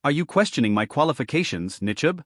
Are you questioning my qualifications, Nichib?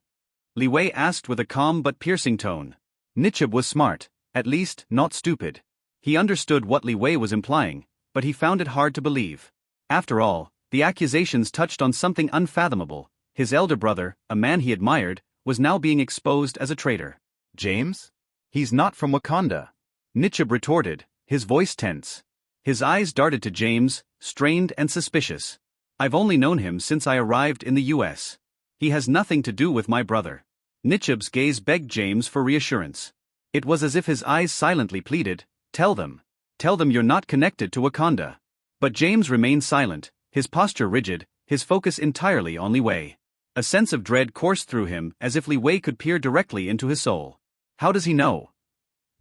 Li Wei asked with a calm but piercing tone. Nichib was smart, at least, not stupid. He understood what Li Wei was implying, but he found it hard to believe. After all, the accusations touched on something unfathomable. His elder brother, a man he admired, was now being exposed as a traitor. James? He's not from Wakanda. Nichib retorted, his voice tense. His eyes darted to James, strained and suspicious. I've only known him since I arrived in the US. He has nothing to do with my brother. Nichib's gaze begged James for reassurance. It was as if his eyes silently pleaded, tell them you're not connected to Wakanda. But James remained silent, his posture rigid, his focus entirely on Li Wei. A sense of dread coursed through him as if Li Wei could peer directly into his soul. How does he know?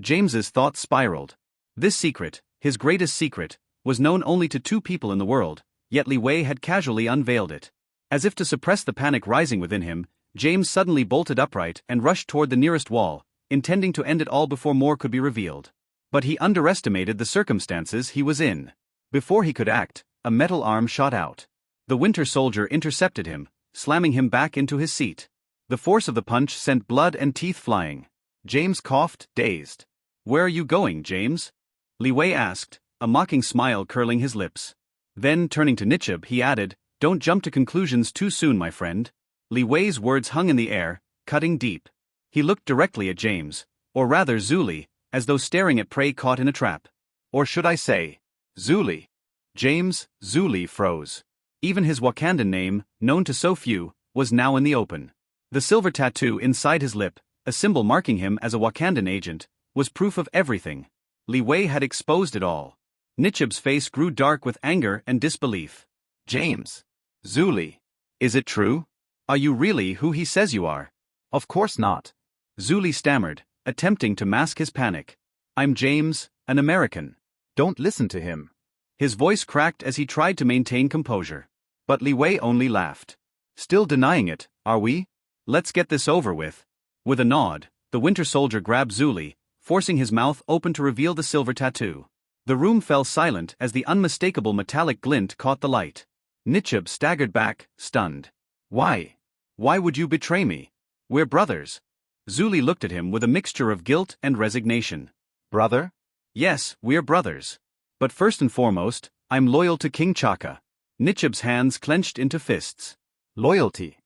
James's thoughts spiraled. This secret, his greatest secret, was known only to 2 people in the world, yet Li Wei had casually unveiled it. As if to suppress the panic rising within him, James suddenly bolted upright and rushed toward the nearest wall, intending to end it all before more could be revealed. But he underestimated the circumstances he was in. Before he could act, a metal arm shot out. The Winter Soldier intercepted him, slamming him back into his seat. The force of the punch sent blood and teeth flying. James coughed, dazed. Where are you going, James? Li Wei asked, a mocking smile curling his lips. Then, turning to Nichib, he added, don't jump to conclusions too soon, my friend. Li Wei's words hung in the air, cutting deep. He looked directly at James, or rather Zuli, as though staring at prey caught in a trap. Or should I say, Zuli? James, Zuli froze. Even his Wakandan name, known to so few, was now in the open. The silver tattoo inside his lip, a symbol marking him as a Wakandan agent, was proof of everything. Li Wei had exposed it all. Nichib's face grew dark with anger and disbelief. James. Zuli. Is it true? Are you really who he says you are? Of course not. Zuli stammered, attempting to mask his panic. I'm James, an American. Don't listen to him. His voice cracked as he tried to maintain composure. But Li Wei only laughed. Still denying it, are we? Let's get this over with. With a nod, the Winter Soldier grabbed Zuli, forcing his mouth open to reveal the silver tattoo. The room fell silent as the unmistakable metallic glint caught the light. Nichib staggered back, stunned. Why? Why would you betray me? We're brothers. Zuli looked at him with a mixture of guilt and resignation. Brother? Yes, we're brothers. But first and foremost, I'm loyal to King Chaka. Nichib's hands clenched into fists. Loyalty.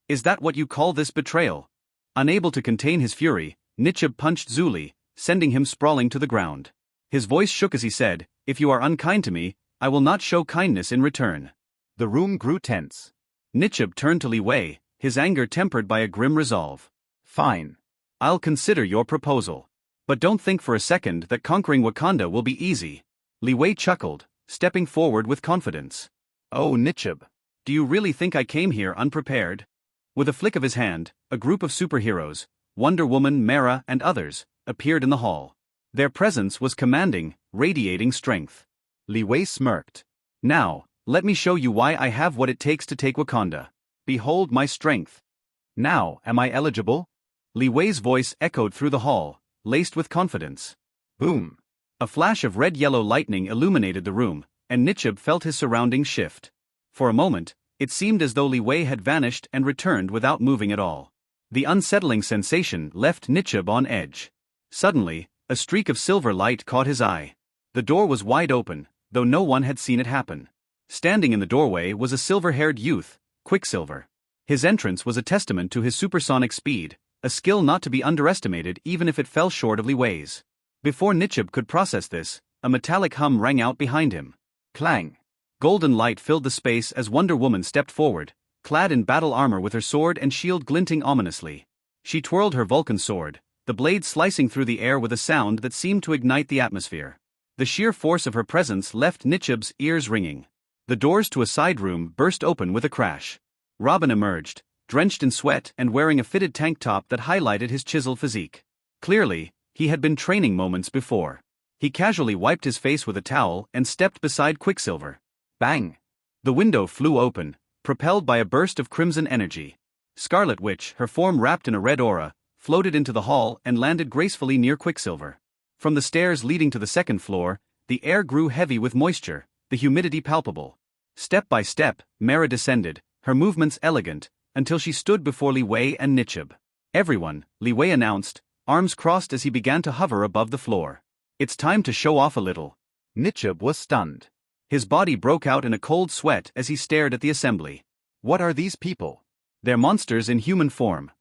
Is that what you call this betrayal? Unable to contain his fury, Nichib punched Zuli, sending him sprawling to the ground. His voice shook as he said, if you are unkind to me, I will not show kindness in return. The room grew tense. Nichib turned to Li Wei, his anger tempered by a grim resolve. Fine. I'll consider your proposal. But don't think for a second that conquering Wakanda will be easy. Li Wei chuckled, stepping forward with confidence. Oh, Nichib. Do you really think I came here unprepared? With a flick of his hand, a group of superheroes, Wonder Woman, Mera, and others, appeared in the hall. Their presence was commanding, radiating strength. Li Wei smirked. Now, let me show you why I have what it takes to take Wakanda. Behold my strength. Now, am I eligible? Li Wei's voice echoed through the hall, laced with confidence. Boom. A flash of red-yellow lightning illuminated the room, and Nichib felt his surroundings shift. For a moment, it seemed as though Li Wei had vanished and returned without moving at all. The unsettling sensation left Nichib on edge. Suddenly, a streak of silver light caught his eye. The door was wide open, though no one had seen it happen. Standing in the doorway was a silver-haired youth, Quicksilver. His entrance was a testament to his supersonic speed, a skill not to be underestimated even if it fell short of Li Wei's. Before Nichib could process this, a metallic hum rang out behind him. Clang. Golden light filled the space as Wonder Woman stepped forward, clad in battle armor with her sword and shield glinting ominously. She twirled her Vulcan sword, the blade slicing through the air with a sound that seemed to ignite the atmosphere. The sheer force of her presence left Nichib's ears ringing. The doors to a side room burst open with a crash. Robin emerged, drenched in sweat and wearing a fitted tank top that highlighted his chiseled physique. Clearly, he had been training moments before. He casually wiped his face with a towel and stepped beside Quicksilver. Bang! The window flew open, propelled by a burst of crimson energy. Scarlet Witch, her form wrapped in a red aura, floated into the hall and landed gracefully near Quicksilver. From the stairs leading to the second floor, the air grew heavy with moisture, the humidity palpable. Step by step, Mera descended, her movements elegant, until she stood before Li Wei and Nichib. "Everyone," Li Wei announced, arms crossed as he began to hover above the floor. "It's time to show off a little." Nichib was stunned. His body broke out in a cold sweat as he stared at the assembly. What are these people? "They're monsters in human form."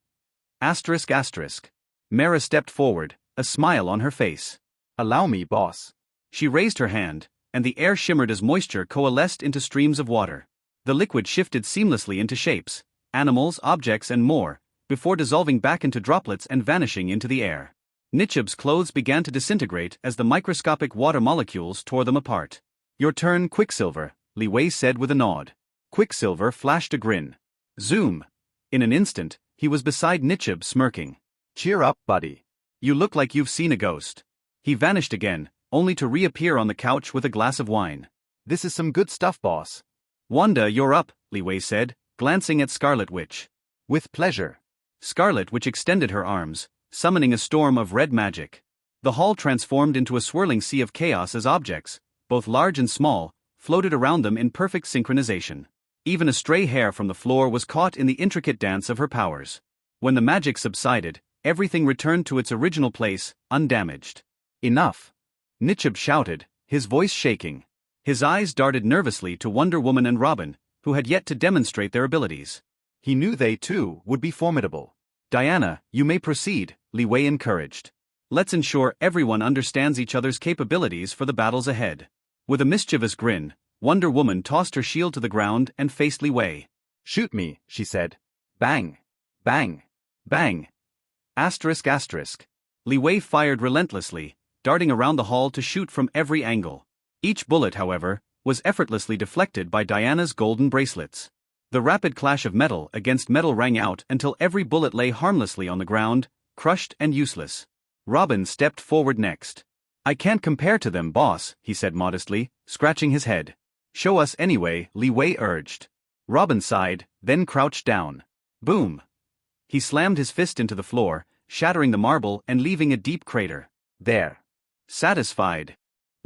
Asterisk asterisk. Mara stepped forward, a smile on her face. Allow me, boss. She raised her hand, and the air shimmered as moisture coalesced into streams of water. The liquid shifted seamlessly into shapes, animals, objects, and more, before dissolving back into droplets and vanishing into the air. Nichib's clothes began to disintegrate as the microscopic water molecules tore them apart. "Your turn, Quicksilver," Li Wei said with a nod. Quicksilver flashed a grin. Zoom! In an instant, he was beside Nichib, smirking. Cheer up, buddy. "You look like you've seen a ghost." He vanished again, only to reappear on the couch with a glass of wine. This is some good stuff, boss. "Wanda, you're up," Li Wei said, glancing at Scarlet Witch. With pleasure. Scarlet Witch extended her arms, summoning a storm of red magic. The hall transformed into a swirling sea of chaos as objects, both large and small, floated around them in perfect synchronization. Even a stray hair from the floor was caught in the intricate dance of her powers. When the magic subsided, everything returned to its original place, undamaged. "Enough!" Nichib shouted, his voice shaking. His eyes darted nervously to Wonder Woman and Robin, who had yet to demonstrate their abilities. He knew they, too, would be formidable. "Diana, you may proceed," Li Wei encouraged. "Let's ensure everyone understands each other's capabilities for the battles ahead." With a mischievous grin, Wonder Woman tossed her shield to the ground and faced Li Wei. "Shoot me," she said. Bang! Bang! Bang! Asterisk asterisk. Li Wei fired relentlessly, darting around the hall to shoot from every angle. Each bullet, however, was effortlessly deflected by Diana's golden bracelets. The rapid clash of metal against metal rang out until every bullet lay harmlessly on the ground, crushed and useless. Robin stepped forward next. "I can't compare to them, boss," he said modestly, scratching his head. "Show us anyway," Li Wei urged. Robin sighed, then crouched down. Boom! He slammed his fist into the floor, shattering the marble and leaving a deep crater. There. Satisfied,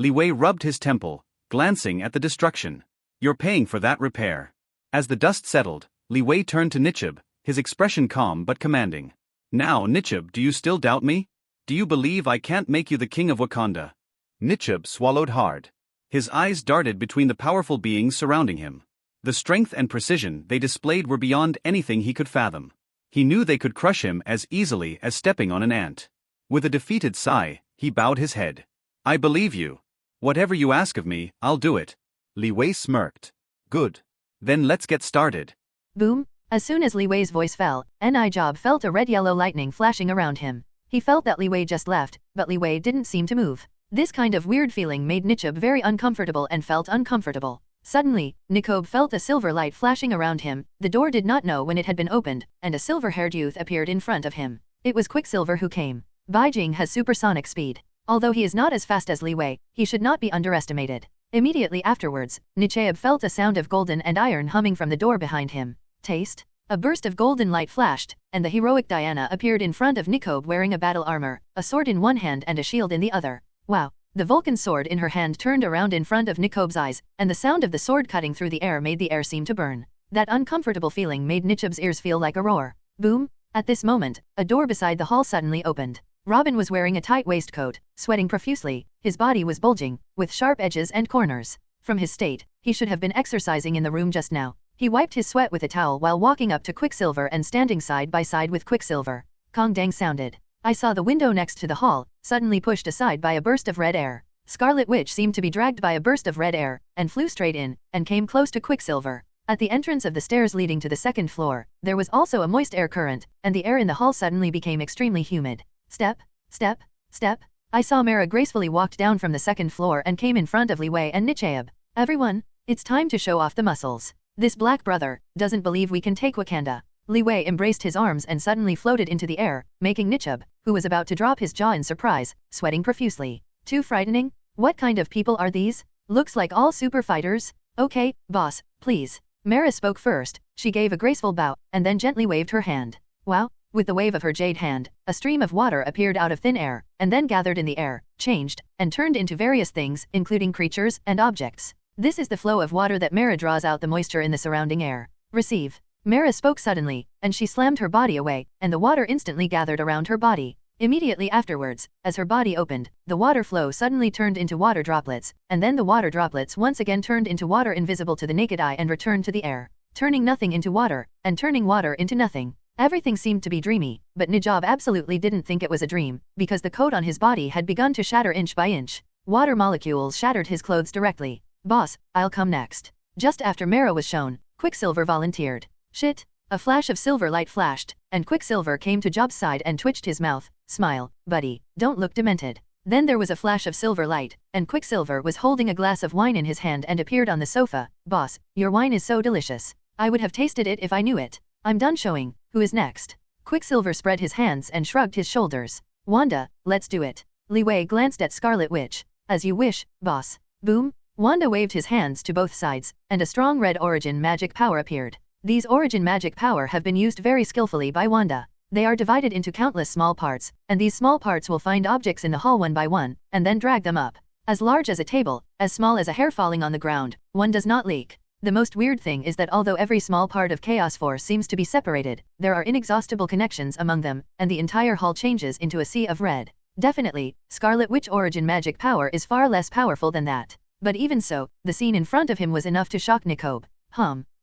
Li Wei rubbed his temple, glancing at the destruction. "You're paying for that repair." As the dust settled, Li Wei turned to Nichib, his expression calm but commanding. "Now, Nichib, do you still doubt me? Do you believe I can't make you the king of Wakanda?" Nichib swallowed hard. His eyes darted between the powerful beings surrounding him. The strength and precision they displayed were beyond anything he could fathom. He knew they could crush him as easily as stepping on an ant. With a defeated sigh, he bowed his head. "I believe you. Whatever you ask of me, I'll do it." Li Wei smirked. "Good. Then let's get started." Boom! As soon as Li Wei's voice fell, Ni Job felt a red-yellow lightning flashing around him. He felt that Li Wei just left, but Li Wei didn't seem to move. This kind of weird feeling made Nichib very uncomfortable and felt uncomfortable. Suddenly, Nichib felt a silver light flashing around him. The door did not know when it had been opened, and a silver-haired youth appeared in front of him. It was Quicksilver who came. Beijing has supersonic speed. Although he is not as fast as Li Wei, he should not be underestimated. Immediately afterwards, Nichib felt a sound of golden and iron humming from the door behind him. Taste? A burst of golden light flashed, and the heroic Diana appeared in front of Nichib wearing a battle armor, a sword in one hand and a shield in the other. Wow! The Vulcan sword in her hand turned around in front of Nichib's eyes, and the sound of the sword cutting through the air made the air seem to burn. That uncomfortable feeling made Nichib's ears feel like a roar. Boom! At this moment, a door beside the hall suddenly opened. Robin was wearing a tight waistcoat, sweating profusely. His body was bulging, with sharp edges and corners. From his state, he should have been exercising in the room just now. He wiped his sweat with a towel while walking up to Quicksilver and standing side by side with Quicksilver. Kong dang sounded. I saw the window next to the hall, suddenly pushed aside by a burst of red air. Scarlet Witch seemed to be dragged by a burst of red air, and flew straight in, and came close to Quicksilver. At the entrance of the stairs leading to the second floor, there was also a moist air current, and the air in the hall suddenly became extremely humid. Step, step, step. I saw Mara gracefully walked down from the second floor and came in front of Li Wei and Nichib. Everyone, it's time to show off the muscles. This black brother doesn't believe we can take Wakanda. Li Wei embraced his arms and suddenly floated into the air, making Nichib, who was about to drop his jaw in surprise, sweating profusely. Too frightening? What kind of people are these? Looks like all super fighters? Okay, boss, please. Mara spoke first. She gave a graceful bow, and then gently waved her hand. Wow! With the wave of her jade hand, a stream of water appeared out of thin air, and then gathered in the air, changed, and turned into various things, including creatures and objects. This is the flow of water that Mara draws out the moisture in the surrounding air. Receive. Mara spoke suddenly, and she slammed her body away, and the water instantly gathered around her body. Immediately afterwards, as her body opened, the water flow suddenly turned into water droplets, and then the water droplets once again turned into water invisible to the naked eye and returned to the air, turning nothing into water, and turning water into nothing. Everything seemed to be dreamy, but Najab absolutely didn't think it was a dream, because the coat on his body had begun to shatter inch by inch. Water molecules shattered his clothes directly. Boss, I'll come next. Just after Mara was shown, Quicksilver volunteered. Shit. A flash of silver light flashed, and Quicksilver came to Job's side and twitched his mouth. Smile, buddy, don't look demented. Then there was a flash of silver light, and Quicksilver was holding a glass of wine in his hand and appeared on the sofa. Boss, your wine is so delicious. I would have tasted it if I knew it. I'm done showing. Who is next? Quicksilver spread his hands and shrugged his shoulders. Wanda, let's do it. Li Wei glanced at Scarlet Witch. As you wish, boss. Boom. Wanda waved his hands to both sides, and a strong red origin magic power appeared. These origin magic power have been used very skillfully by Wanda. They are divided into countless small parts, and these small parts will find objects in the hall one by one, and then drag them up. As large as a table, as small as a hair falling on the ground, one does not leak. The most weird thing is that although every small part of Chaos Force seems to be separated, there are inexhaustible connections among them, and the entire hall changes into a sea of red. Definitely, Scarlet Witch origin magic power is far less powerful than that. But even so, the scene in front of him was enough to shock Nikobe.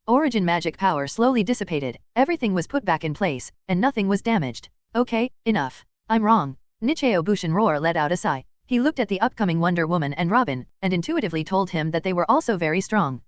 Origin magic power slowly dissipated, everything was put back in place, and nothing was damaged. Okay, enough. I'm wrong. Nichao Bushinroar let out a sigh. He looked at the upcoming Wonder Woman and Robin, and intuitively told him that they were also very strong.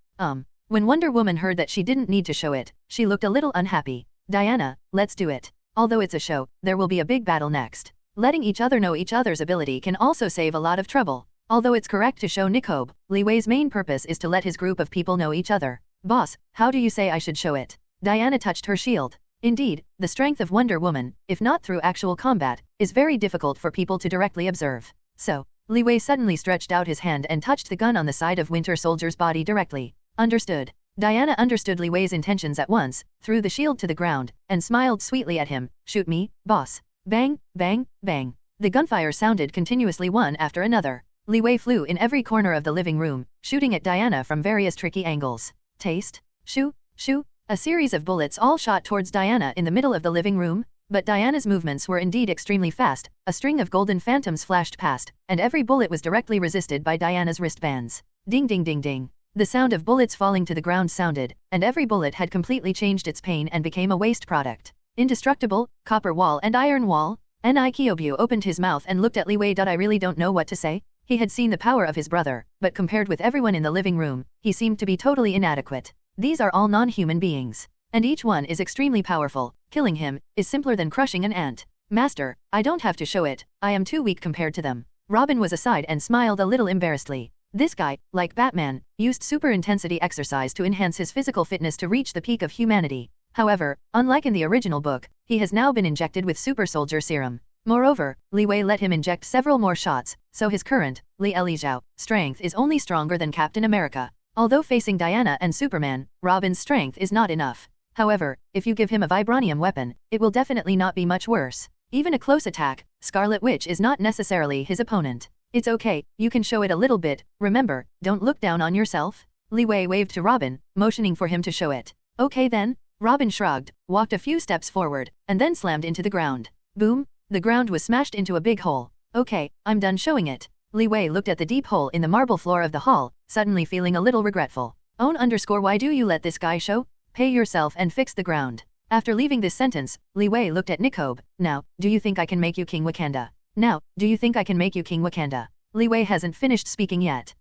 When Wonder Woman heard that she didn't need to show it, she looked a little unhappy. Diana, let's do it. Although it's a show, there will be a big battle next. Letting each other know each other's ability can also save a lot of trouble. Although it's correct to show Nikobe, Li Wei's main purpose is to let his group of people know each other. Boss, how do you say I should show it? Diana touched her shield. Indeed, the strength of Wonder Woman, if not through actual combat, is very difficult for people to directly observe. So, Li Wei suddenly stretched out his hand and touched the gun on the side of Winter Soldier's body directly. Understood. Diana understood Li Wei's intentions at once, threw the shield to the ground, and smiled sweetly at him. Shoot me, boss. Bang, bang, bang. The gunfire sounded continuously one after another. Li Wei flew in every corner of the living room, shooting at Diana from various tricky angles. Taste. Shoo, shoo. A series of bullets all shot towards Diana in the middle of the living room, but Diana's movements were indeed extremely fast. A string of golden phantoms flashed past, and every bullet was directly resisted by Diana's wristbands. Ding ding ding ding. The sound of bullets falling to the ground sounded, and every bullet had completely changed its pain and became a waste product. Indestructible, copper wall and iron wall. Ni Kyobu opened his mouth and looked at Li Wei. I really don't know what to say. He had seen the power of his brother, but compared with everyone in the living room, he seemed to be totally inadequate. These are all non-human beings, and each one is extremely powerful. Killing him is simpler than crushing an ant. Master, I don't have to show it, I am too weak compared to them. Robin was aside and smiled a little embarrassedly. This guy, like Batman, used super intensity exercise to enhance his physical fitness to reach the peak of humanity. However, unlike in the original book, he has now been injected with super soldier serum. Moreover, Li Wei let him inject several more shots, so his current, Li Elizhao, strength is only stronger than Captain America. Although facing Diana and Superman, Robin's strength is not enough. However, if you give him a vibranium weapon, it will definitely not be much worse. Even a close attack, Scarlet Witch is not necessarily his opponent. It's okay, you can show it a little bit, remember, don't look down on yourself. Li Wei waved to Robin, motioning for him to show it. Okay then. Robin shrugged, walked a few steps forward, and then slammed into the ground. Boom. The ground was smashed into a big hole. Okay, I'm done showing it. Li Wei looked at the deep hole in the marble floor of the hall, suddenly feeling a little regretful. Why do you let this guy show? Pay yourself and fix the ground. After leaving this sentence, Li Wei looked at Nikobe. Now, do you think I can make you King Wakanda? Now, do you think I can make you King Wakanda? Li Wei hasn't finished speaking yet.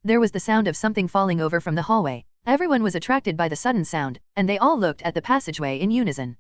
There was the sound of something falling over from the hallway. Everyone was attracted by the sudden sound, and they all looked at the passageway in unison.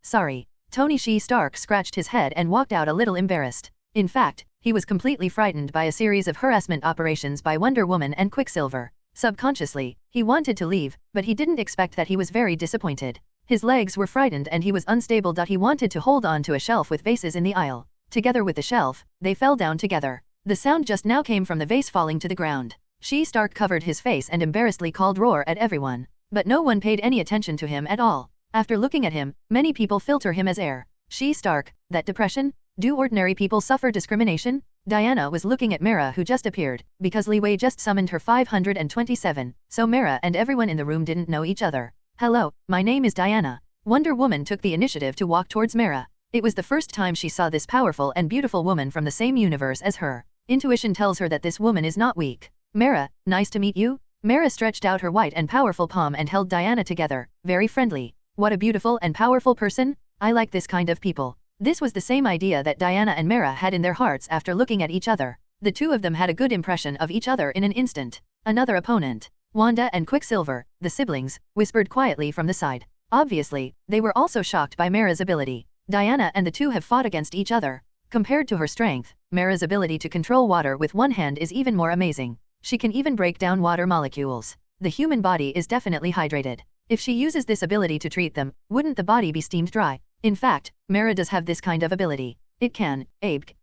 Sorry. Tony Stark scratched his head and walked out a little embarrassed. In fact, he was completely frightened by a series of harassment operations by Wonder Woman and Quicksilver. Subconsciously, he wanted to leave, but he didn't expect that he was very disappointed. His legs were frightened and he was unstable. He wanted to hold on to a shelf with vases in the aisle. Together with the shelf, they fell down together. The sound just now came from the vase falling to the ground. Stark covered his face and embarrassedly called roar at everyone. But no one paid any attention to him at all. After looking at him, many people filter him as air. Stark, that depression? Do ordinary people suffer discrimination? Diana was looking at Mara who just appeared, because Li Wei just summoned her 527, so Mara and everyone in the room didn't know each other. Hello, my name is Diana. Wonder Woman took the initiative to walk towards Mara. It was the first time she saw this powerful and beautiful woman from the same universe as her. Intuition tells her that this woman is not weak. Mara, nice to meet you. Mara stretched out her white and powerful palm and held Diana together, very friendly. What a beautiful and powerful person. I like this kind of people. This was the same idea that Diana and Mara had in their hearts after looking at each other. The two of them had a good impression of each other in an instant. Another opponent. Wanda and Quicksilver, the siblings, whispered quietly from the side. Obviously, they were also shocked by Mara's ability. Diana and the two have fought against each other. Compared to her strength, Mara's ability to control water with one hand is even more amazing. She can even break down water molecules. The human body is definitely hydrated. If she uses this ability to treat them, wouldn't the body be steamed dry? In fact, Mara does have this kind of ability. It can,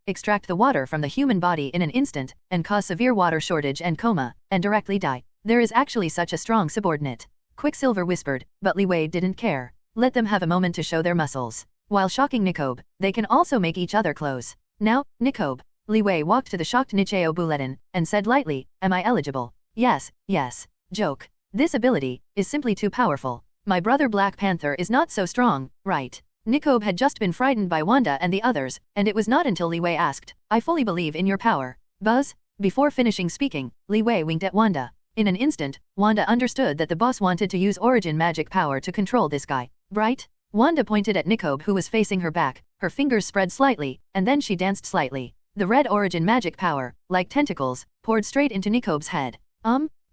extract the water from the human body in an instant, and cause severe water shortage and coma, and directly die. There is actually such a strong subordinate. Quicksilver whispered, but Li Wei didn't care. Let them have a moment to show their muscles. While shocking Nikobe, they can also make each other close. Now, Nikobe. Li Wei walked to the shocked Nicheo Buletin, and said lightly, am I eligible? Yes, yes. Joke. This ability is simply too powerful. My brother Black Panther is not so strong, right? Nikobe had just been frightened by Wanda and the others, and it was not until Li Wei asked, I fully believe in your power. Buzz? Before finishing speaking, Li Wei winked at Wanda. In an instant, Wanda understood that the boss wanted to use origin magic power to control this guy. Bright? Wanda pointed at Nikobe who was facing her back, her fingers spread slightly, and then she danced slightly. The red origin magic power, like tentacles, poured straight into Nikobe's head.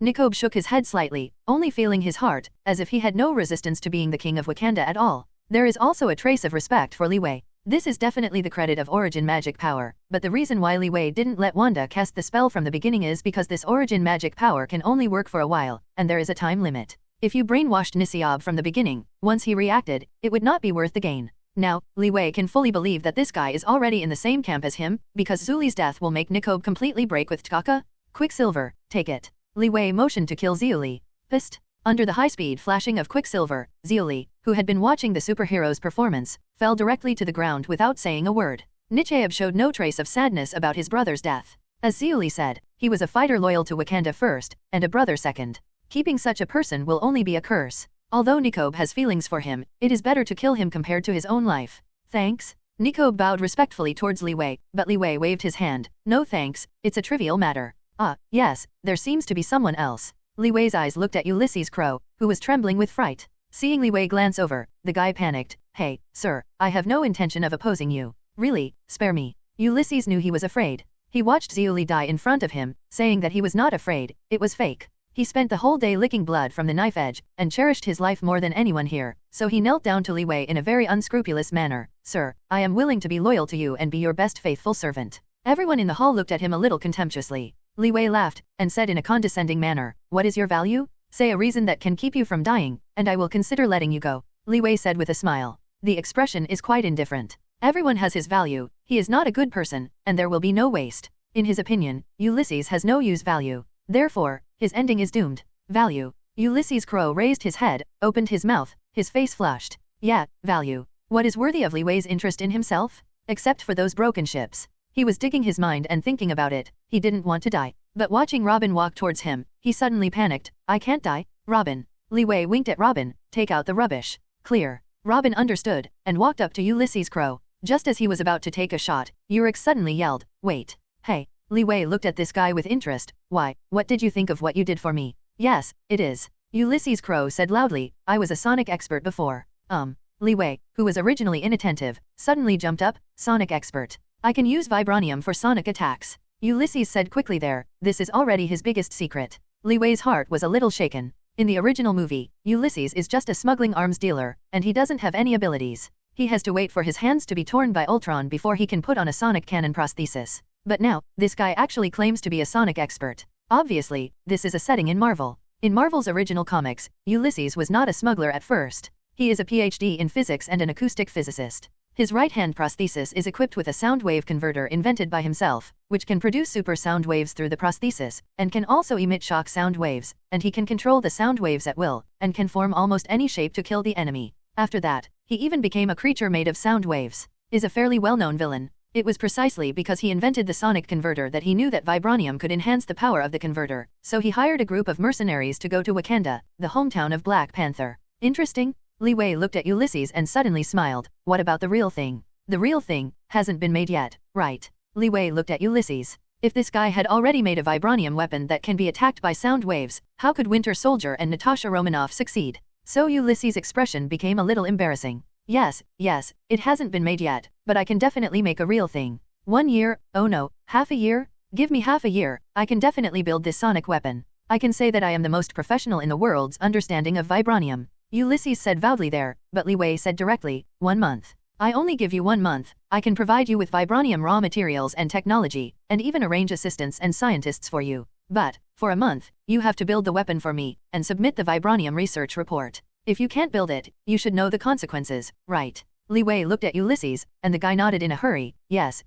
Nikobe shook his head slightly, only feeling his heart, as if he had no resistance to being the king of Wakanda at all. There is also a trace of respect for Li Wei. This is definitely the credit of origin magic power, but the reason why Li Wei didn't let Wanda cast the spell from the beginning is because this origin magic power can only work for a while, and there is a time limit. If you brainwashed Nisiob from the beginning, once he reacted, it would not be worth the gain. Now, Li Wei can fully believe that this guy is already in the same camp as him, because Zuli's death will make Nikobe completely break with T'Chaka. Quicksilver, take it. Li Wei motioned to kill Zuli. Pissed. Under the high-speed flashing of Quicksilver, Zuli, who had been watching the superhero's performance, fell directly to the ground without saying a word. Nicheo showed no trace of sadness about his brother's death. As Zuli said, he was a fighter loyal to Wakanda first, and a brother second. Keeping such a person will only be a curse. Although Nikobe has feelings for him, it is better to kill him compared to his own life. Thanks. Nikobe bowed respectfully towards Li Wei, but Li Wei waved his hand. No thanks, it's a trivial matter. Ah, yes, there seems to be someone else. Li Wei's eyes looked at Ulysses Crow, who was trembling with fright. Seeing Li Wei glance over, the guy panicked. Hey, sir, I have no intention of opposing you. Really, spare me. Ulysses knew he was afraid. He watched Zuli die in front of him, saying that he was not afraid, it was fake. He spent the whole day licking blood from the knife edge, and cherished his life more than anyone here, so he knelt down to Li Wei in a very unscrupulous manner. Sir, I am willing to be loyal to you and be your best faithful servant. Everyone in the hall looked at him a little contemptuously. Li Wei laughed, and said in a condescending manner, what is your value? Say a reason that can keep you from dying, and I will consider letting you go. Li Wei said with a smile. The expression is quite indifferent. Everyone has his value, he is not a good person, and there will be no waste. In his opinion, Ulysses has no use value. Therefore, his ending is doomed. Value. Ulysses Crow raised his head, opened his mouth, his face flushed. Yeah, value. What is worthy of Li Wei's interest in himself? Except for those broken ships. He was digging his mind and thinking about it, he didn't want to die. But watching Robin walk towards him, he suddenly panicked. I can't die, Robin. Li Wei winked at Robin, take out the rubbish. Clear. Robin understood, and walked up to Ulysses Crow. Just as he was about to take a shot, Urix suddenly yelled, wait. Hey. Li Wei looked at this guy with interest. Why, what did you think of what you did for me? Yes, it is. Ulysses Crow said loudly, I was a sonic expert before. Li Wei, who was originally inattentive, suddenly jumped up, sonic expert. I can use vibranium for sonic attacks. Ulysses said quickly there, this is already his biggest secret. Li Wei's heart was a little shaken. In the original movie, Ulysses is just a smuggling arms dealer, and he doesn't have any abilities. He has to wait for his hands to be torn by Ultron before he can put on a sonic cannon prosthesis. But now, this guy actually claims to be a sonic expert. Obviously, this is a setting in Marvel. In Marvel's original comics, Ulysses was not a smuggler at first. He is a PhD in physics and an acoustic physicist. His right-hand prosthesis is equipped with a sound wave converter invented by himself, which can produce super sound waves through the prosthesis, and can also emit shock sound waves, and he can control the sound waves at will, and can form almost any shape to kill the enemy. After that, he even became a creature made of sound waves. Is a fairly well-known villain. It was precisely because he invented the sonic converter that he knew that vibranium could enhance the power of the converter, so he hired a group of mercenaries to go to Wakanda, the hometown of Black Panther. Interesting? Li Wei looked at Ulysses and suddenly smiled. What about the real thing? The real thing hasn't been made yet, right? Li Wei looked at Ulysses. If this guy had already made a vibranium weapon that can be attacked by sound waves, how could Winter Soldier and Natasha Romanoff succeed? So Ulysses' expression became a little embarrassing. Yes, it hasn't been made yet, but I can definitely make a real thing. 1 year, oh no, half a year? Give me half a year, I can definitely build this sonic weapon. I can say that I am the most professional in the world's understanding of vibranium. Ulysses said proudly there, but Li Wei said directly, 1 month. I only give you 1 month, I can provide you with vibranium raw materials and technology, and even arrange assistants and scientists for you. But, for a month, you have to build the weapon for me, and submit the vibranium research report. If you can't build it, you should know the consequences, right? Li Wei looked at Ulysses, and the guy nodded in a hurry. Yes,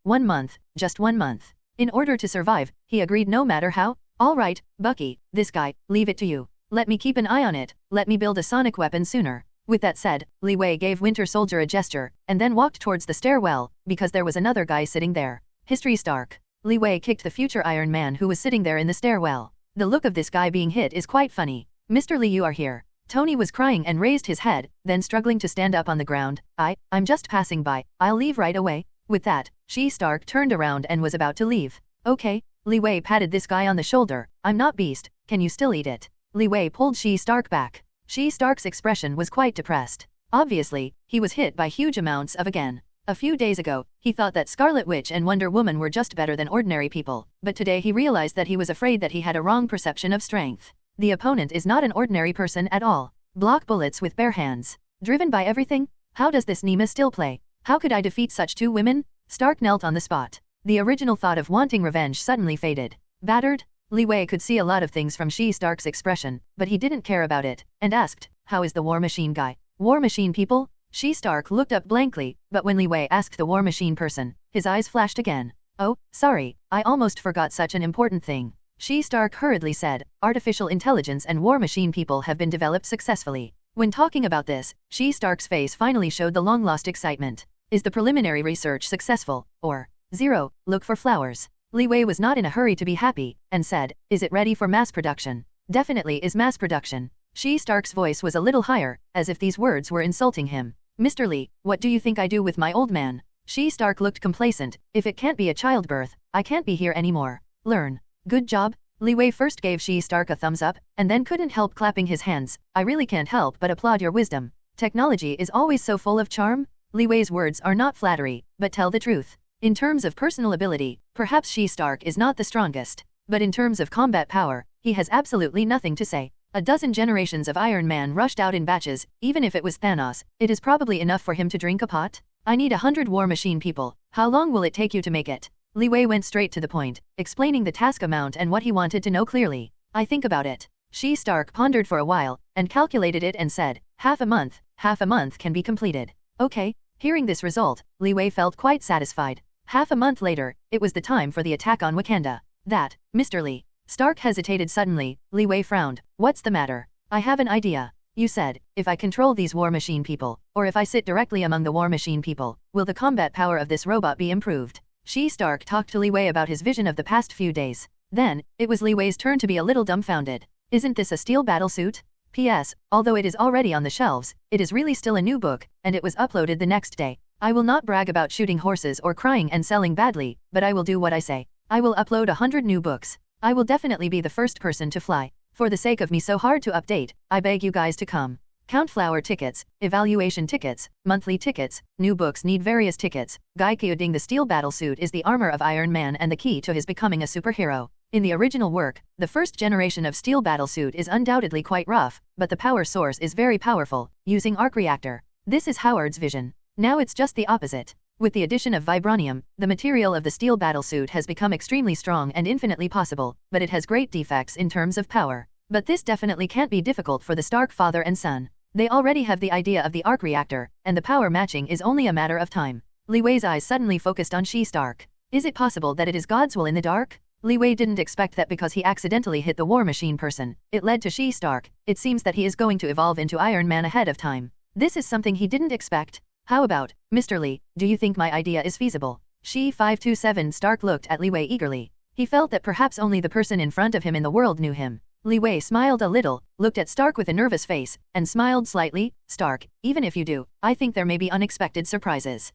1 month, just 1 month. In order to survive, he agreed no matter how. All right, Bucky, this guy, leave it to you. Let me keep an eye on it, let me build a sonic weapon sooner. With that said, Li Wei gave Winter Soldier a gesture, and then walked towards the stairwell, because there was another guy sitting there. History Stark. Li Wei kicked the future Iron Man who was sitting there in the stairwell. The look of this guy being hit is quite funny. Mr. Li, you are here. Tony was crying and raised his head, then struggling to stand up on the ground. I'm just passing by, I'll leave right away. With that, She Stark turned around and was about to leave. Okay. Li Wei patted this guy on the shoulder. I'm not beast, can you still eat it? Li Wei pulled She Stark back. She Stark's expression was quite depressed. Obviously, he was hit by huge amounts of again. A few days ago, he thought that Scarlet Witch and Wonder Woman were just better than ordinary people, but today he realized that he was afraid that he had a wrong perception of strength. The opponent is not an ordinary person at all. Block bullets with bare hands. Driven by everything? How does this Nima still play? How could I defeat such 2 women? Stark knelt on the spot. The original thought of wanting revenge suddenly faded. Battered? Li Wei could see a lot of things from She Stark's expression, but he didn't care about it, and asked, how is the War Machine guy? War Machine people? She Stark looked up blankly, but when Li Wei asked the War Machine person, his eyes flashed again. Oh, sorry, I almost forgot such an important thing. She Stark hurriedly said, artificial intelligence and War Machine people have been developed successfully. When talking about this, She Stark's face finally showed the long-lost excitement. Is the preliminary research successful, or 0, look for flowers? Li Wei was not in a hurry to be happy, and said, is it ready for mass production? Definitely is mass production. She Stark's voice was a little higher, as if these words were insulting him. Mr. Li, what do you think I do with my old man? She Stark looked complacent. If it can't be a childbirth, I can't be here anymore. Learn. Good job. Li Wei first gave She Stark a thumbs up, and then couldn't help clapping his hands. I really can't help but applaud your wisdom. Technology is always so full of charm. Li Wei's words are not flattery, but tell the truth. In terms of personal ability, perhaps She Stark is not the strongest, but in terms of combat power, he has absolutely nothing to say. A dozen generations of Iron Man rushed out in batches, even if it was Thanos, it is probably enough for him to drink a pot. I need 100 War Machine people, how long will it take you to make it? Li Wei went straight to the point, explaining the task amount and what he wanted to know clearly. I think about it. She Stark pondered for a while, and calculated it and said, half a month can be completed. Okay. Hearing this result, Li Wei felt quite satisfied. Half a month later, it was the time for the attack on Wakanda. That, Mr. Li. Stark hesitated suddenly. Li Wei frowned. What's the matter? I have an idea. You said, if I control these War Machine people, or if I sit directly among the War Machine people, will the combat power of this robot be improved? She Stark talked to Li Wei about his vision of the past few days. Then, it was Li Wei's turn to be a little dumbfounded. Isn't this a steel battlesuit? P.S. Although it is already on the shelves, it is really still a new book, and it was uploaded the next day. I will not brag about shooting horses or crying and selling badly, but I will do what I say. I will upload 100 new books. I will definitely be the first person to fly. For the sake of me so hard to update, I beg you guys to come. Count flower tickets, evaluation tickets, monthly tickets, new books need various tickets. Gaikyuding the steel battlesuit is the armor of Iron Man and the key to his becoming a superhero. In the original work, the first generation of steel battlesuit is undoubtedly quite rough, but the power source is very powerful, using arc reactor. This is Howard's vision. Now it's just the opposite. With the addition of vibranium, the material of the steel battlesuit has become extremely strong and infinitely possible, but it has great defects in terms of power. But this definitely can't be difficult for the Stark father and son. They already have the idea of the arc reactor, and the power matching is only a matter of time. Li Wei's eyes suddenly focused on She Stark. Is it possible that it is God's will in the dark? Li Wei didn't expect that because he accidentally hit the War Machine person, it led to She Stark. It seems that he is going to evolve into Iron Man ahead of time. This is something he didn't expect. How about, Mr. Li, do you think my idea is feasible? She 527 Stark looked at Li Wei eagerly. He felt that perhaps only the person in front of him in the world knew him. Li Wei smiled a little, looked at Stark with a nervous face, and smiled slightly. Stark, even if you do, I think there may be unexpected surprises.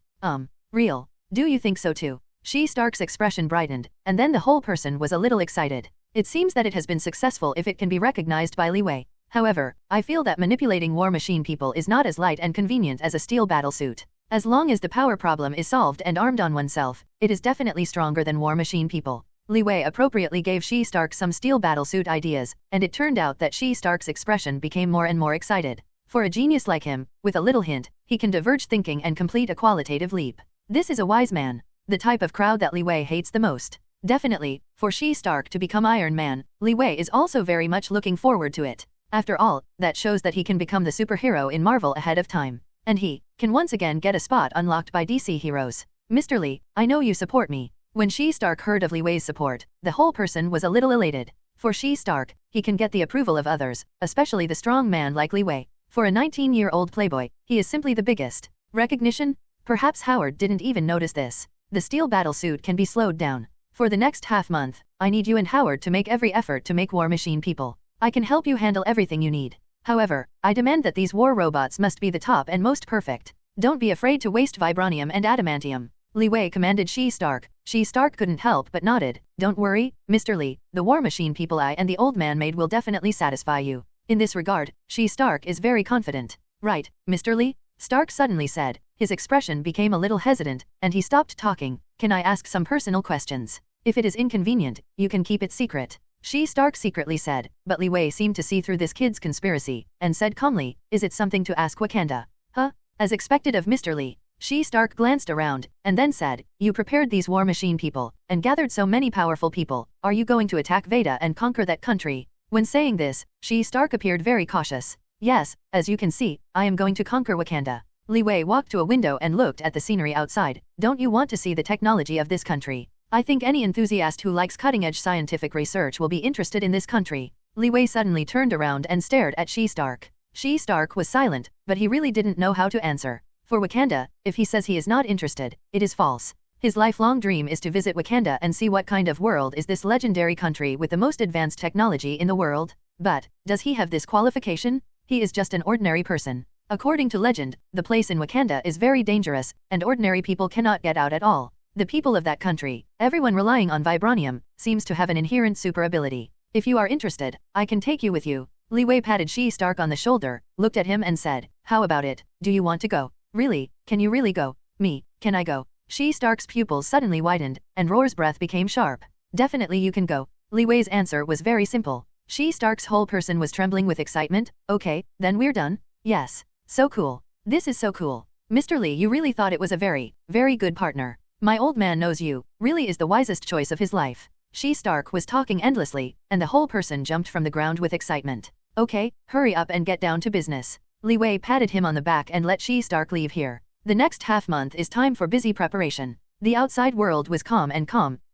Real. Do you think so too? Stark's expression brightened, and then the whole person was a little excited. It seems that it has been successful if it can be recognized by Li Wei. However, I feel that manipulating war machine people is not as light and convenient as a steel battlesuit. As long as the power problem is solved and armed on oneself, it is definitely stronger than war machine people. Li Wei appropriately gave Stark some steel battlesuit ideas, and it turned out that Stark's expression became more and more excited. For a genius like him, with a little hint, he can diverge thinking and complete a qualitative leap. This is a wise man. The type of crowd that Li Wei hates the most. Definitely, for Stark to become Iron Man, Li Wei is also very much looking forward to it. After all, that shows that he can become the superhero in Marvel ahead of time. And he can once again get a spot unlocked by DC heroes. Mr. Li, I know you support me. When Stark heard of Li Wei's support, the whole person was a little elated. For Stark, he can get the approval of others, especially the strong man like Li Wei. For a 19-year-old playboy, he is simply the biggest. Recognition? Perhaps Howard didn't even notice this. The steel battlesuit can be slowed down. For the next half-month, I need you and Howard to make every effort to make war machine people. I can help you handle everything you need. However, I demand that these war robots must be the top and most perfect. Don't be afraid to waste vibranium and adamantium. Li Wei commanded Stark. Stark couldn't help but nodded. Don't worry, Mr. Li, the war machine people I and the old man made will definitely satisfy you. In this regard, Stark is very confident. Right, Mr. Li? Stark suddenly said. His expression became a little hesitant, and he stopped talking. Can I ask some personal questions? If it is inconvenient, you can keep it secret. Stark secretly said, but Li Wei seemed to see through this kid's conspiracy, and said calmly, is it something to ask Wakanda? Huh? As expected of Mr. Li. Stark glanced around, and then said, you prepared these war machine people, and gathered so many powerful people, are you going to attack Veda and conquer that country? When saying this, Stark appeared very cautious. Yes, as you can see, I am going to conquer Wakanda. Li Wei walked to a window and looked at the scenery outside. Don't you want to see the technology of this country? I think any enthusiast who likes cutting-edge scientific research will be interested in this country. Li Wei suddenly turned around and stared at Stark. Stark was silent, but he really didn't know how to answer. For Wakanda, if he says he is not interested, it is false. His lifelong dream is to visit Wakanda and see what kind of world is this legendary country with the most advanced technology in the world. But, does he have this qualification? He is just an ordinary person. According to legend, the place in Wakanda is very dangerous, and ordinary people cannot get out at all. The people of that country, everyone relying on vibranium, seems to have an inherent super ability. If you are interested, I can take you with you. Li Wei patted Stark on the shoulder, looked at him and said, how about it, do you want to go? Really, can you really go? Me, can I go? Stark's pupils suddenly widened, and Roar's breath became sharp. Definitely you can go. Li Wei's answer was very simple. Stark's whole person was trembling with excitement. Okay, then we're done? Yes. So cool. This is so cool. Mr. Li, you really thought it was a very, very good partner. My old man knows you, really is the wisest choice of his life. Stark was talking endlessly, and the whole person jumped from the ground with excitement. Okay, hurry up and get down to business. Li Wei patted him on the back and let Stark leave here. The next half-month is time for busy preparation. The outside world was calm,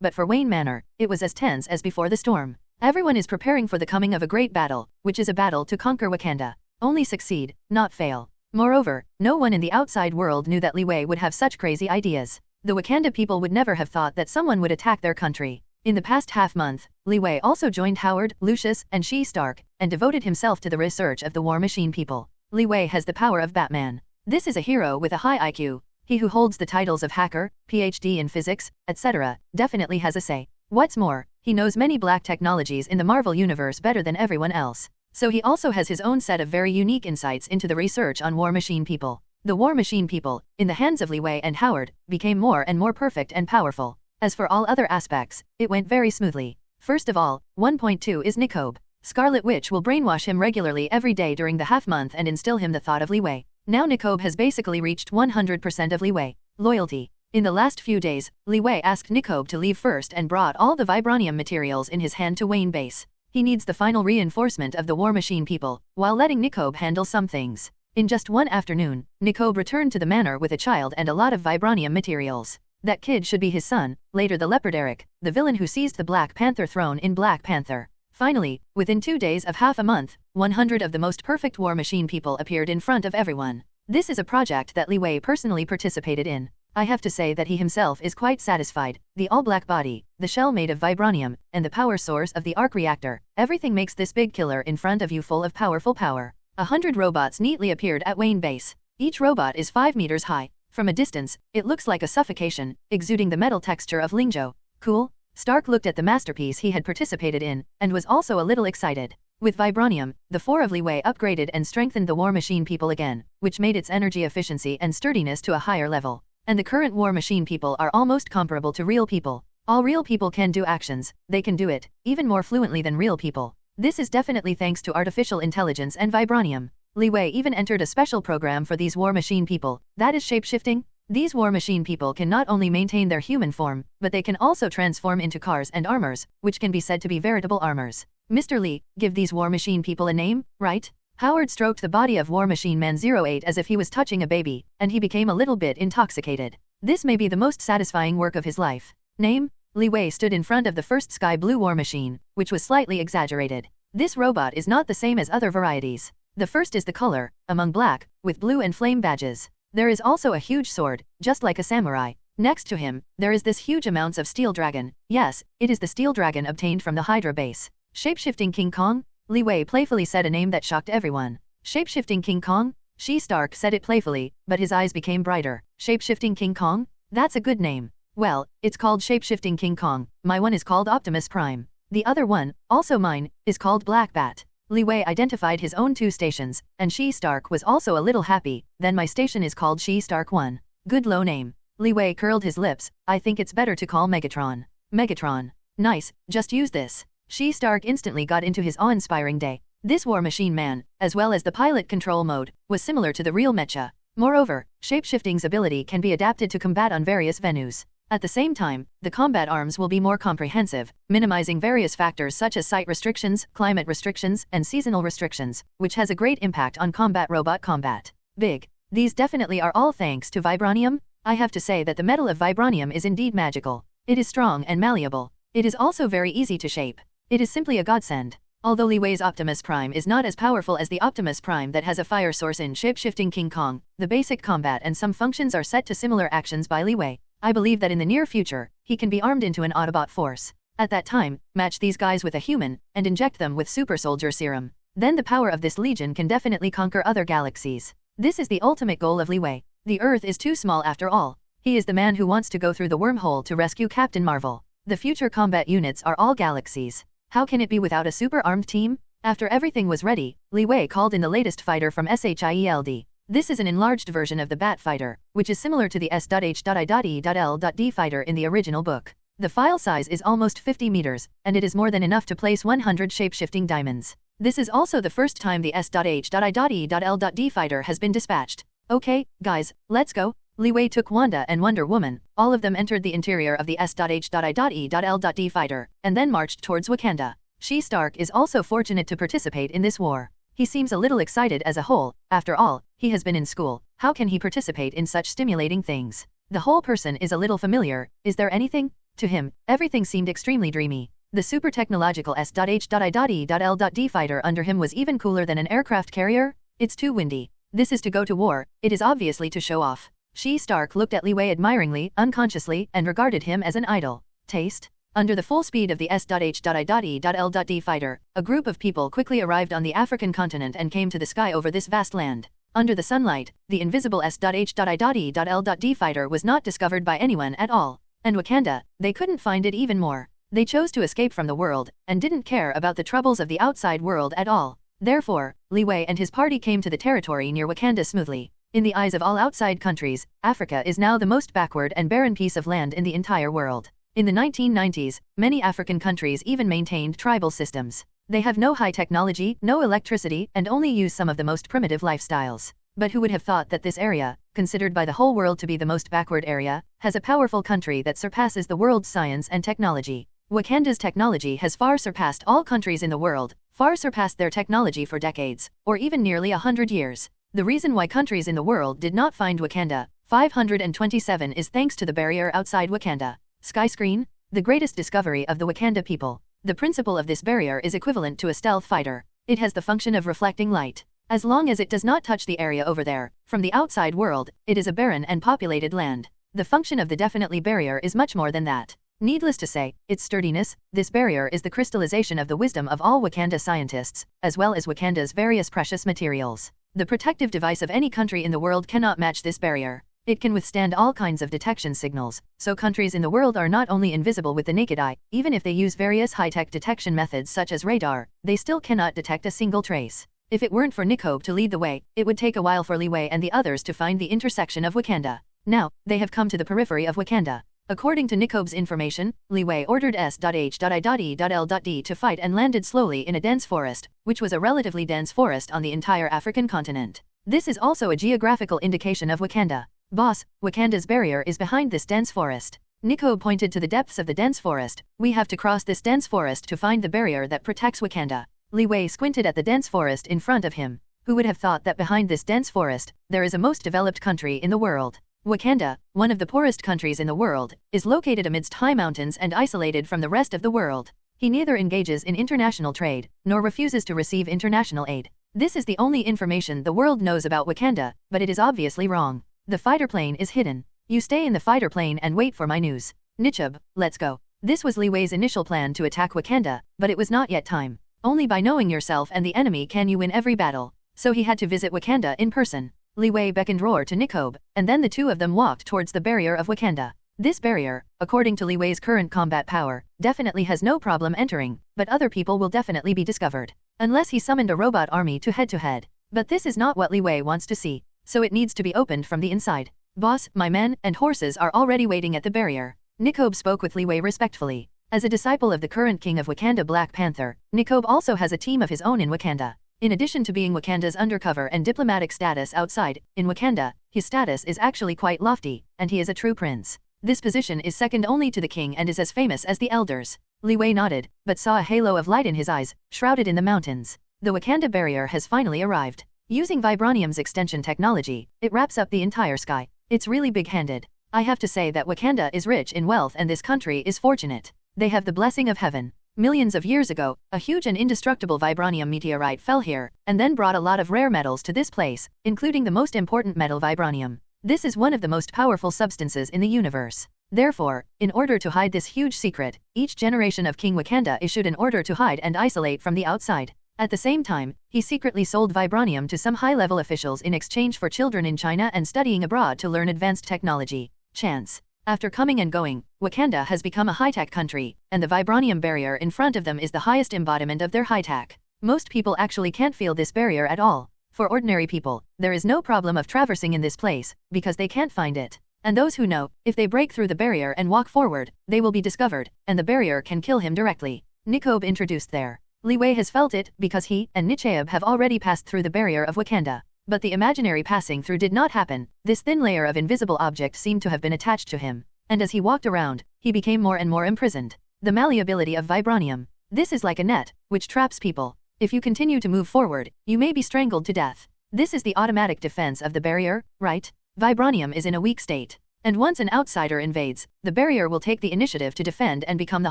but for Wayne Manor, it was as tense as before the storm. Everyone is preparing for the coming of a great battle, which is a battle to conquer Wakanda. Only succeed, not fail. Moreover, no one in the outside world knew that Li Wei would have such crazy ideas. The Wakanda people would never have thought that someone would attack their country. In the past half-month, Li Wei also joined Howard, Lucius, and Stark, and devoted himself to the research of the war machine people. Li Wei has the power of Batman. This is a hero with a high IQ. He who holds the titles of hacker, PhD in physics, etc., definitely has a say. What's more, he knows many black technologies in the Marvel universe better than everyone else. So he also has his own set of very unique insights into the research on war machine people. The war machine people, in the hands of Li Wei and Howard, became more and more perfect and powerful. As for all other aspects, it went very smoothly. First of all, 1.2 is Nikobe. Scarlet Witch will brainwash him regularly every day during the half-month and instill him the thought of Li Wei. Now Nikobe has basically reached 100% of Li Wei. Loyalty. In the last few days, Li Wei asked Nikobe to leave first and brought all the vibranium materials in his hand to Wayne Base. He needs the final reinforcement of the war machine people, while letting Nikobe handle some things. In just one afternoon, Nikobe returned to the manor with a child and a lot of vibranium materials. That kid should be his son, later the Leopard Eric, the villain who seized the Black Panther throne in Black Panther. Finally, within 2 days of half a month, 100 of the most perfect war machine people appeared in front of everyone. This is a project that Li Wei personally participated in. I have to say that he himself is quite satisfied. The all-black body, the shell made of vibranium, and the power source of the arc reactor, everything makes this big killer in front of you full of powerful power. 100 robots neatly appeared at Wayne Base. Each robot is 5 meters high. From a distance, it looks like a suffocation, exuding the metal texture of Lingzhou. Cool? Stark looked at the masterpiece he had participated in, and was also a little excited. With vibranium, the 4 of Li Wei upgraded and strengthened the War Machine people again, which made its energy efficiency and sturdiness to a higher level. And the current War Machine people are almost comparable to real people. All real people can do actions, they can do it, even more fluently than real people. This is definitely thanks to artificial intelligence and vibranium. Li Wei even entered a special program for these War Machine people, that is shapeshifting. These War Machine people can not only maintain their human form, but they can also transform into cars and armors, which can be said to be veritable armors. Mr. Li, give these War Machine people a name, right? Howard stroked the body of War Machine Man 08 as if he was touching a baby, and he became a little bit intoxicated. This may be the most satisfying work of his life. Name? Li Wei stood in front of the first sky blue War Machine, which was slightly exaggerated. This robot is not the same as other varieties. The first is the color, among black, with blue and flame badges. There is also a huge sword, just like a samurai. Next to him, there is this huge amounts of steel dragon. Yes, it is the steel dragon obtained from the Hydra base. Shapeshifting King Kong? Li Wei playfully said a name that shocked everyone. Shapeshifting King Kong? Stark said it playfully, but his eyes became brighter. Shapeshifting King Kong? That's a good name. Well, it's called Shapeshifting King Kong. My one is called Optimus Prime. The other one, also mine, is called Black Bat. Li Wei identified his own 2 stations, and Stark was also a little happy. Then my station is called Stark 1. Good low name. Li Wei curled his lips. I think it's better to call Megatron. Megatron. Nice, just use this. Stark instantly got into his awe-inspiring day. This War Machine Man, as well as the pilot control mode, was similar to the real mecha. Moreover, shapeshifting's ability can be adapted to combat on various venues. At the same time, the combat arms will be more comprehensive, minimizing various factors such as site restrictions, climate restrictions, and seasonal restrictions, which has a great impact on combat robot combat. Big. These definitely are all thanks to vibranium. I have to say that the metal of vibranium is indeed magical. It is strong and malleable. It is also very easy to shape. It is simply a godsend. Although Li Wei's Optimus Prime is not as powerful as the Optimus Prime that has a fire source in Shapeshifting King Kong, the basic combat and some functions are set to similar actions by Li Wei. I believe that in the near future, he can be armed into an Autobot force. At that time, match these guys with a human, and inject them with super soldier serum. Then the power of this legion can definitely conquer other galaxies. This is the ultimate goal of Li Wei. The Earth is too small after all. He is the man who wants to go through the wormhole to rescue Captain Marvel. The future combat units are all galaxies. How can it be without a super-armed team? After everything was ready, Li Wei called in the latest fighter from SHIELD. This is an enlarged version of the Bat fighter, which is similar to the S.H.I.E.L.D fighter in the original book. The file size is almost 50 meters, and it is more than enough to place 100 shape-shifting diamonds. This is also the first time the S.H.I.E.L.D fighter has been dispatched. Okay, guys, let's go. Li Wei took Wanda and Wonder Woman, all of them entered the interior of the S.H.I.E.L.D fighter, and then marched towards Wakanda. Stark is also fortunate to participate in this war. He seems a little excited as a whole. After all, he has been in school. How can he participate in such stimulating things? The whole person is a little familiar. Is there anything? To him, everything seemed extremely dreamy. The super technological S.H.I.E.L.D fighter under him was even cooler than an aircraft carrier. It's too windy. This is to go to war. It is obviously to show off. Stark looked at Li Wei admiringly, unconsciously, and regarded him as an idol. Taste? Under the full speed of the S.H.I.E.L.D fighter, a group of people quickly arrived on the African continent and came to the sky over this vast land. Under the sunlight, the invisible S.H.I.E.L.D fighter was not discovered by anyone at all. And Wakanda, they couldn't find it even more. They chose to escape from the world, and didn't care about the troubles of the outside world at all. Therefore, Li Wei and his party came to the territory near Wakanda smoothly. In the eyes of all outside countries, Africa is now the most backward and barren piece of land in the entire world. In the 1990s, many African countries even maintained tribal systems. They have no high technology, no electricity, and only use some of the most primitive lifestyles. But who would have thought that this area, considered by the whole world to be the most backward area, has a powerful country that surpasses the world's science and technology? Wakanda's technology has far surpassed all countries in the world, far surpassed their technology for decades, or even nearly 100 years. The reason why countries in the world did not find Wakanda, 527, is thanks to the barrier outside Wakanda. Skyscreen? The greatest discovery of the Wakanda people. The principle of this barrier is equivalent to a stealth fighter. It has the function of reflecting light. As long as it does not touch the area over there, from the outside world, it is a barren and populated land. The function of the definitely barrier is much more than that. Needless to say, its sturdiness, this barrier is the crystallization of the wisdom of all Wakanda scientists, as well as Wakanda's various precious materials. The protective device of any country in the world cannot match this barrier. It can withstand all kinds of detection signals, so countries in the world are not only invisible with the naked eye, even if they use various high-tech detection methods such as radar, they still cannot detect a single trace. If it weren't for Nikobe to lead the way, it would take a while for Li Wei and the others to find the intersection of Wakanda. Now, they have come to the periphery of Wakanda. According to Nikobe's information, Li Wei ordered S.H.I.E.L.D to fight and landed slowly in a dense forest, which was a relatively dense forest on the entire African continent. This is also a geographical indication of Wakanda. Boss, Wakanda's barrier is behind this dense forest. Nikobe pointed to the depths of the dense forest. We have to cross this dense forest to find the barrier that protects Wakanda. Li Wei squinted at the dense forest in front of him. Who would have thought that behind this dense forest, there is a most developed country in the world? Wakanda, one of the poorest countries in the world, is located amidst high mountains and isolated from the rest of the world. He neither engages in international trade, nor refuses to receive international aid. This is the only information the world knows about Wakanda, but it is obviously wrong. The fighter plane is hidden. You stay in the fighter plane and wait for my news. Nichib, let's go. This was Li Wei's initial plan to attack Wakanda, but it was not yet time. Only by knowing yourself and the enemy can you win every battle. So he had to visit Wakanda in person. Li Wei beckoned Roar to Nikobe, and then the two of them walked towards the barrier of Wakanda. This barrier, according to Li Wei's current combat power, definitely has no problem entering, but other people will definitely be discovered. Unless he summoned a robot army to head. But this is not what Li Wei wants to see, so it needs to be opened from the inside. Boss, my men and horses are already waiting at the barrier. Nikobe spoke with Li Wei respectfully. As a disciple of the current king of Wakanda Black Panther, Nikobe also has a team of his own in Wakanda. In addition to being Wakanda's undercover and diplomatic status outside, in Wakanda, his status is actually quite lofty, and he is a true prince. This position is second only to the king and is as famous as the elders. Li Wei nodded, but saw a halo of light in his eyes, shrouded in the mountains. The Wakanda barrier has finally arrived. Using vibranium's extension technology, it wraps up the entire sky. It's really big-handed. I have to say that Wakanda is rich in wealth and this country is fortunate. They have the blessing of heaven. Millions of years ago, a huge and indestructible vibranium meteorite fell here, and then brought a lot of rare metals to this place, including the most important metal vibranium. This is one of the most powerful substances in the universe. Therefore, in order to hide this huge secret, each generation of King Wakanda issued an order to hide and isolate from the outside. At the same time, he secretly sold vibranium to some high-level officials in exchange for children in China and studying abroad to learn advanced technology. Chance. After coming and going, Wakanda has become a high-tech country, and the vibranium barrier in front of them is the highest embodiment of their high-tech. Most people actually can't feel this barrier at all. For ordinary people, there is no problem of traversing in this place, because they can't find it. And those who know, if they break through the barrier and walk forward, they will be discovered, and the barrier can kill him directly. Nikobe introduced there. Li Wei has felt it, because he and Nichib have already passed through the barrier of Wakanda. But the imaginary passing through did not happen. This thin layer of invisible object seemed to have been attached to him. And as he walked around, he became more and more imprisoned. The malleability of vibranium. This is like a net, which traps people. If you continue to move forward, you may be strangled to death. This is the automatic defense of the barrier, right? Vibranium is in a weak state. And once an outsider invades, the barrier will take the initiative to defend and become the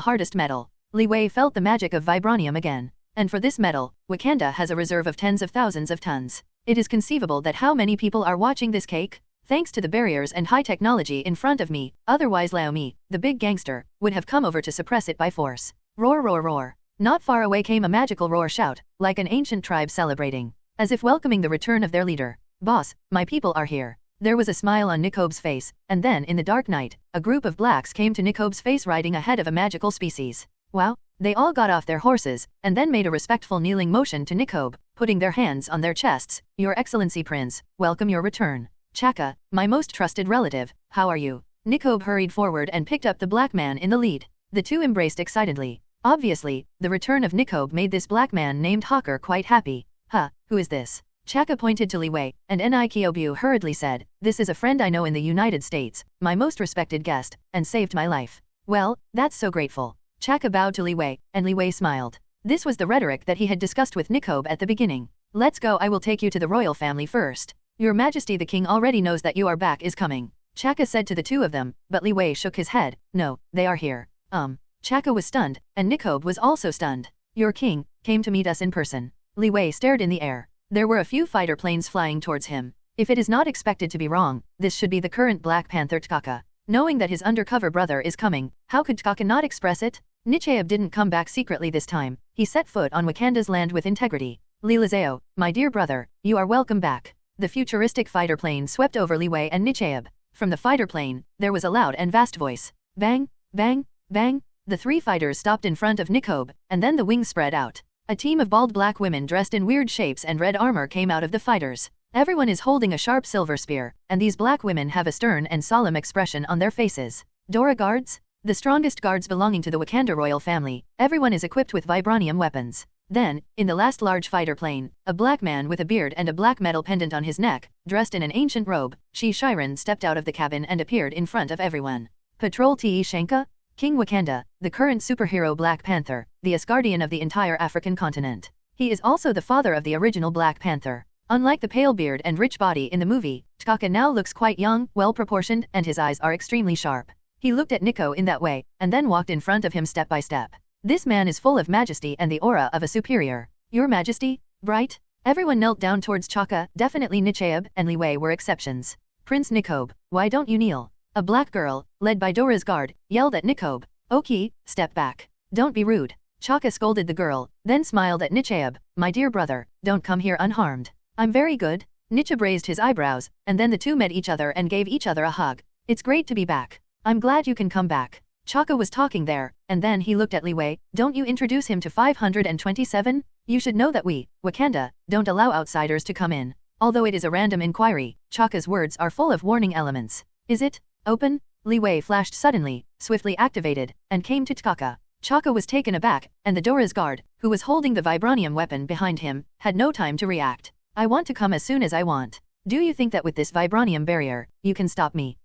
hardest metal. Li Wei felt the magic of vibranium again. And for this metal, Wakanda has a reserve of tens of thousands of tons. It is conceivable that how many people are watching this cake? Thanks to the barriers and high technology in front of me, otherwise Laomi, the big gangster, would have come over to suppress it by force. Roar, roar, roar. Not far away came a magical roar shout, like an ancient tribe celebrating, as if welcoming the return of their leader. Boss, my people are here. There was a smile on Nikobe's face, and then in the dark night, a group of blacks came to Nikobe's face riding ahead of a magical species. Wow, they all got off their horses, and then made a respectful kneeling motion to Nikobe, putting their hands on their chests. Your Excellency Prince, welcome your return. Chaka, my most trusted relative, how are you? Nikobe hurried forward and picked up the black man in the lead. The two embraced excitedly. Obviously, the return of Nikobe made this black man named Hawker quite happy. Who is this? Chaka pointed to Li Wei, and Nikiobu hurriedly said, this is a friend I know in the United States, my most respected guest, and saved my life. Well, that's so grateful. Chaka bowed to Li Wei, and Li Wei smiled. This was the rhetoric that he had discussed with Nikobe at the beginning. Let's go, I will take you to the royal family first. Your Majesty the King already knows that you are back is coming. Chaka said to the two of them, but Li Wei shook his head. No, they are here. Chaka was stunned, and Nikobe was also stunned. Your king came to meet us in person. Li Wei stared in the air. There were a few fighter planes flying towards him. If it is not expected to be wrong, this should be the current Black Panther T'Chaka. Knowing that his undercover brother is coming, how could Chaka not express it? Nichaeb didn't come back secretly this time. He set foot on Wakanda's land with integrity. Lilizeo, my dear brother, you are welcome back. The futuristic fighter plane swept over Li Wei and Nichaeb. From the fighter plane, there was a loud and vast voice. Bang, bang, bang. The three fighters stopped in front of Nichaeb, and then the wings spread out. A team of bald black women dressed in weird shapes and red armor came out of the fighters. Everyone is holding a sharp silver spear, and these black women have a stern and solemn expression on their faces. Dora guards? The strongest guards belonging to the Wakanda royal family. Everyone is equipped with vibranium weapons. Then, in the last large fighter plane, a black man with a beard and a black metal pendant on his neck, dressed in an ancient robe, Shiren stepped out of the cabin and appeared in front of everyone. Patrol Te Shanka? King Wakanda, the current superhero Black Panther, the Asgardian of the entire African continent. He is also the father of the original Black Panther. Unlike the pale beard and rich body in the movie, T'Chaka now looks quite young, well-proportioned, and his eyes are extremely sharp. He looked at Nico in that way, and then walked in front of him step by step. This man is full of majesty and the aura of a superior. Your Majesty? Bright? Everyone knelt down towards T'Chaka, definitely Nichaeb and Li Wei were exceptions. Prince Nichaeb, why don't you kneel? A black girl, led by Dora's guard, yelled at Nichaeb. Okay, step back. Don't be rude. T'Chaka scolded the girl, then smiled at Nichaeb. My dear brother, don't come here unharmed. I'm very good. Nichaeb raised his eyebrows, and then the two met each other and gave each other a hug. It's great to be back. I'm glad you can come back. T'Chaka was talking there, and then he looked at Li Wei. Don't you introduce him to 527? You should know that we, Wakanda, don't allow outsiders to come in. Although it is a random inquiry, T'Chaka's words are full of warning elements. Is it open? Li Wei flashed suddenly, swiftly activated, and came to T'Chaka. T'Chaka was taken aback, and the Dora's guard, who was holding the vibranium weapon behind him, had no time to react. I want to come as soon as I want. Do you think that with this vibranium barrier, you can stop me?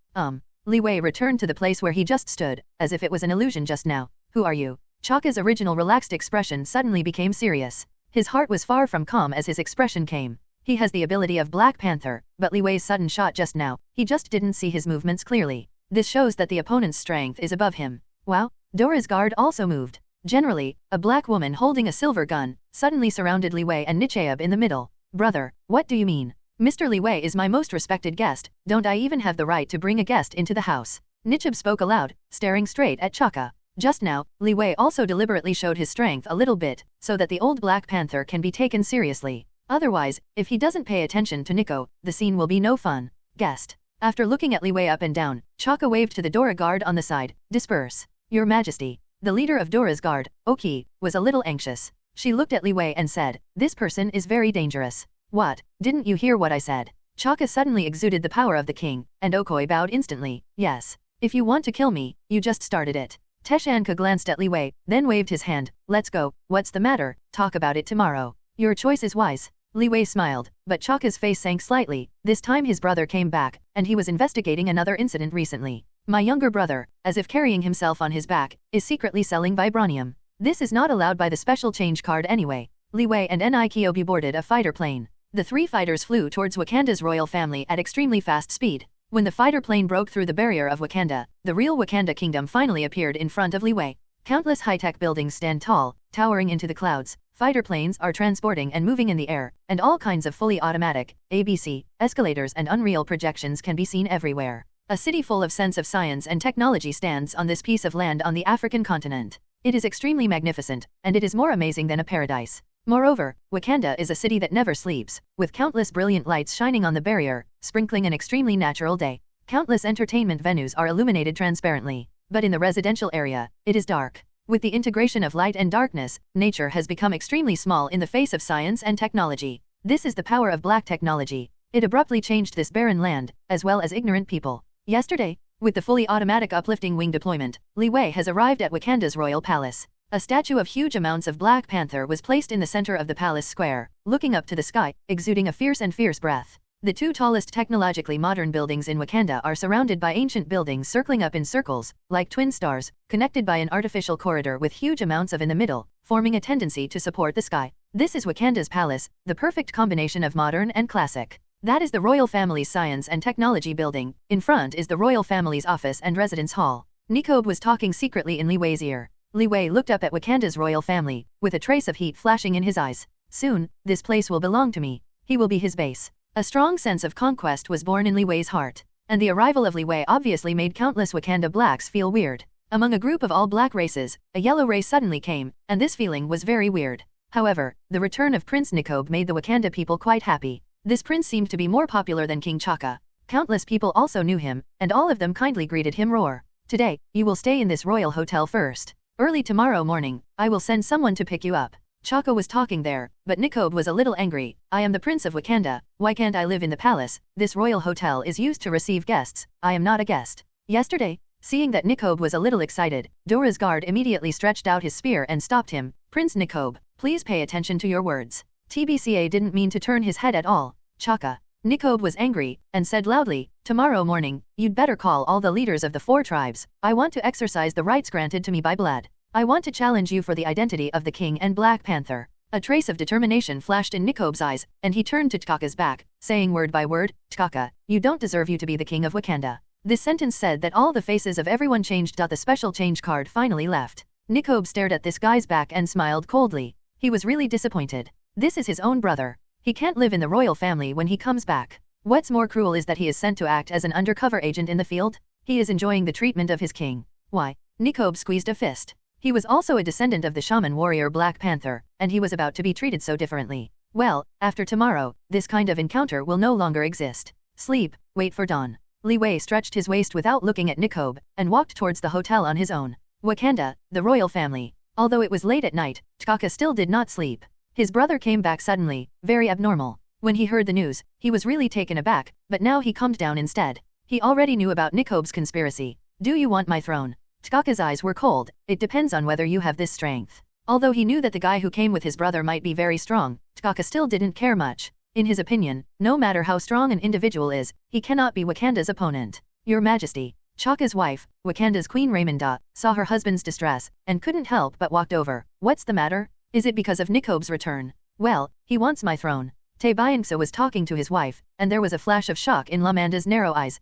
Li Wei returned to the place where he just stood, as if it was an illusion just now. Who are you? T'Chaka's original relaxed expression suddenly became serious. His heart was far from calm as his expression came. He has the ability of Black Panther, but Li Wei's sudden shot just now, he just didn't see his movements clearly. This shows that the opponent's strength is above him. Wow, Dora's guard also moved. Generally, a black woman holding a silver gun, suddenly surrounded Li Wei and Nichaeb in the middle. Brother, what do you mean? Mr. Li Wei is my most respected guest, don't I even have the right to bring a guest into the house? Nichaeb spoke aloud, staring straight at T'Chaka. Just now, Li Wei also deliberately showed his strength a little bit, so that the old Black Panther can be taken seriously. Otherwise, if he doesn't pay attention to Nico, the scene will be no fun. Guest. After looking at Li Wei up and down, T'Chaka waved to the Dora guard on the side. Disperse. Your Majesty. The leader of Dora's guard, Oki, was a little anxious. She looked at Li Wei and said, this person is very dangerous. What, didn't you hear what I said? T'Chaka suddenly exuded the power of the king, and Okoye bowed instantly. Yes. If you want to kill me, you just started it. Teshanka glanced at Li Wei, then waved his hand. Let's go. What's the matter? Talk about it tomorrow. Your choice is wise. Li Wei smiled, but T'Chaka's face sank slightly. This time his brother came back, and he was investigating another incident recently. My younger brother, as if carrying himself on his back, is secretly selling vibranium. This is not allowed by the special change card anyway. Li Wei and Nikobe boarded a fighter plane. The three fighters flew towards Wakanda's royal family at extremely fast speed. When the fighter plane broke through the barrier of Wakanda, the real Wakanda kingdom finally appeared in front of Li Wei. Countless high-tech buildings stand tall, towering into the clouds. Fighter planes are transporting and moving in the air, and all kinds of fully automatic, ABC, escalators and unreal projections can be seen everywhere. A city full of sense of science and technology stands on this piece of land on the African continent. It is extremely magnificent, and it is more amazing than a paradise. Moreover, Wakanda is a city that never sleeps, with countless brilliant lights shining on the barrier, sprinkling an extremely natural day. Countless entertainment venues are illuminated transparently, but in the residential area, it is dark. With the integration of light and darkness, nature has become extremely small in the face of science and technology. This is the power of black technology. It abruptly changed this barren land, as well as ignorant people. Yesterday, with the fully automatic uplifting wing deployment, Li Wei has arrived at Wakanda's royal palace. A statue of huge amounts of Black Panther was placed in the center of the palace square, looking up to the sky, exuding a fierce breath. The two tallest technologically modern buildings in Wakanda are surrounded by ancient buildings circling up in circles, like twin stars, connected by an artificial corridor with huge amounts of in the middle, forming a tendency to support the sky. This is Wakanda's palace, the perfect combination of modern and classic. That is the royal family's science and technology building. In front is the royal family's office and residence hall. Nikobe was talking secretly in Li Wei's ear. Li Wei looked up at Wakanda's royal family, with a trace of heat flashing in his eyes. Soon, this place will belong to me. He will be his base. A strong sense of conquest was born in Li Wei's heart. and the arrival of Li Wei obviously made countless Wakanda blacks feel weird. Among a group of all black races, a yellow race suddenly came, and this feeling was very weird. However, the return of Prince Nikobe made the Wakanda people quite happy. This prince seemed to be more popular than King Chaka. Countless people also knew him, and all of them kindly greeted him. Roar. Today, you will stay in this royal hotel first. Early tomorrow morning, I will send someone to pick you up. Chaka was talking there, but Nikobe was a little angry. I am the Prince of Wakanda, why can't I live in the palace? This royal hotel is used to receive guests, I am not a guest. Yesterday, seeing that Nikobe was a little excited, Dora's guard immediately stretched out his spear and stopped him. Prince Nikobe, please pay attention to your words. TBCA didn't mean to turn his head at all. Chaka. Nikobe was angry, and said loudly, tomorrow morning, you'd better call all the leaders of the 4 tribes. I want to exercise the rights granted to me by blood. I want to challenge you for the identity of the king and Black Panther. A trace of determination flashed in Nikobe's eyes, and he turned to T'Chaka's back, saying word by word, T'Chaka, you don't deserve you to be the king of Wakanda. This sentence said that all the faces of everyone changed. The special change card finally left. Nikobe stared at this guy's back and smiled coldly. He was really disappointed. This is his own brother. He can't live in the royal family when he comes back. What's more cruel is that he is sent to act as an undercover agent in the field. He is enjoying the treatment of his king. Why? Nikobe squeezed a fist. He was also a descendant of the shaman warrior Black Panther, and he was about to be treated so differently. Well, after tomorrow, this kind of encounter will no longer exist. Sleep, wait for dawn. Li Wei stretched his waist without looking at Nikobe, and walked towards the hotel on his own. Wakanda, the royal family. Although it was late at night, T'Chaka still did not sleep. His brother came back suddenly, very abnormal. When he heard the news, he was really taken aback, but now he calmed down instead. He already knew about Nikobe's conspiracy. Do you want my throne? T'Chaka's eyes were cold. It depends on whether you have this strength. Although he knew that the guy who came with his brother might be very strong, T'Chaka still didn't care much. In his opinion, no matter how strong an individual is, he cannot be Wakanda's opponent. Your Majesty. Chaka's wife, Wakanda's Queen Ramonda, saw her husband's distress, and couldn't help but walked over. What's the matter? Is it because of Nikobe's return? Well, he wants my throne. Tabyangsa was talking to his wife, and there was a flash of shock in Lamanda's narrow eyes.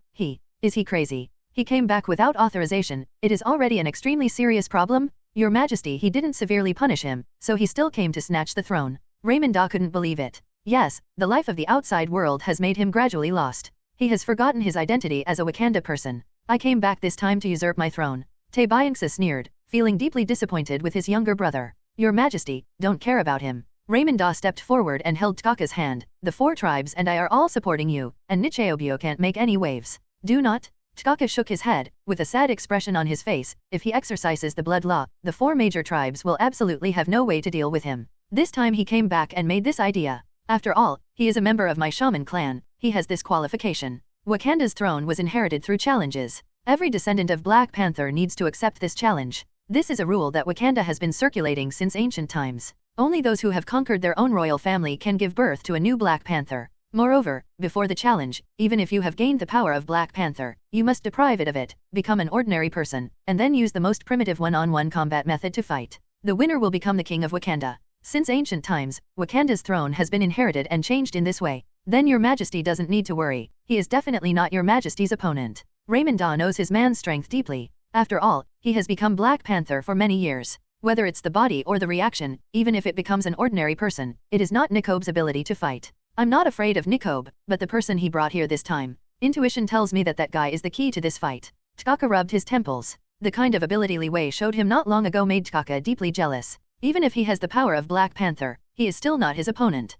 Is he crazy? He came back without authorization. It is already an extremely serious problem. Your Majesty, he didn't severely punish him, so he still came to snatch the throne. Ramonda couldn't believe it. Yes, the life of the outside world has made him gradually lost. He has forgotten his identity as a Wakanda person. I came back this time to usurp my throne. Tabyangsa sneered, feeling deeply disappointed with his younger brother. Your Majesty, don't care about him. Ramonda stepped forward and held T'Chaka's hand. The 4 tribes and I are all supporting you, and Nicheobio can't make any waves. Do not? T'Chaka shook his head, with a sad expression on his face. If he exercises the blood law, the 4 major tribes will absolutely have no way to deal with him. This time he came back and made this idea. After all, he is a member of my shaman clan. He has this qualification. Wakanda's throne was inherited through challenges. Every descendant of Black Panther needs to accept this challenge. This is a rule that Wakanda has been circulating since ancient times. Only those who have conquered their own royal family can give birth to a new Black Panther. Moreover, before the challenge, even if you have gained the power of Black Panther, you must deprive it of it, become an ordinary person, and then use the most primitive one-on-one combat method to fight. The winner will become the king of Wakanda. Since ancient times, Wakanda's throne has been inherited and changed in this way. Then your Majesty doesn't need to worry. He is definitely not your Majesty's opponent. Ramonda knows his man's strength deeply. After all, he has become Black Panther for many years. Whether it's the body or the reaction, even if it becomes an ordinary person, it is not Nikobe's ability to fight. I'm not afraid of Nikobe, but the person he brought here this time. Intuition tells me that that guy is the key to this fight. T'Chaka rubbed his temples. The kind of ability Li Wei showed him not long ago made T'Chaka deeply jealous. Even if he has the power of Black Panther, he is still not his opponent.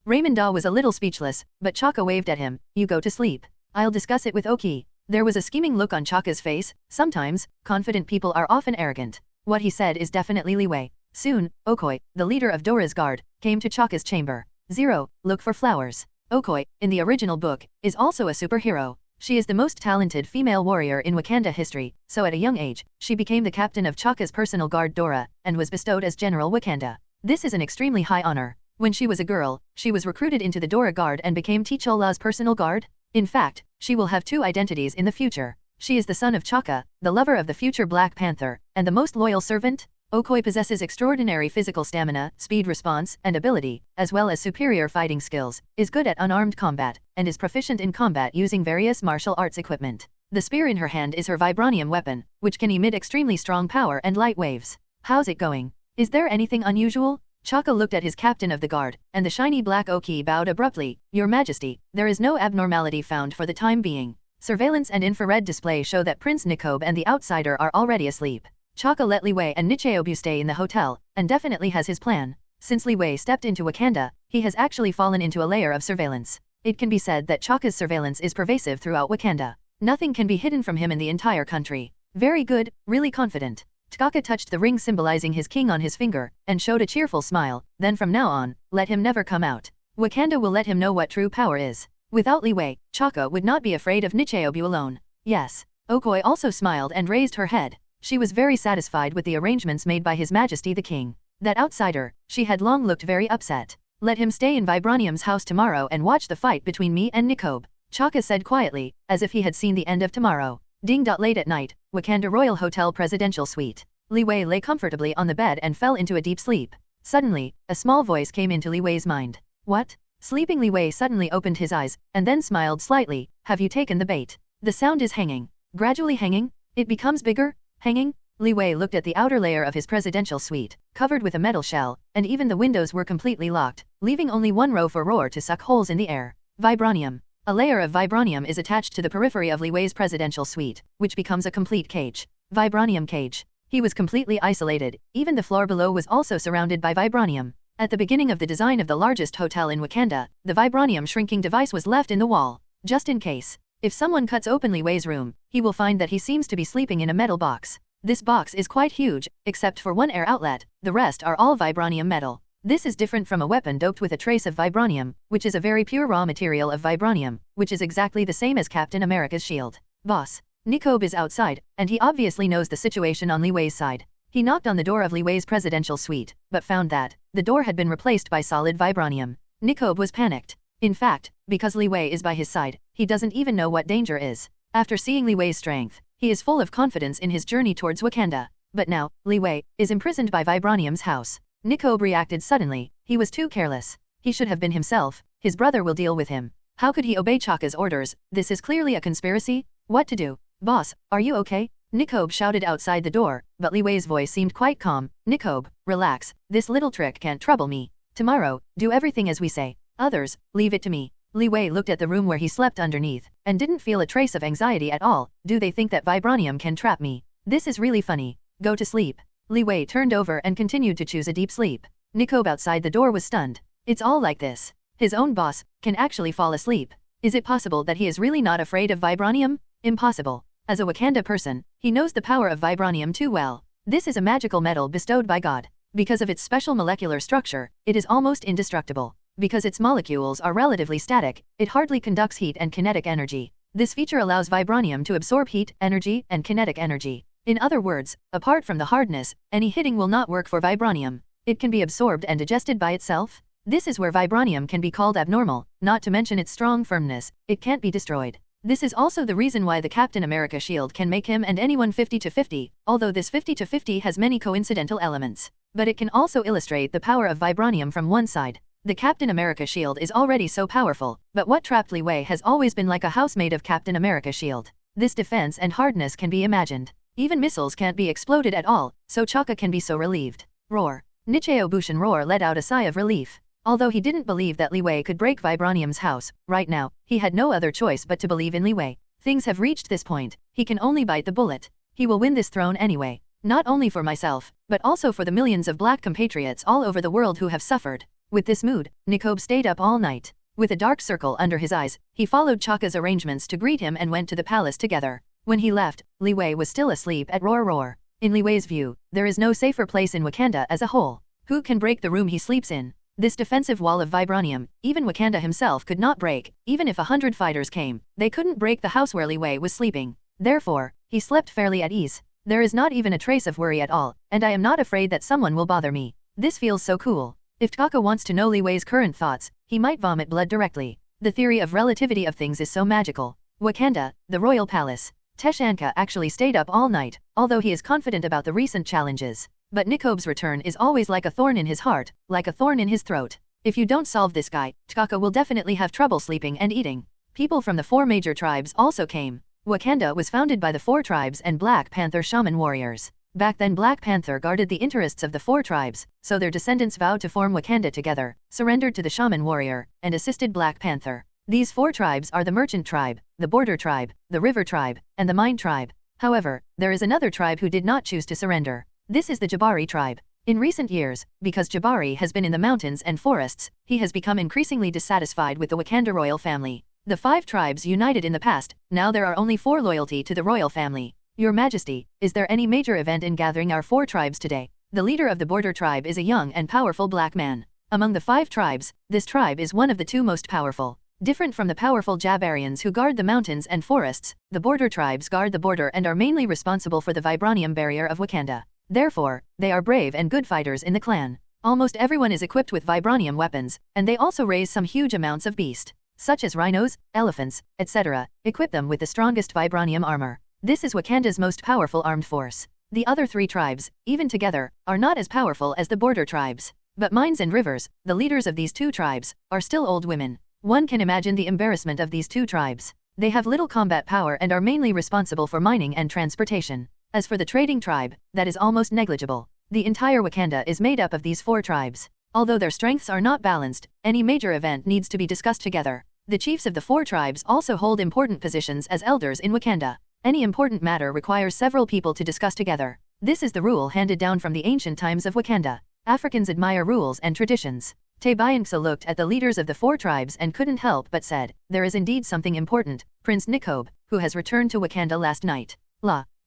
Ramonda was a little speechless, but Chaka waved at him. You go to sleep. I'll discuss it with Oki. There was a scheming look on Chaka's face. Sometimes, confident people are often arrogant. What he said is definitely Li Wei. Soon, Okoye, the leader of Dora's guard, came to Chaka's chamber. 0. Look for flowers. Okoye, in the original book, is also a superhero. She is the most talented female warrior in Wakanda history, so at a young age, she became the captain of Chaka's personal guard Dora, and was bestowed as General Wakanda. This is an extremely high honor. When she was a girl, she was recruited into the Dora Guard and became T'Cholla's personal guard. In fact, she will have 2 identities in the future. She is the son of Chaka, the lover of the future Black Panther, and the most loyal servant. Okoye possesses extraordinary physical stamina, speed response, and ability, as well as superior fighting skills, is good at unarmed combat, and is proficient in combat using various martial arts equipment. The spear in her hand is her vibranium weapon, which can emit extremely strong power and light waves. How's it going? Is there anything unusual? Chaka looked at his captain of the guard, and the shiny black Oki bowed abruptly. Your Majesty, there is no abnormality found for the time being. Surveillance and infrared display show that Prince Nikob and the outsider are already asleep. Chaka let Li Wei and Nicheobu stay in the hotel, and definitely has his plan. Since Li Wei stepped into Wakanda, he has actually fallen into a layer of surveillance. It can be said that Chaka's surveillance is pervasive throughout Wakanda. Nothing can be hidden from him in the entire country. Very good, really confident. Chaka touched the ring symbolizing his king on his finger, and showed a cheerful smile. Then from now on, let him never come out. Wakanda will let him know what true power is. Without Li Wei, Chaka would not be afraid of Nicheobu alone. Yes. Okoye also smiled and raised her head. She was very satisfied with the arrangements made by His Majesty the King. That outsider, she had long looked very upset. Let him stay in Vibranium's house tomorrow and watch the fight between me and Nikob, Chaka said quietly, as if he had seen the end of tomorrow. Ding. Late at night, Wakanda Royal Hotel Presidential Suite. Li Wei lay comfortably on the bed and fell into a deep sleep. Suddenly, a small voice came into Li Wei's mind. What? Sleeping Li Wei suddenly opened his eyes, and then smiled slightly. Have you taken the bait? The sound is hanging. Gradually hanging? It becomes bigger? Hanging? Li Wei looked at the outer layer of his presidential suite, covered with a metal shell, and even the windows were completely locked, leaving only one row for Roar to suck holes in the air. Vibranium. A layer of vibranium is attached to the periphery of Li Wei's presidential suite, which becomes a complete cage. Vibranium cage. He was completely isolated, even the floor below was also surrounded by vibranium. At the beginning of the design of the largest hotel in Wakanda, the vibranium shrinking device was left in the wall, just in case. If someone cuts open Li Wei's room, he will find that he seems to be sleeping in a metal box. This box is quite huge, except for one air outlet, the rest are all vibranium metal. This is different from a weapon doped with a trace of vibranium, which is a very pure raw material of vibranium, which is exactly the same as Captain America's shield. Boss. Nikob is outside, and he obviously knows the situation on Li Wei's side. He knocked on the door of Li Wei's presidential suite, but found that the door had been replaced by solid vibranium. Nikob was panicked. In fact, because Li Wei is by his side, he doesn't even know what danger is. After seeing Li Wei's strength, he is full of confidence in his journey towards Wakanda. But now, Li Wei is imprisoned by vibranium's house. Nikob reacted suddenly. He was too careless. He should have been himself. His brother will deal with him. How could he obey Chaka's orders? This is clearly a conspiracy. What to do? Boss, are you okay? Nikob shouted outside the door, but Li Wei's voice seemed quite calm. Nikob, relax. This little trick can't trouble me. Tomorrow, do everything as we say. Others, leave it to me. Li Wei looked at the room where he slept underneath, and didn't feel a trace of anxiety at all. Do they think that vibranium can trap me? This is really funny. Go to sleep. Li Wei turned over and continued to choose a deep sleep. Nikob outside the door was stunned. It's all like this. His own boss can actually fall asleep. Is it possible that he is really not afraid of vibranium? Impossible. As a Wakanda person, he knows the power of vibranium too well. This is a magical metal bestowed by God. Because of its special molecular structure, it is almost indestructible. Because its molecules are relatively static, it hardly conducts heat and kinetic energy. This feature allows vibranium to absorb heat, energy, and kinetic energy. In other words, apart from the hardness, any hitting will not work for vibranium. It can be absorbed and digested by itself. This is where vibranium can be called abnormal, not to mention its strong firmness. It can't be destroyed. This is also the reason why the Captain America shield can make him and anyone 50-50, although this 50-50 has many coincidental elements. But it can also illustrate the power of vibranium from one side. The Captain America shield is already so powerful, but what trapped Li Wei has always been like a house made of Captain America shield. This defense and hardness can be imagined. Even missiles can't be exploded at all, so Chaka can be so relieved. Roar. Nicheobu Roar let out a sigh of relief. Although he didn't believe that Li Wei could break vibranium's house, right now, he had no other choice but to believe in Li Wei. Things have reached this point, he can only bite the bullet. He will win this throne anyway. Not only for myself, but also for the millions of black compatriots all over the world who have suffered. With this mood, Nikob stayed up all night. With a dark circle under his eyes, he followed Chaka's arrangements to greet him and went to the palace together. When he left, Li Wei was still asleep at Roar. In Li Wei's view, there is no safer place in Wakanda as a whole. Who can break the room he sleeps in? This defensive wall of vibranium, even Wakanda himself could not break. Even if 100 fighters came, they couldn't break the house where Li Wei was sleeping. Therefore, he slept fairly at ease. There is not even a trace of worry at all, and I am not afraid that someone will bother me. This feels so cool. If Chaka wants to know Li Wei's current thoughts, he might vomit blood directly. The theory of relativity of things is so magical. Wakanda, the royal palace. Teshanka actually stayed up all night, although he is confident about the recent challenges. But Nikob's return is always like a thorn in his heart, like a thorn in his throat. If you don't solve this guy, Chaka will definitely have trouble sleeping and eating. People from the 4 major tribes also came. Wakanda was founded by the 4 tribes and Black Panther shaman warriors. Back then Black Panther guarded the interests of the 4 tribes, so their descendants vowed to form Wakanda together, surrendered to the shaman warrior, and assisted Black Panther. These 4 tribes are the Merchant Tribe, the Border Tribe, the River Tribe, and the Mine Tribe. However, there is another tribe who did not choose to surrender. This is the Jabari tribe. In recent years, because Jabari has been in the mountains and forests, he has become increasingly dissatisfied with the Wakanda royal family. The 5 tribes united in the past, now there are only 4 loyalty to the royal family. Your Majesty, is there any major event in gathering our 4 tribes today? The leader of the Border Tribe is a young and powerful black man. Among the 5 tribes, this tribe is one of the 2 most powerful. Different from the powerful Jabarians who guard the mountains and forests, the Border tribes guard the border and are mainly responsible for the vibranium barrier of Wakanda. Therefore, they are brave and good fighters in the clan. Almost everyone is equipped with vibranium weapons, and they also raise some huge amounts of beast, such as rhinos, elephants, etc., equip them with the strongest vibranium armor. This is Wakanda's most powerful armed force. The other 3 tribes, even together, are not as powerful as the Border tribes. But Mines and Rivers, the leaders of these 2 tribes, are still old women. One can imagine the embarrassment of these 2 tribes. They have little combat power and are mainly responsible for mining and transportation. As for the trading tribe, that is almost negligible. The entire Wakanda is made up of these 4 tribes. Although their strengths are not balanced, any major event needs to be discussed together. The chiefs of the 4 tribes also hold important positions as elders in Wakanda. Any important matter requires several people to discuss together. This is the rule handed down from the ancient times of Wakanda. Africans admire rules and traditions. Tebayangsa looked at the leaders of the 4 tribes and couldn't help but said, there is indeed something important, Prince Nikobe, who has returned to Wakanda last night.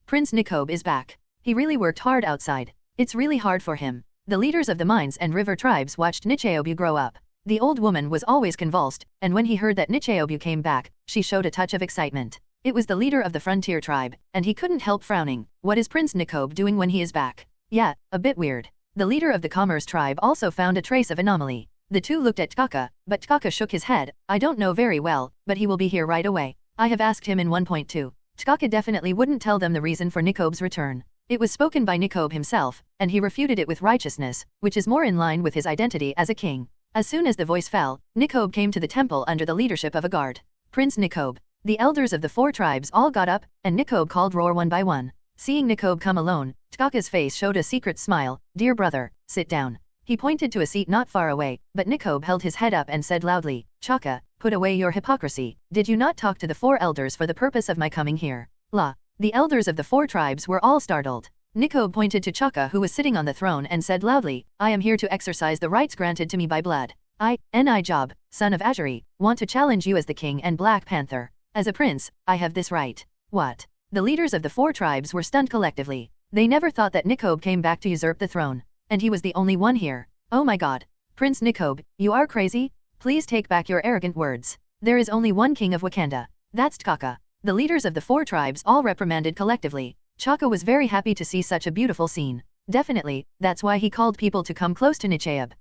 Prince Nikobe is back. He really worked hard outside. It's really hard for him. The leaders of the Mines and River tribes watched Nicheobu grow up. The old woman was always convulsed, and when he heard that Nicheobu came back, she showed a touch of excitement. It was the leader of the Frontier tribe, and he couldn't help frowning. What is Prince Nikobe doing when he is back? Yeah, a bit weird. The leader of the Commerce tribe also found a trace of anomaly. The 2 looked at T'Chaka, but T'Chaka shook his head. I don't know very well, but he will be here right away. I have asked him in 1.2. T'Chaka definitely wouldn't tell them the reason for Nikobe's return. It was spoken by Nikobe himself, and he refuted it with righteousness, which is more in line with his identity as a king. As soon as the voice fell, Nikobe came to the temple under the leadership of a guard. Prince Nikobe. The elders of the 4 tribes all got up, and Nikobe called roar one by one. Seeing Nikobe come alone, T'Chaka's face showed a secret smile. Dear brother, sit down. He pointed to a seat not far away, but Nikobe held his head up and said loudly, T'Chaka, put away your hypocrisy. Did you not talk to the 4 elders for the purpose of my coming here? The elders of the 4 tribes were all startled. Nikobe pointed to T'Chaka who was sitting on the throne and said loudly, I am here to exercise the rights granted to me by blood. I, Job, son of Azuri, want to challenge you as the king and Black Panther. As a prince, I have this right. What? The leaders of the 4 tribes were stunned collectively. They never thought that Nikobe came back to usurp the throne. And he was the only one here. Oh my god. Prince Nikobe, you are crazy? Please take back your arrogant words. There is only one king of Wakanda. That's T'Chaka. The leaders of the 4 tribes all reprimanded collectively. T'Chaka was very happy to see such a beautiful scene. Definitely, that's why he called people to come close to Nicheobu.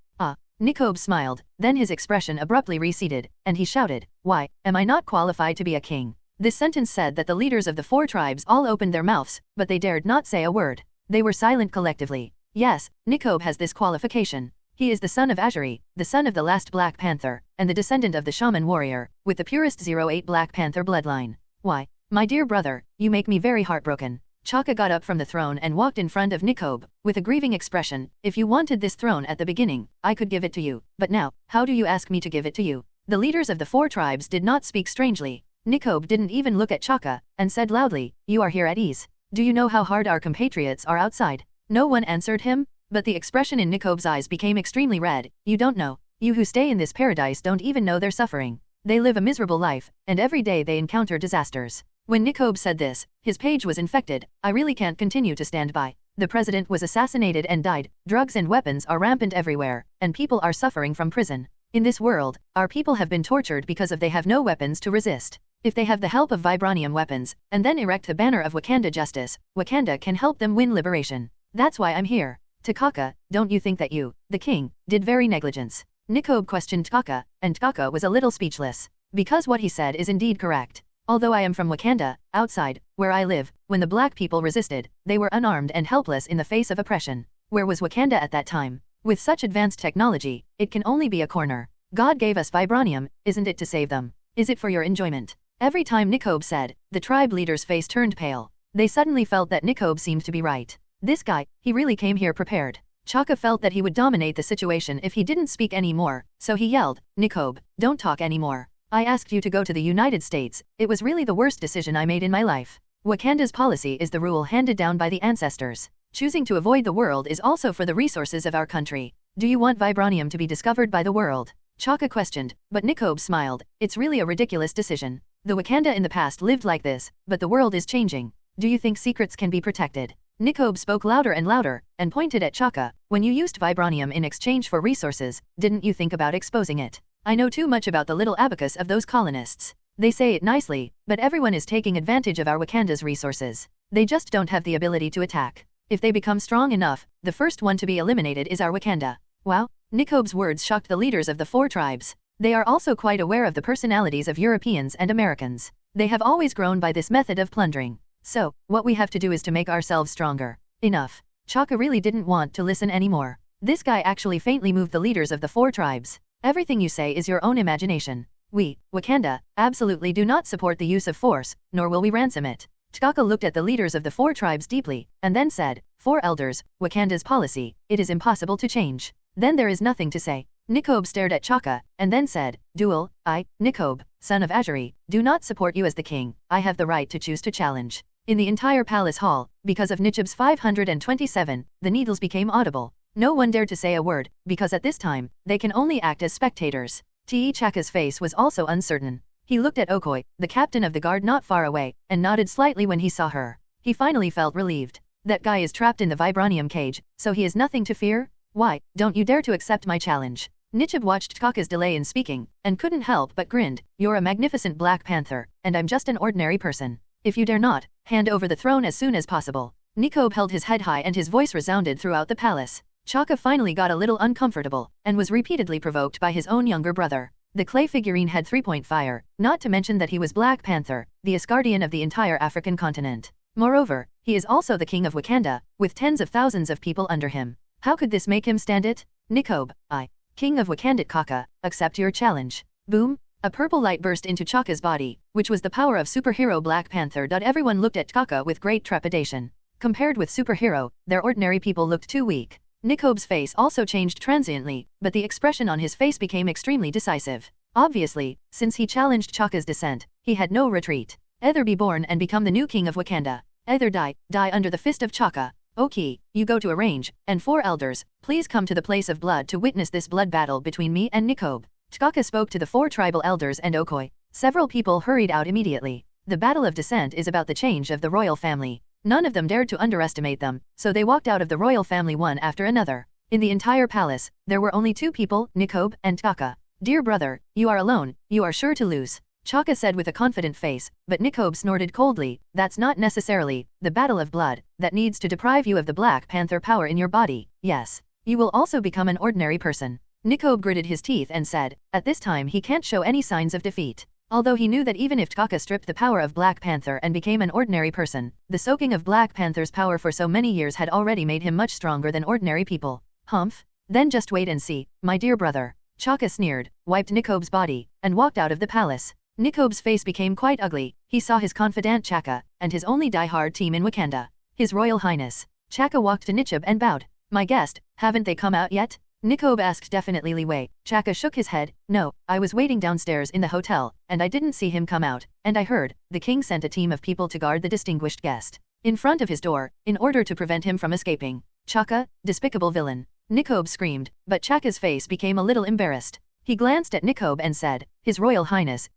Nikobe smiled, then his expression abruptly receded, and he shouted, Why, am I not qualified to be a king? This sentence said that the leaders of the 4 tribes all opened their mouths, but they dared not say a word. They were silent collectively. Yes, Nikobe has this qualification. He is the son of Azuri, the son of the last Black Panther, and the descendant of the shaman warrior, with the purest 08 Black Panther bloodline. Why, my dear brother, you make me very heartbroken. T'Chaka got up from the throne and walked in front of Nikobe, with a grieving expression. If you wanted this throne at the beginning, I could give it to you. But now, how do you ask me to give it to you? The leaders of the 4 tribes did not speak strangely. Nikobe didn't even look at T'Chaka, and said loudly, You are here at ease. Do you know how hard our compatriots are outside? No one answered him, but the expression in Nikobe's eyes became extremely red. You don't know. You who stay in this paradise don't even know their suffering. They live a miserable life, and every day they encounter disasters. When Nikobe said this, his page was infected. I really can't continue to stand by. The president was assassinated and died, drugs and weapons are rampant everywhere, and people are suffering from prison. In this world, our people have been tortured because they have no weapons to resist. If they have the help of vibranium weapons, and then erect the banner of Wakanda justice, Wakanda can help them win liberation. That's why I'm here. T'Chaka, don't you think that you, the king, did very negligence? Nikobe questioned T'Chaka, and T'Chaka was a little speechless. Because what he said is indeed correct. Although I am from Wakanda, outside, where I live, when the black people resisted, they were unarmed and helpless in the face of oppression. Where was Wakanda at that time? With such advanced technology, it can only be a corner. God gave us vibranium, isn't it to save them? Is it for your enjoyment? Every time Nikobe said, the tribe leader's face turned pale. They suddenly felt that Nikobe seemed to be right. This guy, he really came here prepared. T'Chaka felt that he would dominate the situation if he didn't speak any more, so he yelled, Nikobe, don't talk anymore. I asked you to go to the United States. It was really the worst decision I made in my life. Wakanda's policy is the rule handed down by the ancestors. Choosing to avoid the world is also for the resources of our country. Do you want vibranium to be discovered by the world? Chaka questioned, but Nikobe smiled. It's really a ridiculous decision. The Wakanda in the past lived like this, but the world is changing. Do you think secrets can be protected? Nikobe spoke louder and louder, and pointed at Chaka. When you used vibranium in exchange for resources, didn't you think about exposing it? I know too much about the little abacus of those colonists. They say it nicely, but everyone is taking advantage of our Wakanda's resources. They just don't have the ability to attack. If they become strong enough, the first one to be eliminated is our Wakanda. Wow! Nikobe's words shocked the leaders of the 4 tribes. They are also quite aware of the personalities of Europeans and Americans. They have always grown by this method of plundering. So, what we have to do is to make ourselves stronger. Enough. Chaka really didn't want to listen anymore. This guy actually faintly moved the leaders of the 4 tribes. Everything you say is your own imagination. We, Wakanda, absolutely do not support the use of force, nor will we ransom it. Chaka looked at the leaders of the 4 tribes deeply, and then said, 4 elders, Wakanda's policy, it is impossible to change. Then there is nothing to say. Nikobe stared at Chaka, and then said, Duel, I, Nikobe, son of Ajuri, do not support you as the king. I have the right to choose to challenge. In the entire palace hall, because of Nichib's 527, the needles became audible. No one dared to say a word, because at this time, they can only act as spectators. Chaka's face was also uncertain. He looked at Okoye, the captain of the guard not far away, and nodded slightly when he saw her. He finally felt relieved. That guy is trapped in the vibranium cage, so he is nothing to fear? Why, don't you dare to accept my challenge? Nichib watched Chaka's delay in speaking, and couldn't help but grinned. You're a magnificent Black Panther, and I'm just an ordinary person. If you dare not, hand over the throne as soon as possible. Nikobe held his head high and his voice resounded throughout the palace. Chaka finally got a little uncomfortable, and was repeatedly provoked by his own younger brother. The clay figurine had 3-point fire, not to mention that he was Black Panther, the Asgardian of the entire African continent. Moreover, he is also the king of Wakanda, with tens of thousands of people under him. How could this make him stand it? Nikobe, I, king of Wakanda Kaka, accept your challenge. Boom! A purple light burst into Chaka's body, which was the power of superhero Black Panther. Everyone looked at Chaka with great trepidation. Compared with superhero, their ordinary people looked too weak. Nikobe's face also changed transiently, but the expression on his face became extremely decisive. Obviously, since he challenged Chaka's descent, he had no retreat. Either be born and become the new king of Wakanda. Either die under the fist of Chaka. Okay, you go to arrange, and 4 elders, please come to the place of blood to witness this blood battle between me and Nikobe. Chaka spoke to the 4 tribal elders and Okoye. Several people hurried out immediately. The battle of descent is about the change of the royal family. None of them dared to underestimate them, so they walked out of the royal family one after another. In the entire palace, there were only 2 people, Nikobe and Chaka. Dear brother, you are alone, you are sure to lose. Chaka said with a confident face, but Nikobe snorted coldly. That's not necessarily the battle of blood that needs to deprive you of the Black Panther power in your body. Yes, you will also become an ordinary person. Nikobe gritted his teeth and said, at this time he can't show any signs of defeat. Although he knew that even if Chaka stripped the power of Black Panther and became an ordinary person, the soaking of Black Panther's power for so many years had already made him much stronger than ordinary people. Humph? Then just wait and see, my dear brother. Chaka sneered, wiped Nikobe's body, and walked out of the palace. Nikobe's face became quite ugly. He saw his confidant Chaka, and his only die-hard team in Wakanda. His Royal Highness. Chaka walked to Nichib and bowed. My guest, haven't they come out yet? Nikobe asked definitely Liwei. Chaka shook his head. No, I was waiting downstairs in the hotel, and I didn't see him come out, and I heard, the king sent a team of people to guard the distinguished guest in front of his door, in order to prevent him from escaping. Chaka, despicable villain. Nikobe screamed, but Chaka's face became a little embarrassed. He glanced at Nikobe and said, His Royal Highness,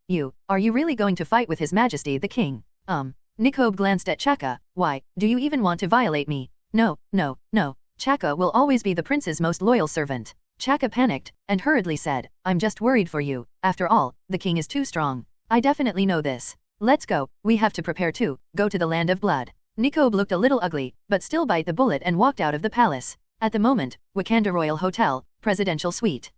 are you really going to fight with His Majesty the King? Nikobe glanced at Chaka. Why, do you even want to violate me? No. Chaka will always be the prince's most loyal servant. Chaka panicked, and hurriedly said, I'm just worried for you. After all, the king is too strong. I definitely know this. Let's go, we have to prepare to go to the land of blood. Nikobe looked a little ugly, but still bite the bullet and walked out of the palace. At the moment, Wakanda Royal Hotel, Presidential Suite.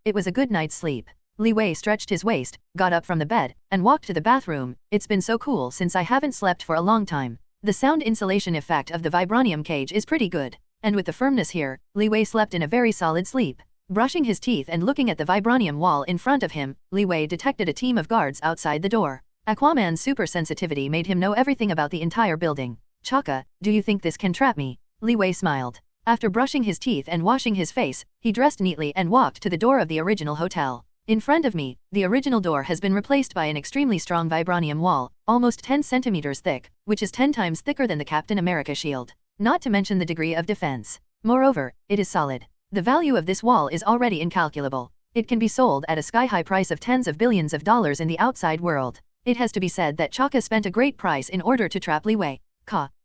It was a good night's sleep. Liwei stretched his waist, got up from the bed, and walked to the bathroom. It's been so cool since I haven't slept for a long time. The sound insulation effect of the vibranium cage is pretty good. And with the firmness here, Liwei slept in a very solid sleep. Brushing his teeth and looking at the vibranium wall in front of him, Liwei detected a team of guards outside the door. Aquaman's super sensitivity made him know everything about the entire building. Chaka, do you think this can trap me? Liwei smiled. After brushing his teeth and washing his face, he dressed neatly and walked to the door of the original hotel. In front of me, the original door has been replaced by an extremely strong vibranium wall, almost 10 centimeters thick, which is 10 times thicker than the Captain America shield. Not to mention the degree of defense. Moreover, it is solid. The value of this wall is already incalculable. It can be sold at a sky-high price of tens of billions of dollars in the outside world. It has to be said that Chaka spent a great price in order to trap Li Wei.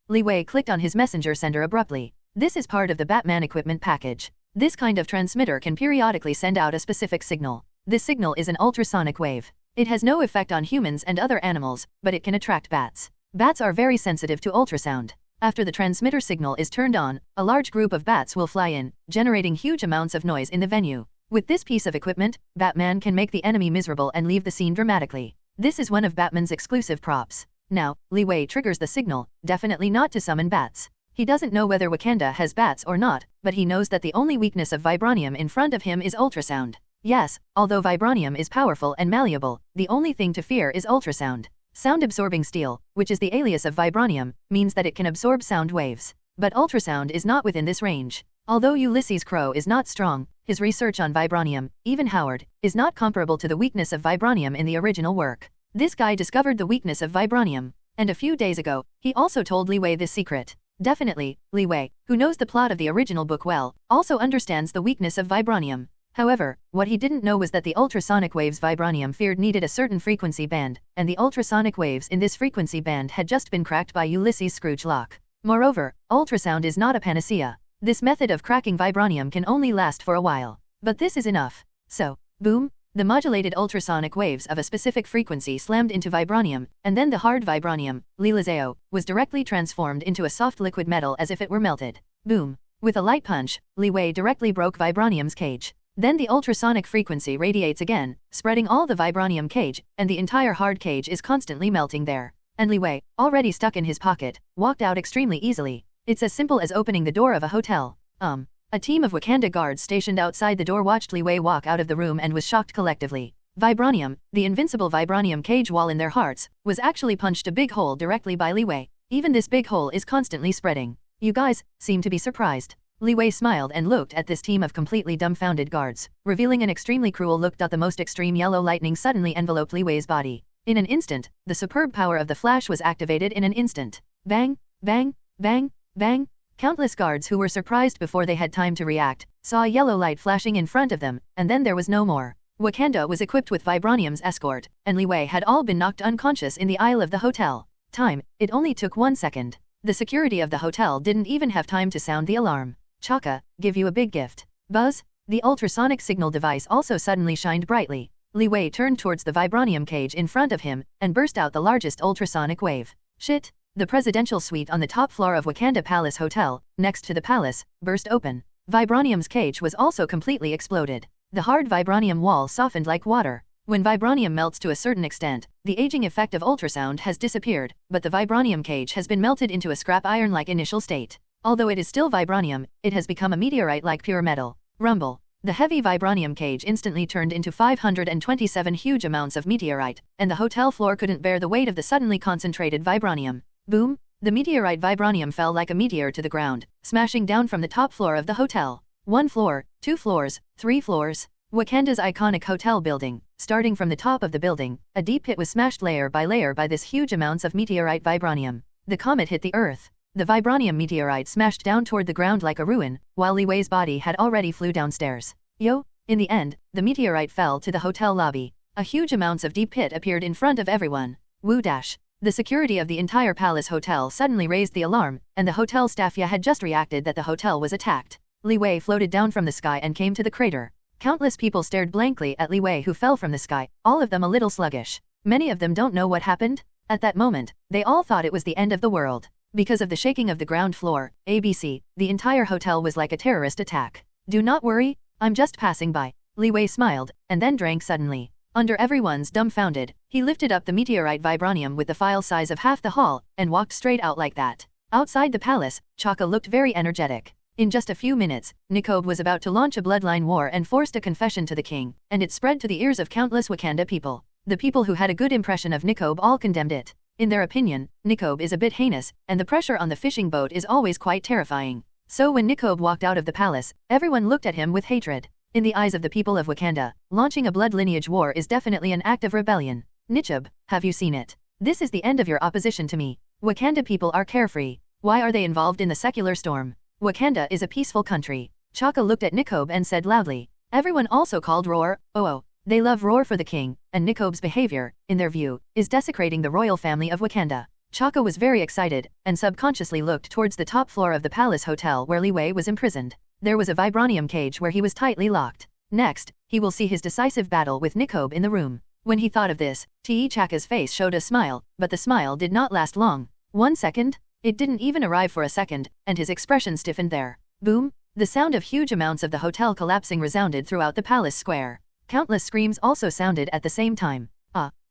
Li Wei clicked on his messenger sender abruptly. This is part of the Batman equipment package. This kind of transmitter can periodically send out a specific signal. This signal is an ultrasonic wave. It has no effect on humans and other animals, but it can attract bats. Bats are very sensitive to ultrasound. After the transmitter signal is turned on, a large group of bats will fly in, generating huge amounts of noise in the venue. With this piece of equipment, Batman can make the enemy miserable and leave the scene dramatically. This is one of Batman's exclusive props. Now, Li Wei triggers the signal, definitely not to summon bats. He doesn't know whether Wakanda has bats or not, but he knows that the only weakness of vibranium in front of him is ultrasound. Yes, although vibranium is powerful and malleable, the only thing to fear is ultrasound. Sound-absorbing steel, which is the alias of vibranium, means that it can absorb sound waves. But ultrasound is not within this range. Although Ulysses Crow is not strong, his research on vibranium, even Howard, is not comparable to the weakness of vibranium in the original work. This guy discovered the weakness of vibranium. And a few days ago, he also told Li Wei this secret. Definitely, Li Wei, who knows the plot of the original book well, also understands the weakness of vibranium. However, what he didn't know was that the ultrasonic waves vibranium feared needed a certain frequency band, and the ultrasonic waves in this frequency band had just been cracked by Ulysses' Scrooge lock. Moreover, ultrasound is not a panacea. This method of cracking vibranium can only last for a while. But this is enough. So, boom, the modulated ultrasonic waves of a specific frequency slammed into vibranium, and then the hard vibranium, Lilizeo, was directly transformed into a soft liquid metal as if it were melted. Boom. With a light punch, Li Wei directly broke vibranium's cage. Then the ultrasonic frequency radiates again, spreading all the vibranium cage, and the entire hard cage is constantly melting there. And Li Wei, already stuck in his pocket, walked out extremely easily. It's as simple as opening the door of a hotel. A team of Wakanda guards stationed outside the door watched Li Wei walk out of the room and was shocked collectively. Vibranium, the invincible vibranium cage wall in their hearts, was actually punched a big hole directly by Li Wei. Even this big hole is constantly spreading. You guys seem to be surprised. Li Wei smiled and looked at this team of completely dumbfounded guards, revealing an extremely cruel look. The most extreme yellow lightning suddenly enveloped Li Wei's body. In an instant, the superb power of the flash was activated in an instant. Bang, bang, bang, bang. Countless guards who were surprised before they had time to react, saw a yellow light flashing in front of them, and then there was no more. Wakanda was equipped with vibranium's escort, and Li Wei had all been knocked unconscious in the aisle of the hotel. Time, it only took 1 second. The security of the hotel didn't even have time to sound the alarm. Chaka, give you a big gift. Buzz, the ultrasonic signal device also suddenly shined brightly. Li Wei turned towards the vibranium cage in front of him, and burst out the largest ultrasonic wave. Shit! The presidential suite on the top floor of Wakanda Palace Hotel, next to the palace, burst open. Vibranium's cage was also completely exploded. The hard vibranium wall softened like water. When vibranium melts to a certain extent, the aging effect of ultrasound has disappeared, but the vibranium cage has been melted into a scrap iron-like initial state. Although it is still vibranium, it has become a meteorite-like pure metal. Rumble. The heavy vibranium cage instantly turned into 527 huge amounts of meteorite, and the hotel floor couldn't bear the weight of the suddenly concentrated vibranium. Boom! The meteorite vibranium fell like a meteor to the ground, smashing down from the top floor of the hotel. 1 floor, 2 floors, 3 floors. Wakanda's iconic hotel building. Starting from the top of the building, a deep pit was smashed layer by this huge amounts of meteorite vibranium. The comet hit the earth. The vibranium meteorite smashed down toward the ground like a ruin, while Li Wei's body had already flew downstairs. In the end, the meteorite fell to the hotel lobby. A huge amounts of deep pit appeared in front of everyone. Woo dash. The security of the entire palace hotel suddenly raised the alarm, and the hotel staff had just reacted that the hotel was attacked. Li Wei floated down from the sky and came to the crater. Countless people stared blankly at Li Wei, who fell from the sky, all of them a little sluggish. Many of them don't know what happened. At that moment, they all thought it was the end of the world. Because of the shaking of the ground floor, ABC, the entire hotel was like a terrorist attack. Do not worry, I'm just passing by. Li Wei smiled, and then drank suddenly. Under everyone's dumbfounded, he lifted up the meteorite vibranium with the file size of half the hall, and walked straight out like that. Outside the palace, Chaka looked very energetic. In just a few minutes, Nikobe was about to launch a bloodline war and forced a confession to the king, and it spread to the ears of countless Wakanda people. The people who had a good impression of Nikobe all condemned it. In their opinion, Nikobe is a bit heinous, and the pressure on the fishing boat is always quite terrifying. So when Nikobe walked out of the palace, everyone looked at him with hatred. In the eyes of the people of Wakanda, launching a blood lineage war is definitely an act of rebellion. Nichib, have you seen it? This is the end of your opposition to me. Wakanda people are carefree. Why are they involved in the secular storm? Wakanda is a peaceful country. Chaka looked at Nikobe and said loudly. Everyone also called Roar, oh. They love Roar for the king, and Nikobe's behavior, in their view, is desecrating the royal family of Wakanda. Chaka was very excited, and subconsciously looked towards the top floor of the palace hotel where Li Wei was imprisoned. There was a vibranium cage where he was tightly locked. Next, he will see his decisive battle with Nikobe in the room. When he thought of this, Chaka's face showed a smile, but the smile did not last long. 1 second? It didn't even arrive for a second, and his expression stiffened there. Boom! The sound of huge amounts of the hotel collapsing resounded throughout the palace square. Countless screams also sounded at the same time.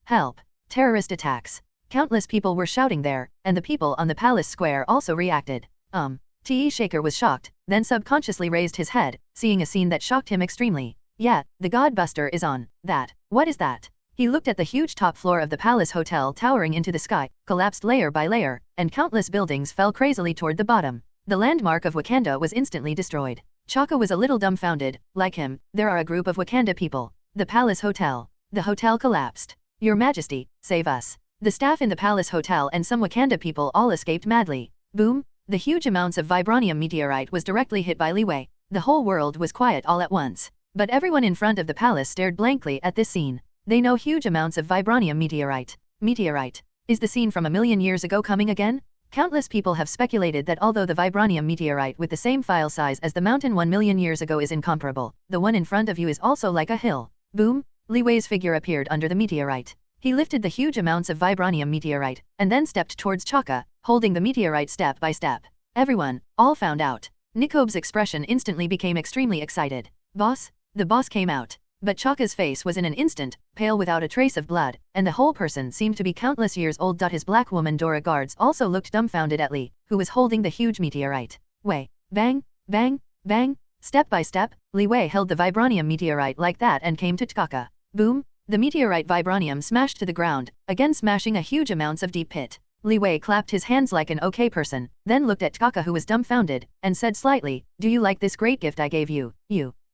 Help! Terrorist attacks! Countless people were shouting there, and the people on the palace square also reacted. Shaker was shocked, then subconsciously raised his head, seeing a scene that shocked him extremely. Yeah, the Godbuster is on. That. What is that? He looked at the huge top floor of the palace hotel towering into the sky, collapsed layer by layer, and countless buildings fell crazily toward the bottom. The landmark of Wakanda was instantly destroyed. Chaka was a little dumbfounded. Like him, there are a group of Wakanda people. The palace hotel. The hotel collapsed. Your Majesty, save us. The staff in the palace hotel and some Wakanda people all escaped madly. Boom! The huge amounts of vibranium meteorite was directly hit by Li Wei. The whole world was quiet all at once. But everyone in front of the palace stared blankly at this scene. They know huge amounts of vibranium meteorite. Meteorite. Is the scene from a million years ago coming again? Countless people have speculated that although the vibranium meteorite with the same file size as the mountain 1 million years ago is incomparable, the one in front of you is also like a hill. Boom! Li Wei's figure appeared under the meteorite. He lifted the huge amounts of vibranium meteorite, and then stepped towards Chaka, holding the meteorite step by step. Everyone, all found out. Nikobe's expression instantly became extremely excited. Boss? The boss came out. But Chaka's face was in an instant, pale without a trace of blood, and the whole person seemed to be countless years old. His black woman Dora guards also looked dumbfounded at Li, who was holding the huge meteorite. Wei. Bang, bang, bang. Step by step, Li Wei held the vibranium meteorite like that and came to Chaka. Boom! The meteorite vibranium smashed to the ground, again smashing a huge amounts of deep pit. Li Wei clapped his hands like an okay person, then looked at Chaka who was dumbfounded, and said slightly, do you like this great gift I gave you?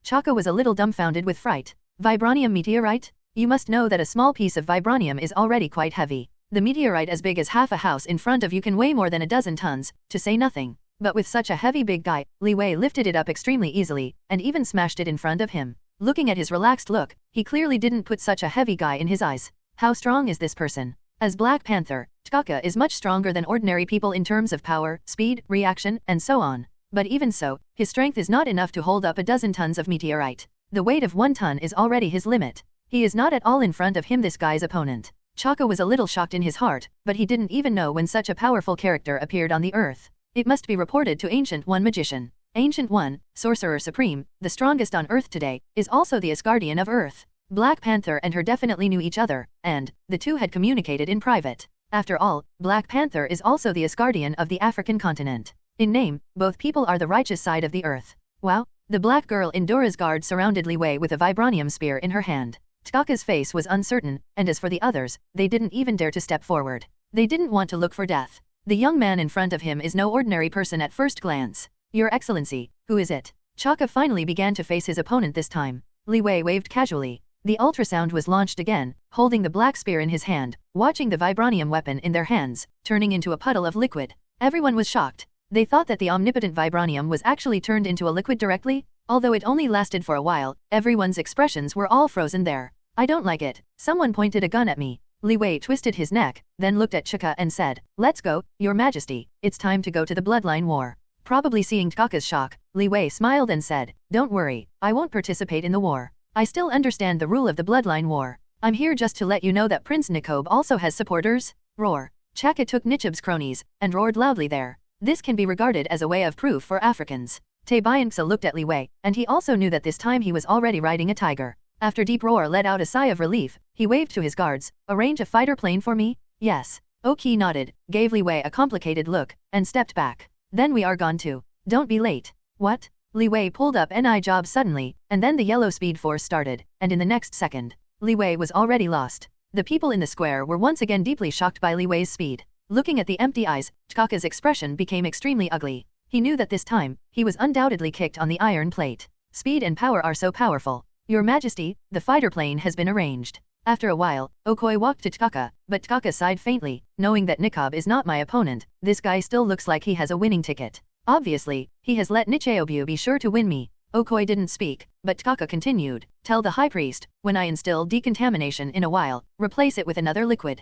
Chaka was a little dumbfounded with fright. Vibranium meteorite? You must know that a small piece of vibranium is already quite heavy. The meteorite as big as half a house in front of you can weigh more than a dozen tons, to say nothing. But with such a heavy big guy, Li Wei lifted it up extremely easily, and even smashed it in front of him. Looking at his relaxed look, he clearly didn't put such a heavy guy in his eyes. How strong is this person? As Black Panther, Chaka is much stronger than ordinary people in terms of power, speed, reaction, and so on. But even so, his strength is not enough to hold up a dozen tons of meteorite. The weight of 1 ton is already his limit. He is not at all in front of him this guy's opponent. Chaka was a little shocked in his heart, but he didn't even know when such a powerful character appeared on the earth. It must be reported to Ancient One Magician. Ancient One, Sorcerer Supreme, the strongest on earth today, is also the Asgardian of Earth. Black Panther and her definitely knew each other, and the two had communicated in private. After all, Black Panther is also the Asgardian of the African continent. In name, both people are the righteous side of the earth. Wow! The black girl in Dora's guard surrounded Li Wei with a vibranium spear in her hand. Chaka's face was uncertain, and as for the others, they didn't even dare to step forward. They didn't want to look for death. The young man in front of him is no ordinary person at first glance. Your Excellency, who is it? Chaka finally began to face his opponent this time. Li Wei waved casually. The ultrasound was launched again, holding the black spear in his hand, watching the vibranium weapon in their hands, turning into a puddle of liquid. Everyone was shocked. They thought that the omnipotent vibranium was actually turned into a liquid directly, although it only lasted for a while. Everyone's expressions were all frozen there. I don't like it. Someone pointed a gun at me. Li Wei twisted his neck, then looked at Chaka and said, let's go, Your Majesty, it's time to go to the Bloodline War. Probably seeing Chaka's shock, Li Wei smiled and said, don't worry, I won't participate in the war. I still understand the rule of the Bloodline War. I'm here just to let you know that Prince Nikobe also has supporters. Roar. Chaka took Nichib's cronies, and roared loudly there. This can be regarded as a way of proof for Africans. Taebyangsa looked at Li Wei, and he also knew that this time he was already riding a tiger. After Deep Roar let out a sigh of relief, he waved to his guards, arrange a fighter plane for me? Yes. Oki nodded, gave Li Wei a complicated look, and stepped back. Then we are gone too. Don't be late. What? Li Wei pulled up NI job suddenly, and then the yellow speed force started, and in the next second, Li Wei was already lost. The people in the square were once again deeply shocked by Li Wei's speed. Looking at the empty eyes, Chaka's expression became extremely ugly. He knew that this time, he was undoubtedly kicked on the iron plate. Speed and power are so powerful. Your Majesty, the fighter plane has been arranged. After a while, Okoye walked to Tkaka, but Tkaka sighed faintly, knowing that Nikob is not my opponent. This guy still looks like he has a winning ticket. Obviously, he has let Nicheobu be sure to win me. Okoye didn't speak, but Tkaka continued. Tell the high priest, when I instill decontamination in a while, replace it with another liquid.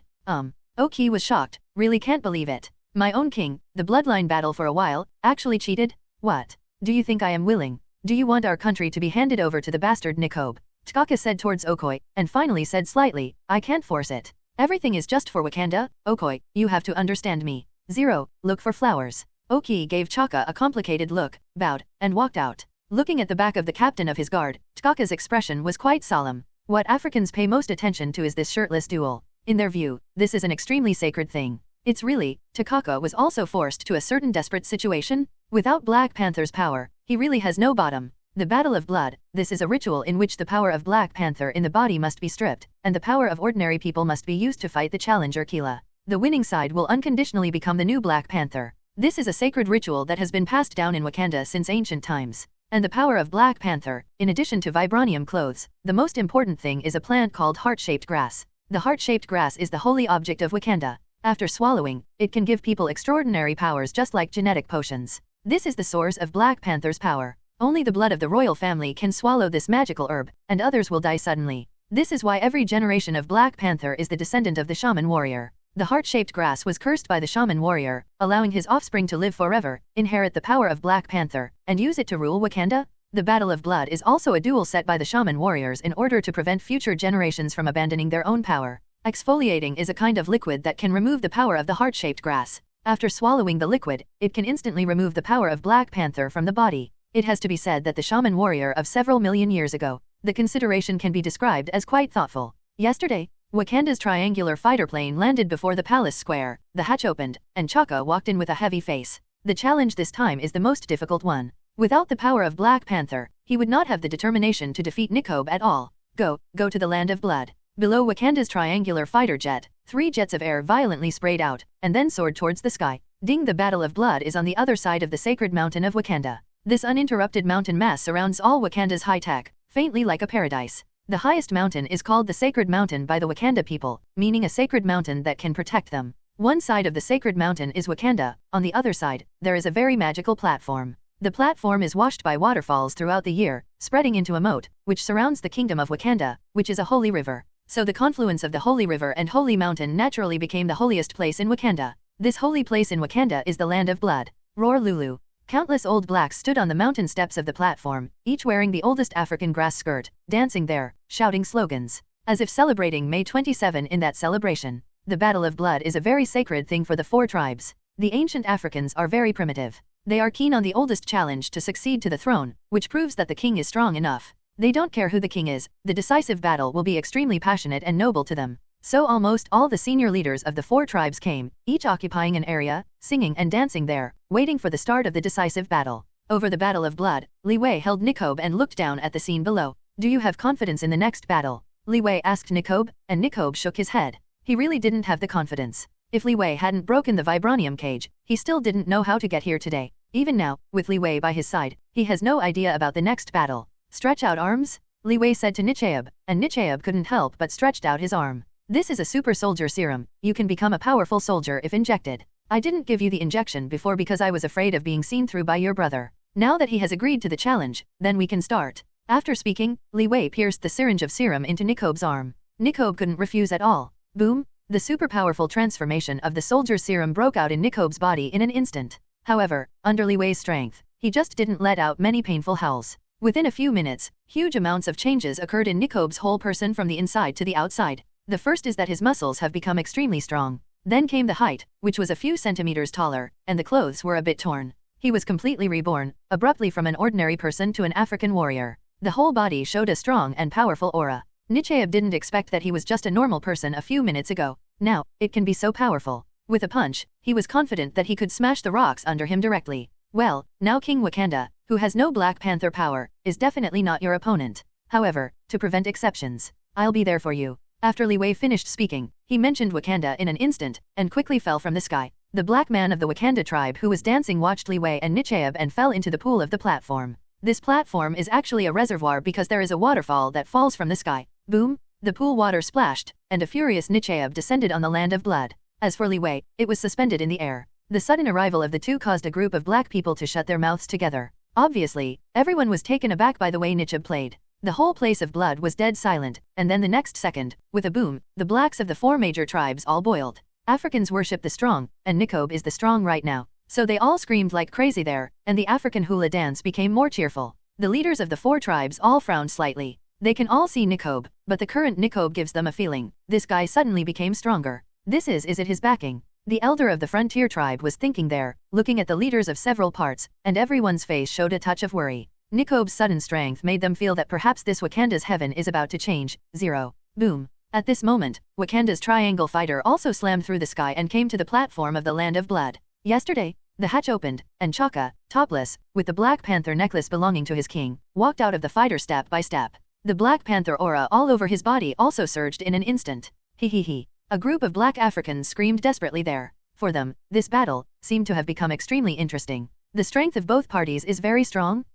Oki was shocked, really can't believe it. My own king, the bloodline battle for a while, actually cheated? What? Do you think I am willing? Do you want our country to be handed over to the bastard Nikob? Tkaka said towards Okoye, and finally said slightly, I can't force it. Everything is just for Wakanda, Okoye, you have to understand me. 0, look for flowers. Oki gave Chaka a complicated look, bowed, and walked out. Looking at the back of the captain of his guard, Tkaka's expression was quite solemn. What Africans pay most attention to is this shirtless duel. In their view, this is an extremely sacred thing. It's really, Tkaka was also forced to a certain desperate situation. Without Black Panther's power, he really has no bottom. The Battle of Blood, this is a ritual in which the power of Black Panther in the body must be stripped, and the power of ordinary people must be used to fight the challenger Kila. The winning side will unconditionally become the new Black Panther. This is a sacred ritual that has been passed down in Wakanda since ancient times. And the power of Black Panther, in addition to vibranium clothes, the most important thing is a plant called heart-shaped grass. The heart-shaped grass is the holy object of Wakanda. After swallowing, it can give people extraordinary powers just like genetic potions. This is the source of Black Panther's power. Only the blood of the royal family can swallow this magical herb, and others will die suddenly. This is why every generation of Black Panther is the descendant of the shaman warrior. The heart-shaped grass was cursed by the shaman warrior, allowing his offspring to live forever, inherit the power of Black Panther, and use it to rule Wakanda. The Battle of Blood is also a duel set by the shaman warriors in order to prevent future generations from abandoning their own power. Exfoliating is a kind of liquid that can remove the power of the heart-shaped grass. After swallowing the liquid, it can instantly remove the power of Black Panther from the body. It has to be said that the shaman warrior of several million years ago, the consideration can be described as quite thoughtful. Yesterday, Wakanda's triangular fighter plane landed before the palace square, the hatch opened, and Chaka walked in with a heavy face. The challenge this time is the most difficult one. Without the power of Black Panther, he would not have the determination to defeat Nikob at all. Go to the land of blood. Below Wakanda's triangular fighter jet, 3 jets of air violently sprayed out, and then soared towards the sky. The Battle of Blood is on the other side of the sacred mountain of Wakanda. This uninterrupted mountain mass surrounds all Wakanda's high-tech, faintly like a paradise. The highest mountain is called the Sacred Mountain by the Wakanda people, meaning a sacred mountain that can protect them. One side of the sacred mountain is Wakanda, on the other side, there is a very magical platform. The platform is washed by waterfalls throughout the year, spreading into a moat, which surrounds the kingdom of Wakanda, which is a holy river. So the confluence of the holy river and holy mountain naturally became the holiest place in Wakanda. This holy place in Wakanda is the land of blood. Roar Lulu. Countless old blacks stood on the mountain steps of the platform, each wearing the oldest African grass skirt, dancing there, shouting slogans, as if celebrating May 27 in that celebration. The Battle of Blood is a very sacred thing for the 4 tribes. The ancient Africans are very primitive. They are keen on the oldest challenge to succeed to the throne, which proves that the king is strong enough. They don't care who the king is, the decisive battle will be extremely passionate and noble to them. So almost all the senior leaders of the 4 tribes came, each occupying an area, singing and dancing there, waiting for the start of the decisive battle. Over the Battle of Blood, Li Wei held Nikob and looked down at the scene below. Do you have confidence in the next battle? Li Wei asked Nikob, and Nikob shook his head. He really didn't have the confidence. If Li Wei hadn't broken the vibranium cage, he still didn't know how to get here today. Even now, with Li Wei by his side, he has no idea about the next battle. Stretch out arms? Li Wei said to Nicheob, and Nicheob couldn't help but stretched out his arm. This is a super soldier serum. You can become a powerful soldier if injected. I didn't give you the injection before because I was afraid of being seen through by your brother. Now that he has agreed to the challenge, then we can start. After speaking, Li Wei pierced the syringe of serum into Nikob's arm. Nikob couldn't refuse at all. Boom! The super powerful transformation of the soldier serum broke out in Nikob's body in an instant. However, under Li Wei's strength, he just didn't let out many painful howls. Within a few minutes, huge amounts of changes occurred in Nikob's whole person from the inside to the outside. The first is that his muscles have become extremely strong. Then came the height, which was a few centimeters taller, and the clothes were a bit torn. He was completely reborn, abruptly from an ordinary person to an African warrior. The whole body showed a strong and powerful aura. Nicheob didn't expect that he was just a normal person a few minutes ago. Now, it can be so powerful. With a punch, he was confident that he could smash the rocks under him directly. Well, now King Wakanda, who has no Black Panther power, is definitely not your opponent. However, to prevent exceptions, I'll be there for you. After Li Wei finished speaking, he mentioned Wakanda in an instant, and quickly fell from the sky. The black man of the Wakanda tribe who was dancing watched Li Wei and Nicheob and fell into the pool of the platform. This platform is actually a reservoir because there is a waterfall that falls from the sky. Boom! The pool water splashed, and a furious Nichaev descended on the land of blood. As for Li Wei, it was suspended in the air. The sudden arrival of the two caused a group of black people to shut their mouths together. Obviously, everyone was taken aback by the way Nichab played. The whole place of blood was dead silent, and then the next second, with a boom, the blacks of the four major tribes all boiled. Africans worship the strong, and Nikob is the strong right now. So they all screamed like crazy there, and the African hula dance became more cheerful. The leaders of the four tribes all frowned slightly. They can all see Nikob, but the current Nikob gives them a feeling. This guy suddenly became stronger. Is it his backing? The elder of the frontier tribe was thinking there, looking at the leaders of several parts, and everyone's face showed a touch of worry. Nikob's sudden strength made them feel that perhaps this Wakanda's heaven is about to change. 0. Boom. At this moment, Wakanda's triangle fighter also slammed through the sky and came to the platform of the land of blood. Yesterday, the hatch opened, and Chaka, topless, with the Black Panther necklace belonging to his king, walked out of the fighter step by step. The Black Panther aura all over his body also surged in an instant. He. A group of black Africans screamed desperately there. For them, this battle seemed to have become extremely interesting. The strength of both parties is very strong.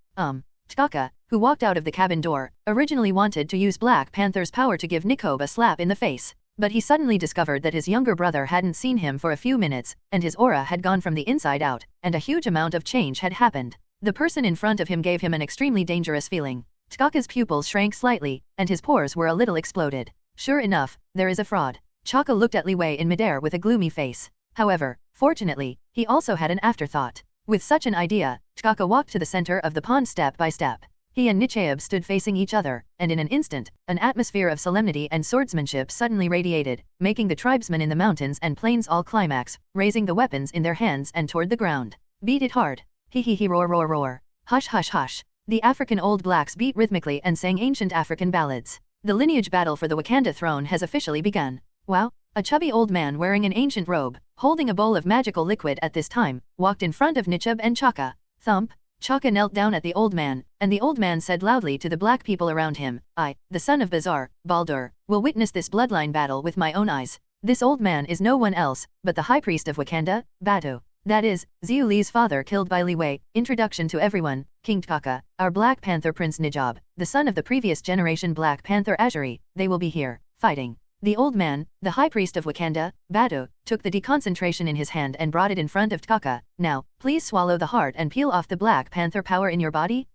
Chaka, who walked out of the cabin door, originally wanted to use Black Panther's power to give Nikob a slap in the face, but he suddenly discovered that his younger brother hadn't seen him for a few minutes, and his aura had gone from the inside out, and a huge amount of change had happened. The person in front of him gave him an extremely dangerous feeling. Chaka's pupils shrank slightly, and his pores were a little exploded. Sure enough, there is a fraud. Chaka looked at Li Wei in midair with a gloomy face. However, fortunately, he also had an afterthought. With such an idea, Chaka walked to the center of the pond step by step. He and Nichaev stood facing each other, and in an instant, an atmosphere of solemnity and swordsmanship suddenly radiated, making the tribesmen in the mountains and plains all climax, raising the weapons in their hands and toward the ground. Beat it hard. He roar roar roar. Hush hush hush. The African old blacks beat rhythmically and sang ancient African ballads. The lineage battle for the Wakanda throne has officially begun. Wow! A chubby old man wearing an ancient robe, holding a bowl of magical liquid at this time, walked in front of Nichab and Chaka. Thump! Chaka knelt down at the old man, and the old man said loudly to the black people around him, I, the son of Bazar, Baldur, will witness this bloodline battle with my own eyes. This old man is no one else, but the high priest of Wakanda, Batu. That is, Xiu Li's father killed by Li Wei. Introduction to everyone, King Chaka, our Black Panther Prince Nijab, the son of the previous generation Black Panther Azuri, they will be here, fighting. The old man, the high priest of Wakanda, Batu, took the deconcentration in his hand and brought it in front of Chaka. Now, please swallow the heart and peel off the Black Panther power in your body.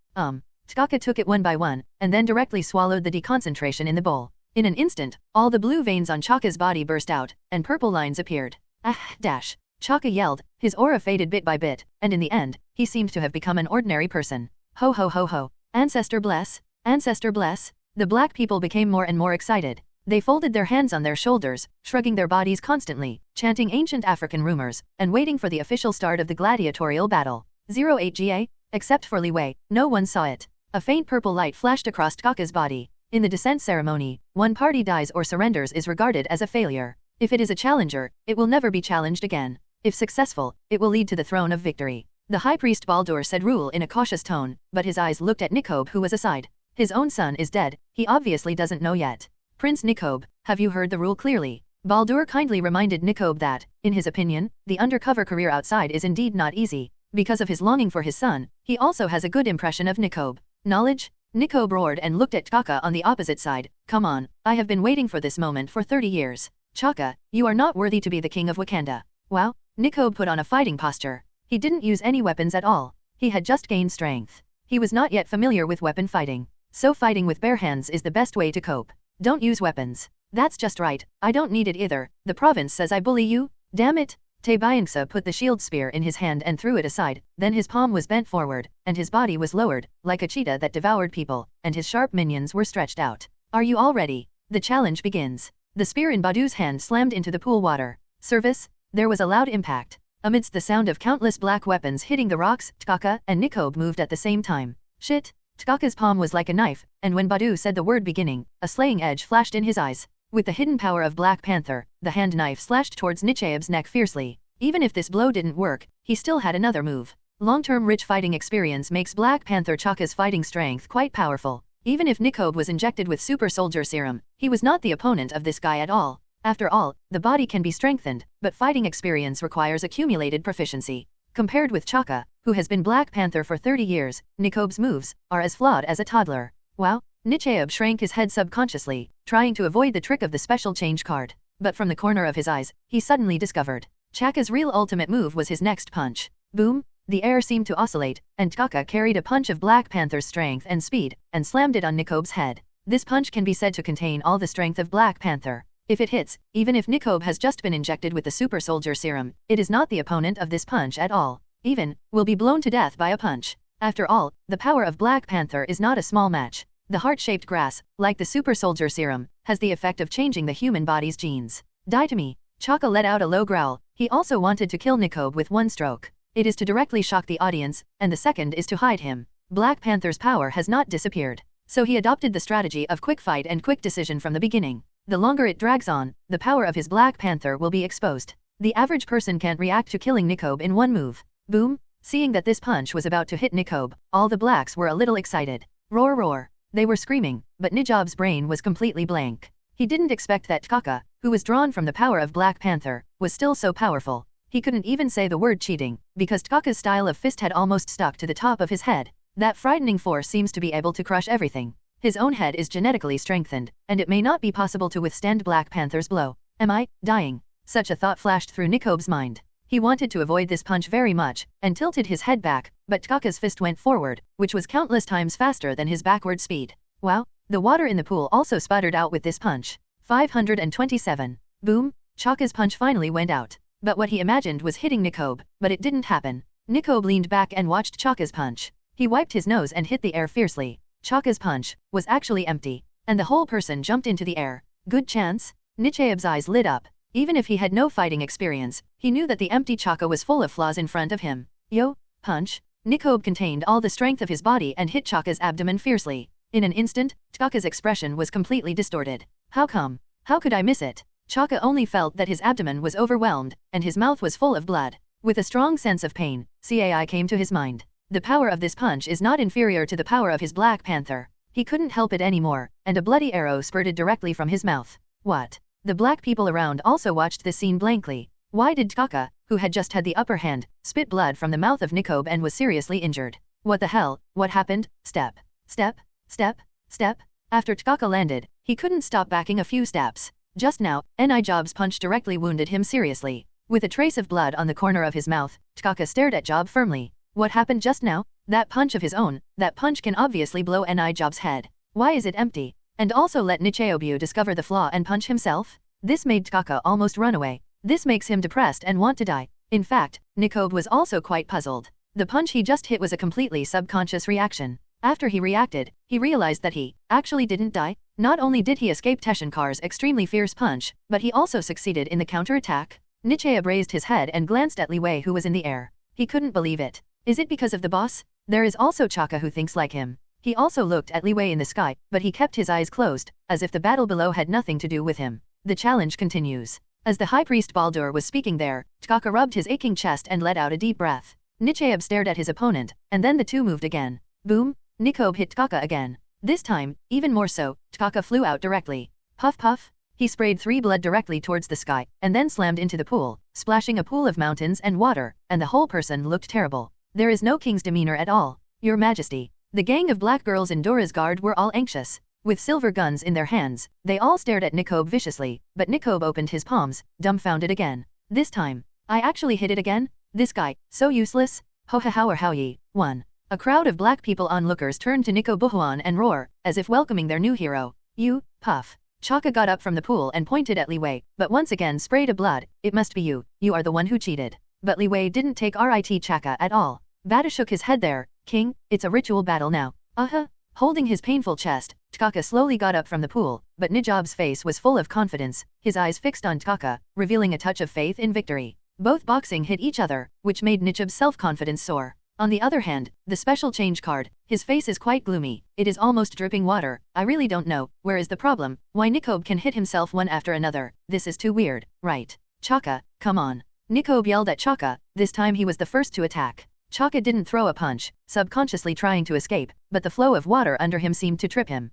Chaka took it one by one, and then directly swallowed the deconcentration in the bowl. In an instant, all the blue veins on Chaka's body burst out, and purple lines appeared. Dash! Chaka yelled, his aura faded bit by bit, and in the end, he seemed to have become an ordinary person. Ho ho ho ho! Ancestor bless! Ancestor bless! The black people became more and more excited. They folded their hands on their shoulders, shrugging their bodies constantly, chanting ancient African rumors, and waiting for the official start of the gladiatorial battle. 08 GA? Except for Li Wei, no one saw it. A faint purple light flashed across Chaka's body. In the descent ceremony, one party dies or surrenders is regarded as a failure. If it is a challenger, it will never be challenged again. If successful, it will lead to the throne of victory. The high priest Baldur said rule in a cautious tone, but his eyes looked at Nikob who was aside. His own son is dead, he obviously doesn't know yet. Prince Nikob, have you heard the rule clearly? Baldur kindly reminded Nikob that, in his opinion, the undercover career outside is indeed not easy. Because of his longing for his son, he also has a good impression of Nikob. Knowledge? Nikob roared and looked at Chaka on the opposite side. Come on, I have been waiting for this moment for 30 years. Chaka, you are not worthy to be the king of Wakanda. Wow, Nikob put on a fighting posture. He didn't use any weapons at all. He had just gained strength. He was not yet familiar with weapon fighting. So fighting with bare hands is the best way to cope. Don't use weapons. That's just right, I don't need it either. The province says I bully you? Damn it! Tebayangsa put the shield spear in his hand and threw it aside, then his palm was bent forward, and his body was lowered, like a cheetah that devoured people, and his sharp minions were stretched out. Are you all ready? The challenge begins. The spear in Badu's hand slammed into the pool water. Service? There was a loud impact. Amidst the sound of countless black weapons hitting the rocks, Chaka and Nikob moved at the same time. Shit! Chaka's palm was like a knife, and when Badu said the word beginning, a slaying edge flashed in his eyes. With the hidden power of Black Panther, the hand knife slashed towards Nichaeb's neck fiercely. Even if this blow didn't work, he still had another move. Long-term rich fighting experience makes Black Panther Chaka's fighting strength quite powerful. Even if Nikob was injected with super soldier serum, he was not the opponent of this guy at all. After all, the body can be strengthened, but fighting experience requires accumulated proficiency. Compared with Chaka, who has been Black Panther for 30 years, Nicobe's moves are as flawed as a toddler. Wow. Nichaeb shrank his head subconsciously, trying to avoid the trick of the special change card. But from the corner of his eyes, he suddenly discovered Chaka's real ultimate move was his next punch. Boom! The air seemed to oscillate, and Chaka carried a punch of Black Panther's strength and speed, and slammed it on Nicobe's head. This punch can be said to contain all the strength of Black Panther. If it hits, even if Nicobe has just been injected with the Super Soldier Serum, it is not the opponent of this punch at all. Even, will be blown to death by a punch. After all, the power of Black Panther is not a small match. The heart-shaped grass, like the Super Soldier Serum, has the effect of changing the human body's genes. Die to me. Chaka let out a low growl. He also wanted to kill Nicobe with one stroke. It is to directly shock the audience, and the second is to hide him. Black Panther's power has not disappeared. So he adopted the strategy of quick fight and quick decision from the beginning. The longer it drags on, the power of his Black Panther will be exposed. The average person can't react to killing Nicobe in one move. Boom! Seeing that this punch was about to hit Nicobe, all the blacks were a little excited. Roar roar! They were screaming, but Nijab's brain was completely blank. He didn't expect that Chaka, who was drawn from the power of Black Panther, was still so powerful. He couldn't even say the word cheating, because Chaka's style of fist had almost stuck to the top of his head. That frightening force seems to be able to crush everything. His own head is genetically strengthened, and it may not be possible to withstand Black Panther's blow. Am I dying? Such a thought flashed through Nicobe's mind. He wanted to avoid this punch very much, and tilted his head back, but Chaka's fist went forward, which was countless times faster than his backward speed. Wow! The water in the pool also sputtered out with this punch. 527. Boom! Chaka's punch finally went out. But what he imagined was hitting Nicobe, but it didn't happen. Nicobe leaned back and watched Chaka's punch. He wiped his nose and hit the air fiercely. Chaka's punch was actually empty, and the whole person jumped into the air. Good chance? Nichaeb's eyes lit up. Even if he had no fighting experience, he knew that the empty Chaka was full of flaws in front of him. Yo! Punch! Nicobe contained all the strength of his body and hit Chaka's abdomen fiercely. In an instant, Chaka's expression was completely distorted. How come? How could I miss it? Chaka only felt that his abdomen was overwhelmed, and his mouth was full of blood. With a strong sense of pain, CAI came to his mind. The power of this punch is not inferior to the power of his Black Panther. He couldn't help it anymore, and a bloody arrow spurted directly from his mouth. What? The black people around also watched this scene blankly. Why did Chaka, who had just had the upper hand, spit blood from the mouth of Nicobe and was seriously injured? What the hell? What happened? Step. Step. Step. Step. After Chaka landed, he couldn't stop backing a few steps. Just now, Nijab's punch directly wounded him seriously. With a trace of blood on the corner of his mouth, Chaka stared at Job firmly. What happened just now? That punch of his own, that punch can obviously blow Nijab's head. Why is it empty? And also let Nichaobu discover the flaw and punch himself? This made Chaka almost run away. This makes him depressed and want to die. In fact, Nicobe was also quite puzzled. The punch he just hit was a completely subconscious reaction. After he reacted, he realized that he actually didn't die. Not only did he escape Teshinkar's extremely fierce punch, but he also succeeded in the counterattack. Nichaeb raised his head and glanced at Li Wei, who was in the air. He couldn't believe it. Is it because of the boss? There is also Chaka who thinks like him. He also looked at Li Wei in the sky, but he kept his eyes closed, as if the battle below had nothing to do with him. The challenge continues. As the High Priest Baldur was speaking there, Chaka rubbed his aching chest and let out a deep breath. Nichaeb stared at his opponent, and then the two moved again. Boom! Nicobe hit Chaka again. This time, even more so, Chaka flew out directly. Puff puff! He sprayed 3 blood directly towards the sky, and then slammed into the pool, splashing a pool of mountains and water, and the whole person looked terrible. There is no king's demeanor at all. Your Majesty. The gang of black girls in Dora's guard were all anxious. With silver guns in their hands, they all stared at Nicobe viciously, but Nicobe opened his palms, dumbfounded again. This time, I actually hit it again? This guy, so useless? Ho ha how or how ye, 1. A crowd of black people onlookers turned to Nicobe Buhuan and roar, as if welcoming their new hero. You, puff. Chaka got up from the pool and pointed at Li Wei, but once again sprayed a blood. It must be you. You are the one who cheated. But Li Wei didn't take RIT Chaka at all. Bada shook his head there. King, it's a ritual battle now. Holding his painful chest, Chaka slowly got up from the pool, but Nijab's face was full of confidence, his eyes fixed on Chaka, revealing a touch of faith in victory. Both boxing hit each other, which made Nijab's self-confidence soar. On the other hand, the special change card, his face is quite gloomy. It is almost dripping water. I really don't know, where is the problem? Why Nicobe can hit himself one after another? This is too weird, right? Chaka, come on. Nicobe yelled at Chaka. This time he was the first to attack. Chaka didn't throw a punch, subconsciously trying to escape, but the flow of water under him seemed to trip him.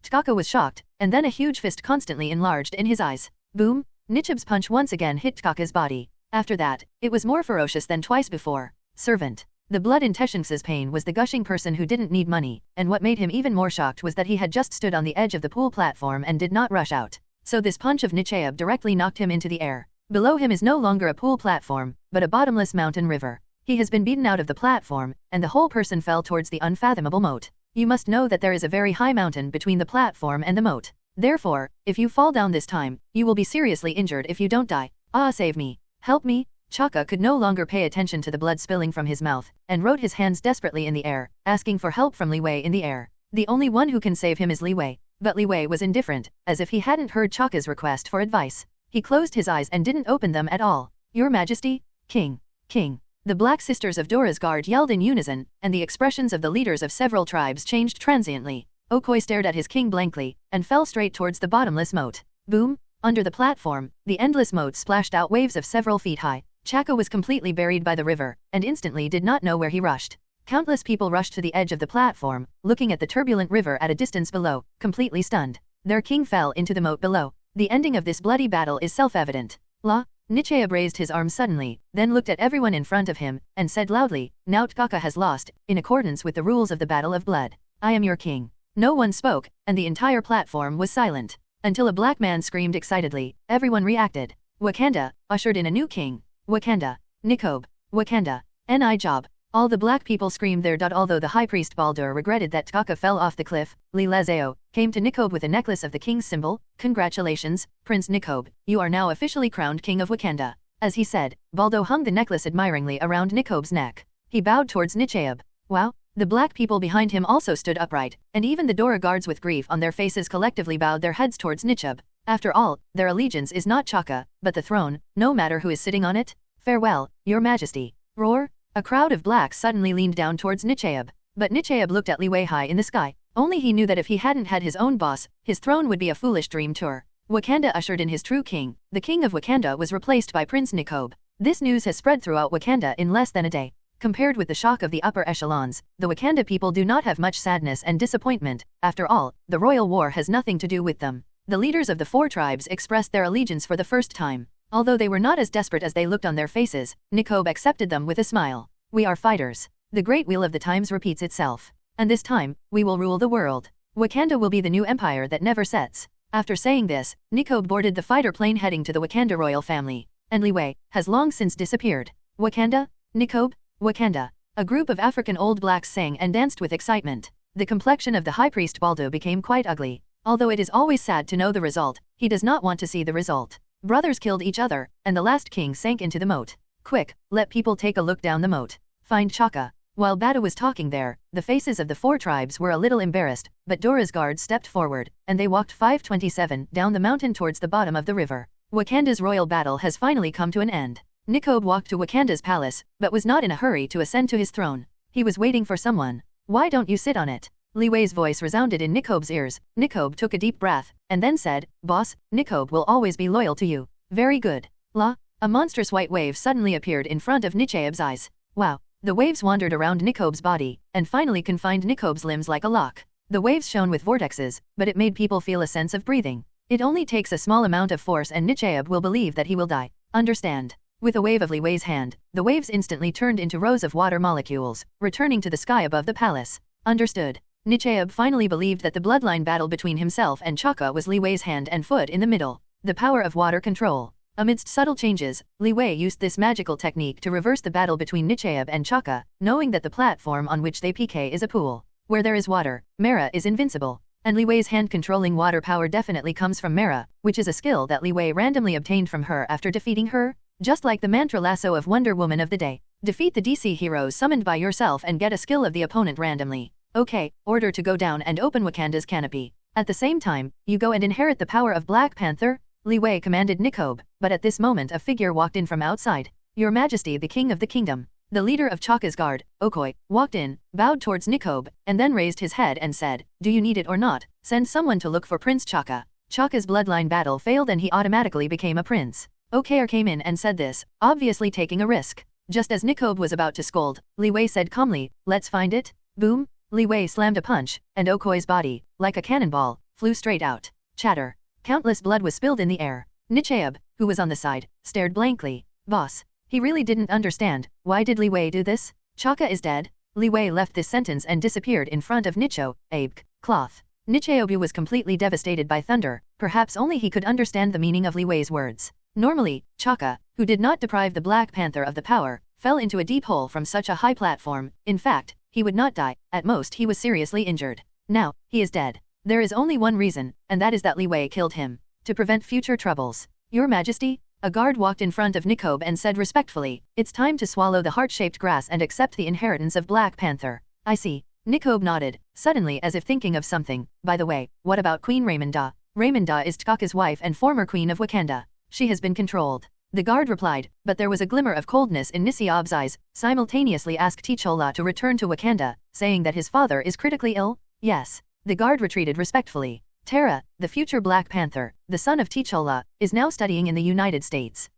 Chaka was shocked, and then a huge fist constantly enlarged in his eyes. Boom! Nichaeb's punch once again hit Chaka's body. After that, it was more ferocious than twice before. Servant. The blood in Teshinx's pain was the gushing person who didn't need money, and what made him even more shocked was that he had just stood on the edge of the pool platform and did not rush out. So this punch of Nichayab directly knocked him into the air. Below him is no longer a pool platform, but a bottomless mountain river. He has been beaten out of the platform, and the whole person fell towards the unfathomable moat. You must know that there is a very high mountain between the platform and the moat. Therefore, if you fall down this time, you will be seriously injured if you don't die. Ah, save me! Help me! Chaka could no longer pay attention to the blood spilling from his mouth, and wrote his hands desperately in the air, asking for help from Li Wei in the air. The only one who can save him is Li Wei. But Li Wei was indifferent, as if he hadn't heard Chaka's request for advice. He closed his eyes and didn't open them at all. Your Majesty? King! King! The Black Sisters of Dora's Guard yelled in unison, and the expressions of the leaders of several tribes changed transiently. Okoi stared at his king blankly, and fell straight towards the bottomless moat. Boom! Under the platform, the endless moat splashed out waves of several feet high. Chaka was completely buried by the river, and instantly did not know where he rushed. Countless people rushed to the edge of the platform, looking at the turbulent river at a distance below, completely stunned. Their king fell into the moat below. The ending of this bloody battle is self-evident. La! Nichayab raised his arm suddenly, then looked at everyone in front of him, and said loudly, Now Tkaka has lost, in accordance with the rules of the Battle of Blood. I am your king. No one spoke, and the entire platform was silent. Until a black man screamed excitedly, everyone reacted. Wakanda, ushered in a new king. Wakanda. Nikob. Wakanda. Ni Job. All the black people screamed there. Although the high priest Baldur regretted that Tkaka fell off the cliff, Li Lazeo came to Nikob with a necklace of the king's symbol. Congratulations, Prince Nikob, you are now officially crowned king of Wakanda. As he said, Baldo hung the necklace admiringly around Nikob's neck. He bowed towards Nichayab. Wow! The black people behind him also stood upright, and even the Dora guards with grief on their faces collectively bowed their heads towards Nichayab. After all, their allegiance is not Chaka, but the throne, no matter who is sitting on it. Farewell, your majesty. Roar! A crowd of blacks suddenly leaned down towards Nichayab. But Nichayab looked at Li Wei high in the sky. Only he knew that if he hadn't had his own boss, his throne would be a foolish dream tour. Wakanda ushered in his true king. The king of Wakanda was replaced by Prince Nikob. This news has spread throughout Wakanda in less than a day. Compared with the shock of the upper echelons, the Wakanda people do not have much sadness and disappointment. After all, the royal war has nothing to do with them. The leaders of the 4 tribes expressed their allegiance for the first time. Although they were not as desperate as they looked on their faces, Nikob accepted them with a smile. We are fighters. The great wheel of the times repeats itself. And this time, we will rule the world. Wakanda will be the new empire that never sets. After saying this, Nikob boarded the fighter plane heading to the Wakanda royal family. And Li Wei has long since disappeared. Wakanda? Nikob? Wakanda. A group of African old blacks sang and danced with excitement. The complexion of the high priest Baldo became quite ugly. Although it is always sad to know the result, he does not want to see the result. Brothers killed each other, and the last king sank into the moat. Quick, let people take a look down the moat. Find Chaka. While Bada was talking there, the faces of the 4 tribes were a little embarrassed, but Dora's guard stepped forward, and they walked 527 down the mountain towards the bottom of the river. Wakanda's royal battle has finally come to an end. Nikob walked to Wakanda's palace, but was not in a hurry to ascend to his throne. He was waiting for someone. Why don't you sit on it? Li Wei's voice resounded in Nikob's ears. Nikob took a deep breath, and then said, Boss, Nikob will always be loyal to you. Very good. La. A monstrous white wave suddenly appeared in front of Nichayab's eyes. Wow. The waves wandered around Nikob's body, and finally confined Nikob's limbs like a lock. The waves shone with vortexes, but it made people feel a sense of breathing. It only takes a small amount of force and Nichayab will believe that he will die. Understand? With a wave of Li Wei's hand, the waves instantly turned into rows of water molecules, returning to the sky above the palace. Understood. Nichayab finally believed that the bloodline battle between himself and Chaka was Li Wei's hand and foot in the middle. The power of water control. Amidst subtle changes, Li Wei used this magical technique to reverse the battle between Nichayab and Chaka, knowing that the platform on which they PK is a pool. Where there is water, Mera is invincible. And Li Wei's hand controlling water power definitely comes from Mera, which is a skill that Li Wei randomly obtained from her after defeating her. Just like the mantra lasso of Wonder Woman of the day. Defeat the DC heroes summoned by yourself and get a skill of the opponent randomly. Okay, order to go down and open Wakanda's canopy. At the same time, you go and inherit the power of Black Panther. Li Wei commanded Nikob, but at this moment a figure walked in from outside. Your Majesty, the King of the Kingdom. The leader of Chaka's guard, Okoi, walked in, bowed towards Nikob, and then raised his head and said, Do you need it or not? Send someone to look for Prince Chaka. Chaka's bloodline battle failed and he automatically became a prince. Okair came in and said this, obviously taking a risk. Just as Nikob was about to scold, Li Wei said calmly, Let's find it. Boom! Li Wei slammed a punch, and Okoi's body, like a cannonball, flew straight out. Chatter. Countless blood was spilled in the air. Nichayab, who was on the side, stared blankly. Boss. He really didn't understand. Why did Li Wei do this? Chaka is dead? Li Wei left this sentence and disappeared in front of Nicho, Abk, cloth. Nicheobu was completely devastated by thunder, perhaps only he could understand the meaning of Li Wei's words. Normally, Chaka, who did not deprive the Black Panther of the power, fell into a deep hole from such a high platform. In fact, he would not die, at most he was seriously injured. Now, he is dead. There is only one reason, and that is that Li Wei killed him. To prevent future troubles. Your Majesty? A guard walked in front of Nikob and said respectfully, it's time to swallow the heart-shaped grass and accept the inheritance of Black Panther. I see. Nikob nodded, suddenly as if thinking of something. By the way, what about Queen Raymonda? Raymonda is T'Chaka's wife and former queen of Wakanda. She has been controlled. The guard replied, but there was a glimmer of coldness in Nisiob's eyes, simultaneously asked T'Challa to return to Wakanda, saying that his father is critically ill? Yes. The guard retreated respectfully. Tara, the future Black Panther, the son of T'Challa, is now studying in the United States.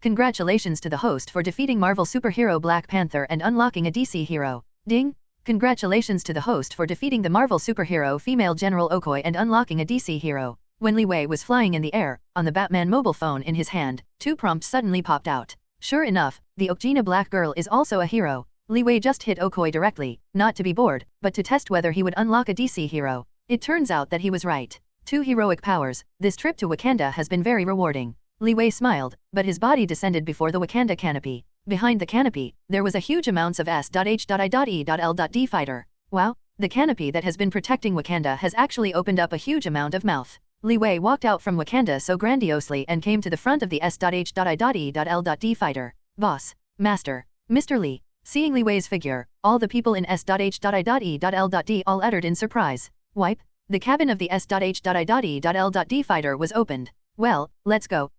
Congratulations to the host for defeating Marvel superhero Black Panther and unlocking a DC hero. Ding! Congratulations to the host for defeating the Marvel superhero female General Okoye and unlocking a DC hero. When Li Wei was flying in the air, on the Batman mobile phone in his hand, 2 prompts suddenly popped out. Sure enough, the Okjina Black Girl is also a hero. Li Wei just hit Okoye directly, not to be bored, but to test whether he would unlock a DC hero. It turns out that he was right. 2 heroic powers, this trip to Wakanda has been very rewarding. Li Wei smiled, but his body descended before the Wakanda canopy. Behind the canopy, there was a huge amounts of S.H.I.E.L.D fighter. Wow, the canopy that has been protecting Wakanda has actually opened up a huge amount of mouth. Li Wei walked out from Wakanda so grandiosely and came to the front of the S.H.I.E.L.D fighter. Boss, Master, Mr. Li. Seeing Li Wei's figure, all the people in S.H.I.E.L.D all uttered in surprise. Wipe. The cabin of the S.H.I.E.L.D fighter was opened. Well, let's go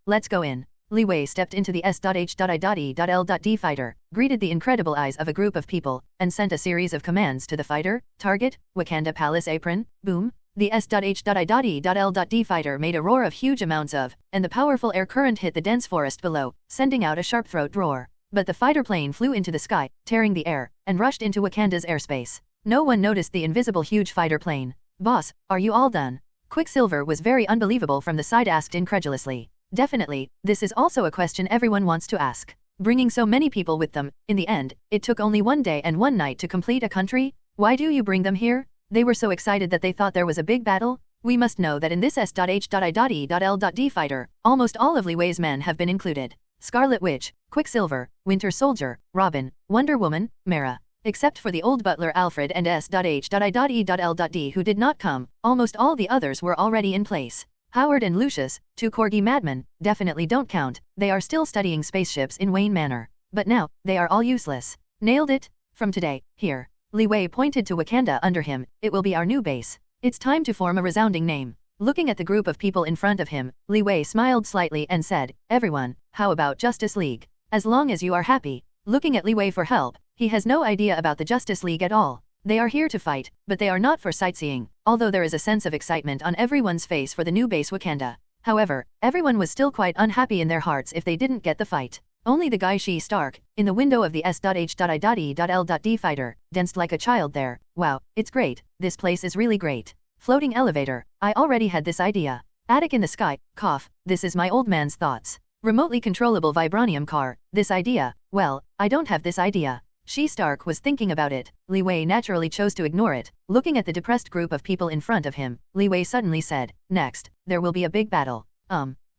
in. Li Wei stepped into the S.H.I.E.L.D fighter, greeted the incredible eyes of a group of people, and sent a series of commands to the fighter. Target, Wakanda Palace apron, boom. The S.H.I.E.L.D fighter made a roar of huge amounts of, and the powerful air current hit the dense forest below, sending out a sharp throat roar. But the fighter plane flew into the sky, tearing the air, and rushed into Wakanda's airspace. No one noticed the invisible huge fighter plane. Boss, are you all done? Quicksilver was very unbelievable from the side, asked incredulously. Definitely, this is also a question everyone wants to ask. Bringing so many people with them, in the end, it took only 1 day and 1 night to complete a country? Why do you bring them here? They were so excited that they thought there was a big battle? We must know that in this S.H.I.E.L.D fighter, almost all of Li Wei's men have been included. Scarlet Witch, Quicksilver, Winter Soldier, Robin, Wonder Woman, Mara. Except for the old butler Alfred and S.H.I.E.L.D who did not come, almost all the others were already in place. Howard and Lucius, 2 Corgi madmen, definitely don't count, they are still studying spaceships in Wayne Manor. But now, they are all useless. Nailed it? From today, here. Li Wei pointed to Wakanda under him, it will be our new base. It's time to form a resounding name. Looking at the group of people in front of him, Li Wei smiled slightly and said, everyone, how about Justice League? As long as you are happy. Looking at Li Wei for help, he has no idea about the Justice League at all. They are here to fight, but they are not for sightseeing, although there is a sense of excitement on everyone's face for the new base Wakanda. However, everyone was still quite unhappy in their hearts if they didn't get the fight. Only the guy She Stark, in the window of the S.H.I.E.L.D fighter, danced like a child there. Wow, it's great, this place is really great. Floating elevator, I already had this idea. Attic in the sky, cough, this is my old man's thoughts. Remotely controllable vibranium car, this idea, well, I don't have this idea. She Stark was thinking about it. Li Wei naturally chose to ignore it. Looking at the depressed group of people in front of him, Li Wei suddenly said, next, there will be a big battle.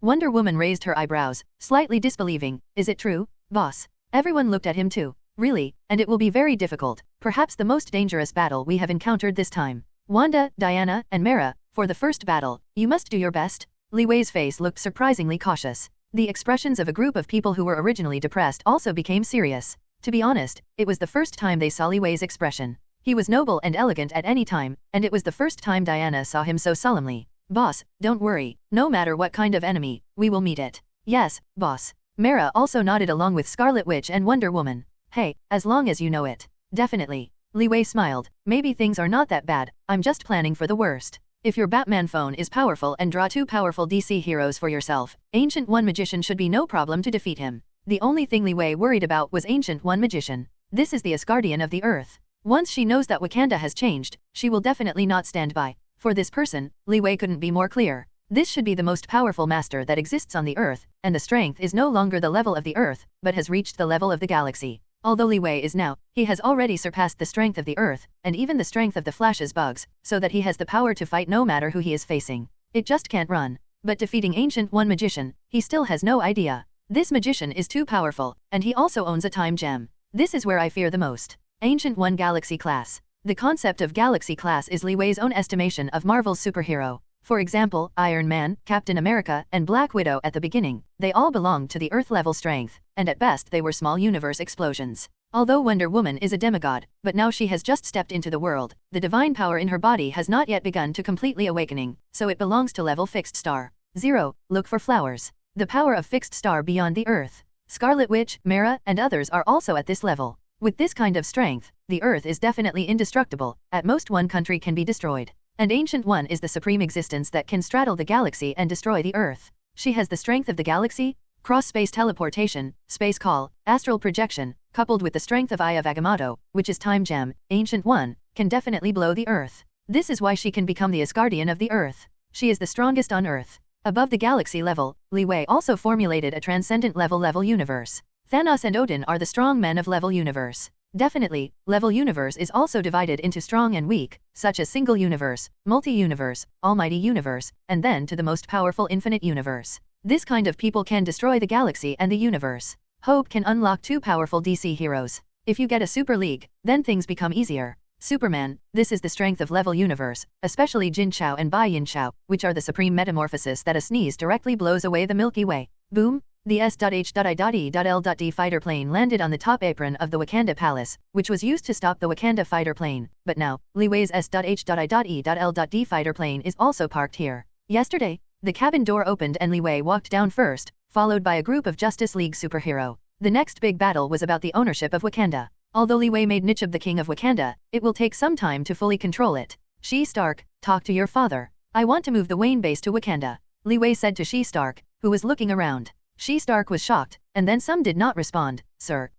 Wonder Woman raised her eyebrows, slightly disbelieving, is it true, boss? Everyone looked at him too. Really, and it will be very difficult, perhaps the most dangerous battle we have encountered this time. Wanda, Diana, and Mara, for the first battle, you must do your best. Li Wei's face looked surprisingly cautious. The expressions of a group of people who were originally depressed also became serious. To be honest, it was the first time they saw Li Wei's expression. He was noble and elegant at any time, and it was the first time Diana saw him so solemnly. Boss, don't worry, no matter what kind of enemy, we will meet it. Yes, boss. Mara also nodded along with Scarlet Witch and Wonder Woman. Hey, as long as you know it. Definitely. Li Wei smiled, maybe things are not that bad, I'm just planning for the worst. If your Batman phone is powerful and draw 2 powerful DC heroes for yourself, Ancient One Magician should be no problem to defeat him. The only thing Li Wei worried about was Ancient One Magician. This is the Asgardian of the Earth. Once she knows that Wakanda has changed, she will definitely not stand by. For this person, Li Wei couldn't be more clear. This should be the most powerful master that exists on the Earth, and the strength is no longer the level of the Earth, but has reached the level of the galaxy. Although Li Wei is now, he has already surpassed the strength of the earth, and even the strength of the Flash's bugs, so that he has the power to fight no matter who he is facing. It just can't run. But defeating Ancient One magician, he still has no idea. This magician is too powerful, and he also owns a time gem. This is where I fear the most. Ancient One Galaxy Class. The concept of Galaxy Class is Li Wei's own estimation of Marvel's superhero. For example, Iron Man, Captain America, and Black Widow at the beginning, they all belonged to the Earth-level strength, and at best they were small universe explosions. Although Wonder Woman is a demigod, but now she has just stepped into the world, the divine power in her body has not yet begun to completely awakening, so it belongs to level Fixed Star. 0. Look for flowers. The power of Fixed Star beyond the Earth. Scarlet Witch, Mara, and others are also at this level. With this kind of strength, the Earth is definitely indestructible, at most one country can be destroyed. And Ancient One is the supreme existence that can straddle the galaxy and destroy the Earth. She has the strength of the galaxy, cross-space teleportation, space call, astral projection, coupled with the strength of Eye of Agamotto, which is Time Gem, Ancient One, can definitely blow the Earth. This is why she can become the Asgardian of the Earth. She is the strongest on Earth. Above the galaxy level, Li Wei also formulated a transcendent level universe. Thanos and Odin are the strong men of level universe. Definitely, level universe is also divided into strong and weak, such as single universe, multi-universe, almighty universe, and then to the most powerful infinite universe. This kind of people can destroy the galaxy and the universe. Hope can unlock 2 powerful DC heroes. If you get a super league, then things become easier. Superman, this is the strength of level universe, especially Jin Chao and Bai Yin Chao, which are the supreme metamorphosis that a sneeze directly blows away the Milky Way. Boom! The S.H.I.E.L.D. fighter plane landed on the top apron of the Wakanda Palace, which was used to stop the Wakanda fighter plane, but now, Li Wei's S.H.I.E.L.D. fighter plane is also parked here. Yesterday, the cabin door opened and Li Wei walked down first, followed by a group of Justice League superhero. The next big battle was about the ownership of Wakanda. Although Li Wei made Nichib the king of Wakanda, it will take some time to fully control it. She Stark, talk to your father. I want to move the Wayne base to Wakanda, Li Wei said to She Stark, who was looking around. She Stark was shocked, and then some did not respond. Sir,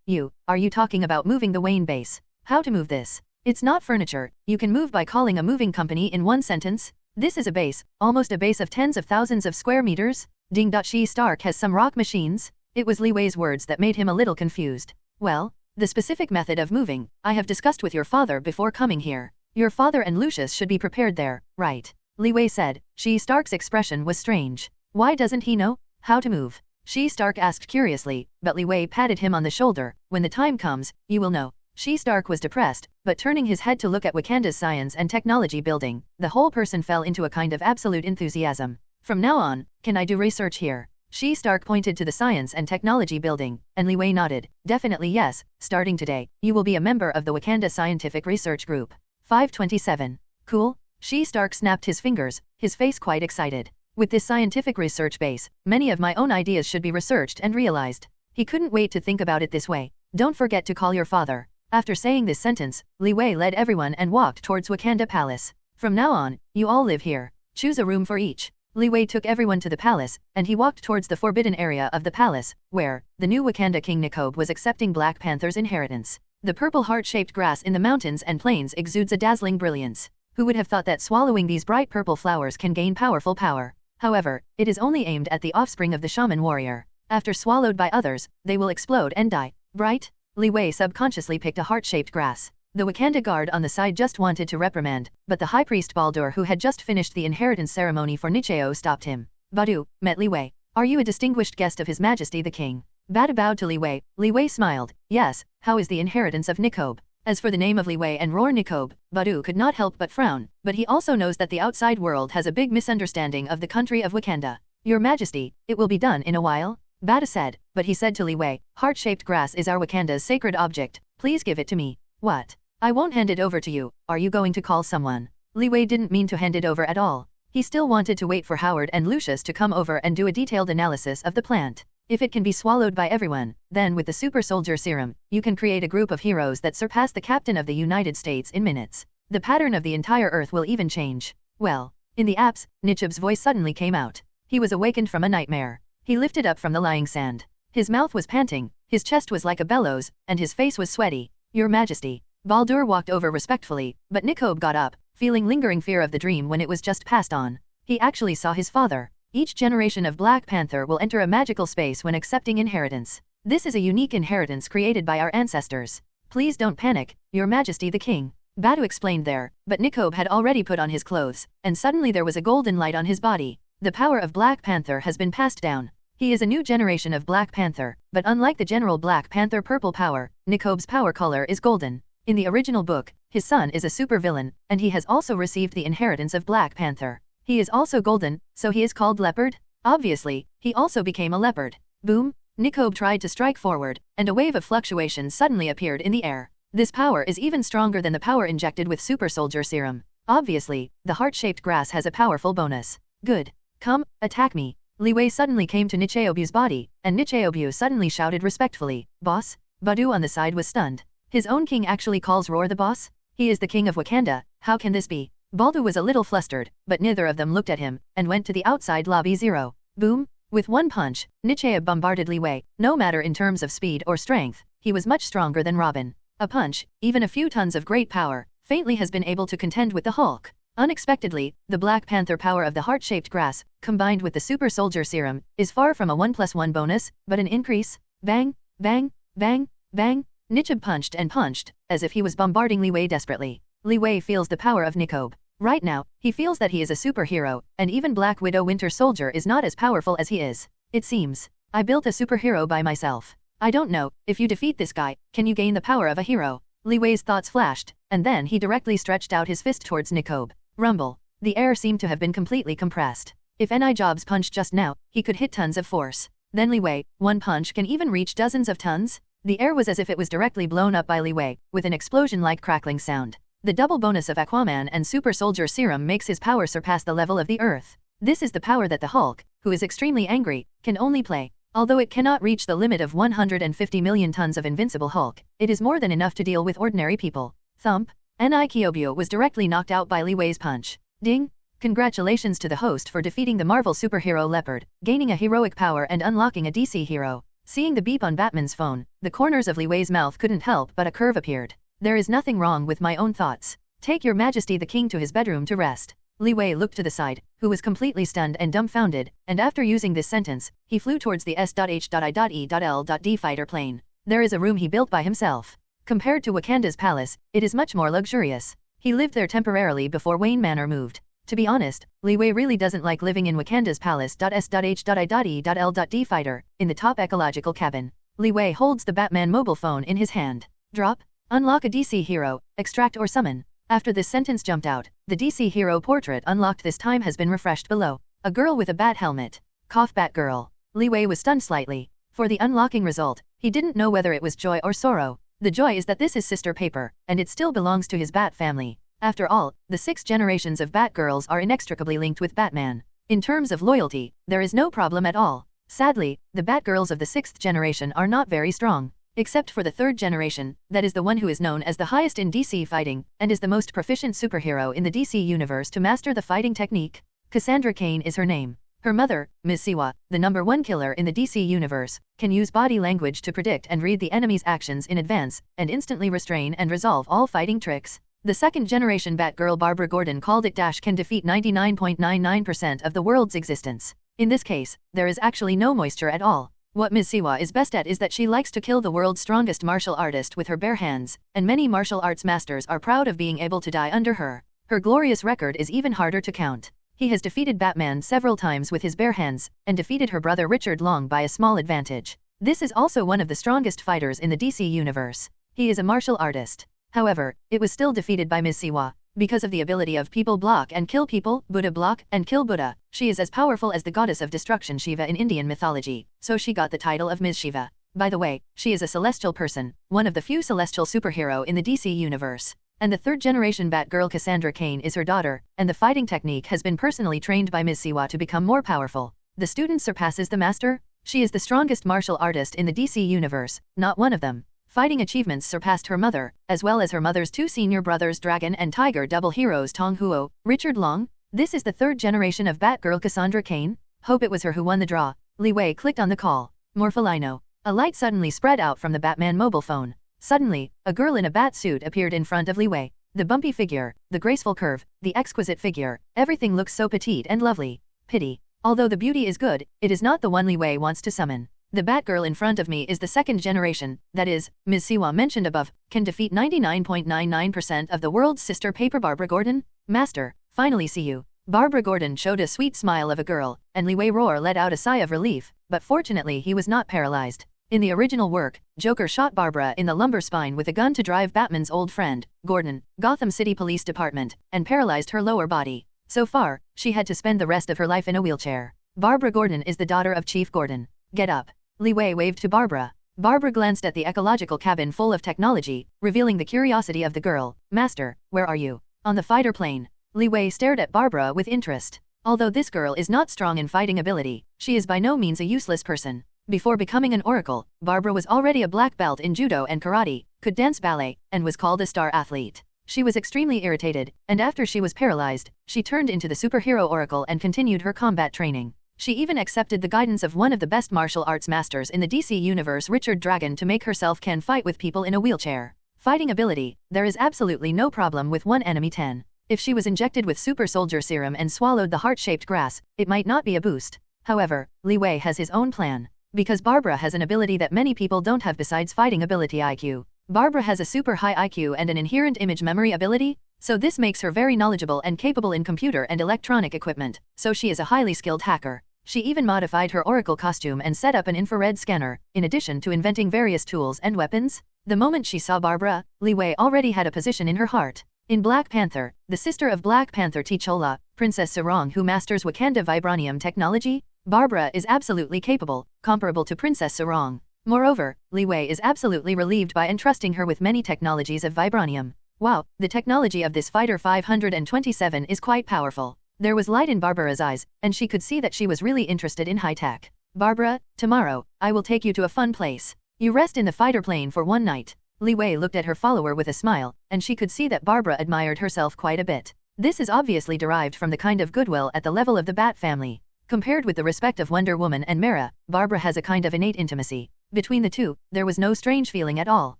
are you talking about moving the Wayne base? How to move this? It's not furniture, you can move by calling a moving company in one sentence. This is a base, almost a base of tens of thousands of square meters. Ding. She Stark has some rock machines? It was Li Wei's words that made him a little confused. Well, the specific method of moving, I have discussed with your father before coming here. Your father and Lucius should be prepared there, right? Li Wei said. She Stark's expression was strange. Why doesn't he know how to move? She Stark asked curiously, but Li Wei patted him on the shoulder. When the time comes, you will know. She Stark was depressed, but turning his head to look at Wakanda's science and technology building, the whole person fell into a kind of absolute enthusiasm. From now on, can I do research here? She Stark pointed to the science and technology building, and Li Wei nodded. Definitely yes, starting today, you will be a member of the Wakanda Scientific Research Group. 527. Cool? She Stark snapped his fingers, his face quite excited. With this scientific research base, many of my own ideas should be researched and realized. He couldn't wait to think about it this way. Don't forget to call your father. After saying this sentence, Li Wei led everyone and walked towards Wakanda Palace. From now on, you all live here. Choose a room for each. Li Wei took everyone to the palace, and he walked towards the forbidden area of the palace, where the new Wakanda King Nikobe was accepting Black Panther's inheritance. The purple heart-shaped grass in the mountains and plains exudes a dazzling brilliance. Who would have thought that swallowing these bright purple flowers can gain powerful power? However, it is only aimed at the offspring of the shaman warrior. After swallowed by others, they will explode and die. Bright? Li Wei subconsciously picked a heart-shaped grass. The Wakanda guard on the side just wanted to reprimand, but the high priest Baldur, who had just finished the inheritance ceremony for Nicheo, stopped him. Badu, met Li Wei. Are you a distinguished guest of His Majesty the King? Badu bowed to Li Wei. Li Wei smiled. Yes, how is the inheritance of Nikobe? As for the name of Li Wei and Roar Nikobe, Badu could not help but frown, but he also knows that the outside world has a big misunderstanding of the country of Wakanda. Your Majesty, it will be done in a while? Badu said, but he said to Li Wei, heart-shaped grass is our Wakanda's sacred object, please give it to me. What? I won't hand it over to you, are you going to call someone? Li Wei didn't mean to hand it over at all. He still wanted to wait for Howard and Lucius to come over and do a detailed analysis of the plant. If it can be swallowed by everyone, then with the super soldier serum, you can create a group of heroes that surpass the captain of the United States in minutes. The pattern of the entire Earth will even change. Well, in the apps, Nichib's voice suddenly came out. He was awakened from a nightmare. He lifted up from the lying sand. His mouth was panting, his chest was like a bellows, and his face was sweaty. Your Majesty. Baldur walked over respectfully, but Nikobe got up, feeling lingering fear of the dream when it was just passed on. He actually saw his father. Each generation of Black Panther will enter a magical space when accepting inheritance. This is a unique inheritance created by our ancestors. Please don't panic, Your Majesty the King. Badu explained there, but Nikob had already put on his clothes, and suddenly there was a golden light on his body. The power of Black Panther has been passed down. He is a new generation of Black Panther, but unlike the general Black Panther purple power, Nikob's power color is golden. In the original book, his son is a supervillain, and he has also received the inheritance of Black Panther. He is also golden, so he is called Leopard? Obviously, he also became a leopard. Boom! Nikob tried to strike forward, and a wave of fluctuations suddenly appeared in the air. This power is even stronger than the power injected with Super Soldier Serum. Obviously, the heart-shaped grass has a powerful bonus. Good. Come, attack me. Li Wei suddenly came to Nicheobu's body, and Nicheobu suddenly shouted respectfully, Boss? Badu on the side was stunned. His own king actually calls Roar the boss? He is the king of Wakanda, how can this be? Baldu was a little flustered, but neither of them looked at him, and went to the outside lobby 0. Boom! With one punch, Nicheob bombarded Li Wei. No matter in terms of speed or strength, he was much stronger than Robin. A punch, even a few tons of great power, faintly has been able to contend with the Hulk. Unexpectedly, the Black Panther power of the heart-shaped grass, combined with the Super Soldier Serum, is far from a 1+1 bonus, but an increase. Bang, bang, bang, bang. Nicheob punched and punched, as if he was bombarding Li Wei desperately. Li Wei feels the power of Nikob. Right now, he feels that he is a superhero, and even Black Widow Winter Soldier is not as powerful as he is. It seems. I built a superhero by myself. I don't know, if you defeat this guy, can you gain the power of a hero? Li Wei's thoughts flashed, and then he directly stretched out his fist towards Nikob. Rumble. The air seemed to have been completely compressed. If Ni Jobs punched just now, he could hit tons of force. Then Li Wei, one punch can even reach dozens of tons? The air was as if it was directly blown up by Li Wei, with an explosion-like crackling sound. The double bonus of Aquaman and Super Soldier Serum makes his power surpass the level of the Earth. This is the power that the Hulk, who is extremely angry, can only play. Although it cannot reach the limit of 150 million tons of invincible Hulk, it is more than enough to deal with ordinary people. Thump. Nicheobu was directly knocked out by Li Wei's punch. Ding! Congratulations to the host for defeating the Marvel superhero Leopard, gaining a heroic power and unlocking a DC hero. Seeing the beep on Batman's phone, the corners of Li Wei's mouth couldn't help but a curve appeared. There is nothing wrong with my own thoughts. Take your Majesty the King to his bedroom to rest. Li Wei looked to the side, who was completely stunned and dumbfounded, and after using this sentence, he flew towards the S.H.I.E.L.D fighter plane. There is a room he built by himself. Compared to Wakanda's palace, it is much more luxurious. He lived there temporarily before Wayne Manor moved. To be honest, Li Wei really doesn't like living in Wakanda's palace. S.H.I.E.L.D fighter, in the top ecological cabin. Li Wei holds the Batman mobile phone in his hand. Drop. Unlock a DC hero, extract or summon. After this sentence jumped out, the DC hero portrait unlocked this time has been refreshed below. A girl with a bat helmet. Cough Batgirl. Li Wei was stunned slightly. For the unlocking result, he didn't know whether it was joy or sorrow. The joy is that this is sister paper, and it still belongs to his Bat family. After all, the 6 generations of Batgirls are inextricably linked with Batman. In terms of loyalty, there is no problem at all. Sadly, the Batgirls of the 6th generation are not very strong. Except for the 3rd generation, that is the one who is known as the highest in DC fighting, and is the most proficient superhero in the DC universe to master the fighting technique. Cassandra Cain is her name. Her mother, Ms. Siwa, the #1 killer in the DC universe, can use body language to predict and read the enemy's actions in advance, and instantly restrain and resolve all fighting tricks. The 2nd generation Batgirl Barbara Gordon called it can defeat 99.99% of the world's existence. In this case, there is actually no moisture at all. What Ms. Siwa is best at is that she likes to kill the world's strongest martial artist with her bare hands, and many martial arts masters are proud of being able to die under her. Her glorious record is even harder to count. He has defeated Batman several times with his bare hands, and defeated her brother Richard Long by a small advantage. This is also one of the strongest fighters in the DC universe. He is a martial artist. However, it was still defeated by Ms. Siwa. Because of the ability of people block and kill people, Buddha block and kill Buddha, she is as powerful as the goddess of destruction Shiva in Indian mythology, so she got the title of Ms. Shiva. By the way, she is a celestial person, one of the few celestial superhero in the DC universe. And the 3rd generation Batgirl Cassandra Cain is her daughter, and the fighting technique has been personally trained by Ms. Siwa to become more powerful. The student surpasses the master? She is the strongest martial artist in the DC universe, not one of them. Fighting achievements surpassed her mother, as well as her mother's 2 senior brothers Dragon and Tiger double heroes Tong Huo, Richard Long. This is the 3rd generation of Batgirl Cassandra Cain? Hope it was her who won the draw. Li Wei clicked on the call. Morpholino. A light suddenly spread out from the Batman mobile phone. Suddenly, a girl in a bat suit appeared in front of Li Wei. The bumpy figure, the graceful curve, the exquisite figure, everything looks so petite and lovely. Pity. Although the beauty is good, it is not the one Li Wei wants to summon. The Batgirl in front of me is the second generation, that is, Ms. Siwa mentioned above, can defeat 99.99% of the world's sister paper. Barbara Gordon? Master, finally see you. Barbara Gordon showed a sweet smile of a girl, and Li Wei Roar let out a sigh of relief, but fortunately he was not paralyzed. In the original work, Joker shot Barbara in the lumbar spine with a gun to drive Batman's old friend, Gordon, Gotham City Police Department, and paralyzed her lower body. So far, she had to spend the rest of her life in a wheelchair. Barbara Gordon is the daughter of Chief Gordon. Get up. Li Wei waved to Barbara. Barbara glanced at the ecological cabin full of technology, revealing the curiosity of the girl. Master, where are you? On the fighter plane. Li Wei stared at Barbara with interest. Although this girl is not strong in fighting ability, she is by no means a useless person. Before becoming an oracle, Barbara was already a black belt in judo and karate, could dance ballet, and was called a star athlete. She was extremely irritated, and after she was paralyzed, she turned into the superhero oracle and continued her combat training. She even accepted the guidance of one of the best martial arts masters in the DC universe, Richard Dragon, to make herself can fight with people in a wheelchair. Fighting ability, there is absolutely no problem with one enemy 10. If she was injected with super soldier serum and swallowed the heart-shaped grass, it might not be a boost. However, Li Wei has his own plan. Because Barbara has an ability that many people don't have besides fighting ability IQ. Barbara has a super high IQ and an inherent image memory ability, so this makes her very knowledgeable and capable in computer and electronic equipment, so she is a highly skilled hacker. She even modified her oracle costume and set up an infrared scanner, in addition to inventing various tools and weapons. The moment she saw Barbara, Li Wei already had a position in her heart. In Black Panther, the sister of Black Panther T'Challa, Princess Sarong, who masters Wakanda vibranium technology, Barbara is absolutely capable, comparable to Princess Sarong. Moreover, Li Wei is absolutely relieved by entrusting her with many technologies of vibranium. Wow, the technology of this fighter 527 is quite powerful. There was light in Barbara's eyes, and she could see that she was really interested in high tech. Barbara, tomorrow, I will take you to a fun place. You rest in the fighter plane for one night. Li Wei looked at her follower with a smile, and she could see that Barbara admired herself quite a bit. This is obviously derived from the kind of goodwill at the level of the Bat family. Compared with the respect of Wonder Woman and Mara, Barbara has a kind of innate intimacy. Between the two, there was no strange feeling at all.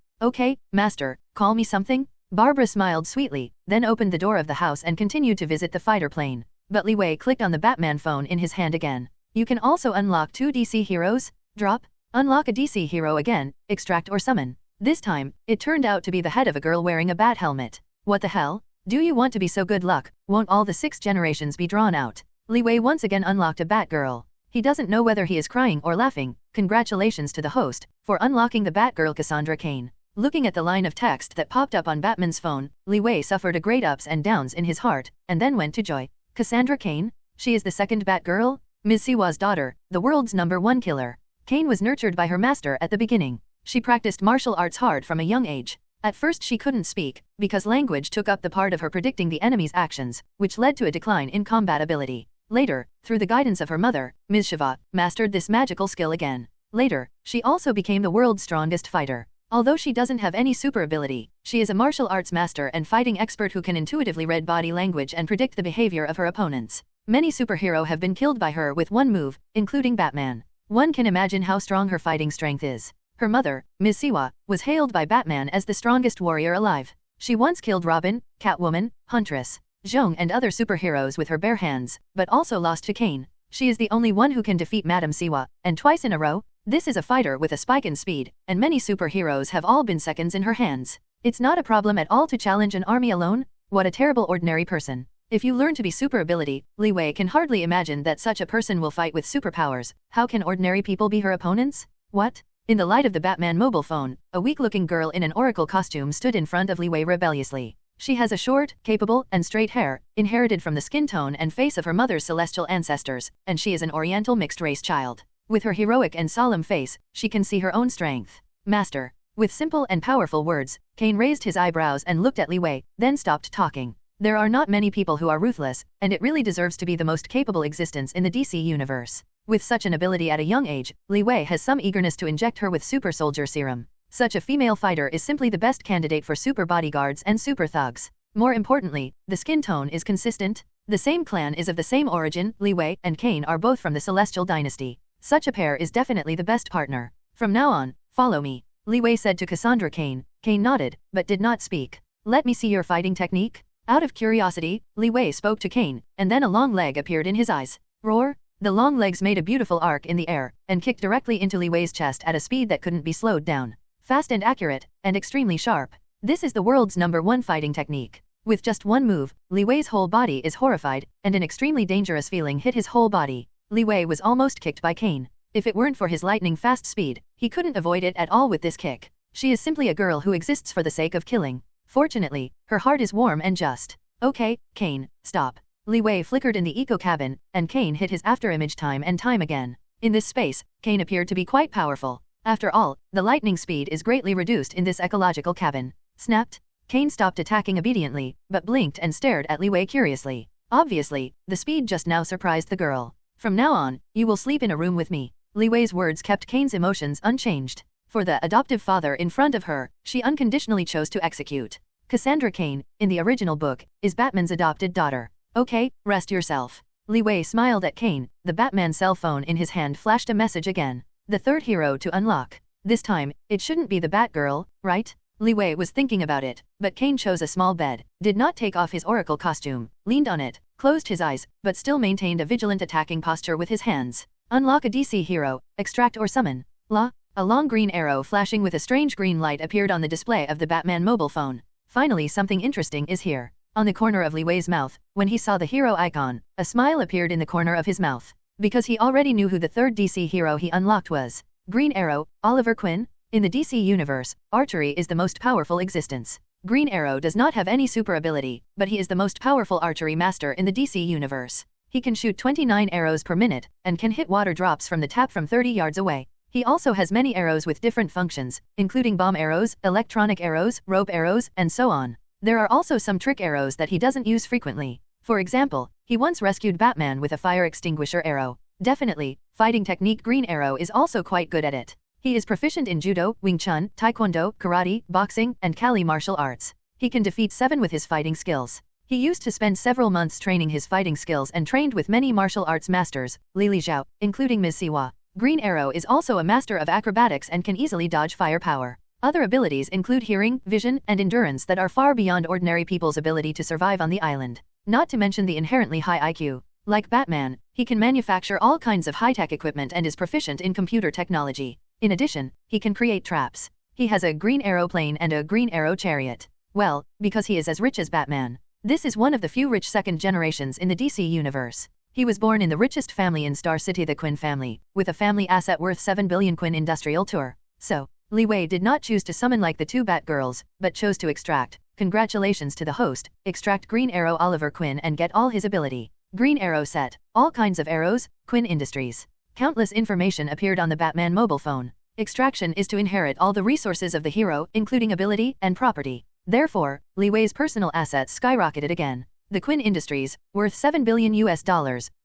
Okay, master, call me something? Barbara smiled sweetly, then opened the door of the house and continued to visit the fighter plane. But Li Wei clicked on the Batman phone in his hand again. You can also unlock 2 DC heroes. Drop. Unlock a DC hero again, extract or summon. This time, it turned out to be the head of a girl wearing a bat helmet. What the hell? Do you want to be so good luck? Won't all the 6 generations be drawn out? Li Wei once again unlocked a Batgirl. He doesn't know whether he is crying or laughing. Congratulations to the host for unlocking the Batgirl Cassandra Cain. Looking at the line of text that popped up on Batman's phone, Li Wei suffered a great ups and downs in his heart, and then went to joy. Cassandra Cain? She is the second Batgirl? Ms. Siwa's daughter, the world's #1 killer. Cain was nurtured by her master at the beginning. She practiced martial arts hard from a young age. At first she couldn't speak, because language took up the part of her predicting the enemy's actions, which led to a decline in combat ability. Later, through the guidance of her mother, Ms. Shiva, mastered this magical skill again. Later, she also became the world's strongest fighter. Although she doesn't have any super ability, she is a martial arts master and fighting expert who can intuitively read body language and predict the behavior of her opponents. Many superheroes have been killed by her with one move, including Batman. One can imagine how strong her fighting strength is. Her mother, Ms. Siwa, was hailed by Batman as the strongest warrior alive. She once killed Robin, Catwoman, Huntress, Zhong and other superheroes with her bare hands, but also lost to Cain. She is the only one who can defeat Madame Siwa, and twice in a row. This is a fighter with a spike in speed, and many superheroes have all been seconds in her hands. It's not a problem at all to challenge an army alone. What a terrible ordinary person. If you learn to be super ability, Li Wei can hardly imagine that such a person will fight with superpowers. How can ordinary people be her opponents? What? In the light of the Batman mobile phone, a weak-looking girl in an oracle costume stood in front of Li Wei rebelliously. She has a short, capable, and straight hair, inherited from the skin tone and face of her mother's celestial ancestors, and she is an oriental mixed-race child. With her heroic and solemn face, she can see her own strength. Master. With simple and powerful words, Cain raised his eyebrows and looked at Li Wei, then stopped talking. There are not many people who are ruthless, and it really deserves to be the most capable existence in the DC universe. With such an ability at a young age, Li Wei has some eagerness to inject her with super soldier serum. Such a female fighter is simply the best candidate for super bodyguards and super thugs. More importantly, the skin tone is consistent. The same clan is of the same origin. Li Wei and Cain are both from the Celestial Dynasty. Such a pair is definitely the best partner. From now on, follow me, Li Wei said to Cassandra Cain. Cain nodded, but did not speak. Let me see your fighting technique. Out of curiosity, Li Wei spoke to Cain, and then a long leg appeared in his eyes. Roar! The long legs made a beautiful arc in the air, and kicked directly into Li Wei's chest at a speed that couldn't be slowed down. Fast and accurate, and extremely sharp. This is the world's #1 fighting technique. With just one move, Li Wei's whole body is horrified, and an extremely dangerous feeling hit his whole body. Li Wei was almost kicked by Kane. If it weren't for his lightning-fast speed, he couldn't avoid it at all with this kick. She is simply a girl who exists for the sake of killing. Fortunately, her heart is warm and just. Okay, Kane, stop. Li Wei flickered in the eco-cabin, and Kane hit his afterimage time and time again. In this space, Kane appeared to be quite powerful. After all, the lightning speed is greatly reduced in this ecological cabin. Snapped. Kane stopped attacking obediently, but blinked and stared at Li Wei curiously. Obviously, the speed just now surprised the girl. From now on, you will sleep in a room with me. Li Wei's words kept Kane's emotions unchanged. For the adoptive father in front of her, she unconditionally chose to execute. Cassandra Kane, in the original book, is Batman's adopted daughter. Okay, rest yourself. Li Wei smiled at Kane. The Batman cell phone in his hand flashed a message again. The third hero to unlock. This time, it shouldn't be the Batgirl, right? Li Wei was thinking about it, but Kane chose a small bed, did not take off his oracle costume, leaned on it, closed his eyes, but still maintained a vigilant attacking posture with his hands. Unlock a DC hero, extract or summon. A long green arrow flashing with a strange green light appeared on the display of the Batman mobile phone. Finally, something interesting is here. On the corner of Li Wei's mouth, when he saw the hero icon, a smile appeared in the corner of his mouth. Because he already knew who the third DC hero he unlocked was. Green Arrow, Oliver Queen? In the DC universe, archery is the most powerful existence. Green Arrow does not have any super ability, but he is the most powerful archery master in the DC universe. He can shoot 29 arrows per minute, and can hit water drops from the tap from 30 yards away. He also has many arrows with different functions, including bomb arrows, electronic arrows, rope arrows, and so on. There are also some trick arrows that he doesn't use frequently. For example, he once rescued Batman with a fire extinguisher arrow. Definitely, fighting technique Green Arrow is also quite good at it. He is proficient in Judo, Wing Chun, Taekwondo, Karate, Boxing, and Kali martial arts. He can defeat 7 with his fighting skills. He used to spend several months training his fighting skills and trained with many martial arts masters, Lili Zhao, including Ms. Siwa. Green Arrow is also a master of acrobatics and can easily dodge fire power. Other abilities include hearing, vision, and endurance that are far beyond ordinary people's ability to survive on the island. Not to mention the inherently high IQ. Like Batman, he can manufacture all kinds of high-tech equipment and is proficient in computer technology. In addition, he can create traps. He has a Green Arrow plane and a Green Arrow chariot. Well, because he is as rich as Batman. This is one of the few rich second generations in the DC universe. He was born in the richest family in Star City, the Quinn family, with a family asset worth 7 billion Quinn Industrial Tour. So, Li Wei did not choose to summon like the two Batgirls, but chose to extract. Congratulations to the host, extract Green Arrow Oliver Quinn and get all his ability. Green Arrow set, all kinds of arrows, Quinn Industries. Countless information appeared on the Batman mobile phone. Extraction is to inherit all the resources of the hero, including ability and property. Therefore, Li Wei's personal assets skyrocketed again. The Quinn Industries, worth $7 billion,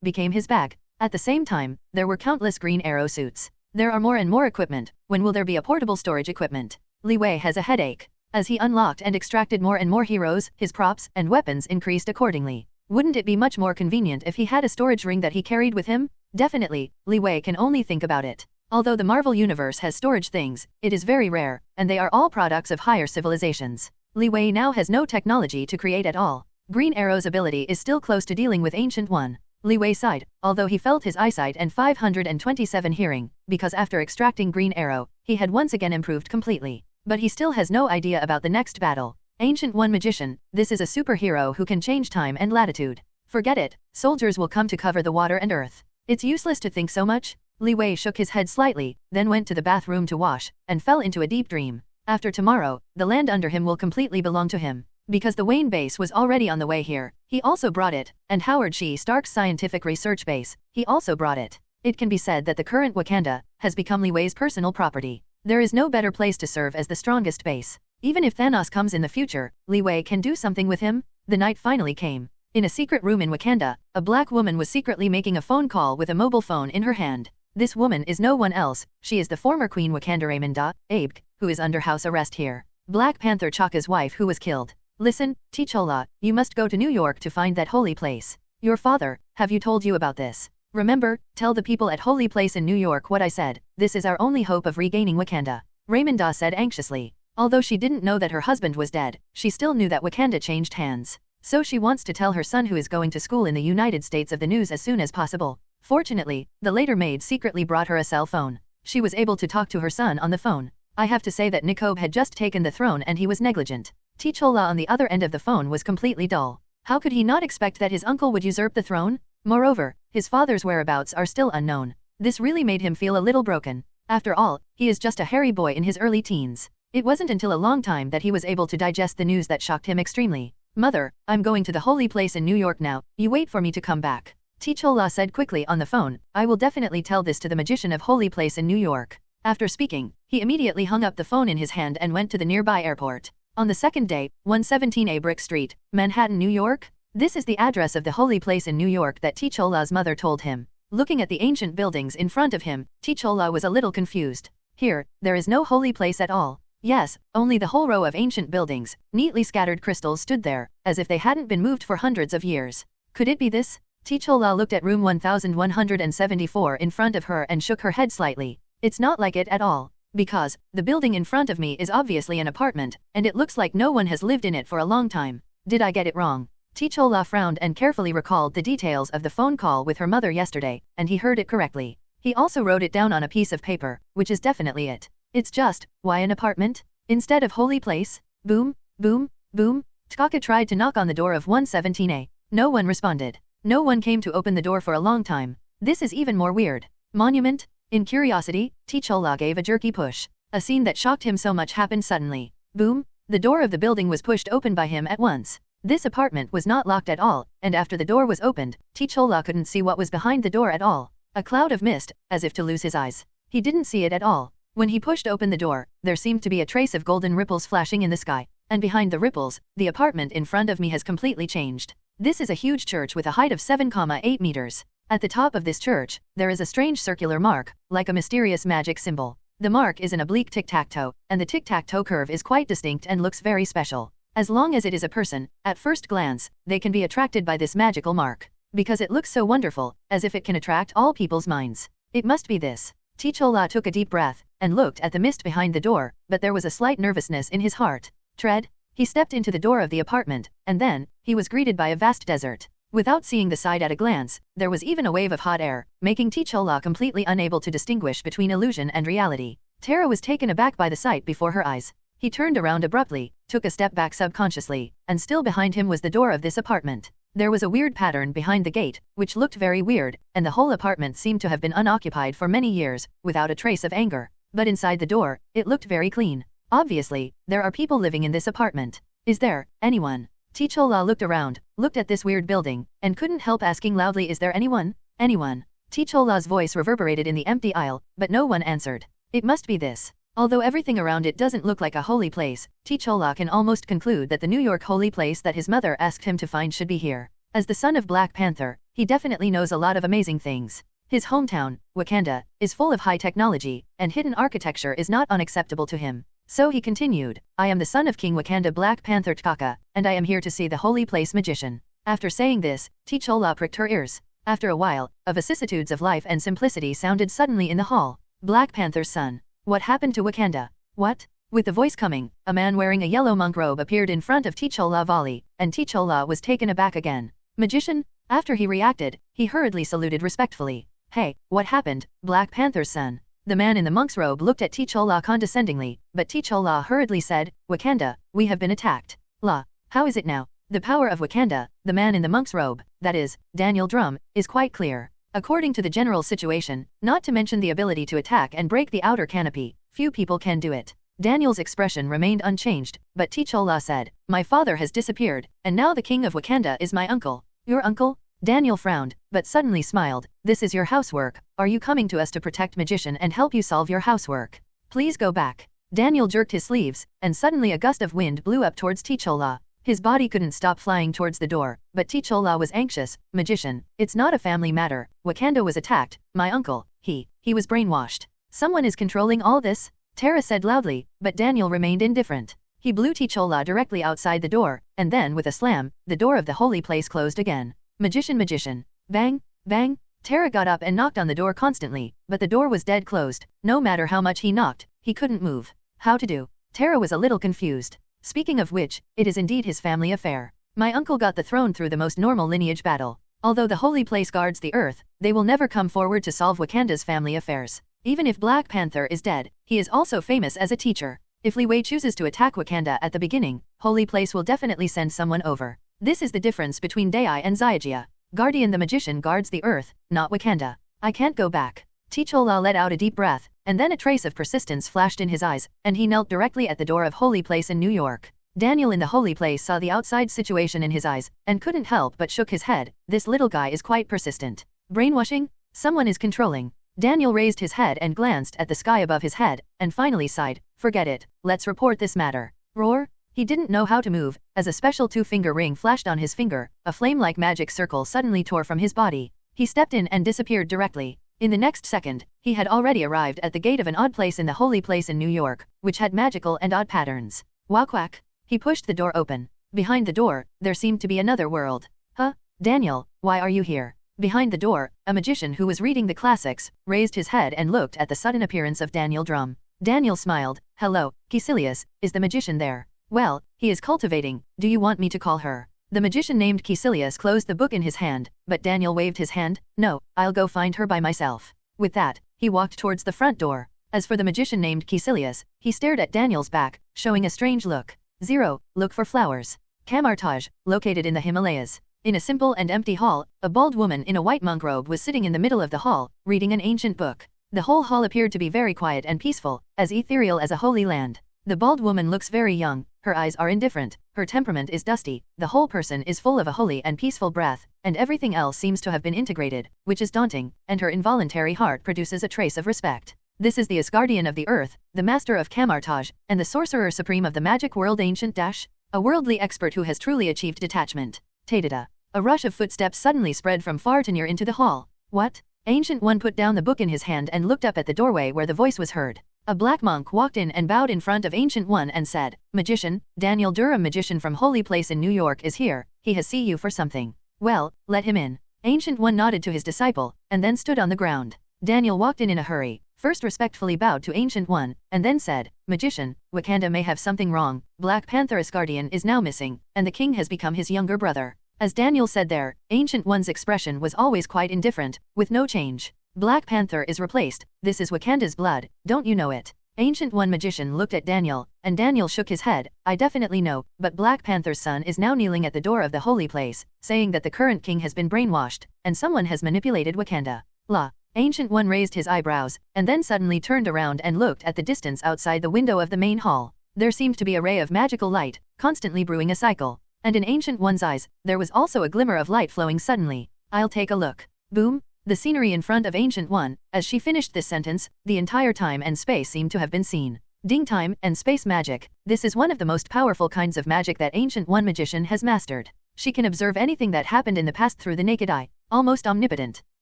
became his bag. At the same time, there were countless Green Arrow suits. There are more and more equipment. When will there be a portable storage equipment? Li Wei has a headache. As he unlocked and extracted more and more heroes, his props and weapons increased accordingly. Wouldn't it be much more convenient if he had a storage ring that he carried with him? Definitely, Li Wei can only think about it. Although the Marvel Universe has storage things, it is very rare, and they are all products of higher civilizations. Li Wei now has no technology to create at all. Green Arrow's ability is still close to dealing with Ancient One. Li Wei sighed, although he felt his eyesight and 527 hearing, because after extracting Green Arrow, he had once again improved completely. But he still has no idea about the next battle. Ancient One Magician, this is a superhero who can change time and latitude. Forget it, soldiers will come to cover the water and earth. It's useless to think so much. Li Wei shook his head slightly, then went to the bathroom to wash, and fell into a deep dream. After tomorrow, the land under him will completely belong to him. Because the Wayne base was already on the way here, he also brought it, and Howard She Stark's scientific research base, he also brought it. It can be said that the current Wakanda has become Li Wei's personal property. There is no better place to serve as the strongest base. Even if Thanos comes in the future, Li Wei can do something with him. The night finally came. In a secret room in Wakanda, a black woman was secretly making a phone call with a mobile phone in her hand. This woman is no one else, she is the former Queen Wakanda Ramonda, Abe, who is under house arrest here. Black Panther Chaka's wife who was killed. Listen, T'Challa, you must go to New York to find that holy place. Your father, have you told you about this? Remember, tell the people at Holy Place in New York what I said. This is our only hope of regaining Wakanda. Ramonda said anxiously. Although she didn't know that her husband was dead, she still knew that Wakanda changed hands. So she wants to tell her son who is going to school in the United States of the news as soon as possible. Fortunately, the later maid secretly brought her a cell phone. She was able to talk to her son on the phone. I have to say that Nikob had just taken the throne and he was negligent. T'Challa on the other end of the phone was completely dull. How could he not expect that his uncle would usurp the throne? Moreover, his father's whereabouts are still unknown. This really made him feel a little broken. After all, he is just a hairy boy in his early teens. It wasn't until a long time that he was able to digest the news that shocked him extremely. Mother, I'm going to the holy place in New York now, you wait for me to come back. T'Challa said quickly on the phone, I will definitely tell this to the magician of holy place in New York. After speaking, he immediately hung up the phone in his hand and went to the nearby airport. On the second day, 117A Brick Street, Manhattan, New York? This is the address of the holy place in New York that T'Challa's mother told him. Looking at the ancient buildings in front of him, T'Challa was a little confused. Here, there is no holy place at all. Yes, only the whole row of ancient buildings, neatly scattered crystals stood there, as if they hadn't been moved for hundreds of years. Could it be this? T'Challa looked at room 1174 in front of her and shook her head slightly. It's not like it at all. Because, the building in front of me is obviously an apartment, and it looks like no one has lived in it for a long time. Did I get it wrong? T'Challa frowned and carefully recalled the details of the phone call with her mother yesterday, and he heard it correctly. He also wrote it down on a piece of paper, which is definitely it. It's just, why an apartment? Instead of holy place? Boom, boom, boom. T'Chaka tried to knock on the door of 117A. No one responded. No one came to open the door for a long time. This is even more weird. Monument? In curiosity, T'Challa gave a jerky push. A scene that shocked him so much happened suddenly. Boom! The door of the building was pushed open by him at once. This apartment was not locked at all, and after the door was opened, T'Challa couldn't see what was behind the door at all. A cloud of mist, as if to lose his eyes. He didn't see it at all. When he pushed open the door, there seemed to be a trace of golden ripples flashing in the sky, and behind the ripples, the apartment in front of me has completely changed. This is a huge church with a height of 7,8 meters. At the top of this church, there is a strange circular mark, like a mysterious magic symbol. The mark is an oblique tic-tac-toe, and the tic-tac-toe curve is quite distinct and looks very special. As long as it is a person, at first glance, they can be attracted by this magical mark. Because it looks so wonderful, as if it can attract all people's minds. It must be this. T'Challa took a deep breath, and looked at the mist behind the door, but there was a slight nervousness in his heart. Tread? He stepped into the door of the apartment, and then, he was greeted by a vast desert. Without seeing the side at a glance, there was even a wave of hot air, making T'Challa completely unable to distinguish between illusion and reality. Tara was taken aback by the sight before her eyes. He turned around abruptly, took a step back subconsciously, and still behind him was the door of this apartment. There was a weird pattern behind the gate, which looked very weird, and the whole apartment seemed to have been unoccupied for many years, without a trace of anger. But inside the door, it looked very clean. Obviously, there are people living in this apartment. Is there anyone? T'Challa looked around, looked at this weird building, and couldn't help asking loudly, is there anyone? Anyone? T'Challa's voice reverberated in the empty aisle, but no one answered. It must be this. Although everything around it doesn't look like a holy place, T'Challa can almost conclude that the New York holy place that his mother asked him to find should be here. As the son of Black Panther, he definitely knows a lot of amazing things. His hometown, Wakanda, is full of high technology, and hidden architecture is not unacceptable to him. So he continued, I am the son of King Wakanda Black Panther T'Chaka, and I am here to see the holy place magician. After saying this, T'Challa pricked her ears. After a while, a vicissitudes of life and simplicity sounded suddenly in the hall. Black Panther's son. What happened to Wakanda? What? With the voice coming, a man wearing a yellow monk robe appeared in front of T'Challa Valley, and T'Challa was taken aback again. Magician? After he reacted, he hurriedly saluted respectfully. Hey, what happened, Black Panther's son? The man in the monk's robe looked at T'Challa condescendingly, but T'Challa hurriedly said, Wakanda, we have been attacked. La, how is it now? The power of Wakanda, the man in the monk's robe, that is, Daniel Drum, is quite clear. According to the general situation, not to mention the ability to attack and break the outer canopy, few people can do it. Daniel's expression remained unchanged, but T'Challa said, my father has disappeared, and now the king of Wakanda is my uncle. Your uncle? Daniel frowned, but suddenly smiled. This is your housework. Are you coming to us to protect magician and help you solve your housework? Please go back. Daniel jerked his sleeves, and suddenly a gust of wind blew up towards T'Challa. His body couldn't stop flying towards the door, but T'Challa was anxious. Magician, it's not a family matter. Wakanda was attacked. My uncle, he was brainwashed. Someone is controlling all this? Tara said loudly, but Daniel remained indifferent. He blew T'Challa directly outside the door, and then with a slam, the door of the holy place closed again. Magician, magician. Bang, bang. Tara got up and knocked on the door constantly, but the door was dead closed. No matter how much he knocked, he couldn't move. How to do? Tara was a little confused. Speaking of which, it is indeed his family affair. My uncle got the throne through the most normal lineage battle. Although the holy place guards the earth, they will never come forward to solve Wakanda's family affairs. Even if Black Panther is dead, he is also famous as a teacher. If Li Wei chooses to attack Wakanda at the beginning, holy place will definitely send someone over. This is the difference between Dai and Xiajia. Guardian the magician guards the earth, not Wakanda. I can't go back. T'Challa let out a deep breath, and then a trace of persistence flashed in his eyes, and he knelt directly at the door of Holy Place in New York. Daniel in the Holy Place saw the outside situation in his eyes, and couldn't help but shook his head. This little guy is quite persistent. Brainwashing? Someone is controlling. Daniel raised his head and glanced at the sky above his head, and finally sighed, forget it, let's report this matter. Roar? He didn't know how to move, as a special two-finger ring flashed on his finger, a flame-like magic circle suddenly tore from his body. He stepped in and disappeared directly. In the next second, he had already arrived at the gate of an odd place in the Holy Place in New York, which had magical and odd patterns. Wow quack! He pushed the door open. Behind the door, there seemed to be another world. Huh? Daniel, why are you here? Behind the door, a magician who was reading the classics, raised his head and looked at the sudden appearance of Daniel Drum. Daniel smiled. Hello, Caecilius, is the magician there? Well, he is cultivating, do you want me to call her? The magician named Caecilius closed the book in his hand, but Daniel waved his hand. No, I'll go find her by myself. With that, he walked towards the front door. As for the magician named Caecilius, he stared at Daniel's back, showing a strange look. 0. Look for flowers. Camartage, located in the Himalayas. In a simple and empty hall, a bald woman in a white monk robe was sitting in the middle of the hall, reading an ancient book. The whole hall appeared to be very quiet and peaceful, as ethereal as a holy land. The bald woman looks very young, her eyes are indifferent, her temperament is dusty, the whole person is full of a holy and peaceful breath, and everything else seems to have been integrated, which is daunting, and her involuntary heart produces a trace of respect. This is the Asgardian of the earth, the master of Camartage, and the sorcerer supreme of the magic world Ancient Dash, a worldly expert who has truly achieved detachment. Tadada. A rush of footsteps suddenly spread from far to near into the hall. What? Ancient One put down the book in his hand and looked up at the doorway where the voice was heard. A black monk walked in and bowed in front of Ancient One and said, Magician, Daniel Durham magician from Holy Place in New York is here, he has see you for something. Well, let him in. Ancient One nodded to his disciple, and then stood on the ground. Daniel walked in a hurry, first respectfully bowed to Ancient One, and then said, Magician, Wakanda may have something wrong, Black Panther Asgardian is now missing, and the king has become his younger brother. As Daniel said there, Ancient One's expression was always quite indifferent, with no change. Black Panther is replaced, this is Wakanda's blood, don't you know it? Ancient One magician looked at Daniel, and Daniel shook his head, I definitely know, but Black Panther's son is now kneeling at the door of the holy place, saying that the current king has been brainwashed, and someone has manipulated Wakanda. La. Ancient One raised his eyebrows, and then suddenly turned around and looked at the distance outside the window of the main hall. There seemed to be a ray of magical light, constantly brewing a cycle, and in Ancient One's eyes, there was also a glimmer of light flowing suddenly. I'll take a look. Boom. The scenery in front of Ancient One, as she finished this sentence, the entire time and space seemed to have been seen. Ding time and space magic, this is one of the most powerful kinds of magic that Ancient One magician has mastered. She can observe anything that happened in the past through the naked eye, almost omnipotent.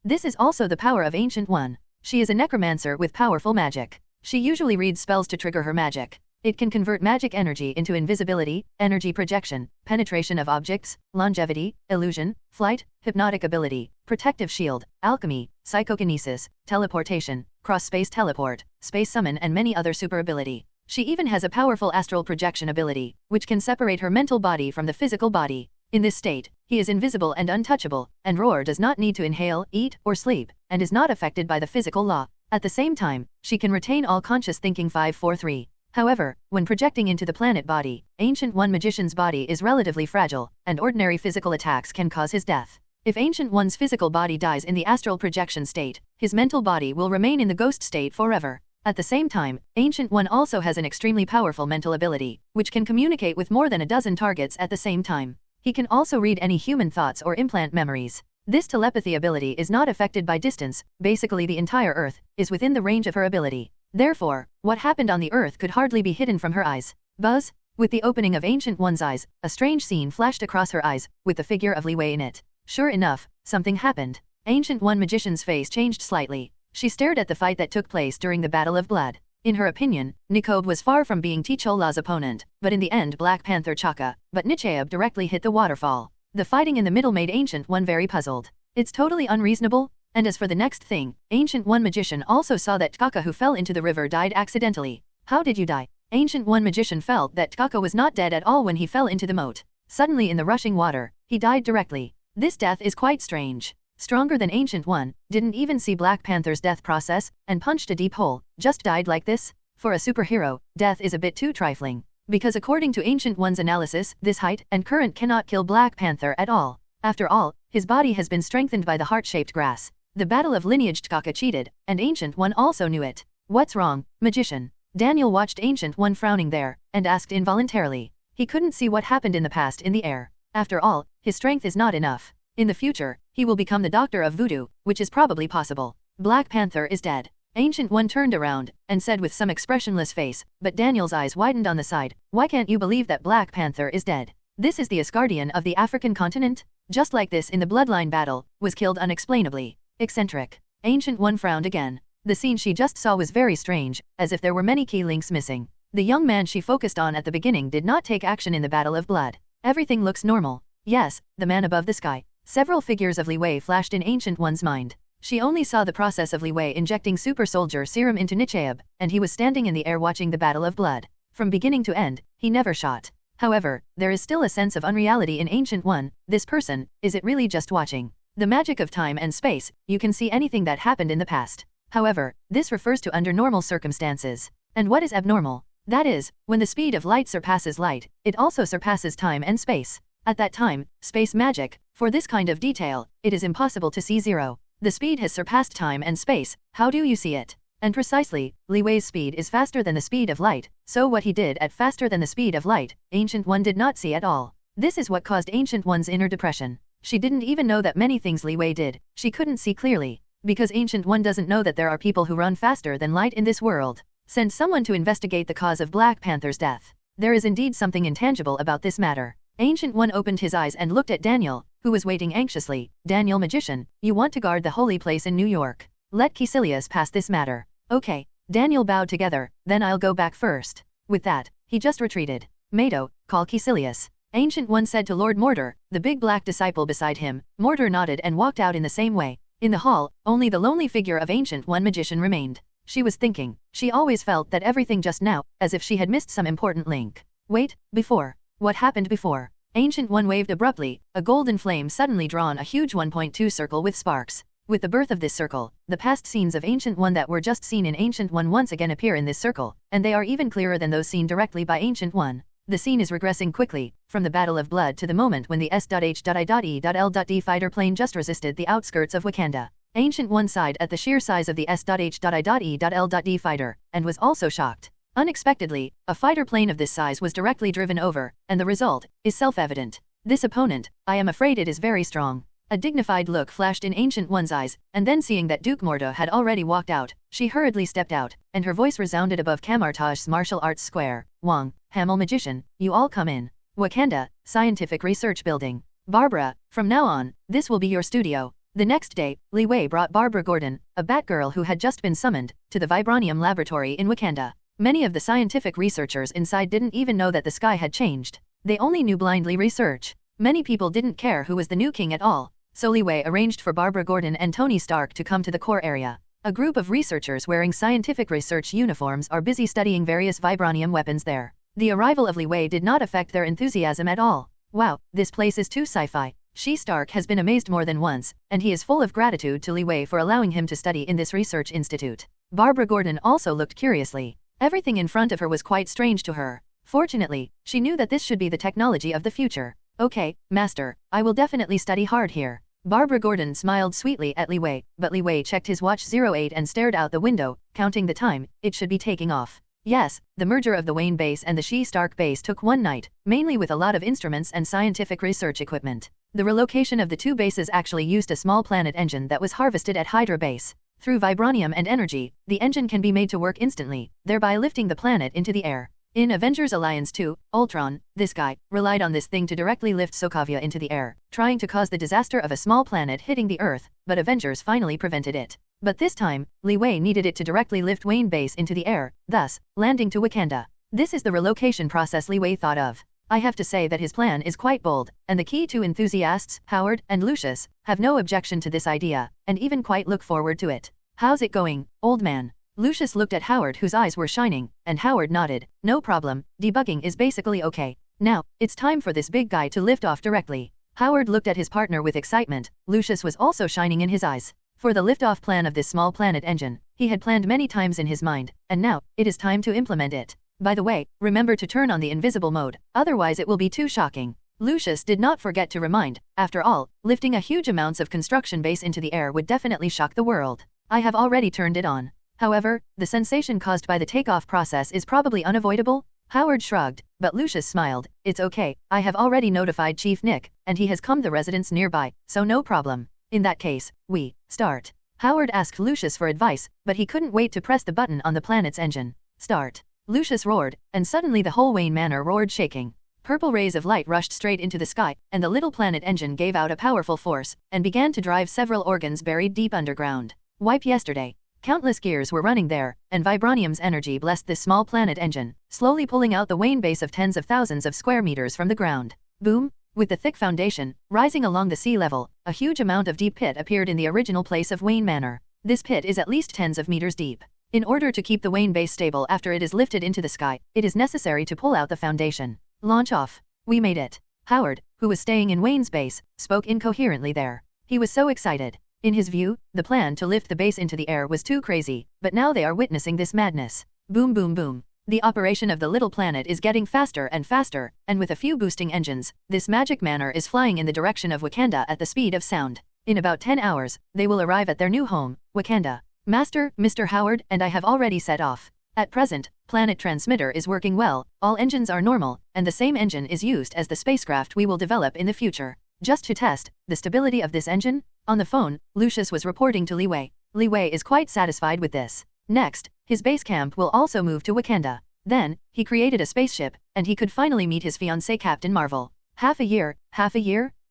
This is also the power of Ancient One. She is a necromancer with powerful magic. She usually reads spells to trigger her magic. It can convert magic energy into invisibility, energy projection, penetration of objects, longevity, illusion, flight, hypnotic ability, protective shield, alchemy, psychokinesis, teleportation, cross-space teleport, space summon and many other super ability. She even has a powerful astral projection ability, which can separate her mental body from the physical body. In this state, he is invisible and untouchable, and Roar does not need to inhale, eat, or sleep, and is not affected by the physical law. At the same time, she can retain all conscious thinking 543. However, when projecting into the planet body, Ancient One magician's body is relatively fragile, and ordinary physical attacks can cause his death. If Ancient One's physical body dies in the astral projection state, his mental body will remain in the ghost state forever. At the same time, Ancient One also has an extremely powerful mental ability, which can communicate with more than a dozen targets at the same time. He can also read any human thoughts or implant memories. This telepathy ability is not affected by distance, basically the entire Earth is within the range of her ability. Therefore, what happened on the earth could hardly be hidden from her eyes. Buzz? With the opening of Ancient One's eyes, a strange scene flashed across her eyes, with the figure of Li Wei in it. Sure enough, something happened. Ancient One magician's face changed slightly. She stared at the fight that took place during the Battle of Blood. In her opinion, Nikobe was far from being T'Challa's opponent, but in the end Black Panther Chaka, but Nichaeb directly hit the waterfall. The fighting in the middle made Ancient One very puzzled. It's totally unreasonable. And as for the next thing, Ancient One magician also saw that T'Chaka who fell into the river died accidentally. How did you die? Ancient One magician felt that T'Chaka was not dead at all when he fell into the moat. Suddenly in the rushing water, he died directly. This death is quite strange. Stronger than Ancient One, didn't even see Black Panther's death process, and punched a deep hole, just died like this? For a superhero, death is a bit too trifling. Because according to Ancient One's analysis, this height and current cannot kill Black Panther at all. After all, his body has been strengthened by the heart-shaped grass. The battle of lineage Tkaka cheated, and Ancient One also knew it. What's wrong, magician? Daniel watched Ancient One frowning there, and asked involuntarily. He couldn't see what happened in the past in the air. After all, his strength is not enough. In the future, he will become the doctor of voodoo, which is probably possible. Black Panther is dead. Ancient One turned around, and said with some expressionless face, but Daniel's eyes widened on the side, why can't you believe that Black Panther is dead? This is the Asgardian of the African continent? Just like this in the bloodline battle, was killed unexplainably. Eccentric. Ancient One frowned again. The scene she just saw was very strange, as if there were many key links missing. The young man she focused on at the beginning did not take action in the Battle of Blood. Everything looks normal. Yes, the man above the sky. Several figures of Li Wei flashed in Ancient One's mind. She only saw the process of Li Wei injecting super soldier serum into Nichaeb, and he was standing in the air watching the Battle of Blood. From beginning to end, he never shot. However, there is still a sense of unreality in Ancient One. This person, is it really just watching? The magic of time and space, you can see anything that happened in the past. However, this refers to under normal circumstances. And what is abnormal? That is, when the speed of light surpasses light, it also surpasses time and space. At that time, space magic, for this kind of detail, it is impossible to see zero. The speed has surpassed time and space, how do you see it? And precisely, Li Wei's speed is faster than the speed of light, so what he did at faster than the speed of light, Ancient One did not see at all. This is what caused Ancient One's inner depression. She didn't even know that many things Li Wei did, she couldn't see clearly. Because Ancient One doesn't know that there are people who run faster than light in this world. Send someone to investigate the cause of Black Panther's death. There is indeed something intangible about this matter. Ancient One opened his eyes and looked at Daniel, who was waiting anxiously. Daniel magician, you want to guard the holy place in New York. Let Caecilius pass this matter. Okay. Daniel bowed together, then I'll go back first. With that, he just retreated. Mado, call Caecilius. Ancient One said to Lord Mortar, the big black disciple beside him. Mortar nodded and walked out in the same way. In the hall, only the lonely figure of Ancient One magician remained. She was thinking. She always felt that everything just now, as if she had missed some important link. Wait, before. What happened before? Ancient One waved abruptly, a golden flame suddenly drawn a huge 1.2 circle with sparks. With the birth of this circle, the past scenes of Ancient One that were just seen in Ancient One once again appear in this circle, and they are even clearer than those seen directly by Ancient One. The scene is regressing quickly, from the Battle of Blood to the moment when the S.H.I.E.L.D fighter plane just resisted the outskirts of Wakanda. Ancient One sighed at the sheer size of the S.H.I.E.L.D fighter, and was also shocked. Unexpectedly, a fighter plane of this size was directly driven over, and the result is self-evident. This opponent, I am afraid it is very strong. A dignified look flashed in Ancient One's eyes, and then seeing that Duke Mordo had already walked out, she hurriedly stepped out, and her voice resounded above Kamartaj's martial arts square. Wong, Hamel magician, you all come in. Wakanda, Scientific Research Building. Barbara, from now on, this will be your studio. The next day, Li Wei brought Barbara Gordon, a Batgirl who had just been summoned, to the Vibranium laboratory in Wakanda. Many of the scientific researchers inside didn't even know that the sky had changed. They only knew blindly research. Many people didn't care who was the new king at all. So Li Wei arranged for Barbara Gordon and Tony Stark to come to the core area. A group of researchers wearing scientific research uniforms are busy studying various vibranium weapons there. The arrival of Li Wei did not affect their enthusiasm at all. Wow, this place is too sci-fi. Stark has been amazed more than once, and he is full of gratitude to Li Wei for allowing him to study in this research institute. Barbara Gordon also looked curiously. Everything in front of her was quite strange to her. Fortunately, she knew that this should be the technology of the future. Okay, Master, I will definitely study hard here. Barbara Gordon smiled sweetly at Li Wei, but Li Wei checked his watch 08 and stared out the window, counting the time, it should be taking off. Yes, the merger of the Wayne base and the Stark base took one night, mainly with a lot of instruments and scientific research equipment. The relocation of the two bases actually used a small planet engine that was harvested at Hydra base. Through vibranium and energy, the engine can be made to work instantly, thereby lifting the planet into the air. In Avengers Alliance 2, Ultron, this guy, relied on this thing to directly lift Sokovia into the air, trying to cause the disaster of a small planet hitting the Earth, but Avengers finally prevented it. But this time, Li Wei needed it to directly lift Wayne base into the air, thus, landing to Wakanda. This is the relocation process Li Wei thought of. I have to say that his plan is quite bold, and the key two enthusiasts, Howard and Lucius, have no objection to this idea, and even quite look forward to it. How's it going, old man? Lucius looked at Howard whose eyes were shining, and Howard nodded. No problem, debugging is basically okay. Now, it's time for this big guy to lift off directly. Howard looked at his partner with excitement. Lucius was also shining in his eyes. For the liftoff plan of this small planet engine, he had planned many times in his mind, and now, it is time to implement it. By the way, remember to turn on the invisible mode, otherwise it will be too shocking. Lucius did not forget to remind. After all, lifting a huge amounts of construction base into the air would definitely shock the world. I have already turned it on. However, the sensation caused by the takeoff process is probably unavoidable. Howard shrugged, but Lucius smiled. It's okay, I have already notified Chief Nick, and he has come the residents nearby, so no problem. In that case, we start. Howard asked Lucius for advice, but he couldn't wait to press the button on the planet's engine. Start. Lucius roared, and suddenly the whole Wayne Manor roared, shaking. Purple rays of light rushed straight into the sky, and the little planet engine gave out a powerful force, and began to drive several organs buried deep underground. Wipe yesterday. Countless gears were running there, and vibranium's energy blessed this small planet engine, slowly pulling out the Wayne base of tens of thousands of square meters from the ground. Boom! With the thick foundation, rising along the sea level, a huge amount of deep pit appeared in the original place of Wayne Manor. This pit is at least tens of meters deep. In order to keep the Wayne base stable after it is lifted into the sky, it is necessary to pull out the foundation. Launch off. We made it. Howard, who was staying in Wayne's base, spoke incoherently there. He was so excited. In his view, the plan to lift the base into the air was too crazy, but now they are witnessing this madness. Boom boom boom. The operation of the little planet is getting faster, and with a few boosting engines, this magic manor is flying in the direction of Wakanda at the speed of sound. In about 10 hours, they will arrive at their new home, Wakanda. Master, Mr. Howard, and I have already set off. At present, planet transmitter is working well, all engines are normal, and the same engine is used as the spacecraft we will develop in the future. Just to test the stability of this engine, on the phone, Lucius was reporting to Li Wei. Li Wei is quite satisfied with this. Next, his base camp will also move to Wakanda. Then, he created a spaceship, and he could finally meet his fiancée Captain Marvel. Half a year?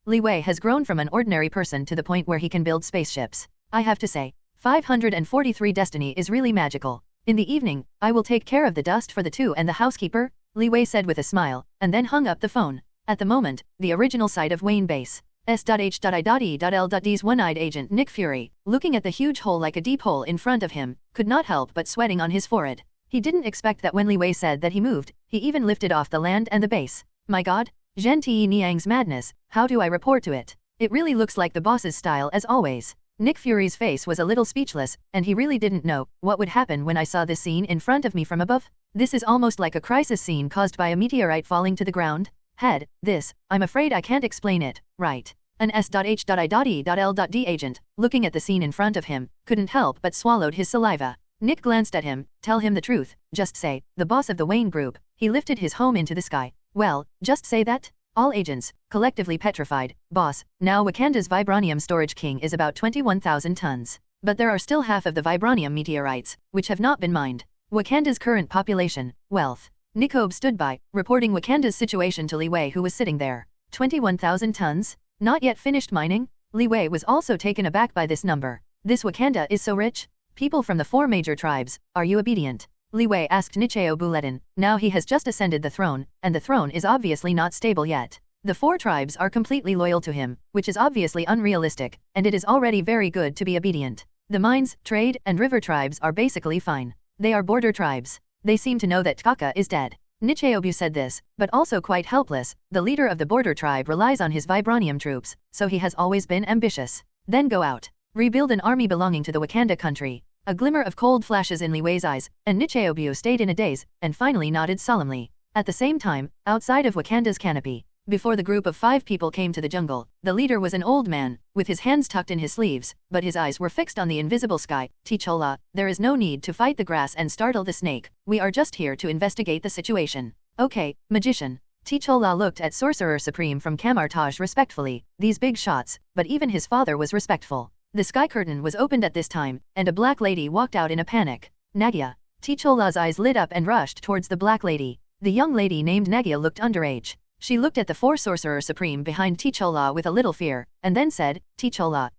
Li Wei has grown from an ordinary person to the point where he can build spaceships. I have to say, 543 Destiny is really magical. In the evening, I will take care of the dust for the two and the housekeeper, Li Wei said with a smile, and then hung up the phone. At the moment, the original site of Wayne Base. S.H.I.E.L.D's one-eyed agent Nick Fury, looking at the huge hole like a deep hole in front of him, could not help but sweating on his forehead. He didn't expect that when Li Wei said that he moved, he even lifted off the land and the base. My god, Zhen Te Niang's madness, how do I report to it? It really looks like the boss's style as always. Nick Fury's face was a little speechless, and he really didn't know what would happen when I saw this scene in front of me from above. This is almost like a crisis scene caused by a meteorite falling to the ground. I'm afraid I can't explain it, right? An S.H.I.E.L.D agent, looking at the scene in front of him, couldn't help but swallowed his saliva. Nick glanced at him. Tell him the truth, just say, the boss of the Wayne Group, he lifted his home into the sky. Well, just say that? All agents, collectively petrified. Boss, now Wakanda's vibranium storage king is about 21,000 tons. But there are still half of the vibranium meteorites, which have not been mined. Wakanda's current population, wealth. Nikobe stood by, reporting Wakanda's situation to Li Wei, who was sitting there. 21,000 tons? Not yet finished mining? Li Wei was also taken aback by this number. This Wakanda is so rich? People from the 4 major tribes, are you obedient? Li Wei asked Nicheo Buledin. Now he has just ascended the throne, and the throne is obviously not stable yet. The 4 tribes are completely loyal to him, which is obviously unrealistic, and it is already very good to be obedient. The mines, trade, and river tribes are basically fine. They are border tribes. They seem to know that Taka is dead. Nicheobu said this, but also quite helpless. The leader of the border tribe relies on his vibranium troops, so he has always been ambitious. Then go out. Rebuild an army belonging to the Wakanda country. A glimmer of cold flashes in Li Wei's eyes, and Nicheobu stayed in a daze, and finally nodded solemnly. At the same time, outside of Wakanda's canopy, before the group of 5 people came to the jungle, the leader was an old man, with his hands tucked in his sleeves, but his eyes were fixed on the invisible sky. T'Challa, there is no need to fight the grass and startle the snake. We are just here to investigate the situation. Okay, magician. T'Challa looked at Sorcerer Supreme from Kamartaj respectfully. These big shots, but even his father was respectful. The sky curtain was opened at this time, and a black lady walked out in a panic. Nagia. T'Challa's eyes lit up and rushed towards the black lady. The young lady named Nagia looked underage. She looked at the 4 Sorcerer Supreme behind T'Challa with a little fear, and then said, T'Challa,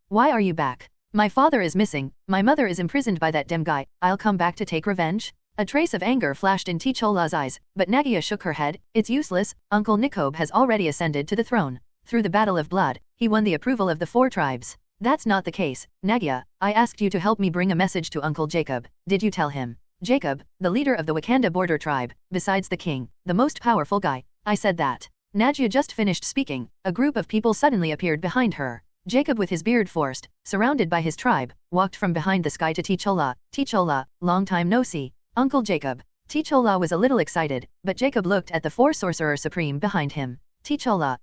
why are you back? My father is missing, my mother is imprisoned by that damn guy, I'll come back to take revenge? A trace of anger flashed in T'Challa's eyes, but Nagia shook her head. It's useless, Uncle Nikobe has already ascended to the throne. Through the battle of blood, he won the approval of the 4 tribes. That's not the case, Nagia. I asked you to help me bring a message to Uncle Jacob. Did you tell him? Jacob, the leader of the Wakanda border tribe, besides the king, the most powerful guy. I said that. Najia just finished speaking, a group of people suddenly appeared behind her. Jacob with his beard forced, surrounded by his tribe, walked from behind the sky to Tichola. Tichola, long time no see. Uncle Jacob. Tichola was a little excited, but Jacob looked at the 4 Sorcerer Supreme behind him. Tichola,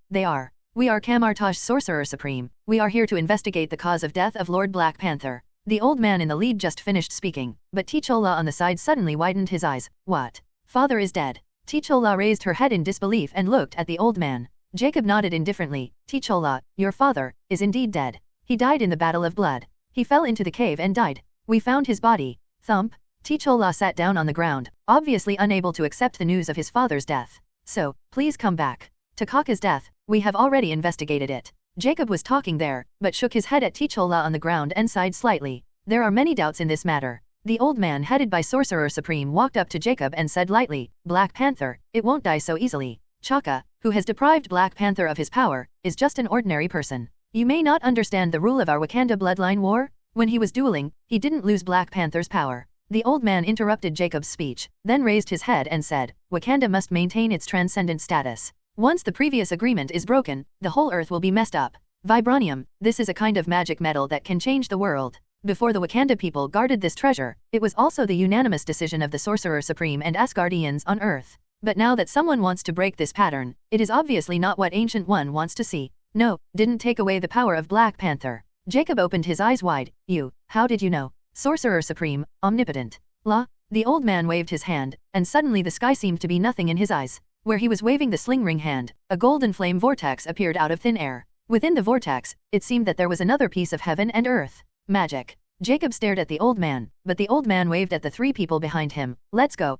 we are Kamartaj Sorcerer Supreme. We are here to investigate the cause of death of Lord Black Panther. The old man in the lead just finished speaking, but Tichola on the side suddenly widened his eyes. What? Father is dead. Tichola raised her head in disbelief and looked at the old man. Jacob nodded indifferently. Tichola, your father, is indeed dead. He died in the Battle of Blood. He fell into the cave and died. We found his body. Thump. Tichola sat down on the ground, obviously unable to accept the news of his father's death. So, please come back. Takaka's death, we have already investigated it. Jacob was talking there, but shook his head at Tichola on the ground and sighed slightly. There are many doubts in this matter. The old man headed by Sorcerer Supreme walked up to Jacob and said lightly, Black Panther, it won't die so easily. Chaka, who has deprived Black Panther of his power, is just an ordinary person. You may not understand the rule of our Wakanda bloodline war. When he was dueling, he didn't lose Black Panther's power. The old man interrupted Jacob's speech, then raised his head and said, Wakanda must maintain its transcendent status. Once the previous agreement is broken, the whole earth will be messed up. Vibranium, this is a kind of magic metal that can change the world. Before the Wakanda people guarded this treasure, it was also the unanimous decision of the Sorcerer Supreme and Asgardians on Earth. But now that someone wants to break this pattern, it is obviously not what Ancient One wants to see. No, didn't take away the power of Black Panther. Jacob opened his eyes wide. How did you know? Sorcerer Supreme, omnipotent. The old man waved his hand, and suddenly the sky seemed to be nothing in his eyes. Where he was waving the sling ring hand, a golden flame vortex appeared out of thin air. Within the vortex, it seemed that there was another piece of heaven and earth. Magic. Jacob stared at the old man, but the old man waved at the 3 people behind him. Let's go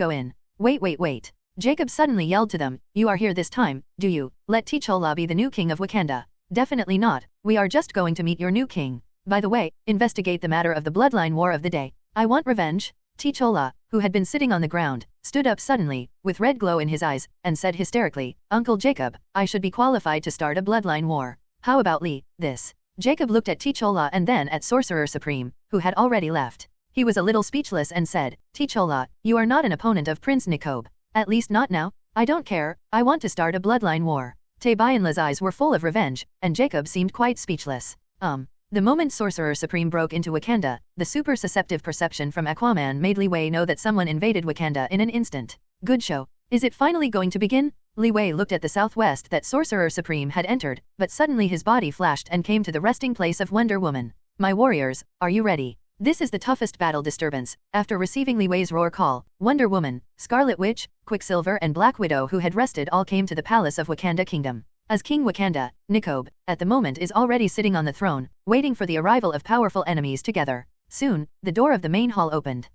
in. Wait. Jacob suddenly yelled to them, you are here this time, do you? Let T'Challa be the new king of Wakanda. Definitely not, we are just going to meet your new king. By the way, investigate the matter of the bloodline war of the day. I want revenge. T'Challa, who had been sitting on the ground, stood up suddenly, with red glow in his eyes, and said hysterically, Uncle Jacob, I should be qualified to start a bloodline war. How about this? Jacob looked at T'Challa and then at Sorcerer Supreme, who had already left. He was a little speechless and said, T'Challa, you are not an opponent of Prince Nikobe. At least not now. I don't care, I want to start a bloodline war. Tabayanla's eyes were full of revenge, and Jacob seemed quite speechless. The moment Sorcerer Supreme broke into Wakanda, the super susceptive perception from Aquaman made Li Wei know that someone invaded Wakanda in an instant. Good show. Is it finally going to begin? Li Wei looked at the southwest that Sorcerer Supreme had entered, but suddenly his body flashed and came to the resting place of Wonder Woman. My warriors, are you ready? This is the toughest battle disturbance. After receiving Li Wei's roar call, Wonder Woman, Scarlet Witch, Quicksilver and Black Widow who had rested all came to the palace of Wakanda Kingdom. As King Wakanda, Nikobe, at the moment is already sitting on the throne, waiting for the arrival of powerful enemies together. Soon, the door of the main hall opened.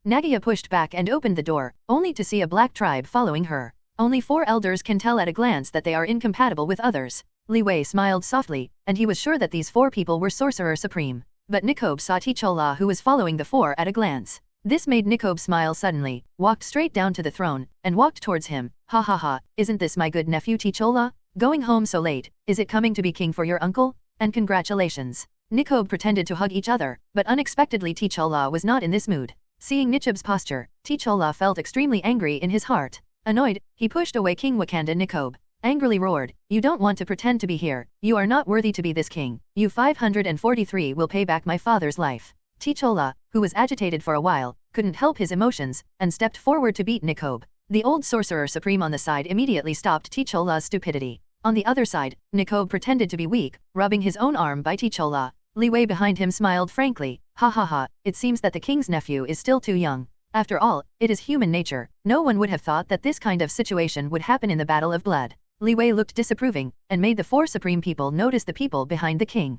Nagia pushed back and opened the door, only to see a black tribe following her. Only 4 elders can tell at a glance that they are incompatible with others. Li Wei smiled softly, and he was sure that these 4 people were Sorcerer Supreme. But Nikobe saw T'Challa who was following the 4 at a glance. This made Nikobe smile suddenly, walked straight down to the throne, and walked towards him. Ha ha ha, isn't this my good nephew T'Challa? Going home so late, is it coming to be king for your uncle? And congratulations. Nikobe pretended to hug each other, but unexpectedly T'Challa was not in this mood. Seeing Nichob's posture, T'Challa felt extremely angry in his heart. Annoyed, he pushed away King Wakanda Nikobe. Angrily roared, you don't want to pretend to be here, you are not worthy to be this king. You 543 will pay back my father's life. T'Challa, who was agitated for a while, couldn't help his emotions, and stepped forward to beat Nikobe. The old Sorcerer Supreme on the side immediately stopped T'Challa's stupidity. On the other side, Nikobe pretended to be weak, rubbing his own arm by T'Challa. Li Wei behind him smiled frankly, ha ha ha, it seems that the king's nephew is still too young. After all, it is human nature, no one would have thought that this kind of situation would happen in the Battle of Blood. Li Wei looked disapproving, and made the 4 supreme people notice the people behind the king.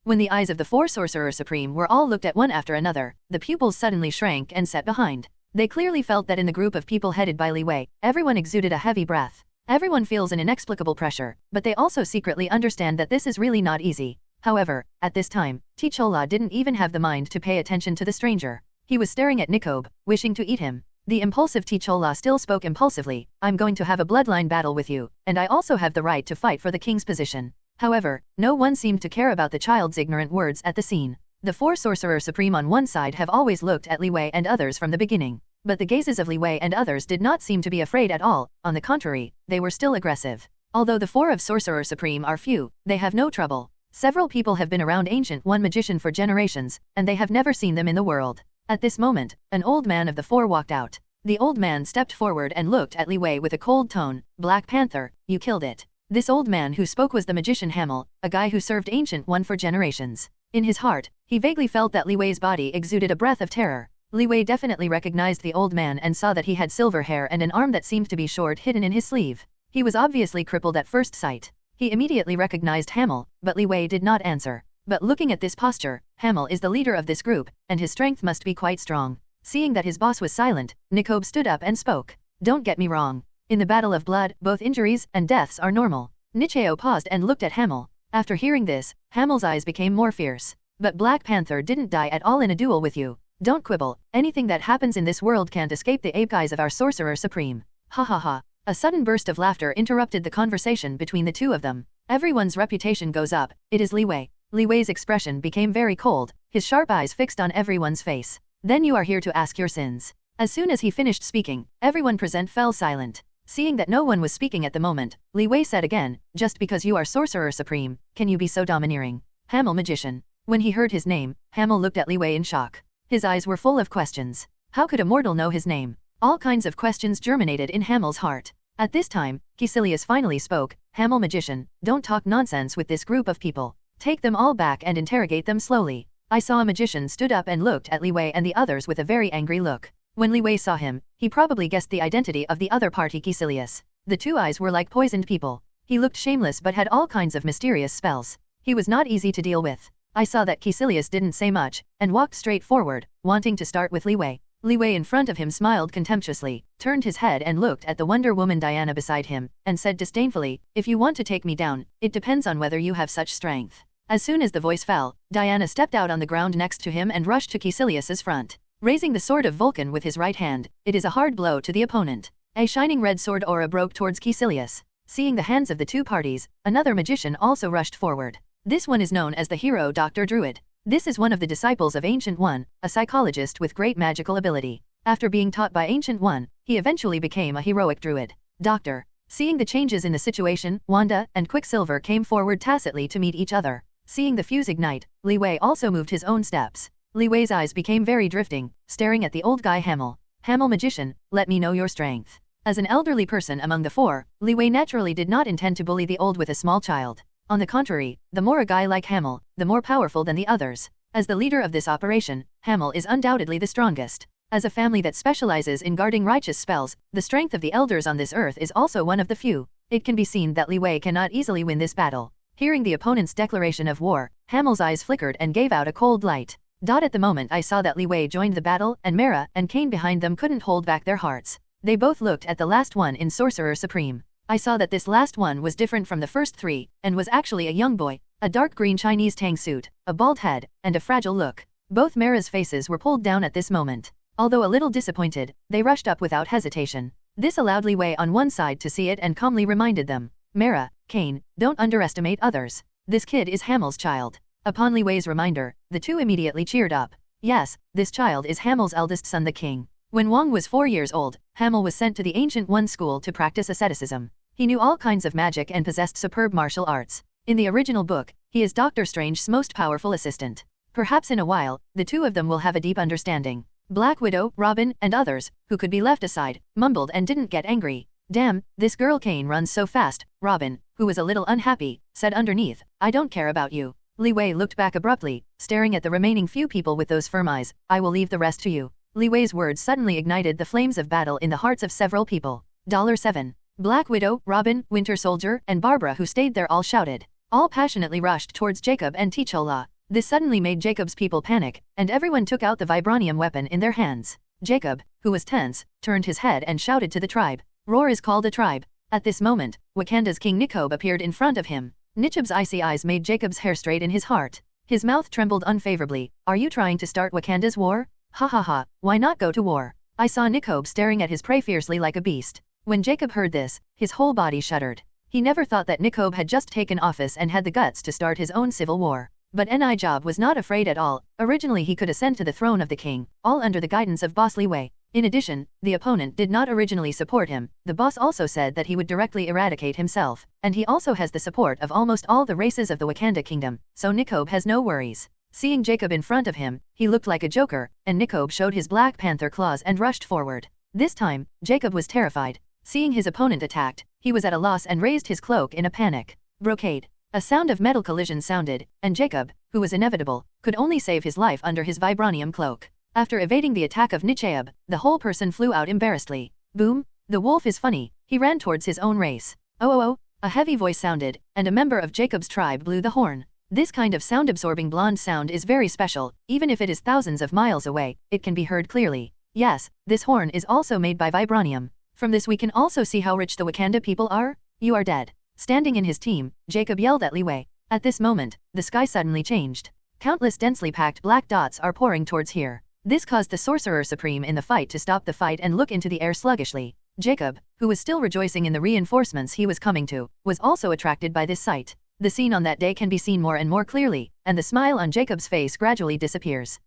When the eyes of the 4 Sorcerer Supreme were all looked at one after another, the pupils suddenly shrank and set behind. They clearly felt that in the group of people headed by Li Wei, everyone exuded a heavy breath. Everyone feels an inexplicable pressure, but they also secretly understand that this is really not easy. However, at this time, T'Challa didn't even have the mind to pay attention to the stranger. He was staring at Nikobe, wishing to eat him. The impulsive T'Challa still spoke impulsively, I'm going to have a bloodline battle with you, and I also have the right to fight for the king's position. However, no one seemed to care about the child's ignorant words at the scene. The 4 Sorcerer Supreme on one side have always looked at Li Wei and others from the beginning. But the gazes of Li Wei and others did not seem to be afraid at all, on the contrary, they were still aggressive. Although the four of Sorcerer Supreme are few, they have no trouble. Several people have been around Ancient One magician for generations, and they have never seen them in the world. At this moment, an old man of the four walked out. The old man stepped forward and looked at Li Wei with a cold tone. Black Panther, you killed it. This old man who spoke was the magician Hamel, a guy who served Ancient One for generations. In his heart, he vaguely felt that Li Wei's body exuded a breath of terror. Li Wei definitely recognized the old man and saw that he had silver hair and an arm that seemed to be short hidden in his sleeve. He was obviously crippled at first sight. He immediately recognized Hamel, but Li Wei did not answer. But looking at this posture, Hamel is the leader of this group, and his strength must be quite strong. Seeing that his boss was silent, Nikobe stood up and spoke. Don't get me wrong. In the battle of blood, both injuries and deaths are normal. Nicheo paused and looked at Hamel. After hearing this, Hamel's eyes became more fierce. But Black Panther didn't die at all in a duel with you. Don't quibble. Anything that happens in this world can't escape the ape eyes of our Sorcerer Supreme. Ha ha ha. A sudden burst of laughter interrupted the conversation between the two of them. Everyone's reputation goes up. It is Li Wei. Li Wei's expression became very cold, his sharp eyes fixed on everyone's face. Then you are here to ask your sins. As soon as he finished speaking, everyone present fell silent. Seeing that no one was speaking at the moment, Li Wei said again, just because you are Sorcerer Supreme, can you be so domineering? Hamel Magician. When he heard his name, Hamel looked at Li Wei in shock. His eyes were full of questions. How could a mortal know his name? All kinds of questions germinated in Hamel's heart. At this time, Caecilius finally spoke. Hamel Magician, don't talk nonsense with this group of people. Take them all back and interrogate them slowly. I saw a magician stood up and looked at Li Wei and the others with a very angry look. When Li Wei saw him, he probably guessed the identity of the other party Caecilius. The two eyes were like poisoned people. He looked shameless but had all kinds of mysterious spells. He was not easy to deal with. I saw that Caecilius didn't say much, and walked straight forward, wanting to start with Li Wei. Li Wei in front of him smiled contemptuously, turned his head and looked at the Wonder Woman Diana beside him, and said disdainfully, if you want to take me down, it depends on whether you have such strength. As soon as the voice fell, Diana stepped out on the ground next to him and rushed to Caecilius's front. Raising the sword of Vulcan with his right hand, it is a hard blow to the opponent. A shining red sword aura broke towards Caecilius. Seeing the hands of the two parties, another magician also rushed forward. This one is known as the hero Dr. Druid. This is one of the disciples of Ancient One, a psychologist with great magical ability. After being taught by Ancient One, he eventually became a heroic druid. Doctor. Seeing the changes in the situation, Wanda and Quicksilver came forward tacitly to meet each other. Seeing the fuse ignite, Li Wei also moved his own steps. Li Wei's eyes became very drifting, staring at the old guy Hamel. Hamel Magician, let me know your strength. As an elderly person among the four, Li Wei naturally did not intend to bully the old with a small child. On the contrary, the more a guy like Hamel, the more powerful than the others. As the leader of this operation, Hamel is undoubtedly the strongest. As a family that specializes in guarding righteous spells, the strength of the elders on this earth is also one of the few. It can be seen that Li Wei cannot easily win this battle. Hearing the opponent's declaration of war, Hamel's eyes flickered and gave out a cold light. At the moment I saw that Li Wei joined the battle, and Mara and Cain behind them couldn't hold back their hearts. They both looked at the last one in Sorcerer Supreme. I saw that this last one was different from the first three, and was actually a young boy, a dark green Chinese tang suit, a bald head, and a fragile look. Both Mara's faces were pulled down at this moment. Although a little disappointed, they rushed up without hesitation. This allowed Li Wei on one side to see it and calmly reminded them. Mara, Cain, don't underestimate others. This kid is Hamel's child. Upon Li Wei's reminder, the two immediately cheered up. Yes, this child is Hamel's eldest son the king. When Wang was 4 years old, Hamel was sent to the Ancient One school to practice asceticism. He knew all kinds of magic and possessed superb martial arts. In the original book, he is Doctor Strange's most powerful assistant. Perhaps in a while, the two of them will have a deep understanding. Black Widow, Robin, and others, who could be left aside, mumbled and didn't get angry. Damn, this girl Cain runs so fast. Robin, who was a little unhappy, said underneath, I don't care about you. Li Wei looked back abruptly, staring at the remaining few people with those firm eyes. I will leave the rest to you. Li Wei's words suddenly ignited the flames of battle in the hearts of several people. $7. Black Widow, Robin, Winter Soldier, and Barbara who stayed there all shouted. All passionately rushed towards Jacob and T'Challa. This suddenly made Jacob's people panic, and everyone took out the vibranium weapon in their hands. Jacob, who was tense, turned his head and shouted to the tribe. Roar is called a tribe. At this moment, Wakanda's King Nikobe appeared in front of him. Nichob's icy eyes made Jacob's hair straight in his heart. His mouth trembled unfavorably. Are you trying to start Wakanda's war? Ha ha ha, why not go to war? I saw Nikobe staring at his prey fiercely like a beast. When Jacob heard this, his whole body shuddered. He never thought that Nikobe had just taken office and had the guts to start his own civil war. But Nijab was not afraid at all. Originally he could ascend to the throne of the king, all under the guidance of Boss Li Wei. In addition, the opponent did not originally support him. The boss also said that he would directly eradicate himself, and he also has the support of almost all the races of the Wakanda kingdom, so Nikobe has no worries. Seeing Jacob in front of him, he looked like a joker, and Nikobe showed his Black Panther claws and rushed forward. This time, Jacob was terrified. Seeing his opponent attacked, he was at a loss and raised his cloak in a panic. Brocade. A sound of metal collision sounded, and Jacob, who was inevitable, could only save his life under his vibranium cloak. After evading the attack of Nicheab, the whole person flew out embarrassedly. Boom! The wolf is funny. He ran towards his own race. Oh! A heavy voice sounded, and a member of Jacob's tribe blew the horn. This kind of sound-absorbing blonde sound is very special. Even if it is thousands of miles away, it can be heard clearly. Yes, this horn is also made by vibranium. From this we can also see how rich the Wakanda people are. You are dead. Standing in his team, Jacob yelled at Li Wei. At this moment, the sky suddenly changed. Countless densely packed black dots are pouring towards here. This caused the Sorcerer Supreme in the fight to stop the fight and look into the air sluggishly. Jacob, who was still rejoicing in the reinforcements he was coming to, was also attracted by this sight. The scene on that day can be seen more and more clearly, and the smile on Jacob's face gradually disappears.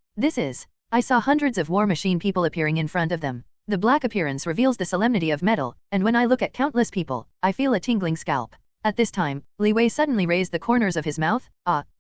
I saw hundreds of war machine people appearing in front of them. The black appearance reveals the solemnity of metal, and when I look at countless people, I feel a tingling scalp. At this time, Li Wei suddenly raised the corners of his mouth.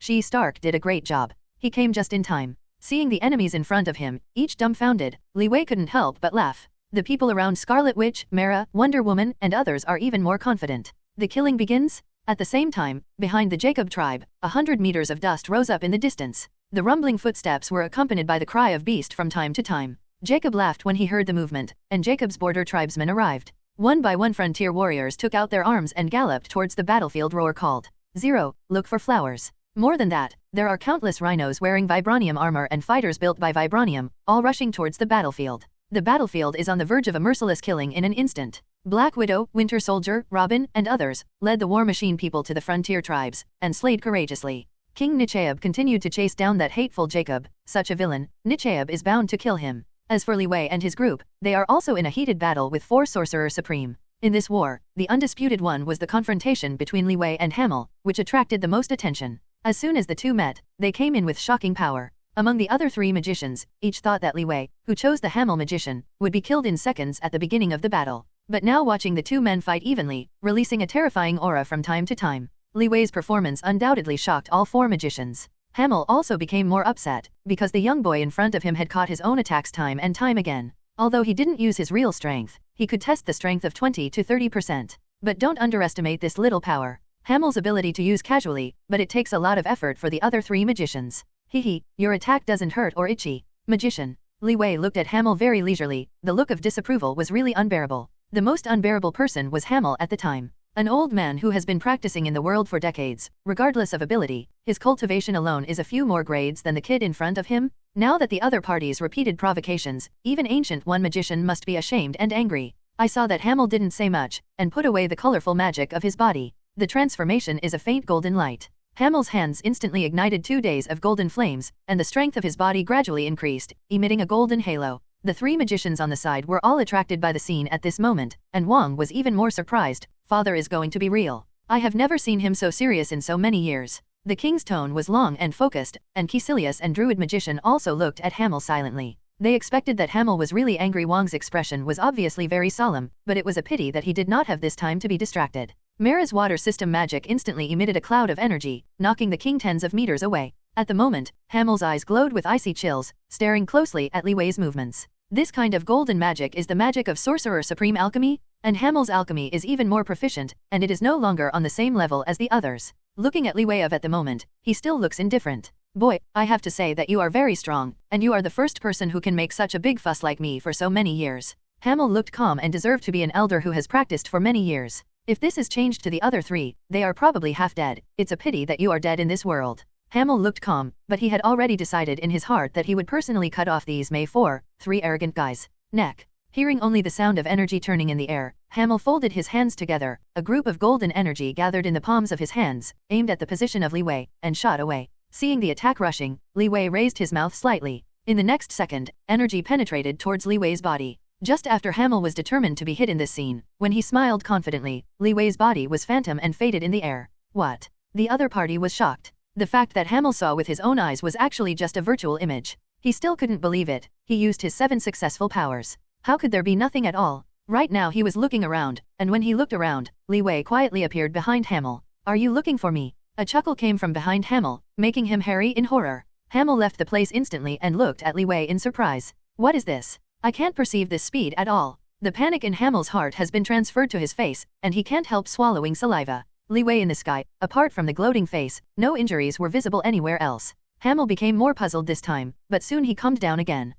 She Stark did a great job. He came just in time. Seeing the enemies in front of him, each dumbfounded, Li Wei couldn't help but laugh. The people around Scarlet Witch, Mara, Wonder Woman, and others are even more confident. The killing begins? At the same time, behind the Jacob tribe, 100 meters of dust rose up in the distance. The rumbling footsteps were accompanied by the cry of beast from time to time. Jacob laughed when he heard the movement, and Jacob's border tribesmen arrived. One by one frontier warriors took out their arms and galloped towards the battlefield roar called, "Zero, look for flowers." More than that, there are countless rhinos wearing vibranium armor and fighters built by vibranium, all rushing towards the battlefield. The battlefield is on the verge of a merciless killing in an instant. Black Widow, Winter Soldier, Robin, and others, led the war machine people to the frontier tribes, and slayed courageously. King Nicheab continued to chase down that hateful Jacob. Such a villain, Nicheab is bound to kill him. As for Li Wei and his group, they are also in a heated battle with 4 Sorcerer Supreme. In this war, the undisputed one was the confrontation between Li Wei and Hamel, which attracted the most attention. As soon as the two met, they came in with shocking power. Among the other 3 magicians, each thought that Li Wei, who chose the Hamel magician, would be killed in seconds at the beginning of the battle. But now watching the 2 men fight evenly, releasing a terrifying aura from time to time, Li Wei's performance undoubtedly shocked all 4 magicians. Hamel also became more upset, because the young boy in front of him had caught his own attacks time and time again. Although he didn't use his real strength, he could test the strength of 20 to 30%. But don't underestimate this little power. Hamel's ability to use casually, but it takes a lot of effort for the other 3 magicians. Your attack doesn't hurt or itchy. Magician. Li Wei looked at Hamel very leisurely. The look of disapproval was really unbearable. The most unbearable person was Hamel at the time. An old man who has been practicing in the world for decades, regardless of ability, his cultivation alone is a few more grades than the kid in front of him. Now that the other parties repeated provocations, even Ancient One magician must be ashamed and angry. I saw that Hamel didn't say much, and put away the colorful magic of his body. The transformation is a faint golden light. Hamel's hands instantly ignited 2 days of golden flames, and the strength of his body gradually increased, emitting a golden halo. The 3 magicians on the side were all attracted by the scene at this moment, and Wong was even more surprised. Father is going to be real. I have never seen him so serious in so many years. The king's tone was long and focused, and Caecilius and Druid magician also looked at Hamel silently. They expected that Hamel was really angry. Wong's expression was obviously very solemn, but it was a pity that he did not have this time to be distracted. Mara's water system magic instantly emitted a cloud of energy, knocking the king tens of meters away. At the moment, Hamel's eyes glowed with icy chills, staring closely at Li Wei's movements. This kind of golden magic is the magic of Sorcerer Supreme alchemy, and Hamel's alchemy is even more proficient, and it is no longer on the same level as the others. Looking at Li Wei at the moment, he still looks indifferent. Boy, I have to say that you are very strong, and you are the first person who can make such a big fuss like me for so many years. Hamel looked calm and deserved to be an elder who has practiced for many years. If this is changed to the other 3, they are probably half dead. It's a pity that you are dead in this world. Hamel looked calm, but he had already decided in his heart that he would personally cut off these 3 arrogant guys' neck. Hearing only the sound of energy turning in the air, Hamel folded his hands together. A group of golden energy gathered in the palms of his hands, aimed at the position of Li Wei, and shot away. Seeing the attack rushing, Li Wei raised his mouth slightly. In the next second, energy penetrated towards Li Wei's body. Just after Hamel was determined to be hit in this scene, when he smiled confidently, Li Wei's body was phantom and faded in the air. What? The other party was shocked. The fact that Hamel saw with his own eyes was actually just a virtual image. He still couldn't believe it. He used his 7 successful powers. How could there be nothing at all? Right now he was looking around, and when he looked around, Li Wei quietly appeared behind Hamel. Are you looking for me? A chuckle came from behind Hamel, making him hurry in horror. Hamel left the place instantly and looked at Li Wei in surprise. What is this? I can't perceive this speed at all. The panic in Hamel's heart has been transferred to his face, and he can't help swallowing saliva. Li Wei in the sky, apart from the gloating face, no injuries were visible anywhere else. Hamel became more puzzled this time, but soon he calmed down again.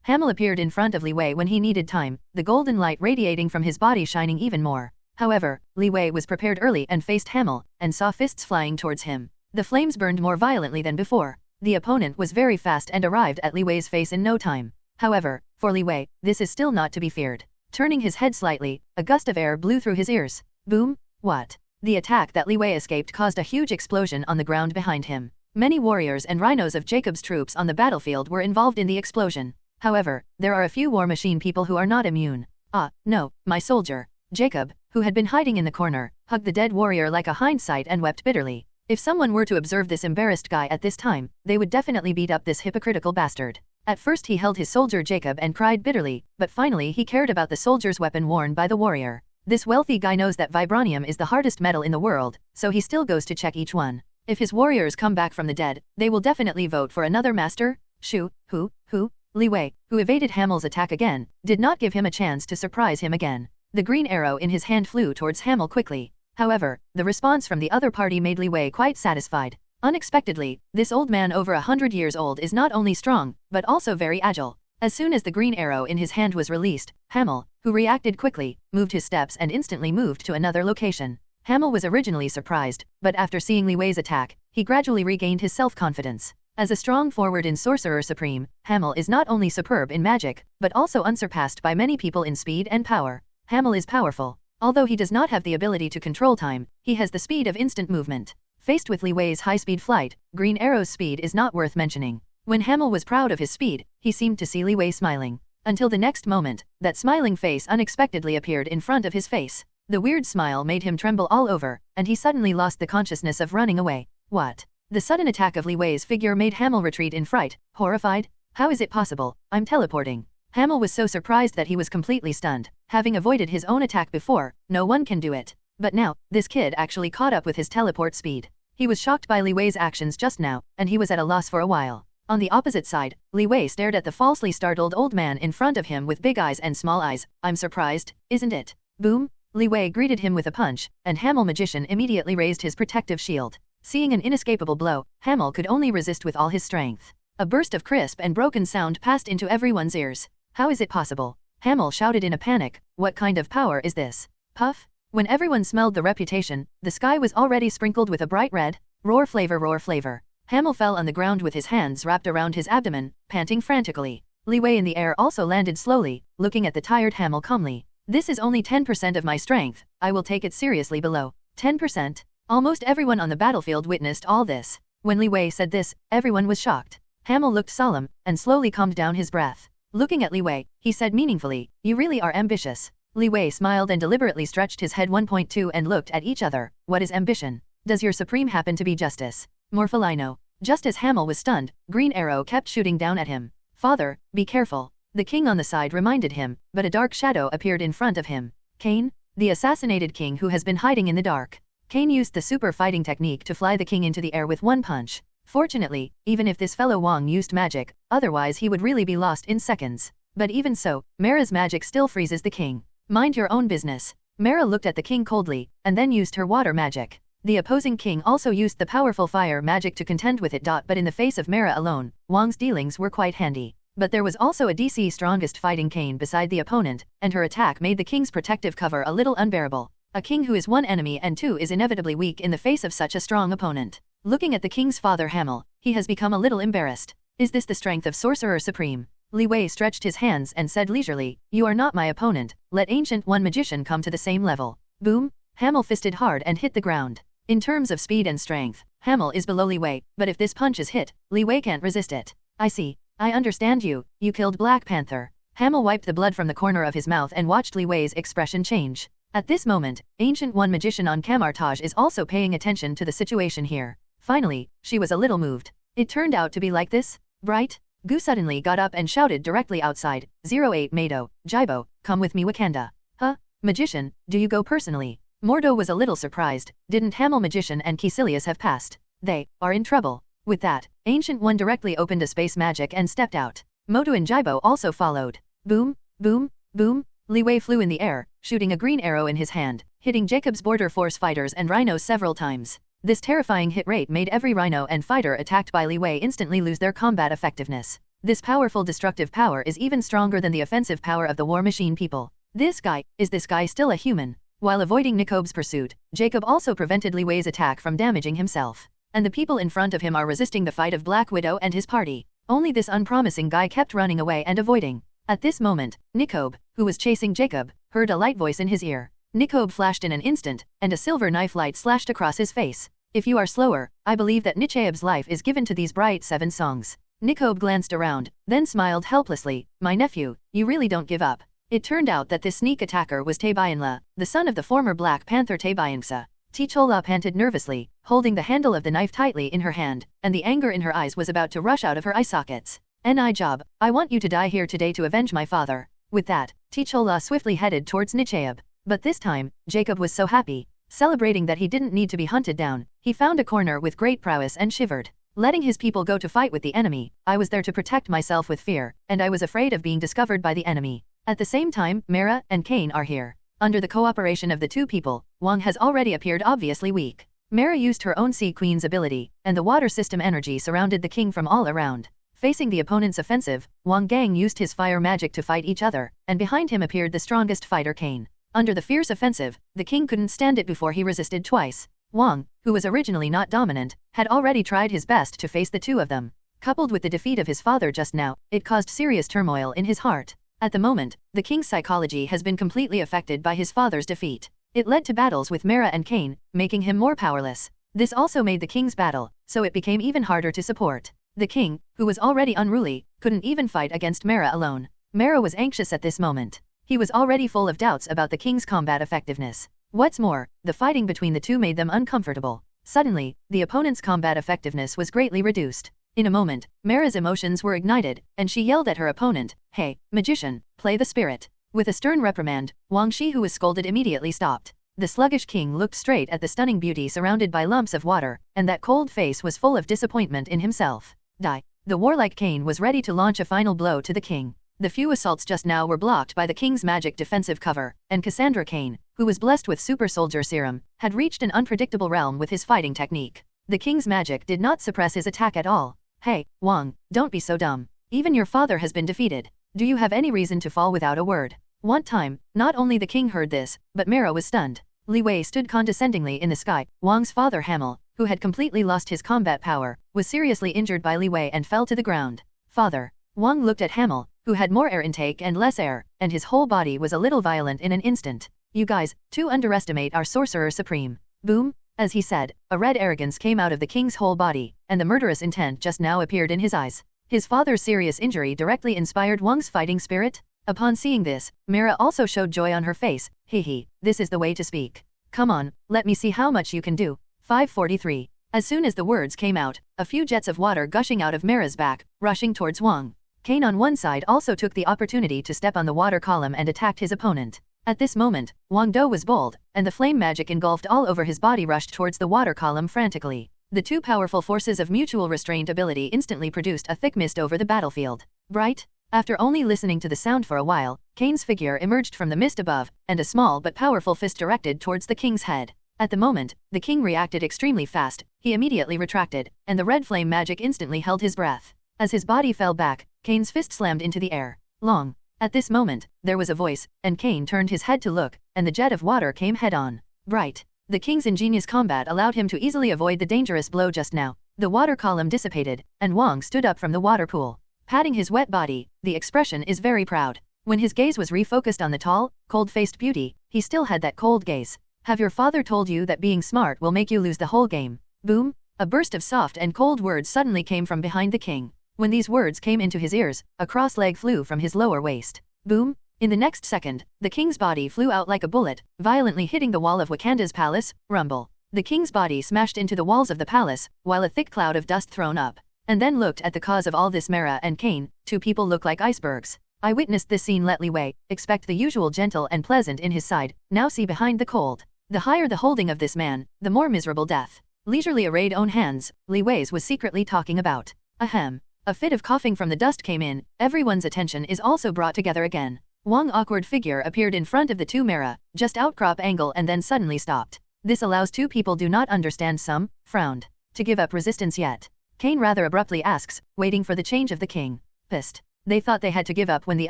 Hamel appeared in front of Li Wei when he needed time, the golden light radiating from his body shining even more. However, Li Wei was prepared early and faced Hamel, and saw fists flying towards him. The flames burned more violently than before. The opponent was very fast and arrived at Li Wei's face in no time. However, for Li Wei, this is still not to be feared. Turning his head slightly, a gust of air blew through his ears. Boom! What? The attack that Li Wei escaped caused a huge explosion on the ground behind him. Many warriors and rhinos of Jacob's troops on the battlefield were involved in the explosion. However, there are a few war machine people who are not immune. Ah, no, my soldier. Jacob, who had been hiding in the corner, hugged the dead warrior like a hindsight and wept bitterly. If someone were to observe this embarrassed guy at this time, they would definitely beat up this hypocritical bastard. At first he held his soldier Jacob and cried bitterly, but finally he cared about the soldier's weapon worn by the warrior. This wealthy guy knows that vibranium is the hardest metal in the world, so he still goes to check each one. If his warriors come back from the dead, they will definitely vote for another master. Who? Li Wei, who evaded Hamel's attack again, did not give him a chance to surprise him again. The green arrow in his hand flew towards Hamel quickly. However, the response from the other party made Li Wei quite satisfied. Unexpectedly, this old man over 100 years old is not only strong, but also very agile. As soon as the green arrow in his hand was released, Hamel, who reacted quickly, moved his steps and instantly moved to another location. Hamel was originally surprised, but after seeing Li Wei's attack, he gradually regained his self-confidence. As a strong forward in Sorcerer Supreme, Hamel is not only superb in magic, but also unsurpassed by many people in speed and power. Hamel is powerful. Although he does not have the ability to control time, he has the speed of instant movement. Faced with Li Wei's high-speed flight, Green Arrow's speed is not worth mentioning. When Hamel was proud of his speed, he seemed to see Li Wei smiling. Until the next moment, that smiling face unexpectedly appeared in front of his face. The weird smile made him tremble all over, and he suddenly lost the consciousness of running away. What? The sudden attack of Li Wei's figure made Hamel retreat in fright, horrified. How is it possible? I'm teleporting. Hamel was so surprised that he was completely stunned. Having avoided his own attack before, no one can do it. But now, this kid actually caught up with his teleport speed. He was shocked by Li Wei's actions just now, and he was at a loss for a while. On the opposite side, Li Wei stared at the falsely startled old man in front of him with big eyes and small eyes. I'm surprised, isn't it? Boom! Li Wei greeted him with a punch, and Hamel Magician immediately raised his protective shield. Seeing an inescapable blow, Hamel could only resist with all his strength. A burst of crisp and broken sound passed into everyone's ears. How is it possible? Hamel shouted in a panic. What kind of power is this? Puff! When everyone smelled the reputation, the sky was already sprinkled with a bright red. Roar flavor, roar flavor. Hamel fell on the ground with his hands wrapped around his abdomen, panting frantically. Li Wei in the air also landed slowly, looking at the tired Hamel calmly. This is only 10% of my strength, I will take it seriously below. 10%? Almost everyone on the battlefield witnessed all this. When Li Wei said this, everyone was shocked. Hamel looked solemn, and slowly calmed down his breath. Looking at Li Wei, he said meaningfully, you really are ambitious. Li Wei smiled and deliberately stretched his head 1.2 and looked at each other. What is ambition? Does your supreme happen to be justice? Morpholino. Just as Hamel was stunned, Green Arrow kept shooting down at him. Father, be careful. The king on the side reminded him, but a dark shadow appeared in front of him. Cain? The assassinated king who has been hiding in the dark. Cain used the super fighting technique to fly the king into the air with one punch. Fortunately, even if this fellow Wang used magic, otherwise he would really be lost in seconds. But even so, Mara's magic still freezes the king. Mind your own business. Mara looked at the king coldly, and then used her water magic. The opposing king also used the powerful fire magic to contend with it. But in the face of Mara alone, Wang's dealings were quite handy. But there was also a DC strongest fighting Cain beside the opponent, and her attack made the king's protective cover a little unbearable. A king who is one enemy and two is inevitably weak in the face of such a strong opponent. Looking at the king's father Hamel, he has become a little embarrassed. Is this the strength of Sorcerer Supreme? Li Wei stretched his hands and said leisurely, you are not my opponent, let Ancient One Magician come to the same level. Boom! Hamel fisted hard and hit the ground. In terms of speed and strength, Hamel is below Li Wei, but if this punch is hit, Li Wei can't resist it. I see. I understand you, you killed Black Panther. Hamel wiped the blood from the corner of his mouth and watched Li Wei's expression change. At this moment, Ancient One Magician on Camartage is also paying attention to the situation here. Finally, she was a little moved. It turned out to be like this? Bright? Gu suddenly got up and shouted directly outside, 08 Mado, Jibo, come with me Wakanda. Huh? Magician, do you go personally? Mordo was a little surprised, didn't Hamel Magician and Caecilius have passed? They are in trouble. With that, Ancient One directly opened a space magic and stepped out. Moto and Jibo also followed. Boom, boom, boom, Li Wei flew in the air, shooting a green arrow in his hand, hitting Jacob's border force fighters and rhinos several times. This terrifying hit rate made every rhino and fighter attacked by Li Wei instantly lose their combat effectiveness. This powerful destructive power is even stronger than the offensive power of the War Machine people. Is this guy still a human? While avoiding Nicob's pursuit, Jacob also prevented Li Wei's attack from damaging himself. And the people in front of him are resisting the fight of Black Widow and his party. Only this unpromising guy kept running away and avoiding. At this moment, Nicob, who was chasing Jacob, heard a light voice in his ear. Nicob flashed in an instant, and a silver knife light slashed across his face. If you are slower, I believe that Nichaeb's life is given to these bright 7 songs. Nicob glanced around, then smiled helplessly. My nephew, you really don't give up. It turned out that this sneak attacker was Taebayanla, the son of the former Black Panther Taebayangsa. Tichola panted nervously, holding the handle of the knife tightly in her hand, and the anger in her eyes was about to rush out of her eye sockets. Ni job, I want you to die here today to avenge my father. With that, Tichola swiftly headed towards Nichaeb. But this time, Jacob was so happy, celebrating that he didn't need to be hunted down. He found a corner with great prowess and shivered. Letting his people go to fight with the enemy, I was there to protect myself with fear, and I was afraid of being discovered by the enemy. At the same time, Mara and Cain are here. Under the cooperation of the two people, Wang has already appeared obviously weak. Mara used her own Sea Queen's ability, and the water system energy surrounded the king from all around. Facing the opponent's offensive, Wang Gang used his fire magic to fight each other, and behind him appeared the strongest fighter Cain. Under the fierce offensive, the king couldn't stand it before he resisted twice. Wang, who was originally not dominant, had already tried his best to face the two of them. Coupled with the defeat of his father just now, it caused serious turmoil in his heart. At the moment, the king's psychology has been completely affected by his father's defeat. It led to battles with Mara and Cain, making him more powerless. This also made the king's battle, so it became even harder to support. The king, who was already unruly, couldn't even fight against Mara alone. Mara was anxious at this moment. He was already full of doubts about the king's combat effectiveness. What's more, the fighting between the two made them uncomfortable. Suddenly, the opponent's combat effectiveness was greatly reduced. In a moment, Mara's emotions were ignited, and she yelled at her opponent, "Hey, magician, play the spirit." With a stern reprimand, Wang Shi, who was scolded, immediately stopped. The sluggish king looked straight at the stunning beauty surrounded by lumps of water, and that cold face was full of disappointment in himself. Die. The warlike Cain was ready to launch a final blow to the king. The few assaults just now were blocked by the king's magic defensive cover, and Cassandra Cain, who was blessed with super soldier serum, had reached an unpredictable realm with his fighting technique. The king's magic did not suppress his attack at all. Hey, Wang, don't be so dumb. Even your father has been defeated. Do you have any reason to fall without a word? One time, not only the king heard this, but Mara was stunned. Li Wei stood condescendingly in the sky. Wang's father Hamel, who had completely lost his combat power, was seriously injured by Li Wei and fell to the ground. Father. Wang looked at Hamel, who had more air intake and less air, and his whole body was a little violent in an instant. You guys, too underestimate our sorcerer supreme. Boom. As he said, a red arrogance came out of the king's whole body, and the murderous intent just now appeared in his eyes. His father's serious injury directly inspired Wang's fighting spirit. Upon seeing this, Mara also showed joy on her face. Hehe, this is the way to speak. Come on, let me see how much you can do. 543. As soon as the words came out, a few jets of water gushing out of Mara's back, rushing towards Wang. Cain on one side also took the opportunity to step on the water column and attacked his opponent. At this moment, Wang Do was bold, and the flame magic engulfed all over his body rushed towards the water column frantically. The two powerful forces of mutual restraint ability instantly produced a thick mist over the battlefield. Bright. After only listening to the sound for a while, Cain's figure emerged from the mist above, and a small but powerful fist directed towards the king's head. At the moment, the king reacted extremely fast. He immediately retracted, and the red flame magic instantly held his breath. As his body fell back, Cain's fist slammed into the air. Long. At this moment, there was a voice, and Cain turned his head to look, and the jet of water came head-on. Bright. The king's ingenious combat allowed him to easily avoid the dangerous blow just now. The water column dissipated, and Wang stood up from the water pool. Patting his wet body, the expression is very proud. When his gaze was refocused on the tall, cold-faced beauty, he still had that cold gaze. Have your father told you that being smart will make you lose the whole game? Boom. A burst of soft and cold words suddenly came from behind the king. When these words came into his ears, a cross leg flew from his lower waist. Boom. In the next second, the king's body flew out like a bullet, violently hitting the wall of Wakanda's palace. Rumble. The king's body smashed into the walls of the palace, while a thick cloud of dust thrown up. and then looked at the cause of all this. Mara and Kane, two people look like icebergs. I witnessed this scene. Let Li Wei expect the usual gentle and pleasant in his side, now see behind the cold. The higher the holding of this man, the more miserable death. Leisurely arrayed own hands, Li Wei's was secretly talking about. Ahem. A fit of coughing from the dust came in, everyone's attention is also brought together again. Wang awkward figure appeared in front of the two Mara, just outcrop angle and then suddenly stopped. This allows two people do not understand some, frowned. To give up resistance yet? Kane rather abruptly asks, waiting for the change of the king. Pissed. They thought they had to give up when the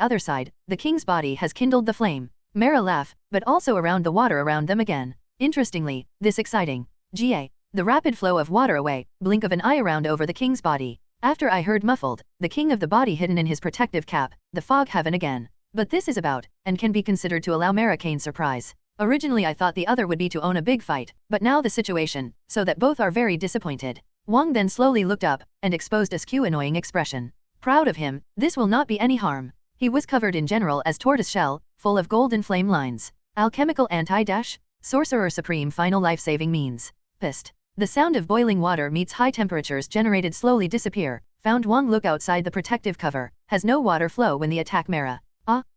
other side, the king's body has kindled the flame. Mara laugh, but also around the water around them again. Interestingly, this exciting. Ga. The rapid flow of water away, blink of an eye around over the king's body. After I heard muffled, the king of the body hidden in his protective cap, the fog heaven again. But this is about, and can be considered to allow Mara Kane surprise. Originally I thought the other would be to own a big fight, but now the situation, so that both are very disappointed. Wang then slowly looked up, and exposed a skew annoying expression. Proud of him, this will not be any harm. He was covered in general as tortoise shell, full of golden flame lines. Alchemical anti-dash? Sorcerer supreme final life-saving means. Pissed. The sound of boiling water meets high temperatures generated slowly disappear. Found Wang look outside the protective cover. Has no water flow when the attack Mara.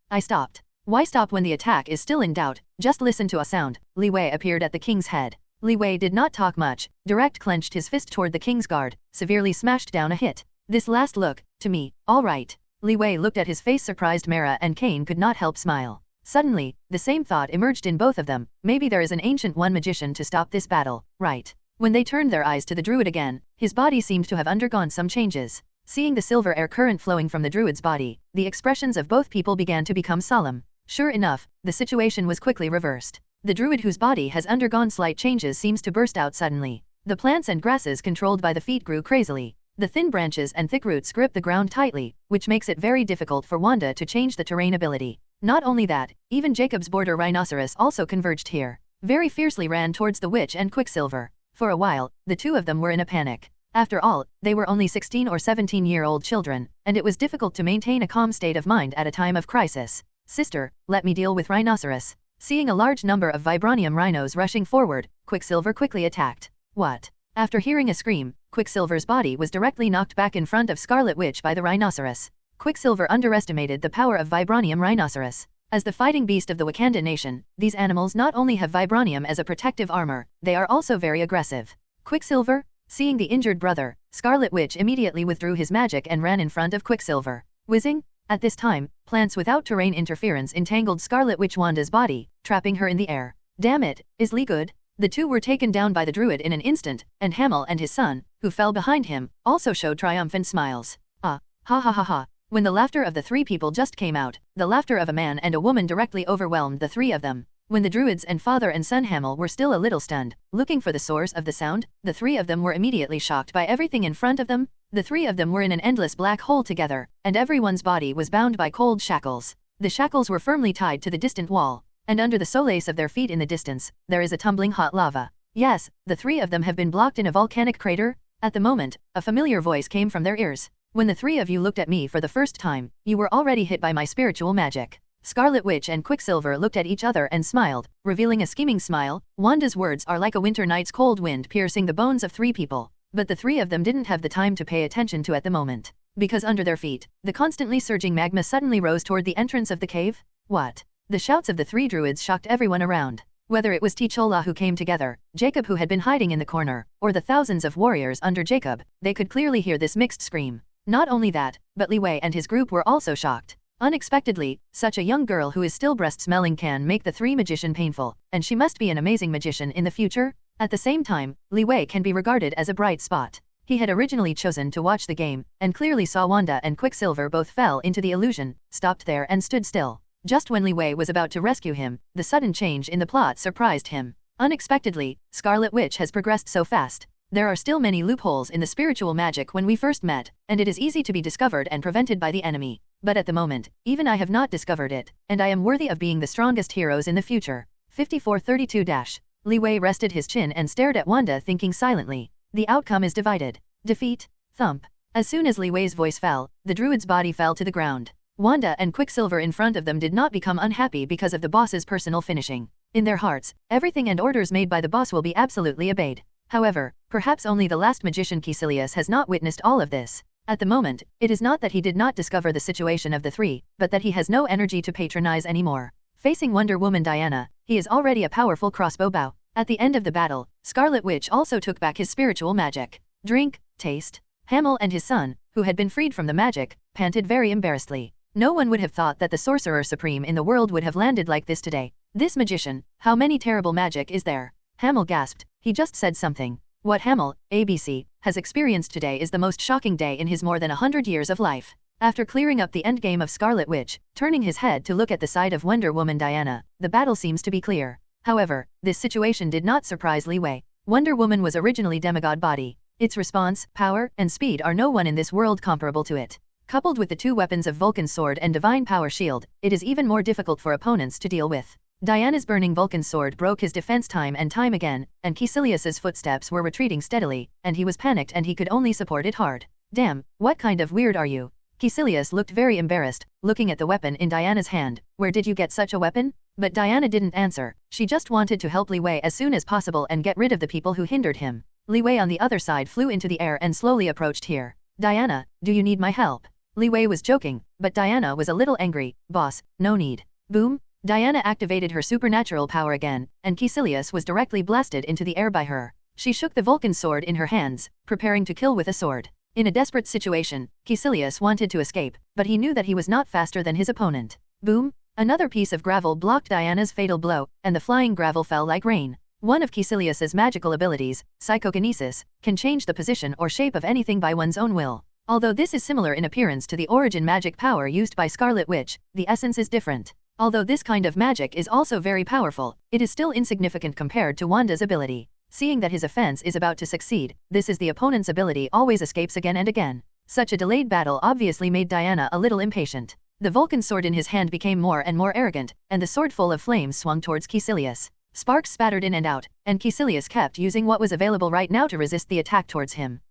I stopped. Why stop when the attack is still in doubt? Just listen to a sound. Li Wei appeared at the king's head. Li Wei did not talk much. Direct clenched his fist toward the king's guard. Severely smashed down a hit. This last look, to me, all right. Li Wei looked at his face. Surprised Mara and Kane could not help smile. Suddenly, the same thought emerged in both of them. Maybe there is an ancient one magician to stop this battle, right? When they turned their eyes to the druid again, his body seemed to have undergone some changes. Seeing the silver air current flowing from the druid's body, the expressions of both people began to become solemn. Sure enough, the situation was quickly reversed. The druid whose body has undergone slight changes seems to burst out suddenly. The plants and grasses controlled by the feet grew crazily. The thin branches and thick roots grip the ground tightly, which makes it very difficult for Wanda to change the terrain ability. Not only that, even Jacob's border rhinoceros also converged here. Very fiercely ran towards the witch and Quicksilver. For a while, the two of them were in a panic. After all, they were only 16 or 17-year-old children, and it was difficult to maintain a calm state of mind at a time of crisis. Sister, let me deal with rhinoceros. Seeing a large number of vibranium rhinos rushing forward, Quicksilver quickly attacked. What? After hearing a scream, Quicksilver's body was directly knocked back in front of Scarlet Witch by the rhinoceros. Quicksilver underestimated the power of vibranium rhinoceros. As the fighting beast of the Wakanda nation, these animals not only have vibranium as a protective armor, they are also very aggressive. Quicksilver? Seeing the injured brother, Scarlet Witch immediately withdrew his magic and ran in front of Quicksilver. Whizzing? At this time, plants without terrain interference entangled Scarlet Witch Wanda's body, trapping her in the air. Damn it, is Lee good? The two were taken down by the druid in an instant, and Hamel and his son, who fell behind him, also showed triumphant smiles. Ha ha ha ha. When the laughter of the three people just came out, the laughter of a man and a woman directly overwhelmed the three of them. When the druids and father and son Hamel were still a little stunned, looking for the source of the sound, the three of them were immediately shocked by everything in front of them. The three of them were in an endless black hole together, and everyone's body was bound by cold shackles. The shackles were firmly tied to the distant wall, and under the solace of their feet in the distance, there is a tumbling hot lava. Yes, the three of them have been blocked in a volcanic crater. At the moment, a familiar voice came from their ears. When the three of you looked at me for the first time, you were already hit by my spiritual magic. Scarlet Witch and Quicksilver looked at each other and smiled, revealing a scheming smile. Wanda's words are like a winter night's cold wind piercing the bones of three people. But the three of them didn't have the time to pay attention to at the moment. Because under their feet, the constantly surging magma suddenly rose toward the entrance of the cave. What? The shouts of the three druids shocked everyone around. Whether it was T'Challa who came together, Jacob who had been hiding in the corner, or the thousands of warriors under Jacob, they could clearly hear this mixed scream. Not only that, but Li Wei and his group were also shocked. Unexpectedly, such a young girl who is still breast-smelling can make the three magician painful, and she must be an amazing magician in the future. At the same time, Li Wei can be regarded as a bright spot. He had originally chosen to watch the game, and clearly saw Wanda and Quicksilver both fell into the illusion, stopped there and stood still. Just when Li Wei was about to rescue him, the sudden change in the plot surprised him. Unexpectedly, Scarlet Witch has progressed so fast. There are still many loopholes in the spiritual magic when we first met, and it is easy to be discovered and prevented by the enemy. But at the moment, even I have not discovered it, and I am worthy of being the strongest heroes in the future. 5432-. Li Wei rested his chin and stared at Wanda, thinking silently. The outcome is divided. Defeat. Thump. As soon as Li Wei's voice fell, the druid's body fell to the ground. Wanda and Quicksilver in front of them did not become unhappy because of the boss's personal finishing. In their hearts, everything and orders made by the boss will be absolutely obeyed. However, perhaps only the last magician Caecilius has not witnessed all of this. At the moment, it is not that he did not discover the situation of the three, but that he has no energy to patronize anymore. Facing Wonder Woman Diana, he is already a powerful crossbow bow. At the end of the battle, Scarlet Witch also took back his spiritual magic. Drink, taste. Hamill and his son, who had been freed from the magic, panted very embarrassedly. No one would have thought that the Sorcerer Supreme in the world would have landed like this today. This magician, how many terrible magic is there? Hamill gasped. He just said something. What Hamill, ABC, has experienced today is the most shocking day in his more than 100 years of life. After clearing up the endgame of Scarlet Witch, turning his head to look at the side of Wonder Woman Diana, the battle seems to be clear. However, this situation did not surprise Li Wei. Wonder Woman was originally demigod body. Its response, power, and speed are no one in this world comparable to it. Coupled with the two weapons of Vulcan's sword and divine power shield, it is even more difficult for opponents to deal with. Diana's burning Vulcan sword broke his defense time and time again, and Caecilius's footsteps were retreating steadily, and he was panicked and he could only support it hard. Damn, what kind of weird are you? Caecilius looked very embarrassed, looking at the weapon in Diana's hand. Where did you get such a weapon? But Diana didn't answer. She just wanted to help Li Wei as soon as possible and get rid of the people who hindered him. Li Wei on the other side flew into the air and slowly approached here. Diana, do you need my help? Li Wei was joking, but Diana was a little angry. Boss, no need. Boom. Diana activated her supernatural power again, and Caecilius was directly blasted into the air by her. She shook the Vulcan sword in her hands, preparing to kill with a sword. In a desperate situation, Caecilius wanted to escape, but he knew that he was not faster than his opponent. Boom! Another piece of gravel blocked Diana's fatal blow, and the flying gravel fell like rain. One of Caecilius's magical abilities, psychokinesis, can change the position or shape of anything by one's own will. Although this is similar in appearance to the origin magic power used by Scarlet Witch, the essence is different. Although this kind of magic is also very powerful, it is still insignificant compared to Wanda's ability. Seeing that his offense is about to succeed, this is the opponent's ability always escapes again and again. Such a delayed battle obviously made Diana a little impatient. The Vulcan sword in his hand became more and more arrogant, and the sword full of flames swung towards Caecilius. Sparks spattered in and out, and Caecilius kept using what was available right now to resist the attack towards him.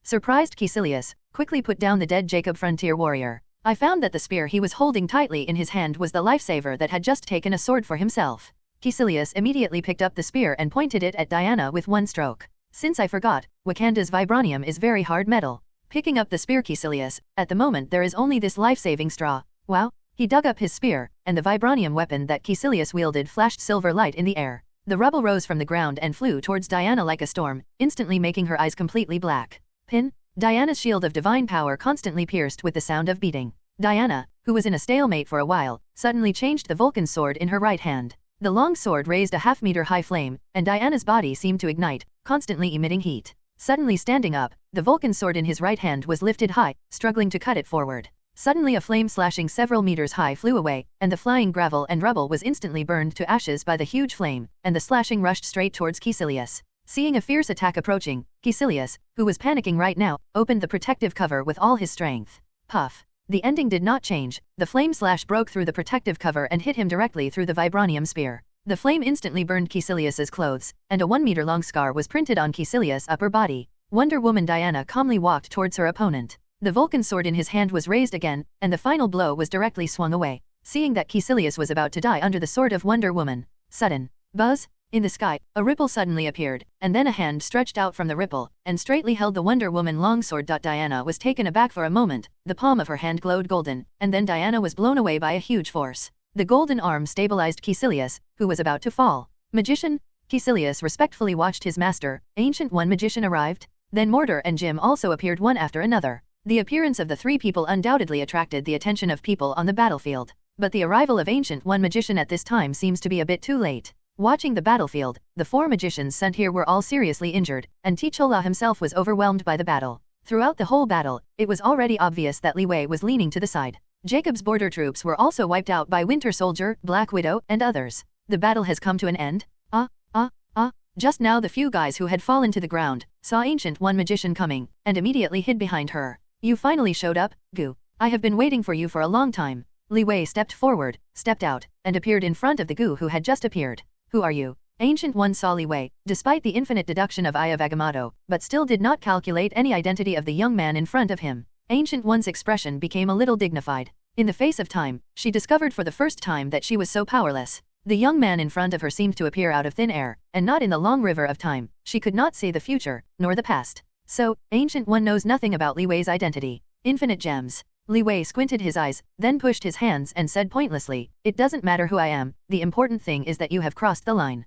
Surprised Caecilius quickly put down the dead Jacob frontier warrior. I found that the spear he was holding tightly in his hand was the lifesaver that had just taken a sword for himself. Caecilius immediately picked up the spear and pointed it at Diana with one stroke. Since I forgot, Wakanda's vibranium is very hard metal. Picking up the spear Caecilius, at the moment there is only this life-saving straw. Wow! He dug up his spear, and the vibranium weapon that Caecilius wielded flashed silver light in the air. The rubble rose from the ground and flew towards Diana like a storm, instantly making her eyes completely black. Pin? Diana's shield of divine power constantly pierced with the sound of beating. Diana, who was in a stalemate for a while, suddenly changed the Vulcan sword in her right hand. The long sword raised a half-meter high flame, and Diana's body seemed to ignite, constantly emitting heat. Suddenly standing up, the Vulcan sword in his right hand was lifted high, struggling to cut it forward. Suddenly a flame slashing several meters high flew away, and the flying gravel and rubble was instantly burned to ashes by the huge flame, and the slashing rushed straight towards Caecilius. Seeing a fierce attack approaching, Caecilius, who was panicking right now, opened the protective cover with all his strength. Puff. The ending did not change. The flame slash broke through the protective cover and hit him directly through the vibranium spear. The flame instantly burned Caecilius's clothes, and a 1-meter-long scar was printed on Caecilius' upper body. Wonder Woman Diana calmly walked towards her opponent. The Vulcan sword in his hand was raised again, and the final blow was directly swung away. Seeing that Caecilius was about to die under the sword of Wonder Woman, sudden buzz. In the sky, a ripple suddenly appeared, and then a hand stretched out from the ripple, and straightly held the Wonder Woman longsword. Diana was taken aback for a moment, the palm of her hand glowed golden, and then Diana was blown away by a huge force. The golden arm stabilized Caecilius, who was about to fall. Magician? Caecilius respectfully watched his master, Ancient One Magician arrived. Then Mortar and Jim also appeared one after another. The appearance of the three people undoubtedly attracted the attention of people on the battlefield. But the arrival of Ancient One Magician at this time seems to be a bit too late. Watching the battlefield, the 4 magicians sent here were all seriously injured, and T'Challa himself was overwhelmed by the battle. Throughout the whole battle, it was already obvious that Li Wei was leaning to the side. Jacob's border troops were also wiped out by Winter Soldier, Black Widow, and others. The battle has come to an end? Just now the few guys who had fallen to the ground saw Ancient One Magician coming, and immediately hid behind her. You finally showed up, Gu. I have been waiting for you for a long time. Li Wei stepped forward, stepped out, and appeared in front of the Gu who had just appeared. Who are you? Ancient One saw Li Wei, despite the infinite deduction of Eye of Agamotto, but still did not calculate any identity of the young man in front of him. Ancient One's expression became a little dignified. In the face of time, she discovered for the first time that she was so powerless. The young man in front of her seemed to appear out of thin air, and not in the long river of time. She could not see the future, nor the past. So, Ancient One knows nothing about Li Wei's identity. Infinite gems. Li Wei squinted his eyes, then pushed his hands and said pointlessly, "It doesn't matter who I am, the important thing is that you have crossed the line."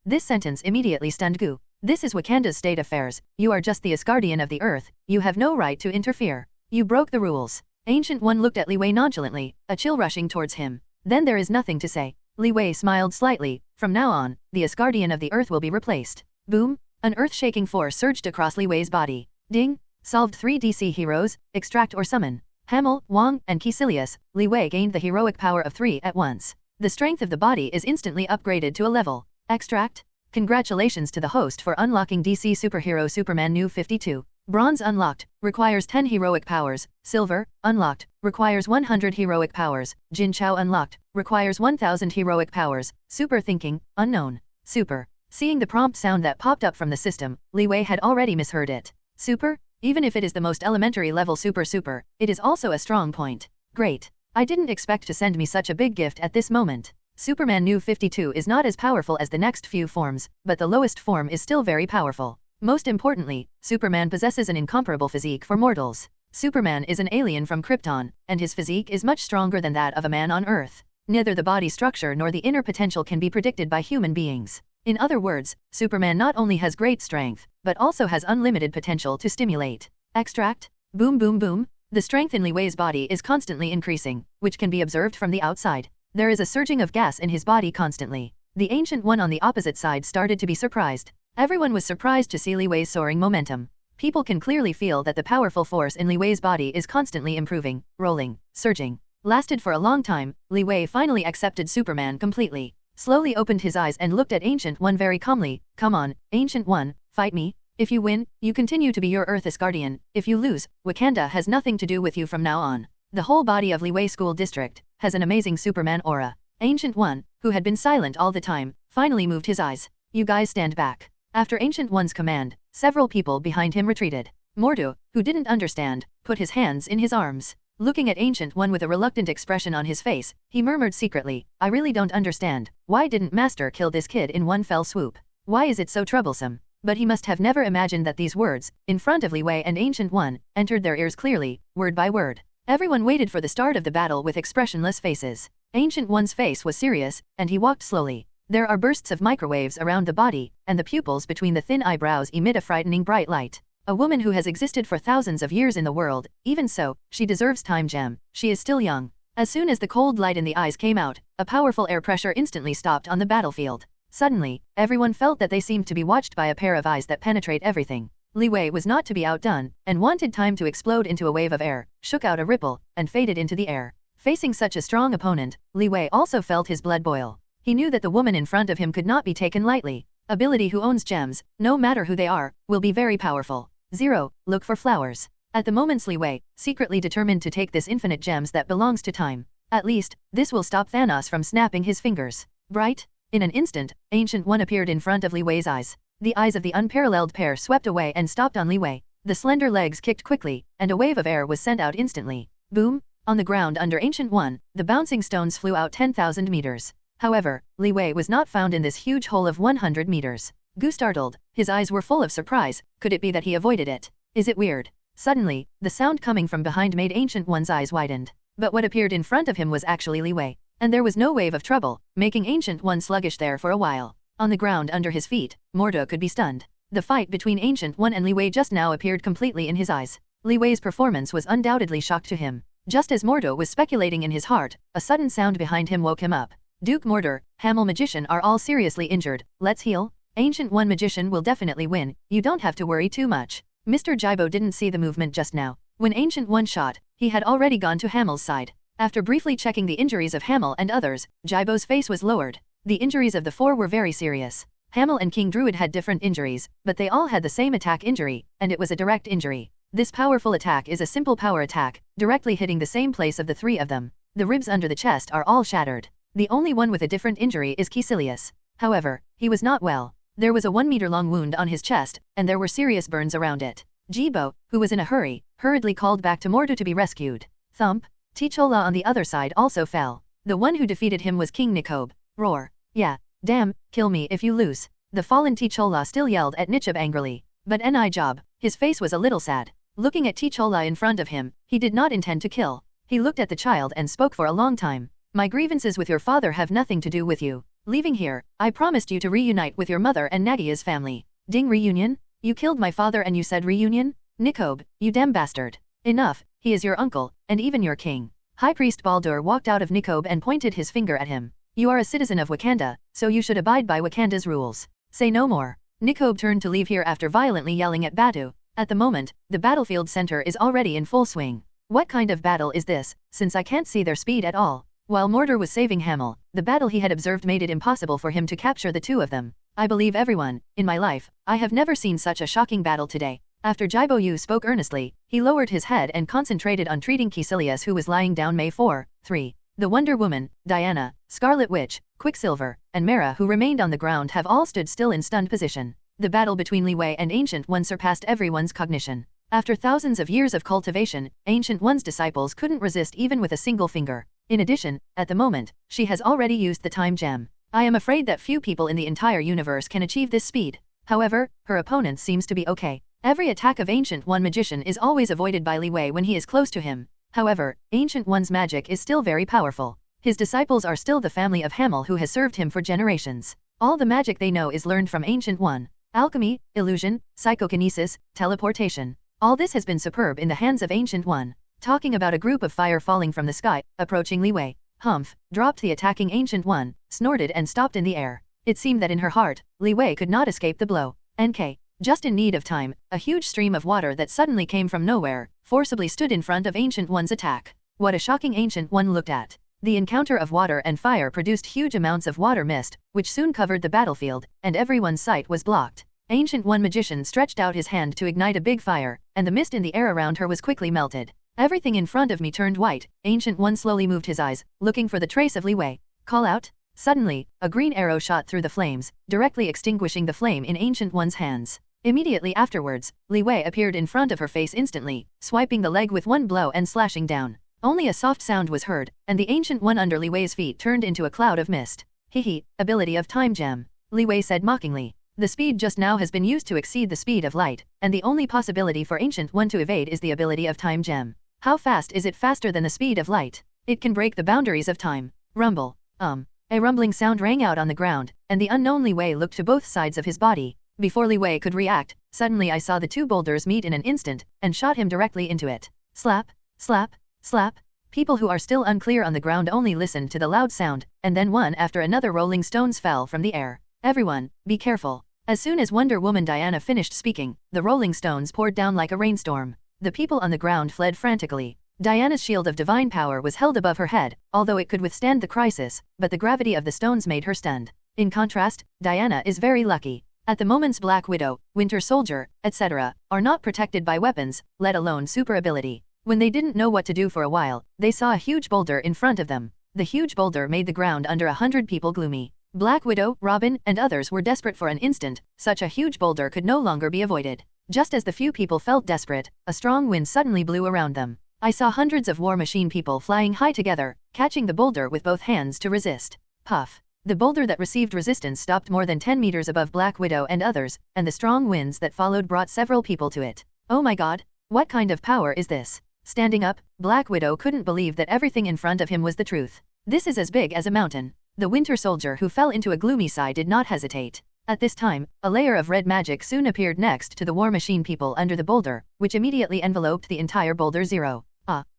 This sentence immediately stunned Gu. "This is Wakanda's state affairs, you are just the Asgardian of the earth, you have no right to interfere. You broke the rules." Ancient One looked at Li Wei nonchalantly, a chill rushing towards him. "Then there is nothing to say." Li Wei smiled slightly. "From now on, the Asgardian of the earth will be replaced." Boom! An earth-shaking force surged across Li Wei's body. Ding! Solved 3 DC heroes, extract or summon. Hamel, Wang, and Caecilius. Li Wei gained the heroic power of 3 at once. The strength of the body is instantly upgraded to a level. Extract. Congratulations to the host for unlocking DC superhero Superman New 52. Bronze unlocked, requires 10 heroic powers. Silver, unlocked, requires 100 heroic powers. Jin Chao unlocked, requires 1000 heroic powers. Super thinking, unknown. Super. Seeing the prompt sound that popped up from the system, Li Wei had already misheard it. Super? Even if it is the most elementary level super, it is also a strong point. Great. I didn't expect to send me such a big gift at this moment. Superman New 52 is not as powerful as the next few forms, but the lowest form is still very powerful. Most importantly, Superman possesses an incomparable physique for mortals. Superman is an alien from Krypton, and his physique is much stronger than that of a man on Earth. Neither the body structure nor the inner potential can be predicted by human beings. In other words, Superman not only has great strength, but also has unlimited potential to stimulate. Extract. Boom boom boom. The strength in Li Wei's body is constantly increasing, which can be observed from the outside. There is a surging of gas in his body constantly. The Ancient One on the opposite side started to be surprised. Everyone was surprised to see Li Wei's soaring momentum. People can clearly feel that the powerful force in Li Wei's body is constantly improving, rolling, surging. Lasted for a long time, Li Wei finally accepted Superman completely. Slowly opened his eyes and looked at Ancient One very calmly. "Come on, Ancient One, fight me. If you win, you continue to be your Earth Asgardian. If you lose, Wakanda has nothing to do with you from now on." The whole body of Li Wei School District has an amazing Superman aura. Ancient One, who had been silent all the time, finally moved his eyes. "You guys stand back." After Ancient One's command, several people behind him retreated. Mordo, who didn't understand, put his hands in his arms. Looking at Ancient One with a reluctant expression on his face, he murmured secretly, "I really don't understand. Why didn't Master kill this kid in one fell swoop? Why is it so troublesome?" But he must have never imagined that these words, in front of Li Wei and Ancient One, entered their ears clearly, word by word. Everyone waited for the start of the battle with expressionless faces. Ancient One's face was serious, and he walked slowly. There are bursts of microwaves around the body, and the pupils between the thin eyebrows emit a frightening bright light. A woman who has existed for thousands of years in the world, even so, she deserves time gem. She is still young. As soon as the cold light in the eyes came out, a powerful air pressure instantly stopped on the battlefield. Suddenly, everyone felt that they seemed to be watched by a pair of eyes that penetrate everything. Li Wei was not to be outdone, and wanted time to explode into a wave of air, shook out a ripple, and faded into the air. Facing such a strong opponent, Li Wei also felt his blood boil. He knew that the woman in front of him could not be taken lightly. Ability who owns gems, no matter who they are, will be very powerful. 0. Look for flowers. At the moment Li Wei, secretly determined to take this infinite gems that belongs to time. At least, this will stop Thanos from snapping his fingers. Bright. In an instant, Ancient One appeared in front of Li Wei's eyes. The eyes of the unparalleled pair swept away and stopped on Li Wei. The slender legs kicked quickly, and a wave of air was sent out instantly. Boom! On the ground under Ancient One, the bouncing stones flew out 10,000 meters. However, Li Wei was not found in this huge hole of 100 meters. Gu startled, his eyes were full of surprise. Could it be that he avoided it? Is it weird? Suddenly, the sound coming from behind made Ancient One's eyes widened. But what appeared in front of him was actually Li Wei. And there was no wave of trouble, making Ancient One sluggish there for a while. On the ground under his feet, Mordo could be stunned. The fight between Ancient One and Li Wei just now appeared completely in his eyes. Li Wei's performance was undoubtedly shock to him. Just as Mordo was speculating in his heart, a sudden sound behind him woke him up. Duke Mortar, Hamel Magician are all seriously injured. Let's heal. Ancient One Magician will definitely win. You don't have to worry too much. Mr. Jibo didn't see the movement just now. When Ancient One shot, he had already gone to Hamel's side. After briefly checking the injuries of Hamel and others, Jibo's face was lowered. The injuries of the four were very serious. Hamel and King Druid had different injuries, but they all had the same attack injury, and it was a direct injury. This powerful attack is a simple power attack, directly hitting the same place of the three of them. The ribs under the chest are all shattered. The only one with a different injury is Caecilius. However, he was not well. There was a 1-meter-long wound on his chest, and there were serious burns around it. Jibo, who was in a hurry, hurriedly called back to Mordo to be rescued. Thump. T'Challa on the other side also fell. The one who defeated him was King Nikobe. Roar. Yeah, damn, kill me if you lose. The fallen T'Challa still yelled at Nichib angrily. But Ni Job, his face was a little sad. Looking at T'Challa in front of him, he did not intend to kill. He looked at the child and spoke for a long time. My grievances with your father have nothing to do with you. Leaving here, I promised you to reunite with your mother and Nagia's family. Ding, reunion? You killed my father and you said reunion? Nikob, you damn bastard. Enough, he is your uncle, and even your king. High Priest Baldur walked out of Nikob and pointed his finger at him. You are a citizen of Wakanda, so you should abide by Wakanda's rules. Say no more. Nikob turned to leave here after violently yelling at Badu. At the moment, the battlefield center is already in full swing. What kind of battle is this, since I can't see their speed at all? While Mordor was saving Hamel, the battle he had observed made it impossible for him to capture the two of them. I believe everyone, in my life, I have never seen such a shocking battle today. After Jibo Yu spoke earnestly, he lowered his head and concentrated on treating Caecilius who was lying down. May 4, 3. The Wonder Woman, Diana, Scarlet Witch, Quicksilver, and Mera who remained on the ground have all stood still in stunned position. The battle between Li Wei and Ancient One surpassed everyone's cognition. After thousands of years of cultivation, Ancient One's disciples couldn't resist even with a single finger. In addition, at the moment, she has already used the time gem. I am afraid that few people in the entire universe can achieve this speed. However, her opponent seems to be okay. Every attack of Ancient One magician is always avoided by Li Wei when he is close to him. However, Ancient One's magic is still very powerful. His disciples are still the family of Hamel who has served him for generations. All the magic they know is learned from Ancient One. Alchemy, illusion, psychokinesis, teleportation. All this has been superb in the hands of Ancient One. Talking about a group of fire falling from the sky, approaching Li Wei, Humph, dropped the attacking Ancient One, snorted and stopped in the air. It seemed that in her heart, Li Wei could not escape the blow. NK. Just in need of time, a huge stream of water that suddenly came from nowhere, forcibly stood in front of Ancient One's attack. What a shocking Ancient One looked at. The encounter of water and fire produced huge amounts of water mist, which soon covered the battlefield, and everyone's sight was blocked. Ancient One magician stretched out his hand to ignite a big fire, and the mist in the air around her was quickly melted. Everything in front of me turned white. Ancient One slowly moved his eyes, looking for the trace of Li Wei. Call out. Suddenly, a green arrow shot through the flames, directly extinguishing the flame in Ancient One's hands. Immediately afterwards, Li Wei appeared in front of her face instantly, swiping the leg with one blow and slashing down. Only a soft sound was heard, and the Ancient One under Li Wei's feet turned into a cloud of mist. Hehe, ability of time gem. Li Wei said mockingly. The speed just now has been used to exceed the speed of light, and the only possibility for Ancient One to evade is the ability of time gem. How fast is it? Faster than the speed of light? It can break the boundaries of time. Rumble. A rumbling sound rang out on the ground, and the unknown Li Wei looked to both sides of his body. Before Li Wei could react, suddenly I saw the two boulders meet in an instant, and shot him directly into it. Slap, slap, slap. People who are still unclear on the ground only listened to the loud sound, and then one after another rolling stones fell from the air. Everyone, be careful. As soon as Wonder Woman Diana finished speaking, the rolling stones poured down like a rainstorm. The people on the ground fled frantically. Diana's shield of divine power was held above her head, although it could withstand the crisis, but the gravity of the stones made her stunned. In contrast, Diana is very lucky. At the moment's Black Widow, Winter Soldier, etc., are not protected by weapons, let alone super ability. When they didn't know what to do for a while, they saw a huge boulder in front of them. The huge boulder made the ground under 100 people gloomy. Black Widow, Robin, and others were desperate for an instant. Such a huge boulder could no longer be avoided. Just as the few people felt desperate, a strong wind suddenly blew around them. I saw hundreds of War Machine people flying high together, catching the boulder with both hands to resist. Puff. The boulder that received resistance stopped more than 10 meters above Black Widow and others, and the strong winds that followed brought several people to it. Oh my god, what kind of power is this? Standing up, Black Widow couldn't believe that everything in front of him was the truth. This is as big as a mountain. The Winter Soldier who fell into a gloomy sigh did not hesitate. At this time, a layer of red magic soon appeared next to the War Machine people under the boulder, which immediately enveloped the entire boulder. Zero.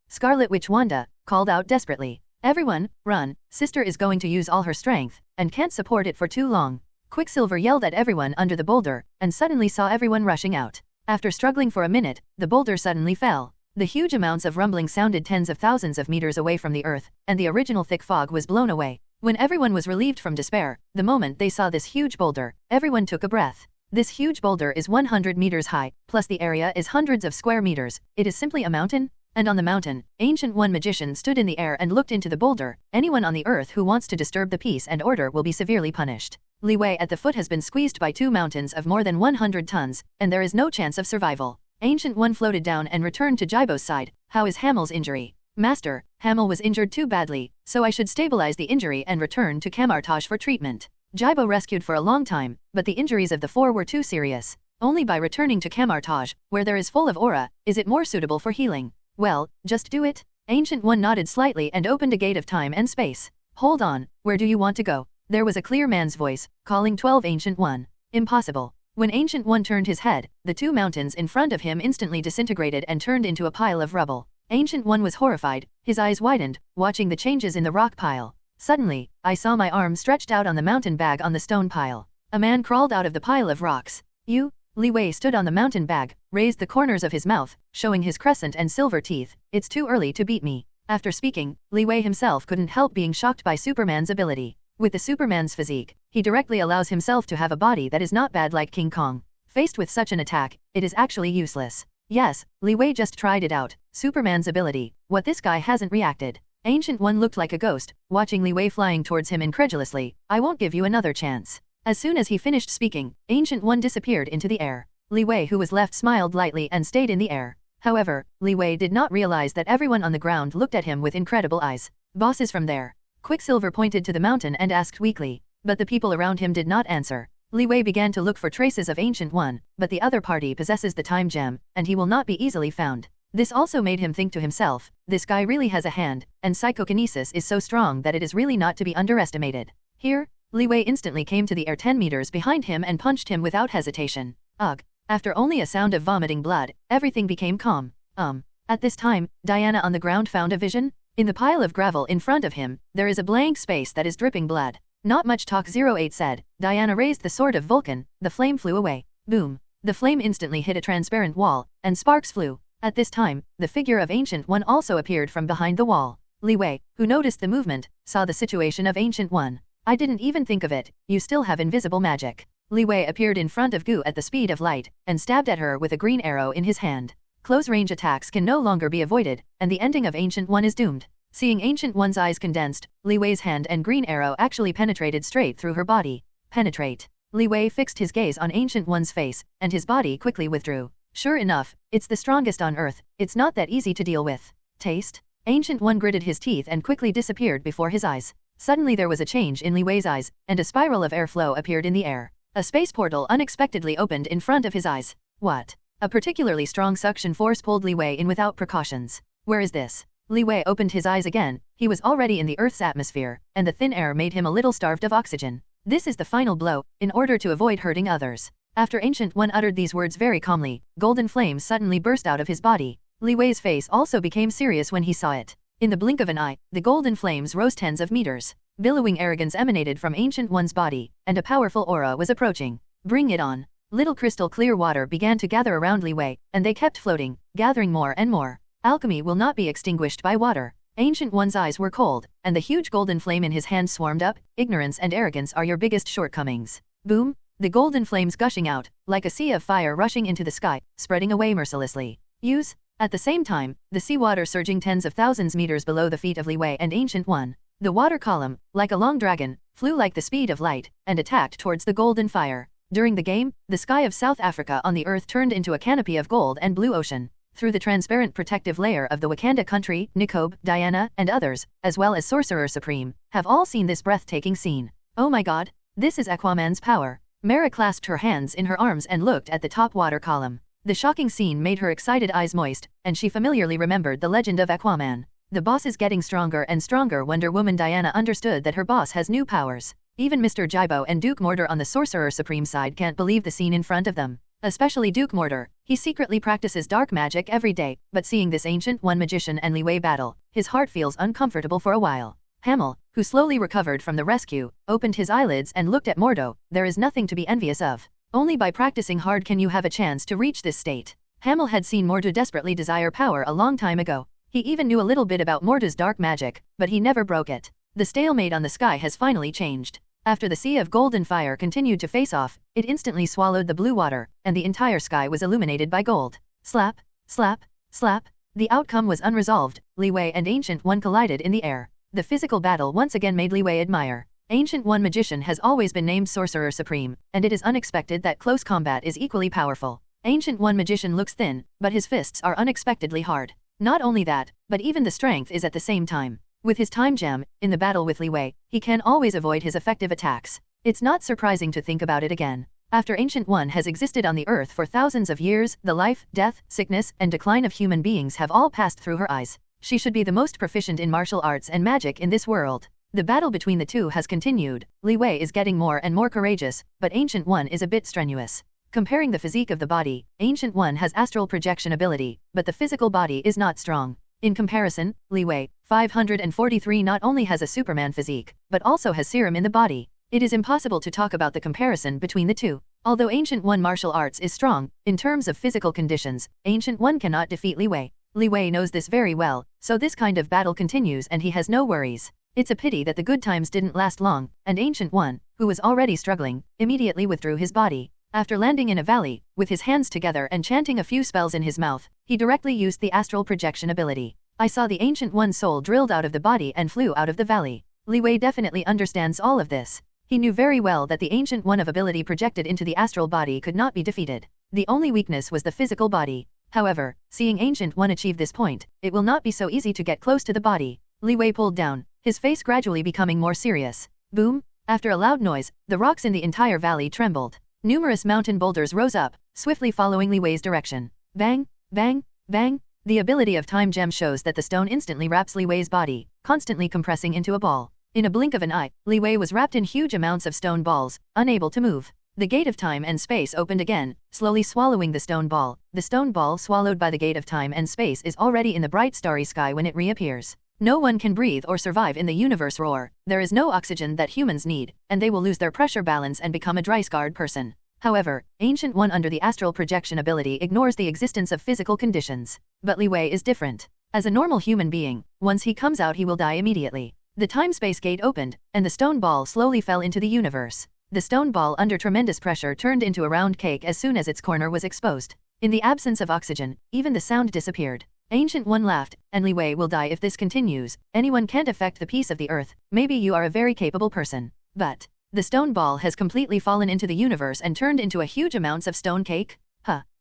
Scarlet Witch Wanda called out desperately. Everyone, run, sister is going to use all her strength, and can't support it for too long. Quicksilver yelled at everyone under the boulder, and suddenly saw everyone rushing out. After struggling for a minute, the boulder suddenly fell. The huge amounts of rumbling sounded tens of thousands of meters away from the earth, and the original thick fog was blown away. When everyone was relieved from despair, the moment they saw this huge boulder, everyone took a breath. This huge boulder is 100 meters high, plus the area is hundreds of square meters. It is simply a mountain? And on the mountain, Ancient One magician stood in the air and looked into the boulder. Anyone on the earth who wants to disturb the peace and order will be severely punished. Li Wei at the foot has been squeezed by two mountains of more than 100 tons, and there is no chance of survival. Ancient One floated down and returned to Jibo's side. How is Hamel's injury? Master, Hamel was injured too badly, so I should stabilize the injury and return to Camartage for treatment. Jaibo rescued for a long time, but the injuries of the four were too serious. Only by returning to Camartage, where there is full of aura, is it more suitable for healing. Well, just do it. Ancient One nodded slightly and opened a gate of time and space. Hold on, where do you want to go? There was a clear man's voice, calling 12 Ancient One. Impossible. When Ancient One turned his head, the two mountains in front of him instantly disintegrated and turned into a pile of rubble. Ancient One was horrified, his eyes widened, watching the changes in the rock pile. Suddenly, I saw my arm stretched out on the mountain bag on the stone pile. A man crawled out of the pile of rocks. You? Li Wei stood on the mountain bag, raised the corners of his mouth, showing his crescent and silver teeth. It's too early to beat me. After speaking, Li Wei himself couldn't help being shocked by Superman's ability. With the Superman's physique, he directly allows himself to have a body that is not bad like King Kong. Faced with such an attack, it is actually useless. Yes, Li Wei just tried it out. Superman's ability. What, this guy hasn't reacted? Ancient One looked like a ghost, watching Li Wei flying towards him incredulously. I won't give you another chance. As soon as he finished speaking, Ancient One disappeared into the air. Li Wei, who was left, smiled lightly and stayed in the air. However, Li Wei did not realize that everyone on the ground looked at him with incredible eyes. Boss is from there. Quicksilver pointed to the mountain and asked weakly, but the people around him did not answer. Li Wei began to look for traces of Ancient One, but the other party possesses the time gem, and he will not be easily found. This also made him think to himself, this guy really has a hand, and psychokinesis is so strong that it is really not to be underestimated. Here, Li Wei instantly came to the air 10 meters behind him and punched him without hesitation. Ugh. After only a sound of vomiting blood, everything became calm. At this time, Diana on the ground found a vision. In the pile of gravel in front of him, there is a blank space that is dripping blood. Not much talk. 08 said. Diana raised the sword of Vulcan, the flame flew away. Boom. The flame instantly hit a transparent wall, and sparks flew. At this time, the figure of Ancient One also appeared from behind the wall. Li Wei, who noticed the movement, saw the situation of Ancient One. I didn't even think of it, you still have invisible magic. Li Wei appeared in front of Gu at the speed of light, and stabbed at her with a green arrow in his hand. Close-range attacks can no longer be avoided, and the ending of Ancient One is doomed. Seeing Ancient One's eyes condensed, Li Wei's hand and green arrow actually penetrated straight through her body. Penetrate. Li Wei fixed his gaze on Ancient One's face, and his body quickly withdrew. Sure enough, it's the strongest on Earth, it's not that easy to deal with. Taste? Ancient One gritted his teeth and quickly disappeared before his eyes. Suddenly there was a change in Li Wei's eyes, and a spiral of airflow appeared in the air. A space portal unexpectedly opened in front of his eyes. What? A particularly strong suction force pulled Li Wei in without precautions. Where is this? Li Wei opened his eyes again. He was already in the Earth's atmosphere, and the thin air made him a little starved of oxygen. This is the final blow, in order to avoid hurting others. After Ancient One uttered these words very calmly, golden flames suddenly burst out of his body. Li Wei's face also became serious when he saw it. In the blink of an eye, the golden flames rose tens of meters. Billowing arrogance emanated from Ancient One's body, and a powerful aura was approaching. Bring it on. Little crystal clear water began to gather around Li Wei, and they kept floating, gathering more and more. Alchemy will not be extinguished by water. Ancient One's eyes were cold, and the huge golden flame in his hand swarmed up. Ignorance and arrogance are your biggest shortcomings. Boom! The golden flames gushing out, like a sea of fire rushing into the sky, spreading away mercilessly. Use. At the same time, the seawater surging tens of thousands meters below the feet of Li Wei and Ancient One. The water column, like a long dragon, flew like the speed of light, and attacked towards the golden fire. During the game, the sky of South Africa on the earth turned into a canopy of gold and blue ocean. Through the transparent protective layer of the Wakanda country, Nikobe, Diana, and others, as well as Sorcerer Supreme, have all seen this breathtaking scene. Oh my god, this is Aquaman's power. Mara clasped her hands in her arms and looked at the top water column. The shocking scene made her excited eyes moist, and she familiarly remembered the legend of Aquaman. The boss is getting stronger and stronger. Wonder Woman Diana understood that her boss has new powers. Even Mr. Jaibo and Duke Mortar on the Sorcerer Supreme side can't believe the scene in front of them. Especially Duke Mortar. He secretly practices dark magic every day, but seeing this Ancient One magician and Li Wei battle, his heart feels uncomfortable for a while. Hamel, who slowly recovered from the rescue, opened his eyelids and looked at Mordo. There is nothing to be envious of. Only by practicing hard can you have a chance to reach this state. Hamel had seen Mordo desperately desire power a long time ago. He even knew a little bit about Mordo's dark magic, but he never broke it. The stalemate on the sky has finally changed. After the sea of golden fire continued to face off, it instantly swallowed the blue water, and the entire sky was illuminated by gold. Slap, slap, slap. The outcome was unresolved. Li Wei and Ancient One collided in the air. The physical battle once again made Li Wei admire. Ancient One magician has always been named Sorcerer Supreme, and it is unexpected that close combat is equally powerful. Ancient One magician looks thin, but his fists are unexpectedly hard. Not only that, but even the strength is at the same time. With his time gem, in the battle with Li Wei, he can always avoid his effective attacks. It's not surprising to think about it again. After Ancient One has existed on the earth for thousands of years, the life, death, sickness, and decline of human beings have all passed through her eyes. She should be the most proficient in martial arts and magic in this world. The battle between the two has continued. Li Wei is getting more and more courageous, but Ancient One is a bit strenuous. Comparing the physique of the body, Ancient One has astral projection ability, but the physical body is not strong. In comparison, Li Wei, 543 not only has a Superman physique, but also has serum in the body. It is impossible to talk about the comparison between the two. Although Ancient One martial arts is strong, in terms of physical conditions, Ancient One cannot defeat Li Wei. Li Wei knows this very well, so this kind of battle continues and he has no worries. It's a pity that the good times didn't last long, and Ancient One, who was already struggling, immediately withdrew his body. After landing in a valley, with his hands together and chanting a few spells in his mouth, he directly used the astral projection ability. I saw the Ancient One's soul drilled out of the body and flew out of the valley. Li Wei definitely understands all of this. He knew very well that the Ancient One of ability projected into the astral body could not be defeated. The only weakness was the physical body. However, seeing Ancient One achieve this point, it will not be so easy to get close to the body. Li Wei pulled down, his face gradually becoming more serious. Boom! After a loud noise, the rocks in the entire valley trembled. Numerous mountain boulders rose up, swiftly following Li Wei's direction. Bang! Bang! Bang! The ability of Time Gem shows that the stone instantly wraps Li Wei's body, constantly compressing into a ball. In a blink of an eye, Li Wei was wrapped in huge amounts of stone balls, unable to move. The gate of time and space opened again, slowly swallowing the stone ball. The stone ball swallowed by the gate of time and space is already in the bright starry sky when it reappears. No one can breathe or survive in the universe roar. There is no oxygen that humans need, and they will lose their pressure balance and become a dry-scarred person. However, Ancient One under the astral projection ability ignores the existence of physical conditions. But Li Wei is different. As a normal human being, once he comes out he will die immediately. The time-space gate opened, and the stone ball slowly fell into the universe. The stone ball under tremendous pressure turned into a round cake as soon as its corner was exposed. In the absence of oxygen, even the sound disappeared. Ancient One laughed, and Li Wei will die if this continues. Anyone can't affect the peace of the earth. Maybe you are a very capable person. But the stone ball has completely fallen into the universe and turned into a huge amounts of stone cake?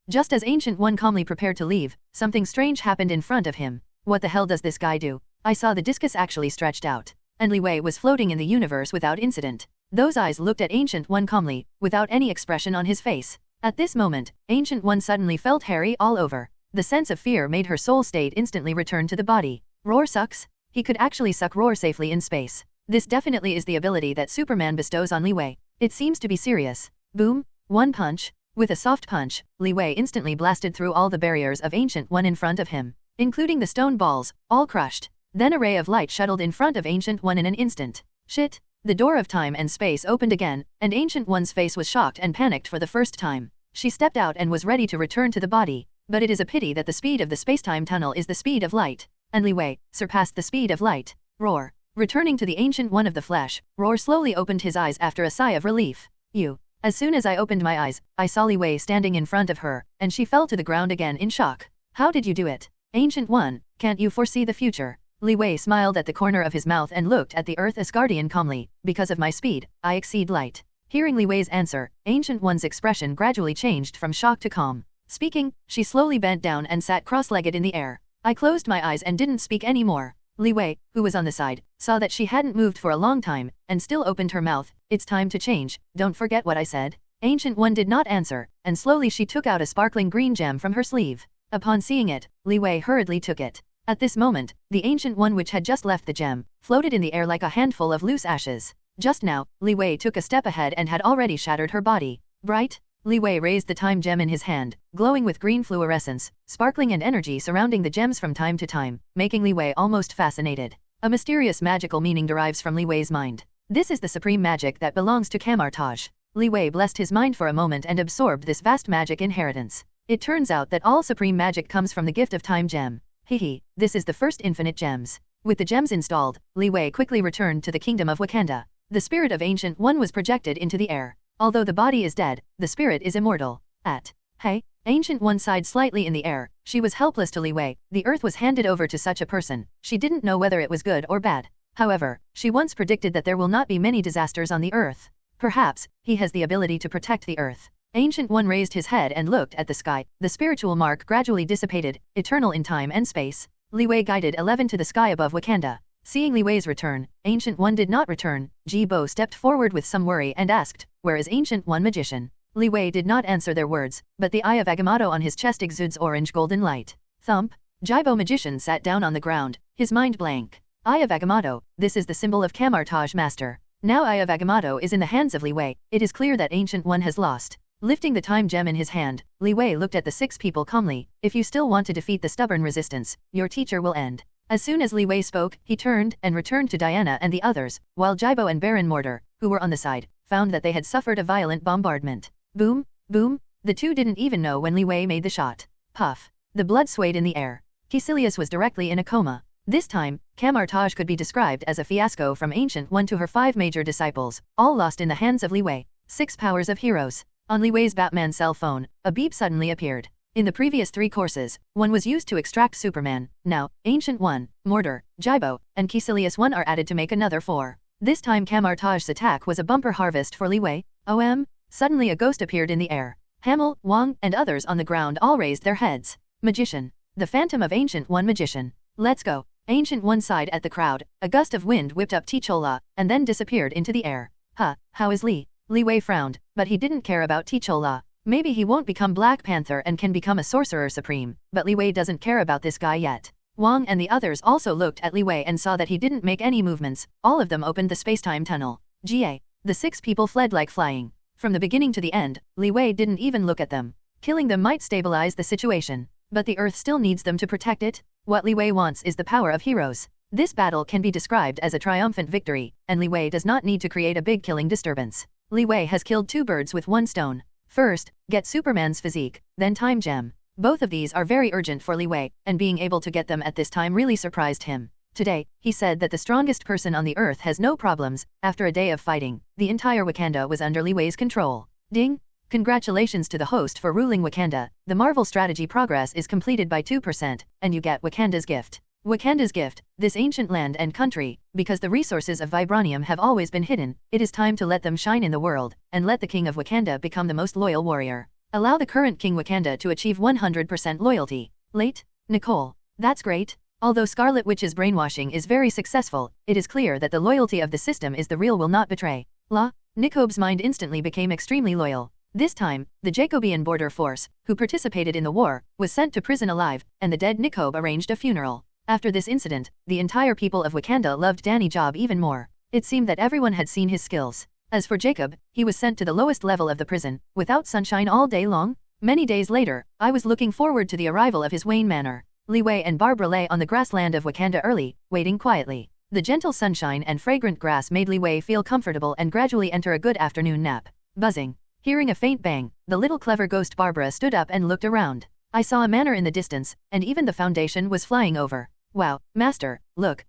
Just as Ancient One calmly prepared to leave, something strange happened in front of him. What the hell does this guy do? I saw the discus actually stretched out, and Li Wei was floating in the universe without incident. Those eyes looked at Ancient One calmly, without any expression on his face. At this moment, Ancient One suddenly felt hairy all over. The sense of fear made her soul state instantly return to the body. Roar sucks? He could actually suck roar safely in space. This definitely is the ability that Superman bestows on Li Wei. It seems to be serious. Boom! One punch. With a soft punch, Li Wei instantly blasted through all the barriers of Ancient One in front of him, including the stone balls, all crushed. Then a ray of light shuttled in front of Ancient One in an instant. Shit! The door of time and space opened again, and Ancient One's face was shocked and panicked for the first time. She stepped out and was ready to return to the body. But it is a pity that the speed of the space-time tunnel is the speed of light, and Li Wei surpassed the speed of light. Roar! Returning to the Ancient One of the flesh, Roar slowly opened his eyes after a sigh of relief. As soon as I opened my eyes, I saw Li Wei standing in front of her, and she fell to the ground again in shock. How did you do it? Ancient One, can't you foresee the future? Li Wei smiled at the corner of his mouth and looked at the Earth Asgardian calmly. Because of my speed, I exceed light. Hearing Li Wei's answer, Ancient One's expression gradually changed from shock to calm. Speaking, she slowly bent down and sat cross-legged in the air. I closed my eyes and didn't speak anymore. Li Wei, who was on the side, saw that she hadn't moved for a long time, and still opened her mouth. It's time to change, don't forget what I said. Ancient One did not answer, and slowly she took out a sparkling green gem from her sleeve. Upon seeing it, Li Wei hurriedly took it. At this moment, the Ancient One which had just left the gem, floated in the air like a handful of loose ashes. Just now, Li Wei took a step ahead and had already shattered her body. Bright? Li Wei raised the time gem in his hand, glowing with green fluorescence, sparkling and energy surrounding the gems from time to time, making Li Wei almost fascinated. A mysterious magical meaning derives from Li Wei's mind. This is the supreme magic that belongs to Kamartaj. Li Wei blessed his mind for a moment and absorbed this vast magic inheritance. It turns out that all supreme magic comes from the gift of time gem. This is the first infinite gems. With the gems installed, Li Wei quickly returned to the kingdom of Wakanda. The spirit of Ancient One was projected into the air. Although the body is dead, the spirit is immortal. Ancient One sighed slightly in the air. She was helpless to Li Wei. The earth was handed over to such a person. She didn't know whether it was good or bad. However, she once predicted that there will not be many disasters on the earth. Perhaps, he has the ability to protect the earth. Ancient One raised his head and looked at the sky. The spiritual mark gradually dissipated, eternal in time and space. Li Wei guided 11 to the sky above Wakanda. Seeing Li Wei's return, Ancient One did not return. Ji Bo stepped forward with some worry and asked, "Where is Ancient One magician?" Li Wei did not answer their words, but the eye of Agamotto on his chest exudes orange golden light. Thump! Jibo magician sat down on the ground, his mind blank. Eye of Agamotto, this is the symbol of Camartage Master. Now Eye of Agamotto is in the hands of Li Wei. It is clear that Ancient One has lost. Lifting the time gem in his hand, Li Wei looked at the 6 people calmly. "If you still want to defeat the stubborn resistance, your teacher will end." As soon as Li Wei spoke, he turned and returned to Diana and the others, while Jibo and Baron Mortar, who were on the side, found that they had suffered a violent bombardment. Boom, boom, the two didn't even know when Li Wei made the shot. Puff. The blood swayed in the air. Caecilius was directly in a coma. This time, Camartage could be described as a fiasco from Ancient One to her 5 major disciples, all lost in the hands of Li Wei. 6 powers of heroes. On Li Wei's Batman cell phone, a beep suddenly appeared. In the previous 3 courses, one was used to extract Superman. Now, Ancient One, Mortar, Jibo, and Caecilius One are added to make another 4. This time Camartage's attack was a bumper harvest for Li Wei. OM! Suddenly a ghost appeared in the air. Hamel, Wang, and others on the ground all raised their heads. Magician. The phantom of Ancient One magician. Let's go. Ancient One sighed at the crowd. A gust of wind whipped up Tichola, and then disappeared into the air. How is Li? Li Wei frowned, but he didn't care about Tichola. Maybe he won't become Black Panther and can become a sorcerer supreme, but Li Wei doesn't care about this guy yet. Wang and the others also looked at Li Wei and saw that he didn't make any movements. All of them opened the spacetime tunnel. GA. The 6 people fled like flying. From the beginning to the end, Li Wei didn't even look at them. Killing them might stabilize the situation, but the Earth still needs them to protect it. What Li Wei wants is the power of heroes. This battle can be described as a triumphant victory, and Li Wei does not need to create a big killing disturbance. Li Wei has killed 2 birds with 1 stone. First, get Superman's physique, then time gem. Both of these are very urgent for Li Wei, and being able to get them at this time really surprised him. Today, he said that the strongest person on the Earth has no problems. After a day of fighting, the entire Wakanda was under Li Wei's control. Ding! Congratulations to the host for ruling Wakanda. The Marvel strategy progress is completed by 2%, and you get Wakanda's gift. Wakanda's gift, this ancient land and country, because the resources of vibranium have always been hidden, it is time to let them shine in the world, and let the king of Wakanda become the most loyal warrior. Allow the current king Wakanda to achieve 100% loyalty. Late? Nicole. That's great. Although Scarlet Witch's brainwashing is very successful, it is clear that the loyalty of the system is the real will not betray. Nicobe's mind instantly became extremely loyal. This time, the Jacobean border force, who participated in the war, was sent to prison alive, and the dead Nicobe arranged a funeral. After this incident, the entire people of Wakanda loved Danny Job even more. It seemed that everyone had seen his skills. As for Jacob, he was sent to the lowest level of the prison, without sunshine all day long. Many days later, I was looking forward to the arrival of his Wayne Manor. Li Wei and Barbara lay on the grassland of Wakanda early, waiting quietly. The gentle sunshine and fragrant grass made Li Wei feel comfortable and gradually enter a good afternoon nap. Buzzing. Hearing a faint bang, the little clever ghost Barbara stood up and looked around. I saw a manor in the distance, and even the foundation was flying over. Wow, Master, look,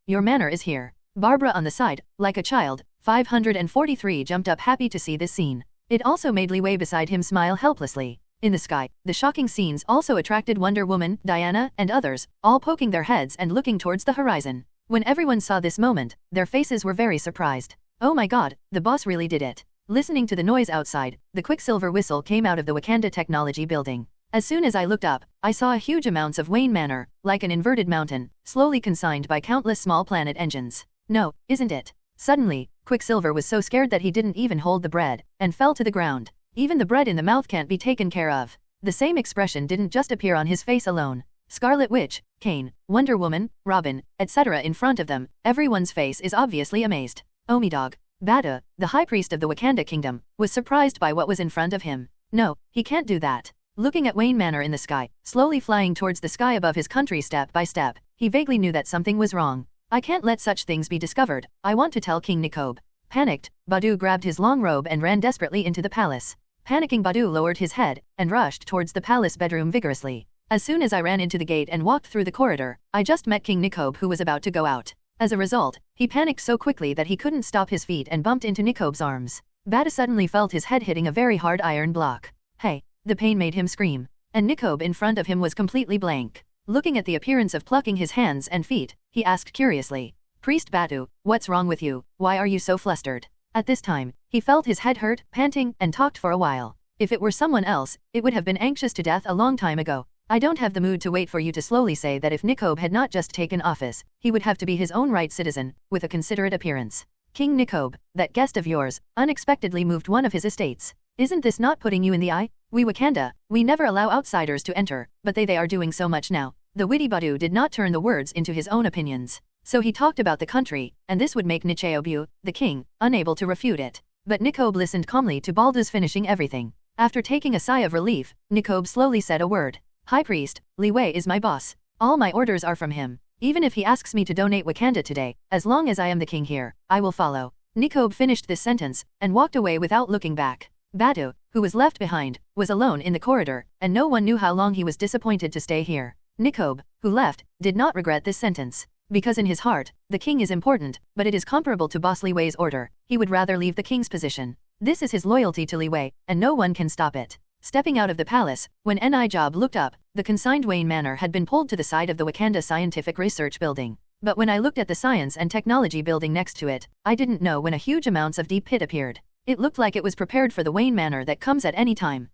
your manor is here. Barbara on the side, like a child, 543 jumped up happy to see this scene. It also made Li Wei beside him smile helplessly. In the sky, the shocking scenes also attracted Wonder Woman, Diana, and others, all poking their heads and looking towards the horizon. When everyone saw this moment, their faces were very surprised. Oh my god, the boss really did it. Listening to the noise outside, the Quicksilver whistle came out of the Wakanda Technology building. As soon as I looked up, I saw huge amounts of Wayne Manor, like an inverted mountain, slowly consigned by countless small planet engines. No, isn't it? Suddenly, Quicksilver was so scared that he didn't even hold the bread, and fell to the ground. Even the bread in the mouth can't be taken care of. The same expression didn't just appear on his face alone. Scarlet Witch, Kane, Wonder Woman, Robin, etc. in front of them, everyone's face is obviously amazed. Omidog. Bada, the high priest of the Wakanda kingdom, was surprised by what was in front of him. No, he can't do that. Looking at Wayne Manor in the sky, slowly flying towards the sky above his country step by step, he vaguely knew that something was wrong. I can't let such things be discovered. I want to tell King Nicobe. Panicked, Badu grabbed his long robe and ran desperately into the palace. Panicking Badu lowered his head, and rushed towards the palace bedroom vigorously. As soon as I ran into the gate and walked through the corridor, I just met King Nicobe who was about to go out. As a result, he panicked so quickly that he couldn't stop his feet and bumped into Nicobe's arms. Bada suddenly felt his head hitting a very hard iron block. Hey! The pain made him scream. And Nicobe in front of him was completely blank. Looking at the appearance of plucking his hands and feet, he asked curiously, Priest Badu, what's wrong with you? Why are you so flustered? At this time, he felt his head hurt, panting, and talked for a while. If it were someone else, it would have been anxious to death a long time ago. I don't have the mood to wait for you to slowly say that if Nikob had not just taken office, he would have to be his own right citizen, with a considerate appearance. King Nikob, that guest of yours, unexpectedly moved one of his estates. Isn't this not putting you in the eye? We Wakanda, we never allow outsiders to enter, but they are doing so much now. The witty Badu did not turn the words into his own opinions. So he talked about the country, and this would make Nicheobu, the king, unable to refute it. But Nikob listened calmly to Baldu's finishing everything. After taking a sigh of relief, Nikob slowly said a word. High Priest, Li Wei is my boss. All my orders are from him. Even if he asks me to donate Wakanda today, as long as I am the king here, I will follow. Nikob finished this sentence, and walked away without looking back. Badu, who was left behind, was alone in the corridor, and no one knew how long he was disappointed to stay here. Nikob, who left, did not regret this sentence. Because in his heart, the king is important, but it is comparable to Boss Li Wei's order. He would rather leave the king's position. This is his loyalty to Li Wei, and no one can stop it. Stepping out of the palace, when Job looked up, the consigned Wayne Manor had been pulled to the side of the Wakanda Scientific Research Building. But when I looked at the Science and Technology building next to it, I didn't know when a huge amounts of deep pit appeared. It looked like it was prepared for the Wayne Manor that comes at any time.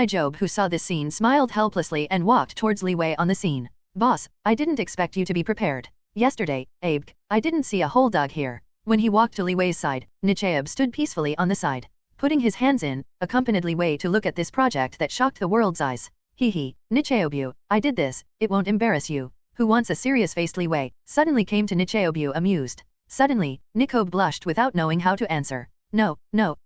Job, who saw this scene, smiled helplessly and walked towards Li Wei on the scene. Boss, I didn't expect you to be prepared. Yesterday, Abe, I didn't see a whole dog here. When he walked to Li Wei's side, Nicheob stood peacefully on the side. Putting his hands in, accompanied Li Wei to look at this project that shocked the world's eyes. Nicheobu, I did this, it won't embarrass you. Who once a serious-faced Li Wei, suddenly came to Nicheobu amused. Suddenly, Nikob blushed without knowing how to answer. No,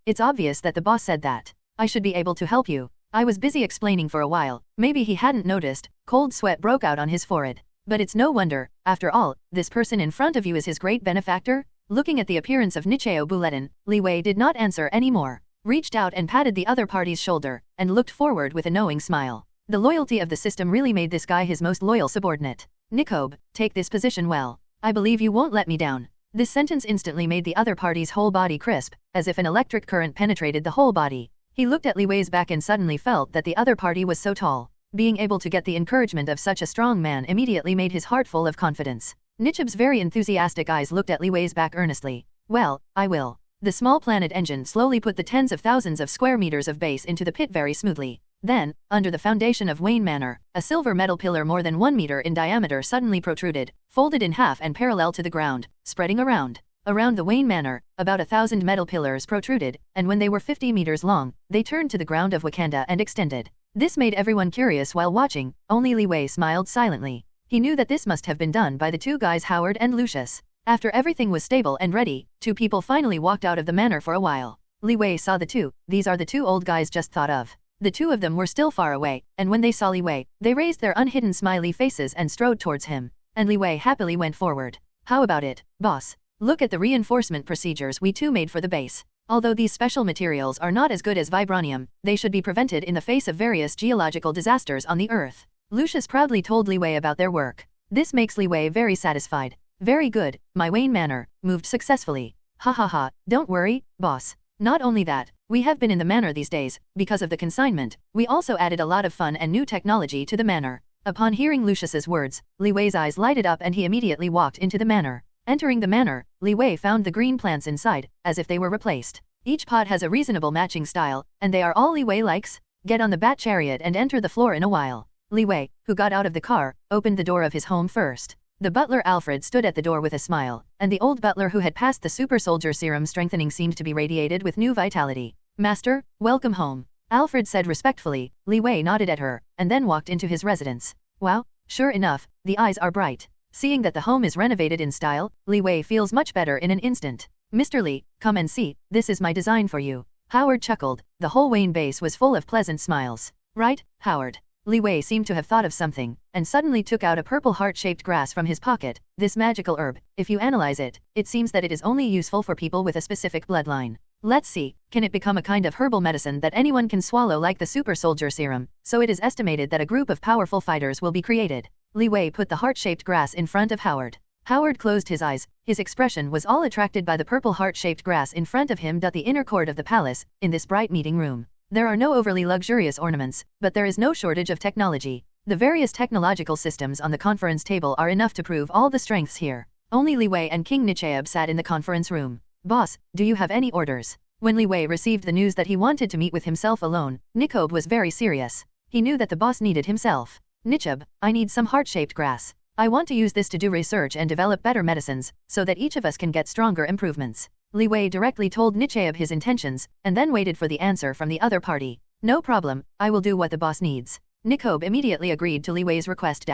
it's obvious that the boss said that. I should be able to help you. I was busy explaining for a while, maybe he hadn't noticed, cold sweat broke out on his forehead. But it's no wonder, after all, this person in front of you is his great benefactor? Looking at the appearance of Nicheobu, Li Wei did not answer any more, reached out and patted the other party's shoulder, and looked forward with a knowing smile. The loyalty of the system really made this guy his most loyal subordinate. Nikob, take this position well. I believe you won't let me down. This sentence instantly made the other party's whole body crisp, as if an electric current penetrated the whole body. He looked at Li Wei's back and suddenly felt that the other party was so tall. Being able to get the encouragement of such a strong man immediately made his heart full of confidence. Nicheb's very enthusiastic eyes looked at Li Wei's back earnestly. Well, I will. The small planet engine slowly put the tens of thousands of square meters of base into the pit very smoothly. Then, under the foundation of Wayne Manor, a silver metal pillar more than 1 meter in diameter suddenly protruded, folded in half and parallel to the ground, spreading around. Around the Wayne Manor, about 1,000 metal pillars protruded, and when they were 50 meters long, they turned to the ground of Wakanda and extended. This made everyone curious while watching, only Li Wei smiled silently. He knew that this must have been done by the two guys Howard and Lucius. After everything was stable and ready, two people finally walked out of the manor for a while. Li Wei saw the two, these are the two old guys just thought of. The two of them were still far away, and when they saw Li Wei, they raised their unhidden smiley faces and strode towards him. And Li Wei happily went forward. How about it, boss? Look at the reinforcement procedures we two made for the base. Although these special materials are not as good as vibranium, they should be prevented in the face of various geological disasters on the Earth. Lucius proudly told Li Wei about their work. This makes Li Wei very satisfied. Very good, my Wayne Manor moved successfully. Ha ha ha, don't worry, boss. Not only that, we have been in the manor these days, because of the consignment, we also added a lot of fun and new technology to the manor. Upon hearing Lucius's words, Li Wei's eyes lighted up and he immediately walked into the manor. Entering the manor, Li Wei found the green plants inside, as if they were replaced. Each pot has a reasonable matching style, and they are all Li Wei likes. Get on the bat chariot and enter the floor in a while. Li Wei, who got out of the car, opened the door of his home first. The butler Alfred stood at the door with a smile, and the old butler who had passed the super soldier serum strengthening seemed to be radiated with new vitality. Master, welcome home. Alfred said respectfully. Li Wei nodded at her, and then walked into his residence. Wow, sure enough, the eyes are bright. Seeing that the home is renovated in style, Li Wei feels much better in an instant. Mr. Li, come and see, this is my design for you. Howard chuckled. The whole Wayne base was full of pleasant smiles. Right, Howard? Li Wei seemed to have thought of something, and suddenly took out a purple heart-shaped grass from his pocket. This magical herb, if you analyze it, it seems that it is only useful for people with a specific bloodline. Let's see, can it become a kind of herbal medicine that anyone can swallow like the super soldier serum? So it is estimated that a group of powerful fighters will be created. Li Wei put the heart-shaped grass in front of Howard. Howard closed his eyes. His expression was all attracted by the purple heart-shaped grass in front of him. The inner court of the palace, in this bright meeting room. There are no overly luxurious ornaments, but there is no shortage of technology. The various technological systems on the conference table are enough to prove all the strengths here. Only Li Wei and King Nicheob sat in the conference room. Boss, do you have any orders? When Li Wei received the news that he wanted to meet with himself alone, Nichob was very serious. He knew that the boss needed himself. Nichob, I need some heart-shaped grass. I want to use this to do research and develop better medicines, so that each of us can get stronger improvements. Li Wei directly told Nichob his intentions, and then waited for the answer from the other party. No problem, I will do what the boss needs. Nichob immediately agreed to Li Wei's request.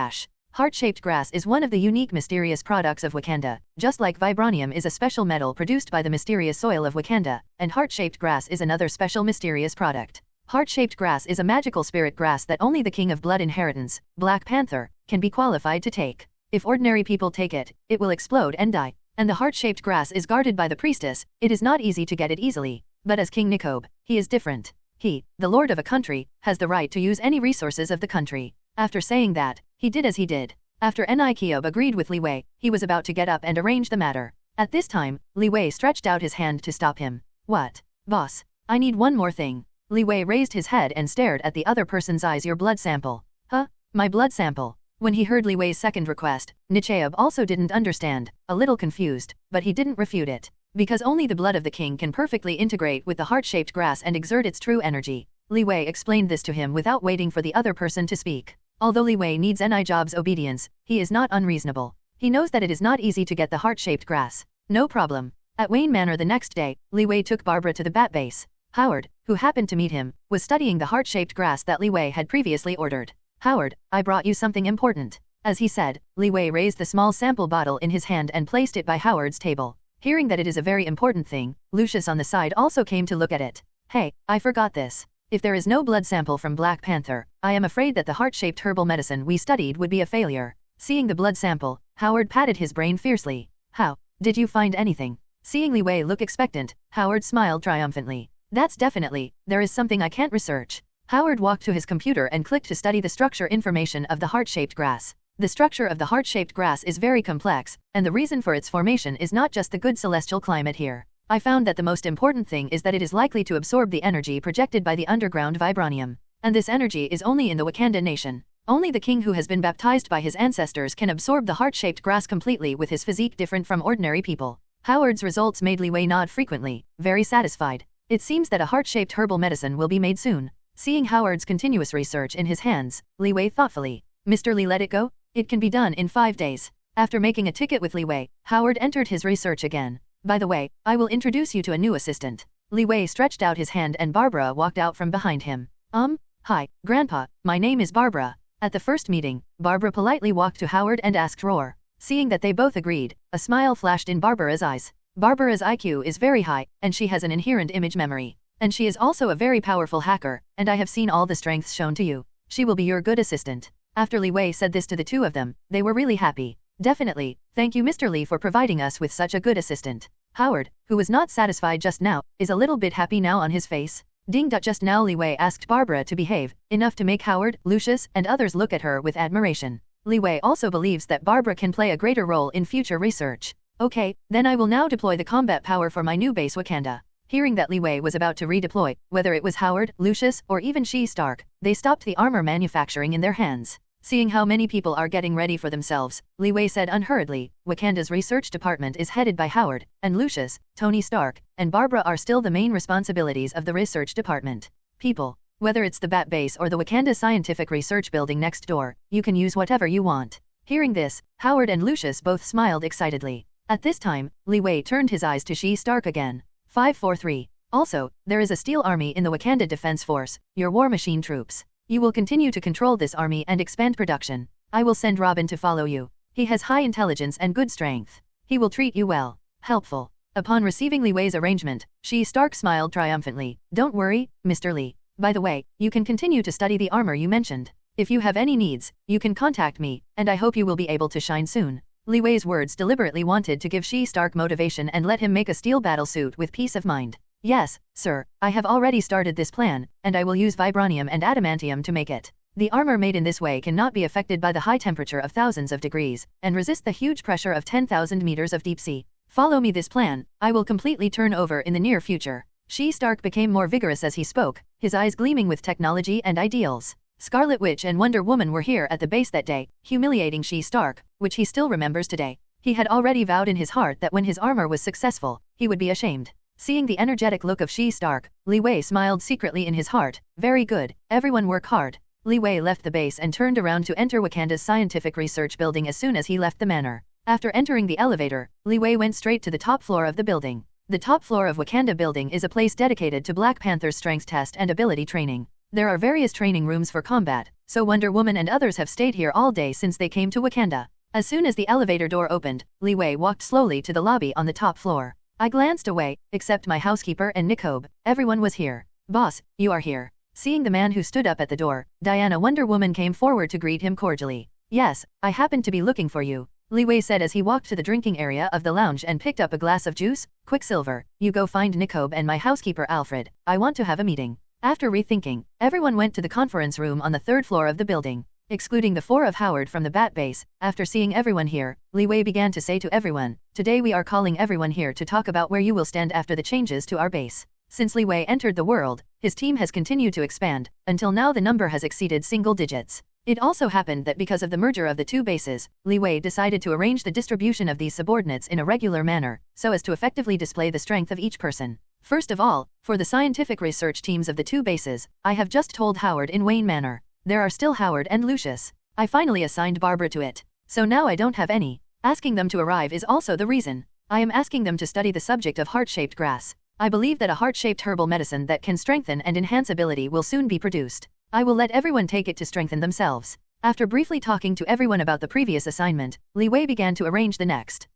Heart-shaped grass is one of the unique mysterious products of Wakanda, just like vibranium is a special metal produced by the mysterious soil of Wakanda, and heart-shaped grass is another special mysterious product. Heart-shaped grass is a magical spirit grass that only the King of Blood Inheritance, Black Panther, can be qualified to take. If ordinary people take it, it will explode and die. And the heart-shaped grass is guarded by the priestess, it is not easy to get it easily. But as King Nichob, he is different. He, the lord of a country, has the right to use any resources of the country. After saying that, he did as he did. After Nichob agreed with Li Wei, he was about to get up and arrange the matter. At this time, Li Wei stretched out his hand to stop him. What? Boss, I need one more thing. Li Wei raised his head and stared at the other person's eyes. Your blood sample. Huh? My blood sample? When he heard Li Wei's second request, Nichob also didn't understand, a little confused, but he didn't refute it. Because only the blood of the king can perfectly integrate with the heart-shaped grass and exert its true energy. Li Wei explained this to him without waiting for the other person to speak. Although Li Wei needs Nichob's obedience, he is not unreasonable. He knows that it is not easy to get the heart-shaped grass. No problem. At Wayne Manor the next day, Li Wei took Barbara to the bat base. Howard, who happened to meet him, was studying the heart-shaped grass that Li Wei had previously ordered. Howard, I brought you something important. As he said, Li Wei raised the small sample bottle in his hand and placed it by Howard's table. Hearing that it is a very important thing, Lucius on the side also came to look at it. Hey, I forgot this. If there is no blood sample from Black Panther, I am afraid that the heart-shaped herbal medicine we studied would be a failure. Seeing the blood sample, Howard patted his brain fiercely. How? Did you find anything? Seeing Li Wei look expectant, Howard smiled triumphantly. That's definitely, there is something I can't research. Howard walked to his computer and clicked to study the structure information of the heart-shaped grass. The structure of the heart-shaped grass is very complex, and the reason for its formation is not just the good celestial climate here. I found that the most important thing is that it is likely to absorb the energy projected by the underground vibranium. And this energy is only in the Wakanda nation. Only the king who has been baptized by his ancestors can absorb the heart-shaped grass completely with his physique different from ordinary people. Howard's results made Li Wei nod frequently, very satisfied. It seems that a heart-shaped herbal medicine will be made soon. Seeing Howard's continuous research in his hands, Li Wei thoughtfully. Mr. Li, let it go? It can be done in 5 days. After making a ticket with Li Wei, Howard entered his research again. By the way, I will introduce you to a new assistant. Li Wei stretched out his hand and Barbara walked out from behind him. Hi, Grandpa, my name is Barbara. At the first meeting, Barbara politely walked to Howard and asked Roar. Seeing that they both agreed, a smile flashed in Barbara's eyes. Barbara's IQ is very high, and she has an inherent image memory. And she is also a very powerful hacker, and I have seen all the strengths shown to you. She will be your good assistant. After Li Wei said this to the two of them, they were really happy. Definitely, thank you Mr. Li for providing us with such a good assistant. Howard, who was not satisfied just now, is a little bit happy now on his face. Ding. Just now Li Wei asked Barbara to behave, enough to make Howard, Lucius, and others look at her with admiration. Li Wei also believes that Barbara can play a greater role in future research. Okay, then I will now deploy the combat power for my new base Wakanda. Hearing that Li Wei was about to redeploy, whether it was Howard, Lucius, or even She-Stark, they stopped the armor manufacturing in their hands. Seeing how many people are getting ready for themselves, Li Wei said unhurriedly, Wakanda's research department is headed by Howard, and Lucius, Tony Stark, and Barbara are still the main responsibilities of the research department. People, whether it's the Bat Base or the Wakanda Scientific Research Building next door, you can use whatever you want. Hearing this, Howard and Lucius both smiled excitedly. At this time, Li Wei turned his eyes to She-Stark again. 543. Also, there is a steel army in the Wakanda Defense Force, your war machine troops. You will continue to control this army and expand production. I will send Robin to follow you. He has high intelligence and good strength. He will treat you well. Helpful. Upon receiving Li Wei's arrangement, She-Stark smiled triumphantly. Don't worry, Mr. Li. By the way, you can continue to study the armor you mentioned. If you have any needs, you can contact me, and I hope you will be able to shine soon. Li Wei's words deliberately wanted to give She-Stark motivation and let him make a steel battlesuit with peace of mind. Yes, sir, I have already started this plan, and I will use vibranium and adamantium to make it. The armor made in this way cannot be affected by the high temperature of thousands of degrees, and resist the huge pressure of 10,000 meters of deep sea. Follow me this plan, I will completely turn over in the near future. She-Stark became more vigorous as he spoke, his eyes gleaming with technology and ideals. Scarlet Witch and Wonder Woman were here at the base that day, humiliating She-Stark, which he still remembers today. He had already vowed in his heart that when his armor was successful, he would be ashamed. Seeing the energetic look of Shi Stark, Li Wei smiled secretly in his heart. Very good, everyone work hard. Li Wei left the base and turned around to enter Wakanda's scientific research building as soon as he left the manor. After entering the elevator, Li Wei went straight to the top floor of the building. The top floor of Wakanda building is a place dedicated to Black Panther's strength test and ability training. There are various training rooms for combat, so Wonder Woman and others have stayed here all day since they came to Wakanda. As soon as the elevator door opened, Li Wei walked slowly to the lobby on the top floor. I glanced away, except my housekeeper and Nikobe. Everyone was here. Boss, you are here. Seeing the man who stood up at the door, Diana Wonder Woman came forward to greet him cordially. Yes, I happened to be looking for you, Li Wei said as he walked to the drinking area of the lounge and picked up a glass of juice. Quicksilver, you go find Nikobe and my housekeeper Alfred. I want to have a meeting. After rethinking, everyone went to the conference room on the third floor of the building. Excluding the four of Howard from the Bat Base, after seeing everyone here, Li Wei began to say to everyone, today we are calling everyone here to talk about where you will stand after the changes to our base. Since Li Wei entered the world, his team has continued to expand, until now the number has exceeded single digits. It also happened that because of the merger of the two bases, Li Wei decided to arrange the distribution of these subordinates in a regular manner, so as to effectively display the strength of each person. First of all, for the scientific research teams of the two bases, I have just told Howard in Wayne Manor. There are still Howard and Lucius. I finally assigned Barbara to it. So now I don't have any. Asking them to arrive is also the reason. I am asking them to study the subject of heart-shaped grass. I believe that a heart-shaped herbal medicine that can strengthen and enhance ability will soon be produced. I will let everyone take it to strengthen themselves. After briefly talking to everyone about the previous assignment, Li Wei began to arrange the next.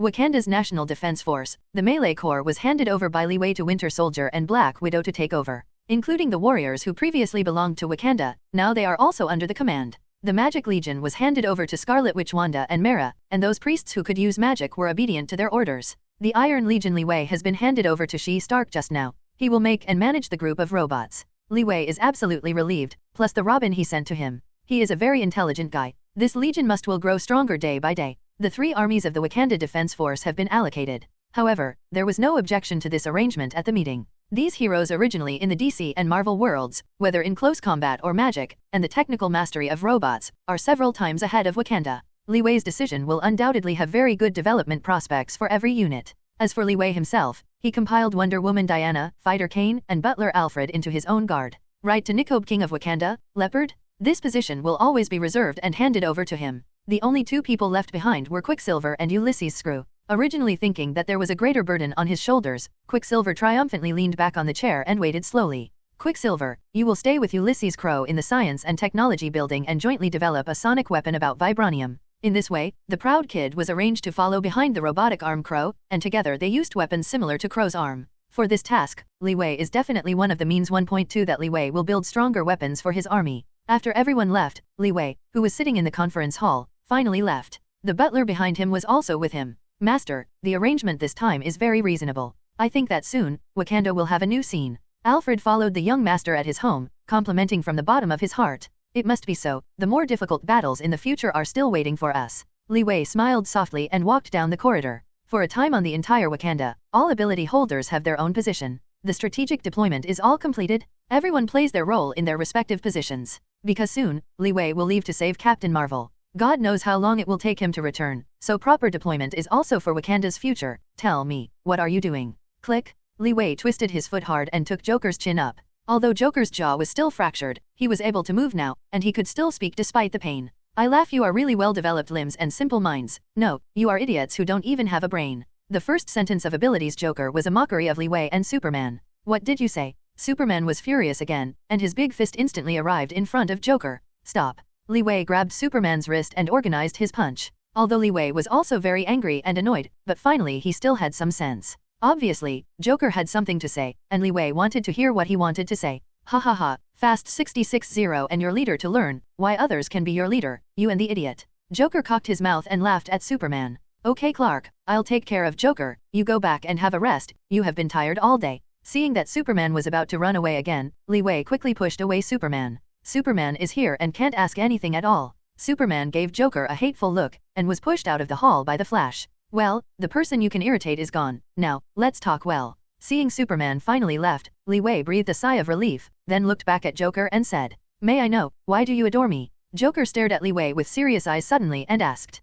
Wakanda's National Defense Force, the Melee Corps was handed over by Li Wei to Winter Soldier and Black Widow to take over. Including the warriors who previously belonged to Wakanda, now they are also under the command. The Magic Legion was handed over to Scarlet Witch Wanda and Mera, and those priests who could use magic were obedient to their orders. The Iron Legion Li Wei has been handed over to Shi Stark just now. He will make and manage the group of robots. Li Wei is absolutely relieved, plus the Robin he sent to him. He is a very intelligent guy. This legion will grow stronger day by day. The three armies of the Wakanda Defense Force have been allocated. However, there was no objection to this arrangement at the meeting. These heroes originally in the DC and Marvel worlds, whether in close combat or magic, and the technical mastery of robots, are several times ahead of Wakanda. Li Wei's decision will undoubtedly have very good development prospects for every unit. As for Li Wei himself, he compiled Wonder Woman Diana, Fighter Kane, and Butler Alfred into his own guard. Right to Nikobe, King of Wakanda, Leopard? This position will always be reserved and handed over to him. The only two people left behind were Quicksilver and Ulysses Screw. Originally thinking that there was a greater burden on his shoulders, Quicksilver triumphantly leaned back on the chair and waited slowly. Quicksilver, you will stay with Ulysses Crow in the Science and Technology building and jointly develop a sonic weapon about vibranium. In this way, the proud kid was arranged to follow behind the robotic arm Crow, and together they used weapons similar to Crow's arm. For this task, Li Wei is definitely one of the means. 1.2 that Li Wei will build stronger weapons for his army. After everyone left, Li Wei, who was sitting in the conference hall, finally left. The butler behind him was also with him. Master, the arrangement this time is very reasonable. I think that soon, Wakanda will have a new scene. Alfred followed the young master at his home, complimenting from the bottom of his heart. It must be so, the more difficult battles in the future are still waiting for us. Li Wei smiled softly and walked down the corridor. For a time on the entire Wakanda, all ability holders have their own position. The strategic deployment is all completed. Everyone plays their role in their respective positions. Because soon, Li Wei will leave to save Captain Marvel. God knows how long it will take him to return, so proper deployment is also for Wakanda's future. Tell me, what are you doing? Click. Li Wei twisted his foot hard and took Joker's chin up. Although Joker's jaw was still fractured, he was able to move now, and he could still speak despite the pain. I laugh, you are really well-developed limbs and simple minds. No, you are idiots who don't even have a brain. The first sentence of Abilities Joker was a mockery of Li Wei and Superman. What did you say? Superman was furious again, and his big fist instantly arrived in front of Joker. Stop. Li Wei grabbed Superman's wrist and organized his punch. Although Li Wei was also very angry and annoyed, but finally he still had some sense. Obviously, Joker had something to say, and Li Wei wanted to hear what he wanted to say. Ha ha ha, fast 660 and your leader to learn, why others can be your leader, you and the idiot. Joker cocked his mouth and laughed at Superman. Okay Clark, I'll take care of Joker, you go back and have a rest, you have been tired all day. Seeing that Superman was about to run away again, Li Wei quickly pushed away Superman. Superman is here and can't ask anything at all. Superman gave Joker a hateful look, and was pushed out of the hall by the Flash. Well, the person you can irritate is gone, now, let's talk well. Seeing Superman finally left, Li Wei breathed a sigh of relief, then looked back at Joker and said, May I know, why do you adore me? Joker stared at Li Wei with serious eyes suddenly and asked,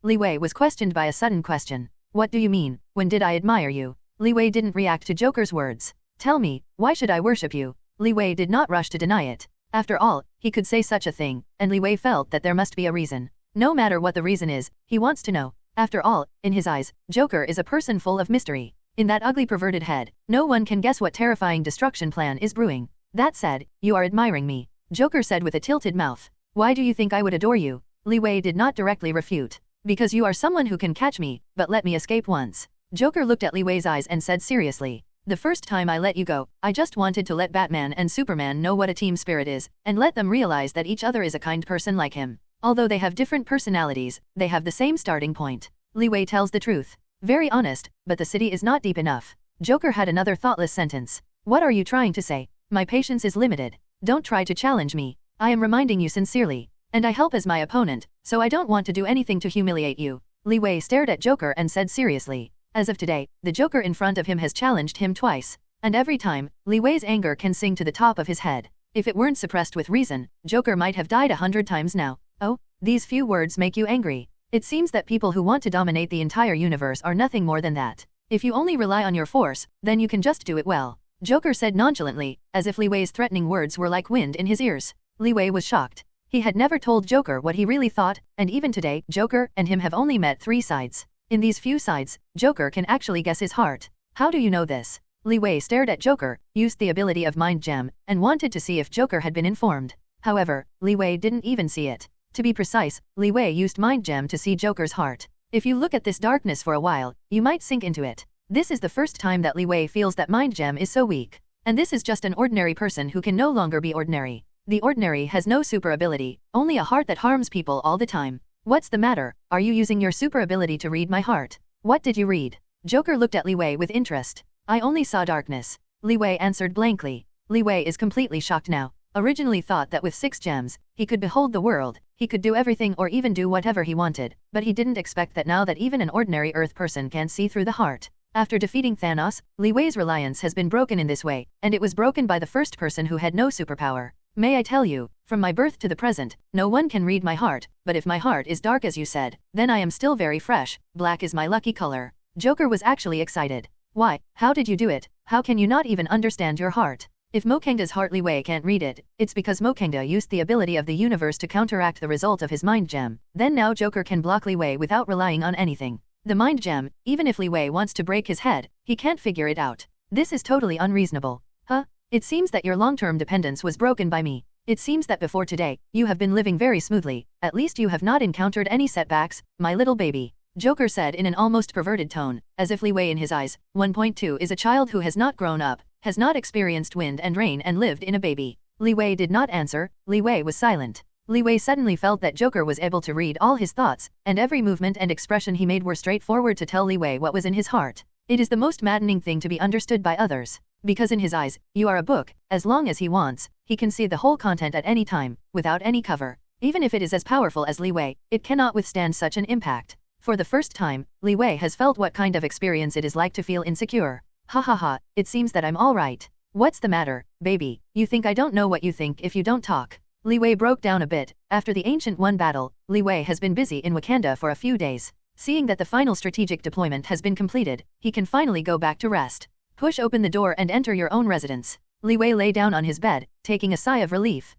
Li Wei was questioned by a sudden question. What do you mean, when did I admire you? Li Wei didn't react to Joker's words. Tell me, why should I worship you? Li Wei did not rush to deny it. After all, he could say such a thing, and Li Wei felt that there must be a reason. No matter what the reason is, he wants to know. After all, in his eyes, Joker is a person full of mystery. In that ugly perverted head, no one can guess what terrifying destruction plan is brewing. That said, you are admiring me, Joker said with a tilted mouth. Why do you think I would adore you? Li Wei did not directly refute. Because you are someone who can catch me, but let me escape once. Joker looked at Li Wei's eyes and said seriously. The first time I let you go, I just wanted to let Batman and Superman know what a team spirit is, and let them realize that each other is a kind person like him. Although they have different personalities, they have the same starting point. Li Wei tells the truth. Very honest, but the city is not deep enough. Joker had another thoughtless sentence. What are you trying to say? My patience is limited. Don't try to challenge me. I am reminding you sincerely. And I help as my opponent, so I don't want to do anything to humiliate you. Li Wei stared at Joker and said seriously. As of today, the Joker in front of him has challenged him twice. And every time, Li Wei's anger can sing to the top of his head. If it weren't suppressed with reason, Joker might have died 100 times now. Oh, these few words make you angry. It seems that people who want to dominate the entire universe are nothing more than that. If you only rely on your force, then you can just do it well. Joker said nonchalantly, as if Li Wei's threatening words were like wind in his ears. Li Wei was shocked. He had never told Joker what he really thought, and even today, Joker and him have only met 3 sides. In these few sides, Joker can actually guess his heart. How do you know this? Li Wei stared at Joker, used the ability of Mind Gem, and wanted to see if Joker had been informed. However, Li Wei didn't even see it. To be precise, Li Wei used Mind Gem to see Joker's heart. If you look at this darkness for a while, you might sink into it. This is the first time that Li Wei feels that Mind Gem is so weak. And this is just an ordinary person who can no longer be ordinary. The ordinary has no super ability, only a heart that harms people all the time. What's the matter? Are you using your super ability to read my heart? What did you read? Joker looked at Li Wei with interest. I only saw darkness. Li Wei answered blankly. Li Wei is completely shocked now. Originally thought that with 6 gems, he could behold the world, he could do everything or even do whatever he wanted, but he didn't expect that now that even an ordinary Earth person can see through the heart. After defeating Thanos, Li Wei's reliance has been broken in this way, and it was broken by the first person who had no superpower. May I tell you, from my birth to the present, no one can read my heart, but if my heart is dark as you said, then I am still very fresh, black is my lucky color. Joker was actually excited. Why, how did you do it? How can you not even understand your heart? If Mokangda's heart Li Wei can't read it, it's because Mokangda used the ability of the universe to counteract the result of his mind gem. Then now Joker can block Li Wei without relying on anything. The mind gem, even if Li Wei wants to break his head, he can't figure it out. This is totally unreasonable. Huh? It seems that your long-term dependence was broken by me. It seems that before today, you have been living very smoothly, at least you have not encountered any setbacks, my little baby. Joker said in an almost perverted tone, as if Li Wei in his eyes, 1.2 is a child who has not grown up, has not experienced wind and rain and lived in a baby. Li Wei did not answer, Li Wei was silent. Li Wei suddenly felt that Joker was able to read all his thoughts, and every movement and expression he made were straightforward to tell Li Wei what was in his heart. It is the most maddening thing to be understood by others. Because in his eyes, you are a book, as long as he wants, he can see the whole content at any time, without any cover. Even if it is as powerful as Li Wei, it cannot withstand such an impact. For the first time, Li Wei has felt what kind of experience it is like to feel insecure. Ha ha ha, it seems that I'm alright. What's the matter, baby? You think I don't know what you think if you don't talk. Li Wei broke down a bit. After the Ancient One battle, Li Wei has been busy in Wakanda for a few days. Seeing that the final strategic deployment has been completed, he can finally go back to rest. Push open the door and enter your own residence. Li Wei lay down on his bed, taking a sigh of relief.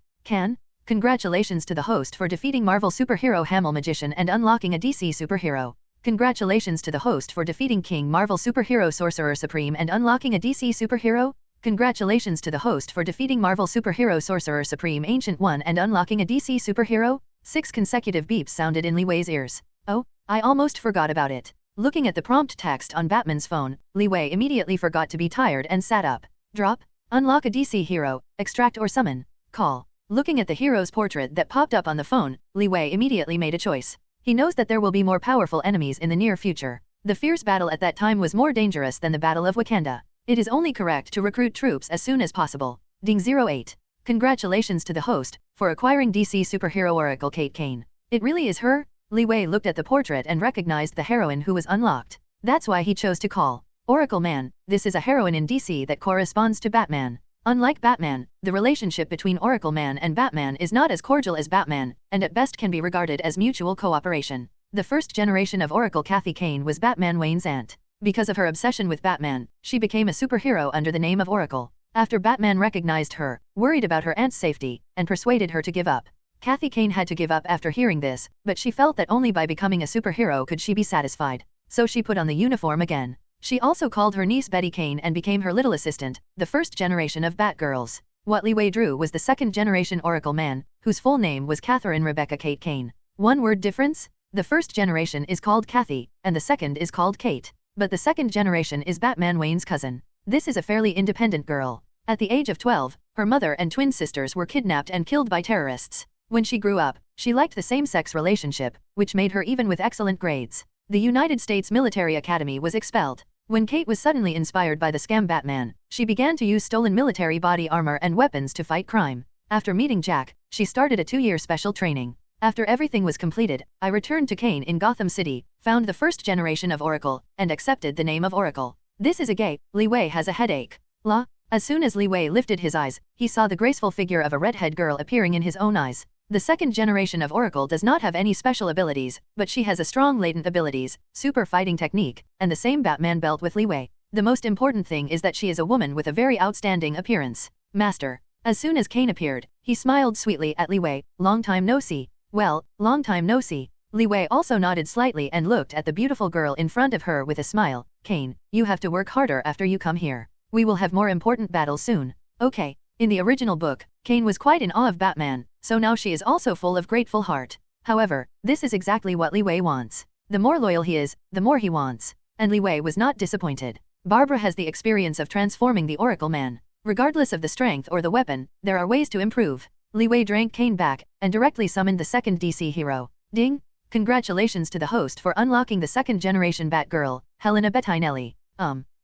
Congratulations to the host for defeating Marvel superhero Hamel Magician and unlocking a DC superhero. Congratulations to the host for defeating King Marvel superhero Sorcerer Supreme and unlocking a DC superhero. Congratulations to the host for defeating Marvel superhero Sorcerer Supreme Ancient One and unlocking a DC superhero. 6 consecutive beeps sounded in Li Wei's ears. Oh, I almost forgot about it. Looking at the prompt text on Batman's phone, Li Wei immediately forgot to be tired and sat up. Drop. Unlock a DC hero. Extract or summon. Call. Looking at the hero's portrait that popped up on the phone, Li Wei immediately made a choice. He knows that there will be more powerful enemies in the near future. The fierce battle at that time was more dangerous than the Battle of Wakanda. It is only correct to recruit troops as soon as possible. Ding 08. Congratulations to the host for acquiring DC superhero Oracle Kate Kane. It really is her? Li Wei looked at the portrait and recognized the heroine who was unlocked. That's why he chose to call Oracle Man. This is a heroine in DC that corresponds to Batman. Unlike Batman, the relationship between Oracle Man and Batman is not as cordial as Batman, and at best can be regarded as mutual cooperation. The first generation of Oracle Kathy Kane was Batman Wayne's aunt. Because of her obsession with Batman, she became a superhero under the name of Oracle. After Batman recognized her, worried about her aunt's safety, and persuaded her to give up. Kathy Kane had to give up after hearing this, but she felt that only by becoming a superhero could she be satisfied. So she put on the uniform again. She also called her niece Betty Kane and became her little assistant, the first generation of Batgirls. What Li Wei drew was the second generation Oracle man, whose full name was Catherine Rebecca Kate Kane. One word difference? The first generation is called Kathy, and the second is called Kate. But the second generation is Batman Wayne's cousin. This is a fairly independent girl. At the age of 12, her mother and twin sisters were kidnapped and killed by terrorists. When she grew up, she liked the same-sex relationship, which made her even with excellent grades. The United States Military Academy was expelled. When Kate was suddenly inspired by the scam Batman, she began to use stolen military body armor and weapons to fight crime. After meeting Jack, she started a 2-year special training. After everything was completed, I returned to Kane in Gotham City, found the first generation of Oracle, and accepted the name of Oracle. This is a gay. Li Wei has a headache. La. As soon as Li Wei lifted his eyes, he saw the graceful figure of a redhead girl appearing in his own eyes. The second generation of Oracle does not have any special abilities, but she has a strong latent abilities, super fighting technique, and the same Batman belt with Li Wei. The most important thing is that she is a woman with a very outstanding appearance. Master. As soon as Kane appeared, he smiled sweetly at Li Wei. Long time no see. Well, long time no see. Li Wei also nodded slightly and looked at the beautiful girl in front of her with a smile. Kane, you have to work harder after you come here. We will have more important battles soon. Okay. In the original book, Kane was quite in awe of Batman, so now she is also full of grateful heart. However, this is exactly what Li Wei wants. The more loyal he is, the more he wants. And Li Wei was not disappointed. Barbara has the experience of transforming the Oracle man. Regardless of the strength or the weapon, there are ways to improve. Li Wei drank Kane back, and directly summoned the second DC hero. Ding! Congratulations to the host for unlocking the second generation Batgirl, Helena Bettinelli.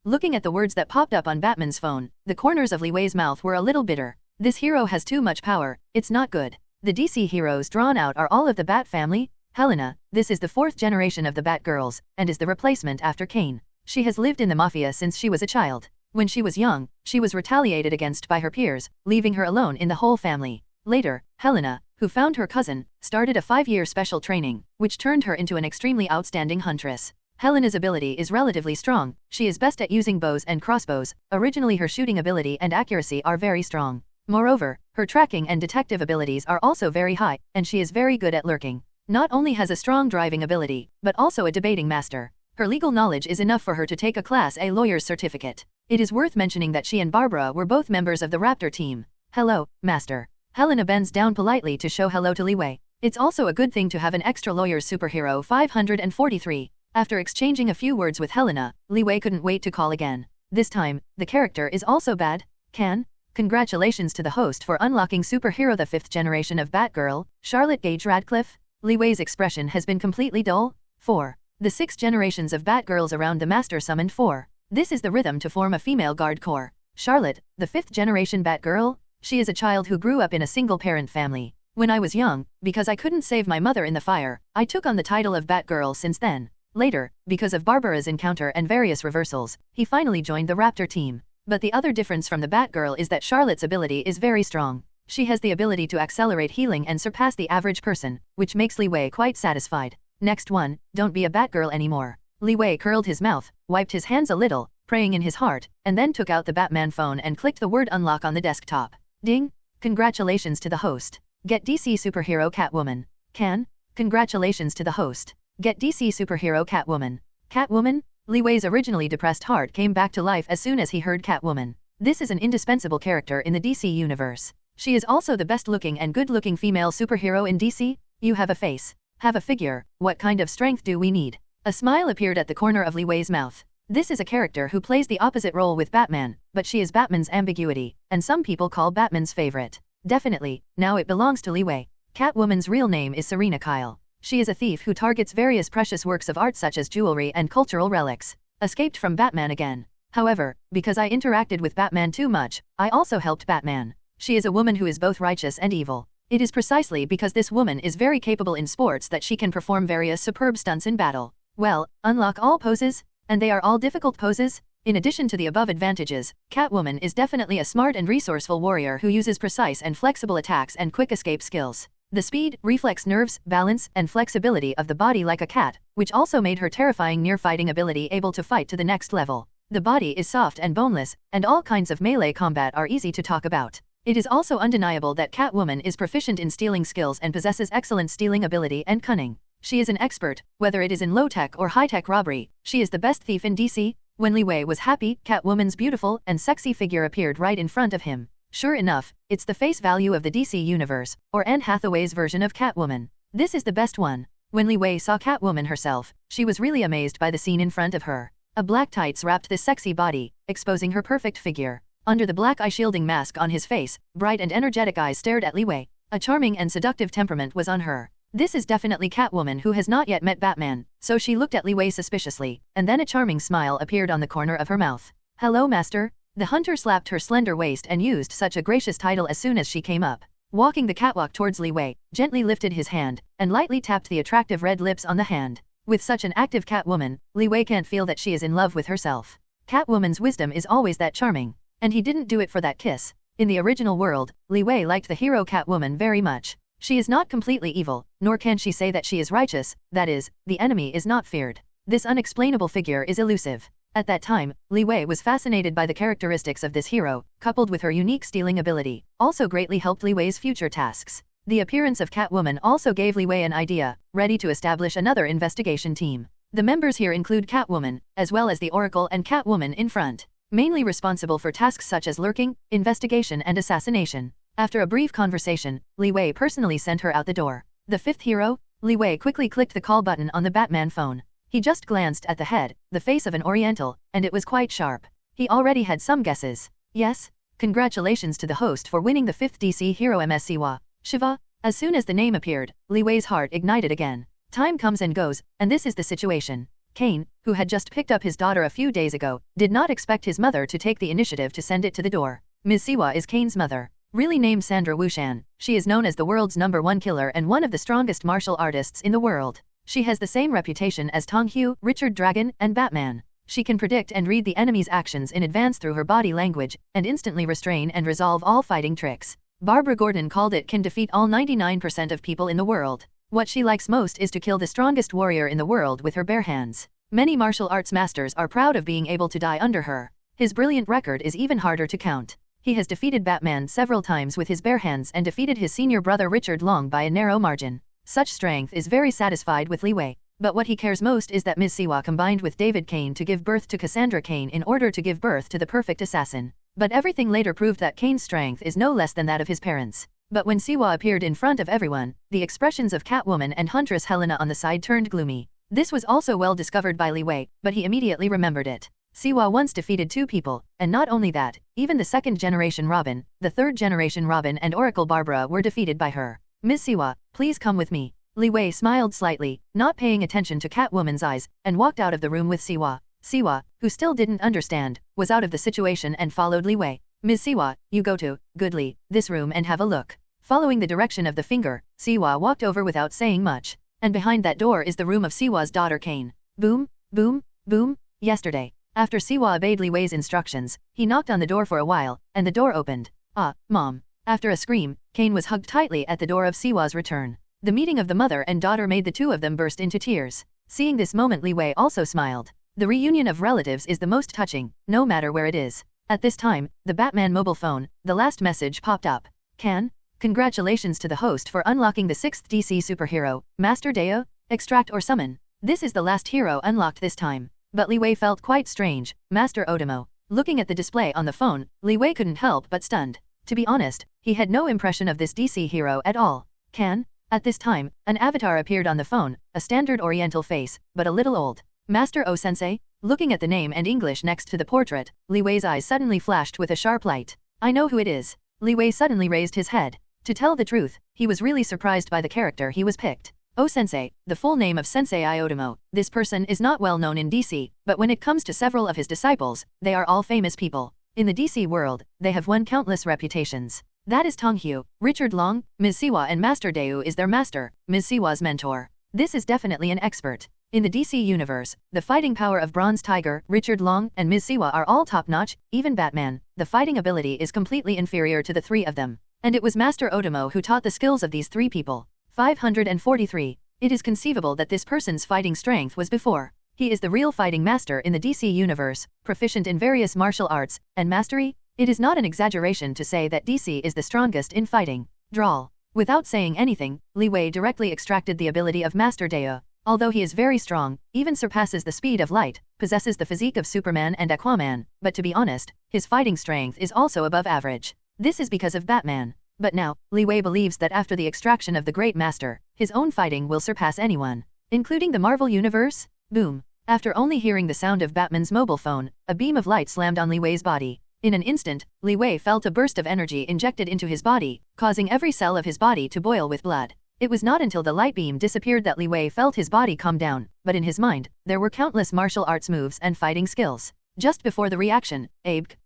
Looking at the words that popped up on Batman's phone, the corners of Li Wei's mouth were a little bitter. This hero has too much power, it's not good. The DC heroes drawn out are all of the Bat family. Helena, this is the fourth generation of the Batgirls, and is the replacement after Kane. She has lived in the Mafia since she was a child. When she was young, she was retaliated against by her peers, leaving her alone in the whole family. Later, Helena, who found her cousin, started a 5-year special training, which turned her into an extremely outstanding huntress. Helena's ability is relatively strong. She is best at using bows and crossbows. Originally her shooting ability and accuracy are very strong. Moreover, her tracking and detective abilities are also very high, and she is very good at lurking. Not only has a strong driving ability, but also a debating master. Her legal knowledge is enough for her to take a Class A lawyer's certificate. It is worth mentioning that she and Barbara were both members of the Raptor team. Hello, Master. Helena bends down politely to show hello to Li Wei. It's also a good thing to have an extra lawyer's superhero 543. After exchanging a few words with Helena, Li Wei couldn't wait to call again. This time, the character is also bad. Congratulations to the host for unlocking superhero the 5th generation of Batgirl, Charlotte Gage Radcliffe. Li Wei's expression has been completely dull. 4. The 6 generations of Batgirls around the Master summoned 4. This is the rhythm to form a female guard corps. Charlotte, the 5th generation Batgirl? She is a child who grew up in a single-parent family. When I was young, because I couldn't save my mother in the fire, I took on the title of Batgirl since then. Later, because of Barbara's encounter and various reversals, he finally joined the Raptor team. But the other difference from the Batgirl is that Charlotte's ability is very strong. She has the ability to accelerate healing and surpass the average person, which makes Li Wei quite satisfied. Next one, don't be a Batgirl anymore. Li Wei curled his mouth, wiped his hands a little, praying in his heart, and then took out the Batman phone and clicked the word unlock on the desktop. Ding! Congratulations to the host. Get DC superhero Catwoman. Congratulations to the host. Get DC superhero Catwoman. Catwoman? Li Wei's originally depressed heart came back to life as soon as he heard Catwoman. This is an indispensable character in the DC universe. She is also the best-looking and good-looking female superhero in DC. You have a face. Have a figure. What kind of strength do we need? A smile appeared at the corner of Li Wei's mouth. This is a character who plays the opposite role with Batman, but she is Batman's ambiguity, and some people call Batman's favorite. Definitely, now it belongs to Li Wei. Catwoman's real name is Serena Kyle. She is a thief who targets various precious works of art such as jewelry and cultural relics. Escaped from Batman again. However, because I interacted with Batman too much, I also helped Batman. She is a woman who is both righteous and evil. It is precisely because this woman is very capable in sports that she can perform various superb stunts in battle. Well, unlock all poses? And they are all difficult poses? In addition to the above advantages, Catwoman is definitely a smart and resourceful warrior who uses precise and flexible attacks and quick escape skills. The speed, reflex nerves, balance, and flexibility of the body like a cat, which also made her terrifying near-fighting ability able to fight to the next level. The body is soft and boneless, and all kinds of melee combat are easy to talk about. It is also undeniable that Catwoman is proficient in stealing skills and possesses excellent stealing ability and cunning. She is an expert, whether it is in low-tech or high-tech robbery. She is the best thief in DC. When Li Wei was happy, Catwoman's beautiful and sexy figure appeared right in front of him. Sure enough, it's the face value of the DC universe, or Anne Hathaway's version of Catwoman. This is the best one. When Li Wei saw Catwoman herself, she was really amazed by the scene in front of her. A black tights wrapped this sexy body, exposing her perfect figure. Under the black eye-shielding mask on his face, bright and energetic eyes stared at Li Wei. A charming and seductive temperament was on her. This is definitely Catwoman who has not yet met Batman, so she looked at Li Wei suspiciously, and then a charming smile appeared on the corner of her mouth. Hello, master. The hunter slapped her slender waist and used such a gracious title as soon as she came up. Walking the catwalk towards Li Wei, gently lifted his hand, and lightly tapped the attractive red lips on the hand. With such an active Catwoman, Li Wei can't feel that she is in love with herself. Catwoman's wisdom is always that charming. And he didn't do it for that kiss. In the original world, Li Wei liked the hero Catwoman very much. She is not completely evil, nor can she say that she is righteous, that is, the enemy is not feared. This unexplainable figure is elusive. At that time, Li Wei was fascinated by the characteristics of this hero, coupled with her unique stealing ability, also greatly helped Li Wei's future tasks. The appearance of Catwoman also gave Li Wei an idea, ready to establish another investigation team. The members here include Catwoman, as well as the Oracle and Catwoman in front, mainly responsible for tasks such as lurking, investigation and assassination. After a brief conversation, Li Wei personally sent her out the door. The fifth hero? Li Wei quickly clicked the call button on the Batman phone. He just glanced at the head, the face of an Oriental, and it was quite sharp. He already had some guesses. Yes? Congratulations to the host for winning the 5th DC hero MS Siwa. Shiva? As soon as the name appeared, Li Wei's heart ignited again. Time comes and goes, and this is the situation. Kane, who had just picked up his daughter a few days ago, did not expect his mother to take the initiative to send it to the door. Ms. Siwa is Kane's mother. Really named Sandra Wushan, she is known as the world's #1 killer and one of the strongest martial artists in the world. She has the same reputation as Tong Hu, Richard Dragon, and Batman. She can predict and read the enemy's actions in advance through her body language, and instantly restrain and resolve all fighting tricks. Barbara Gordon called it can defeat all 99% of people in the world. What she likes most is to kill the strongest warrior in the world with her bare hands. Many martial arts masters are proud of being able to die under her. His brilliant record is even harder to count. He has defeated Batman several times with his bare hands and defeated his senior brother Richard Long by a narrow margin. Such strength is very satisfied with Li Wei. But what he cares most is that Ms. Siwa combined with David Kane to give birth to Cassandra Kane in order to give birth to the perfect assassin. But everything later proved that Kane's strength is no less than that of his parents. But when Siwa appeared in front of everyone, the expressions of Catwoman and Huntress Helena on the side turned gloomy. This was also well discovered by Li Wei, but he immediately remembered it. Siwa once defeated 2 people, and not only that, even the 2nd generation Robin, the 3rd generation Robin and Oracle Barbara were defeated by her. Ms. Siwa, please come with me. Li Wei smiled slightly, not paying attention to Catwoman's eyes, and walked out of the room with Siwa. Siwa, who still didn't understand, was out of the situation and followed Li Wei. Ms. Siwa, you go to, Goodly, this room and have a look. Following the direction of the finger, Siwa walked over without saying much. And behind that door is the room of Siwa's daughter Kane. Boom, boom, boom, yesterday. After Siwa obeyed Li Wei's instructions, he knocked on the door for a while, and the door opened. Ah, Mom. After a scream, Kane was hugged tightly at the door of Siwa's return. The meeting of the mother and daughter made the two of them burst into tears. Seeing this moment, Li Wei also smiled. The reunion of relatives is the most touching, no matter where it is. At this time, the Batman mobile phone, the last message popped up. Can? Congratulations to the host for unlocking the 6th DC superhero, Master Deo, extract or summon. This is the last hero unlocked this time. But Li Wei felt quite strange. Master Otomo. Looking at the display on the phone, Li Wei couldn't help but stunned. To be honest, he had no impression of this DC hero at all. Can? At this time, an avatar appeared on the phone, a standard oriental face, but a little old. Master O-sensei? Looking at the name and English next to the portrait, Li Wei's eyes suddenly flashed with a sharp light. I know who it is. Li Wei suddenly raised his head. To tell the truth, he was really surprised by the character he was picked. O-sensei, the full name of Sensei Iotomo. This person is not well known in DC, but when it comes to several of his disciples, they are all famous people. In the DC world, they have won countless reputations. That is Tong Hu, Richard Long, Ms. Siwa and Master Deu is their master, Ms. Siwa's mentor. This is definitely an expert. In the DC universe, the fighting power of Bronze Tiger, Richard Long, and Ms. Siwa are all top-notch, even Batman. The fighting ability is completely inferior to the 3 of them. And it was Master Otomo who taught the skills of these three people. 543. It is conceivable that this person's fighting strength was before. He is the real fighting master in the DC universe, proficient in various martial arts, and mastery. It is not an exaggeration to say that DC is the strongest in fighting. Drawl. Without saying anything, Li Wei directly extracted the ability of Master Deo. Although he is very strong, even surpasses the speed of light, possesses the physique of Superman and Aquaman, but to be honest, his fighting strength is also above average. This is because of Batman. But now, Li Wei believes that after the extraction of the Great Master, his own fighting will surpass anyone, including the Marvel Universe. Boom. After only hearing the sound of Batman's mobile phone, a beam of light slammed on Li Wei's body. In an instant, Li Wei felt a burst of energy injected into his body, causing every cell of his body to boil with blood. It was not until the light beam disappeared that Li Wei felt his body calm down, but in his mind, there were countless martial arts moves and fighting skills. Just before the reaction,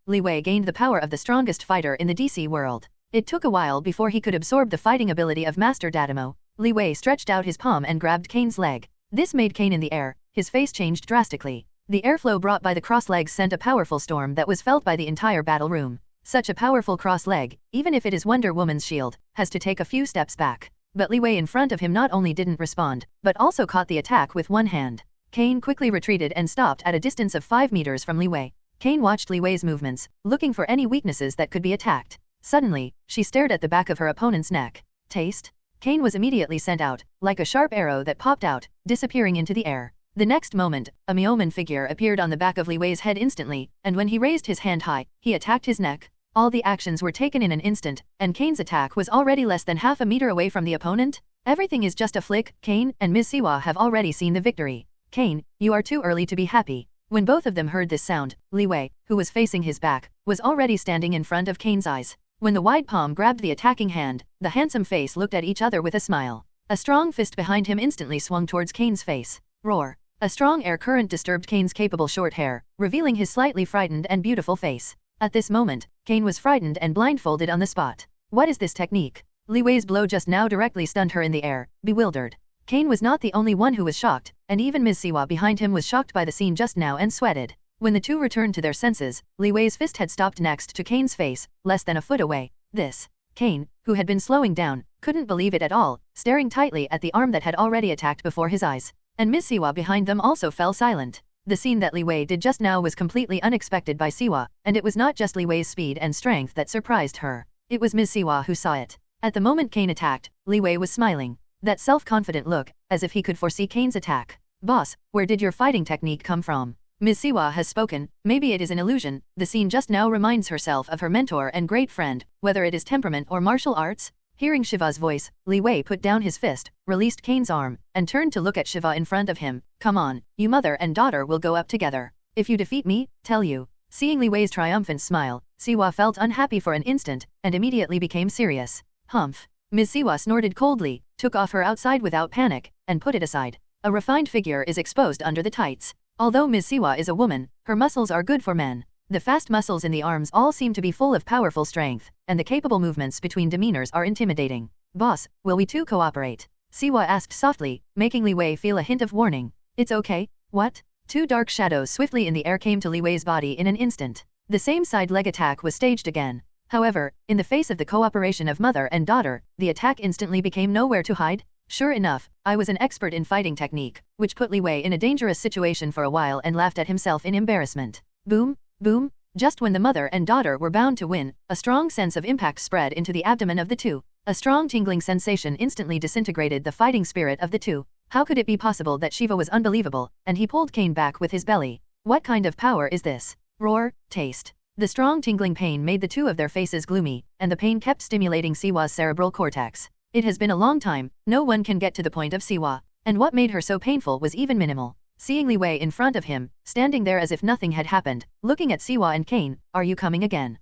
Li Wei gained the power of the strongest fighter in the DC world. It took a while before he could absorb the fighting ability of Master Datamo. Li Wei stretched out his palm and grabbed Kane's leg. This made Kane in the air. His face changed drastically. The airflow brought by the cross legs sent a powerful storm that was felt by the entire battle room. Such a powerful cross leg, even if it is Wonder Woman's shield, has to take a few steps back. But Li Wei in front of him not only didn't respond, but also caught the attack with one hand. Kane quickly retreated and stopped at a distance of 5 meters from Li Wei. Kane watched Li Wei's movements, looking for any weaknesses that could be attacked. Suddenly, she stared at the back of her opponent's neck. Taste? Kane was immediately sent out, like a sharp arrow that popped out, disappearing into the air. The next moment, a Myoman figure appeared on the back of Li Wei's head instantly, and when he raised his hand high, he attacked his neck. All the actions were taken in an instant, and Kane's attack was already less than half a meter away from the opponent. Everything is just a flick. Kane and Ms. Siwa have already seen the victory. Kane, you are too early to be happy. When both of them heard this sound, Li Wei, who was facing his back, was already standing in front of Kane's eyes. When the wide palm grabbed the attacking hand, the handsome face looked at each other with a smile. A strong fist behind him instantly swung towards Kane's face. Roar. A strong air current disturbed Kane's capable short hair, revealing his slightly frightened and beautiful face. At this moment, Kane was frightened and blindfolded on the spot. What is this technique? Li Wei's blow just now directly stunned her in the air, bewildered. Kane was not the only one who was shocked, and even Ms. Siwa behind him was shocked by the scene just now and sweated. When the two returned to their senses, Li Wei's fist had stopped next to Kane's face, less than a foot away. This. Kane, who had been slowing down, couldn't believe it at all, staring tightly at the arm that had already attacked before his eyes. And Ms. Siwa behind them also fell silent. The scene that Li Wei did just now was completely unexpected by Siwa, and it was not just Li Wei's speed and strength that surprised her. It was Ms. Siwa who saw it. At the moment Kane attacked, Li Wei was smiling. That self-confident look, as if he could foresee Kane's attack. Boss, where did your fighting technique come from? Ms. Siwa has spoken. Maybe it is an illusion. The scene just now reminds herself of her mentor and great friend, whether it is temperament or martial arts. Hearing Shiva's voice, Li Wei put down his fist, released Kane's arm, and turned to look at Shiva in front of him. Come on, you mother and daughter will go up together. If you defeat me, tell you. Seeing Li Wei's triumphant smile, Siwa felt unhappy for an instant, and immediately became serious. Humph. Ms. Siwa snorted coldly, took off her outside without panic, and put it aside. A refined figure is exposed under the tights. Although Ms. Siwa is a woman, her muscles are good for men. The fast muscles in the arms all seem to be full of powerful strength, and the capable movements between demeanors are intimidating. Boss, will we two cooperate? Siwa asked softly, making Li Wei feel a hint of warning. It's okay. What? Two dark shadows swiftly in the air came to Li Wei's body in an instant. The same side leg attack was staged again. However, in the face of the cooperation of mother and daughter, the attack instantly became nowhere to hide. Sure enough, I was an expert in fighting technique, which put Li Wei in a dangerous situation for a while and laughed at himself in embarrassment. Boom. Boom! Just when the mother and daughter were bound to win, a strong sense of impact spread into the abdomen of the two. A strong tingling sensation instantly disintegrated the fighting spirit of the two. How could it be possible that Shiva was unbelievable, and he pulled Kane back with his belly? What kind of power is this? Roar, taste. The strong tingling pain made the two of their faces gloomy, and the pain kept stimulating Siwa's cerebral cortex. It has been a long time, no one can get to the point of Siwa, and what made her so painful was even minimal. Seeing Li Wei in front of him, standing there as if nothing had happened, looking at Siwa and Kane, are you coming again?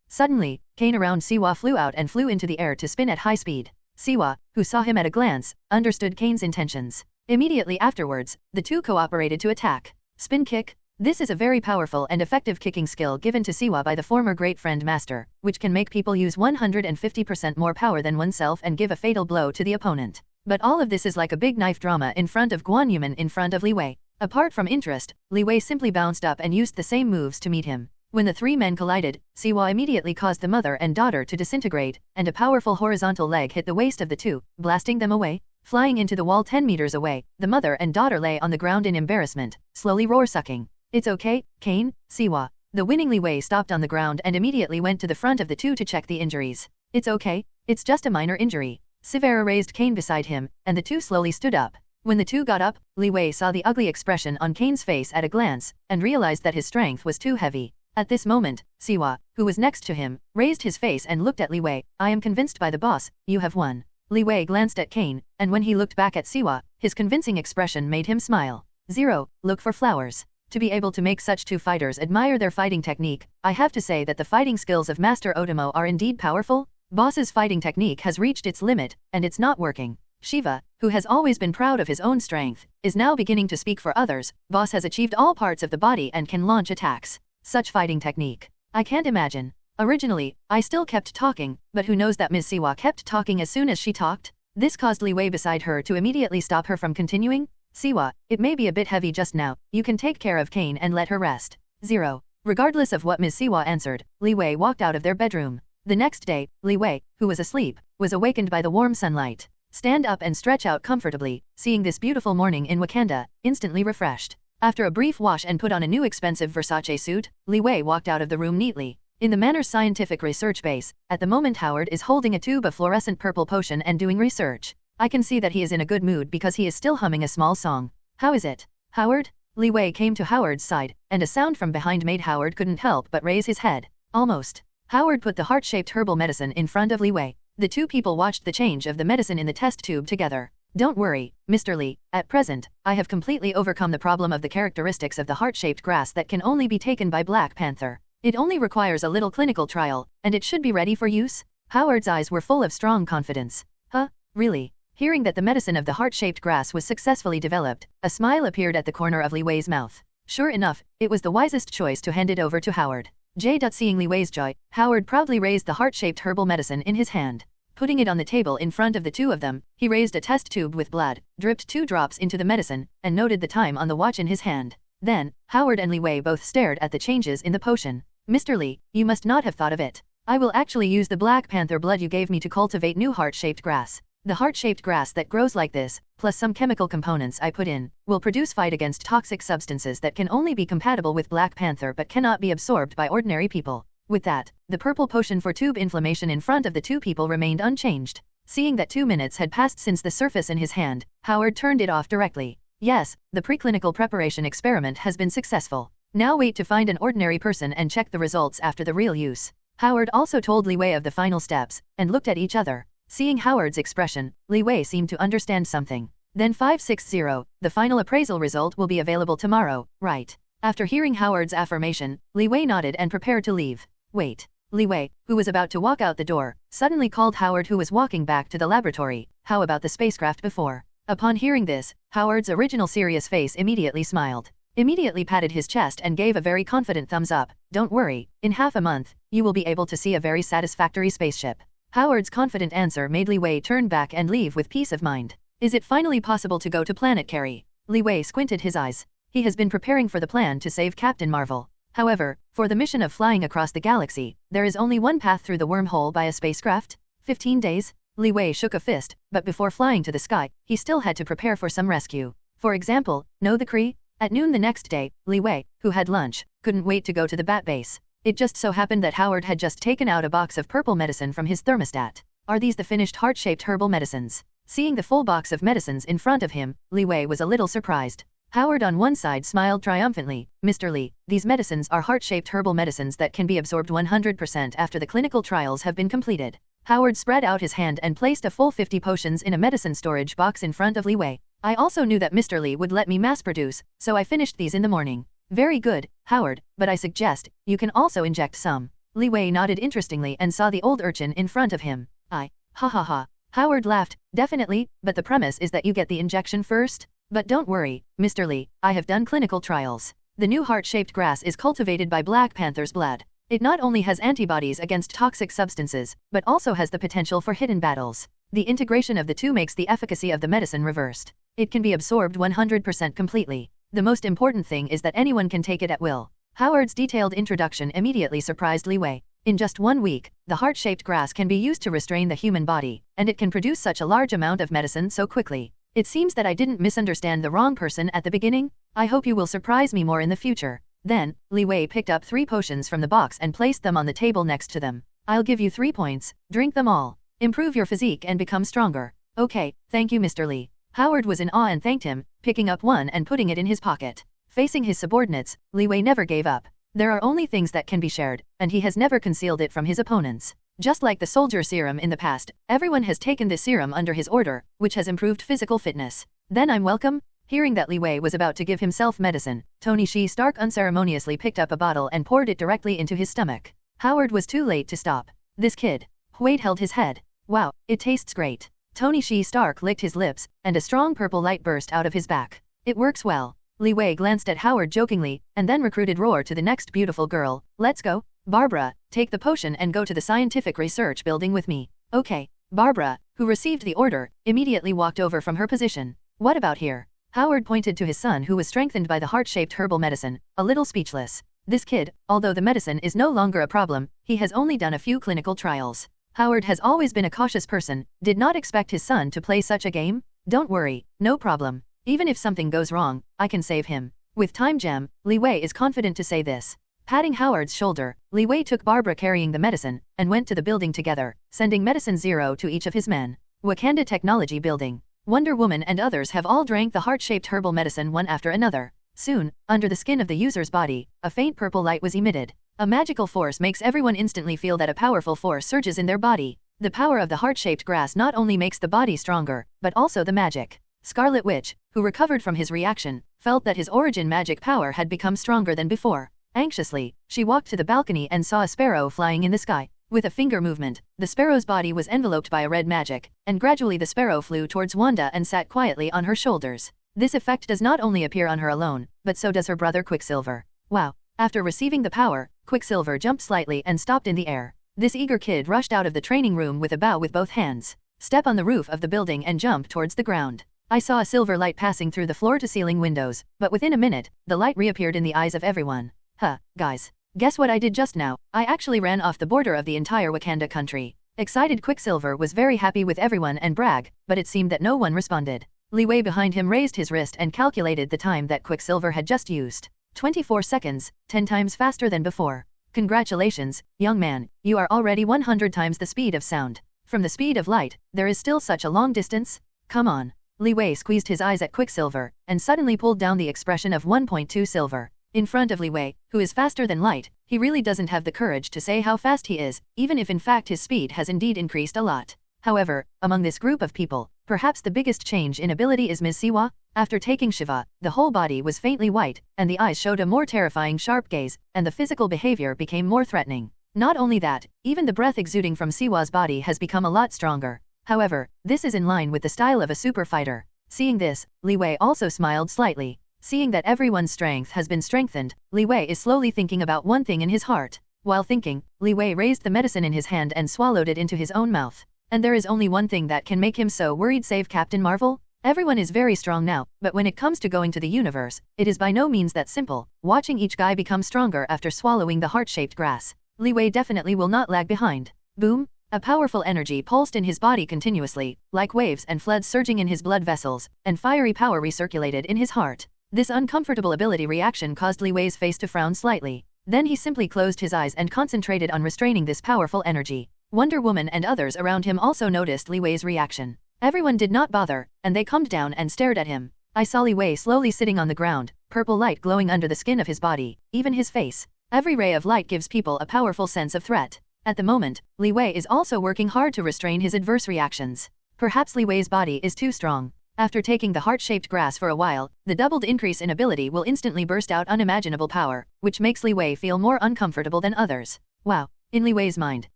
Suddenly, Kane around Siwa flew out and flew into the air to spin at high speed. Siwa, who saw him at a glance, understood Kane's intentions. Immediately afterwards, the two cooperated to attack. Spin kick. This is a very powerful and effective kicking skill given to Siwa by the former great friend master, which can make people use 150% more power than oneself and give a fatal blow to the opponent. But all of this is like a big knife drama in front of Guan Yuman in front of Li Wei. Apart from interest, Li Wei simply bounced up and used the same moves to meet him. When the three men collided, Siwa immediately caused the mother and daughter to disintegrate, and a powerful horizontal leg hit the waist of the two, blasting them away. Flying into the wall 10 meters away, the mother and daughter lay on the ground in embarrassment, slowly roar-sucking. It's okay, Kane, Siwa. The winning Li Wei stopped on the ground and immediately went to the front of the two to check the injuries. It's okay, it's just a minor injury. Sivera raised Kane beside him, and the two slowly stood up. When the two got up, Li Wei saw the ugly expression on Kane's face at a glance, and realized that his strength was too heavy. At this moment, Siwa, who was next to him, raised his face and looked at Li Wei. I am convinced by the boss, you have won. Li Wei glanced at Kane, and when he looked back at Siwa, his convincing expression made him smile. 0. Look for flowers. To be able to make such two fighters admire their fighting technique, I have to say that the fighting skills of Master Otomo are indeed powerful. Boss's fighting technique has reached its limit, and it's not working. Shiva, who has always been proud of his own strength, is now beginning to speak for others. Boss has achieved all parts of the body and can launch attacks. Such fighting technique. I can't imagine. Originally, I still kept talking, but who knows that Ms. Siwa kept talking as soon as she talked? This caused Li Wei beside her to immediately stop her from continuing. Siwa, it may be a bit heavy just now, you can take care of Kane and let her rest. 0. Regardless of what Ms. Siwa answered, Li Wei walked out of their bedroom. The next day, Li Wei, who was asleep, was awakened by the warm sunlight. Stand up and stretch out comfortably, seeing this beautiful morning in Wakanda, instantly refreshed. After a brief wash and put on a new expensive Versace suit, Li Wei walked out of the room neatly. In the Manor's scientific research base, at the moment Howard is holding a tube of fluorescent purple potion and doing research. I can see that he is in a good mood because he is still humming a small song. How is it, Howard? Li Wei came to Howard's side, and a sound from behind made Howard couldn't help but raise his head. Almost. Howard put the heart-shaped herbal medicine in front of Li Wei. The two people watched the change of the medicine in the test tube together. Don't worry, Mr. Li, at present, I have completely overcome the problem of the characteristics of the heart-shaped grass that can only be taken by Black Panther. It only requires a little clinical trial, and it should be ready for use. Howard's eyes were full of strong confidence. Huh? Really? Hearing that the medicine of the heart-shaped grass was successfully developed, a smile appeared at the corner of Li Wei's mouth. Sure enough, it was the wisest choice to hand it over to Howard. Seeing Li Wei's joy, Howard proudly raised the heart-shaped herbal medicine in his hand. Putting it on the table in front of the two of them, he raised a test tube with blood, dripped 2 drops into the medicine, and noted the time on the watch in his hand. Then, Howard and Li Wei both stared at the changes in the potion. Mr. Li, you must not have thought of it. I will actually use the Black Panther blood you gave me to cultivate new heart-shaped grass. The heart-shaped grass that grows like this, plus some chemical components I put in, will produce fight against toxic substances that can only be compatible with Black Panther but cannot be absorbed by ordinary people. With that, the purple potion for tube inflammation in front of the two people remained unchanged. Seeing that 2 minutes had passed since the surface in his hand, Howard turned it off directly. Yes, the preclinical preparation experiment has been successful. Now wait to find an ordinary person and check the results after the real use. Howard also told Li Wei of the final steps, and looked at each other. Seeing Howard's expression, Li Wei seemed to understand something. Then 560, the final appraisal result will be available tomorrow, right? After hearing Howard's affirmation, Li Wei nodded and prepared to leave. Wait. Li Wei, who was about to walk out the door, suddenly called Howard who was walking back to the laboratory. How about the spacecraft before? Upon hearing this, Howard's original serious face immediately smiled. Immediately patted his chest and gave a very confident thumbs up. Don't worry, in half a month, you will be able to see a very satisfactory spaceship. Howard's confident answer made Li Wei turn back and leave with peace of mind. Is it finally possible to go to Planet Carry? Li Wei squinted his eyes. He has been preparing for the plan to save Captain Marvel. However, for the mission of flying across the galaxy, there is only one path through the wormhole by a spacecraft. 15 days? Li Wei shook a fist, but before flying to the sky, he still had to prepare for some rescue. For example, know the Kree? At noon the next day, Li Wei, who had lunch, couldn't wait to go to the Bat Base. It just so happened that Howard had just taken out a box of purple medicine from his thermostat. Are these the finished heart-shaped herbal medicines? Seeing the full box of medicines in front of him, Li Wei was a little surprised. Howard on one side smiled triumphantly. Mr. Li, these medicines are heart-shaped herbal medicines that can be absorbed 100% after the clinical trials have been completed. Howard spread out his hand and placed a full 50 potions in a medicine storage box in front of Li Wei. I also knew that Mr. Li would let me mass produce, so I finished these in the morning. Very good, Howard, but I suggest, you can also inject some. Li Wei nodded interestingly and saw the old urchin in front of him. Ha ha ha. Howard laughed, definitely, but the premise is that you get the injection first? But don't worry, Mr. Li, I have done clinical trials. The new heart-shaped grass is cultivated by Black Panther's blood. It not only has antibodies against toxic substances, but also has the potential for hidden battles. The integration of the two makes the efficacy of the medicine reversed. It can be absorbed 100% completely. The most important thing is that anyone can take it at will. Howard's detailed introduction immediately surprised Li Wei. In just 1 week, the heart-shaped grass can be used to restrain the human body, and it can produce such a large amount of medicine so quickly. It seems that I didn't misunderstand the wrong person at the beginning. I hope you will surprise me more in the future. Then, Li Wei picked up 3 potions from the box and placed them on the table next to them. I'll give you 3 points, drink them all. Improve your physique and become stronger. Okay, thank you Mr. Li. Howard was in awe and thanked him, picking up one and putting it in his pocket. Facing his subordinates, Li Wei never gave up. There are only things that can be shared, and he has never concealed it from his opponents. Just like the soldier serum in the past, everyone has taken this serum under his order, which has improved physical fitness. Then I'm welcome. Hearing that Li Wei was about to give himself medicine, Tony Shi Stark unceremoniously picked up a bottle and poured it directly into his stomach. Howard was too late to stop. This kid. Wade held his head. Wow, it tastes great. Tony Shi Stark licked his lips, and a strong purple light burst out of his back. It works well. Li Wei glanced at Howard jokingly, and then recruited Roar to the next beautiful girl. Let's go. Barbara, take the potion and go to the scientific research building with me. Okay. Barbara, who received the order, immediately walked over from her position. What about here? Howard pointed to his son who was strengthened by the heart-shaped herbal medicine, a little speechless. This kid, although the medicine is no longer a problem, he has only done a few clinical trials. Howard has always been a cautious person, did not expect his son to play such a game. Don't worry, no problem. Even if something goes wrong, I can save him. With time gem, Li Wei is confident to say this. Patting Howard's shoulder, Li Wei took Barbara carrying the medicine, and went to the building together, sending medicine 0 to each of his men. Wakanda Technology Building. Wonder Woman and others have all drank the heart-shaped herbal medicine one after another. Soon, under the skin of the user's body, a faint purple light was emitted. A magical force makes everyone instantly feel that a powerful force surges in their body. The power of the heart-shaped grass not only makes the body stronger, but also the magic. Scarlet Witch, who recovered from his reaction, felt that his origin magic power had become stronger than before. Anxiously, she walked to the balcony and saw a sparrow flying in the sky. With a finger movement, the sparrow's body was enveloped by a red magic, and gradually the sparrow flew towards Wanda and sat quietly on her shoulders. This effect does not only appear on her alone, but so does her brother Quicksilver. Wow! After receiving the power, Quicksilver jumped slightly and stopped in the air. This eager kid rushed out of the training room with a bow with both hands. Step on the roof of the building and jump towards the ground. I saw a silver light passing through the floor-to-ceiling windows, but within a minute, the light reappeared in the eyes of everyone. Huh, guys. Guess what I did just now? I actually ran off the border of the entire Wakanda country. Excited Quicksilver was very happy with everyone and brag, but it seemed that no one responded. Li Wei behind him raised his wrist and calculated the time that Quicksilver had just used. 24 seconds, 10 times faster than before. Congratulations, young man, you are already 100 times the speed of sound. From the speed of light, there is still such a long distance? Come on. Li Wei squeezed his eyes at Quicksilver, and suddenly pulled down the expression of 1.2 silver. In front of Li Wei, who is faster than light, he really doesn't have the courage to say how fast he is, even if in fact his speed has indeed increased a lot. However, among this group of people, perhaps the biggest change in ability is Ms. Siwa. After taking Shiva, the whole body was faintly white, and the eyes showed a more terrifying sharp gaze, and the physical behavior became more threatening. Not only that, even the breath exuding from Siwa's body has become a lot stronger. However, this is in line with the style of a super fighter. Seeing this, Li Wei also smiled slightly. Seeing that everyone's strength has been strengthened, Li Wei is slowly thinking about one thing in his heart. While thinking, Li Wei raised the medicine in his hand and swallowed it into his own mouth. And there is only one thing that can make him so worried, save Captain Marvel. Everyone is very strong now, but when it comes to going to the universe, it is by no means that simple. Watching each guy become stronger after swallowing the heart-shaped grass, Li Wei definitely will not lag behind. Boom! A powerful energy pulsed in his body continuously, like waves and floods surging in his blood vessels, and fiery power recirculated in his heart. This uncomfortable ability reaction caused Li Wei's face to frown slightly. Then he simply closed his eyes and concentrated on restraining this powerful energy. Wonder Woman and others around him also noticed Li Wei's reaction. Everyone did not bother, and they calmed down and stared at him. I saw Li Wei slowly sitting on the ground, purple light glowing under the skin of his body, even his face. Every ray of light gives people a powerful sense of threat. At the moment, Li Wei is also working hard to restrain his adverse reactions. Perhaps Li Wei's body is too strong. After taking the heart-shaped grass for a while, the doubled increase in ability will instantly burst out unimaginable power, which makes Li Wei feel more uncomfortable than others. Wow! In Li Wei's mind,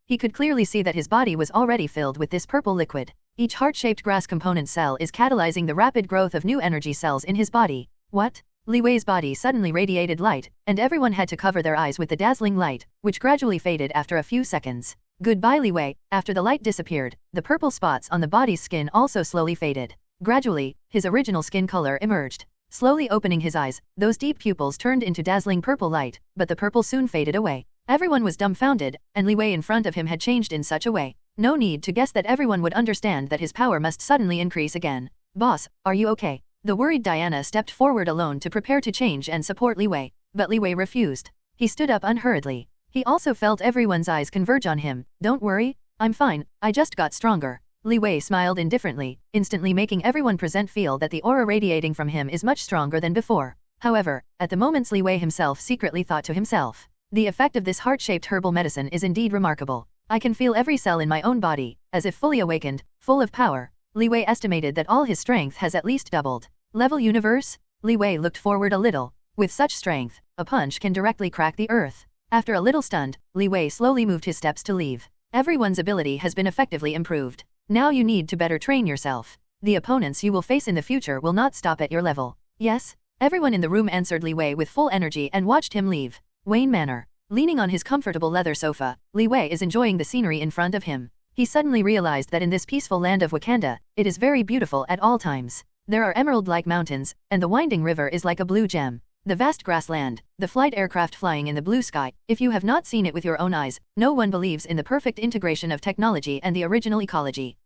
he could clearly see that his body was already filled with this purple liquid. Each heart-shaped grass component cell is catalyzing the rapid growth of new energy cells in his body. What? Li Wei's body suddenly radiated light, and everyone had to cover their eyes with the dazzling light, which gradually faded after a few seconds. Goodbye Li Wei. After the light disappeared, the purple spots on the body's skin also slowly faded. Gradually, his original skin color emerged. slowly opening his eyes. Those deep pupils turned into dazzling purple light, but the purple soon faded away. Everyone was dumbfounded, and Li Wei in front of him had changed in such a way. No need to guess that everyone would understand that his power must suddenly increase again. Boss, are you okay? The worried Diana stepped forward alone to prepare to change and support Li Wei, but Li Wei refused. He stood up unhurriedly. He also felt everyone's eyes converge on him. Don't worry, I'm fine, I just got stronger. Li Wei smiled indifferently, instantly making everyone present feel that the aura radiating from him is much stronger than before. However, at the moments Li Wei himself secretly thought to himself, the effect of this heart-shaped herbal medicine is indeed remarkable. I can feel every cell in my own body, as if fully awakened, full of power. Li Wei estimated that all his strength has at least doubled. Level universe? Li Wei looked forward a little. With such strength, a punch can directly crack the earth. After a little stunned, Li Wei slowly moved his steps to leave. Everyone's ability has been effectively improved. Now you need to better train yourself. The opponents you will face in the future will not stop at your level. Yes? Everyone in the room answered Li Wei with full energy and watched him leave. Wayne Manor. Leaning on his comfortable leather sofa, Li Wei is enjoying the scenery in front of him. He suddenly realized that in this peaceful land of Wakanda, it is very beautiful at all times. There are emerald-like mountains, and the winding river is like a blue gem. The vast grassland, the flight aircraft flying in the blue sky. If you have not seen it with your own eyes, no one believes in the perfect integration of technology and the original ecology.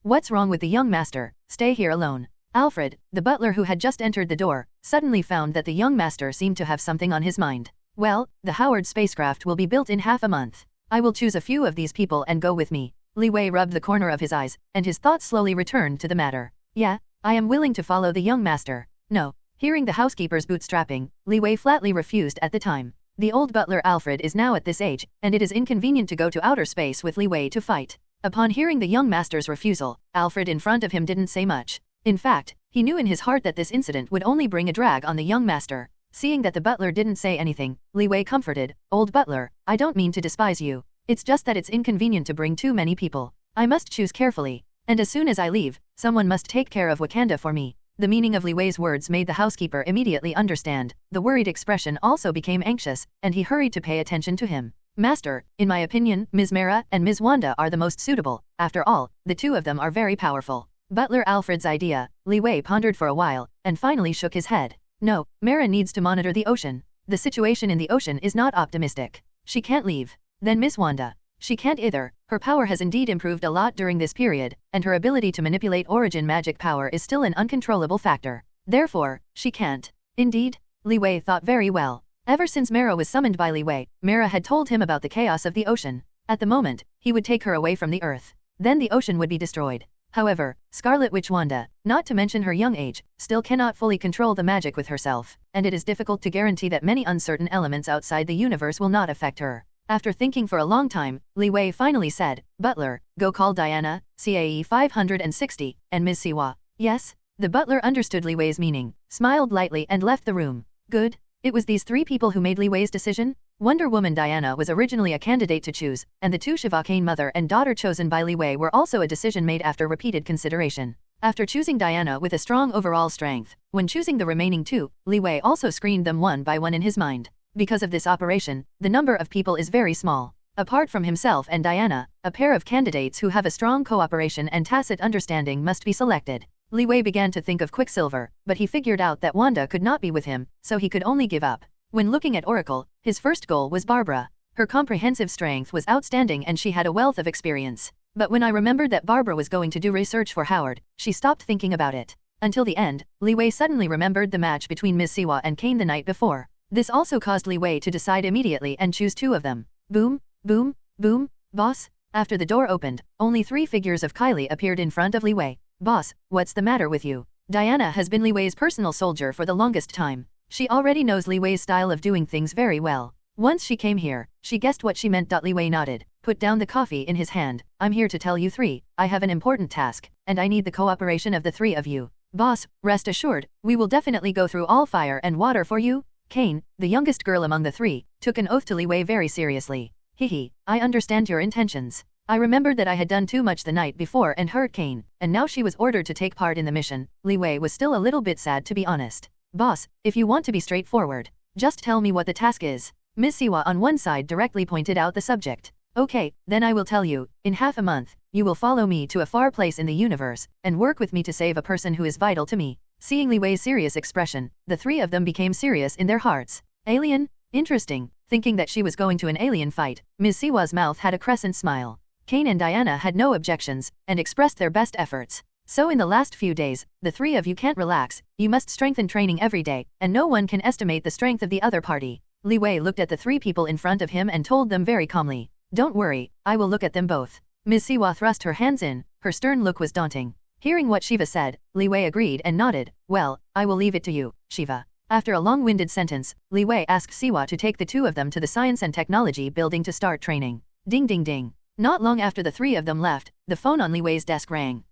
What's wrong with the young master? Stay here alone. Alfred, the butler who had just entered the door, suddenly found that the young master seemed to have something on his mind. Well, the Howard spacecraft will be built in half a month. I will choose a few of these people and go with me. Li Wei rubbed the corner of his eyes, and his thoughts slowly returned to the matter. Yeah, I am willing to follow the young master. No. Hearing the housekeeper's bootstrapping, Li Wei flatly refused at the time. The old butler Alfred is now at this age, and it is inconvenient to go to outer space with Li Wei to fight. Upon hearing the young master's refusal, Alfred in front of him didn't say much. In fact, he knew in his heart that this incident would only bring a drag on the young master. Seeing that the butler didn't say anything, Li Wei comforted, "Old butler, I don't mean to despise you. It's just that it's inconvenient to bring too many people. I must choose carefully. And as soon as I leave, someone must take care of Wakanda for me." The meaning of Li Wei's words made the housekeeper immediately understand. The worried expression also became anxious, and he hurried to pay attention to him. "Master, in my opinion, Ms. Mara and Ms. Wanda are the most suitable. After all, the two of them are very powerful." Butler Alfred's idea, Li Wei pondered for a while, and finally shook his head. No, Mara needs to monitor the ocean. The situation in the ocean is not optimistic. She can't leave. Then Miss Wanda. She can't either. Her power has indeed improved a lot during this period, and her ability to manipulate origin magic power is still an uncontrollable factor. Therefore, she can't. Indeed, Li Wei thought very well. Ever since Mara was summoned by Li Wei, Mara had told him about the chaos of the ocean. At the moment, he would take her away from the earth. Then the ocean would be destroyed. However, Scarlet Witch Wanda, not to mention her young age, still cannot fully control the magic with herself, and it is difficult to guarantee that many uncertain elements outside the universe will not affect her. After thinking for a long time, Li Wei finally said, "Butler, go call Diana, CAE 560, and Ms. Siwa." Yes? The butler understood Li Wei's meaning, smiled lightly and left the room. Good. It was these three people who made Li Wei's decision? Wonder Woman Diana was originally a candidate to choose, and the two Shivakane mother and daughter chosen by Li Wei were also a decision made after repeated consideration. After choosing Diana with a strong overall strength, when choosing the remaining two, Li Wei also screened them one by one in his mind. Because of this operation, the number of people is very small. Apart from himself and Diana, a pair of candidates who have a strong cooperation and tacit understanding must be selected. Li Wei began to think of Quicksilver, but he figured out that Wanda could not be with him, so he could only give up. When looking at Oracle, his first goal was Barbara. Her comprehensive strength was outstanding and she had a wealth of experience. But when I remembered that Barbara was going to do research for Howard, she stopped thinking about it. Until the end, Li Wei suddenly remembered the match between Ms. Siwa and Kane the night before. This also caused Li Wei to decide immediately and choose two of them. Boom, boom, boom, boss. After the door opened, only 3 figures of Kylie appeared in front of Li Wei. "Boss, what's the matter with you?" Diana has been Li Wei's personal soldier for the longest time. She already knows Li Wei's style of doing things very well. Once she came here, she guessed what she meant. Li Wei nodded, put down the coffee in his hand. "I'm here to tell you three, I have an important task, and I need the cooperation of the three of you. Boss, rest assured, we will definitely go through all fire and water for you." Kane, the youngest girl among the three, took an oath to Li Wei very seriously. "Hihi, I understand your intentions. I remembered that I had done too much the night before and hurt Kane, and now she was ordered to take part in the mission." Li Wei was still a little bit sad, to be honest. "Boss, if you want to be straightforward, just tell me what the task is." Ms. Siwa on one side directly pointed out the subject. "Okay, then I will tell you. In half a month, you will follow me to a far place in the universe, and work with me to save a person who is vital to me. Seeing Li Wei's serious expression, the three of them became serious in their hearts. Alien? Interesting. Thinking that she was going to an alien fight, Ms. Siwa's mouth had a crescent smile. Kane and Diana had no objections, and expressed their best efforts. So in the last few days, the three of you can't relax, you must strengthen training every day, and no one can estimate the strength of the other party. Li Wei looked at the three people in front of him and told them very calmly. Don't worry, I will look at them both. Ms. Siwa thrust her hands in, her stern look was daunting. Hearing what Shiva said, Li Wei agreed and nodded. Well, I will leave it to you, Shiva. After a long-winded sentence, Li Wei asked Siwa to take the two of them to the Science and Technology building to start training. Ding ding ding. Not long after the three of them left, the phone on Li Wei's desk rang.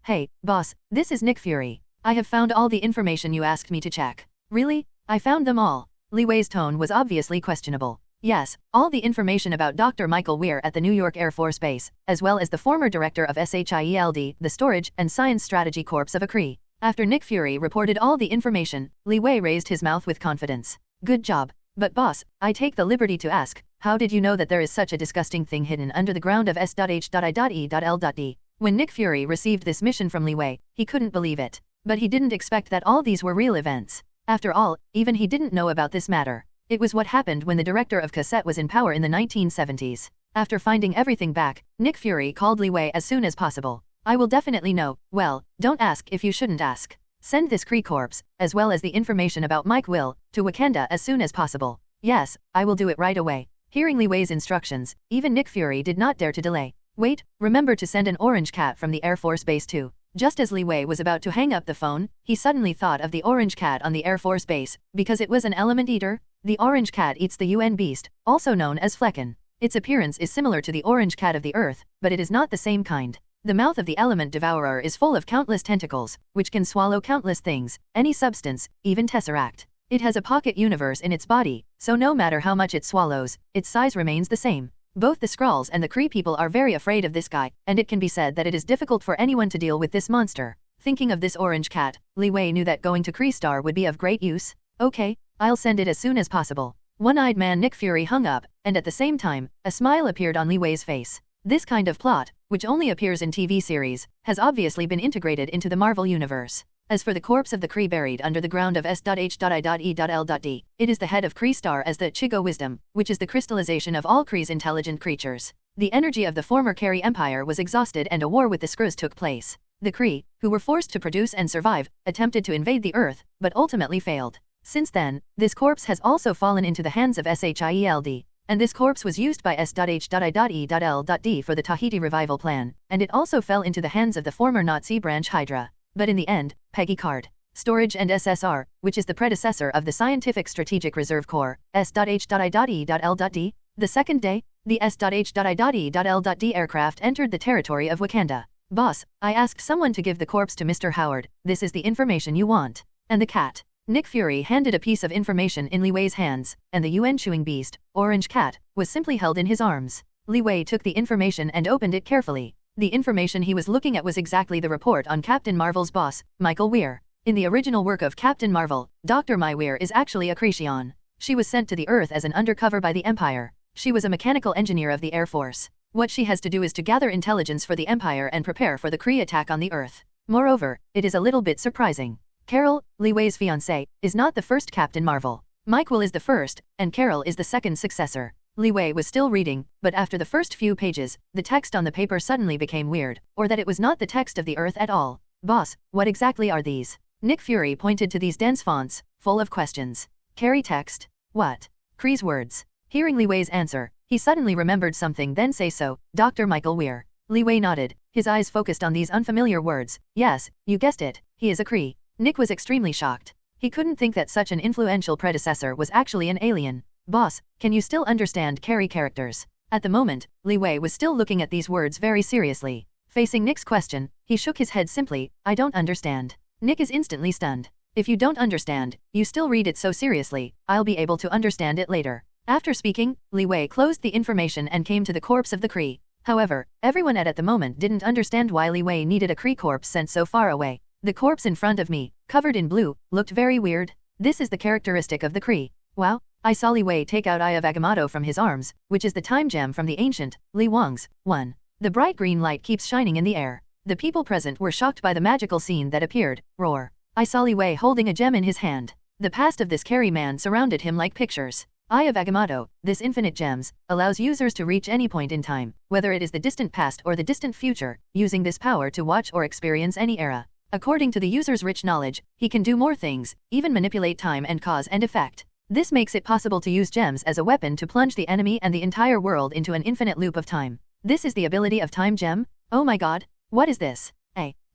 Hey, boss, this is Nick Fury. I have found all the information you asked me to check. Really? I found them all. Li Wei's tone was obviously questionable. Yes, all the information about Dr. Michael Weir at the New York Air Force Base, as well as the former director of SHIELD, the Storage and Science Strategy Corps of Akri. After Nick Fury reported all the information, Li Wei raised his mouth with confidence. Good job. But boss, I take the liberty to ask, how did you know that there is such a disgusting thing hidden under the ground of S.H.I.E.L.D? When Nick Fury received this mission from Li Wei, he couldn't believe it. But he didn't expect that all these were real events. After all, even he didn't know about this matter. It was what happened when the director of Cassette was in power in the 1970s. After finding everything back, Nick Fury called Li Wei as soon as possible. I will definitely know. Well, don't ask if you shouldn't ask. Send this Kree corpse, as well as the information about Mike Will, to Wakanda as soon as possible. Yes, I will do it right away. Hearing Li Wei's instructions, even Nick Fury did not dare to delay. Wait, remember to send an orange cat from the Air Force Base too. Just as Li Wei was about to hang up the phone, he suddenly thought of the orange cat on the Air Force Base, because it was an element eater. The orange cat eats the UN beast, also known as Flecken. Its appearance is similar to the orange cat of the Earth, but it is not the same kind. The mouth of the element devourer is full of countless tentacles, which can swallow countless things, any substance, even tesseract. It has a pocket universe in its body, so no matter how much it swallows, its size remains the same. Both the Skrulls and the Kree people are very afraid of this guy, and it can be said that it is difficult for anyone to deal with this monster. Thinking of this orange cat, Li Wei knew that going to Kree Star would be of great use. Okay, I'll send it as soon as possible. One-eyed man Nick Fury hung up, and at the same time, a smile appeared on Li Wei's face. This kind of plot, which only appears in TV series, has obviously been integrated into the Marvel Universe. As for the corpse of the Kree buried under the ground of S.H.I.E.L.D, it is the head of Kree Star as the Chigo Wisdom, which is the crystallization of all Kree's intelligent creatures. The energy of the former Kree Empire was exhausted and a war with the Skrulls took place. The Kree, who were forced to produce and survive, attempted to invade the Earth, but ultimately failed. Since then, this corpse has also fallen into the hands of SHIELD. And this corpse was used by S.H.I.E.L.D for the Tahiti revival plan, and it also fell into the hands of the former Nazi branch Hydra. But in the end, Peggy Card, Storage and SSR, which is the predecessor of the Scientific Strategic Reserve Corps, S.H.I.E.L.D. The second day, the S.H.I.E.L.D aircraft entered the territory of Wakanda. Boss, I asked someone to give the corpse to Mr. Howard, this is the information you want. And the cat. Nick Fury handed a piece of information in Li Wei's hands, and the UN chewing beast, Orange Cat, was simply held in his arms. Li Wei took the information and opened it carefully. The information he was looking at was exactly the report on Captain Marvel's boss, Michael Weir. In the original work of Captain Marvel, Dr. Mai Weir is actually a Cretan. She was sent to the Earth as an undercover by the Empire. She was a mechanical engineer of the Air Force. What she has to do is to gather intelligence for the Empire and prepare for the Kree attack on the Earth. Moreover, it is a little bit surprising. Carol, Li Wei's fiancée, is not the first Captain Marvel. Mike Will is the first, and Carol is the second successor. Li Wei was still reading, but after the first few pages, the text on the paper suddenly became weird, or that it was not the text of the Earth at all. Boss, what exactly are these? Nick Fury pointed to these dense fonts, full of questions. Carry text? What? Kree's words. Hearing Li Wei's answer, he suddenly remembered something. Then say so, Dr. Michael Weir. Li Wei nodded, his eyes focused on these unfamiliar words. Yes, you guessed it, he is a Kree. Nick was extremely shocked. He couldn't think that such an influential predecessor was actually an alien. Boss, can you still understand Carrie characters? At the moment, Li Wei was still looking at these words very seriously. Facing Nick's question, he shook his head simply. I don't understand. Nick is instantly stunned. If you don't understand, you still read it so seriously, I'll be able to understand it later. After speaking, Li Wei closed the information and came to the corpse of the Kree. However, everyone at the moment didn't understand why Li Wei needed a Kree corpse sent so far away. The corpse in front of me, covered in blue, looked very weird. This is the characteristic of the Kree. Wow, I saw Li Wei take out Eye of Agamotto from his arms, which is the time gem from the ancient, Li Wang's, 1. The bright green light keeps shining in the air. The people present were shocked by the magical scene that appeared. Roar. I saw Li Wei holding a gem in his hand. The past of this carry man surrounded him like pictures. Eye of Agamotto, this infinite gems, allows users to reach any point in time, whether it is the distant past or the distant future, using this power to watch or experience any era. According to the user's rich knowledge, he can do more things, even manipulate time and cause and effect. This makes it possible to use gems as a weapon to plunge the enemy and the entire world into an infinite loop of time. This is the ability of Time Gem? Oh my god, what is this?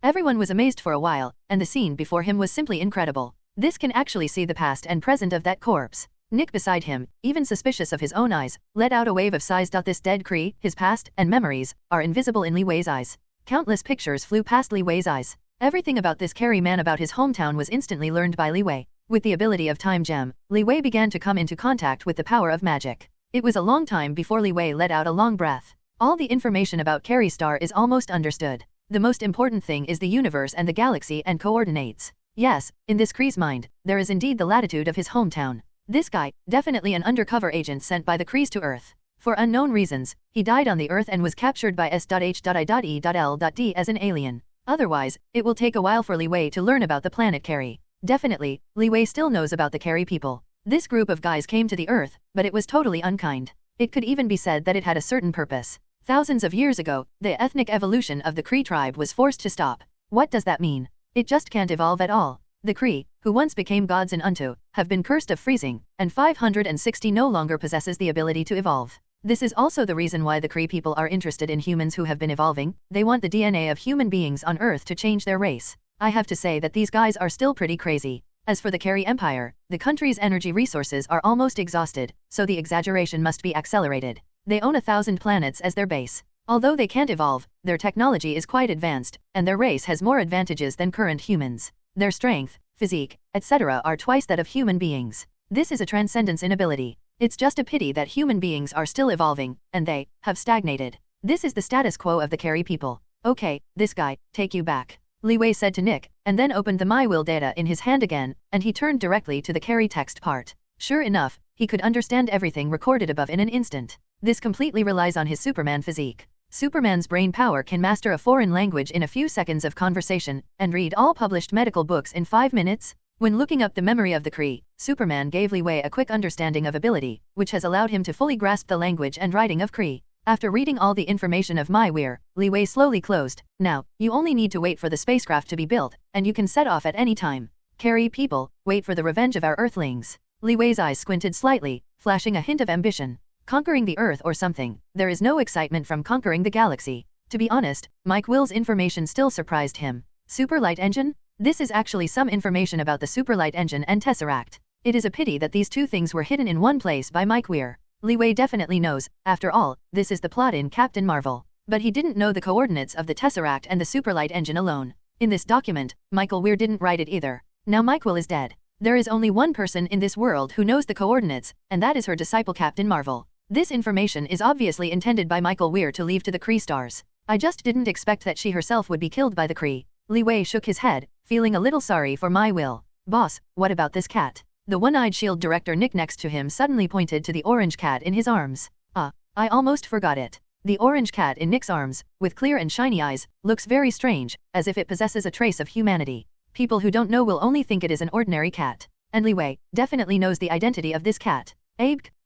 Everyone was amazed for a while, and the scene before him was simply incredible. This can actually see the past and present of that corpse. Nick beside him, even suspicious of his own eyes, let out a wave of sighs. This dead Kree, his past and memories, are invisible in Li Wei's eyes. Countless pictures flew past Li Wei's eyes. Everything about this carry man about his hometown was instantly learned by Li Wei. With the ability of Time Gem, Li Wei began to come into contact with the power of magic. It was a long time before Li Wei let out a long breath. All the information about Carry Star is almost understood. The most important thing is the universe and the galaxy and coordinates. Yes, in this Kree's mind, there is indeed the latitude of his hometown. This guy, definitely an undercover agent sent by the Krees to Earth. For unknown reasons, he died on the Earth and was captured by S.H.I.E.L.D. as an alien. Otherwise, it will take a while for Li Wei to learn about the planet Carry. Definitely, Li Wei still knows about the Carry people. This group of guys came to the Earth, but it was totally unkind. It could even be said that it had a certain purpose. Thousands of years ago, the ethnic evolution of the Kree tribe was forced to stop. What does that mean? It just can't evolve at all. The Kree, who once became gods in Unto, have been cursed of freezing, and 560 no longer possesses the ability to evolve. This is also the reason why the Kree people are interested in humans who have been evolving. They want the DNA of human beings on Earth to change their race. I have to say that these guys are still pretty crazy. As for the Carry Empire, the country's energy resources are almost exhausted, so the exaggeration must be accelerated. They own 1,000 planets as their base. Although they can't evolve, their technology is quite advanced, and their race has more advantages than current humans. Their strength, physique, etc. are twice that of human beings. This is a transcendence in ability. It's just a pity that human beings are still evolving, and they have stagnated. This is the status quo of the Carry people. Okay, this guy, take you back, Li Wei said to Nick, and then opened the My Will data in his hand again, and he turned directly to the Carry text part. Sure enough, he could understand everything recorded above in an instant. This completely relies on his Superman physique. Superman's brain power can master a foreign language in a few seconds of conversation, and read all published medical books in 5 minutes. When looking up the memory of the Kree, Superman gave Li Wei a quick understanding of ability, which has allowed him to fully grasp the language and writing of Kree. After reading all the information of My Weir, Li Wei slowly closed. Now, you only need to wait for the spacecraft to be built, and you can set off at any time. Carry people, wait for the revenge of our Earthlings. Li Wei's eyes squinted slightly, flashing a hint of ambition. Conquering the Earth or something. There is no excitement from conquering the galaxy. To be honest, Mike Will's information still surprised him. Super Light Engine? This is actually some information about the Super Light Engine and Tesseract. It is a pity that these two things were hidden in one place by Mike Weir. Li Wei definitely knows, after all, this is the plot in Captain Marvel. But he didn't know the coordinates of the Tesseract and the Super Light Engine alone. In this document, Michael Weir didn't write it either. Now Michael is dead. There is only one person in this world who knows the coordinates, and that is her disciple Captain Marvel. This information is obviously intended by Michael Weir to leave to the Kree stars. I just didn't expect that she herself would be killed by the Kree. Li Wei shook his head, feeling a little sorry for My Will. Boss, what about this cat? The one-eyed SHIELD director Nick next to him suddenly pointed to the orange cat in his arms. I almost forgot it. The orange cat in Nick's arms, with clear and shiny eyes, looks very strange, as if it possesses a trace of humanity. People who don't know will only think it is an ordinary cat. And Li Wei definitely knows the identity of this cat.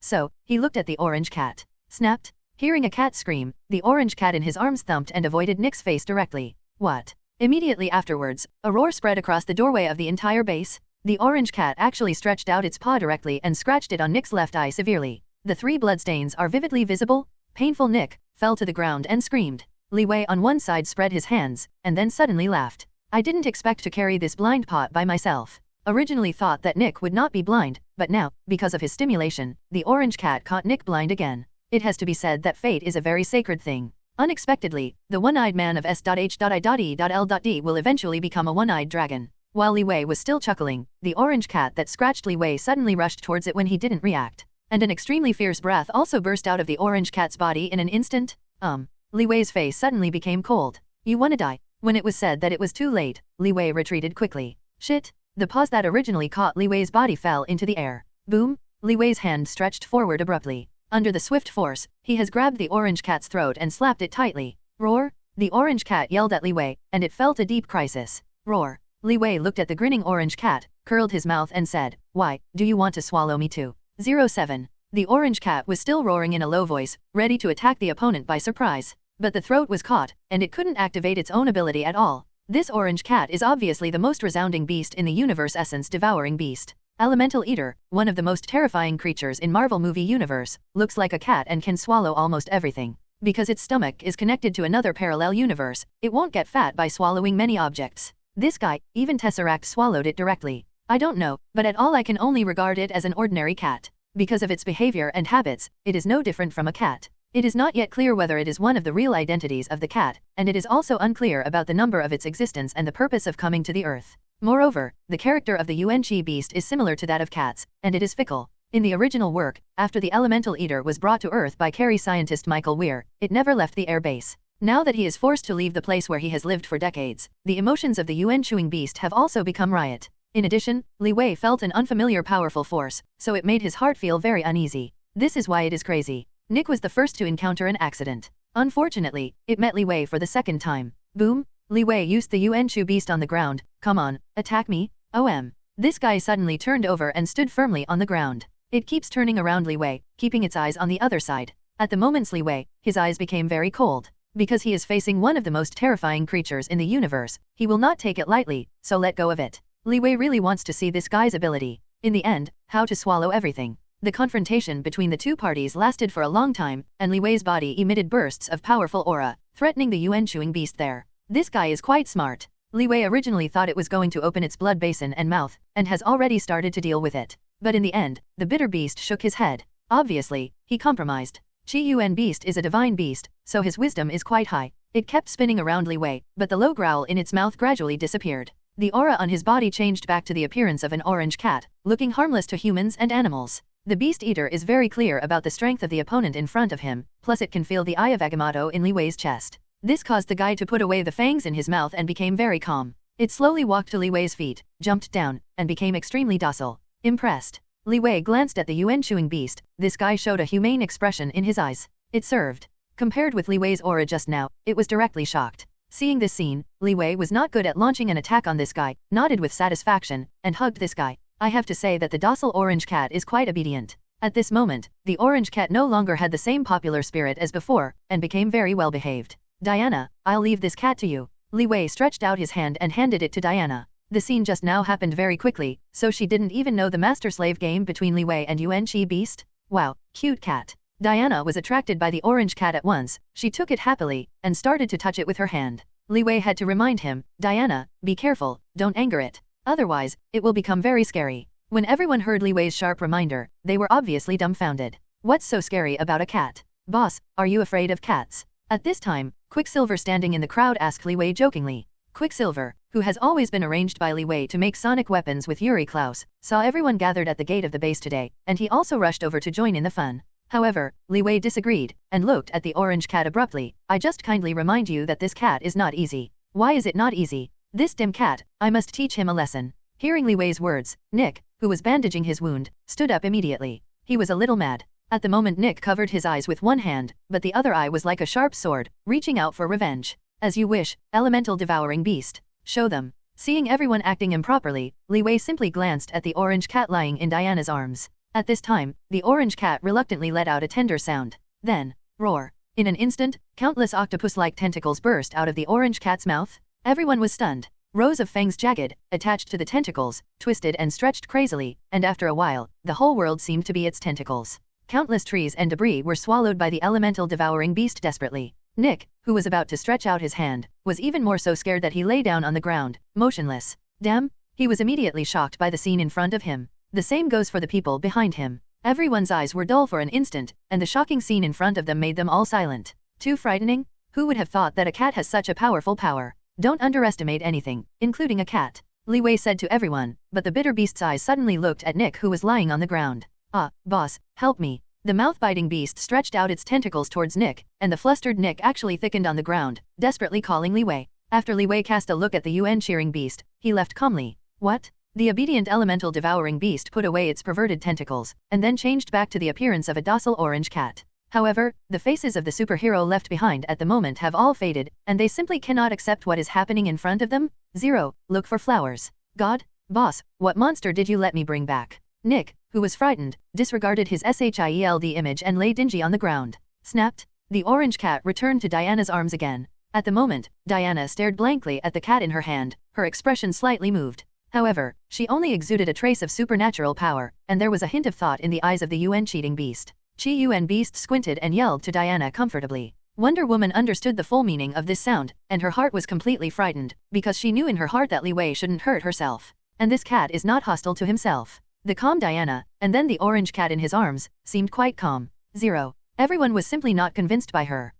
So, he looked at the orange cat. Snapped. Hearing a cat scream, the orange cat in his arms thumped and avoided Nick's face directly. What? Immediately afterwards, a roar spread across the doorway of the entire base. The orange cat actually stretched out its paw directly and scratched it on Nick's left eye severely. The 3 bloodstains are vividly visible. Painful Nick fell to the ground and screamed. Li Wei on one side spread his hands, and then suddenly laughed. I didn't expect to carry this blind pot by myself. Originally thought that Nick would not be blind, but now, because of his stimulation, the orange cat caught Nick blind again. It has to be said that fate is a very sacred thing. Unexpectedly, the one-eyed man of S.H.I.E.L.D. will eventually become a one-eyed dragon. While Li Wei was still chuckling, the orange cat that scratched Li Wei suddenly rushed towards it when he didn't react. And an extremely fierce breath also burst out of the orange cat's body in an instant. Li Wei's face suddenly became cold. You wanna die? When it was said that it was too late, Li Wei retreated quickly. Shit! The paws that originally caught Li Wei's body fell into the air. Boom! Li Wei's hand stretched forward abruptly. Under the swift force, he has grabbed the orange cat's throat and slapped it tightly. Roar! The orange cat yelled at Li Wei, and it felt a deep crisis. Roar! Li Wei looked at the grinning orange cat, curled his mouth and said, "Why, do you want to swallow me too?" 07. The orange cat was still roaring in a low voice, ready to attack the opponent by surprise. But the throat was caught, and it couldn't activate its own ability at all. This orange cat is obviously the most resounding beast in the universe, essence-devouring beast. Elemental Eater, one of the most terrifying creatures in Marvel movie universe, looks like a cat and can swallow almost everything. Because its stomach is connected to another parallel universe, it won't get fat by swallowing many objects. This guy, even Tesseract, swallowed it directly. I don't know, but at all I can only regard it as an ordinary cat. Because of its behavior and habits, it is no different from a cat. It is not yet clear whether it is one of the real identities of the cat, and it is also unclear about the number of its existence and the purpose of coming to the Earth. Moreover, the character of the Yuan-Chi beast is similar to that of cats, and it is fickle. In the original work, after the Elemental Eater was brought to Earth by Carey scientist Michael Weir, it never left the air base. Now that he is forced to leave the place where he has lived for decades, the emotions of the Yuan-Chewing beast have also become riot. In addition, Li Wei felt an unfamiliar powerful force, so it made his heart feel very uneasy. This is why it is crazy. Nick was the first to encounter an accident. Unfortunately, it met Li Wei for the second time. Boom! Li Wei used the Yuan-Chu beast on the ground. Come on, attack me, OM. This guy suddenly turned over and stood firmly on the ground. It keeps turning around Li Wei, keeping its eyes on the other side. At the moment Li Wei, his eyes became very cold. Because he is facing one of the most terrifying creatures in the universe, he will not take it lightly, so let go of it. Li Wei really wants to see this guy's ability. In the end, how to swallow everything. The confrontation between the two parties lasted for a long time, and Li Wei's body emitted bursts of powerful aura, threatening the Yuan-Chewing beast there. This guy is quite smart. Li Wei originally thought it was going to open its blood basin and mouth, and has already started to deal with it. But in the end, the bitter beast shook his head. Obviously, he compromised. Qi Yuan beast is a divine beast, so his wisdom is quite high. It kept spinning around Li Wei, but the low growl in its mouth gradually disappeared. The aura on his body changed back to the appearance of an orange cat, looking harmless to humans and animals. The Beast Eater is very clear about the strength of the opponent in front of him, plus it can feel the eye of Agamotto in Li Wei's chest. This caused the guy to put away the fangs in his mouth and became very calm. It slowly walked to Li Wei's feet, jumped down, and became extremely docile. Impressed. Li Wei glanced at the Yuan-Chewing beast. This guy showed a humane expression in his eyes. It served. Compared with Li Wei's aura just now, it was directly shocked. Seeing this scene, Li Wei was not good at launching an attack on this guy, nodded with satisfaction, and hugged this guy. I have to say that the docile orange cat is quite obedient. At this moment, the orange cat no longer had the same popular spirit as before, and became very well behaved. Diana, I'll leave this cat to you. Li Wei stretched out his hand and handed it to Diana. The scene just now happened very quickly, so she didn't even know the master-slave game between Li Wei and Yuan-Chi beast. Wow, cute cat. Diana was attracted by the orange cat at once. She took it happily, and started to touch it with her hand. Li Wei had to remind him, Diana, be careful, don't anger it. Otherwise, it will become very scary. When everyone heard Li Wei's sharp reminder, they were obviously dumbfounded. What's so scary about a cat? Boss, are you afraid of cats? At this time, Quicksilver standing in the crowd asked Li Wei jokingly. Quicksilver, who has always been arranged by Li Wei to make sonic weapons with Yuri Klaus, saw everyone gathered at the gate of the base today, and he also rushed over to join in the fun. However, Li Wei disagreed, and looked at the orange cat abruptly. I just kindly remind you that this cat is not easy. Why is it not easy? This dim cat, I must teach him a lesson. Hearing Li Wei's words, Nick, who was bandaging his wound, stood up immediately. He was a little mad. At the moment Nick covered his eyes with one hand, but the other eye was like a sharp sword, reaching out for revenge. As you wish, elemental devouring beast. Show them. Seeing everyone acting improperly, Li Wei simply glanced at the orange cat lying in Diana's arms. At this time, the orange cat reluctantly let out a tender sound. Then, roar. In an instant, countless octopus-like tentacles burst out of the orange cat's mouth. Everyone was stunned. Rows of fangs jagged, attached to the tentacles, twisted and stretched crazily, and after a while, the whole world seemed to be its tentacles. Countless trees and debris were swallowed by the elemental devouring beast desperately. Nick, who was about to stretch out his hand, was even more so scared that he lay down on the ground, motionless. Damn! He was immediately shocked by the scene in front of him. The same goes for the people behind him. Everyone's eyes were dull for an instant, and the shocking scene in front of them made them all silent. Too frightening? Who would have thought that a cat has such a powerful power? Don't underestimate anything, including a cat. Li Wei said to everyone, but the bitter beast's eyes suddenly looked at Nick who was lying on the ground. Ah, boss, help me. The mouth-biting beast stretched out its tentacles towards Nick, and the flustered Nick actually thickened on the ground, desperately calling Li Wei. After Li Wei cast a look at the Yuan-Cheering beast, he left calmly. What? The obedient elemental devouring beast put away its perverted tentacles, and then changed back to the appearance of a docile orange cat. However, the faces of the superhero left behind at the moment have all faded, and they simply cannot accept what is happening in front of them. 0. Look for flowers. God? Boss, what monster did you let me bring back? Nick, who was frightened, disregarded his SHIELD image and lay dingy on the ground. Snapped. The orange cat returned to Diana's arms again. At the moment, Diana stared blankly at the cat in her hand, her expression slightly moved. However, she only exuded a trace of supernatural power, and there was a hint of thought in the eyes of the UN cheating beast. Chi-Yuan beast squinted and yelled to Diana comfortably. Wonder Woman understood the full meaning of this sound, and her heart was completely frightened, because she knew in her heart that Li Wei shouldn't hurt herself. And this cat is not hostile to himself. The calm Diana, and then the orange cat in his arms, seemed quite calm. 0. Everyone was simply not convinced by her.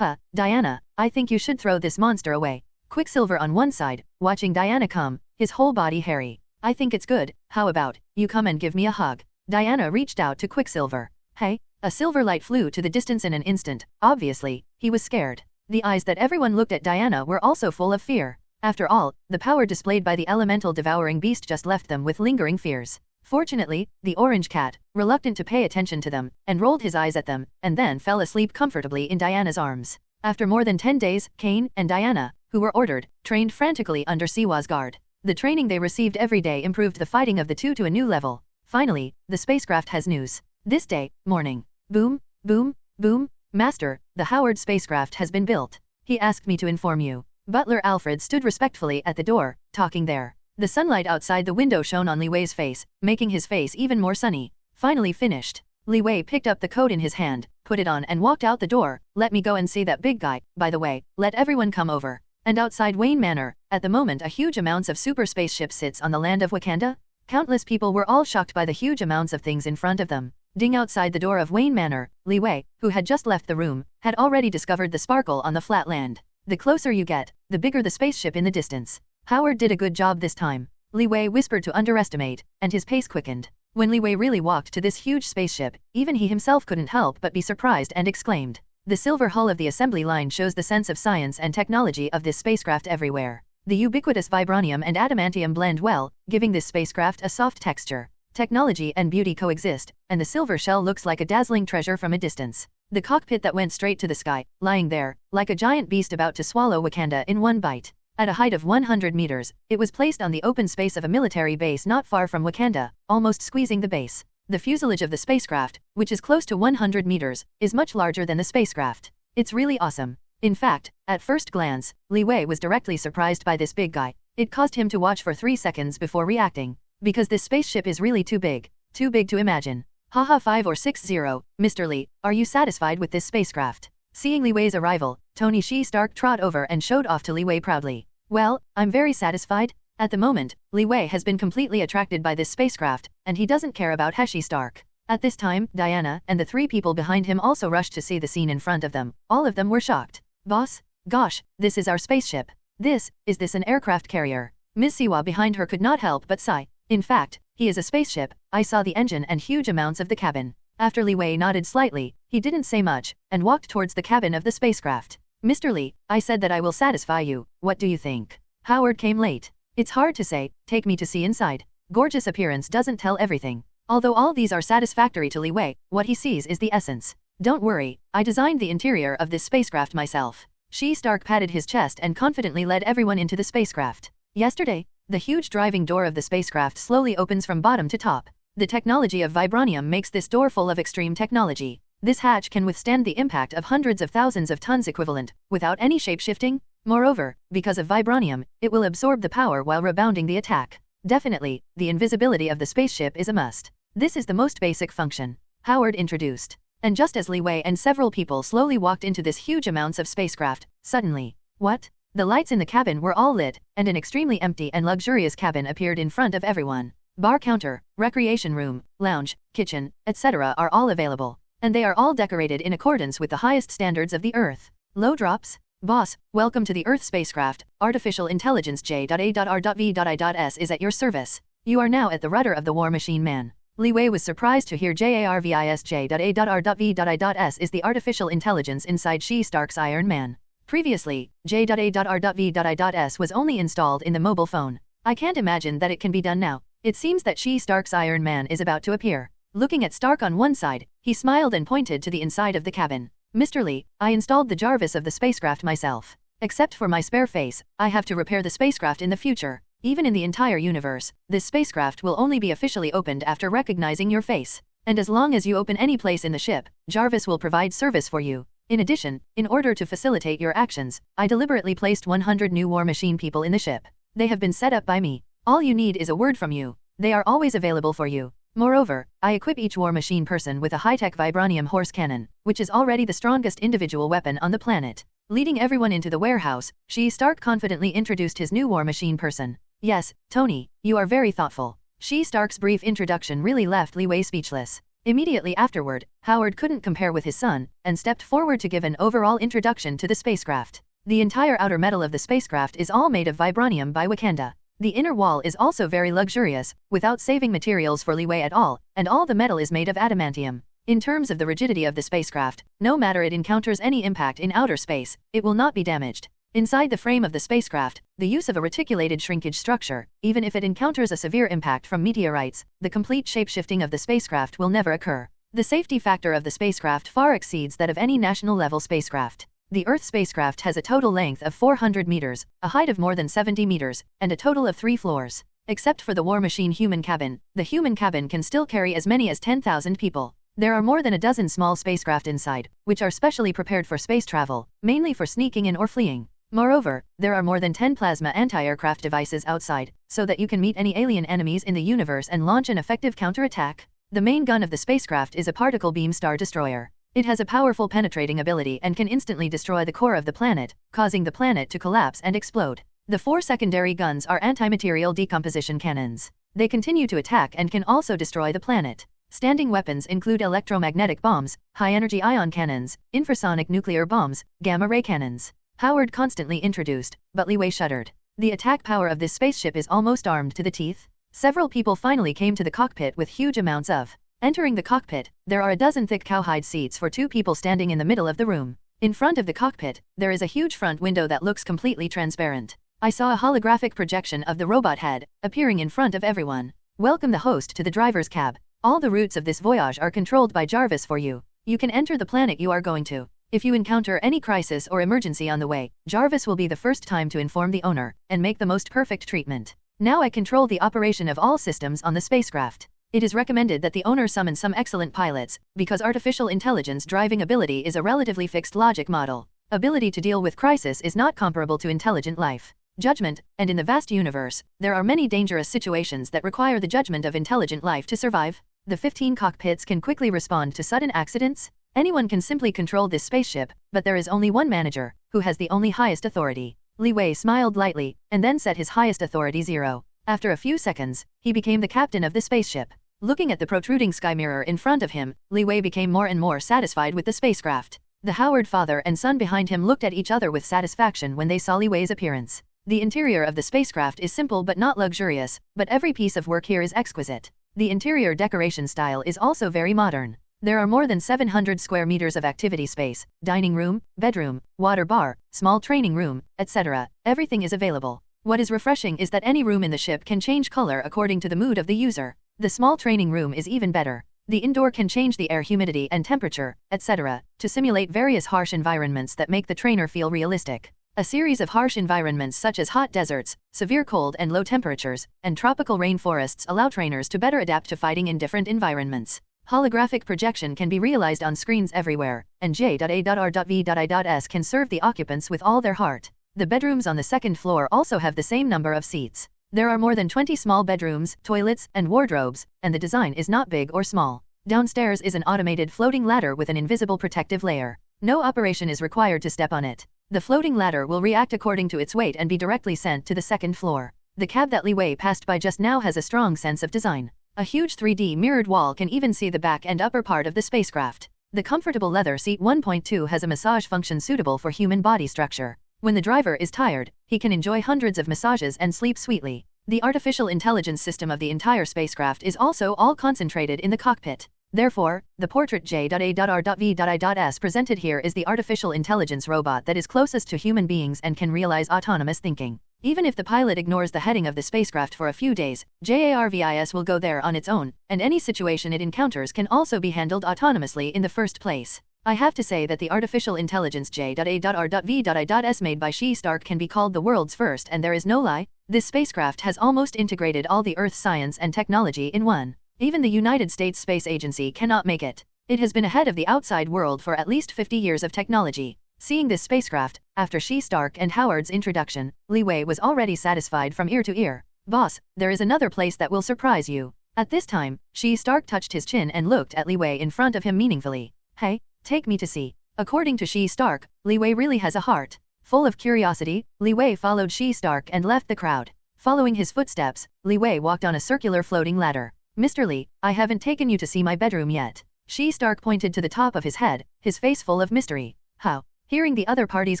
Diana, I think you should throw this monster away. Quicksilver on one side, watching Diana come, his whole body hairy. I think it's good, how about, you come and give me a hug. Diana reached out to Quicksilver. Hey? A silver light flew to the distance in an instant. Obviously, he was scared. The eyes that everyone looked at Diana were also full of fear. After all, the power displayed by the elemental devouring beast just left them with lingering fears. Fortunately, the orange cat, reluctant to pay attention to them, and rolled his eyes at them, and then fell asleep comfortably in Diana's arms. After more than 10 days, Kane and Diana, who were ordered, trained frantically under Siwa's guard. The training they received every day improved the fighting of the two to a new level. Finally, the spacecraft has news. This day, morning. Boom, boom, boom. Master, the Howard spacecraft has been built. He asked me to inform you. Butler Alfred stood respectfully at the door, talking there. The sunlight outside the window shone on Li Wei's face, making his face even more sunny. Finally finished. Li Wei picked up the coat in his hand, put it on and walked out the door. Let me go and see that big guy. By the way, let everyone come over. And outside Wayne Manor, at the moment a huge amounts of super spaceship sits on the land of Wakanda. Countless people were all shocked by the huge amounts of things in front of them. Ding outside the door of Wayne Manor, Li Wei, who had just left the room, had already discovered the sparkle on the flat land. The closer you get, the bigger the spaceship in the distance. Howard did a good job this time. Li Wei whispered to underestimate, and his pace quickened. When Li Wei really walked to this huge spaceship, even he himself couldn't help but be surprised and exclaimed. The silver hull of the assembly line shows the sense of science and technology of this spacecraft everywhere. The ubiquitous vibranium and adamantium blend well, giving this spacecraft a soft texture. Technology and beauty coexist, and the silver shell looks like a dazzling treasure from a distance. The cockpit that went straight to the sky, lying there, like a giant beast about to swallow Wakanda in one bite. At a height of 100 meters, it was placed on the open space of a military base not far from Wakanda, almost squeezing the base. The fuselage of the spacecraft, which is close to 100 meters, is much larger than the spacecraft. It's really awesome. In fact, at first glance, Li Wei was directly surprised by this big guy. It caused him to watch for 3 seconds before reacting. Because this spaceship is really too big to imagine. Haha 5 or 60, Mr. Li, are you satisfied with this spacecraft? Seeing Li Wei's arrival, Tony Shi Stark trot over and showed off to Li Wei proudly. Well, I'm very satisfied. At the moment, Li Wei has been completely attracted by this spacecraft, and he doesn't care about Heshi Stark. At this time, Diana and the 3 people behind him also rushed to see the scene in front of them. All of them were shocked. Boss? Gosh, this is our spaceship. Is this an aircraft carrier? Ms. Siwa behind her could not help but sigh. In fact, he is a spaceship. I saw the engine and huge amounts of the cabin. After Li Wei nodded slightly, he didn't say much, and walked towards the cabin of the spacecraft. Mr. Li, I said that I will satisfy you. What do you think? Howard came late. It's hard to say. Take me to see inside. Gorgeous appearance doesn't tell everything. Although all these are satisfactory to Li Wei, what he sees is the essence. Don't worry, I designed the interior of this spacecraft myself. Shi Stark patted his chest and confidently led everyone into the spacecraft. Yesterday, the huge driving door of the spacecraft slowly opens from bottom to top. The technology of vibranium makes this door full of extreme technology. This hatch can withstand the impact of hundreds of thousands of tons equivalent, without any shape-shifting. Moreover, because of vibranium, it will absorb the power while rebounding the attack. Definitely, the invisibility of the spaceship is a must. This is the most basic function. Howard introduced. And just as Li Wei and several people slowly walked into this huge amounts of spacecraft, suddenly, what? The lights in the cabin were all lit, and an extremely empty and luxurious cabin appeared in front of everyone. Bar counter, recreation room, lounge, kitchen, etc. are all available, and they are all decorated in accordance with the highest standards of the Earth. Low drops? Boss, welcome to the Earth spacecraft. Artificial Intelligence J.A.R.V.I.S is at your service. You are now at the rudder of the War Machine Man. Li Wei was surprised to hear JARVIS J.A.R.V.I.S is the artificial intelligence inside Shi Stark's Iron Man. Previously, J.A.R.V.I.S was only installed in the mobile phone. I can't imagine that it can be done now. It seems that Shi Stark's Iron Man is about to appear. Looking at Stark on one side, He smiled and pointed to the inside of the cabin. Mr. Lee, I installed the Jarvis of the spacecraft myself. Except for my spare face, I have to repair the spacecraft in the future. Even in the entire universe, this spacecraft will only be officially opened after recognizing your face. And as long as you open any place in the ship, Jarvis will provide service for you. In addition, in order to facilitate your actions, I deliberately placed 100 new War Machine people in the ship. They have been set up by me. All you need is a word from you. They are always available for you. Moreover, I equip each War Machine person with a high-tech vibranium horse cannon, which is already the strongest individual weapon on the planet. Leading everyone into the warehouse, Stark confidently introduced his new War Machine person. Yes, Tony, you are very thoughtful. Stark's brief introduction really left Li Wei speechless. Immediately afterward, Howard couldn't compare with his son, and stepped forward to give an overall introduction to the spacecraft. The entire outer metal of the spacecraft is all made of vibranium by Wakanda. The inner wall is also very luxurious, without saving materials for Li Wei at all, and all the metal is made of adamantium. In terms of the rigidity of the spacecraft, no matter it encounters any impact in outer space, it will not be damaged. Inside the frame of the spacecraft, the use of a reticulated shrinkage structure, even if it encounters a severe impact from meteorites, the complete shapeshifting of the spacecraft will never occur. The safety factor of the spacecraft far exceeds that of any national-level spacecraft. The Earth spacecraft has a total length of 400 meters, a height of more than 70 meters, and a total of 3 floors. Except for the War Machine human cabin, the human cabin can still carry as many as 10,000 people. There are more than a dozen small spacecraft inside, which are specially prepared for space travel, mainly for sneaking in or fleeing. Moreover, there are more than 10 plasma anti-aircraft devices outside, so that you can meet any alien enemies in the universe and launch an effective counterattack. The main gun of the spacecraft is a particle beam star destroyer. It has a powerful penetrating ability and can instantly destroy the core of the planet, causing the planet to collapse and explode. The 4 secondary guns are anti-material decomposition cannons. They continue to attack and can also destroy the planet. Standing weapons include electromagnetic bombs, high-energy ion cannons, infrasonic nuclear bombs, gamma-ray cannons. Howard constantly introduced, but Li Wei shuddered. The attack power of this spaceship is almost armed to the teeth. Several people finally came to the cockpit with huge amounts of. Entering the cockpit, there are a dozen thick cowhide seats for 2 people standing in the middle of the room. In front of the cockpit, there is a huge front window that looks completely transparent. I saw a holographic projection of the robot head, appearing in front of everyone. Welcome the host to the driver's cab. All the routes of this voyage are controlled by Jarvis for you. You can enter the planet you are going to. If you encounter any crisis or emergency on the way, Jarvis will be the first time to inform the owner, and make the most perfect treatment. Now I control the operation of all systems on the spacecraft. It is recommended that the owner summon some excellent pilots, because artificial intelligence driving ability is a relatively fixed logic model. Ability to deal with crisis is not comparable to intelligent life. Judgment, and in the vast universe, there are many dangerous situations that require the judgment of intelligent life to survive. The 15 cockpits can quickly respond to sudden accidents. Anyone can simply control this spaceship, but there is only one manager, who has the only highest authority. Li Wei smiled lightly, and then set his highest authority 0. After a few seconds, he became the captain of the spaceship. Looking at the protruding sky mirror in front of him, Li Wei became more and more satisfied with the spacecraft. The Howard father and son behind him looked at each other with satisfaction when they saw Li Wei's appearance. The interior of the spacecraft is simple but not luxurious, but every piece of work here is exquisite. The interior decoration style is also very modern. There are more than 700 square meters of activity space, dining room, bedroom, water bar, small training room, etc. Everything is available. What is refreshing is that any room in the ship can change color according to the mood of the user. The small training room is even better. The indoor can change the air humidity and temperature, etc., to simulate various harsh environments that make the trainer feel realistic. A series of harsh environments such as hot deserts, severe cold and low temperatures, and tropical rainforests allow trainers to better adapt to fighting in different environments. Holographic projection can be realized on screens everywhere, and J.A.R.V.I.S can serve the occupants with all their heart. The bedrooms on the second floor also have the same number of seats. There are more than 20 small bedrooms, toilets, and wardrobes, and the design is not big or small. Downstairs is an automated floating ladder with an invisible protective layer. No operation is required to step on it. The floating ladder will react according to its weight and be directly sent to the second floor. The cab that Li Wei passed by just now has a strong sense of design. A huge 3D mirrored wall can even see the back and upper part of the spacecraft. The comfortable leather seat 1.2 has a massage function suitable for human body structure. When the driver is tired, he can enjoy hundreds of massages and sleep sweetly. The artificial intelligence system of the entire spacecraft is also all concentrated in the cockpit. Therefore, the portrait J.A.R.V.I.S presented here is the artificial intelligence robot that is closest to human beings and can realize autonomous thinking. Even if the pilot ignores the heading of the spacecraft for a few days, JARVIS will go there on its own, and any situation it encounters can also be handled autonomously in the first place. I have to say that the artificial intelligence J.A.R.V.I.S made by Stark can be called the world's first, and there is no lie, this spacecraft has almost integrated all the Earth's science and technology in one. Even the United States Space Agency cannot make it. It has been ahead of the outside world for at least 50 years of technology. Seeing this spacecraft, after Stark and Howard's introduction, Li Wei was already satisfied from ear to ear. Boss, there is another place that will surprise you. At this time, Stark touched his chin and looked at Li Wei in front of him meaningfully. Hey, take me to see. According to Stark, Li Wei really has a heart. Full of curiosity, Li Wei followed Stark and left the crowd. Following his footsteps, Li Wei walked on a circular floating ladder. Mr. Li, I haven't taken you to see my bedroom yet. Stark pointed to the top of his head, his face full of mystery. How? Hearing the other party's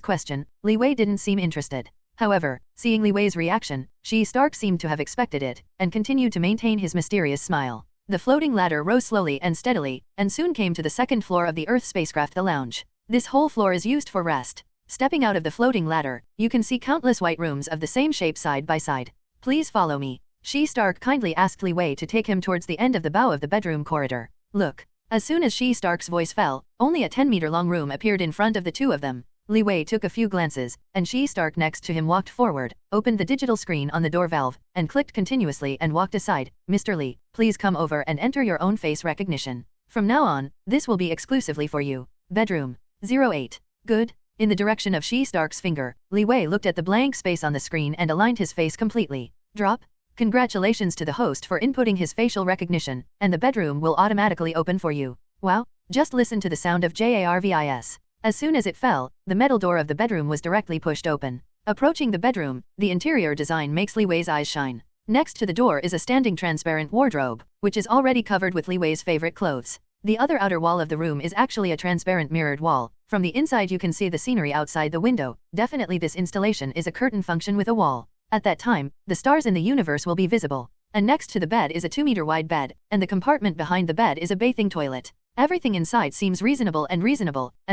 question, Li Wei didn't seem interested. However, seeing Li Wei's reaction, Stark seemed to have expected it, and continued to maintain his mysterious smile. The floating ladder rose slowly and steadily, and soon came to the second floor of the Earth spacecraft, the lounge. This whole floor is used for rest. Stepping out of the floating ladder, you can see countless white rooms of the same shape side by side. Please follow me. Stark kindly asked Li Wei to take him towards the end of the bow of the bedroom corridor. Look. As soon as Stark's voice fell, only a 10-meter-long room appeared in front of the two of them. Li Wei took a few glances, and Stark next to him walked forward, opened the digital screen on the door valve, and clicked continuously and walked aside. Mr. Li, please come over and enter your own face recognition. From now on, this will be exclusively for you. Bedroom 08. Good. In the direction of Stark's finger, Li Wei looked at the blank space on the screen and aligned his face completely. Drop. Congratulations to the host for inputting his facial recognition, and the bedroom will automatically open for you. Wow, just listen to the sound of JARVIS. As soon as it fell, the metal door of the bedroom was directly pushed open. Approaching the bedroom, the interior design makes Li Wei's eyes shine. Next to the door is a standing transparent wardrobe, which is already covered with Li Wei's favorite clothes. The other outer wall of the room is actually a transparent mirrored wall. From the inside you can see the scenery outside the window. Definitely this installation is a curtain function with a wall. At that time, the stars in the universe will be visible. And next to the bed is a 2-meter wide bed, and the compartment behind the bed is a bathing toilet. Everything inside seems reasonable, and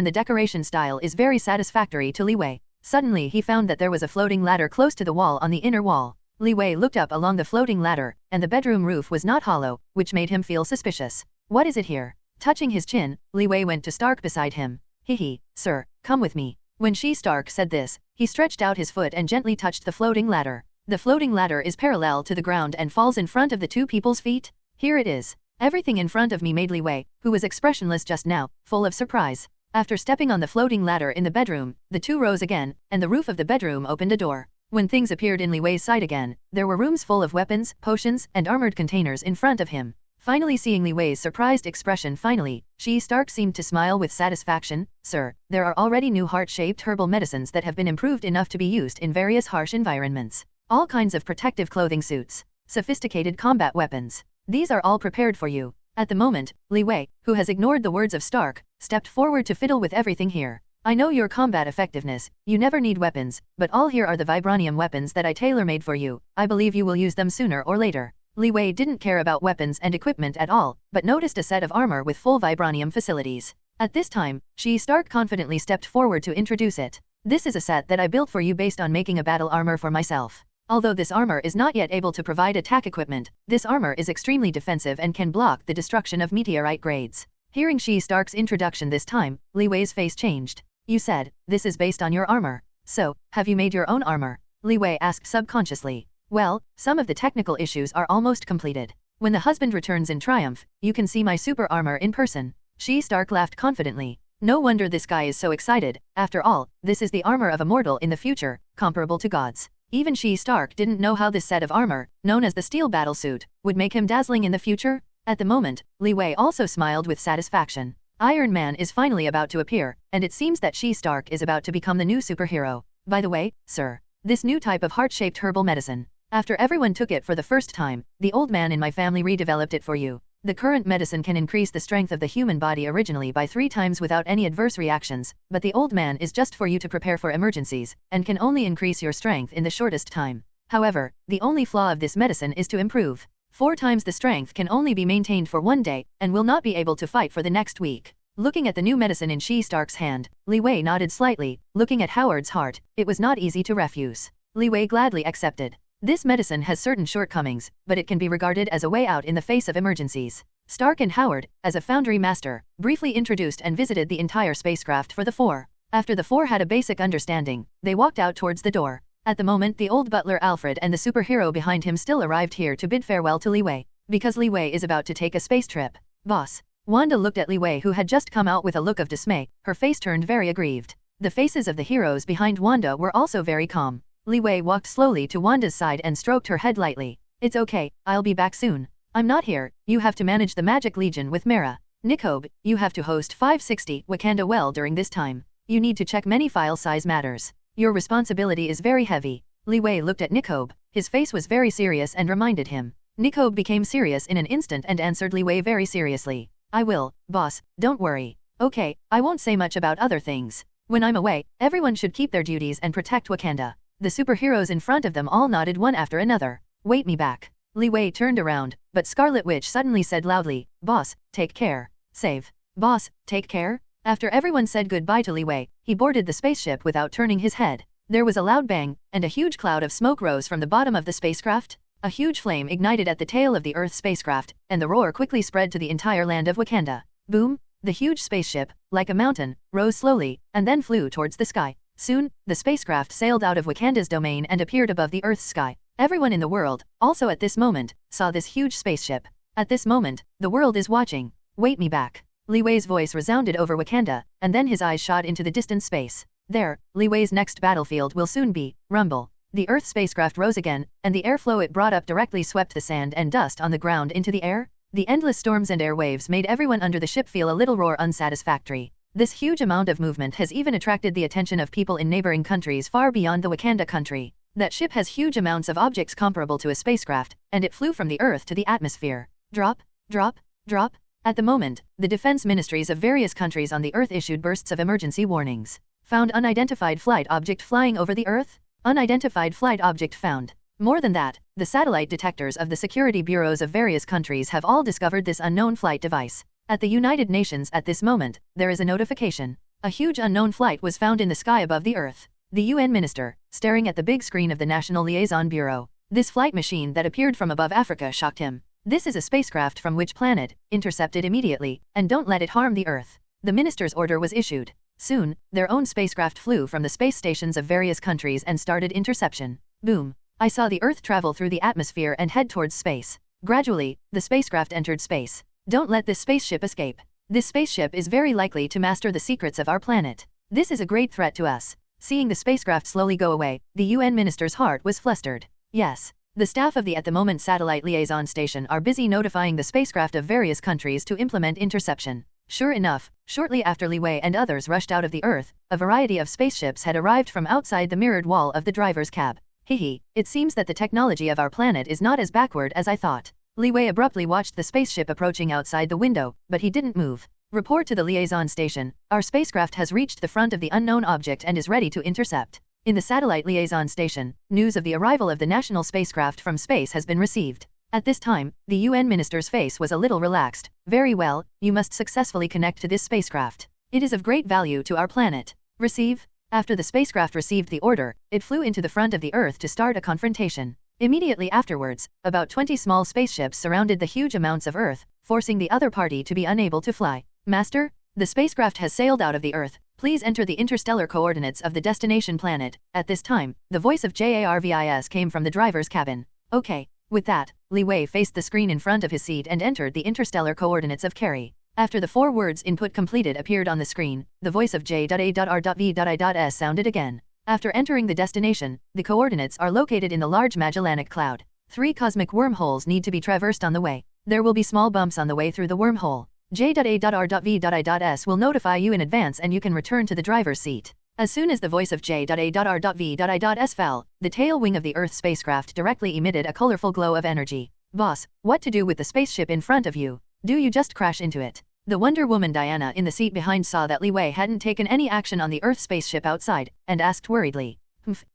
the decoration style is very satisfactory to Li Wei. Suddenly he found that there was a floating ladder close to the wall on the inner wall. Li Wei looked up along the floating ladder, and the bedroom roof was not hollow, which made him feel suspicious. What is it here? Touching his chin, Li Wei went to Stark beside him. Hehe, sir, come with me. When Stark said this, he stretched out his foot and gently touched the floating ladder. The floating ladder is parallel to the ground and falls in front of the two people's feet. Here it is. Everything in front of me made Li Wei, who was expressionless just now, full of surprise. After stepping on the floating ladder in the bedroom, the two rose again, and the roof of the bedroom opened a door. When things appeared in Li Wei's sight again, there were rooms full of weapons, potions, and armored containers in front of him. Finally seeing Li Wei's surprised expression Stark seemed to smile with satisfaction. Sir, there are already new heart-shaped herbal medicines that have been improved enough to be used in various harsh environments. All kinds of protective clothing suits. Sophisticated combat weapons. These are all prepared for you. At the moment, Li Wei, who has ignored the words of Stark, stepped forward to fiddle with everything here. I know your combat effectiveness, you never need weapons, but all here are the vibranium weapons that I tailor-made for you. I believe you will use them sooner or later. Li Wei didn't care about weapons and equipment at all, but noticed a set of armor with full vibranium facilities. At this time, Stark confidently stepped forward to introduce it. This is a set that I built for you based on making a battle armor for myself. Although this armor is not yet able to provide attack equipment, this armor is extremely defensive and can block the destruction of meteorite grades. Hearing Stark's introduction this time, Li Wei's face changed. You said, this is based on your armor. So, have you made your own armor? Li Wei asked subconsciously. Well, some of the technical issues are almost completed. When the husband returns in triumph, you can see my super armor in person. Stark laughed confidently. No wonder this guy is so excited. After all, this is the armor of a mortal in the future, comparable to gods. Even Stark didn't know how this set of armor, known as the steel battlesuit, would make him dazzling in the future. At the moment, Li Wei also smiled with satisfaction. Iron Man is finally about to appear, and it seems that Stark is about to become the new superhero. By the way, sir, this new type of heart-shaped herbal medicine. After everyone took it for the first time, the old man in my family redeveloped it for you. The current medicine can increase the strength of the human body originally by 3 times without any adverse reactions, but the old man is just for you to prepare for emergencies, and can only increase your strength in the shortest time. However, the only flaw of this medicine is to improve. 4 times the strength can only be maintained for 1 day, and will not be able to fight for the next week. Looking at the new medicine in Stark's hand, Li Wei nodded slightly. Looking at Howard's heart, it was not easy to refuse. Li Wei gladly accepted. This medicine has certain shortcomings, but it can be regarded as a way out in the face of emergencies. Stark and Howard, as a Foundry master, briefly introduced and visited the entire spacecraft for the four. After the four had a basic understanding, they walked out towards the door. At the moment the old butler Alfred and the superhero behind him still arrived here to bid farewell to Li Wei, because Li Wei is about to take a space trip. Boss. Wanda looked at Li Wei, who had just come out with a look of dismay, her face turned very aggrieved. The faces of the heroes behind Wanda were also very calm. Li Wei walked slowly to Wanda's side and stroked her head lightly. It's okay, I'll be back soon. I'm not here, you have to manage the Magic Legion with Mara. Nikobe, you have to host 560 Wakanda well during this time. You need to check many file size matters. Your responsibility is very heavy. Li Wei looked at Nikobe, his face was very serious and reminded him. Nikobe became serious in an instant and answered Li Wei very seriously. I will, boss, don't worry. Okay, I won't say much about other things. When I'm away, everyone should keep their duties and protect Wakanda. The superheroes in front of them all nodded one after another. Wait me back. Li Wei turned around, but Scarlet Witch suddenly said loudly, Boss, take care. Save. Boss, take care? After everyone said goodbye to Li Wei, he boarded the spaceship without turning his head. There was a loud bang, and a huge cloud of smoke rose from the bottom of the spacecraft. A huge flame ignited at the tail of the Earth spacecraft, and the roar quickly spread to the entire land of Wakanda. Boom! The huge spaceship, like a mountain, rose slowly, and then flew towards the sky. Soon, the spacecraft sailed out of Wakanda's domain and appeared above the Earth's sky. Everyone in the world, also at this moment, saw this huge spaceship. At this moment, the world is watching. Wait me back. Li Wei's voice resounded over Wakanda, and then his eyes shot into the distant space. There, Li Wei's next battlefield will soon be. Rumble. The Earth spacecraft rose again, and the airflow it brought up directly swept the sand and dust on the ground into the air. The endless storms and air waves made everyone under the ship feel a little roar unsatisfactory. This huge amount of movement has even attracted the attention of people in neighboring countries far beyond the Wakanda country. That ship has huge amounts of objects comparable to a spacecraft, and it flew from the Earth to the atmosphere. Drop, drop, drop. At the moment, the defense ministries of various countries on the Earth issued bursts of emergency warnings. Found unidentified flight object flying over the Earth? Unidentified flight object found. More than that, the satellite detectors of the security bureaus of various countries have all discovered this unknown flight device. At the United Nations at this moment, there is a notification. A huge unknown flight was found in the sky above the Earth. The UN minister, staring at the big screen of the National Liaison Bureau. This flight machine that appeared from above Africa shocked him. This is a spacecraft from which planet? Intercept it immediately, and don't let it harm the Earth. The minister's order was issued. Soon, their own spacecraft flew from the space stations of various countries and started interception. Boom. I saw the Earth travel through the atmosphere and head towards space. Gradually, the spacecraft entered space. Don't let this spaceship escape. This spaceship is very likely to master the secrets of our planet. This is a great threat to us. Seeing the spacecraft slowly go away, the UN minister's heart was flustered. Yes. The staff of the at the moment satellite liaison station are busy notifying the spacecraft of various countries to implement interception. Sure enough, shortly after Li Wei and others rushed out of the Earth, a variety of spaceships had arrived from outside the mirrored wall of the driver's cab. Hehe, it seems that the technology of our planet is not as backward as I thought. Li Wei abruptly watched the spaceship approaching outside the window, but he didn't move. Report to the liaison station, our spacecraft has reached the front of the unknown object and is ready to intercept. In the satellite liaison station, news of the arrival of the national spacecraft from space has been received. At this time, the UN minister's face was a little relaxed. Very well, you must successfully connect to this spacecraft. It is of great value to our planet. Receive. After the spacecraft received the order, it flew into the front of the Earth to start a confrontation. Immediately afterwards, about 20 small spaceships surrounded the huge amounts of Earth, forcing the other party to be unable to fly. Master, the spacecraft has sailed out of the Earth. Please enter the interstellar coordinates of the destination planet. At this time, the voice of Jarvis came from the driver's cabin. Okay. With that, Li Wei faced the screen in front of his seat and entered the interstellar coordinates of Carrie. After the 4 words input completed appeared on the screen, the voice of J.A.R.V.I.S sounded again. After entering the destination, the coordinates are located in the Large Magellanic Cloud. 3 cosmic wormholes need to be traversed on the way. There will be small bumps on the way through the wormhole. J.A.R.V.I.S will notify you in advance and you can return to the driver's seat. As soon as the voice of J.A.R.V.I.S fell, the tail wing of the Earth spacecraft directly emitted a colorful glow of energy. Boss, what to do with the spaceship in front of you? Do you just crash into it? The Wonder Woman Diana in the seat behind saw that Li Wei hadn't taken any action on the Earth spaceship outside, and asked worriedly.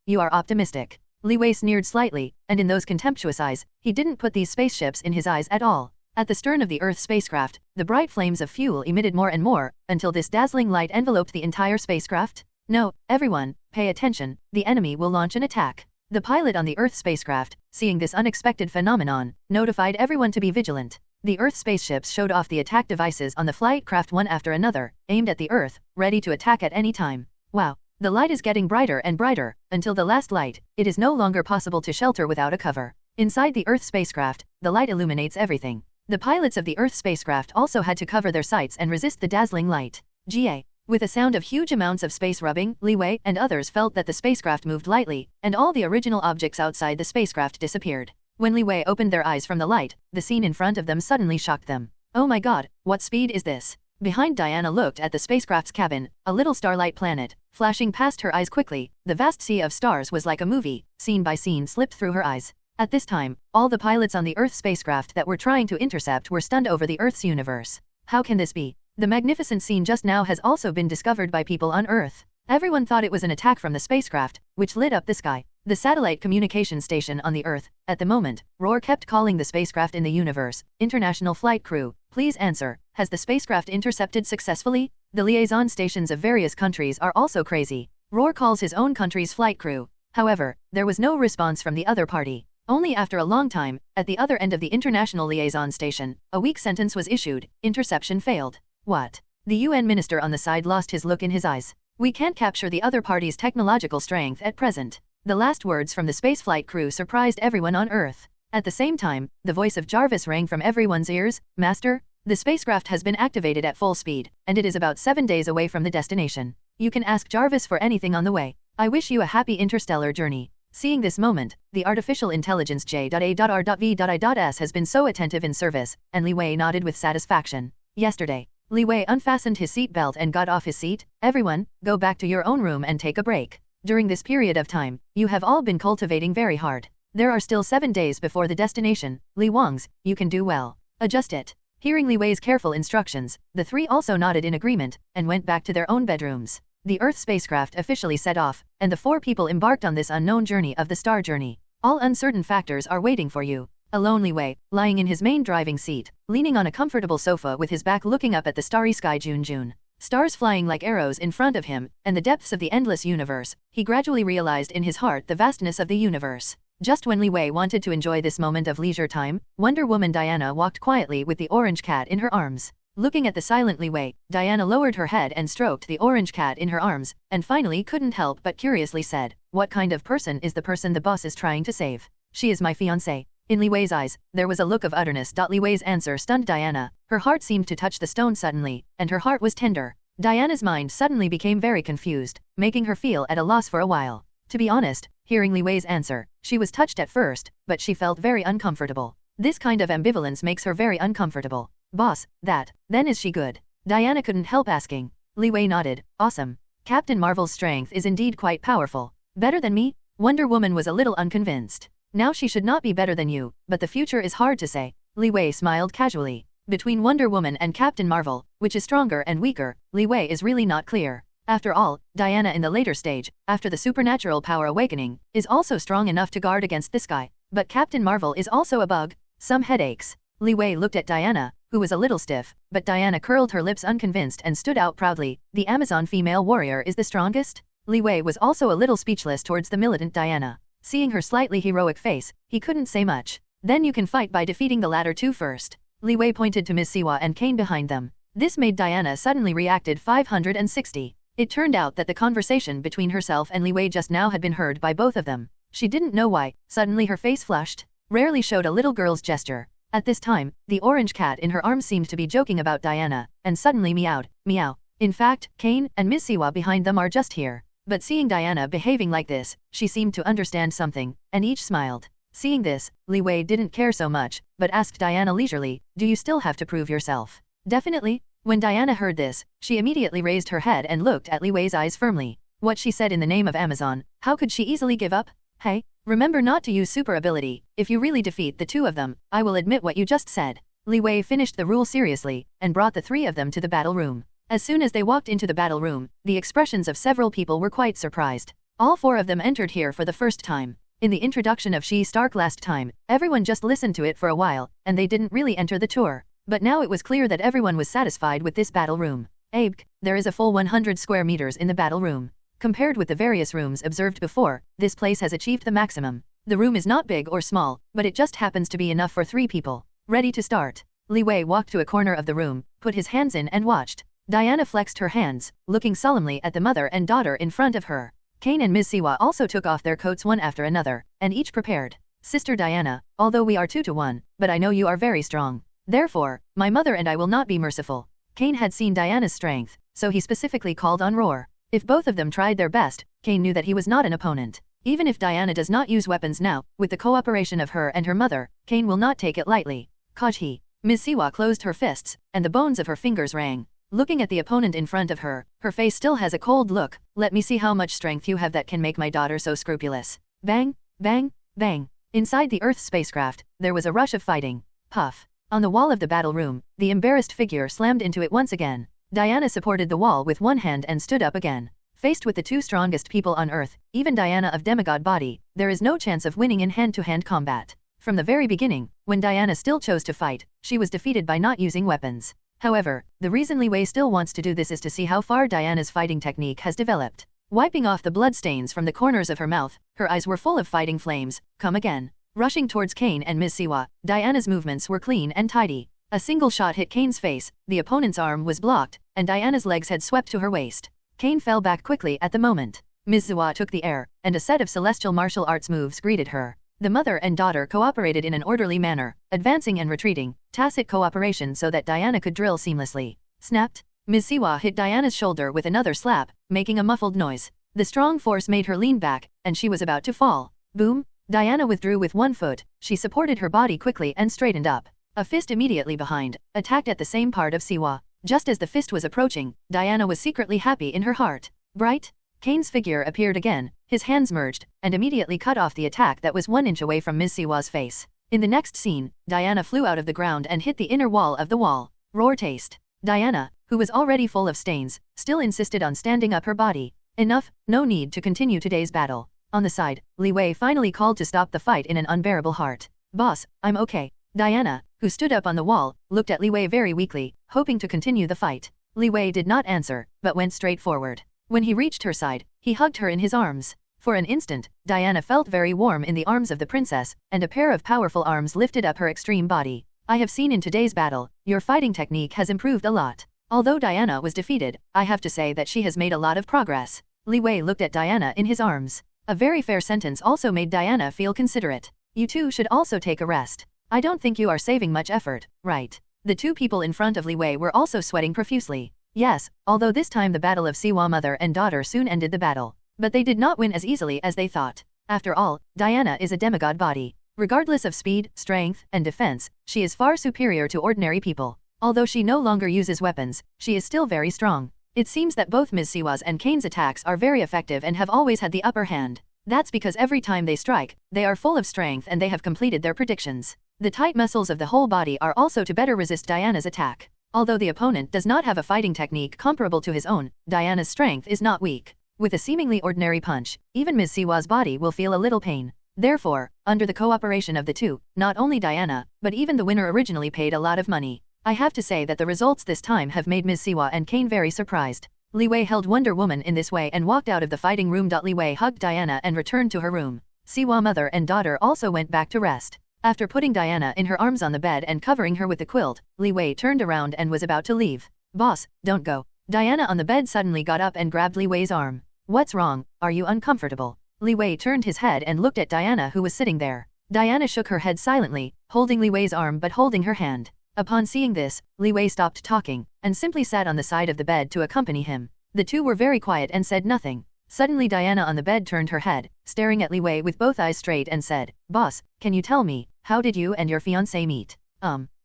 You are optimistic. Li Wei sneered slightly, and in those contemptuous eyes, he didn't put these spaceships in his eyes at all. At the stern of the Earth spacecraft, the bright flames of fuel emitted more and more, until this dazzling light enveloped the entire spacecraft. No, everyone, pay attention, the enemy will launch an attack. The pilot on the Earth spacecraft, seeing this unexpected phenomenon, notified everyone to be vigilant. The Earth spaceships showed off the attack devices on the flight craft one after another, aimed at the Earth, ready to attack at any time. Wow! The light is getting brighter and brighter, until the last light. It is no longer possible to shelter without a cover. Inside the Earth spacecraft, the light illuminates everything. The pilots of the Earth spacecraft also had to cover their sights and resist the dazzling light. GA. With a sound of huge amounts of space rubbing, Li Wei and others felt that the spacecraft moved lightly, and all the original objects outside the spacecraft disappeared. When Li Wei opened their eyes from the light, the scene in front of them suddenly shocked them. Oh my god, what speed is this? Behind Diana looked at the spacecraft's cabin, a little starlight planet, flashing past her eyes quickly. The vast sea of stars was like a movie, scene by scene slipped through her eyes. At this time, all the pilots on the Earth spacecraft that were trying to intercept were stunned over the Earth's universe. How can this be? The magnificent scene just now has also been discovered by people on Earth. Everyone thought it was an attack from the spacecraft, which lit up the sky. The satellite communication station on the Earth, at the moment, Roar kept calling the spacecraft in the universe. International flight crew, please answer. Has the spacecraft intercepted successfully? The liaison stations of various countries are also crazy. Roar calls his own country's flight crew. However, there was no response from the other party. Only after a long time, at the other end of the international liaison station, a weak sentence was issued. Interception failed. What? The UN minister on the side lost his look in his eyes. We can't capture the other party's technological strength at present. The last words from the spaceflight crew surprised everyone on Earth. At the same time, the voice of Jarvis rang from everyone's ears. Master, the spacecraft has been activated at full speed, and it is about 7 days away from the destination. You can ask Jarvis for anything on the way. I wish you a happy interstellar journey. Seeing this moment, the artificial intelligence J.A.R.V.I.S has been so attentive in service, and Li Wei nodded with satisfaction. Yesterday, Li Wei unfastened his seat belt and got off his seat. Everyone, go back to your own room and take a break. During this period of time, you have all been cultivating very hard. There are still 7 days before the destination. Li Wang's, you can do well. Adjust it. Hearing Li Wei's careful instructions, the three also nodded in agreement, and went back to their own bedrooms. The Earth spacecraft officially set off, and the 4 people embarked on this unknown journey of the star journey. All uncertain factors are waiting for you. Alone Li Wei, lying in his main driving seat, leaning on a comfortable sofa with his back looking up at the starry sky. June. Stars flying like arrows in front of him, and the depths of the endless universe. He gradually realized in his heart the vastness of the universe. Just when Li Wei wanted to enjoy this moment of leisure time, Wonder Woman Diana walked quietly with the orange cat in her arms. Looking at the silent Li Wei, Diana lowered her head and stroked the orange cat in her arms, and finally couldn't help but curiously said, "What kind of person is the person the boss is trying to save?" "She is my fiancé." In Li Wei's eyes, there was a look of utterness. Li Wei's answer stunned Diana. Her heart seemed to touch the stone suddenly, and her heart was tender. Diana's mind suddenly became very confused, making her feel at a loss for a while. To be honest, hearing Li Wei's answer, she was touched at first, but she felt very uncomfortable. This kind of ambivalence makes her very uncomfortable. "Boss, then is she good?" Diana couldn't help asking. Li Wei nodded. "Awesome. Captain Marvel's strength is indeed quite powerful. Better than me?" Wonder Woman was a little unconvinced. "Now she should not be better than you, but the future is hard to say." Li Wei smiled casually. Between Wonder Woman and Captain Marvel, which is stronger and weaker, Li Wei is really not clear. After all, Diana in the later stage, after the supernatural power awakening, is also strong enough to guard against this guy. But Captain Marvel is also a bug. Some headaches. Li Wei looked at Diana, who was a little stiff, but Diana curled her lips unconvinced and stood out proudly. "The Amazon female warrior is the strongest?" Li Wei was also a little speechless towards the militant Diana. Seeing her slightly heroic face, he couldn't say much. "Then you can fight by defeating the latter two first." Li Wei pointed to Ms. Siwa and Kane behind them. This made Diana suddenly reacted 560. It turned out that the conversation between herself and Li Wei just now had been heard by both of them. She didn't know why, suddenly her face flushed. Rarely showed a little girl's gesture. At this time, the orange cat in her arms seemed to be joking about Diana, and suddenly meowed, meow. In fact, Kane and Ms. Siwa behind them are just here. But seeing Diana behaving like this, she seemed to understand something, and each smiled. Seeing this, Li Wei didn't care so much, but asked Diana leisurely, "Do you still have to prove yourself?" "Definitely." When Diana heard this, she immediately raised her head and looked at Li Wei's eyes firmly. What she said in the name of Amazon, how could she easily give up? "Hey, remember not to use super ability. If you really defeat the two of them, I will admit what you just said." Li Wei finished the rule seriously, and brought the 3 of them to the battle room. As soon as they walked into the battle room, the expressions of several people were quite surprised. All 4 of them entered here for the first time. In the introduction of She Stark last time, everyone just listened to it for a while, and they didn't really enter the tour. But now it was clear that everyone was satisfied with this battle room. "Abe, there is a full 100 square meters in the battle room. Compared with the various rooms observed before, this place has achieved the maximum. The room is not big or small, but it just happens to be enough for 3 people. Ready to start. Li Wei walked to a corner of the room, put his hands in and watched. Diana flexed her hands, looking solemnly at the mother and daughter in front of her. Kane and Ms. Siwa also took off their coats one after another, and each prepared. Sister Diana, although we are 2 to 1, but I know you are very strong. Therefore, my mother and I will not be merciful. Kane had seen Diana's strength, so he specifically called on roar. If both of them tried their best, Kane knew that he was not an opponent. Even if Diana does not use weapons now, with the cooperation of her and her mother, Kane will not take it lightly. Kajhi. Ms. Siwa closed her fists, and the bones of her fingers rang. Looking at the opponent in front of her, her face still has a cold look. Let me see how much strength you have that can make my daughter so scrupulous. Bang, bang, bang. Inside the Earth spacecraft, there was a rush of fighting. Puff. On the wall of the battle room, the embarrassed figure slammed into it once again. Diana supported the wall with one hand and stood up again. Faced with the 2 strongest people on Earth, even Diana of demigod body, there is no chance of winning in hand-to-hand combat. From the very beginning, when Diana still chose to fight, she was defeated by not using weapons. However, the reason Li Wei still wants to do this is to see how far Diana's fighting technique has developed. Wiping off the blood stains from the corners of her mouth, her eyes were full of fighting flames. Come again. Rushing towards Kane and Ms. Siwa, Diana's movements were clean and tidy. A single shot hit Kane's face, the opponent's arm was blocked, and Diana's legs had swept to her waist. Kane fell back quickly at the moment. Ms. Siwa took the air, and a set of celestial martial arts moves greeted her. The mother and daughter cooperated in an orderly manner, advancing and retreating, tacit cooperation so that Diana could drill seamlessly. Snapped. Ms. Siwa hit Diana's shoulder with another slap, making a muffled noise. The strong force made her lean back, and she was about to fall. Boom! Diana withdrew with one foot, she supported her body quickly and straightened up. A fist immediately behind, attacked at the same part of Siwa. Just as the fist was approaching, Diana was secretly happy in her heart. Bright? Kane's figure appeared again, his hands merged, and immediately cut off the attack that was 1 inch away from Ms. Siwa's face. In the next scene, Diana flew out of the ground and hit the inner wall of the wall. Roar taste. Diana, who was already full of stains, still insisted on standing up her body. Enough, no need to continue today's battle. On the side, Li Wei finally called to stop the fight in an unbearable heart. Boss, I'm okay. Diana, who stood up on the wall, looked at Li Wei very weakly, hoping to continue the fight. Li Wei did not answer, but went straight forward. When he reached her side, he hugged her in his arms. For an instant, Diana felt very warm in the arms of the princess, and a pair of powerful arms lifted up her extreme body. I have seen in today's battle, your fighting technique has improved a lot. Although Diana was defeated, I have to say that she has made a lot of progress. Li Wei looked at Diana in his arms. A very fair sentence also made Diana feel considerate. You two should also take a rest. I don't think you are saving much effort, right? The 2 people in front of Li Wei were also sweating profusely. Yes, although this time the battle of Siwa mother and daughter soon ended the battle. But they did not win as easily as they thought. After all, Diana is a demigod body. Regardless of speed, strength, and defense, she is far superior to ordinary people. Although she no longer uses weapons, she is still very strong. It seems that both Ms. Siwa's and Kane's attacks are very effective and have always had the upper hand. That's because every time they strike, they are full of strength and they have completed their predictions. The tight muscles of the whole body are also to better resist Diana's attack. Although the opponent does not have a fighting technique comparable to his own, Diana's strength is not weak. With a seemingly ordinary punch, even Ms. Siwa's body will feel a little pain. Therefore, under the cooperation of the 2, not only Diana, but even the winner originally paid a lot of money. I have to say that the results this time have made Ms. Siwa and Kane very surprised. Li Wei held Wonder Woman in this way and walked out of the fighting room. Li Wei hugged Diana and returned to her room. Siwa mother and daughter also went back to rest. After putting Diana in her arms on the bed and covering her with the quilt, Li Wei turned around and was about to leave. Boss, don't go. Diana on the bed suddenly got up and grabbed Li Wei's arm. What's wrong, are you uncomfortable? Li Wei turned his head and looked at Diana who was sitting there. Diana shook her head silently, holding Li Wei's arm but holding her hand. Upon seeing this, Li Wei stopped talking, and simply sat on the side of the bed to accompany him. The 2 were very quiet and said nothing. Suddenly Diana on the bed turned her head, staring at Li Wei with both eyes straight and said, Boss, can you tell me, how did you and your fiancé meet?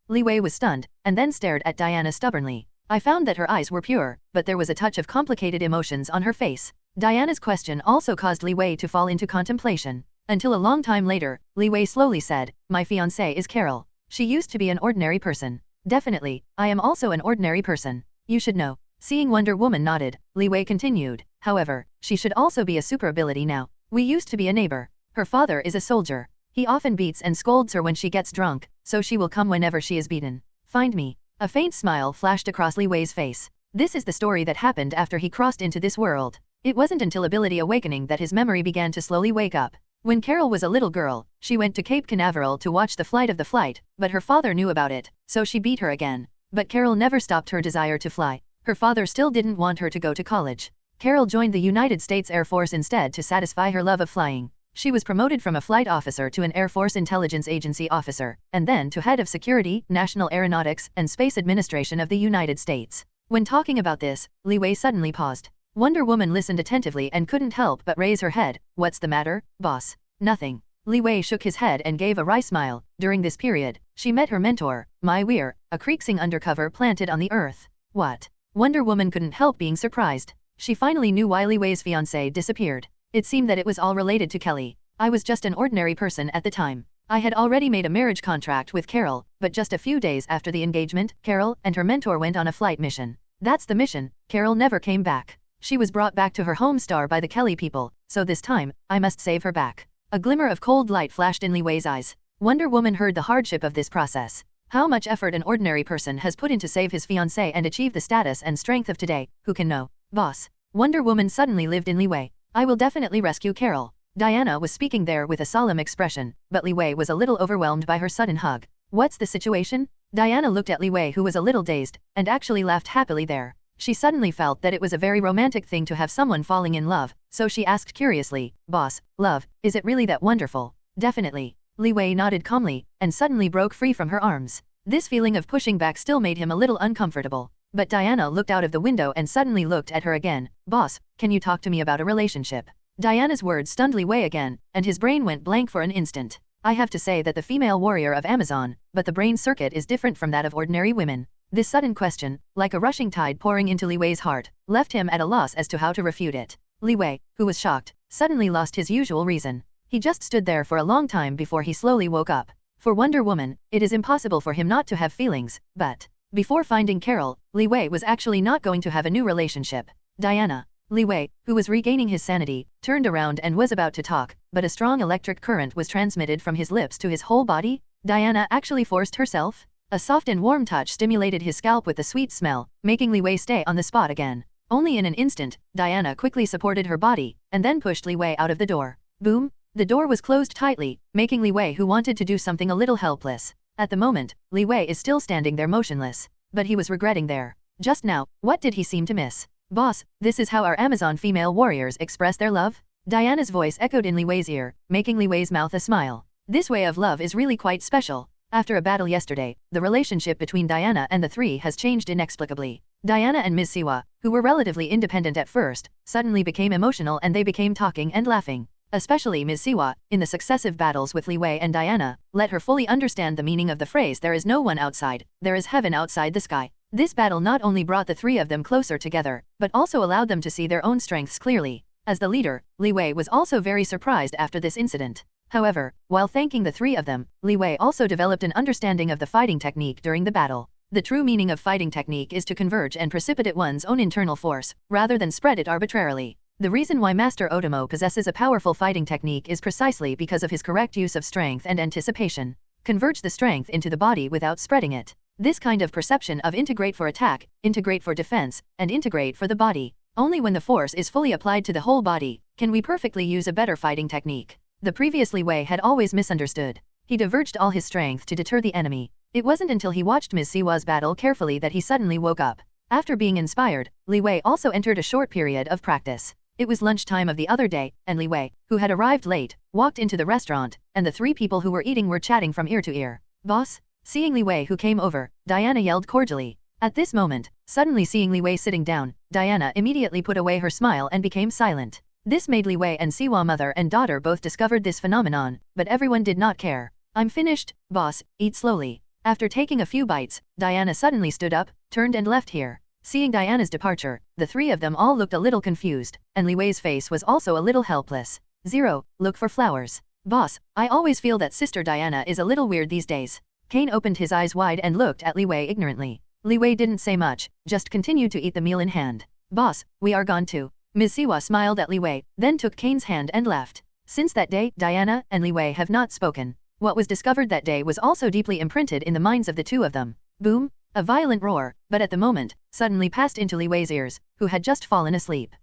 Li Wei was stunned, and then stared at Diana stubbornly. I found that her eyes were pure, but there was a touch of complicated emotions on her face. Diana's question also caused Li Wei to fall into contemplation. Until a long time later, Li Wei slowly said, my fiancé is Carol. She used to be an ordinary person. Definitely, I am also an ordinary person. You should know. Seeing Wonder Woman nodded, Li Wei continued. However, she should also be a super ability now. We used to be a neighbor. Her father is a soldier. He often beats and scolds her when she gets drunk, so she will come whenever she is beaten. Find me. A faint smile flashed across Li Wei's face. This is the story that happened after he crossed into this world. It wasn't until ability awakening that his memory began to slowly wake up. When Carol was a little girl, she went to Cape Canaveral to watch the flight of the flight, but her father knew about it, so she beat her again. But Carol never stopped her desire to fly. Her father still didn't want her to go to college. Carol joined the United States Air Force instead to satisfy her love of flying. She was promoted from a flight officer to an Air Force Intelligence Agency officer, and then to head of Security, National Aeronautics, and Space Administration of the United States. When talking about this, Li Wei suddenly paused. Wonder Woman listened attentively and couldn't help but raise her head. What's the matter, boss? Nothing. Li Wei shook his head and gave a wry smile. During this period, she met her mentor, Mai Weir, a Creeksing undercover planted on the Earth. What? Wonder Woman couldn't help being surprised. She finally knew why Li Wei's fiancé disappeared. It seemed that it was all related to Kelly. I was just an ordinary person at the time. I had already made a marriage contract with Carol, but just a few days after the engagement, Carol and her mentor went on a flight mission. That's the mission. Carol never came back. She was brought back to her home star by the Kelly people, so this time, I must save her back. A glimmer of cold light flashed in Li Wei's eyes. Wonder Woman heard the hardship of this process. How much effort an ordinary person has put in to save his fiancé and achieve the status and strength of today, who can know? Boss. Wonder Woman suddenly lived in Li Wei. I will definitely rescue Carol. Diana was speaking there with a solemn expression, but Li Wei was a little overwhelmed by her sudden hug. What's the situation? Diana looked at Li Wei, who was a little dazed, and actually laughed happily there. She suddenly felt that it was a very romantic thing to have someone falling in love, so she asked curiously, Boss, love, is it really that wonderful? Definitely. Li Wei nodded calmly, and suddenly broke free from her arms. This feeling of pushing back still made him a little uncomfortable. But Diana looked out of the window and suddenly looked at her again. Boss, can you talk to me about a relationship? Diana's words stunned Li Wei again, and his brain went blank for an instant. I have to say that the female warrior of Amazon, but the brain circuit is different from that of ordinary women. This sudden question, like a rushing tide pouring into Li Wei's heart, left him at a loss as to how to refute it. Li Wei, who was shocked, suddenly lost his usual reason. He just stood there for a long time before he slowly woke up. For Wonder Woman, it is impossible for him not to have feelings, but before finding Carol, Li Wei was actually not going to have a new relationship. Diana. Li Wei, who was regaining his sanity, turned around and was about to talk, but a strong electric current was transmitted from his lips to his whole body. Diana actually forced herself. A soft and warm touch stimulated his scalp with a sweet smell, making Li Wei stay on the spot again. Only in an instant, Diana quickly supported her body, and then pushed Li Wei out of the door. Boom! The door was closed tightly, making Li Wei, who wanted to do something, a little helpless. At the moment, Li Wei is still standing there motionless. But he was regretting there. Just now, what did he seem to miss? Boss, this is how our Amazon female warriors express their love? Diana's voice echoed in Li Wei's ear, making Li Wei's mouth a smile. This way of love is really quite special. After a battle yesterday, the relationship between Diana and the three has changed inexplicably. Diana and Ms. Siwa, who were relatively independent at first, suddenly became emotional and they became talking and laughing. Especially Ms. Siwa, in the successive battles with Li Wei and Diana, let her fully understand the meaning of the phrase "there is no one outside, there is heaven outside the sky." This battle not only brought the three of them closer together, but also allowed them to see their own strengths clearly. As the leader, Li Wei was also very surprised after this incident. However, while thanking the three of them, Li Wei also developed an understanding of the fighting technique during the battle. The true meaning of fighting technique is to converge and precipitate one's own internal force, rather than spread it arbitrarily. The reason why Master Otomo possesses a powerful fighting technique is precisely because of his correct use of strength and anticipation. Converge the strength into the body without spreading it. This kind of perception of integrate for attack, integrate for defense, and integrate for the body. Only when the force is fully applied to the whole body, can we perfectly use a better fighting technique. The previous Li Wei had always misunderstood. He diverged all his strength to deter the enemy. It wasn't until he watched Ms. Siwa's battle carefully that he suddenly woke up. After being inspired, Li Wei also entered a short period of practice. It was lunchtime of the other day, and Li Wei, who had arrived late, walked into the restaurant, and the three people who were eating were chatting from ear to ear. Boss? Seeing Li Wei who came over, Diana yelled cordially. At this moment, suddenly seeing Li Wei sitting down, Diana immediately put away her smile and became silent. This made Li Wei and Siwa mother and daughter both discovered this phenomenon, but everyone did not care. I'm finished, boss, eat slowly. After taking a few bites, Diana suddenly stood up, turned and left here. Seeing Diana's departure, the three of them all looked a little confused, and Li Wei's face was also a little helpless. Zero, look for flowers. Boss, I always feel that Sister Diana is a little weird these days. Kane opened his eyes wide and looked at Li Wei ignorantly. Li Wei didn't say much, just continued to eat the meal in hand. Boss, we are gone too. Ms. Siwa smiled at Li Wei, then took Kane's hand and left. Since that day, Diana and Li Wei have not spoken. What was discovered that day was also deeply imprinted in the minds of the two of them. Boom! A violent roar, but at the moment, suddenly passed into Li Wei's ears, who had just fallen asleep.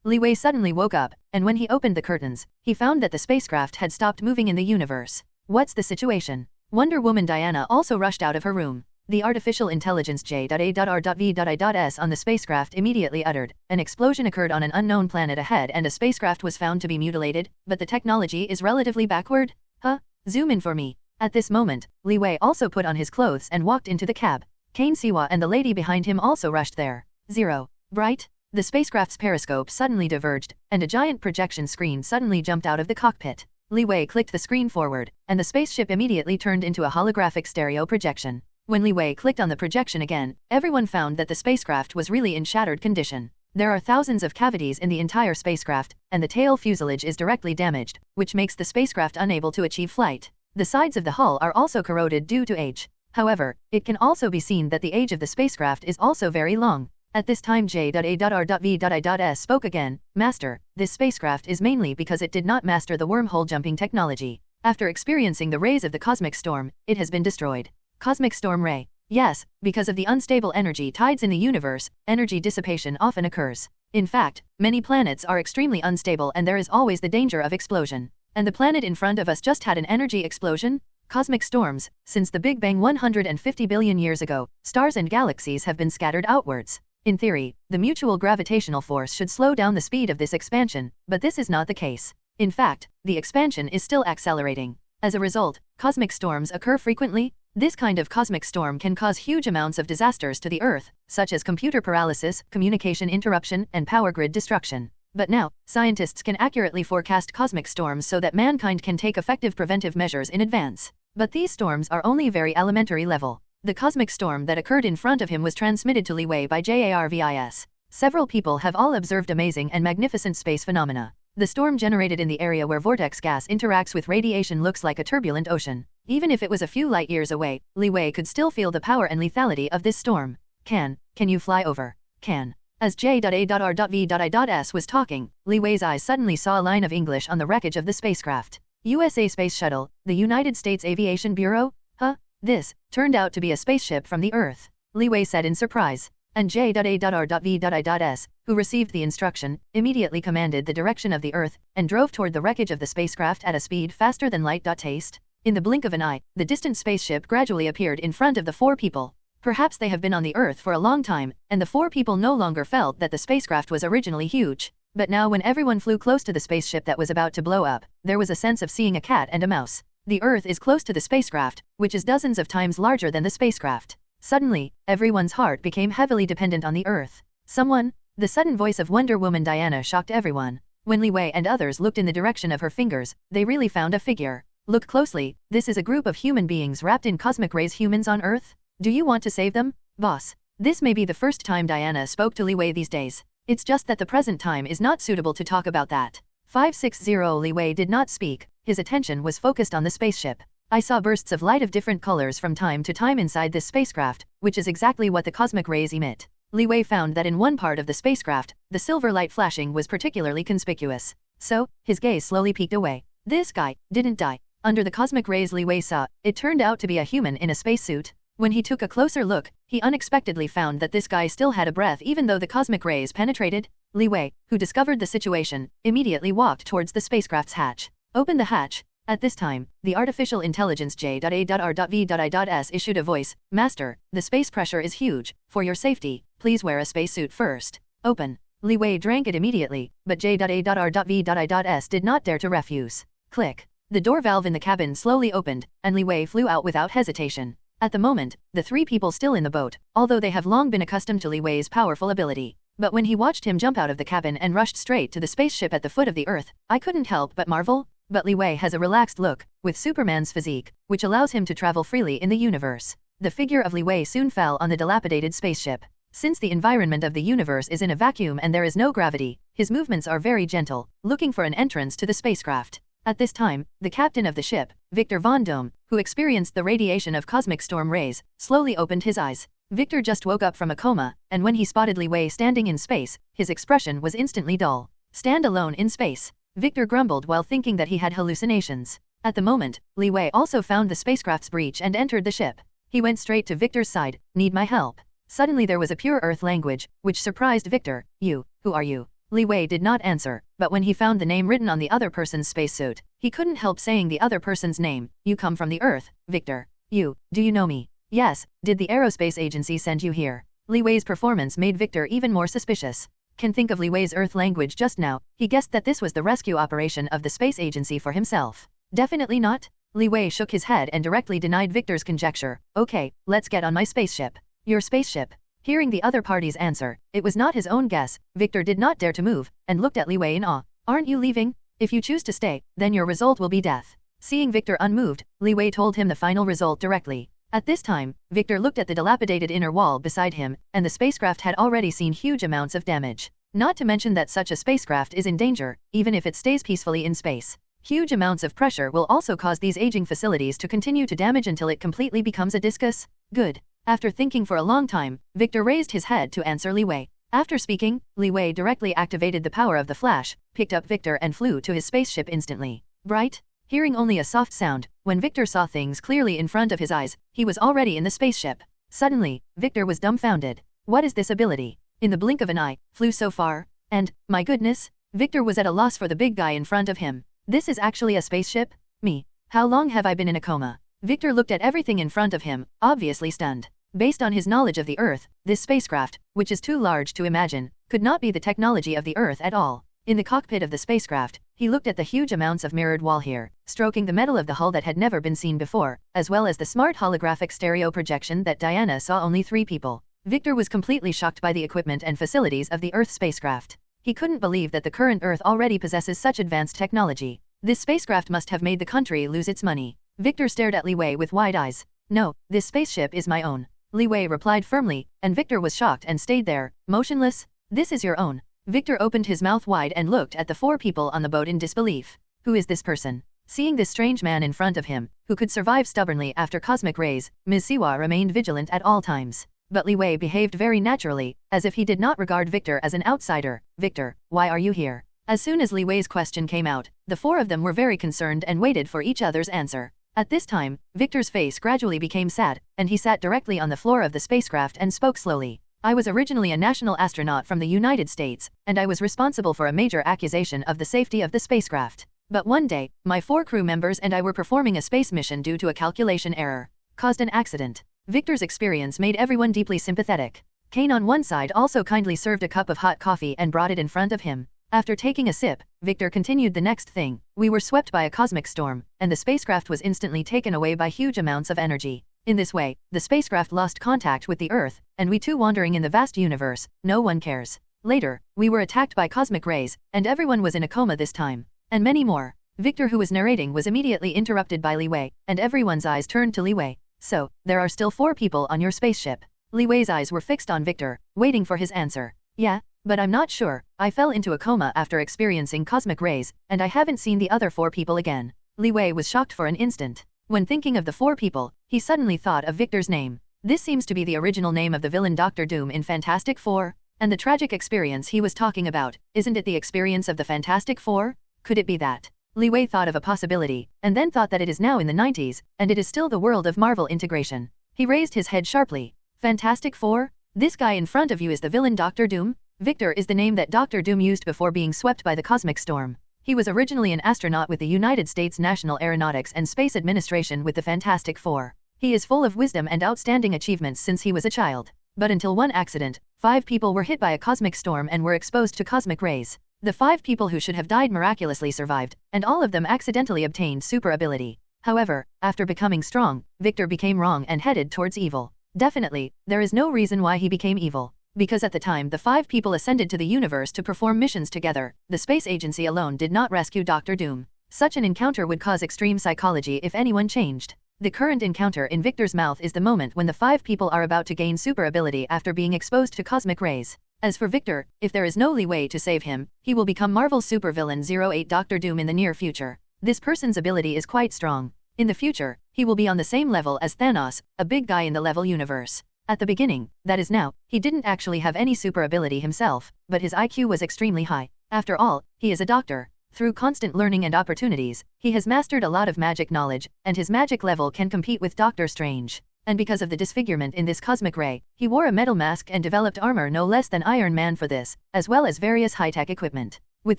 Li Wei suddenly woke up, and when he opened the curtains, he found that the spacecraft had stopped moving in the universe. What's the situation? Wonder Woman Diana also rushed out of her room. The artificial intelligence J.A.R.V.I.S on the spacecraft immediately uttered. An explosion occurred on an unknown planet ahead and a spacecraft was found to be mutilated, but the technology is relatively backward? Huh? Zoom in for me. At this moment, Li Wei also put on his clothes and walked into the cab. Kane Siwa and the lady behind him also rushed there. 0. Bright? The spacecraft's periscope suddenly diverged, and a giant projection screen suddenly jumped out of the cockpit. Li Wei clicked the screen forward, and the spaceship immediately turned into a holographic stereo projection. When Li Wei clicked on the projection again, everyone found that the spacecraft was really in shattered condition. There are thousands of cavities in the entire spacecraft, and the tail fuselage is directly damaged, which makes the spacecraft unable to achieve flight. The sides of the hull are also corroded due to age. However, it can also be seen that the age of the spacecraft is also very long. At this time J.A.R.V.I.S spoke again, Master, this spacecraft is mainly because it did not master the wormhole jumping technology. After experiencing the rays of the cosmic storm, it has been destroyed. Cosmic storm ray. Yes, because of the unstable energy tides in the universe, energy dissipation often occurs. In fact, many planets are extremely unstable and there is always the danger of explosion. And the planet in front of us just had an energy explosion? Cosmic storms. Since the Big Bang 150 billion years ago, stars and galaxies have been scattered outwards. In theory, the mutual gravitational force should slow down the speed of this expansion, but this is not the case. In fact, the expansion is still accelerating. As a result, cosmic storms occur frequently. This kind of cosmic storm can cause huge amounts of disasters to the Earth, such as computer paralysis, communication interruption, and power grid destruction. But now, scientists can accurately forecast cosmic storms so that mankind can take effective preventive measures in advance. But these storms are only very elementary level. The cosmic storm that occurred in front of him was transmitted to Li Wei by JARVIS. Several people have all observed amazing and magnificent space phenomena. The storm generated in the area where vortex gas interacts with radiation looks like a turbulent ocean. Even if it was a few light years away, Li Wei could still feel the power and lethality of this storm. Can you fly over? Can. As J.A.R.V.I.S was talking, Li Wei's eyes suddenly saw a line of English on the wreckage of the spacecraft. USA Space Shuttle, the United States Aviation Bureau? Huh? This turned out to be a spaceship from the Earth, Li Wei said in surprise. And J.A.R.V.I.S, who received the instruction, immediately commanded the direction of the Earth, and drove toward the wreckage of the spacecraft at a speed faster than light. Taste. In the blink of an eye, the distant spaceship gradually appeared in front of the four people. Perhaps they have been on the Earth for a long time, and the four people no longer felt that the spacecraft was originally huge. But now when everyone flew close to the spaceship that was about to blow up, there was a sense of seeing a cat and a mouse. The Earth is close to the spacecraft, which is dozens of times larger than the spacecraft. Suddenly, everyone's heart became heavily dependent on the Earth. Someone? The sudden voice of Wonder Woman Diana shocked everyone. When Li Wei and others looked in the direction of her fingers, they really found a figure. Look closely, this is a group of human beings wrapped in cosmic rays. Humans on Earth? Do you want to save them, boss? This may be the first time Diana spoke to Li Wei these days. It's just that the present time is not suitable to talk about that. 560 Li Wei did not speak. His attention was focused on the spaceship. I saw bursts of light of different colors from time to time inside this spacecraft, which is exactly what the cosmic rays emit. Li Wei found that in one part of the spacecraft, the silver light flashing was particularly conspicuous. So, his gaze slowly peeked away. This guy didn't die. Under the cosmic rays Li Wei saw, it turned out to be a human in a spacesuit. When he took a closer look, he unexpectedly found that this guy still had a breath even though the cosmic rays penetrated. Li Wei, who discovered the situation, immediately walked towards the spacecraft's hatch. Open the hatch. At this time, the artificial intelligence J.A.R.V.I.S issued a voice, Master, the space pressure is huge. For your safety, please wear a spacesuit first. Open. Li Wei drank it immediately, but J.A.R.V.I.S did not dare to refuse. Click. The door valve in the cabin slowly opened, and Li Wei flew out without hesitation. At the moment, the three people still in the boat, although they have long been accustomed to Li Wei's powerful ability. But when he watched him jump out of the cabin and rushed straight to the spaceship at the foot of the Earth, I couldn't help but marvel. But Li Wei has a relaxed look, with Superman's physique, which allows him to travel freely in the universe. The figure of Li Wei soon fell on the dilapidated spaceship. Since the environment of the universe is in a vacuum and there is no gravity, his movements are very gentle, looking for an entrance to the spacecraft. At this time, the captain of the ship, Victor Von Dome, who experienced the radiation of cosmic storm rays, slowly opened his eyes. Victor just woke up from a coma, and when he spotted Li Wei standing in space, his expression was instantly dull. Stand alone in space. Victor grumbled while thinking that he had hallucinations. At the moment, Li Wei also found the spacecraft's breach and entered the ship. He went straight to Victor's side. Need my help? Suddenly there was a pure Earth language, which surprised Victor. You, who are you? Li Wei did not answer, but when he found the name written on the other person's spacesuit, he couldn't help saying the other person's name. You come from the Earth, Victor. Do you know me? Yes, did the aerospace agency send you here? Li Wei's performance made Victor even more suspicious. Can think of Li Wei's Earth language just now, he guessed that this was the rescue operation of the space agency for himself. Definitely not. Li Wei shook his head and directly denied Victor's conjecture. Okay, let's get on my spaceship. Your spaceship? Hearing the other party's answer, it was not his own guess, Victor did not dare to move, and looked at Li Wei in awe. Aren't you leaving? If you choose to stay, then your result will be death. Seeing Victor unmoved, Li Wei told him the final result directly. At this time, Victor looked at the dilapidated inner wall beside him, and the spacecraft had already seen huge amounts of damage. Not to mention that such a spacecraft is in danger, even if it stays peacefully in space. Huge amounts of pressure will also cause these aging facilities to continue to damage until it completely becomes a discus. Good. After thinking for a long time, Victor raised his head to answer Li Wei. After speaking, Li Wei directly activated the power of the flash, picked up Victor and flew to his spaceship instantly. Bright? Hearing only a soft sound, when Victor saw things clearly in front of his eyes, he was already in the spaceship. Suddenly, Victor was dumbfounded. What is this ability? In the blink of an eye, flew so far, and, my goodness, Victor was at a loss for the big guy in front of him. This is actually a spaceship? Me. How long have I been in a coma? Victor looked at everything in front of him, obviously stunned. Based on his knowledge of the Earth, this spacecraft, which is too large to imagine, could not be the technology of the Earth at all. In the cockpit of the spacecraft, he looked at the huge amounts of mirrored wall here, stroking the metal of the hull that had never been seen before, as well as the smart holographic stereo projection that Diana saw only 3 people. Victor was completely shocked by the equipment and facilities of the Earth spacecraft. He couldn't believe that the current Earth already possesses such advanced technology. This spacecraft must have made the country lose its money. Victor stared at Li Wei with wide eyes. No, this spaceship is my own. Li Wei replied firmly, and Victor was shocked and stayed there, motionless. This is your own. Victor opened his mouth wide and looked at the 4 people on the boat in disbelief. Who is this person? Seeing this strange man in front of him, who could survive stubbornly after cosmic rays, Ms. Siwa remained vigilant at all times. But Li Wei behaved very naturally, as if he did not regard Victor as an outsider. Victor, why are you here? As soon as Li Wei's question came out, the 4 of them were very concerned and waited for each other's answer. At this time, Victor's face gradually became sad, and he sat directly on the floor of the spacecraft and spoke slowly. I was originally a national astronaut from the United States, and I was responsible for a major accusation of the safety of the spacecraft. But one day, my 4 crew members and I were performing a space mission due to a calculation error. Caused an accident. Victor's experience made everyone deeply sympathetic. Kane on one side also kindly served a cup of hot coffee and brought it in front of him. After taking a sip, Victor continued the next thing. We were swept by a cosmic storm, and the spacecraft was instantly taken away by huge amounts of energy. In this way, the spacecraft lost contact with the Earth, and we too wandering in the vast universe, no one cares. Later, we were attacked by cosmic rays, and everyone was in a coma this time. And many more. Victor, who was narrating, was immediately interrupted by Li Wei, and everyone's eyes turned to Li Wei. So, there are still 4 people on your spaceship. Li Wei's eyes were fixed on Victor, waiting for his answer. Yeah, but I'm not sure. I fell into a coma after experiencing cosmic rays, and I haven't seen the other 4 people again. Li Wei was shocked for an instant. When thinking of the 4 people, he suddenly thought of Victor's name. This seems to be the original name of the villain Dr. Doom in Fantastic Four. And the tragic experience he was talking about, isn't it the experience of the Fantastic Four? Could it be that? Li Wei thought of a possibility, and then thought that it is now in the 90s, and it is still the world of Marvel integration. He raised his head sharply. Fantastic Four? This guy in front of you is the villain Dr. Doom? Victor is the name that Dr. Doom used before being swept by the cosmic storm. He was originally an astronaut with the United States National Aeronautics and Space Administration with the Fantastic Four. He is full of wisdom and outstanding achievements since he was a child. But until one accident, 5 people were hit by a cosmic storm and were exposed to cosmic rays. The 5 people who should have died miraculously survived, and all of them accidentally obtained super ability. However, after becoming strong, Victor became wrong and headed towards evil. Definitely, there is no reason why he became evil. Because at the time the 5 people ascended to the universe to perform missions together, the space agency alone did not rescue Dr. Doom. Such an encounter would cause extreme psychology if anyone changed. The current encounter in Victor's mouth is the moment when the 5 people are about to gain super ability after being exposed to cosmic rays. As for Victor, if there is no Li Wei to save him, he will become Marvel's supervillain 08 Dr. Doom in the near future. This person's ability is quite strong. In the future, he will be on the same level as Thanos, a big guy in the level universe. At the beginning, that is now, he didn't actually have any super ability himself, but his IQ was extremely high. After all, he is a doctor. Through constant learning and opportunities, he has mastered a lot of magic knowledge, and his magic level can compete with Doctor Strange. and because of the disfigurement in this cosmic ray, he wore a metal mask and developed armor no less than Iron Man for this, as well as various high-tech equipment. With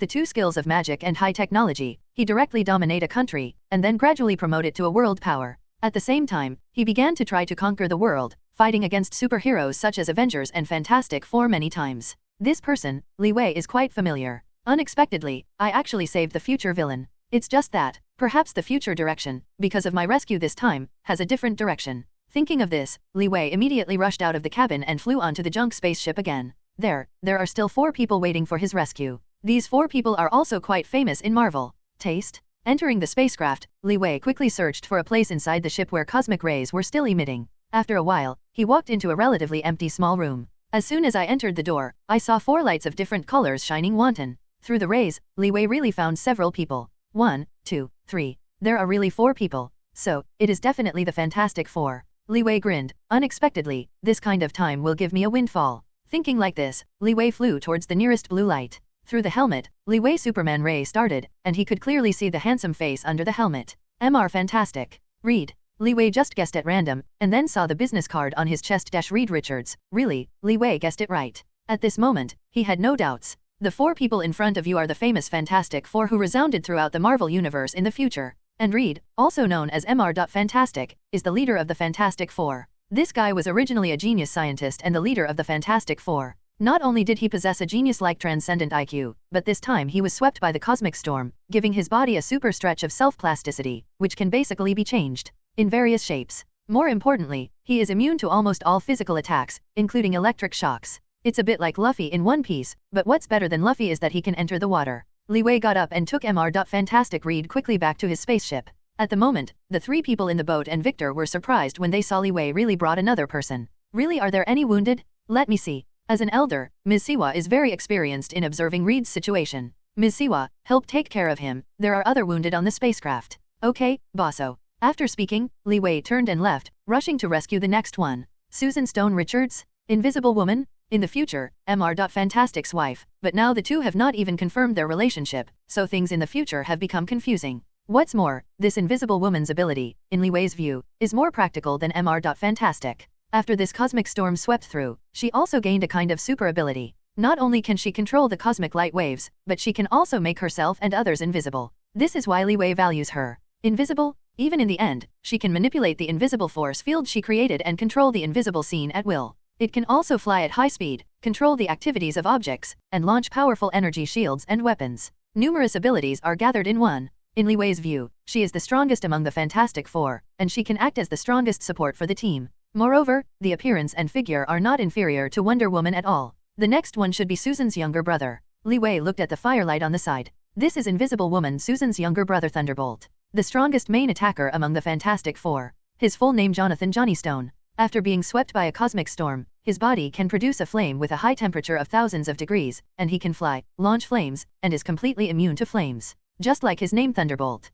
the two skills of magic and high technology, he directly dominate a country, and then gradually promote it to a world power. At the same time, he began to try to conquer the world, fighting against superheroes such as Avengers and Fantastic Four many times. This person, Li Wei, is quite familiar. Unexpectedly, I actually saved the future villain. It's just that, perhaps the future direction, because of my rescue this time, has a different direction. Thinking of this, Li Wei immediately rushed out of the cabin and flew onto the junk spaceship again. There are still 4 people waiting for his rescue. These 4 people are also quite famous in Marvel. Taste? Entering the spacecraft, Li Wei quickly searched for a place inside the ship where cosmic rays were still emitting. After a while, he walked into a relatively empty small room. As soon as I entered the door, I saw 4 lights of different colors shining wanton. Through the rays, Li Wei really found several people. 1, 2, 3. There are really 4 people. So, it is definitely the Fantastic Four. Li Wei grinned. Unexpectedly, this kind of time will give me a windfall. Thinking like this, Li Wei flew towards the nearest blue light. Through the helmet, Li Wei Superman ray started, and he could clearly see the handsome face under the helmet. Mr. Fantastic. Reed. Li Wei just guessed at random, and then saw the business card on his chest. Reed Richards. Really, Li Wei guessed it right. At this moment, he had no doubts. The 4 people in front of you are the famous Fantastic Four who resounded throughout the Marvel Universe in the future. And Reed, also known as Mr. Fantastic, is the leader of the Fantastic Four. This guy was originally a genius scientist and the leader of the Fantastic Four. Not only did he possess a genius-like transcendent IQ, but this time he was swept by the cosmic storm, giving his body a super stretch of self-plasticity, which can basically be changed in various shapes. More importantly, he is immune to almost all physical attacks, including electric shocks. It's a bit like Luffy in One Piece, but what's better than Luffy is that he can enter the water. Li Wei got up and took Mr. Fantastic Reed quickly back to his spaceship. At the moment, the 3 people in the boat and Victor were surprised when they saw Li Wei really brought another person. Really, are there any wounded? Let me see. As an elder, Ms. Siwa is very experienced in observing Reed's situation. Ms. Siwa, help take care of him, there are other wounded on the spacecraft. Okay, bosso. After speaking, Li Wei turned and left, rushing to rescue the next one. Susan Stone Richards? Invisible Woman? In the future, Mr. Fantastic's wife, but now the two have not even confirmed their relationship, so things in the future have become confusing. What's more, this invisible woman's ability, in Li Wei's view, is more practical than Mr. Fantastic. After this cosmic storm swept through, she also gained a kind of super ability. Not only can she control the cosmic light waves, but she can also make herself and others invisible. This is why Li Wei values her. Invisible? Even in the end, she can manipulate the invisible force field she created and control the invisible scene at will. It can also fly at high speed, control the activities of objects, and launch powerful energy shields and weapons. Numerous abilities are gathered in one. In Li Wei's view, she is the strongest among the Fantastic Four, and she can act as the strongest support for the team. Moreover, the appearance and figure are not inferior to Wonder Woman at all. The next one should be Susan's younger brother. Li Wei looked at the firelight on the side. This is Invisible Woman, Susan's younger brother Thunderbolt. The strongest main attacker among the Fantastic Four. His full name Jonathan Johnny Stone. After being swept by a cosmic storm, his body can produce a flame with a high temperature of thousands of degrees, and he can fly, launch flames, and is completely immune to flames. Just like his name Thunderbolt.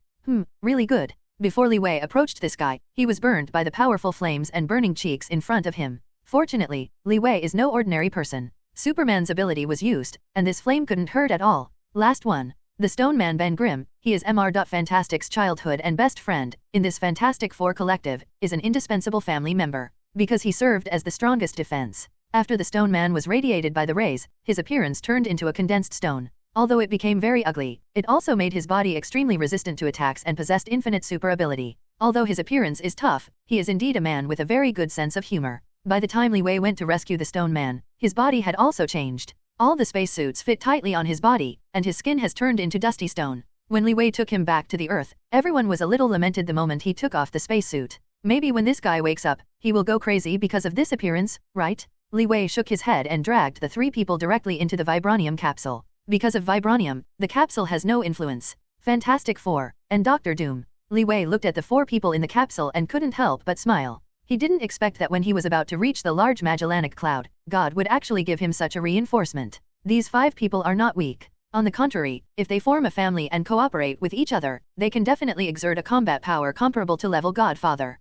Really good. Before Li Wei approached this guy, he was burned by the powerful flames and burning cheeks in front of him. Fortunately, Li Wei is no ordinary person. Superman's ability was used, and this flame couldn't hurt at all. Last one. The Stone Man Ben Grimm, he is Mr. Fantastic's childhood and best friend, in this Fantastic Four collective, is an indispensable family member. Because he served as the strongest defense. After the Stone Man was radiated by the rays, his appearance turned into a condensed stone. Although it became very ugly, it also made his body extremely resistant to attacks and possessed infinite super ability. Although his appearance is tough, he is indeed a man with a very good sense of humor. By the time Li Wei went to rescue the Stone Man, his body had also changed. All the spacesuits fit tightly on his body, and his skin has turned into dusty stone. When Li Wei took him back to the Earth, everyone was a little lamented the moment he took off the spacesuit. Maybe when this guy wakes up, he will go crazy because of this appearance, right? Li Wei shook his head and dragged the 3 people directly into the vibranium capsule. Because of vibranium, the capsule has no influence. Fantastic Four, and Dr. Doom. Li Wei looked at the 4 people in the capsule and couldn't help but smile. He didn't expect that when he was about to reach the large Magellanic Cloud, God would actually give him such a reinforcement. These 5 people are not weak. On the contrary, if they form a family and cooperate with each other, they can definitely exert a combat power comparable to level Godfather.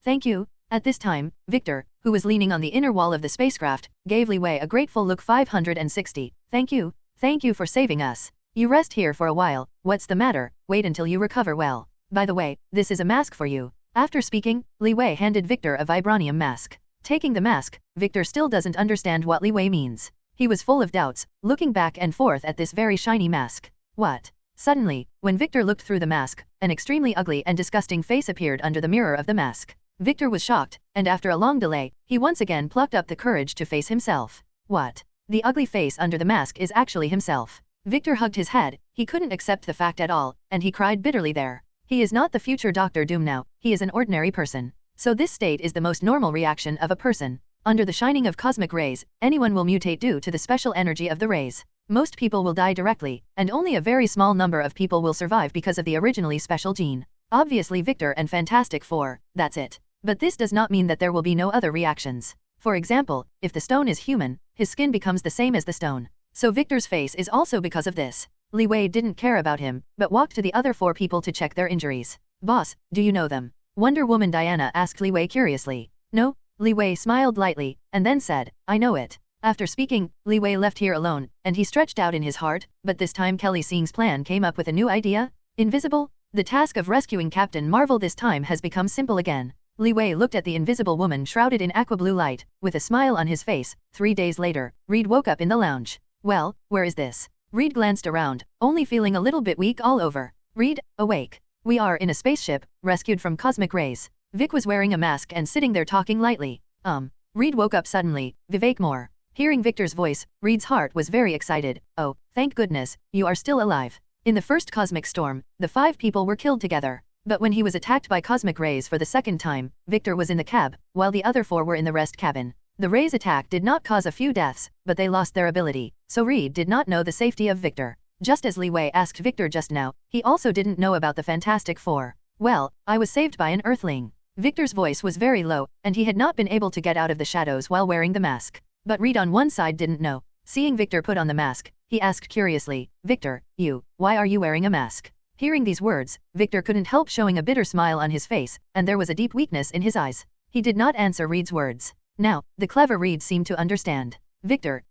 Thank you. At this time, Victor, who was leaning on the inner wall of the spacecraft, gave Li Wei a grateful look. 560. Thank you for saving us. You rest here for a while. What's the matter? Wait until you recover well. By the way, this is a mask for you. After speaking, Li Wei handed Victor a vibranium mask. Taking the mask, Victor still doesn't understand what Li Wei means. He was full of doubts, looking back and forth at this very shiny mask. What? Suddenly, when Victor looked through the mask, an extremely ugly and disgusting face appeared under the mirror of the mask. Victor was shocked, and after a long delay, he once again plucked up the courage to face himself. What? The ugly face under the mask is actually himself. Victor hugged his head, he couldn't accept the fact at all, and he cried bitterly there. He is not the future Doctor Doom now, he is an ordinary person. So this state is the most normal reaction of a person. Under the shining of cosmic rays, anyone will mutate due to the special energy of the rays. Most people will die directly, and only a very small number of people will survive because of the originally special gene. Obviously Victor and Fantastic Four, that's it. But this does not mean that there will be no other reactions. For example, if the stone is human, his skin becomes the same as the stone. So Victor's face is also because of this. Li Wei didn't care about him, but walked to the other 4 people to check their injuries. Boss, do you know them? Wonder Woman Diana asked Li Wei curiously. No? Li Wei smiled lightly, and then said, I know it. After speaking, Li Wei left here alone, and he stretched out in his heart, but this time Kelly Sing's plan came up with a new idea. Invisible? The task of rescuing Captain Marvel this time has become simple again. Li Wei looked at the invisible woman shrouded in aqua blue light, with a smile on his face. 3 days later, Reed woke up in the lounge. Well, where is this? Reed glanced around, only feeling a little bit weak all over. Reed, awake. We are in a spaceship, rescued from cosmic rays. Vic was wearing a mask and sitting there talking lightly. Reed woke up suddenly. Vivek more. Hearing Victor's voice, Reed's heart was very excited. Oh, thank goodness, you are still alive. In the first cosmic storm, the 5 people were killed together. But when he was attacked by cosmic rays for the second time, Victor was in the cab, while the other 4 were in the rest cabin. The rays attack did not cause a few deaths, but they lost their ability, so Reed did not know the safety of Victor. Just as Li Wei asked Victor just now, he also didn't know about the Fantastic Four. Well, I was saved by an Earthling. Victor's voice was very low, and he had not been able to get out of the shadows while wearing the mask. But Reed on one side didn't know. Seeing Victor put on the mask, he asked curiously, Victor, why are you wearing a mask? Hearing these words, Victor couldn't help showing a bitter smile on his face, and there was a deep weakness in his eyes. He did not answer Reed's words. Now, the clever Reed seemed to understand. Victor,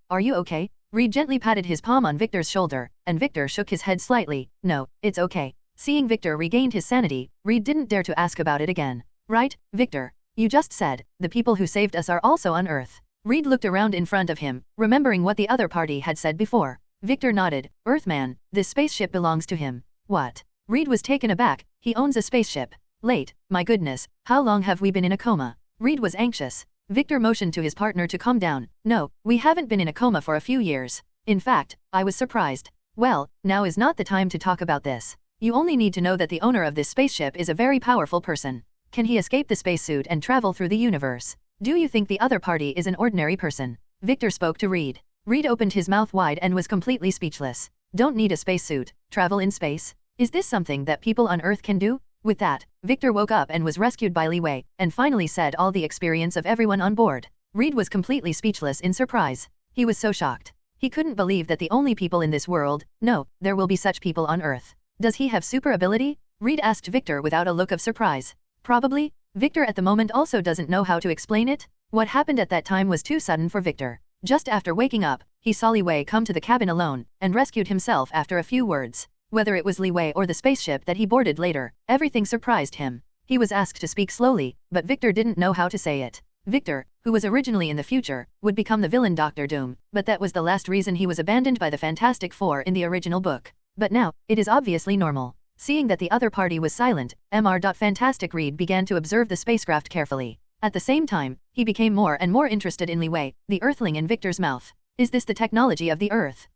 are you okay? Reed gently patted his palm on Victor's shoulder, and Victor shook his head slightly. No, it's okay. Seeing Victor regained his sanity, Reed didn't dare to ask about it again. Right, Victor? You just said, the people who saved us are also on Earth. Reed looked around in front of him, remembering what the other party had said before. Victor nodded. Earthman, this spaceship belongs to him. What? Reed was taken aback. He owns a spaceship. Late, my goodness, how long have we been in a coma? Reed was anxious. Victor motioned to his partner to calm down. No, we haven't been in a coma for a few years. In fact, I was surprised. Well, now is not the time to talk about this. You only need to know that the owner of this spaceship is a very powerful person. Can he escape the spacesuit and travel through the universe? Do you think the other party is an ordinary person? Victor spoke to Reed. Reed opened his mouth wide and was completely speechless. Don't need a spacesuit, travel in space? Is this something that people on Earth can do? With that, Victor woke up and was rescued by Li Wei, and finally said all the experience of everyone on board. Reed was completely speechless in surprise. He was so shocked. He couldn't believe that the only people in this world, no, there will be such people on Earth. Does he have super ability? Reed asked Victor without a look of surprise. Probably. Victor at the moment also doesn't know how to explain it. What happened at that time was too sudden for Victor. Just after waking up, he saw Li Wei come to the cabin alone, and rescued himself after a few words. Whether it was Li Wei or the spaceship that he boarded later, everything surprised him. He was asked to speak slowly, but Victor didn't know how to say it. Victor, who was originally in the future, would become the villain Doctor Doom, but that was the last reason he was abandoned by the Fantastic Four in the original book. But now, it is obviously normal. Seeing that the other party was silent, Fantastic Reed began to observe the spacecraft carefully. At the same time, he became more and more interested in Li Wei, the Earthling in Victor's mouth. Is this the technology of the Earth?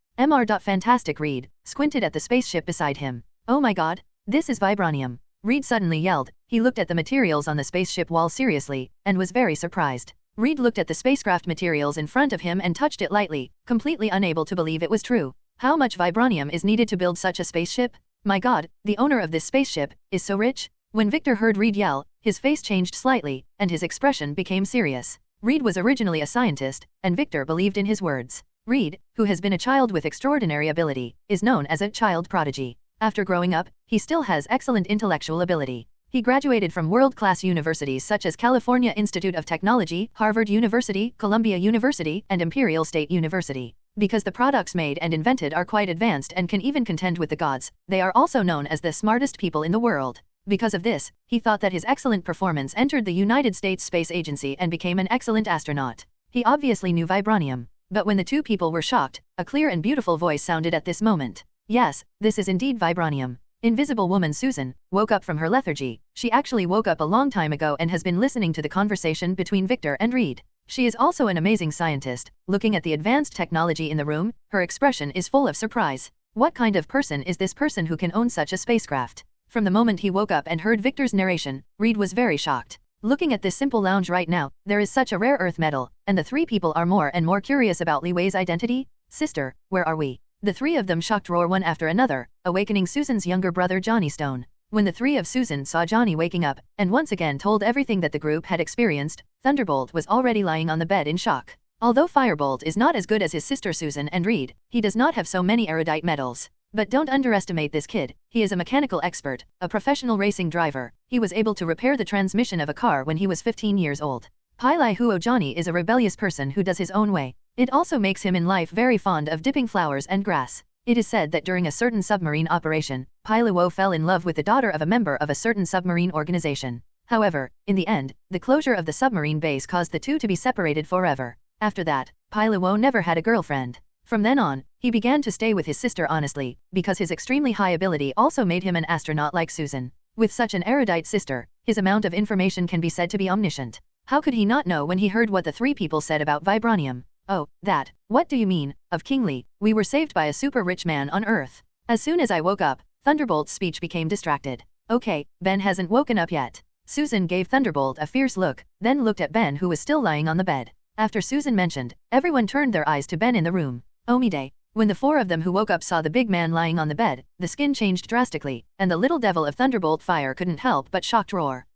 Fantastic Reed squinted at the spaceship beside him. Oh my god, this is vibranium. Reed suddenly yelled. He looked at the materials on the spaceship wall seriously, and was very surprised. Reed looked at the spacecraft materials in front of him and touched it lightly, completely unable to believe it was true. How much vibranium is needed to build such a spaceship? My god, the owner of this spaceship is so rich? When Victor heard Reed yell, his face changed slightly, and his expression became serious. Reed was originally a scientist, and Victor believed in his words. Reed, who has been a child with extraordinary ability, is known as a child prodigy. After growing up, he still has excellent intellectual ability. He graduated from world-class universities such as California Institute of Technology, Harvard University, Columbia University, and Imperial State University. Because the products made and invented are quite advanced and can even contend with the gods, they are also known as the smartest people in the world. Because of this, he thought that his excellent performance entered the United States Space Agency and became an excellent astronaut. He obviously knew vibranium. But when the two people were shocked, a clear and beautiful voice sounded at this moment. Yes, this is indeed vibranium. Invisible woman Susan woke up from her lethargy. She actually woke up a long time ago and has been listening to the conversation between Victor and Reed. She is also an amazing scientist. Looking at the advanced technology in the room, her expression is full of surprise. What kind of person is this person who can own such a spacecraft? From the moment he woke up and heard Victor's narration, Reed was very shocked. Looking at this simple lounge right now, there is such a rare earth metal, and the three people are more and more curious about Li Wei's identity. Sister, where are we? The three of them shocked roar one after another, awakening Susan's younger brother Johnny Stone. When the three of Susan saw Johnny waking up, and once again told everything that the group had experienced, Thunderbolt was already lying on the bed in shock. Although Firebolt is not as good as his sister Susan and Reed, he does not have so many erudite metals. But don't underestimate this kid. He is a mechanical expert, a professional racing driver. He was able to repair the transmission of a car when he was 15 years old. Pai Huo Johnny is a rebellious person who does his own way. It also makes him in life very fond of dipping flowers and grass. It is said that during a certain submarine operation, Pai Luo fell in love with the daughter of a member of a certain submarine organization. However, in the end, the closure of the submarine base caused the two to be separated forever. After that, Pai Luo never had a girlfriend. From then on, he began to stay with his sister honestly, because his extremely high ability also made him an astronaut like Susan. With such an erudite sister, his amount of information can be said to be omniscient. How could he not know when he heard what the three people said about vibranium? Oh, that. What do you mean? Of King Li, we were saved by a super rich man on Earth. As soon as I woke up, Thunderbolt's speech became distracted. Okay, Ben hasn't woken up yet. Susan gave Thunderbolt a fierce look, then looked at Ben who was still lying on the bed. After Susan mentioned, everyone turned their eyes to Ben in the room. Omide. When the four of them who woke up saw the big man lying on the bed, the skin changed drastically, and the little devil of Thunderbolt Fire couldn't help but shocked roar.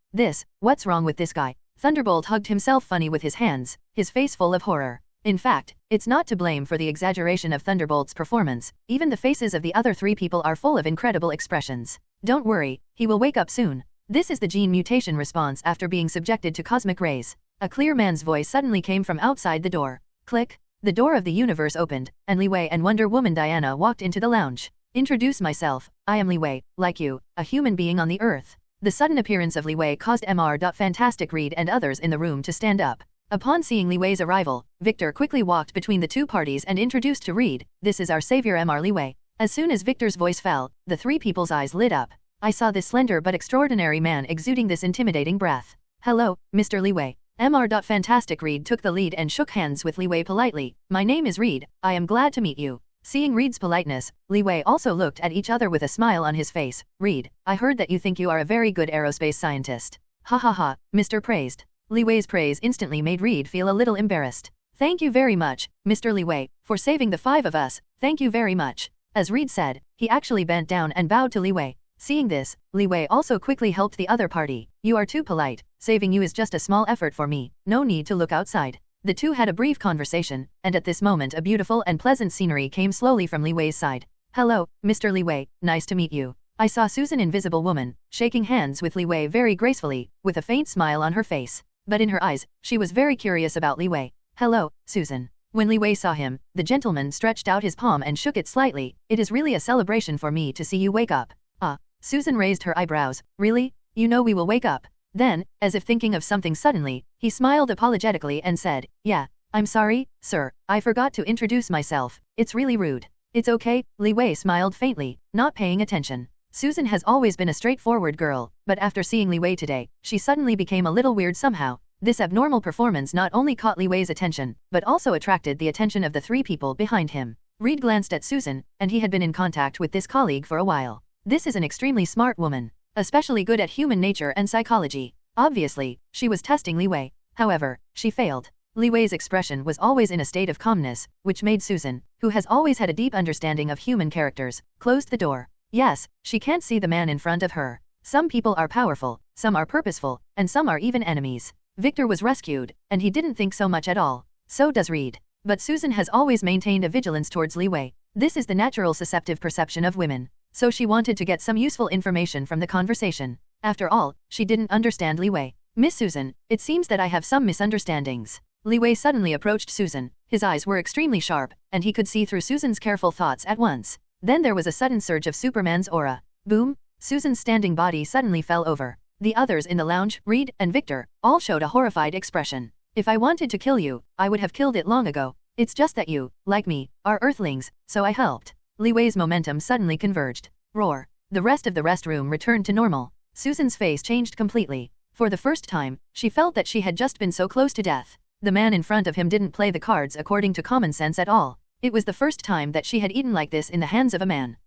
What's wrong with this guy? Thunderbolt hugged himself funny with his hands, his face full of horror. In fact, it's not to blame for the exaggeration of Thunderbolt's performance. Even the faces of the other three people are full of incredible expressions. Don't worry, he will wake up soon. This is the gene mutation response after being subjected to cosmic rays. A clear man's voice suddenly came from outside the door. Click. The door of the universe opened, and Li Wei and Wonder Woman Diana walked into the lounge. Introduce myself, I am Li Wei, like you, a human being on the earth. The sudden appearance of Li Wei caused Fantastic Reed and others in the room to stand up. Upon seeing Li Wei's arrival, Victor quickly walked between the two parties and introduced to Reed, this is our savior Li Wei. As soon as Victor's voice fell, the three people's eyes lit up. I saw this slender but extraordinary man exuding this intimidating breath. Hello, Mr. Li Wei. Fantastic Reed took the lead and shook hands with Li Wei politely. My name is Reed, I am glad to meet you. Seeing Reed's politeness, Li Wei also looked at each other with a smile on his face. Reed, I heard that you think you are a very good aerospace scientist. Ha ha ha, Mr. Praised. Li Wei's praise instantly made Reed feel a little embarrassed. Thank you very much, Mr. Li Wei, for saving the five of us, thank you very much. As Reed said, he actually bent down and bowed to Li Wei. Seeing this, Li Wei also quickly helped the other party. You are too polite, saving you is just a small effort for me, no need to look outside. The two had a brief conversation, and at this moment a beautiful and pleasant scenery came slowly from Li Wei's side. Hello, Mr. Li Wei, nice to meet you. I saw Susan Invisible Woman, shaking hands with Li Wei very gracefully, with a faint smile on her face. But in her eyes, she was very curious about Li Wei. Hello, Susan. When Li Wei saw him, the gentleman stretched out his palm and shook it slightly. It is really a celebration for me to see you wake up. Ah. Susan raised her eyebrows. Really? You know we will wake up. Then, as if thinking of something suddenly, he smiled apologetically and said, yeah, I'm sorry, sir, I forgot to introduce myself. It's really rude. It's okay, Li Wei smiled faintly, not paying attention. Susan has always been a straightforward girl, but after seeing Li Wei today, she suddenly became a little weird somehow. This abnormal performance not only caught Li Wei's attention, but also attracted the attention of the three people behind him. Reed glanced at Susan, and he had been in contact with this colleague for a while. This is an extremely smart woman, especially good at human nature and psychology. Obviously, she was testing Li Wei. However, she failed. Li Wei's expression was always in a state of calmness, which made Susan, who has always had a deep understanding of human characters, closed the door. Yes, she can't see the man in front of her. Some people are powerful, some are purposeful, and some are even enemies. Victor was rescued, and he didn't think so much at all. So does Reed. But Susan has always maintained a vigilance towards Li Wei. This is the natural susceptive perception of women. So she wanted to get some useful information from the conversation. After all, she didn't understand Li Wei. Miss Susan, it seems that I have some misunderstandings. Li Wei suddenly approached Susan. His eyes were extremely sharp, and he could see through Susan's careful thoughts at once. Then there was a sudden surge of Superman's aura. Boom! Susan's standing body suddenly fell over. The others in the lounge, Reed and Victor, all showed a horrified expression. If I wanted to kill you, I would have killed it long ago. It's just that you, like me, are Earthlings, so I helped. Li Wei's momentum suddenly converged. Roar. The rest of the restroom returned to normal. Susan's face changed completely. For the first time, she felt that she had just been so close to death. The man in front of him didn't play the cards according to common sense at all. It was the first time that she had eaten like this in the hands of a man.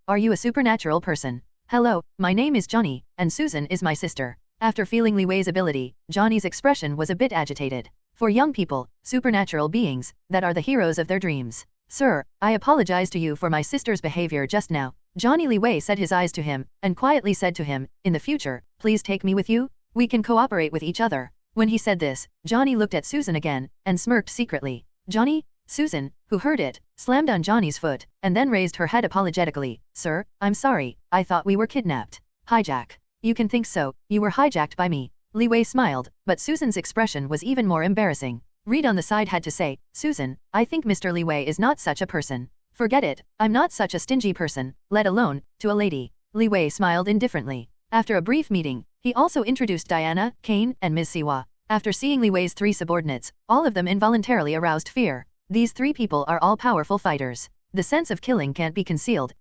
Are you a supernatural person? Hello, my name is Johnny, and Susan is my sister. After feeling Li Wei's ability, Johnny's expression was a bit agitated. For young people, supernatural beings, that are the heroes of their dreams. Sir, I apologize to you for my sister's behavior just now. Johnny. Li Wei set his eyes to him, and quietly said to him, in the future, please take me with you? We can cooperate with each other. When he said this, Johnny looked at Susan again, and smirked secretly. Johnny? Susan, who heard it, slammed on Johnny's foot, and then raised her head apologetically. Sir, I'm sorry, I thought we were kidnapped. Hijack. You can think so, you were hijacked by me. Li Wei smiled, but Susan's expression was even more embarrassing. Reed on the side had to say, Susan, I think Mr. Li Wei is not such a person. Forget it, I'm not such a stingy person, let alone, to a lady. Li Wei smiled indifferently. After a brief meeting, he also introduced Diana, Kane, and Ms. Siwa. After seeing Li Wei's 3 subordinates, all of them involuntarily aroused fear. These 3 people are all powerful fighters. The sense of killing can't be concealed,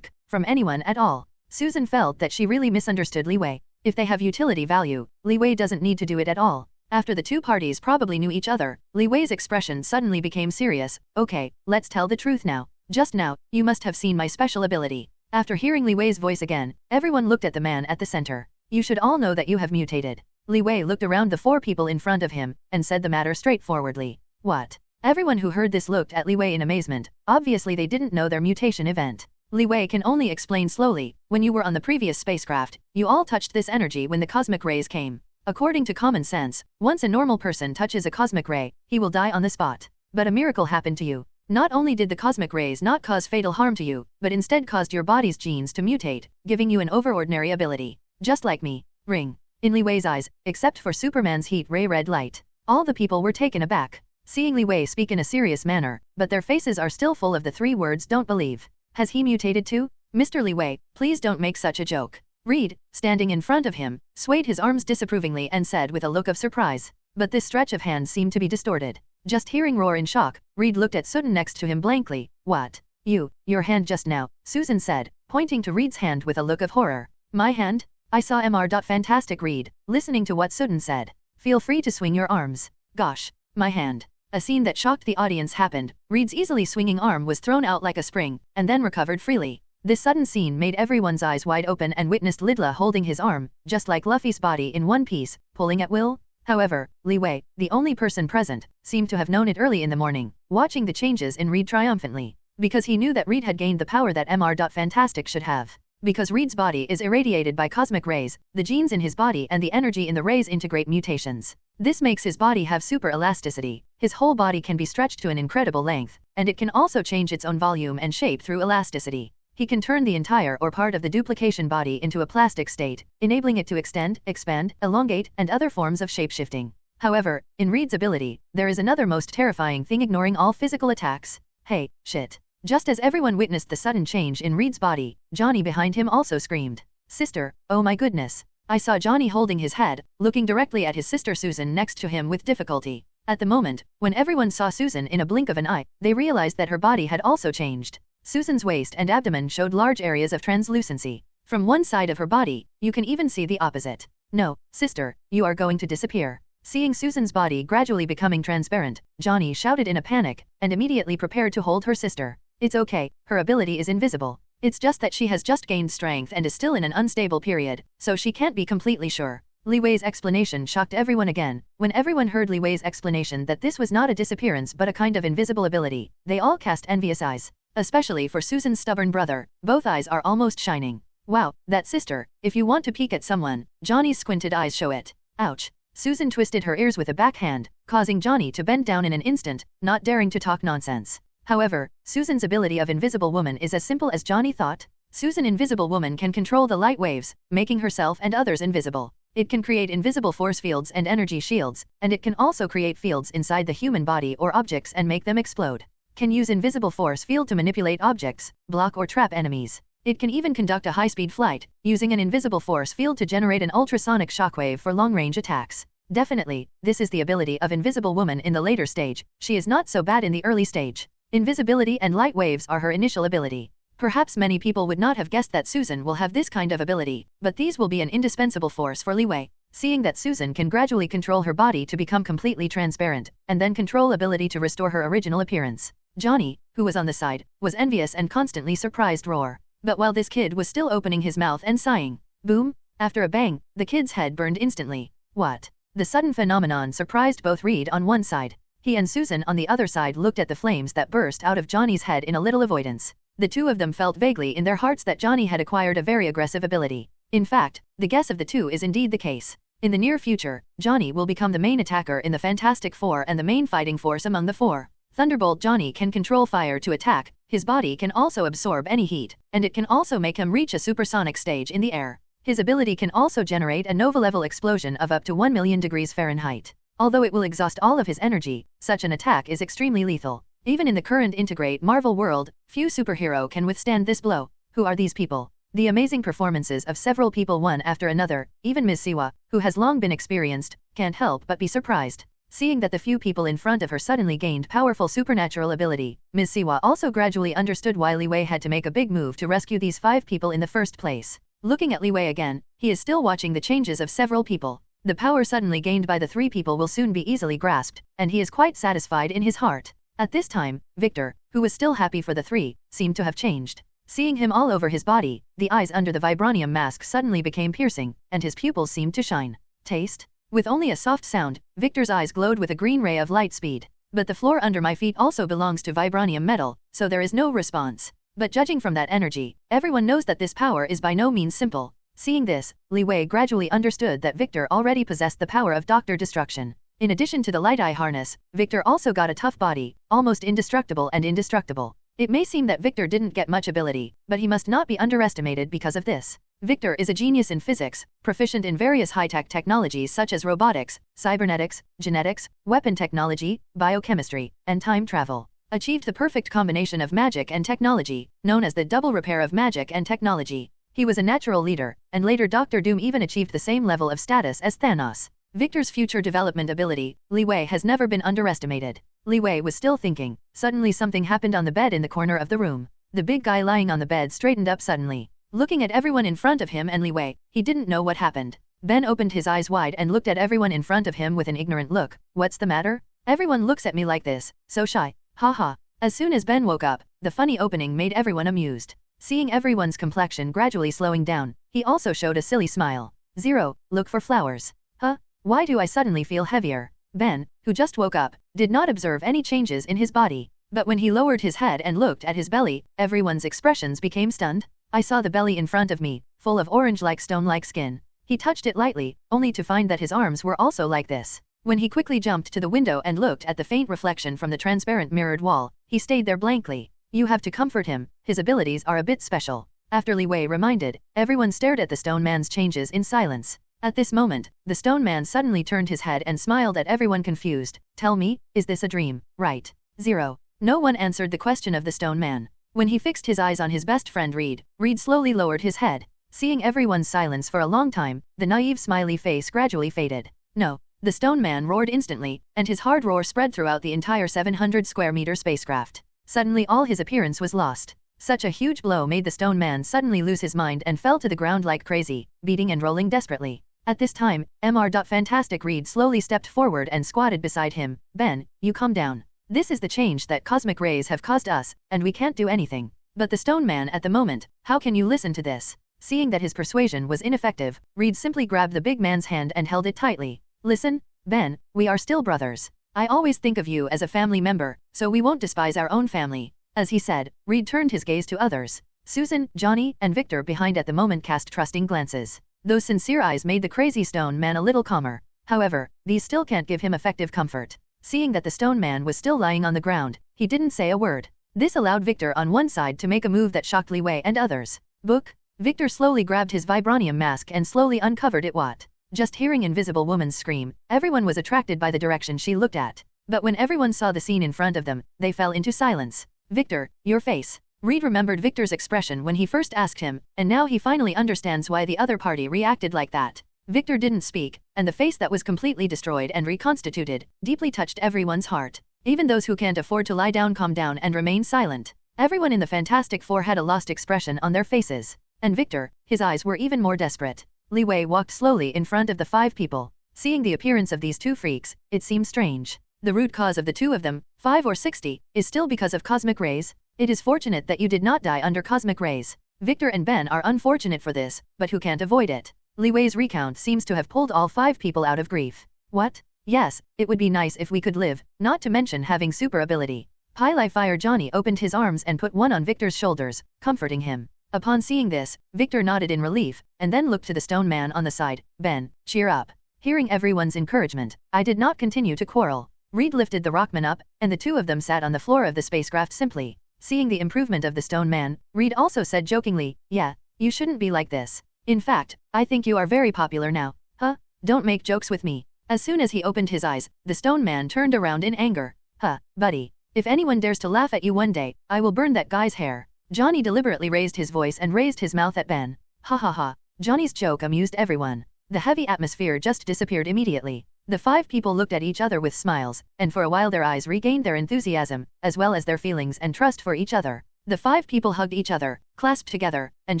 from anyone at all. Susan felt that she really misunderstood Li Wei. If they have utility value, Li Wei doesn't need to do it at all. After the 2 parties probably knew each other, Li Wei's expression suddenly became serious. Okay, let's tell the truth now. Just now, you must have seen my special ability. After hearing Li Wei's voice again, everyone looked at the man at the center. You should all know that you have mutated. Li Wei looked around the 4 people in front of him, and said the matter straightforwardly. What? Everyone who heard this looked at Li Wei in amazement. Obviously they didn't know their mutation event. Li Wei can only explain slowly. When you were on the previous spacecraft, you all touched this energy when the cosmic rays came. According to common sense, once a normal person touches a cosmic ray, he will die on the spot. But a miracle happened to you. Not only did the cosmic rays not cause fatal harm to you, but instead caused your body's genes to mutate, giving you an overordinary ability. Just like me. Ring. In Li Wei's eyes, except for Superman's heat ray red light, all the people were taken aback. Seeing Li Wei speak in a serious manner, but their faces are still full of the 3 words don't believe. Has he mutated too? Mr. Li Wei, please don't make such a joke. Reed, standing in front of him, swayed his arms disapprovingly and said with a look of surprise. But this stretch of hand seemed to be distorted. Just hearing Roar in shock, Reed looked at Sutton next to him blankly. What? Your hand just now, Susan said, pointing to Reed's hand with a look of horror. My hand? I saw Mr. Fantastic. Reed, listening to what Sutton said. Feel free to swing your arms. Gosh, my hand. A scene that shocked the audience happened. Reed's easily swinging arm was thrown out like a spring, and then recovered freely. This sudden scene made everyone's eyes wide open and witnessed Lidla holding his arm, just like Luffy's body in one piece, pulling at will. However, Li Wei, the only person present, seemed to have known it early in the morning, watching the changes in Reed triumphantly. Because he knew that Reed had gained the power that Mr. Fantastic should have. Because Reed's body is irradiated by cosmic rays, the genes in his body and the energy in the rays integrate mutations. This makes his body have super elasticity. His whole body can be stretched to an incredible length, and it can also change its own volume and shape through elasticity. He can turn the entire or part of the duplication body into a plastic state, enabling it to extend, expand, elongate, and other forms of shapeshifting. However, in Reed's ability, there is another most terrifying thing ignoring all physical attacks. Hey, shit. Just as everyone witnessed the sudden change in Reed's body, Johnny behind him also screamed. Sister, oh my goodness. I saw Johnny holding his head, looking directly at his sister Susan next to him with difficulty. At the moment, when everyone saw Susan in a blink of an eye, they realized that her body had also changed. Susan's waist and abdomen showed large areas of translucency. From one side of her body, you can even see the opposite. No, sister, you are going to disappear. Seeing Susan's body gradually becoming transparent, Johnny shouted in a panic, and immediately prepared to hold her sister. It's okay, her ability is invisible. It's just that she has just gained strength and is still in an unstable period, so she can't be completely sure. Li Wei's explanation shocked everyone again. When everyone heard Li Wei's explanation that this was not a disappearance but a kind of invisible ability, they all cast envious eyes. Especially for Susan's stubborn brother, both eyes are almost shining. Wow, that sister, if you want to peek at someone, Johnny's squinted eyes show it. Ouch. Susan twisted her ears with a backhand, causing Johnny to bend down in an instant, not daring to talk nonsense. However, Susan's ability of Invisible Woman is as simple as Johnny thought. Susan Invisible Woman can control the light waves, making herself and others invisible. It can create invisible force fields and energy shields, and it can also create fields inside the human body or objects and make them explode. Can use invisible force field to manipulate objects, block or trap enemies. It can even conduct a high-speed flight, using an invisible force field to generate an ultrasonic shockwave for long-range attacks. Definitely, this is the ability of Invisible Woman in the later stage. She is not so bad in the early stage. Invisibility and light waves are her initial ability. Perhaps many people would not have guessed that Susan will have this kind of ability, but these will be an indispensable force for Li Wei. Seeing that Susan can gradually control her body to become completely transparent, and then control ability to restore her original appearance. Johnny, who was on the side, was envious and constantly surprised roar. But while this kid was still opening his mouth and sighing, boom, after a bang, the kid's head burned instantly. What? The sudden phenomenon surprised both Reed on one side. He and Susan on the other side looked at the flames that burst out of Johnny's head in a little avoidance. The two of them felt vaguely in their hearts that Johnny had acquired a very aggressive ability. In fact, the guess of the two is indeed the case. In the near future, Johnny will become the main attacker in the Fantastic Four and the main fighting force among the four. Thunderbolt Johnny can control fire to attack, his body can also absorb any heat, and it can also make him reach a supersonic stage in the air. His ability can also generate a nova-level explosion of up to 1 million degrees Fahrenheit. Although it will exhaust all of his energy, such an attack is extremely lethal. Even in the current Integrate Marvel world, few superhero can withstand this blow. Who are these people? The amazing performances of several people one after another, even Ms. Siwa, who has long been experienced, can't help but be surprised. Seeing that the few people in front of her suddenly gained powerful supernatural ability, Ms. Siwa also gradually understood why Li Wei had to make a big move to rescue these 5 people in the first place. Looking at Li Wei again, he is still watching the changes of several people. The power suddenly gained by the 3 people will soon be easily grasped, and he is quite satisfied in his heart. At this time, Victor, who was still happy for the 3, seemed to have changed. Seeing him all over his body, the eyes under the vibranium mask suddenly became piercing, and his pupils seemed to shine. Taste? With only a soft sound, Victor's eyes glowed with a green ray of light speed. But the floor under my feet also belongs to vibranium metal, so there is no response. But judging from that energy, everyone knows that this power is by no means simple. Seeing this, Li Wei gradually understood that Victor already possessed the power of Dr. Destruction. In addition to the light eye harness, Victor also got a tough body, almost indestructible and indestructible. It may seem that Victor didn't get much ability, but he must not be underestimated because of this. Victor is a genius in physics, proficient in various high-tech technologies such as robotics, cybernetics, genetics, weapon technology, biochemistry, and time travel. Achieved the perfect combination of magic and technology, known as the double repair of magic and technology. He was a natural leader, and later Dr. Doom even achieved the same level of status as Thanos. Victor's future development ability, Li Wei, has never been underestimated. Li Wei was still thinking. Suddenly something happened on the bed in the corner of the room. The big guy lying on the bed straightened up suddenly. Looking at everyone in front of him and Li Wei, he didn't know what happened. Ben opened his eyes wide and looked at everyone in front of him with an ignorant look. What's the matter? Everyone looks at me like this, so shy. Haha. As soon as Ben woke up, the funny opening made everyone amused. Seeing everyone's complexion gradually slowing down, he also showed a silly smile. 0, look for flowers. Huh? Why do I suddenly feel heavier? Ben, who just woke up, did not observe any changes in his body. But when he lowered his head and looked at his belly, everyone's expressions became stunned. I saw the belly in front of me, full of orange-like stone-like skin. He touched it lightly, only to find that his arms were also like this. When he quickly jumped to the window and looked at the faint reflection from the transparent mirrored wall, he stayed there blankly. You have to comfort him, his abilities are a bit special. After Li Wei reminded, everyone stared at the stone man's changes in silence. At this moment, the stone man suddenly turned his head and smiled at everyone confused. Tell me, is this a dream? Right. 0. No one answered the question of the stone man. When he fixed his eyes on his best friend Reed, Reed slowly lowered his head. Seeing everyone's silence for a long time, the naive smiley face gradually faded. No. The stone man roared instantly, and his hard roar spread throughout the entire 700 square meter spacecraft. Suddenly all his appearance was lost. Such a huge blow made the stone man suddenly lose his mind and fell to the ground like crazy, beating and rolling desperately. At this time, Fantastic Reed slowly stepped forward and squatted beside him. Ben, you calm down. This is the change that cosmic rays have caused us, and we can't do anything. But the stone man at the moment, how can you listen to this? Seeing that his persuasion was ineffective, Reed simply grabbed the big man's hand and held it tightly. Listen, Ben, we are still brothers. I always think of you as a family member, so we won't despise our own family. As he said, Reed turned his gaze to others. Susan, Johnny, and Victor behind at the moment cast trusting glances. Those sincere eyes made the crazy stone man a little calmer. However, these still can't give him effective comfort. Seeing that the stone man was still lying on the ground, he didn't say a word. This allowed Victor on one side to make a move that shocked Li Wei and others. Book? Victor slowly grabbed his vibranium mask and slowly uncovered it. What? Just hearing Invisible Woman's scream, everyone was attracted by the direction she looked at. But when everyone saw the scene in front of them, they fell into silence. Victor, your face. Reed remembered Victor's expression when he first asked him, and now he finally understands why the other party reacted like that. Victor didn't speak, and the face that was completely destroyed and reconstituted deeply touched everyone's heart. Even those who can't afford to lie down calm down and remain silent. Everyone in the Fantastic Four had a lost expression on their faces. And Victor, his eyes were even more desperate. Li Wei walked slowly in front of the 5 people. Seeing the appearance of these 2 freaks, it seemed strange. The root cause of the 2 of them, 5 or 60, is still because of cosmic rays. It is fortunate that you did not die under cosmic rays. Victor and Ben are unfortunate for this, but who can't avoid it? Li Wei's recount seems to have pulled all 5 people out of grief. What? Yes, it would be nice if we could live, not to mention having super ability. Pili Fire Johnny opened his arms and put one on Victor's shoulders, comforting him. Upon seeing this, Victor nodded in relief, and then looked to the stone man on the side. Ben, cheer up. Hearing everyone's encouragement, I did not continue to quarrel. Reed lifted the rockman up, and the 2 of them sat on the floor of the spacecraft simply. Seeing the improvement of the stone man, Reed also said jokingly, yeah, you shouldn't be like this. In fact, I think you are very popular now. Huh? Don't make jokes with me. As soon as he opened his eyes, the stone man turned around in anger. Huh, buddy. If anyone dares to laugh at you one day, I will burn that guy's hair. Johnny deliberately raised his voice and raised his mouth at Ben. Ha ha ha. Johnny's joke amused everyone. The heavy atmosphere just disappeared immediately. The 5 people looked at each other with smiles, and for a while their eyes regained their enthusiasm, as well as their feelings and trust for each other. The 5 people hugged each other, clasped together, and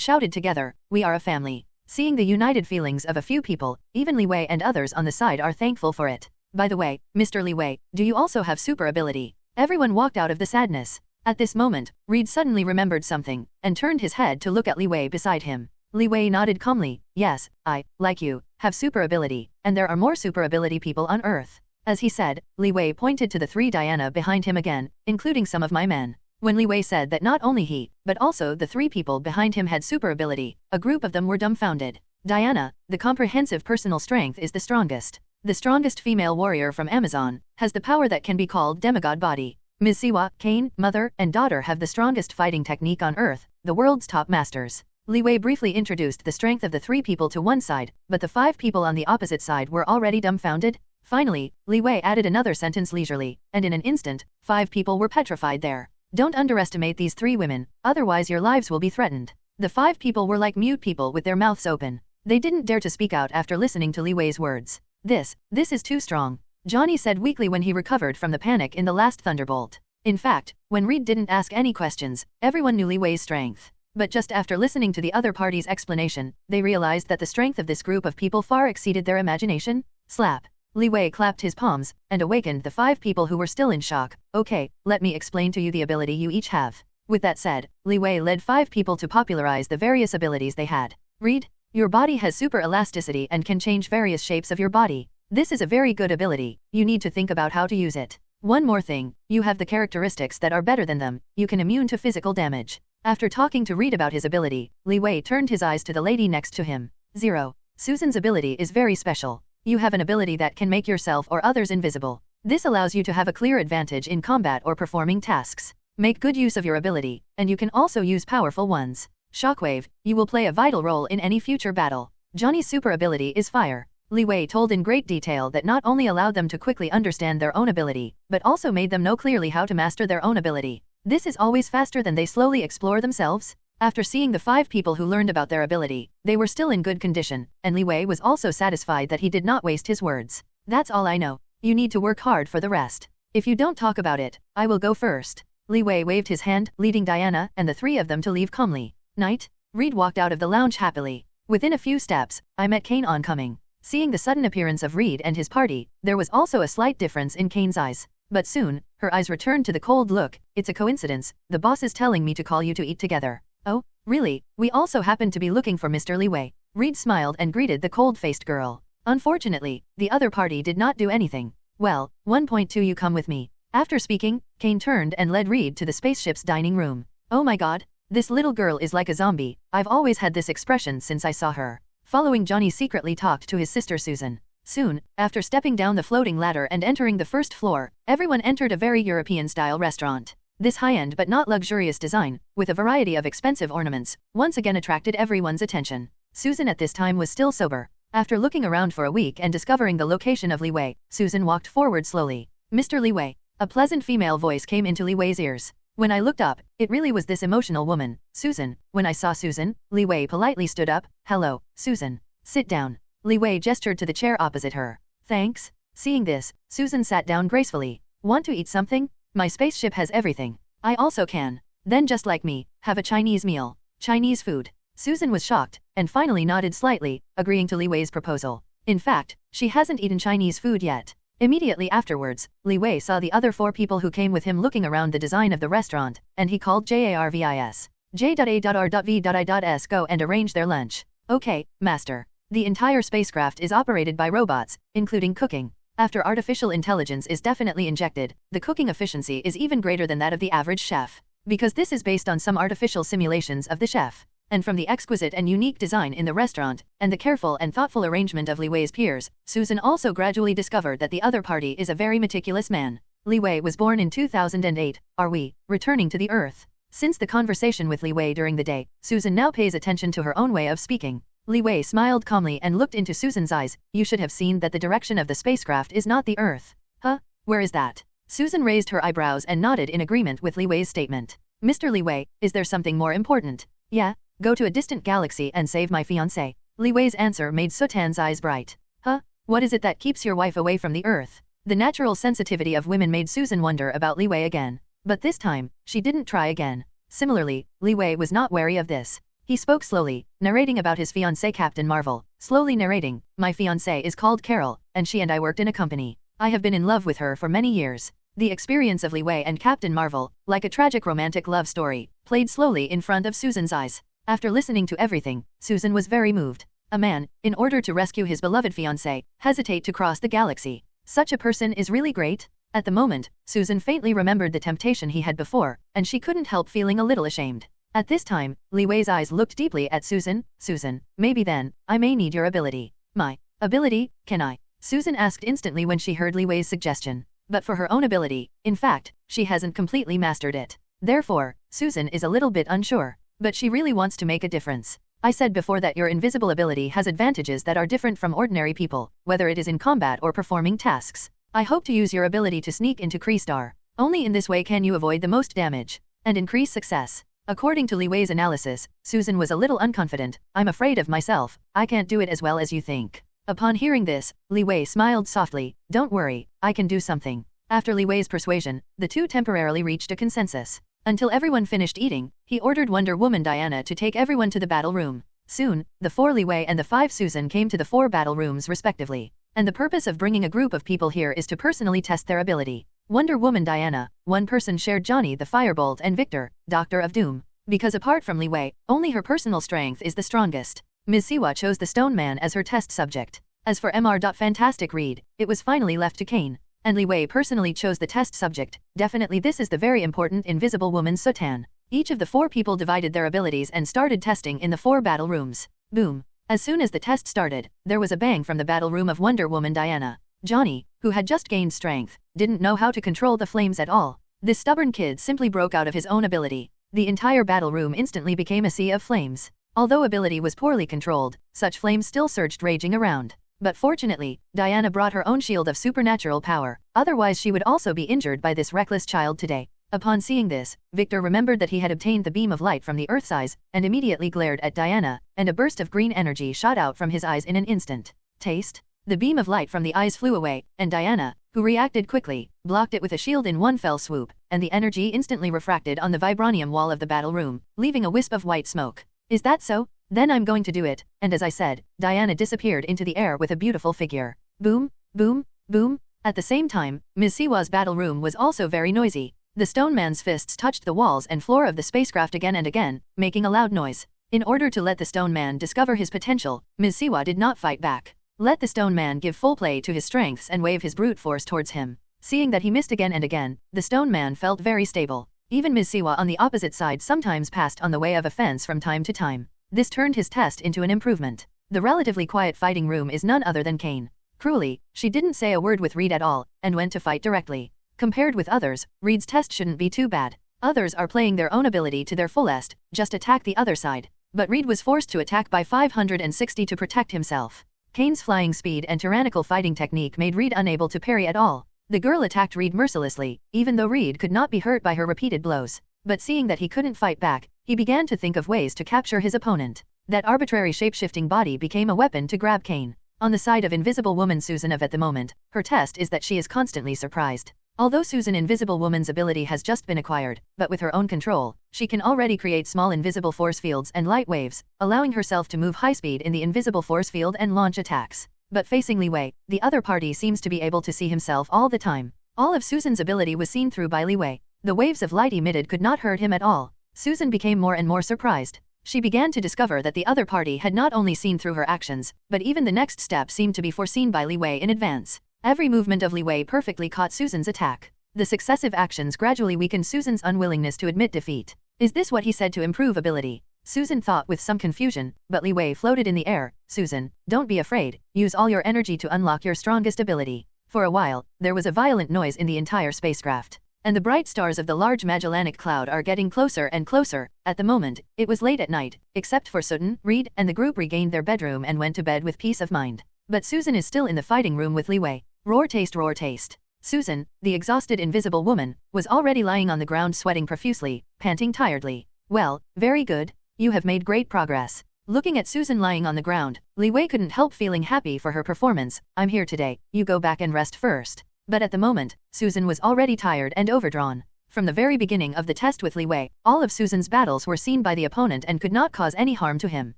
shouted together, we are a family. Seeing the united feelings of a few people, even Li Wei and others on the side are thankful for it. By the way, Mr. Li Wei, do you also have super ability? Everyone walked out of the sadness. At this moment, Reed suddenly remembered something, and turned his head to look at Li Wei beside him. Li Wei nodded calmly, yes, I, like you, have super ability, and there are more super ability people on Earth. As he said, Li Wei pointed to the 3 Diana behind him again, including some of my men. When Li Wei said that not only he, but also the 3 people behind him had super ability, a group of them were dumbfounded. Diana, the comprehensive personal strength is the strongest. The strongest female warrior from Amazon, has the power that can be called demigod body. Ms. Siwa, Kane, mother, and daughter have the strongest fighting technique on Earth, the world's top masters. Li Wei briefly introduced the strength of the 3 people to one side, but the 5 people on the opposite side were already dumbfounded. Finally, Li Wei added another sentence leisurely, and in an instant, 5 people were petrified there. Don't underestimate these 3 women, otherwise your lives will be threatened. The 5 people were like mute people with their mouths open. They didn't dare to speak out after listening to Li Wei's words. This is too strong, Johnny said weakly when he recovered from the panic in the last thunderbolt. In fact, when Reed didn't ask any questions, everyone knew Li Wei's strength. But just after listening to the other party's explanation, they realized that the strength of this group of people far exceeded their imagination. Slap. Li Wei clapped his palms, and awakened the 5 people who were still in shock. Okay, let me explain to you the ability you each have. With that said, Li Wei led 5 people to popularize the various abilities they had. Reed, your body has super elasticity and can change various shapes of your body. This is a very good ability, you need to think about how to use it. One more thing, you have the characteristics that are better than them, you can immune to physical damage. After talking to Reed about his ability, Li Wei turned his eyes to the lady next to him. 0. Susan's ability is very special. You have an ability that can make yourself or others invisible. This allows you to have a clear advantage in combat or performing tasks. Make good use of your ability, and you can also use powerful ones. Shockwave, you will play a vital role in any future battle. Johnny's super ability is fire. Li Wei told in great detail that not only allowed them to quickly understand their own ability, but also made them know clearly how to master their own ability. This is always faster than they slowly explore themselves. After seeing the 5 people who learned about their ability, they were still in good condition, and Li Wei was also satisfied that he did not waste his words. That's all I know. You need to work hard for the rest. If you don't talk about it, I will go first. Li Wei waved his hand, leading Diana and the 3 of them to leave calmly. Night. Reed walked out of the lounge happily. Within a few steps, I met Kane oncoming. Seeing the sudden appearance of Reed and his party, there was also a slight difference in Kane's eyes. But soon, her eyes returned to the cold look. It's a coincidence, the boss is telling me to call you to eat together. Oh, really? We also happen to be looking for Mr. Li Wei. Reed smiled and greeted the cold-faced girl. Unfortunately, the other party did not do anything. Well, 1.2 you come with me. After speaking, Kane turned and led Reed to the spaceship's dining room. Oh my god, this little girl is like a zombie. I've always had this expression since I saw her. Following, Johnny secretly talked to his sister Susan. Soon, after stepping down the floating ladder and entering the first floor, everyone entered a very European-style restaurant. This high-end but not luxurious design, with a variety of expensive ornaments, once again attracted everyone's attention. Susan at this time was still sober. After looking around for a week and discovering the location of Li Wei, Susan walked forward slowly. Mr. Li Wei. A pleasant female voice came into Li Wei's ears. When I looked up, it really was this emotional woman, Susan. When I saw Susan, Li Wei politely stood up. Hello, Susan. Sit down. Li Wei gestured to the chair opposite her. Thanks. Seeing this, Susan sat down gracefully. Want to eat something? My spaceship has everything. I also can. Then just like me, have a Chinese meal. Chinese food. Susan was shocked, and finally nodded slightly, agreeing to Li Wei's proposal. In fact, she hasn't eaten Chinese food yet. Immediately afterwards, Li Wei saw the other 4 people who came with him looking around the design of the restaurant, and he called JARVIS. J.A.R.V.I.S go and arrange their lunch. Okay, master. The entire spacecraft is operated by robots, including cooking. After artificial intelligence is definitely injected, the cooking efficiency is even greater than that of the average chef. Because this is based on some artificial simulations of the chef. And from the exquisite and unique design in the restaurant, and the careful and thoughtful arrangement of Li Wei's peers, Susan also gradually discovered that the other party is a very meticulous man. Li Wei was born in 2008, are we, returning to the Earth? Since the conversation with Li Wei during the day, Susan now pays attention to her own way of speaking. Li Wei smiled calmly and looked into Susan's eyes. You should have seen that the direction of the spacecraft is not the Earth. Huh? Where is that? Susan raised her eyebrows and nodded in agreement with Li Wei's statement. Mr. Li Wei, is there something more important? Yeah? Go to a distant galaxy and save my fiancé. Li Wei's answer made Sutan's eyes bright. Huh? What is it that keeps your wife away from the Earth? The natural sensitivity of women made Susan wonder about Li Wei again. But this time, she didn't try again. Similarly, Li Wei was not wary of this. He spoke slowly, narrating about his fiancé Captain Marvel. Slowly narrating, my fiancé is called Carol, and she and I worked in a company. I have been in love with her for many years. The experience of Li Wei and Captain Marvel, like a tragic romantic love story, played slowly in front of Susan's eyes. After listening to everything, Susan was very moved. A man, in order to rescue his beloved fiancé, hesitate to cross the galaxy. Such a person is really great. At the moment, Susan faintly remembered the temptation he had before, and she couldn't help feeling a little ashamed. At this time, Li Wei's eyes looked deeply at Susan. Susan, maybe then, I may need your ability. My ability, can I? Susan asked instantly when she heard Li Wei's suggestion. But for her own ability, in fact, she hasn't completely mastered it. Therefore, Susan is a little bit unsure. But she really wants to make a difference. I said before that your invisible ability has advantages that are different from ordinary people, whether it is in combat or performing tasks. I hope to use your ability to sneak into Crystar. Only in this way can you avoid the most damage and increase success. According to Li Wei's analysis, Susan was a little unconfident. I'm afraid of myself. I can't do it as well as you think. Upon hearing this, Li Wei smiled softly. Don't worry, I can do something. After Li Wei's persuasion, the two temporarily reached a consensus. Until everyone finished eating, he ordered Wonder Woman Diana to take everyone to the battle room. Soon, the 4 Li Wei and the 5 Susan came to the 4 battle rooms respectively. And the purpose of bringing a group of people here is to personally test their ability. Wonder Woman Diana, one person shared Johnny the Firebolt and Victor, Doctor of Doom. Because apart from Li Wei, only her personal strength is the strongest. Ms. Siwa chose the Stone Man as her test subject. As for Mr. Fantastic Reed, it was finally left to Kane. And Li Wei personally chose the test subject. Definitely this is the very important Invisible Woman Sutan. Each of the 4 people divided their abilities and started testing in the 4 battle rooms. Boom. As soon as the test started, there was a bang from the battle room of Wonder Woman Diana. Johnny, who had just gained strength, didn't know how to control the flames at all. This stubborn kid simply broke out of his own ability. The entire battle room instantly became a sea of flames. Although ability was poorly controlled, such flames still surged raging around. But fortunately, Diana brought her own shield of supernatural power, otherwise she would also be injured by this reckless child today. Upon seeing this, Victor remembered that he had obtained the beam of light from the Earth's eyes, and immediately glared at Diana, and a burst of green energy shot out from his eyes in an instant. Taste? The beam of light from the eyes flew away, and Diana, who reacted quickly, blocked it with a shield in one fell swoop, and the energy instantly refracted on the vibranium wall of the battle room, leaving a wisp of white smoke. Is that so? Then I'm going to do it, and as I said, Diana disappeared into the air with a beautiful figure. Boom, boom, boom. At the same time, Ms. Siwa's battle room was also very noisy. The Stone Man's fists touched the walls and floor of the spacecraft again and again, making a loud noise. In order to let the Stone Man discover his potential, Ms. Siwa did not fight back. Let the Stone Man give full play to his strengths and wave his brute force towards him. Seeing that he missed again and again, the Stone Man felt very stable. Even Ms. Siwa on the opposite side sometimes passed on the way of a fence from time to time. This turned his test into an improvement. The relatively quiet fighting room is none other than Kane. Cruelly, she didn't say a word with Reed at all, and went to fight directly. Compared with others, Reed's test shouldn't be too bad. Others are playing their own ability to their fullest, just attack the other side. But Reed was forced to attack by 560 to protect himself. Kane's flying speed and tyrannical fighting technique made Reed unable to parry at all. The girl attacked Reed mercilessly, even though Reed could not be hurt by her repeated blows. but seeing that he couldn't fight back, he began to think of ways to capture his opponent. That arbitrary shape-shifting body became a weapon to grab Kane. On the side of Invisible Woman Susan of at the moment, her test is that she is constantly surprised. Although Susan Invisible Woman's ability has just been acquired, but with her own control, she can already create small invisible force fields and light waves, allowing herself to move high speed in the invisible force field and launch attacks. But facing Li Wei, the other party seems to be able to see himself all the time. All of Susan's ability was seen through by Li Wei. The waves of light emitted could not hurt him at all. Susan became more and more surprised. She began to discover that the other party had not only seen through her actions, but even the next step seemed to be foreseen by Li Wei in advance. Every movement of Li Wei perfectly caught Susan's attack. The successive actions gradually weakened Susan's unwillingness to admit defeat. Is this what he said to improve ability? Susan thought with some confusion, but Li Wei floated in the air. Susan, don't be afraid, use all your energy to unlock your strongest ability. For a while, there was a violent noise in the entire spacecraft. And the bright stars of the large Magellanic Cloud are getting closer and closer. At the moment, it was late at night, except for Sutton, Reed, and the group regained their bedroom and went to bed with peace of mind. But Susan is still in the fighting room with Li Wei. Roar taste, roar taste. Susan, the exhausted invisible woman, was already lying on the ground sweating profusely, panting tiredly. Well, very good. You have made great progress. Looking at Susan lying on the ground, Li Wei couldn't help feeling happy for her performance. I'm here today, you go back and rest first. But at the moment, Susan was already tired and overdrawn. From the very beginning of the test with Li Wei, all of Susan's battles were seen by the opponent and could not cause any harm to him.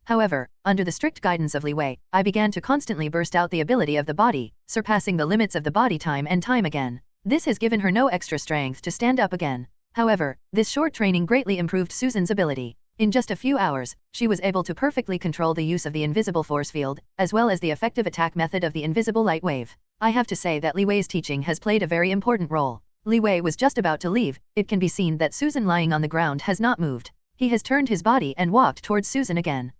However, under the strict guidance of Li Wei, I began to constantly burst out the ability of the body, surpassing the limits of the body time and time again. This has given her no extra strength to stand up again. However, this short training greatly improved Susan's ability. In just a few hours, she was able to perfectly control the use of the invisible force field, as well as the effective attack method of the invisible light wave. I have to say that Li Wei's teaching has played a very important role. Li Wei was just about to leave. It can be seen that Susan lying on the ground has not moved. He has turned his body and walked towards Susan again.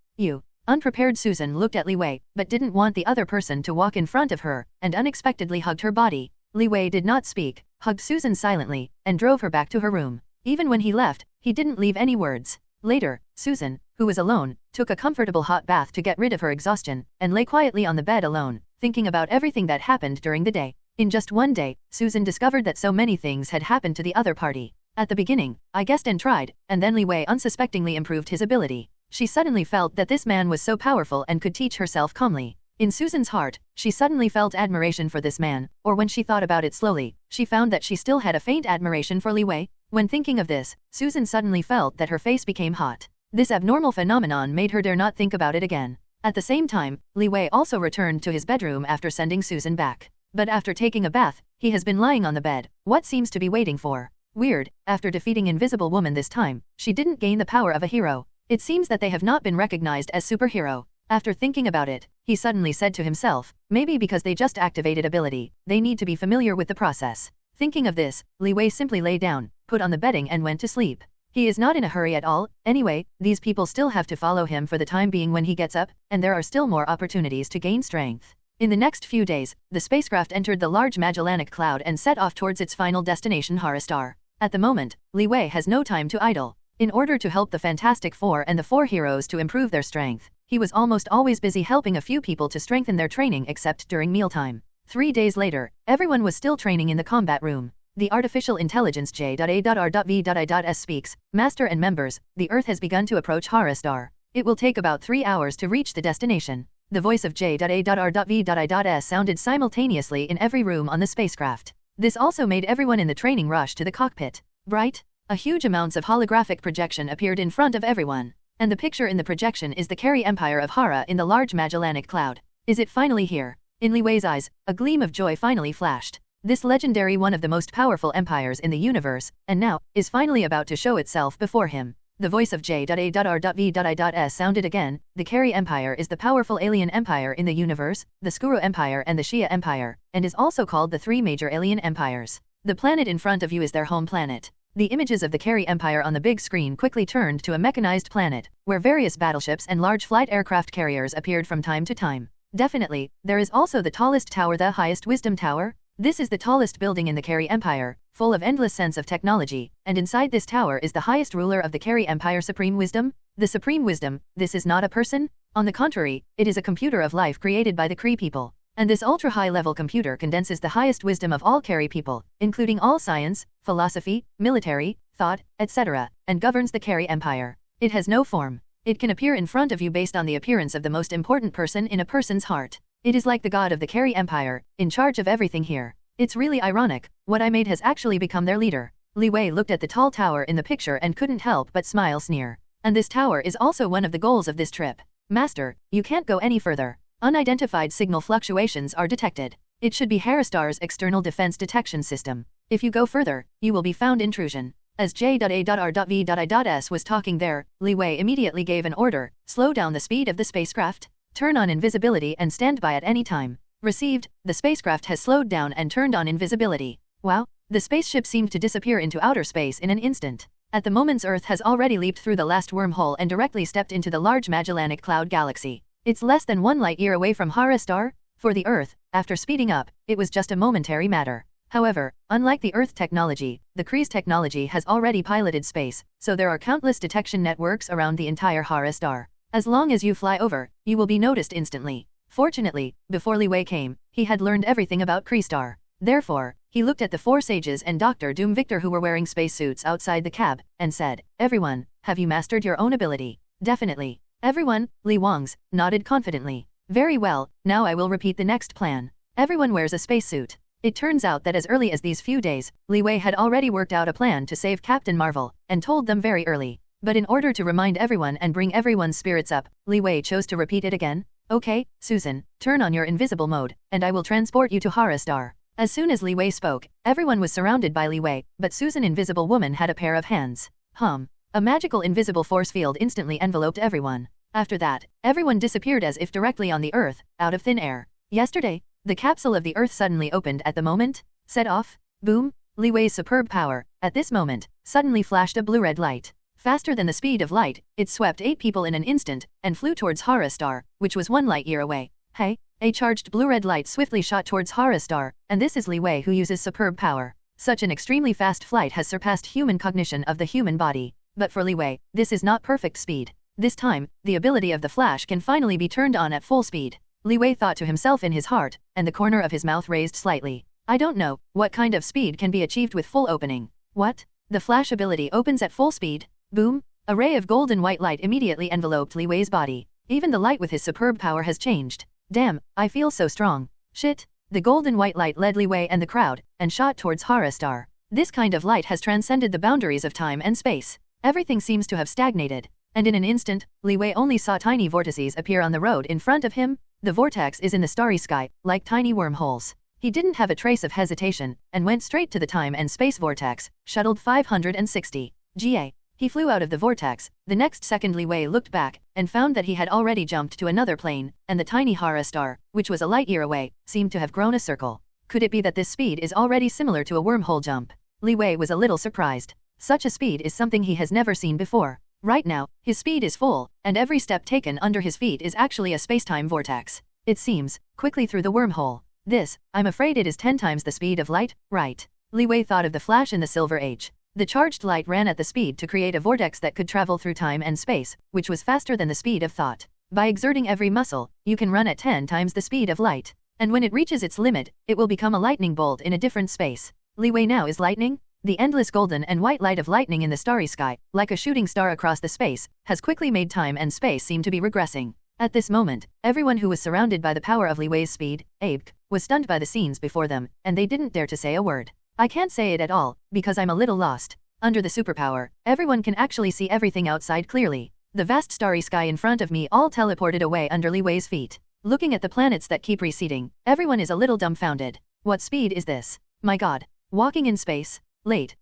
Unprepared Susan looked at Li Wei, but didn't want the other person to walk in front of her, and unexpectedly hugged her body. Li Wei did not speak, hugged Susan silently, and drove her back to her room. Even when he left, he didn't leave any words. Later, Susan, who was alone, took a comfortable hot bath to get rid of her exhaustion, and lay quietly on the bed alone, thinking about everything that happened during the day. In just one day, Susan discovered that so many things had happened to the other party. At the beginning, I guessed and tried, and then Li Wei unsuspectingly improved his ability. She suddenly felt that this man was so powerful and could teach herself calmly. In Susan's heart, she suddenly felt admiration for this man, or when she thought about it slowly, she found that she still had a faint admiration for Li Wei. When thinking of this, Susan suddenly felt that her face became hot. This abnormal phenomenon made her dare not think about it again. At the same time, Li Wei also returned to his bedroom after sending Susan back. But after taking a bath, he has been lying on the bed. What seems to be waiting for? Weird, after defeating Invisible Woman this time, she didn't gain the power of a hero. It seems that they have not been recognized as superhero. After thinking about it, he suddenly said to himself, maybe because they just activated ability, they need to be familiar with the process. Thinking of this, Li Wei simply lay down, put on the bedding and went to sleep. He is not in a hurry at all. Anyway, these people still have to follow him for the time being when he gets up, and there are still more opportunities to gain strength. In the next few days, the spacecraft entered the large Magellanic Cloud and set off towards its final destination Haristar. At the moment, Li Wei has no time to idle. In order to help the Fantastic Four and the four heroes to improve their strength, he was almost always busy helping a few people to strengthen their training except during mealtime. 3 days later, everyone was still training in the combat room. The artificial intelligence J.A.R.V.I.S speaks, Master and members, the Earth has begun to approach Haristar. It will take about 3 hours to reach the destination. The voice of J.A.R.V.I.S sounded simultaneously in every room on the spacecraft. This also made everyone in the training rush to the cockpit. Bright, a huge amounts of holographic projection appeared in front of everyone. And the picture in the projection is the Carey Empire of Hara in the large Magellanic Cloud. Is it finally here? In Li Wei's eyes, a gleam of joy finally flashed. This legendary one of the most powerful empires in the universe, and now, is finally about to show itself before him. The voice of J.A.R.V.I.S sounded again. The Carey Empire is the powerful alien empire in the universe, the Skuru Empire and the Shia Empire, and is also called the three major alien empires. The planet in front of you is their home planet. The images of the Carey Empire on the big screen quickly turned to a mechanized planet, where various battleships and large flight aircraft carriers appeared from time to time. Definitely, there is also the tallest tower, the highest wisdom tower. This is the tallest building in the Carey Empire, full of endless sense of technology, and inside this tower is the highest ruler of the Carey Empire, Supreme Wisdom. The Supreme Wisdom, this is not a person? On the contrary, it is a computer of life created by the Kree people. And this ultra-high-level computer condenses the highest wisdom of all Carey people, including all science, philosophy, military, thought, etc., and governs the Carey Empire. It has no form. It can appear in front of you based on the appearance of the most important person in a person's heart. It is like the god of the Carey Empire, in charge of everything here. It's really ironic, what I made has actually become their leader. Li Wei looked at the tall tower in the picture and couldn't help but smile sneer. And this tower is also one of the goals of this trip. Master, you can't go any further. Unidentified signal fluctuations are detected. It should be Harristar's external defense detection system. If you go further, you will be found intrusion. As J.A.R.V.I.S. was talking there, Li Wei immediately gave an order, slow down the speed of the spacecraft. Turn on invisibility and stand by at any time. Received, the spacecraft has slowed down and turned on invisibility. Wow, the spaceship seemed to disappear into outer space in an instant. At the moment Earth has already leaped through the last wormhole and directly stepped into the large Magellanic Cloud galaxy. It's less than 1 light-year away from Harristar. For the Earth, after speeding up, it was just a momentary matter. However, unlike the Earth technology, the Kree's technology has already piloted space, so there are countless detection networks around the entire Harristar. As long as you fly over, you will be noticed instantly. Fortunately, before Li Wei came, he had learned everything about Kreestar. Therefore, he looked at the 4 sages and Dr. Doom Victor who were wearing spacesuits outside the cab, and said, "Everyone, have you mastered your own ability?" "Definitely." Everyone, Li Wangs, nodded confidently. "Very well, now I will repeat the next plan. Everyone wears a spacesuit." It turns out that as early as these few days, Li Wei had already worked out a plan to save Captain Marvel, and told them very early. But in order to remind everyone and bring everyone's spirits up, Li Wei chose to repeat it again. "Okay, Susan, turn on your invisible mode, and I will transport you to Harristar." As soon as Li Wei spoke, everyone was surrounded by Li Wei, but Susan Invisible Woman had a pair of hands. A magical invisible force field instantly enveloped everyone. After that, everyone disappeared as if directly on the Earth, out of thin air. Yesterday, the capsule of the Earth suddenly opened at the moment, set off, boom, Li Wei's superb power, at this moment, suddenly flashed a blue-red light. Faster than the speed of light, it swept 8 people in an instant, and flew towards Harristar, which was 1 light-year away. Hey, a charged blue-red light swiftly shot towards Harristar, and this is Li Wei who uses superb power. Such an extremely fast flight has surpassed human cognition of the human body. But for Li Wei, this is not perfect speed. This time, the ability of the flash can finally be turned on at full speed. Li Wei thought to himself in his heart, and the corner of his mouth raised slightly. I don't know, what kind of speed can be achieved with full opening? What? The flash ability opens at full speed? Boom! A ray of golden white light immediately enveloped Li Wei's body. Even the light with his superb power has changed. Damn, I feel so strong. Shit! The golden white light led Li Wei and the crowd, and shot towards Harristar. This kind of light has transcended the boundaries of time and space. Everything seems to have stagnated. And in an instant, Li Wei only saw tiny vortices appear on the road in front of him. The vortex is in the starry sky, like tiny wormholes. He didn't have a trace of hesitation, and went straight to the time and space vortex, shuttled 560 GA. He flew out of the vortex. The next second Li Wei looked back, and found that he had already jumped to another plane, and the tiny Harristar, which was a light-year away, seemed to have grown a circle. Could it be that this speed is already similar to a wormhole jump? Li Wei was a little surprised. Such a speed is something he has never seen before. Right now, his speed is full, and every step taken under his feet is actually a spacetime vortex. It seems, quickly through the wormhole. This, I'm afraid it is 10 times the speed of light, right? Li Wei thought of the flash in the Silver Age. The charged light ran at the speed to create a vortex that could travel through time and space, which was faster than the speed of thought. By exerting every muscle, you can run at 10 times the speed of light. And when it reaches its limit, it will become a lightning bolt in a different space. Li Wei now is lightning? The endless golden and white light of lightning in the starry sky, like a shooting star across the space, has quickly made time and space seem to be regressing. At this moment, everyone who was surrounded by the power of Li Wei's speed, was stunned by the scenes before them, and they didn't dare to say a word. I can't say it at all, because I'm a little lost. Under the superpower, everyone can actually see everything outside clearly. The vast starry sky in front of me all teleported away under Li Wei's feet. Looking at the planets that keep receding, everyone is a little dumbfounded. What speed is this? My god. Walking in space?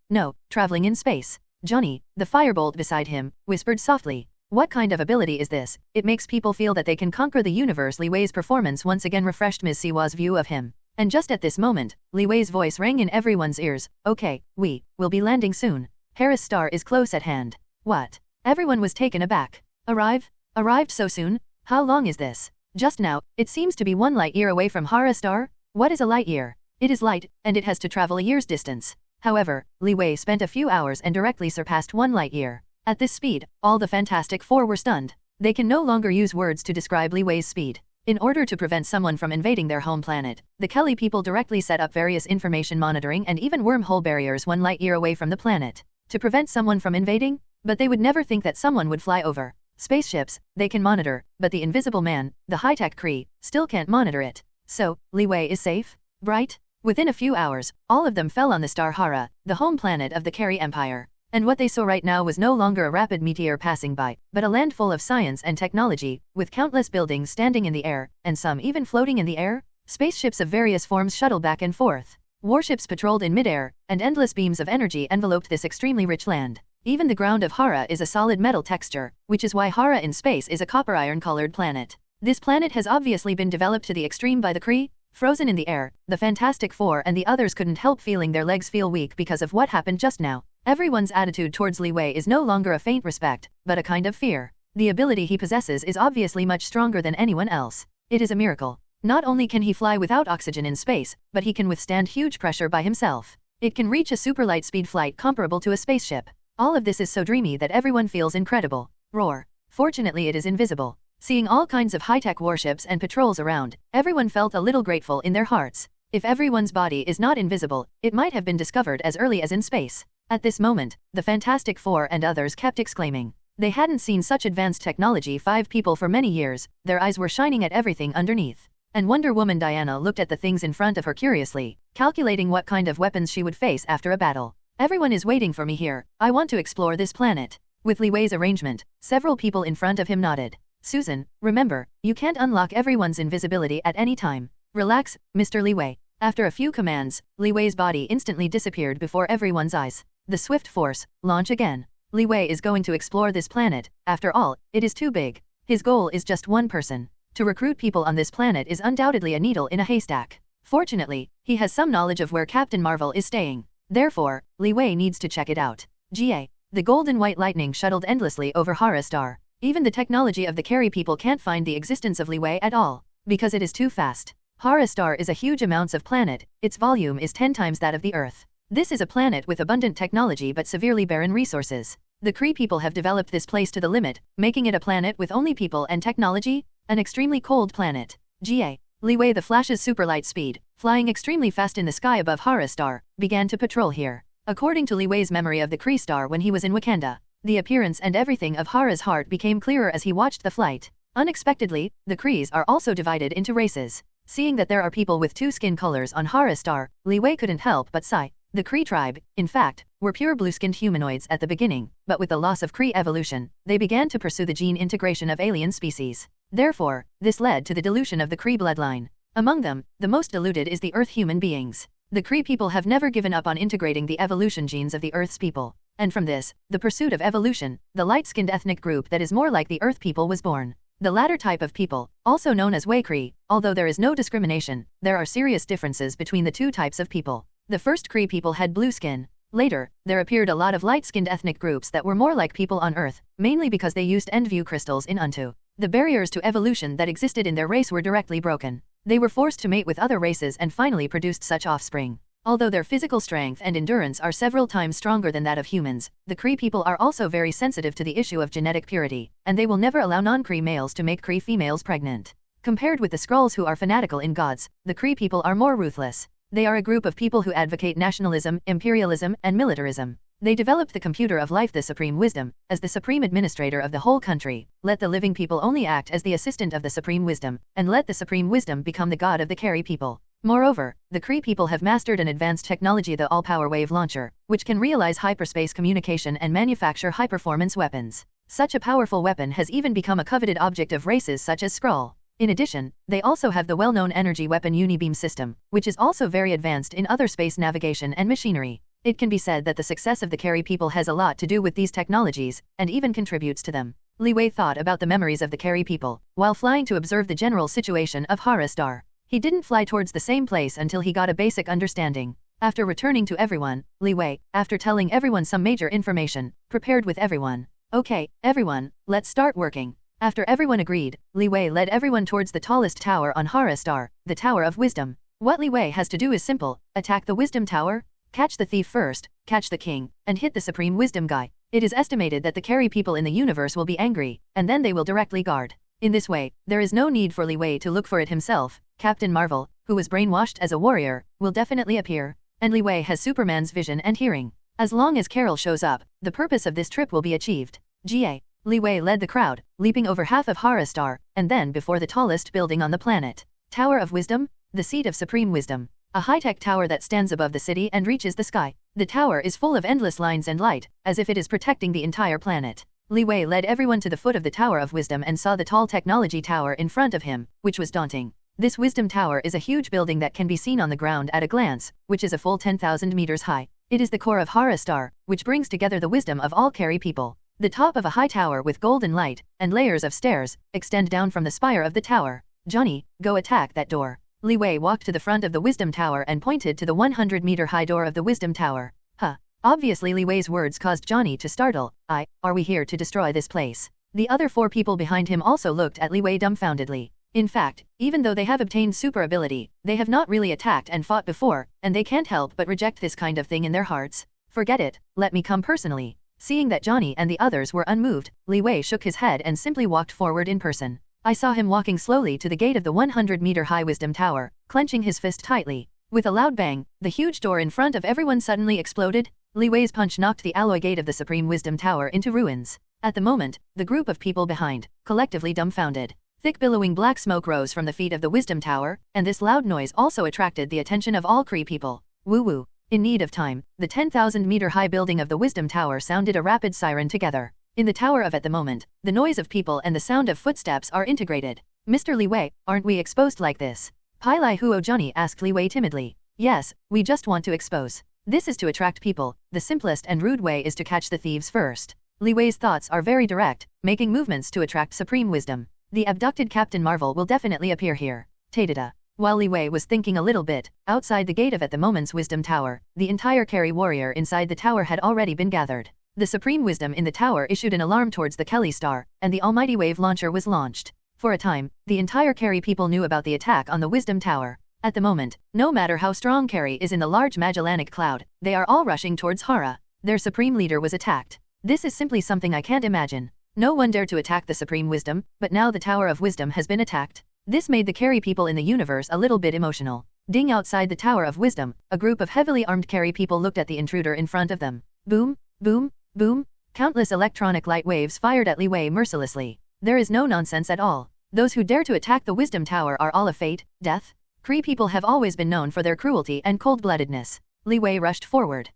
No, traveling in space. Johnny, the firebolt beside him, whispered softly. What kind of ability is this? It makes people feel that they can conquer the universe. Li Wei's performance once again refreshed Ms. Siwa's view of him. And just at this moment, Li Wei's voice rang in everyone's ears. Okay, we will be landing soon. Harristar is close at hand. What? Everyone was taken aback. Arrived so soon? How long is this? Just now, it seems to be 1 light-year away from Harristar. What is a light-year? It is light, and it has to travel a year's distance. However, Li Wei spent a few hours and directly surpassed 1 light-year. At this speed, all the Fantastic Four were stunned. They can no longer use words to describe Li Wei's speed. In order to prevent someone from invading their home planet, the Kelly people directly set up various information monitoring and even wormhole barriers 1 light year away from the planet to prevent someone from invading, but they would never think that someone would fly over. Spaceships, they can monitor, but the invisible man, the high-tech Kree, still can't monitor it. So, Li Wei is safe? Right? Within a few hours, all of them fell on the star Hara, the home planet of the Kerry Empire. And what they saw right now was no longer a rapid meteor passing by, but a land full of science and technology, with countless buildings standing in the air, and some even floating in the air. Spaceships of various forms shuttle back and forth. Warships patrolled in midair, and endless beams of energy enveloped this extremely rich land. Even the ground of Hara is a solid metal texture, which is why Hara in space is a copper iron-colored planet. This planet has obviously been developed to the extreme by the Kree. Frozen in the air, the Fantastic Four and the others couldn't help feeling their legs feel weak because of what happened just now. Everyone's attitude towards Li Wei is no longer a faint respect, but a kind of fear. The ability he possesses is obviously much stronger than anyone else. It is a miracle. Not only can he fly without oxygen in space, but he can withstand huge pressure by himself. It can reach a super light speed flight comparable to a spaceship. All of this is so dreamy that everyone feels incredible. Roar. Fortunately it is invisible. Seeing all kinds of high-tech warships and patrols around, everyone felt a little grateful in their hearts. If everyone's body is not invisible, it might have been discovered as early as in space. At this moment, the Fantastic Four and others kept exclaiming. They hadn't seen such advanced technology 5 people for many years, their eyes were shining at everything underneath. And Wonder Woman Diana looked at the things in front of her curiously, calculating what kind of weapons she would face after a battle. Everyone is waiting for me here, I want to explore this planet. With Li Wei's arrangement, several people in front of him nodded. Susan, remember, you can't unlock everyone's invisibility at any time. Relax, Mr. Li Wei. After a few commands, Li Wei's body instantly disappeared before everyone's eyes. The swift force, launch again. Li Wei is going to explore this planet, after all, it is too big. His goal is just one person. To recruit people on this planet is undoubtedly a needle in a haystack. Fortunately, he has some knowledge of where Captain Marvel is staying. Therefore, Li Wei needs to check it out. GA. The golden white lightning shuttled endlessly over Hara Star. Even the technology of the Kerry people can't find the existence of Li Wei at all, because it is too fast. Hara Star is a huge amounts of planet, its volume is 10 times that of the Earth. This is a planet with abundant technology but severely barren resources. The Kree people have developed this place to the limit, making it a planet with only people and technology, an extremely cold planet. GA. Li Wei the Flash's super light speed, flying extremely fast in the sky above Hara Star, began to patrol here. According to Li Wei's memory of the Kree star when he was in Wakanda, the appearance and everything of Hara's heart became clearer as he watched the flight. Unexpectedly, the Krees are also divided into races. Seeing that there are people with 2 skin colors on Hara Star, Li Wei couldn't help but sigh. The Kree tribe, in fact, were pure blue-skinned humanoids at the beginning, but with the loss of Kree evolution, they began to pursue the gene integration of alien species. Therefore, this led to the dilution of the Kree bloodline. Among them, the most diluted is the Earth human beings. The Kree people have never given up on integrating the evolution genes of the Earth's people. And from this, the pursuit of evolution, the light-skinned ethnic group that is more like the Earth people was born. The latter type of people, also known as Wei Kree, although there is no discrimination, there are serious differences between the 2 types of people. The first Kree people had blue skin. Later, there appeared a lot of light-skinned ethnic groups that were more like people on Earth, mainly because they used end-view crystals in Unto. The barriers to evolution that existed in their race were directly broken. They were forced to mate with other races and finally produced such offspring. Although their physical strength and endurance are several times stronger than that of humans, the Kree people are also very sensitive to the issue of genetic purity, and they will never allow non-Kree males to make Kree females pregnant. Compared with the Skrulls who are fanatical in gods, the Kree people are more ruthless. They are a group of people who advocate nationalism, imperialism, and militarism. They developed the computer of life, the supreme wisdom, as the supreme administrator of the whole country. Let the living people only act as the assistant of the supreme wisdom, and let the supreme wisdom become the god of the Kerry people. Moreover, the Kree people have mastered an advanced technology, the all-power wave launcher, which can realize hyperspace communication and manufacture high-performance weapons. Such a powerful weapon has even become a coveted object of races such as Skrull. In addition, they also have the well-known energy weapon Unibeam system, which is also very advanced in other space navigation and machinery. It can be said that the success of the Kerry people has a lot to do with these technologies, and even contributes to them. Li Wei thought about the memories of the Kerry people, while flying to observe the general situation of Hara Star. He didn't fly towards the same place until he got a basic understanding. After returning to everyone, Li Wei, after telling everyone some major information, prepared with everyone. Okay, everyone, let's start working. After everyone agreed, Li Wei led everyone towards the tallest tower on Hara Star, the Tower of Wisdom. What Li Wei has to do is simple: attack the Wisdom Tower, catch the thief first, catch the king, and hit the Supreme Wisdom guy. It is estimated that the Kerry people in the universe will be angry, and then they will directly guard. In this way, there is no need for Li Wei to look for it himself. Captain Marvel, who was brainwashed as a warrior, will definitely appear. And Li Wei has Superman's vision and hearing. As long as Carol shows up, the purpose of this trip will be achieved. Ga. Li Wei led the crowd, leaping over half of Hara Star, and then before the tallest building on the planet. Tower of Wisdom? The seat of supreme wisdom. A high-tech tower that stands above the city and reaches the sky. The tower is full of endless lines and light, as if it is protecting the entire planet. Li Wei led everyone to the foot of the Tower of Wisdom and saw the tall technology tower in front of him, which was daunting. This Wisdom Tower is a huge building that can be seen on the ground at a glance, which is a full 10,000 meters high. It is the core of Hara Star, which brings together the wisdom of all Carry people. The top of a high tower with golden light, and layers of stairs, extend down from the spire of the tower. Johnny, go attack that door. Li Wei walked to the front of the Wisdom Tower and pointed to the 100-meter high door of the Wisdom Tower. Huh. Obviously Li Wei's words caused Johnny to startle. Are we here to destroy this place? The other 4 people behind him also looked at Li Wei dumbfoundedly. In fact, even though they have obtained super ability, they have not really attacked and fought before, and they can't help but reject this kind of thing in their hearts. Forget it, let me come personally. Seeing that Johnny and the others were unmoved, Li Wei shook his head and simply walked forward in person. I saw him walking slowly to the gate of the 100-meter high Wisdom Tower, clenching his fist tightly. With a loud bang, the huge door in front of everyone suddenly exploded. Li Wei's punch knocked the alloy gate of the Supreme Wisdom Tower into ruins. At the moment, the group of people behind, collectively dumbfounded. Thick billowing black smoke rose from the feet of the Wisdom Tower, and this loud noise also attracted the attention of all Kree people. Woo-woo. In need of time, the 10,000-meter high building of the Wisdom Tower sounded a rapid siren together. In the tower of at the moment, the noise of people and the sound of footsteps are integrated. Mr. Li Wei, aren't we exposed like this? Pai Lai Huo Johnny asked Li Wei timidly. Yes, we just want to expose. This is to attract people. The simplest and rude way is to catch the thieves first. Li Wei's thoughts are very direct, making movements to attract supreme wisdom. The abducted Captain Marvel will definitely appear here. Tadada. While Li Wei was thinking a little bit, outside the gate of at the moment's Wisdom Tower, the entire Carry warrior inside the tower had already been gathered. The supreme wisdom in the tower issued an alarm towards the Kelly Star, and the almighty wave launcher was launched. For a time, the entire Carry people knew about the attack on the Wisdom Tower. At the moment, no matter how strong Carry is in the large Magellanic cloud, they are all rushing towards Hara. Their supreme leader was attacked. This is simply something I can't imagine. No one dared to attack the supreme wisdom, but now the Tower of Wisdom has been attacked. This made the Carry people in the universe a little bit emotional. Ding! Outside the Tower of Wisdom, a group of heavily armed Carry people looked at the intruder in front of them. Boom, boom, boom. Countless electronic light waves fired at Li Wei mercilessly. There is no nonsense at all. Those who dare to attack the Wisdom Tower are all of fate, death. Kree people have always been known for their cruelty and cold-bloodedness. Li Wei rushed forward.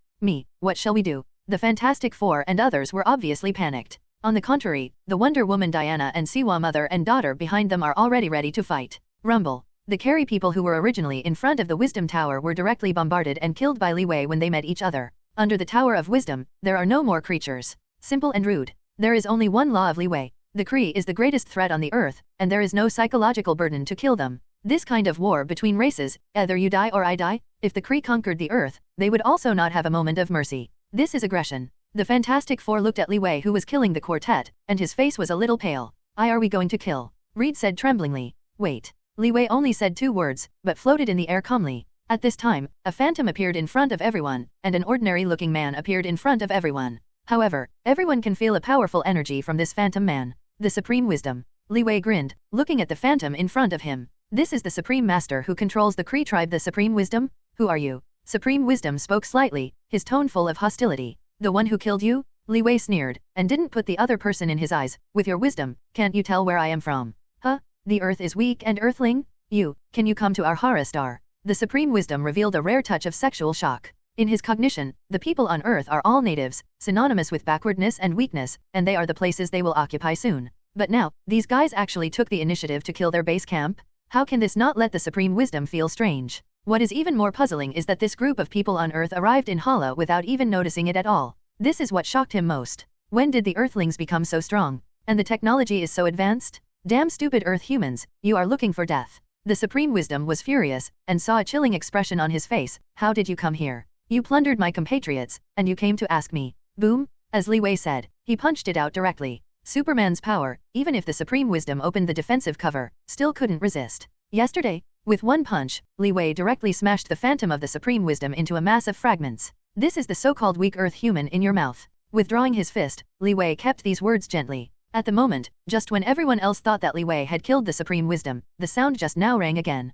What shall we do? The Fantastic Four and others were obviously panicked. On the contrary, the Wonder Woman Diana and Siwa mother and daughter behind them are already ready to fight. Rumble. The Carry people who were originally in front of the Wisdom Tower were directly bombarded and killed by Li Wei when they met each other. Under the Tower of Wisdom, there are no more creatures. Simple and rude. There is only one law of Li Wei. The Kree is the greatest threat on the earth, and there is no psychological burden to kill them. This kind of war between races, either you die or I die, if the Kree conquered the earth, they would also not have a moment of mercy. This is aggression. The Fantastic Four looked at Li Wei who was killing the quartet, and his face was a little pale. Are we going to kill? Reed said tremblingly. Wait. Li Wei only said 2 words, but floated in the air calmly. At this time, a phantom appeared in front of everyone, and an ordinary-looking man appeared in front of everyone. However, everyone can feel a powerful energy from this phantom man. The Supreme Wisdom. Li Wei grinned, looking at the phantom in front of him. This is the Supreme Master who controls the Kree tribe. The Supreme Wisdom? Who are you? Supreme Wisdom spoke slightly, his tone full of hostility. The one who killed you? Li Wei sneered, and didn't put the other person in his eyes. With your wisdom, can't you tell where I am from? Huh? The earth is weak and earthling? Can you come to our Hara Star? The Supreme Wisdom revealed a rare touch of sexual shock. In his cognition, the people on Earth are all natives, synonymous with backwardness and weakness, and they are the places they will occupy soon. But now, these guys actually took the initiative to kill their base camp? How can this not let the Supreme Wisdom feel strange? What is even more puzzling is that this group of people on Earth arrived in Hala without even noticing it at all. This is what shocked him most. When did the Earthlings become so strong? And the technology is so advanced? Damn stupid Earth humans, you are looking for death. The Supreme Wisdom was furious, and saw a chilling expression on his face. How did you come here? You plundered my compatriots, and you came to ask me. Boom! As Li Wei said, he punched it out directly. Superman's power, even if the Supreme Wisdom opened the defensive cover, still couldn't resist. Yesterday, with one punch, Li Wei directly smashed the phantom of the Supreme Wisdom into a mass of fragments. This is the so-called weak Earth human in your mouth. Withdrawing his fist, Li Wei kept these words gently. At the moment, just when everyone else thought that Li Wei had killed the Supreme Wisdom, the sound just now rang again.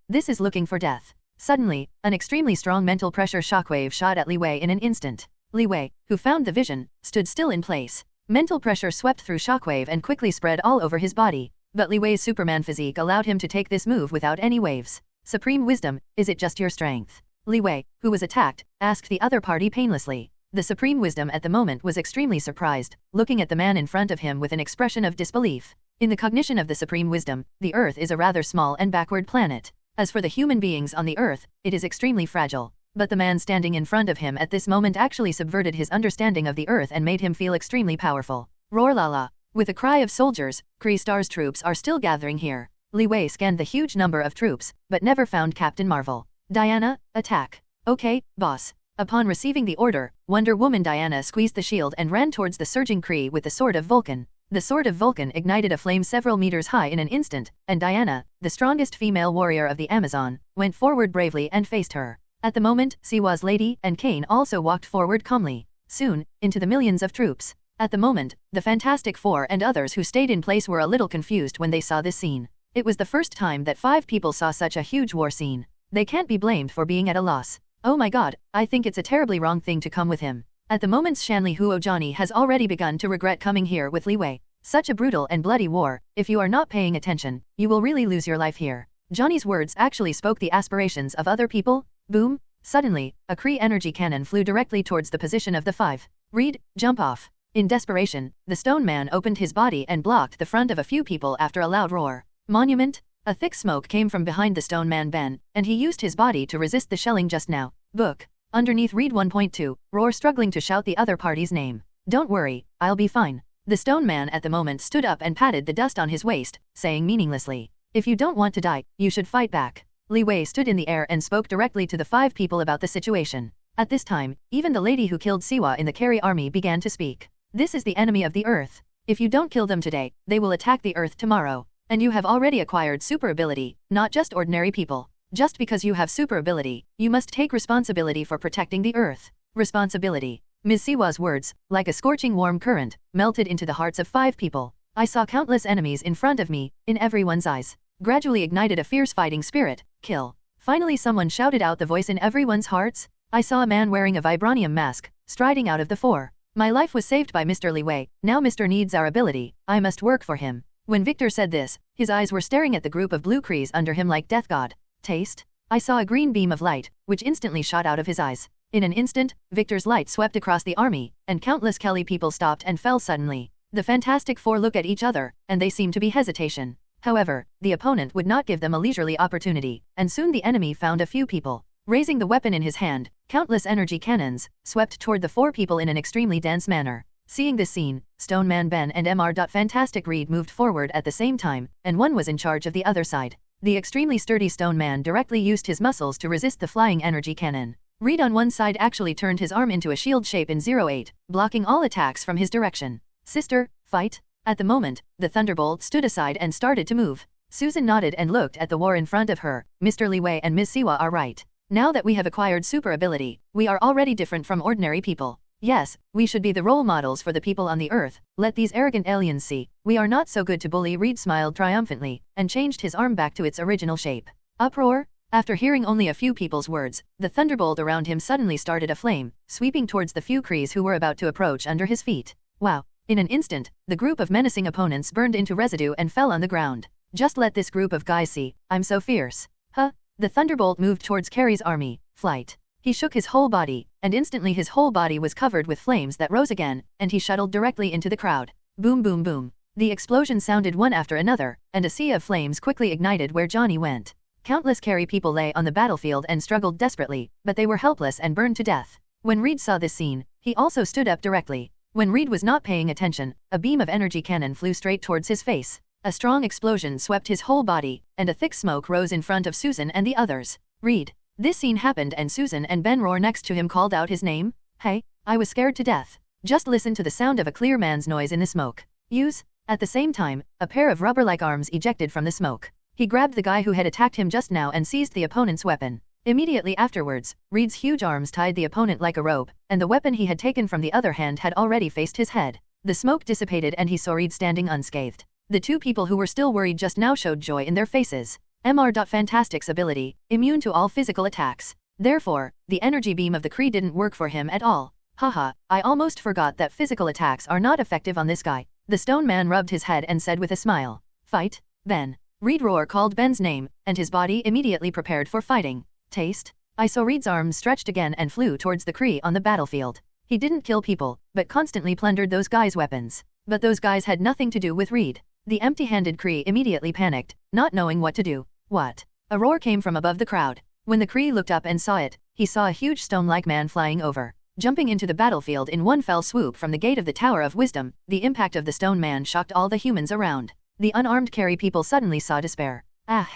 This is looking for death. Suddenly, an extremely strong mental pressure shockwave shot at Li Wei in an instant. Li Wei, who found the vision, stood still in place. Mental pressure swept through shockwave and quickly spread all over his body. But Li Wei's Superman physique allowed him to take this move without any waves. Supreme Wisdom, is it just your strength? Li Wei, who was attacked, asked the other party painlessly. The Supreme Wisdom at the moment was extremely surprised, looking at the man in front of him with an expression of disbelief. In the cognition of the Supreme Wisdom, the Earth is a rather small and backward planet. As for the human beings on the Earth, it is extremely fragile. But the man standing in front of him at this moment actually subverted his understanding of the Earth and made him feel extremely powerful. Roar la la. With a cry of soldiers, Kree Star's troops are still gathering here. Li Wei scanned the huge number of troops, but never found Captain Marvel. Diana, attack. Okay, boss. Upon receiving the order, Wonder Woman Diana squeezed the shield and ran towards the surging Kree with the Sword of Vulcan. The Sword of Vulcan ignited a flame several meters high in an instant, and Diana, the strongest female warrior of the Amazon, went forward bravely and faced her. At the moment, Siwa's lady and Kane also walked forward calmly. Soon, into the millions of troops. At the moment, the Fantastic Four and others who stayed in place were a little confused when they saw this scene. It was the first time that 5 people saw such a huge war scene. They can't be blamed for being at a loss. Oh my god, I think it's a terribly wrong thing to come with him. At the moment Shanli Huo Johnny has already begun to regret coming here with Li Wei. Such a brutal and bloody war, if you are not paying attention, you will really lose your life here. Johnny's words actually spoke the aspirations of other people. Boom! Suddenly, a Kree energy cannon flew directly towards the position of the 5. Reed, jump off. In desperation, the stone man opened his body and blocked the front of a few people after a loud roar. Monument? A thick smoke came from behind the stone man Ben, and he used his body to resist the shelling just now. Book. Underneath Read 1.2, roar struggling to shout the other party's name. Don't worry, I'll be fine. The stone man at the moment stood up and patted the dust on his waist, saying meaninglessly, if you don't want to die, you should fight back. Li Wei stood in the air and spoke directly to the 5 people about the situation. At this time, even the lady who killed Siwa in the Carry army began to speak. This is the enemy of the Earth. If you don't kill them today, they will attack the Earth tomorrow. And you have already acquired super ability, not just ordinary people. Just because you have super ability, you must take responsibility for protecting the Earth. Responsibility. Ms. Siwa's words, like a scorching warm current, melted into the hearts of 5 people. I saw countless enemies in front of me, in everyone's eyes. Gradually ignited a fierce fighting spirit. Kill. Finally someone shouted out the voice in everyone's hearts. I saw a man wearing a vibranium mask, striding out of the 4. My life was saved by Mr. Li Wei, now Mr. needs our ability, I must work for him. When Victor said this, his eyes were staring at the group of blue Krees under him like death god. Taste? I saw a green beam of light, which instantly shot out of his eyes. In an instant, Victor's light swept across the army, and countless Kelly people stopped and fell suddenly. The Fantastic Four look at each other, and they seem to be hesitation. However, the opponent would not give them a leisurely opportunity, and soon the enemy found a few people. Raising the weapon in his hand, countless energy cannons swept toward the 4 people in an extremely dense manner. Seeing this scene, Stone Man Ben and Mr. Fantastic Reed moved forward at the same time, and one was in charge of the other side. The extremely sturdy Stone Man directly used his muscles to resist the flying energy cannon. Reed on one side actually turned his arm into a shield shape in 08, blocking all attacks from his direction. Sister, fight? At the moment, the Thunderbolt stood aside and started to move. Susan nodded and looked at the war in front of her. Mr. Li Wei and Ms. Siwa are right. Now that we have acquired super ability, we are already different from ordinary people. Yes, we should be the role models for the people on the Earth. Let these arrogant aliens see, we are not so good to bully. Reed smiled triumphantly, and changed his arm back to its original shape. Uproar? After hearing only a few people's words, the thunderbolt around him suddenly started aflame, sweeping towards the few Krees who were about to approach under his feet. Wow! In an instant, the group of menacing opponents burned into residue and fell on the ground. Just let this group of guys see, I'm so fierce. Huh? The thunderbolt moved towards Carrie's army. Flight. He shook his whole body, and instantly his whole body was covered with flames that rose again, and he shuttled directly into the crowd. Boom boom boom. The explosion sounded one after another, and a sea of flames quickly ignited where Johnny went. Countless Carrie people lay on the battlefield and struggled desperately, but they were helpless and burned to death. When Reed saw this scene, he also stood up directly. When Reed was not paying attention, a beam of energy cannon flew straight towards his face. A strong explosion swept his whole body, and a thick smoke rose in front of Susan and the others. Reed. This scene happened and Susan and Ben Roar next to him called out his name. Hey, I was scared to death. Just listen to the sound of a clear man's noise in the smoke. Use. At the same time, a pair of rubber-like arms ejected from the smoke. He grabbed the guy who had attacked him just now and seized the opponent's weapon. Immediately afterwards, Reed's huge arms tied the opponent like a rope, and the weapon he had taken from the other hand had already faced his head. The smoke dissipated and he saw Reed standing unscathed. The two people who were still worried just now showed joy in their faces. Fantastic's ability, immune to all physical attacks. Therefore, the energy beam of the Kree didn't work for him at all. Haha, I almost forgot that physical attacks are not effective on this guy. The stone man rubbed his head and said with a smile. Fight, Ben. Reed called Ben's name, and his body immediately prepared for fighting. Taste? I saw Reed's arms stretched again and flew towards the Kree on the battlefield. He didn't kill people, but constantly plundered those guys' weapons. But those guys had nothing to do with Reed. The empty-handed Kree immediately panicked, not knowing what to do. What? A roar came from above the crowd. When the Kree looked up and saw it, he saw a huge stone-like man flying over, jumping into the battlefield in one fell swoop from the gate of the Tower of Wisdom. The impact of the stone man shocked all the humans around. The unarmed Carrie people suddenly saw despair. Ah!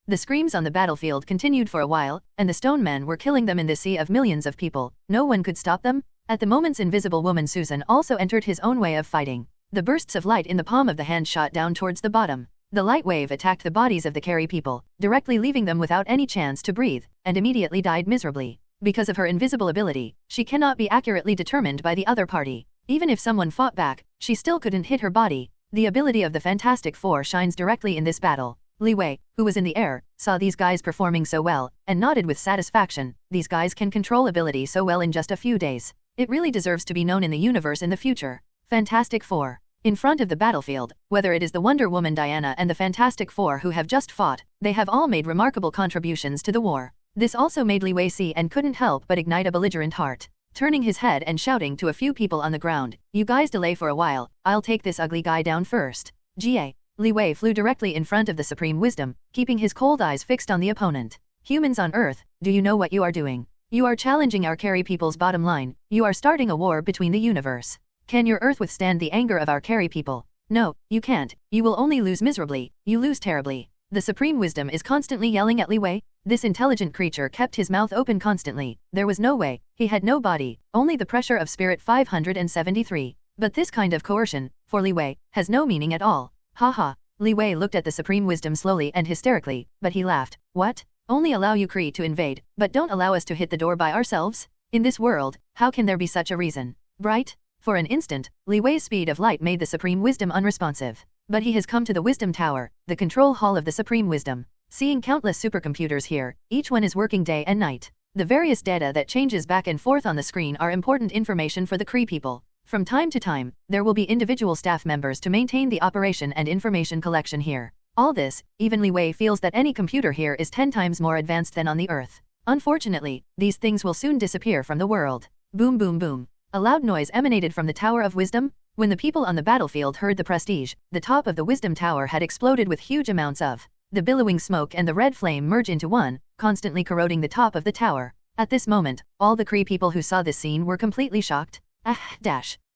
The screams on the battlefield continued for a while, and the stone men were killing them in the sea of millions of people. No one could stop them. At the moment's invisible woman Susan also entered his own way of fighting. The bursts of light in the palm of the hand shot down towards the bottom. The light wave attacked the bodies of the Carrie people, directly leaving them without any chance to breathe, and immediately died miserably. Because of her invisible ability, she cannot be accurately determined by the other party. Even if someone fought back, she still couldn't hit her body. The ability of the Fantastic Four shines directly in this battle. Li Wei, who was in the air, saw these guys performing so well, and nodded with satisfaction. These guys can control ability so well in just a few days. It really deserves to be known in the universe in the future. Fantastic Four. In front of the battlefield, whether it is the Wonder Woman Diana and the Fantastic Four who have just fought, they have all made remarkable contributions to the war. This also made Li Wei see and couldn't help but ignite a belligerent heart. Turning his head and shouting to a few people on the ground, "You guys delay for a while, I'll take this ugly guy down first." Ga. Li Wei flew directly in front of the Supreme Wisdom, keeping his cold eyes fixed on the opponent. Humans on Earth, do you know what you are doing? You are challenging our Carrie people's bottom line. You are starting a war between the universe. Can your Earth withstand the anger of our Carrie people? No, you can't. You will only lose miserably. You lose terribly. The Supreme Wisdom is constantly yelling at Li Wei. This intelligent creature kept his mouth open constantly. There was no way. He had no body, only the pressure of spirit 573. But this kind of coercion, for Li Wei, has no meaning at all. Ha ha. Li Wei looked at the Supreme Wisdom slowly and hysterically, but he laughed. What? Only allow you Kree to invade, but don't allow us to hit the door by ourselves? In this world, how can there be such a reason? Bright? For an instant, Li Wei's speed of light made the Supreme Wisdom unresponsive. But he has come to the Wisdom Tower, the control hall of the Supreme Wisdom. Seeing countless supercomputers here, each one is working day and night. The various data that changes back and forth on the screen are important information for the Kree people. From time to time, there will be individual staff members to maintain the operation and information collection here. All this, even Li Wei feels that any computer here is 10 times more advanced than on the Earth. Unfortunately, these things will soon disappear from the world. Boom boom boom. A loud noise emanated from the Tower of Wisdom. When the people on the battlefield heard the prestige, the top of the Wisdom Tower had exploded with huge amounts of the billowing smoke and the red flame merge into one, constantly corroding the top of the tower. At this moment, all the Kree people who saw this scene were completely shocked.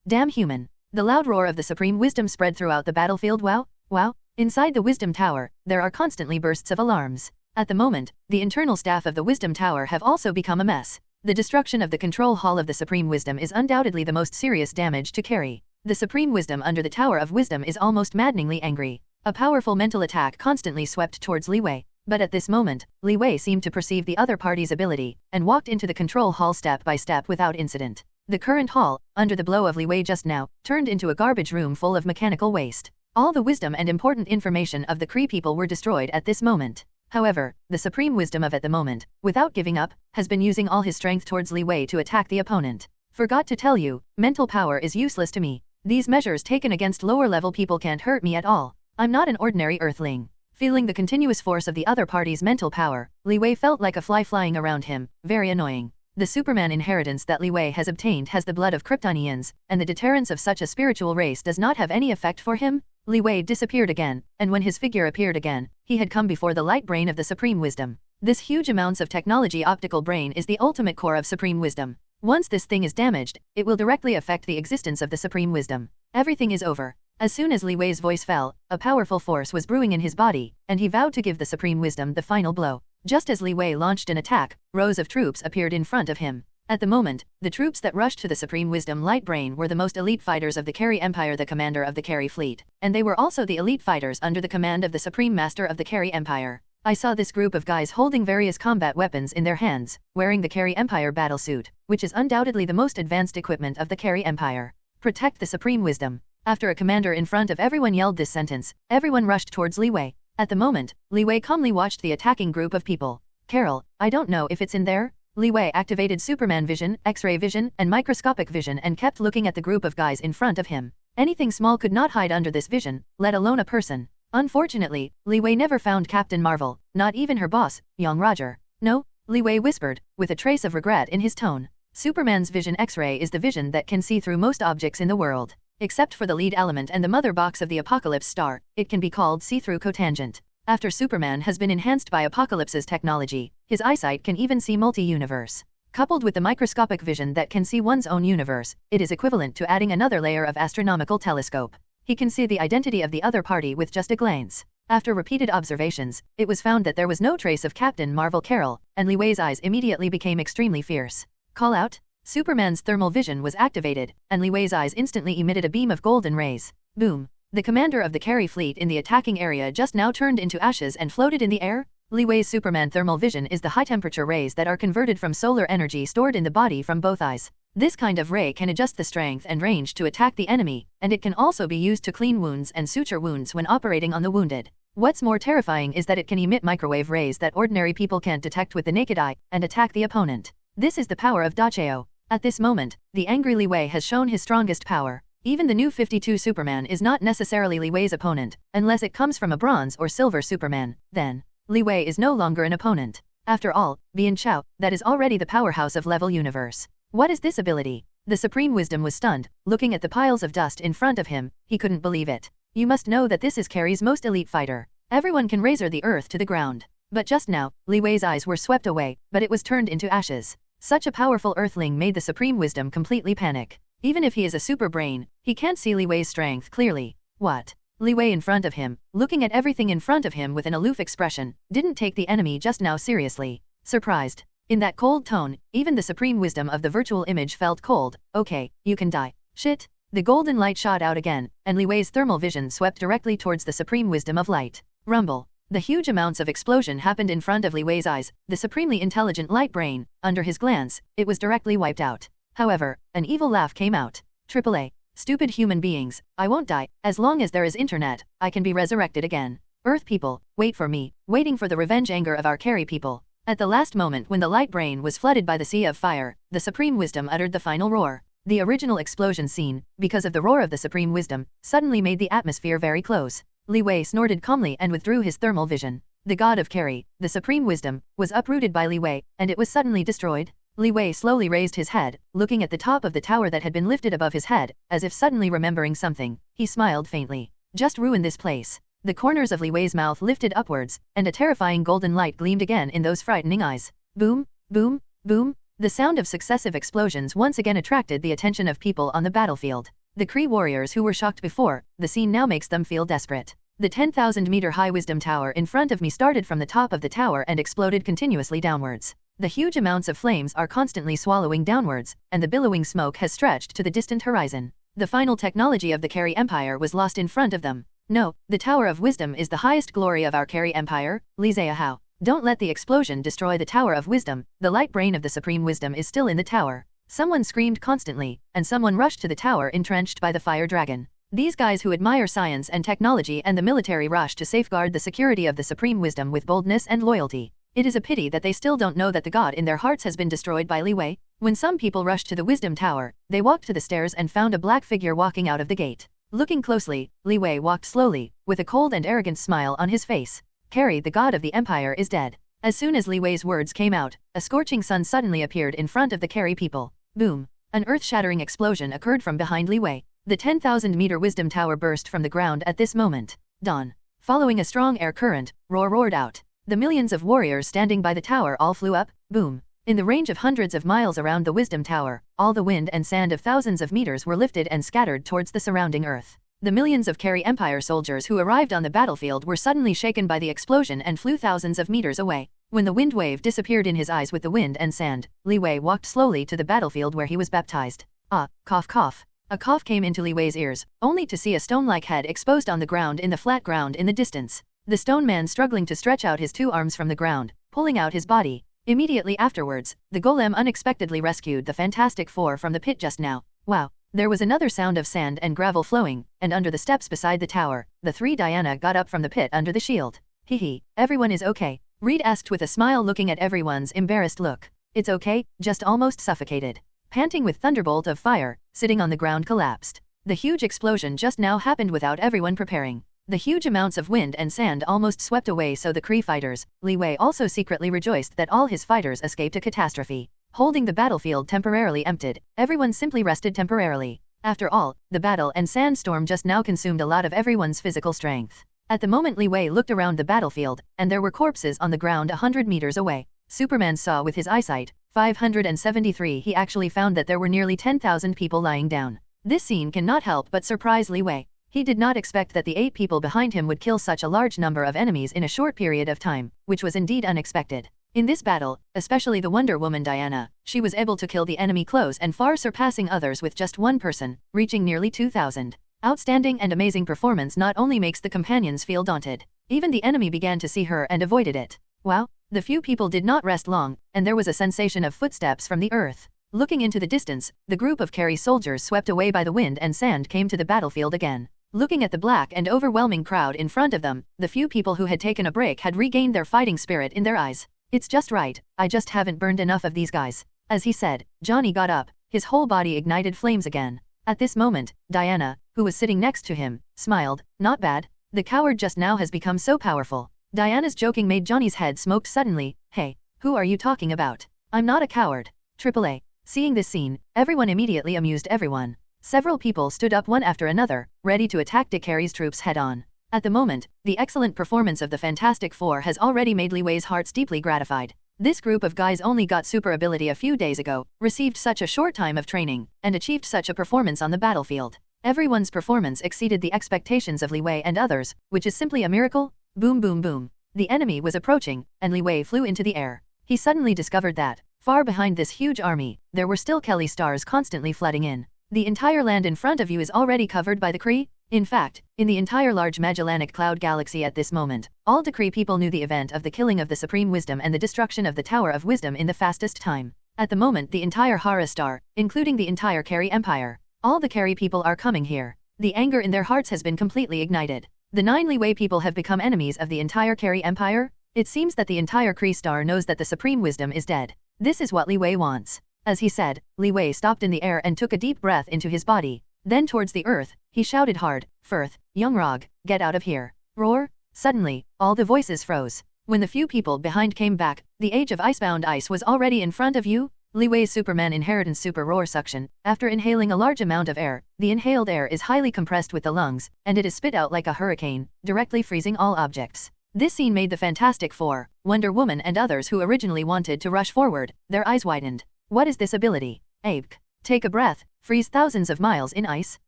Damn human. The loud roar of the Supreme Wisdom spread throughout the battlefield. Wow. Inside the Wisdom Tower, there are constantly bursts of alarms. At the moment, the internal staff of the Wisdom Tower have also become a mess. The destruction of the control hall of the Supreme Wisdom is undoubtedly the most serious damage to carry. The Supreme Wisdom under the Tower of Wisdom is almost maddeningly angry. A powerful mental attack constantly swept towards Li Wei. But at this moment, Li Wei seemed to perceive the other party's ability, and walked into the control hall step by step without incident. The current hall, under the blow of Li Wei just now, turned into a garbage room full of mechanical waste. All the wisdom and important information of the Kree people were destroyed at this moment. However, the Supreme Wisdom of at the moment, without giving up, has been using all his strength towards Li Wei to attack the opponent. Forgot to tell you, mental power is useless to me. These measures taken against lower-level people can't hurt me at all. I'm not an ordinary earthling. Feeling the continuous force of the other party's mental power, Li Wei felt like a fly flying around him, very annoying. The Superman inheritance that Li Wei has obtained has the blood of Kryptonians, and the deterrence of such a spiritual race does not have any effect for him. Li Wei disappeared again, and when his figure appeared again, he had come before the light brain of the Supreme Wisdom. This huge amounts of technology optical brain is the ultimate core of Supreme Wisdom. Once this thing is damaged, it will directly affect the existence of the Supreme Wisdom. Everything is over. As soon as Li Wei's voice fell, a powerful force was brewing in his body, and he vowed to give the Supreme Wisdom the final blow. Just as Li Wei launched an attack, rows of troops appeared in front of him. At the moment, the troops that rushed to the Supreme Wisdom Light Brain were the most elite fighters of the Carrie Empire, the commander of the Carrie fleet, and they were also the elite fighters under the command of the Supreme Master of the Carrie Empire. I saw this group of guys holding various combat weapons in their hands, wearing the Carrie Empire battlesuit, which is undoubtedly the most advanced equipment of the Carrie Empire. Protect the supreme wisdom. After a commander in front of everyone yelled this sentence, everyone rushed towards Li Wei. At the moment, Li Wei calmly watched the attacking group of people. Carol, I don't know if it's in there? Li Wei activated Superman vision, X-ray vision, and microscopic vision and kept looking at the group of guys in front of him. Anything small could not hide under this vision, let alone a person. Unfortunately, Li Wei never found Captain Marvel, not even her boss, young Roger. No, Li Wei whispered, with a trace of regret in his tone. Superman's vision X-ray is the vision that can see through most objects in the world. Except for the lead element and the mother box of the Apocalypse star, it can be called see-through cotangent. After Superman has been enhanced by Apocalypse's technology, his eyesight can even see multi-universe. Coupled with the microscopic vision that can see one's own universe, it is equivalent to adding another layer of astronomical telescope. He can see the identity of the other party with just a glance. After repeated observations, it was found that there was no trace of Captain Marvel Carol, and Li Wei's eyes immediately became extremely fierce. Call out? Superman's thermal vision was activated, and Li Wei's eyes instantly emitted a beam of golden rays. Boom! The commander of the Carey fleet in the attacking area just now turned into ashes and floated in the air. Li Wei's Superman thermal vision is the high-temperature rays that are converted from solar energy stored in the body from both eyes. This kind of ray can adjust the strength and range to attack the enemy, and it can also be used to clean wounds and suture wounds when operating on the wounded. What's more terrifying is that it can emit microwave rays that ordinary people can't detect with the naked eye, and attack the opponent. This is the power of Dacheo. At this moment, the angry Li Wei has shown his strongest power. Even the new 52 Superman is not necessarily Li Wei's opponent, unless it comes from a bronze or silver Superman. Then, Li Wei is no longer an opponent. After all, Bian Chao, that is already the powerhouse of level universe. What is this ability? The Supreme Wisdom was stunned, looking at the piles of dust in front of him. He couldn't believe it. You must know that this is Carey's most elite fighter. Everyone can razor the earth to the ground. But just now, Li Wei's eyes were swept away, but it was turned into ashes. Such a powerful earthling made the Supreme Wisdom completely panic. Even if he is a super brain, he can't see Li Wei's strength clearly. What? Li Wei in front of him, looking at everything in front of him with an aloof expression, didn't take the enemy just now seriously. Surprised. In that cold tone, even the Supreme Wisdom of the virtual image felt cold. Okay, you can die. Shit. The golden light shot out again, and Li Wei's thermal vision swept directly towards the Supreme Wisdom of light. Rumble. The huge amounts of explosion happened in front of Li Wei's eyes, the supremely intelligent light brain. Under his glance, it was directly wiped out. However, an evil laugh came out. AAA. Stupid human beings, I won't die. As long as there is internet, I can be resurrected again. Earth people, wait for me, waiting for the revenge anger of our Carey people. At the last moment when the light brain was flooded by the sea of fire, the Supreme Wisdom uttered the final roar. The original explosion scene, because of the roar of the Supreme Wisdom, suddenly made the atmosphere very close. Li Wei snorted calmly and withdrew his thermal vision. The god of Carey, the Supreme Wisdom, was uprooted by Li Wei, and it was suddenly destroyed. Li Wei slowly raised his head, looking at the top of the tower that had been lifted above his head, as if suddenly remembering something. He smiled faintly. Just ruin this place. The corners of Li Wei's mouth lifted upwards, and a terrifying golden light gleamed again in those frightening eyes. Boom, boom, boom. The sound of successive explosions once again attracted the attention of people on the battlefield. The Kree warriors who were shocked before, the scene now makes them feel desperate. The 10,000-meter-high wisdom tower in front of me started from the top of the tower and exploded continuously downwards. The huge amounts of flames are constantly swallowing downwards, and the billowing smoke has stretched to the distant horizon. The final technology of the Carey Empire was lost in front of them. No, the Tower of Wisdom is the highest glory of our Carey Empire, Li Ziyahao. Don't let the explosion destroy the Tower of Wisdom. The light brain of the Supreme Wisdom is still in the tower. Someone screamed constantly, and someone rushed to the tower entrenched by the fire dragon. These guys who admire science and technology and the military rush to safeguard the security of the Supreme Wisdom with boldness and loyalty. It is a pity that they still don't know that the god in their hearts has been destroyed by Li Wei. When some people rushed to the Wisdom Tower, they walked to the stairs and found a black figure walking out of the gate. Looking closely, Li Wei walked slowly, with a cold and arrogant smile on his face. Carey, the god of the empire, is dead. As soon as Li Wei's words came out, a scorching sun suddenly appeared in front of the Carey people. Boom! An earth-shattering explosion occurred from behind Li Wei. The 10,000-meter Wisdom Tower burst from the ground at this moment. Dawn. Following a strong air current, roar roared out. The millions of warriors standing by the tower all flew up. Boom! In the range of hundreds of miles around the Wisdom Tower, all the wind and sand of thousands of meters were lifted and scattered towards the surrounding earth. The millions of Carey Empire soldiers who arrived on the battlefield were suddenly shaken by the explosion and flew thousands of meters away. When the wind wave disappeared in his eyes with the wind and sand, Li Wei walked slowly to the battlefield where he was baptized. Ah, cough cough. A cough came into Li Wei's ears, only to see a stone-like head exposed on the ground in the flat ground in the distance. The stone man struggling to stretch out his two arms from the ground, pulling out his body. Immediately afterwards, the golem unexpectedly rescued the Fantastic Four from the pit just now. Wow, There was another sound of sand and gravel flowing, and under the steps beside the tower, the three Diana got up from the pit under the shield. Hehe, everyone is okay? Reed asked with a smile, looking at everyone's embarrassed look. It's okay, just almost suffocated. Panting with thunderbolt of fire, sitting on the ground collapsed. The huge explosion just now happened without everyone preparing. The huge amounts of wind and sand almost swept away, so the Kree fighters, Li Wei also secretly rejoiced that all his fighters escaped a catastrophe. Holding the battlefield temporarily emptied, everyone simply rested temporarily. After all, the battle and sandstorm just now consumed a lot of everyone's physical strength. At the moment Li Wei looked around the battlefield, and there were corpses on the ground 100 meters away. Superman saw with his eyesight, 573, he actually found that there were nearly 10,000 people lying down. This scene cannot help but surprise Li Wei. He did not expect that the 8 people behind him would kill such a large number of enemies in a short period of time, which was indeed unexpected. In this battle, especially the Wonder Woman Diana, she was able to kill the enemy close and far, surpassing others with just one person, reaching nearly 2,000. Outstanding and amazing performance not only makes the companions feel daunted, even the enemy began to see her and avoided it. Wow, the few people did not rest long, and there was a sensation of footsteps from the earth. Looking into the distance, the group of Carrie soldiers swept away by the wind and sand came to the battlefield again. Looking at the black and overwhelming crowd in front of them, the few people who had taken a break had regained their fighting spirit in their eyes. It's just right, I just haven't burned enough of these guys. As he said, Johnny got up, his whole body ignited flames again. At this moment, Diana, who was sitting next to him, smiled. Not bad. The coward just now has become so powerful. Diana's joking made Johnny's head smoke suddenly. Hey, who are you talking about? I'm not a coward. AAA. Seeing this scene, everyone immediately amused everyone. Several people stood up one after another, ready to attack Dick Carey's troops head-on. At the moment, the excellent performance of the Fantastic Four has already made Li Wei's hearts deeply gratified. This group of guys only got super ability a few days ago, received such a short time of training, and achieved such a performance on the battlefield. Everyone's performance exceeded the expectations of Li Wei and others, which is simply a miracle. Boom boom boom. The enemy was approaching, and Li Wei flew into the air. He suddenly discovered that, far behind this huge army, there were still Kelly stars constantly flooding in. The entire land in front of you is already covered by the Kree? In fact, in the entire large Magellanic Cloud Galaxy at this moment, all Decree people knew the event of the killing of the Supreme Wisdom and the destruction of the Tower of Wisdom in the fastest time. At the moment the entire Hara Star, including the entire Carey Empire, all the Carey people are coming here. The anger in their hearts has been completely ignited. The 9 Li Wei people have become enemies of the entire Carey Empire? It seems that the entire Kree Star knows that the Supreme Wisdom is dead. This is what Li Wei wants. As he said, Li Wei stopped in the air and took a deep breath into his body. Then towards the earth, he shouted hard, Firth, Young Rog, get out of here. Roar! Suddenly, all the voices froze. When the few people behind came back, the age of icebound ice was already in front of you. Li Wei's Superman Inheritance Super Roar Suction. After inhaling a large amount of air, the inhaled air is highly compressed with the lungs, and it is spit out like a hurricane, directly freezing all objects. This scene made the Fantastic Four, Wonder Woman and others who originally wanted to rush forward, their eyes widened. What is this ability? Abk. Take a breath, freeze thousands of miles in ice.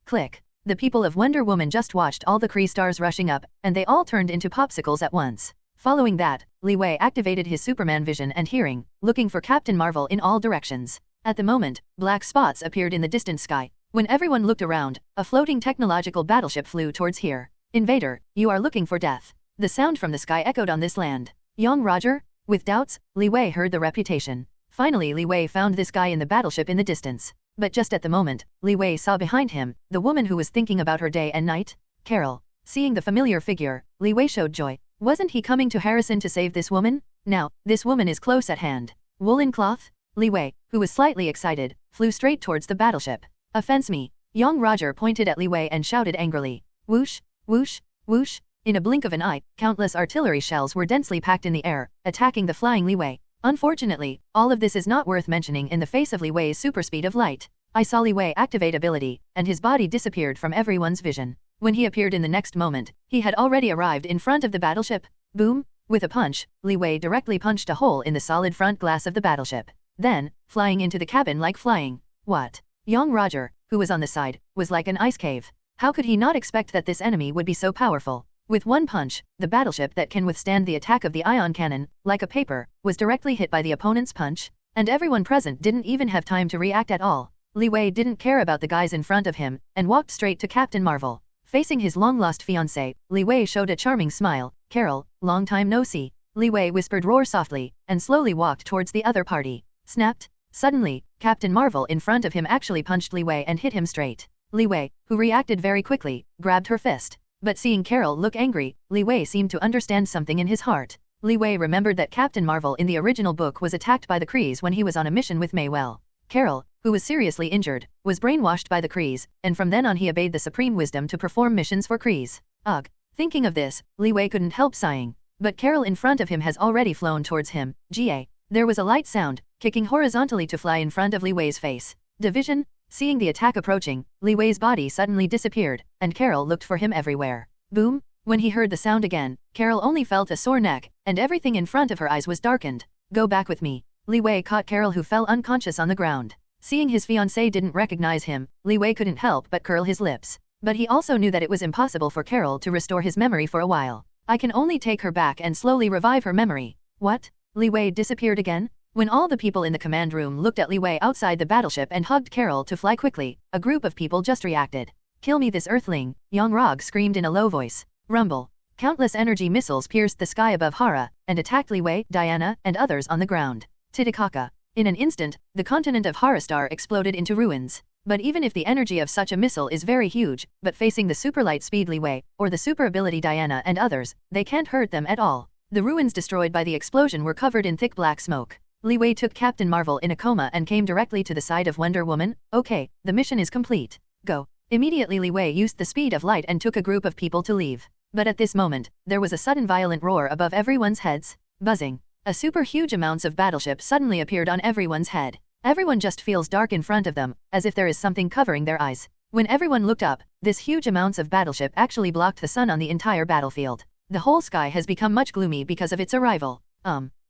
Click. The people of Wonder Woman just watched all the Kree stars rushing up, and they all turned into popsicles at once. Following that, Li Wei activated his Superman vision and hearing, looking for Captain Marvel in all directions. At the moment, black spots appeared in the distant sky. When everyone looked around, a floating technological battleship flew towards here. Invader, you are looking for death. The sound from the sky echoed on this land. Young Roger? With doubts, Li Wei heard the reputation. Finally Li Wei found this guy in the battleship in the distance. But just at the moment, Li Wei saw behind him, the woman who was thinking about her day and night. Carol. Seeing the familiar figure, Li Wei showed joy. Wasn't he coming to Harrison to save this woman? Now, this woman is close at hand. Woolen cloth? Li Wei, who was slightly excited, flew straight towards the battleship. Offense me. Young Roger pointed at Li Wei and shouted angrily. Whoosh, whoosh, whoosh. In a blink of an eye, countless artillery shells were densely packed in the air, attacking the flying Li Wei. Unfortunately, all of this is not worth mentioning in the face of Li Wei's super speed of light. I saw Li Wei activate ability, and his body disappeared from everyone's vision. When he appeared in the next moment, he had already arrived in front of the battleship. Boom! With a punch, Li Wei directly punched a hole in the solid front glass of the battleship. Then, flying into the cabin like flying. What? Young Roger, who was on the side, was like an ice cave. How could he not expect that this enemy would be so powerful? With one punch, the battleship that can withstand the attack of the ion cannon, like a paper, was directly hit by the opponent's punch, and everyone present didn't even have time to react at all. Li Wei didn't care about the guys in front of him, and walked straight to Captain Marvel. Facing his long-lost fiancée, Li Wei showed a charming smile. Carol, long time no see. Li Wei whispered roar softly, and slowly walked towards the other party. Snapped. Suddenly, Captain Marvel in front of him actually punched Li Wei and hit him straight. Li Wei, who reacted very quickly, grabbed her fist. But seeing Carol look angry, Li Wei seemed to understand something in his heart. Li Wei remembered that Captain Marvel in the original book was attacked by the Krees when he was on a mission with Maywell. Carol, who was seriously injured, was brainwashed by the Krees, and from then on he obeyed the supreme wisdom to perform missions for Krees. Ugh. Thinking of this, Li Wei couldn't help sighing. But Carol in front of him has already flown towards him. Ga. There was a light sound, kicking horizontally to fly in front of Li Wei's face. Division. Seeing the attack approaching, Li Wei's body suddenly disappeared, and Carol looked for him everywhere. Boom! When he heard the sound again, Carol only felt a sore neck, and everything in front of her eyes was darkened. Go back with me. Li Wei caught Carol, who fell unconscious on the ground. Seeing his fiancée didn't recognize him, Li Wei couldn't help but curl his lips. But he also knew that it was impossible for Carol to restore his memory for a while. I can only take her back and slowly revive her memory. What? Li Wei disappeared again? When all the people in the command room looked at Li Wei outside the battleship and hugged Carol to fly quickly, a group of people just reacted. Kill me this earthling, Yang Rog screamed in a low voice. Rumble. Countless energy missiles pierced the sky above Hara, and attacked Li Wei, Diana, and others on the ground. Titicaca. In an instant, the continent of Harastar exploded into ruins. But even if the energy of such a missile is very huge, but facing the super light speed Li Wei, or the super ability Diana and others, they can't hurt them at all. The ruins destroyed by the explosion were covered in thick black smoke. Li Wei took Captain Marvel in a coma and came directly to the side of Wonder Woman. Okay, the mission is complete. Go. Immediately Li Wei used the speed of light and took a group of people to leave. But at this moment, there was a sudden violent roar above everyone's heads. Buzzing. A super huge amounts of battleship suddenly appeared on everyone's head. Everyone just feels dark in front of them, as if there is something covering their eyes. When everyone looked up, this huge amounts of battleship actually blocked the sun on the entire battlefield. The whole sky has become much gloomy because of its arrival.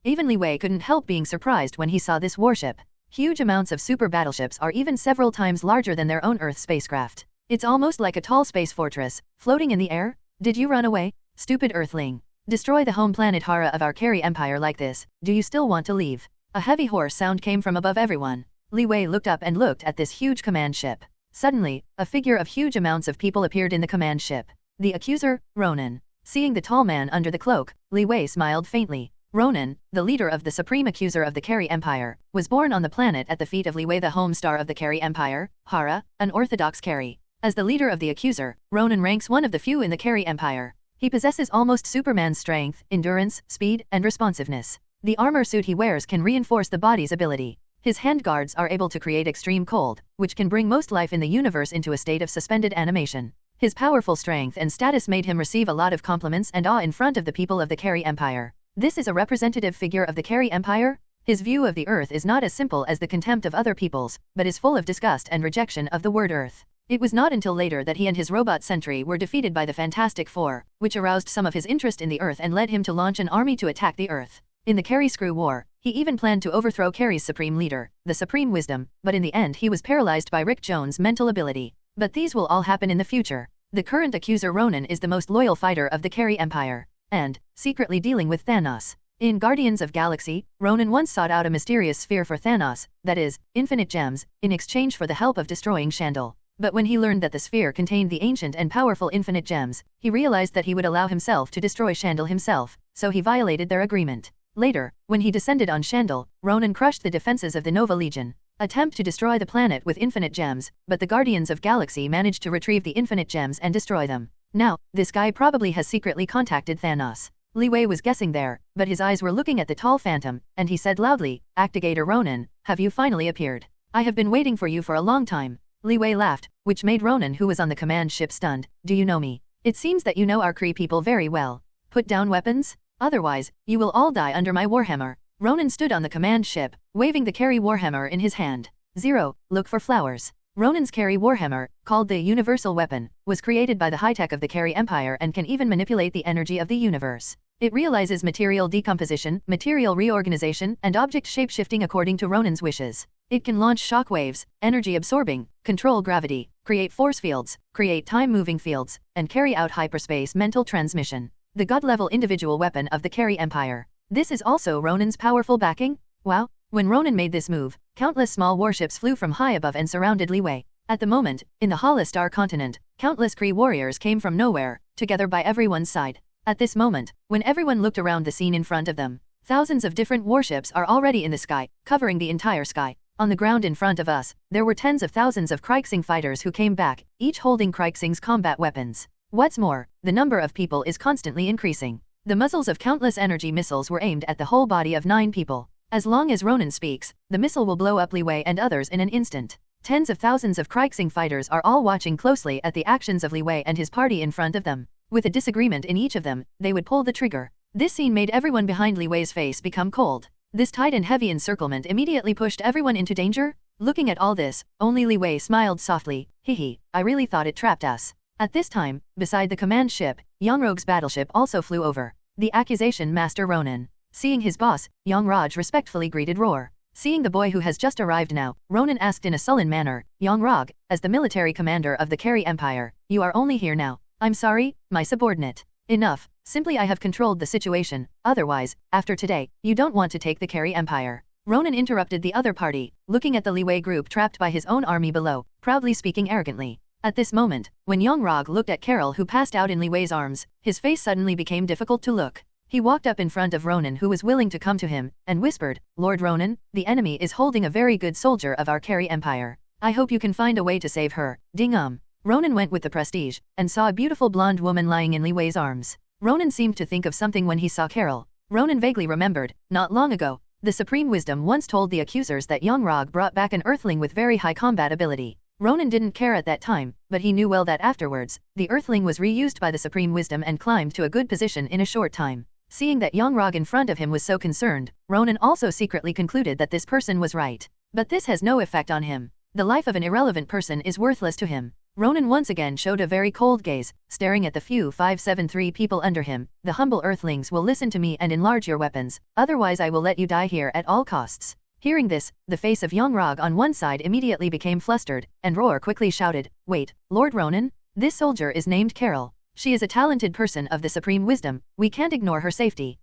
Even Li Wei couldn't help being surprised when he saw this warship. Huge amounts of super battleships are even several times larger than their own Earth spacecraft. It's almost like a tall space fortress, floating in the air. Did you run away? Stupid Earthling. Destroy the home planet Hara of our Carrie Empire like this, do you still want to leave? A heavy horse sound came from above everyone. Li Wei looked up and looked at this huge command ship. Suddenly, a figure of huge amounts of people appeared in the command ship. The accuser, Ronan. Seeing the tall man under the cloak, Li Wei smiled faintly. Ronan, the leader of the supreme accuser of the Carrie Empire, was born on the planet at the feet of Li Wei, the home star of the Carrie Empire, Hara, an orthodox Carrie. As the leader of the accuser, Ronan ranks one of the few in the Carrie Empire. He possesses almost Superman's strength, endurance, speed, and responsiveness. The armor suit he wears can reinforce the body's ability. His handguards are able to create extreme cold, which can bring most life in the universe into a state of suspended animation. His powerful strength and status made him receive a lot of compliments and awe in front of the people of the Carrie Empire. This is a representative figure of the Carrie Empire? His view of the Earth is not as simple as the contempt of other peoples, but is full of disgust and rejection of the word Earth. It was not until later that he and his robot sentry were defeated by the Fantastic Four, which aroused some of his interest in the Earth and led him to launch an army to attack the Earth. In the Carrie Screw War, he even planned to overthrow Carrie's supreme leader, the Supreme Wisdom, but in the end he was paralyzed by Rick Jones' mental ability. But these will all happen in the future. The current accuser Ronan is the most loyal fighter of the Carrie Empire, and secretly dealing with Thanos. In Guardians of Galaxy, Ronan once sought out a mysterious sphere for Thanos, that is, infinite gems, in exchange for the help of destroying Shandal. But when he learned that the sphere contained the ancient and powerful infinite gems, he realized that he would allow himself to destroy Shandal himself, so he violated their agreement. Later, when he descended on Shandal, Ronan crushed the defenses of the Nova Legion, attempt to destroy the planet with infinite gems, but the Guardians of Galaxy managed to retrieve the infinite gems and destroy them. Now, this guy probably has secretly contacted Thanos. Li Wei was guessing there, but his eyes were looking at the tall phantom, and he said loudly, Actigator Ronan, have you finally appeared? I have been waiting for you for a long time. Li Wei laughed, which made Ronan, who was on the command ship, stunned. Do you know me? It seems that you know our Kree people very well. Put down weapons? Otherwise, you will all die under my warhammer. Ronan stood on the command ship, waving the Carrie warhammer in his hand. 0. Look for flowers. Ronan's Carrie warhammer, called the Universal Weapon, was created by the high-tech of the Carrie Empire and can even manipulate the energy of the universe. It realizes material decomposition, material reorganization, and object shape-shifting according to Ronan's wishes. It can launch shock waves, energy absorbing, control gravity, create force fields, create time-moving fields, and carry out hyperspace mental transmission. The god-level individual weapon of the Carrie Empire. This is also Ronan's powerful backing? Wow! When Ronan made this move, countless small warships flew from high above and surrounded Li Wei. At the moment, in the Hala Star continent, countless Kree warriors came from nowhere, together by everyone's side. At this moment, when everyone looked around the scene in front of them, thousands of different warships are already in the sky, covering the entire sky. On the ground in front of us, there were tens of thousands of Kriegsing fighters who came back, each holding Kriegsing's combat weapons. What's more, the number of people is constantly increasing. The muzzles of countless energy missiles were aimed at the whole body of 9 people. As long as Ronan speaks, the missile will blow up Li Wei and others in an instant. Tens of thousands of Kriegsing fighters are all watching closely at the actions of Li Wei and his party in front of them. With a disagreement in each of them, they would pull the trigger. This scene made everyone behind Li Wei's face become cold. This tight and heavy encirclement immediately pushed everyone into danger. Looking at all this, only Li Wei smiled softly. Hehe, I really thought it trapped us. At this time, beside the command ship, Yangrog's battleship also flew over. The accusation Master Ronan. Seeing his boss, Yangrog respectfully greeted Roar. Seeing the boy who has just arrived now, Ronan asked in a sullen manner, Yangrog, as the military commander of the Carey Empire, you are only here now. I'm sorry, my subordinate. Enough, simply I have controlled the situation, otherwise, after today, you don't want to take the Carey Empire. Ronan interrupted the other party, looking at the Li Wei group trapped by his own army below, proudly speaking arrogantly. At this moment, when Yangrog looked at Carol who passed out in Li Wei's arms, his face suddenly became difficult to look. He walked up in front of Ronan who was willing to come to him, and whispered, Lord Ronan, the enemy is holding a very good soldier of our Carey Empire. I hope you can find a way to save her. Ding. Ronan went with the prestige, and saw a beautiful blonde woman lying in Li Wei's arms. Ronan seemed to think of something when he saw Carol. Ronan vaguely remembered, not long ago, the Supreme Wisdom once told the accusers that Yangrog brought back an Earthling with very high combat ability. Ronan didn't care at that time, but he knew well that afterwards, the Earthling was reused by the Supreme Wisdom and climbed to a good position in a short time. Seeing that Yangrog in front of him was so concerned, Ronan also secretly concluded that this person was right. But this has no effect on him. The life of an irrelevant person is worthless to him. Ronan once again showed a very cold gaze, staring at the few 573 people under him. The humble Earthlings will listen to me and enlarge your weapons, otherwise I will let you die here at all costs. Hearing this, the face of Yangrog on one side immediately became flustered, and Roar quickly shouted, Wait, Lord Ronan? This soldier is named Carol. She is a talented person of the Supreme Wisdom, we can't ignore her safety.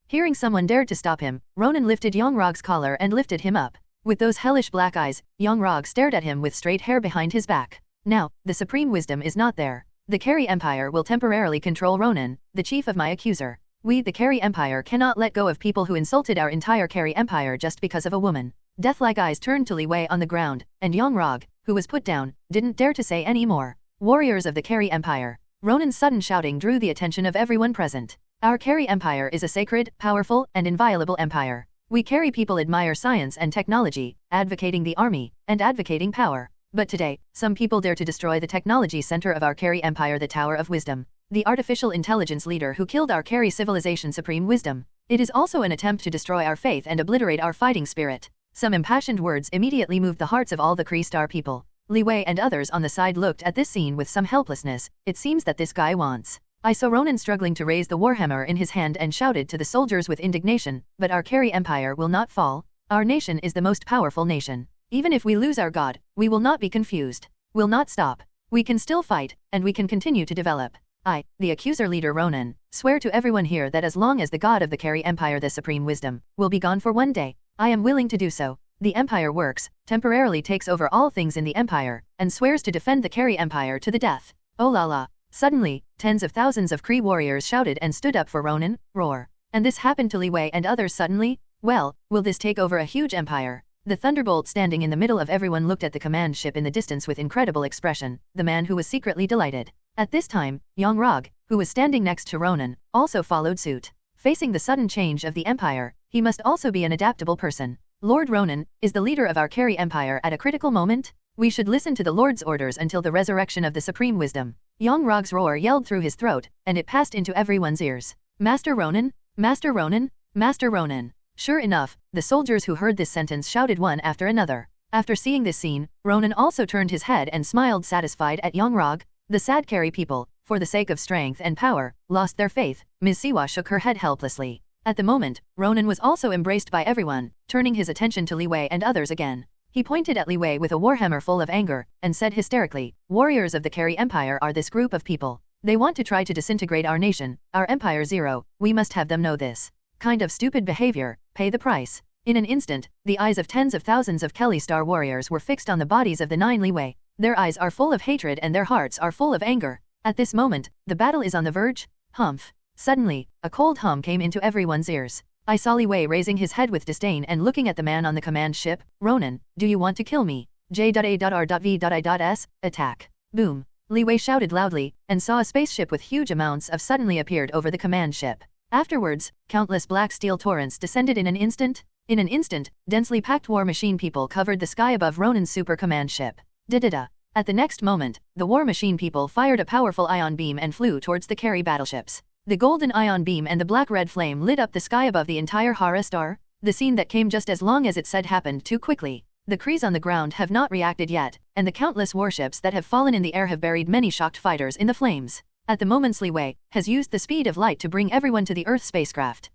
Hearing someone dared to stop him, Ronan lifted Yangrog's collar and lifted him up. With those hellish black eyes, Yangrog stared at him with straight hair behind his back. Now, the Supreme Wisdom is not there. The Carey Empire will temporarily control Ronan, the chief of my accuser. We, the Carey Empire, cannot let go of people who insulted our entire Carey Empire just because of a woman. Death-like eyes turned to Li Wei on the ground, and Yangrog, who was put down, didn't dare to say any more. Warriors of the Carey Empire. Ronan's sudden shouting drew the attention of everyone present. Our Carey Empire is a sacred, powerful, and inviolable empire. We Carey people admire science and technology, advocating the army, and advocating power. But today, some people dare to destroy the technology center of our Carey Empire, the Tower of Wisdom. The artificial intelligence leader who killed our Carey civilization Supreme Wisdom. It is also an attempt to destroy our faith and obliterate our fighting spirit. Some impassioned words immediately moved the hearts of all the Kree Star people. Li Wei and others on the side looked at this scene with some helplessness. It seems that this guy wants. I saw Ronan struggling to raise the warhammer in his hand and shouted to the soldiers with indignation, but our Carey Empire will not fall. Our nation is the most powerful nation. Even if we lose our god, we will not be confused. We'll not stop. We can still fight, and we can continue to develop. I, the accuser leader Ronan, swear to everyone here that as long as the god of the Carey Empire, the Supreme Wisdom, will be gone for one day, I am willing to do so. The Empire works, temporarily takes over all things in the Empire, and swears to defend the Carey Empire to the death. Oh la la. Suddenly, tens of thousands of Kree warriors shouted and stood up for Ronan. Roar. And this happened to Li Wei and others suddenly? Well, will this take over a huge empire? The Thunderbolt standing in the middle of everyone looked at the command ship in the distance with incredible expression, the man who was secretly delighted. At this time, Yangrog, who was standing next to Ronan, also followed suit. Facing the sudden change of the Empire, he must also be an adaptable person. Lord Ronan, is the leader of our Carey Empire at a critical moment? We should listen to the Lord's orders until the resurrection of the Supreme Wisdom. Yangrog's roar yelled through his throat, and it passed into everyone's ears. Master Ronan? Master Ronan? Master Ronan. Sure enough, the soldiers who heard this sentence shouted one after another. After seeing this scene, Ronan also turned his head and smiled satisfied at Yangrog. The sad Carey people, for the sake of strength and power, lost their faith. Ms. Siwa shook her head helplessly. At the moment, Ronan was also embraced by everyone, turning his attention to Li Wei and others again. He pointed at Li Wei with a warhammer full of anger, and said hysterically, warriors of the Carey Empire are this group of people. They want to try to disintegrate our nation, our Empire Zero. We must have them know this. Kind of stupid behavior, pay the price. In an instant, the eyes of tens of thousands of Kelly Star warriors were fixed on the bodies of the 9 Li Wei. Their eyes are full of hatred and their hearts are full of anger. At this moment, the battle is on the verge. Humph. Suddenly, a cold hum came into everyone's ears. I saw Li Wei raising his head with disdain and looking at the man on the command ship. Ronan, do you want to kill me? J.A.R.V.I.S, attack. Boom. Li Wei shouted loudly, and saw a spaceship with huge amounts of suddenly appeared over the command ship. Afterwards, countless black steel torrents descended in an instant. In an instant, densely packed war machine people covered the sky above Ronan's super command ship. Da-da-da. At the next moment, the war machine people fired a powerful ion beam and flew towards the carry battleships. The golden ion beam and the black-red flame lit up the sky above the entire Hara star. The scene that came just as long as it said happened too quickly. The Krees on the ground have not reacted yet, and the countless warships that have fallen in the air have buried many shocked fighters in the flames. At the moment, Li Wei has used the speed of light to bring everyone to the Earth spacecraft.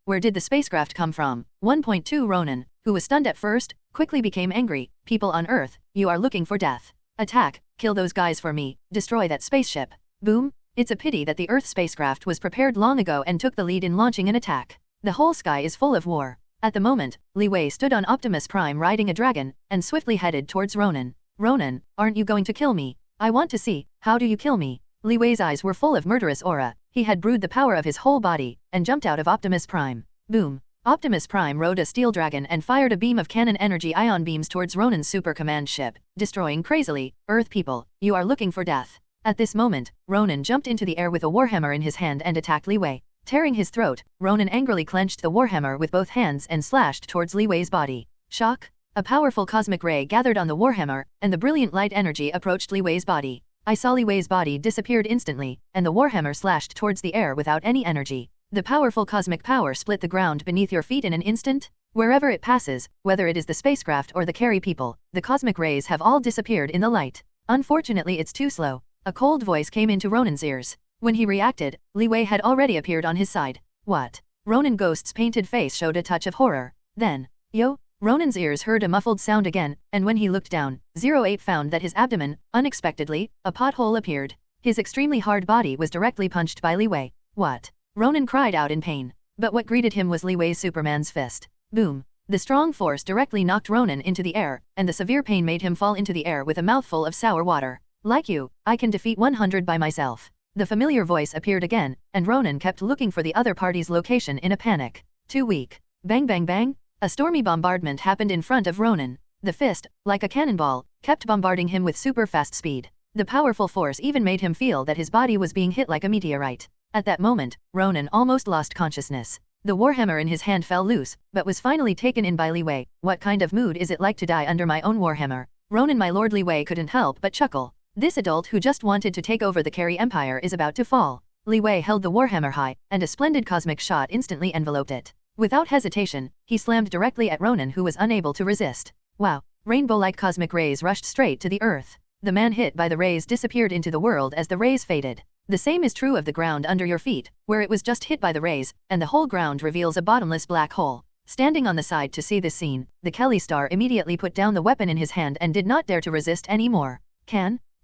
Where did the spacecraft come from? 1.2 Ronan, who was stunned at first, quickly became angry. People on Earth, you are looking for death. Attack, kill those guys for me, destroy that spaceship. Boom. It's a pity that the Earth spacecraft was prepared long ago and took the lead in launching an attack. The whole sky is full of war. At the moment, Li Wei stood on Optimus Prime riding a dragon, and swiftly headed towards Ronan. Ronan, aren't you going to kill me? I want to see, how do you kill me? Li Wei's eyes were full of murderous aura. He had brewed the power of his whole body, and jumped out of Optimus Prime. Boom. Optimus Prime rode a steel dragon and fired a beam of cannon energy ion beams towards Ronan's super command ship, destroying crazily. Earth people, you are looking for death. At this moment, Ronan jumped into the air with a warhammer in his hand and attacked Li Wei. Tearing his throat, Ronan angrily clenched the warhammer with both hands and slashed towards Li Wei's body. Shock! A powerful cosmic ray gathered on the warhammer, and the brilliant light energy approached Li Wei's body. I saw Li Wei's body disappeared instantly, and the warhammer slashed towards the air without any energy. The powerful cosmic power split the ground beneath your feet in an instant. Wherever it passes, whether it is the spacecraft or the carry people, the cosmic rays have all disappeared in the light. Unfortunately, it's too slow. A cold voice came into Ronan's ears. When he reacted, Li Wei had already appeared on his side. What? Ronan Ghost's painted face showed a touch of horror. Then, yo! Ronan's ears heard a muffled sound again, and when he looked down, 08 found that his abdomen, unexpectedly, a pothole appeared. His extremely hard body was directly punched by Li Wei. What? Ronan cried out in pain. But what greeted him was Li Wei's Superman's fist. Boom! The strong force directly knocked Ronan into the air, and the severe pain made him fall into the air with a mouthful of sour water. Like you, I can defeat 100 by myself. The familiar voice appeared again, and Ronan kept looking for the other party's location in a panic. Too weak. Bang bang bang! A stormy bombardment happened in front of Ronan. The fist, like a cannonball, kept bombarding him with super fast speed. The powerful force even made him feel that his body was being hit like a meteorite. At that moment, Ronan almost lost consciousness. The warhammer in his hand fell loose, but was finally taken in by Li Wei. What kind of mood is it like to die under my own warhammer? Ronan, my lord. Li Wei couldn't help but chuckle. This adult who just wanted to take over the Carry Empire is about to fall. Li Wei held the warhammer high, and a splendid cosmic shot instantly enveloped it. Without hesitation, he slammed directly at Ronan, who was unable to resist. Wow! Rainbow-like cosmic rays rushed straight to the earth. The man hit by the rays disappeared into the world as the rays faded. The same is true of the ground under your feet, where it was just hit by the rays, and the whole ground reveals a bottomless black hole. Standing on the side to see this scene, the Kelly Star immediately put down the weapon in his hand and did not dare to resist any more.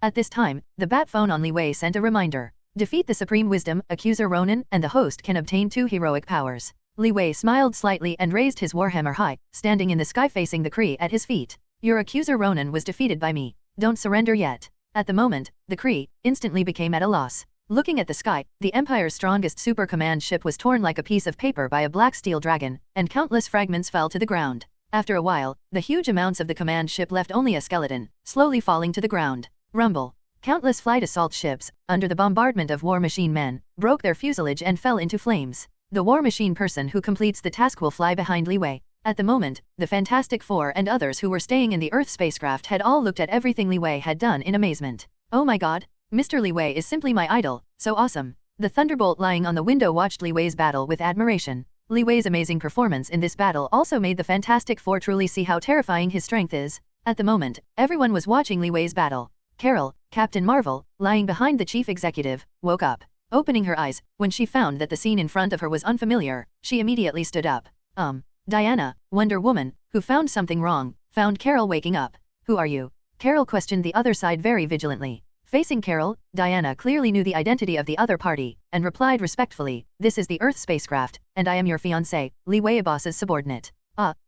At this time, the bat phone on Li Wei sent a reminder. Defeat the Supreme Wisdom, Accuser Ronan, and the host can obtain 2 heroic powers. Li Wei smiled slightly and raised his warhammer high, standing in the sky facing the Kree at his feet. Your Accuser Ronan was defeated by me. Don't surrender yet. At the moment, the Kree instantly became at a loss. Looking at the sky, the Empire's strongest super command ship was torn like a piece of paper by a black steel dragon, and countless fragments fell to the ground. After a while, the huge amounts of the command ship left only a skeleton, slowly falling to the ground. Rumble. Countless flight assault ships, under the bombardment of war machine men, broke their fuselage and fell into flames. The war machine person who completes the task will fly behind Li Wei. At the moment, the Fantastic Four and others who were staying in the Earth spacecraft had all looked at everything Li Wei had done in amazement. Oh my god, Mr. Li Wei is simply my idol, so awesome. The Thunderbolt lying on the window watched Li Wei's battle with admiration. Li Wei's amazing performance in this battle also made the Fantastic Four truly see how terrifying his strength is. At the moment, everyone was watching Li Wei's battle. Carol, Captain Marvel, lying behind the chief executive, woke up. Opening her eyes, when she found that the scene in front of her was unfamiliar, she immediately stood up. Diana, Wonder Woman, who found something wrong, found Carol waking up. Who are you? Carol questioned the other side very vigilantly. Facing Carol, Diana clearly knew the identity of the other party, and replied respectfully, this is the Earth spacecraft, and I am your fiancé, Li Wei, a boss's subordinate.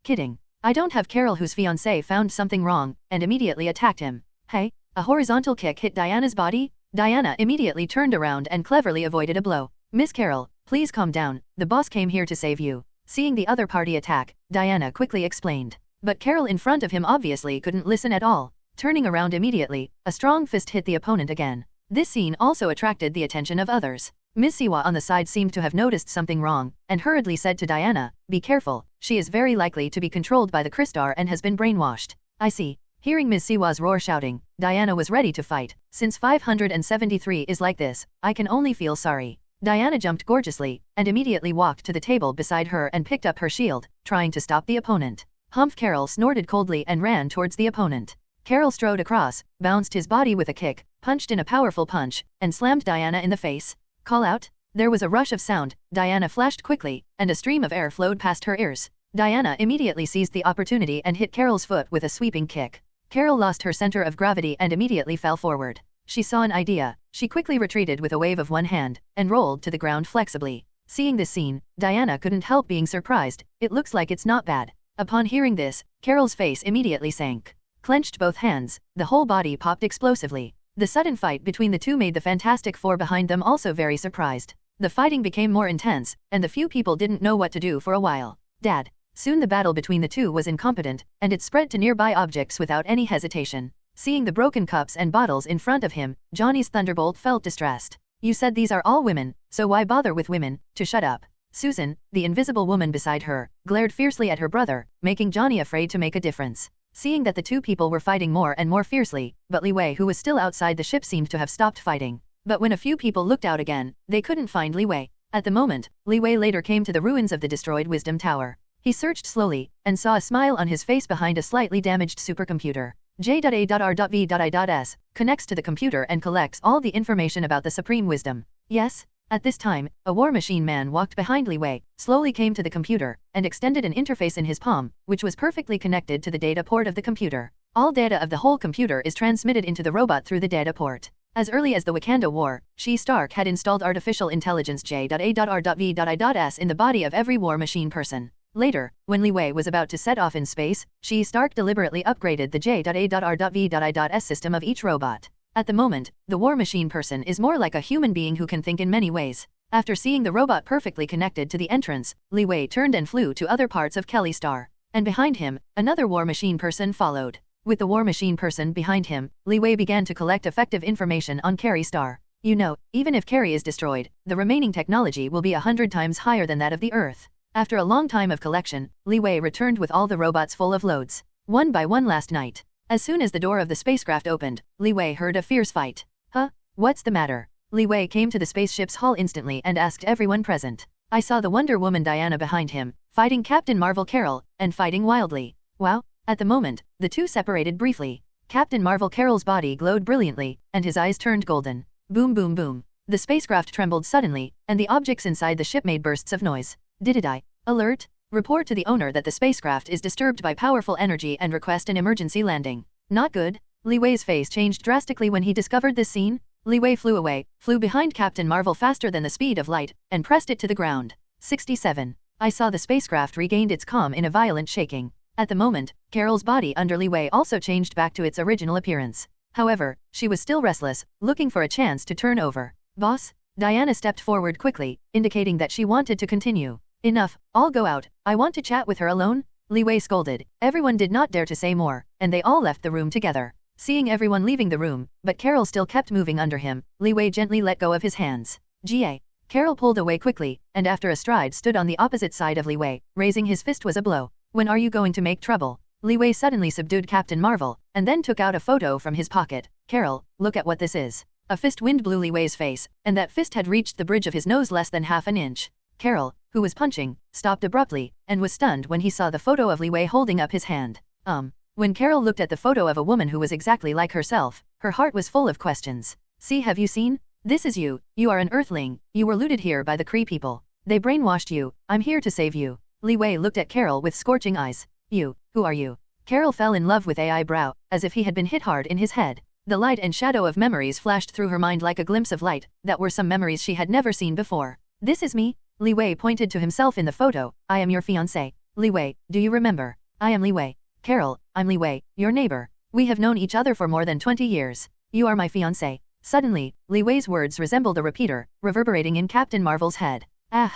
Kidding. I don't have Carol, whose fiancé found something wrong, and immediately attacked him. Hey? A horizontal kick hit Diana's body? Diana immediately turned around and cleverly avoided a blow. Miss Carol, please calm down, the boss came here to save you. Seeing the other party attack, Diana quickly explained. But Carol in front of him obviously couldn't listen at all. Turning around immediately, a strong fist hit the opponent again. This scene also attracted the attention of others. Ms. Siwa on the side seemed to have noticed something wrong, and hurriedly said to Diana, "Be careful, she is very likely to be controlled by the crystar and has been brainwashed." "I see." Hearing Ms. Siwa's roar shouting, Diana was ready to fight. "Since 573 is like this, I can only feel sorry." Diana jumped gorgeously, and immediately walked to the table beside her and picked up her shield, trying to stop the opponent. Humph! Carol snorted coldly and ran towards the opponent. Carol strode across, bounced his body with a kick, punched in a powerful punch, and slammed Diana in the face. "Call out?" There was a rush of sound, Diana flashed quickly, and a stream of air flowed past her ears. Diana immediately seized the opportunity and hit Carol's foot with a sweeping kick. Carol lost her center of gravity and immediately fell forward. She saw an idea. She quickly retreated with a wave of one hand, and rolled to the ground flexibly. Seeing this scene, Diana couldn't help being surprised. "It looks like it's not bad." Upon hearing this, Carol's face immediately sank. Clenched both hands, the whole body popped explosively. The sudden fight between the two made the Fantastic Four behind them also very surprised. The fighting became more intense, and the few people didn't know what to do for a while. "Dad." Soon the battle between the two was incompetent, and it spread to nearby objects without any hesitation. Seeing the broken cups and bottles in front of him, Johnny's Thunderbolt felt distressed. "You said these are all women, so why bother with women?" "To shut up." Susan, the invisible woman beside her, glared fiercely at her brother, making Johnny afraid to make a difference. Seeing that the two people were fighting more and more fiercely, but Li Wei who was still outside the ship seemed to have stopped fighting. But when a few people looked out again, they couldn't find Li Wei. At the moment, Li Wei later came to the ruins of the destroyed Wisdom Tower. He searched slowly, and saw a smile on his face behind a slightly damaged supercomputer. J.A.R.V.S connects to the computer and collects all the information about the Supreme Wisdom. "Yes?" At this time, a War Machine man walked behind Li Wei, slowly came to the computer, and extended an interface in his palm, which was perfectly connected to the data port of the computer. All data of the whole computer is transmitted into the robot through the data port. As early as the Wakanda War, She Stark had installed artificial intelligence J.A.R.V.S in the body of every War Machine person. Later, when Li Wei was about to set off in space, She Stark deliberately upgraded the J.A.R.V.S system of each robot. At the moment, the War Machine person is more like a human being who can think in many ways. After seeing the robot perfectly connected to the entrance, Li Wei turned and flew to other parts of Kelly Star. And behind him, another War Machine person followed. With the War Machine person behind him, Li Wei began to collect effective information on Carrie Star. "You know, even if Carrie is destroyed, the remaining technology will be 100 times higher than that of the Earth." After a long time of collection, Li Wei returned with all the robots full of loads. One by one last night. As soon as the door of the spacecraft opened, Li Wei heard a fierce fight. "Huh? What's the matter?" Li Wei came to the spaceship's hull instantly and asked everyone present. "I saw the Wonder Woman Diana behind him, fighting Captain Marvel Carol, and fighting wildly." "Wow." At the moment, the two separated briefly. Captain Marvel Carol's body glowed brilliantly, and his eyes turned golden. Boom boom boom. The spacecraft trembled suddenly, and the objects inside the ship made bursts of noise. "Did it die? Alert! Report to the owner that the spacecraft is disturbed by powerful energy and request an emergency landing." "Not good." Li Wei's face changed drastically when he discovered this scene. Li Wei flew away, flew behind Captain Marvel faster than the speed of light, and pressed it to the ground. 67. I saw the spacecraft regained its calm in a violent shaking. At the moment, Carol's body under Li Wei also changed back to its original appearance. However, she was still restless, looking for a chance to turn over. "Boss?" Diana stepped forward quickly, indicating that she wanted to continue. "Enough, I'll go out. I want to chat with her alone." Li Wei scolded. Everyone did not dare to say more, and they all left the room together. Seeing everyone leaving the room, but Carol still kept moving under him, Li Wei gently let go of his hands. "Ga." Carol pulled away quickly, and after a stride stood on the opposite side of Li Wei, raising his fist was a blow. "When are you going to make trouble?" Li Wei suddenly subdued Captain Marvel, and then took out a photo from his pocket. "Carol, look at what this is." A fist wind blew Li Wei's face, and that fist had reached the bridge of his nose less than half an inch. Carol, who was punching, stopped abruptly, and was stunned when he saw the photo of Li Wei holding up his hand. When Carol looked at the photo of a woman who was exactly like herself, her heart was full of questions. "See, have you seen? This is you. You are an Earthling. You were looted here by the Kree people. They brainwashed you. I'm here to save you." Li Wei looked at Carol with scorching eyes. "You, who are you?" Carol fell in love with AI brow, as if he had been hit hard in his head. The light and shadow of memories flashed through her mind like a glimpse of light, that were some memories she had never seen before. "This is me." Li Wei pointed to himself in the photo. "I am your fiancé. Li Wei, do you remember? I am Li Wei." "Carol, I'm Li Wei, your neighbor. We have known each other for more than 20 years. You are my fiancé." Suddenly, Li Wei's words resembled a repeater, reverberating in Captain Marvel's head. "Ah."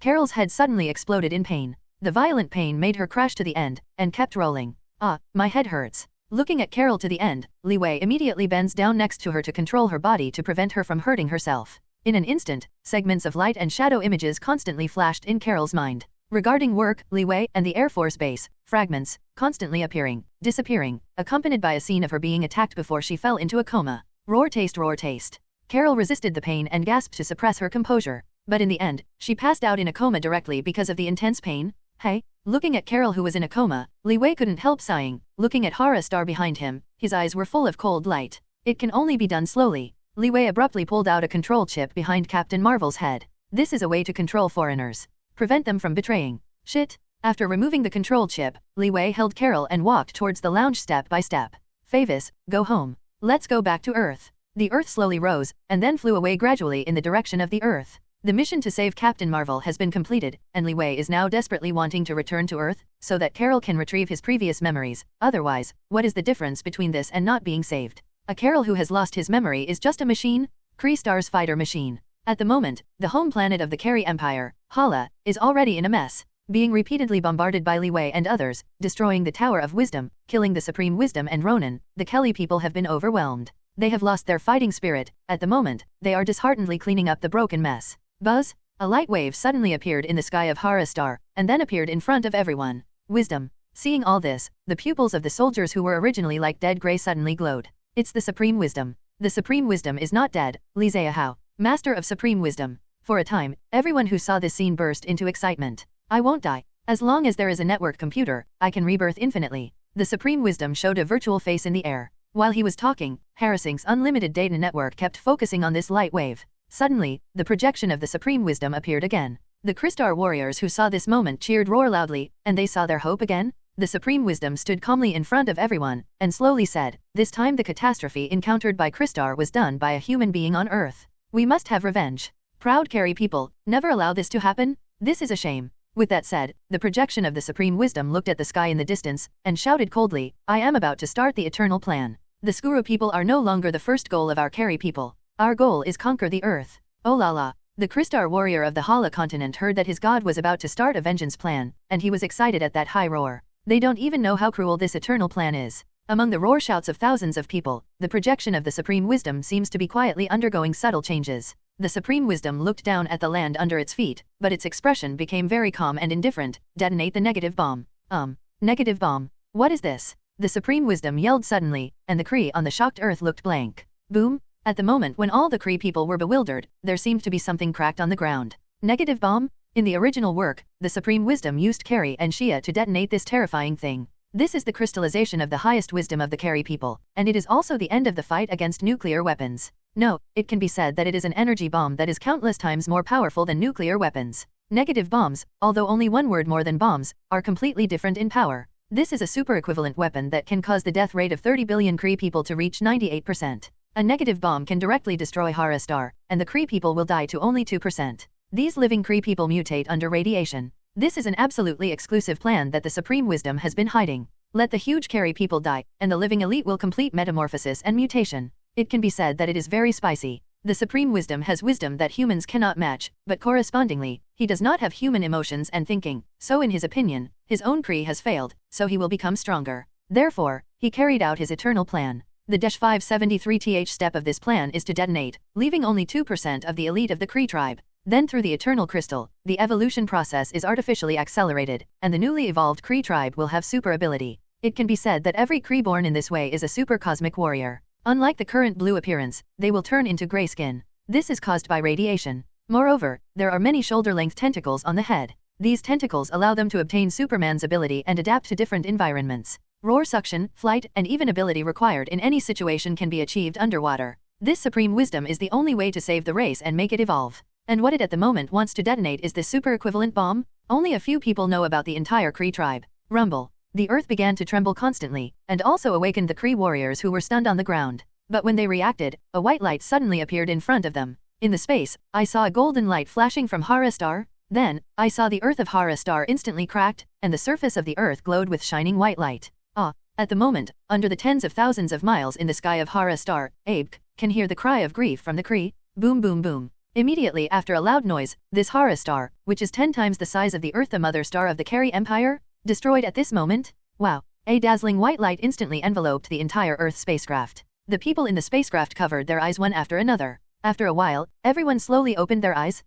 Carol's head suddenly exploded in pain. The violent pain made her crash to the end, and kept rolling. Ah, my head hurts. Looking at Carol to the end, Li Wei immediately bends down next to her to control her body to prevent her from hurting herself. In an instant, segments of light and shadow images constantly flashed in Carol's mind. Regarding work, Li Wei and the Air Force Base, fragments, constantly appearing, disappearing, accompanied by a scene of her being attacked before she fell into a coma. Roar taste, roar taste. Carol resisted the pain and gasped to suppress her composure. But in the end, she passed out in a coma directly because of the intense pain. Hey? Looking at Carol who was in a coma, Li Wei couldn't help sighing. Looking at Hara Star behind him, his eyes were full of cold light. It can only be done slowly. Li Wei abruptly pulled out a control chip behind Captain Marvel's head. This is a way to control foreigners. Prevent them from betraying. Shit. After removing the control chip, Li Wei held Carol and walked towards the lounge step by step. Favis, go home. Let's go back to Earth. The Earth slowly rose, and then flew away gradually in the direction of the Earth. The mission to save Captain Marvel has been completed, and Li Wei is now desperately wanting to return to Earth, so that Carol can retrieve his previous memories. Otherwise, what is the difference between this and not being saved? A Carol who has lost his memory is just a machine? Kree Star's fighter machine. At the moment, the home planet of the Carey Empire, Hala, is already in a mess, being repeatedly bombarded by Li Wei and others, destroying the Tower of Wisdom, killing the Supreme Wisdom and Ronin. The Kelly people have been overwhelmed. They have lost their fighting spirit. At the moment, they are disheartenedly cleaning up the broken mess. Buzz! A light wave suddenly appeared in the sky of Hara Star, and then appeared in front of everyone. Wisdom. Seeing all this, the pupils of the soldiers who were originally like dead gray suddenly glowed. It's the Supreme Wisdom. The Supreme Wisdom is not dead. Li Ziahao, Master of Supreme Wisdom. For a time, everyone who saw this scene burst into excitement. I won't die. As long as there is a network computer, I can rebirth infinitely. The Supreme Wisdom showed a virtual face in the air. While he was talking, Harrising's unlimited data network kept focusing on this light wave. Suddenly, the projection of the Supreme Wisdom appeared again. The Crystar warriors who saw this moment cheered roar loudly, and they saw their hope again. The Supreme Wisdom stood calmly in front of everyone, and slowly said, this time the catastrophe encountered by Crystar was done by a human being on Earth. We must have revenge. Proud Carey people, never allow this to happen. This is a shame. With that said, the projection of the Supreme Wisdom looked at the sky in the distance, and shouted coldly, I am about to start the eternal plan. The Skuru people are no longer the first goal of our Carey people. Our goal is conquer the Earth. Oh la la. The Crystar warrior of the Hala continent heard that his god was about to start a vengeance plan, and he was excited at that high roar. They don't even know how cruel this eternal plan is. Among the roar shouts of thousands of people, the projection of the Supreme Wisdom seems to be quietly undergoing subtle changes. The Supreme Wisdom looked down at the land under its feet, but its expression became very calm and indifferent. Detonate the negative bomb. Negative bomb. What is this? The Supreme Wisdom yelled suddenly, and the Kree on the shocked Earth looked blank. Boom! At the moment when all the Kree people were bewildered, there seemed to be something cracked on the ground. Negative bomb? In the original work, the Supreme Wisdom used Carey and Shia to detonate this terrifying thing. This is the crystallization of the highest wisdom of the Carey people, and it is also the end of the fight against nuclear weapons. No, it can be said that it is an energy bomb that is countless times more powerful than nuclear weapons. Negative bombs, although only one word more than bombs, are completely different in power. This is a super equivalent weapon that can cause the death rate of 30 billion Kree people to reach 98%. A negative bomb can directly destroy Hara Star, and the Kree people will die to only 2%. These living Kree people mutate under radiation. This is an absolutely exclusive plan that the Supreme Wisdom has been hiding. Let the huge Carey people die, and the living elite will complete metamorphosis and mutation. It can be said that it is very spicy. The Supreme Wisdom has wisdom that humans cannot match, but correspondingly, he does not have human emotions and thinking, so in his opinion, his own Kree has failed, so he will become stronger. Therefore, he carried out his eternal plan. The -573th step of this plan is to detonate, leaving only 2% of the elite of the Kree tribe. Then through the Eternal Crystal, the evolution process is artificially accelerated, and the newly evolved Kree tribe will have super ability. It can be said that every Kree born in this way is a super cosmic warrior. Unlike the current blue appearance, they will turn into gray skin. This is caused by radiation. Moreover, there are many shoulder-length tentacles on the head. These tentacles allow them to obtain Superman's ability and adapt to different environments. Roar suction, flight, and even ability required in any situation can be achieved underwater. This Supreme Wisdom is the only way to save the race and make it evolve. And what it at the moment wants to detonate is this super equivalent bomb? Only a few people know about the entire Kree tribe. Rumble. The earth began to tremble constantly, and also awakened the Kree warriors who were stunned on the ground. But when they reacted, a white light suddenly appeared in front of them. In the space, I saw a golden light flashing from Hara Star. Then, I saw the earth of Hara Star instantly cracked, and the surface of the earth glowed with shining white light. At the moment, under the tens of thousands of miles in the sky of Hara Star, Abe can hear the cry of grief from the Kree. Boom boom boom. Immediately after a loud noise, this Hara star, which is 10 times the size of the Earth, the mother star of the Carey Empire, destroyed at this moment? Wow! A dazzling white light instantly enveloped the entire Earth spacecraft. The people in the spacecraft covered their eyes one after another. After a while, everyone slowly opened their eyes.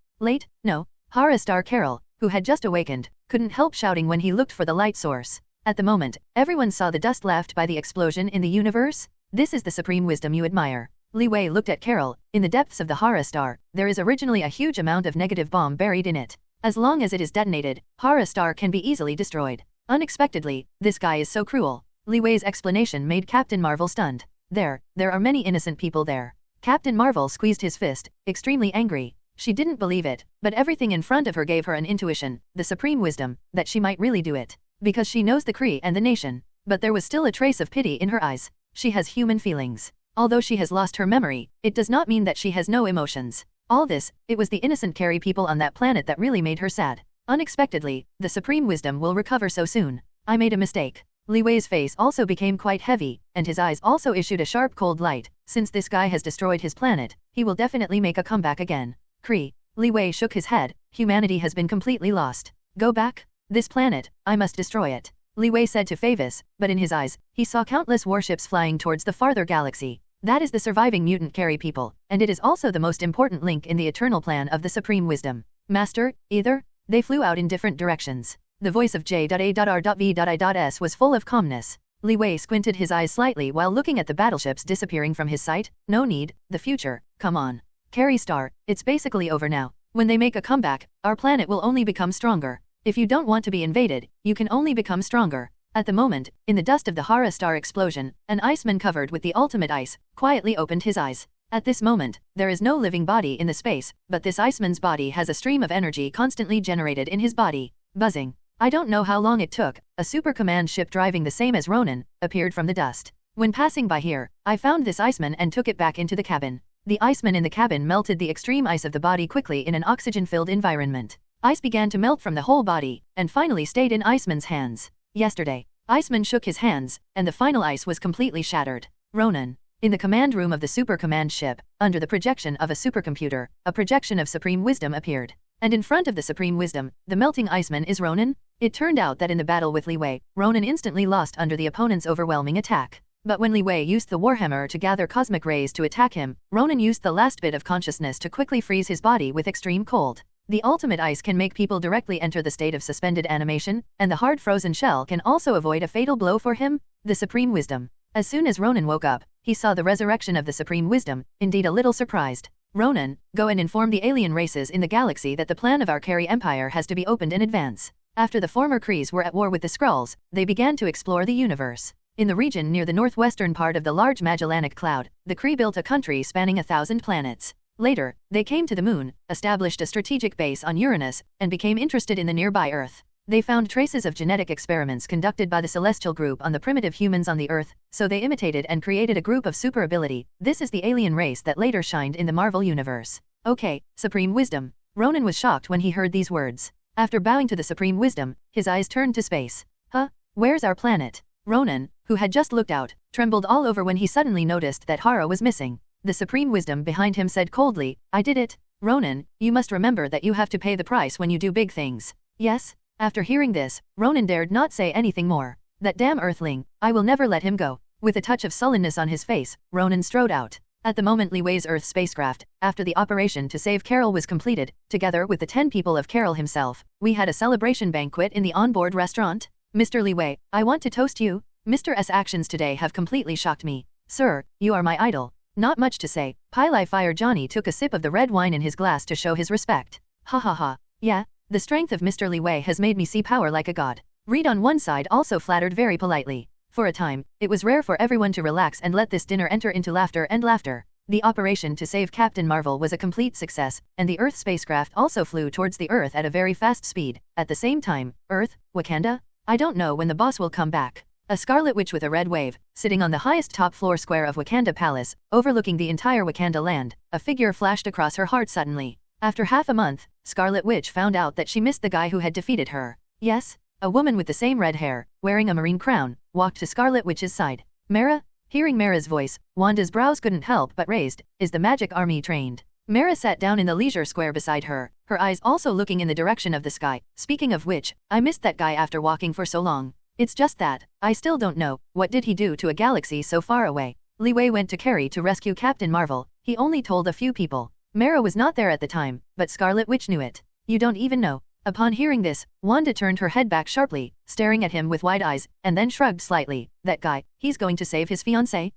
No, Hara star Carol, who had just awakened, couldn't help shouting when he looked for the light source. At the moment, everyone saw the dust left by the explosion in the universe. This is the supreme wisdom you admire. Li Wei looked at Carol. In the depths of the Hara star, there is originally a huge amount of negative bomb buried in it. As long as it is detonated, Hara star can be easily destroyed. Unexpectedly, this guy is so cruel. Li Wei's explanation made Captain Marvel stunned. There are many innocent people there. Captain Marvel squeezed his fist, extremely angry. She didn't believe it, but everything in front of her gave her an intuition, the supreme wisdom, that she might really do it. Because she knows the Kree and the nation. But there was still a trace of pity in her eyes. She has human feelings. Although she has lost her memory, it does not mean that she has no emotions. All this, it was the innocent Carey people on that planet that really made her sad. Unexpectedly, the supreme wisdom will recover so soon. I made a mistake. Li Wei's face also became quite heavy, and his eyes also issued a sharp cold light. Since this guy has destroyed his planet, he will definitely make a comeback again. Kree. Li Wei shook his head. Humanity has been completely lost. Go back? This planet, I must destroy it. Li Wei said to Favis, but in his eyes, he saw countless warships flying towards the farther galaxy. That is the surviving mutant Carey people, and it is also the most important link in the eternal plan of the supreme wisdom. Master, either? They flew out in different directions. The voice of J.A.R.V.I.S was full of calmness. Li Wei squinted his eyes slightly while looking at the battleships disappearing from his sight. No need, the future, come on. Carey Star, it's basically over now. When they make a comeback, our planet will only become stronger. If you don't want to be invaded, you can only become stronger. At the moment, in the dust of the Hara star explosion, an iceman covered with the ultimate ice, quietly opened his eyes. At this moment, there is no living body in the space, but this iceman's body has a stream of energy constantly generated in his body. Buzzing. I don't know how long it took, a super command ship driving the same as Ronan, appeared from the dust. When passing by here, I found this iceman and took it back into the cabin. The iceman in the cabin melted the extreme ice of the body quickly in an oxygen-filled environment. Ice began to melt from the whole body, and finally stayed in Iceman's hands. Yesterday, Iceman shook his hands, and the final ice was completely shattered. Ronan. In the command room of the super command ship, under the projection of a supercomputer, a projection of supreme wisdom appeared. And in front of the supreme wisdom, the melting Iceman is Ronan? It turned out that in the battle with Li Wei, Ronan instantly lost under the opponent's overwhelming attack. But when Li Wei used the Warhammer to gather cosmic rays to attack him, Ronan used the last bit of consciousness to quickly freeze his body with extreme cold. The ultimate ice can make people directly enter the state of suspended animation, and the hard frozen shell can also avoid a fatal blow for him, the supreme wisdom. As soon as Ronan woke up, he saw the resurrection of the supreme wisdom, indeed a little surprised. Ronan, go and inform the alien races in the galaxy that the plan of our Carey Empire has to be opened in advance. After the former Krees were at war with the Skrulls, they began to explore the universe. In the region near the northwestern part of the large Magellanic Cloud, the Kree built a country spanning 1,000 planets. Later, they came to the moon, established a strategic base on Uranus, and became interested in the nearby Earth. They found traces of genetic experiments conducted by the Celestial Group on the primitive humans on the Earth, so they imitated and created a group of super ability. This is the alien race that later shined in the Marvel Universe. Okay, Supreme Wisdom. Ronan was shocked when he heard these words. After bowing to the Supreme Wisdom, his eyes turned to space. Huh? Where's our planet? Ronan, who had just looked out, trembled all over when he suddenly noticed that Hara was missing. The supreme wisdom behind him said coldly, I did it. Ronan, you must remember that you have to pay the price when you do big things. Yes? After hearing this, Ronan dared not say anything more. That damn earthling, I will never let him go. With a touch of sullenness on his face, Ronan strode out. At the moment Li Wei's Earth spacecraft, after the operation to save Carol was completed, together with the 10 people of Carol himself, we had a celebration banquet in the onboard restaurant. Mr. Li Wei, I want to toast you. Mr. S. actions today have completely shocked me. Sir, you are my idol. Not much to say. Pili Fire Johnny took a sip of the red wine in his glass to show his respect. Ha ha ha. Yeah, the strength of Mr. Li Wei has made me see power like a god. Reed on one side also flattered very politely. For a time, it was rare for everyone to relax and let this dinner enter into laughter and laughter. The operation to save Captain Marvel was a complete success, and the Earth spacecraft also flew towards the Earth at a very fast speed. At the same time, Earth, Wakanda? I don't know when the boss will come back. A scarlet witch with a red wave, sitting on the highest top floor square of Wakanda Palace, overlooking the entire Wakanda land, a figure flashed across her heart suddenly. After half a month, Scarlet Witch found out that she missed the guy who had defeated her. Yes, a woman with the same red hair, wearing a marine crown, walked to Scarlet Witch's side. Mara? Hearing Mara's voice, Wanda's brows couldn't help but raised. Is the magic army trained? Mara sat down in the leisure square beside her, her eyes also looking in the direction of the sky. Speaking of which, I missed that guy after walking for so long. It's just that, I still don't know, what did he do to a galaxy so far away? Li Wei went to Carrie to rescue Captain Marvel, he only told a few people. Mara was not there at the time, but Scarlet Witch knew it. You don't even know. Upon hearing this, Wanda turned her head back sharply, staring at him with wide eyes, and then shrugged slightly. That guy, he's going to save his fiancée?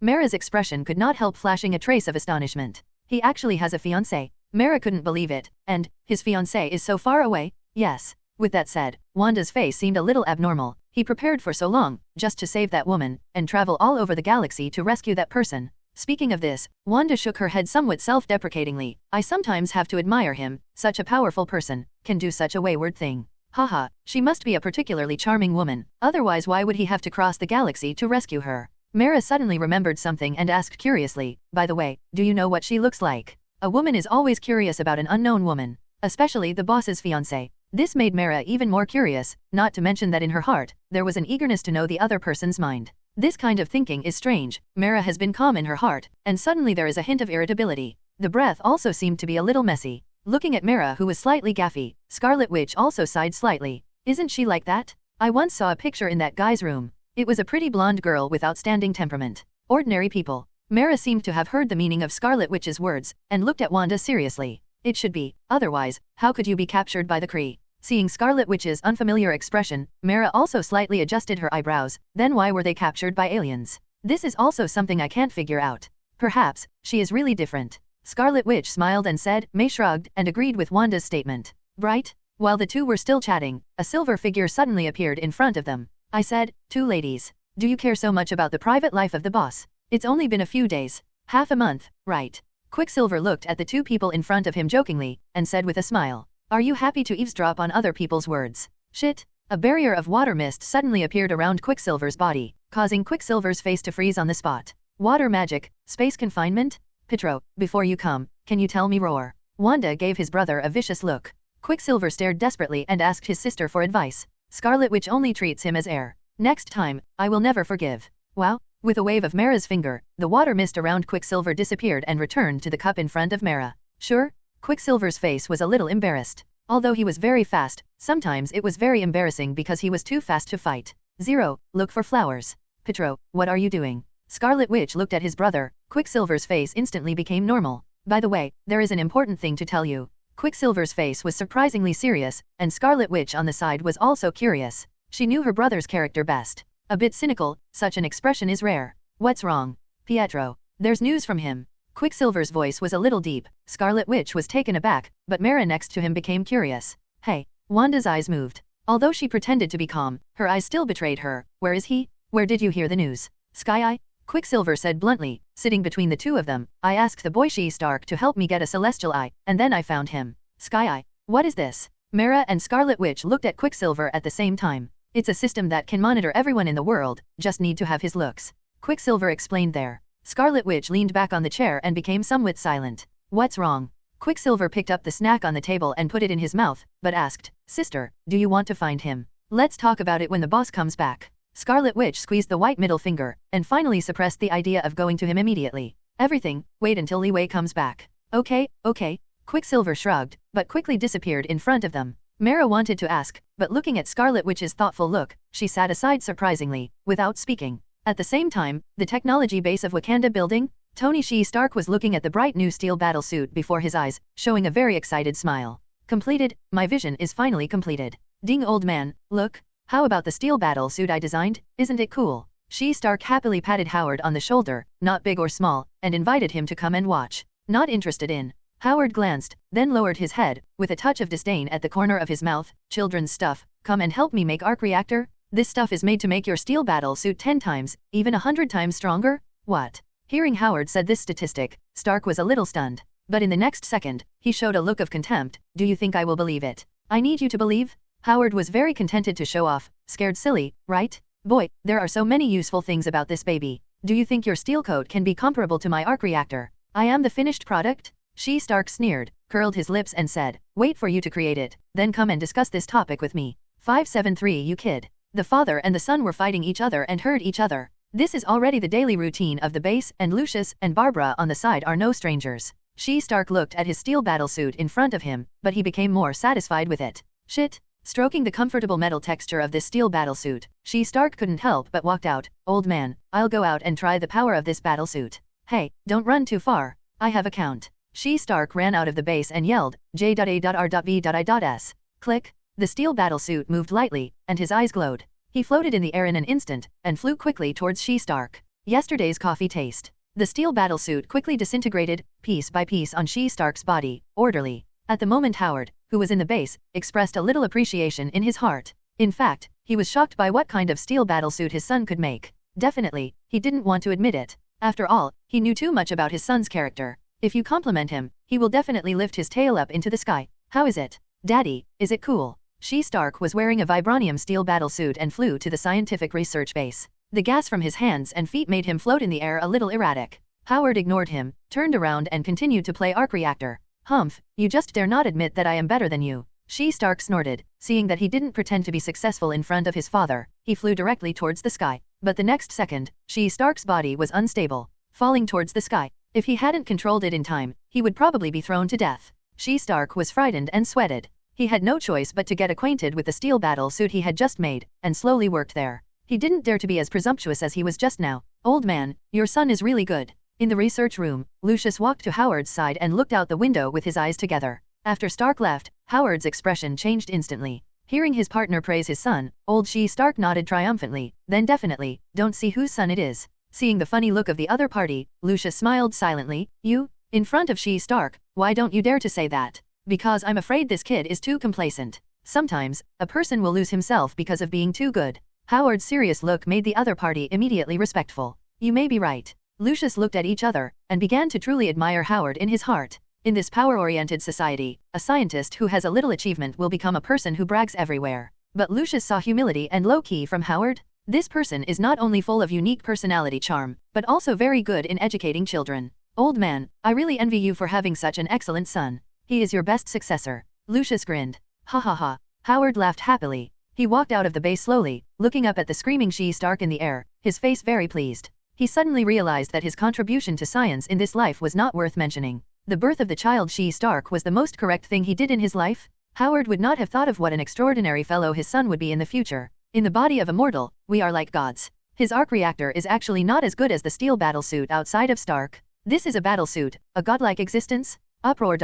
Mara's expression could not help flashing a trace of astonishment. He actually has a fiancée. Mara couldn't believe it, and, his fiancée is so far away? Yes. With that said, Wanda's face seemed a little abnormal. He prepared for so long, just to save that woman, and travel all over the galaxy to rescue that person. Speaking of this, Wanda shook her head somewhat self-deprecatingly. I sometimes have to admire him, such a powerful person, can do such a wayward thing. Haha, she must be a particularly charming woman, otherwise why would he have to cross the galaxy to rescue her? Mara suddenly remembered something and asked curiously, by the way, do you know what she looks like? A woman is always curious about an unknown woman, especially the boss's fiancé. This made Mara even more curious, not to mention that in her heart, there was an eagerness to know the other person's mind. This kind of thinking is strange. Mara has been calm in her heart, and suddenly there is a hint of irritability. The breath also seemed to be a little messy. Looking at Mara, who was slightly gaffy, Scarlet Witch also sighed slightly. Isn't she like that? I once saw a picture in that guy's room. It was a pretty blonde girl with outstanding temperament. Ordinary people. Mara seemed to have heard the meaning of Scarlet Witch's words, and looked at Wanda seriously. It should be, otherwise, how could you be captured by the Kree? Seeing Scarlet Witch's unfamiliar expression, Mara also slightly adjusted her eyebrows. Then why were they captured by aliens? This is also something I can't figure out. Perhaps, she is really different. Scarlet Witch smiled and said. May shrugged and agreed with Wanda's statement. Bright? While the two were still chatting, a silver figure suddenly appeared in front of them. I said, two ladies. Do you care so much about the private life of the boss? It's only been a few days. Half a month, right? Quicksilver looked at the two people in front of him jokingly, and said with a smile. Are you happy to eavesdrop on other people's words? Shit. A barrier of water mist suddenly appeared around Quicksilver's body, causing Quicksilver's face to freeze on the spot. Water magic, space confinement? Pietro, before you come, can you tell me roar? Wanda gave his brother a vicious look. Quicksilver stared desperately and asked his sister for advice. Scarlet Witch only treats him as heir. Next time, I will never forgive. Wow. With a wave of Mara's finger, the water mist around Quicksilver disappeared and returned to the cup in front of Mara. Sure? Quicksilver's face was a little embarrassed. Although he was very fast, sometimes it was very embarrassing because he was too fast to fight. 0. Look for flowers. Pietro, what are you doing? Scarlet Witch looked at his brother. Quicksilver's face instantly became normal. By the way, there is an important thing to tell you. Quicksilver's face was surprisingly serious, and Scarlet Witch on the side was also curious. She knew her brother's character best. A bit cynical, such an expression is rare. What's wrong? Pietro. There's news from him. Quicksilver's voice was a little deep. Scarlet Witch was taken aback, but Mara next to him became curious. Hey. Wanda's eyes moved. Although she pretended to be calm, her eyes still betrayed her. Where is he? Where did you hear the news? Sky Eye? Quicksilver said bluntly, sitting between the two of them. I asked the boy She-Stark to help me get a celestial eye, and then I found him. Sky Eye. What is this? Mara and Scarlet Witch looked at Quicksilver at the same time. It's a system that can monitor everyone in the world, just need to have his looks. Quicksilver explained there. Scarlet Witch leaned back on the chair and became somewhat silent. What's wrong? Quicksilver picked up the snack on the table and put it in his mouth, but asked, Sister, do you want to find him? Let's talk about it when the boss comes back. Scarlet Witch squeezed the white middle finger, and finally suppressed the idea of going to him immediately. Everything, wait until Li Wei comes back. Okay. Quicksilver shrugged, but quickly disappeared in front of them. Mara wanted to ask, but looking at Scarlet Witch's thoughtful look, she sat aside surprisingly, without speaking. At the same time, the technology base of Wakanda building, Tony She-Stark was looking at the bright new steel battlesuit before his eyes, showing a very excited smile. Completed, my vision is finally completed. Ding old man, look. How about the steel battle suit I designed? Isn't it cool? She-Stark happily patted Howard on the shoulder, not big or small, and invited him to come and watch. Not interested in. Howard glanced, then lowered his head, with a touch of disdain at the corner of his mouth. Children's stuff. Come and help me make arc reactor? This stuff is made to make your steel battle suit 10 times, even 100 times stronger? What? Hearing Howard said this statistic, Stark was a little stunned. But in the next second, he showed a look of contempt. Do you think I will believe it? I need you to believe? Howard was very contented to show off. Scared silly, right? Boy, there are so many useful things about this baby. Do you think your steel coat can be comparable to my arc reactor? I am the finished product? She-Stark sneered, curled his lips and said, wait for you to create it, then come and discuss this topic with me. 573 You kid. The father and the son were fighting each other and hurt each other. This is already the daily routine of the base, and Lucius and Barbara on the side are no strangers. She-Stark looked at his steel battlesuit in front of him, but he became more satisfied with it. Shit. Stroking the comfortable metal texture of this steel battlesuit, She-Stark couldn't help but walked out. Old man, I'll go out and try the power of this battlesuit. Hey, don't run too far. I have a count. She-Stark ran out of the base and yelled, J.A.R.B.I.S. Click. The steel battlesuit moved lightly, and his eyes glowed. He floated in the air in an instant, and flew quickly towards She-Stark. Yesterday's coffee taste. The steel battlesuit quickly disintegrated, piece by piece on She-Stark's body, orderly. At the moment Howard, who was in the base, expressed a little appreciation in his heart. In fact, he was shocked by what kind of steel battlesuit his son could make. Definitely, he didn't want to admit it. After all, he knew too much about his son's character. If you compliment him, he will definitely lift his tail up into the sky. How is it? Daddy, is it cool? She-Stark was wearing a vibranium steel battlesuit and flew to the scientific research base. The gas from his hands and feet made him float in the air a little erratic. Howard ignored him, turned around and continued to play arc reactor. Humph, you just dare not admit that I am better than you. She-Stark snorted, seeing that he didn't pretend to be successful in front of his father. He flew directly towards the sky. But the next second, She-Stark's body was unstable, falling towards the sky. If he hadn't controlled it in time, he would probably be thrown to death. She-Stark was frightened and sweated. He had no choice but to get acquainted with the steel battle suit he had just made, and slowly worked there. He didn't dare to be as presumptuous as he was just now. Old man, your son is really good. In the research room, Lucius walked to Howard's side and looked out the window with his eyes together. After Stark left, Howard's expression changed instantly. Hearing his partner praise his son, old She-Stark nodded triumphantly, then definitely, don't see whose son it is. Seeing the funny look of the other party, Lucius smiled silently. You? In front of She-Stark, why don't you dare to say that? Because I'm afraid this kid is too complacent. Sometimes, a person will lose himself because of being too good. Howard's serious look made the other party immediately respectful. You may be right. Lucius looked at each other, and began to truly admire Howard in his heart. In this power-oriented society, a scientist who has a little achievement will become a person who brags everywhere. But Lucius saw humility and low-key from Howard. This person is not only full of unique personality charm, but also very good in educating children. Old man, I really envy you for having such an excellent son. He is your best successor. Lucius grinned. Ha ha ha. Howard laughed happily. He walked out of the base slowly, looking up at the screaming She-Stark in the air, his face very pleased. He suddenly realized that his contribution to science in this life was not worth mentioning. The birth of the child She-Stark was the most correct thing he did in his life. Howard would not have thought of what an extraordinary fellow his son would be in the future. In the body of a mortal, we are like gods. His arc reactor is actually not as good as the steel battlesuit outside of Stark. This is a battlesuit, a godlike existence? Uproar.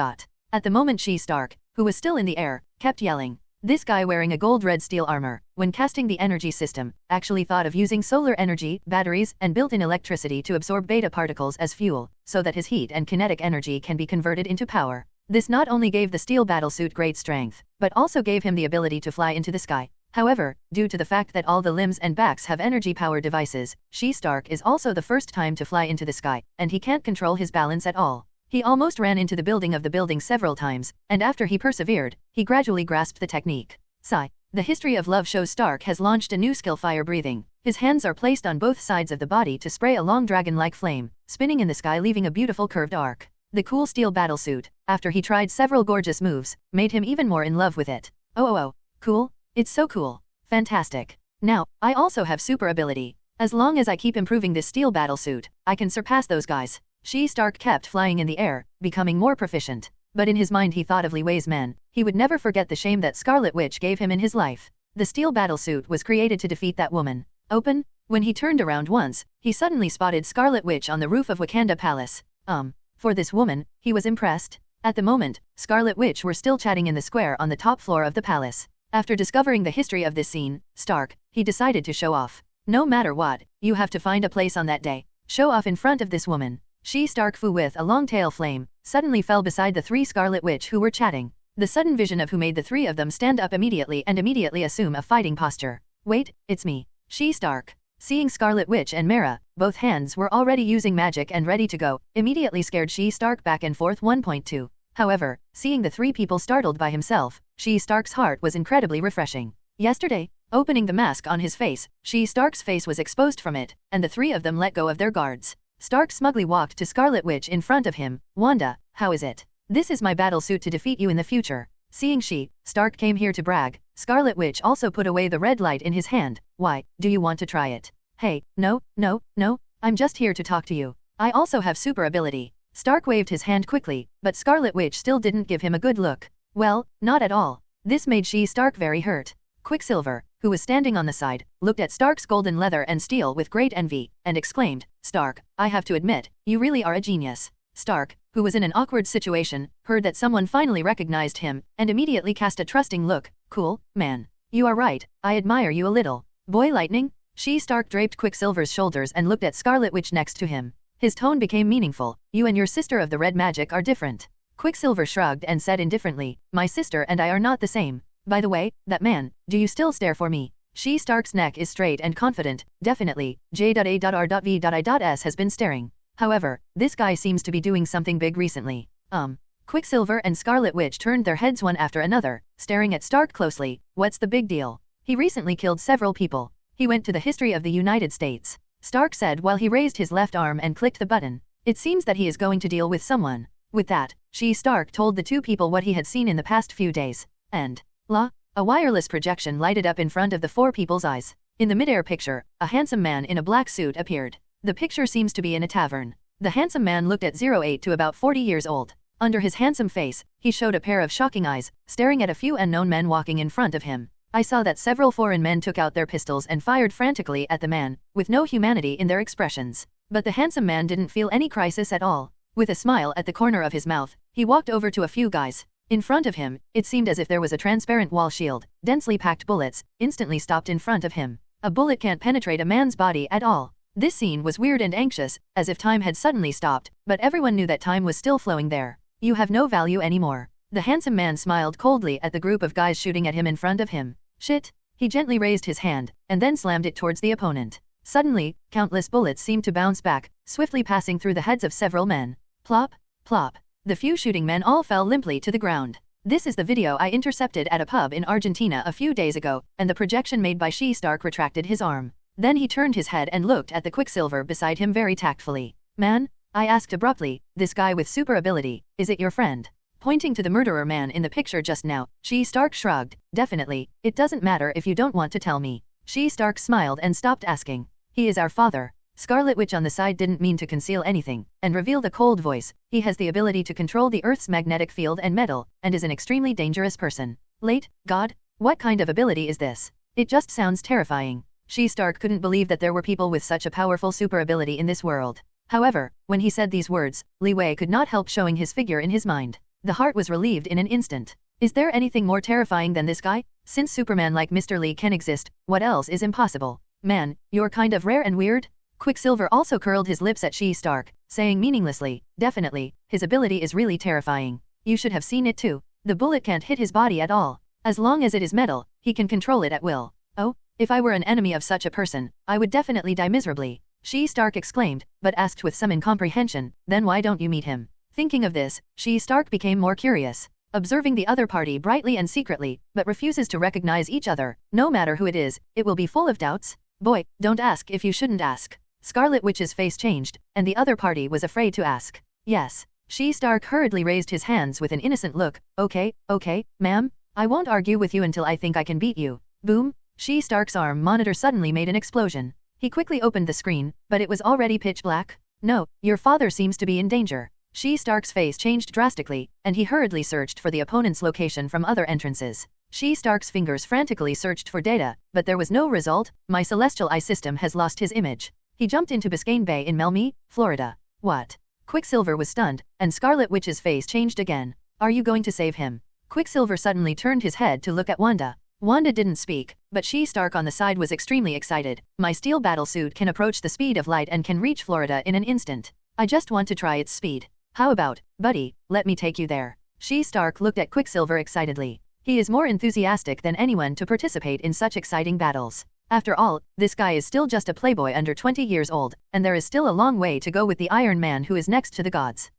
At the moment She-Stark, who was still in the air, kept yelling. This guy wearing a gold-red steel armor, when casting the energy system, actually thought of using solar energy, batteries, and built-in electricity to absorb beta particles as fuel, so that his heat and kinetic energy can be converted into power. This not only gave the steel battlesuit great strength, but also gave him the ability to fly into the sky. However, due to the fact that all the limbs and backs have energy-powered devices, She-Stark is also the first time to fly into the sky, and he can't control his balance at all. He almost ran into the building several times, and after he persevered, he gradually grasped the technique. Sigh. The history of love shows Stark has launched a new skill, fire breathing. His hands are placed on both sides of the body to spray a long dragon-like flame, spinning in the sky leaving a beautiful curved arc. The cool steel battlesuit, after he tried several gorgeous moves, made him even more in love with it. Oh, cool? It's so cool. Fantastic. Now, I also have super ability. As long as I keep improving this steel battlesuit, I can surpass those guys. She-Stark kept flying in the air, becoming more proficient. But in his mind he thought of Li Wei's men. He would never forget the shame that Scarlet Witch gave him in his life. The steel battlesuit was created to defeat that woman. Open? When he turned around once, he suddenly spotted Scarlet Witch on the roof of Wakanda Palace. For this woman, he was impressed. At the moment, Scarlet Witch were still chatting in the square on the top floor of the palace. After discovering the history of this scene, Stark, he decided to show off. No matter what, you have to find a place on that day. Show off in front of this woman. She-Stark, Fu with a long tail flame, suddenly fell beside the three Scarlet Witch who were chatting. The sudden vision of who made the three of them stand up immediately and immediately assume a fighting posture. Wait, it's me. She-Stark. Seeing Scarlet Witch and Mara, both hands were already using magic and ready to go, immediately scared She-Stark back and forth. 1.2. However, seeing the three people startled by himself, She-Stark's heart was incredibly refreshing. Yesterday, opening the mask on his face, She-Stark's face was exposed from it, and the three of them let go of their guards. Stark smugly walked to Scarlet Witch in front of him. Wanda, how is it? This is my battle suit to defeat you in the future. Seeing Stark came here to brag, Scarlet Witch also put away the red light in his hand. Why, do you want to try it? Hey, no, I'm just here to talk to you. I also have super ability. Stark waved his hand quickly, but Scarlet Witch still didn't give him a good look. Well, not at all. This made Stark very hurt. Quicksilver, who was standing on the side, looked at Stark's golden leather and steel with great envy, and exclaimed, "Stark, I have to admit, you really are a genius." Stark, who was in an awkward situation, heard that someone finally recognized him, and immediately cast a trusting look. "Cool, man. You are right, I admire you a little. Boy Lightning?" Stark draped Quicksilver's shoulders and looked at Scarlet Witch next to him. His tone became meaningful. "You and your sister of the red magic are different." Quicksilver shrugged and said indifferently, "My sister and I are not the same. By the way, that man, do you still stare for me?" Stark's neck is straight and confident. "Definitely, J.A.R.V.I.S has been staring. However, this guy seems to be doing something big recently." Quicksilver and Scarlet Witch turned their heads one after another, staring at Stark closely. "What's the big deal?" "He recently killed several people. He went to the history of the United States," Stark said while he raised his left arm and clicked the button. "It seems that he is going to deal with someone." With that, Stark told the two people what he had seen in the past few days. And, a wireless projection lighted up in front of the four people's eyes. In the midair picture, a handsome man in a black suit appeared. The picture seems to be in a tavern. The handsome man looked at 08 to about 40 years old. Under his handsome face, he showed a pair of shocking eyes, staring at a few unknown men walking in front of him. I saw that several foreign men took out their pistols and fired frantically at the man, with no humanity in their expressions. But the handsome man didn't feel any crisis at all. With a smile at the corner of his mouth, he walked over to a few guys. In front of him, it seemed as if there was a transparent wall shield. Densely packed bullets instantly stopped in front of him. A bullet can't penetrate a man's body at all. This scene was weird and anxious, as if time had suddenly stopped, but everyone knew that time was still flowing there. "You have no value anymore." The handsome man smiled coldly at the group of guys shooting at him in front of him. "Shit." He gently raised his hand, and then slammed it towards the opponent. Suddenly, countless bullets seemed to bounce back, swiftly passing through the heads of several men. Plop, plop. The few shooting men all fell limply to the ground. This is the video I intercepted at a pub in Argentina a few days ago, and the projection made by Stark retracted his arm. Then he turned his head and looked at the Quicksilver beside him very tactfully. "Man?" I asked abruptly, "this guy with super ability, is it your friend?" Pointing to the murderer man in the picture just now, Stark shrugged. "Definitely, it doesn't matter if you don't want to tell me." Stark smiled and stopped asking. "He is our father." Scarlet Witch on the side didn't mean to conceal anything, and revealed a cold voice. "He has the ability to control the Earth's magnetic field and metal, and is an extremely dangerous person." "Late, God? What kind of ability is this? It just sounds terrifying." Stark couldn't believe that there were people with such a powerful super ability in this world. However, when he said these words, Li Wei could not help showing his figure in his mind. The heart was relieved in an instant. Is there anything more terrifying than this guy? Since Superman like Mr. Li can exist, what else is impossible? "Man, you're kind of rare and weird." Quicksilver also curled his lips at Stark, saying meaninglessly, "Definitely, his ability is really terrifying. You should have seen it too. The bullet can't hit his body at all. As long as it is metal, he can control it at will." "Oh, if I were an enemy of such a person, I would definitely die miserably." Stark exclaimed, but asked with some incomprehension, "Then why don't you meet him?" Thinking of this, Stark became more curious. Observing the other party brightly and secretly, but refuses to recognize each other, no matter who it is, it will be full of doubts. "Boy, don't ask if you shouldn't ask." Scarlet Witch's face changed, and the other party was afraid to ask. "Yes." Stark hurriedly raised his hands with an innocent look. Okay, ma'am. I won't argue with you until I think I can beat you." Boom. Stark's arm monitor suddenly made an explosion. He quickly opened the screen, but it was already pitch black. "No, your father seems to be in danger." Stark's face changed drastically, and he hurriedly searched for the opponent's location from other entrances. Stark's fingers frantically searched for data, but there was no result. "My celestial eye system has lost his image. He jumped into Biscayne Bay in Melmi, Florida." "What?" Quicksilver was stunned, and Scarlet Witch's face changed again. "Are you going to save him?" Quicksilver suddenly turned his head to look at Wanda. Wanda didn't speak, but Stark on the side was extremely excited. "My steel battlesuit can approach the speed of light and can reach Florida in an instant. I just want to try its speed. How about, buddy, let me take you there?" Stark looked at Quicksilver excitedly. He is more enthusiastic than anyone to participate in such exciting battles. After all, this guy is still just a playboy under 20 years old, and there is still a long way to go with the Iron Man who is next to the gods.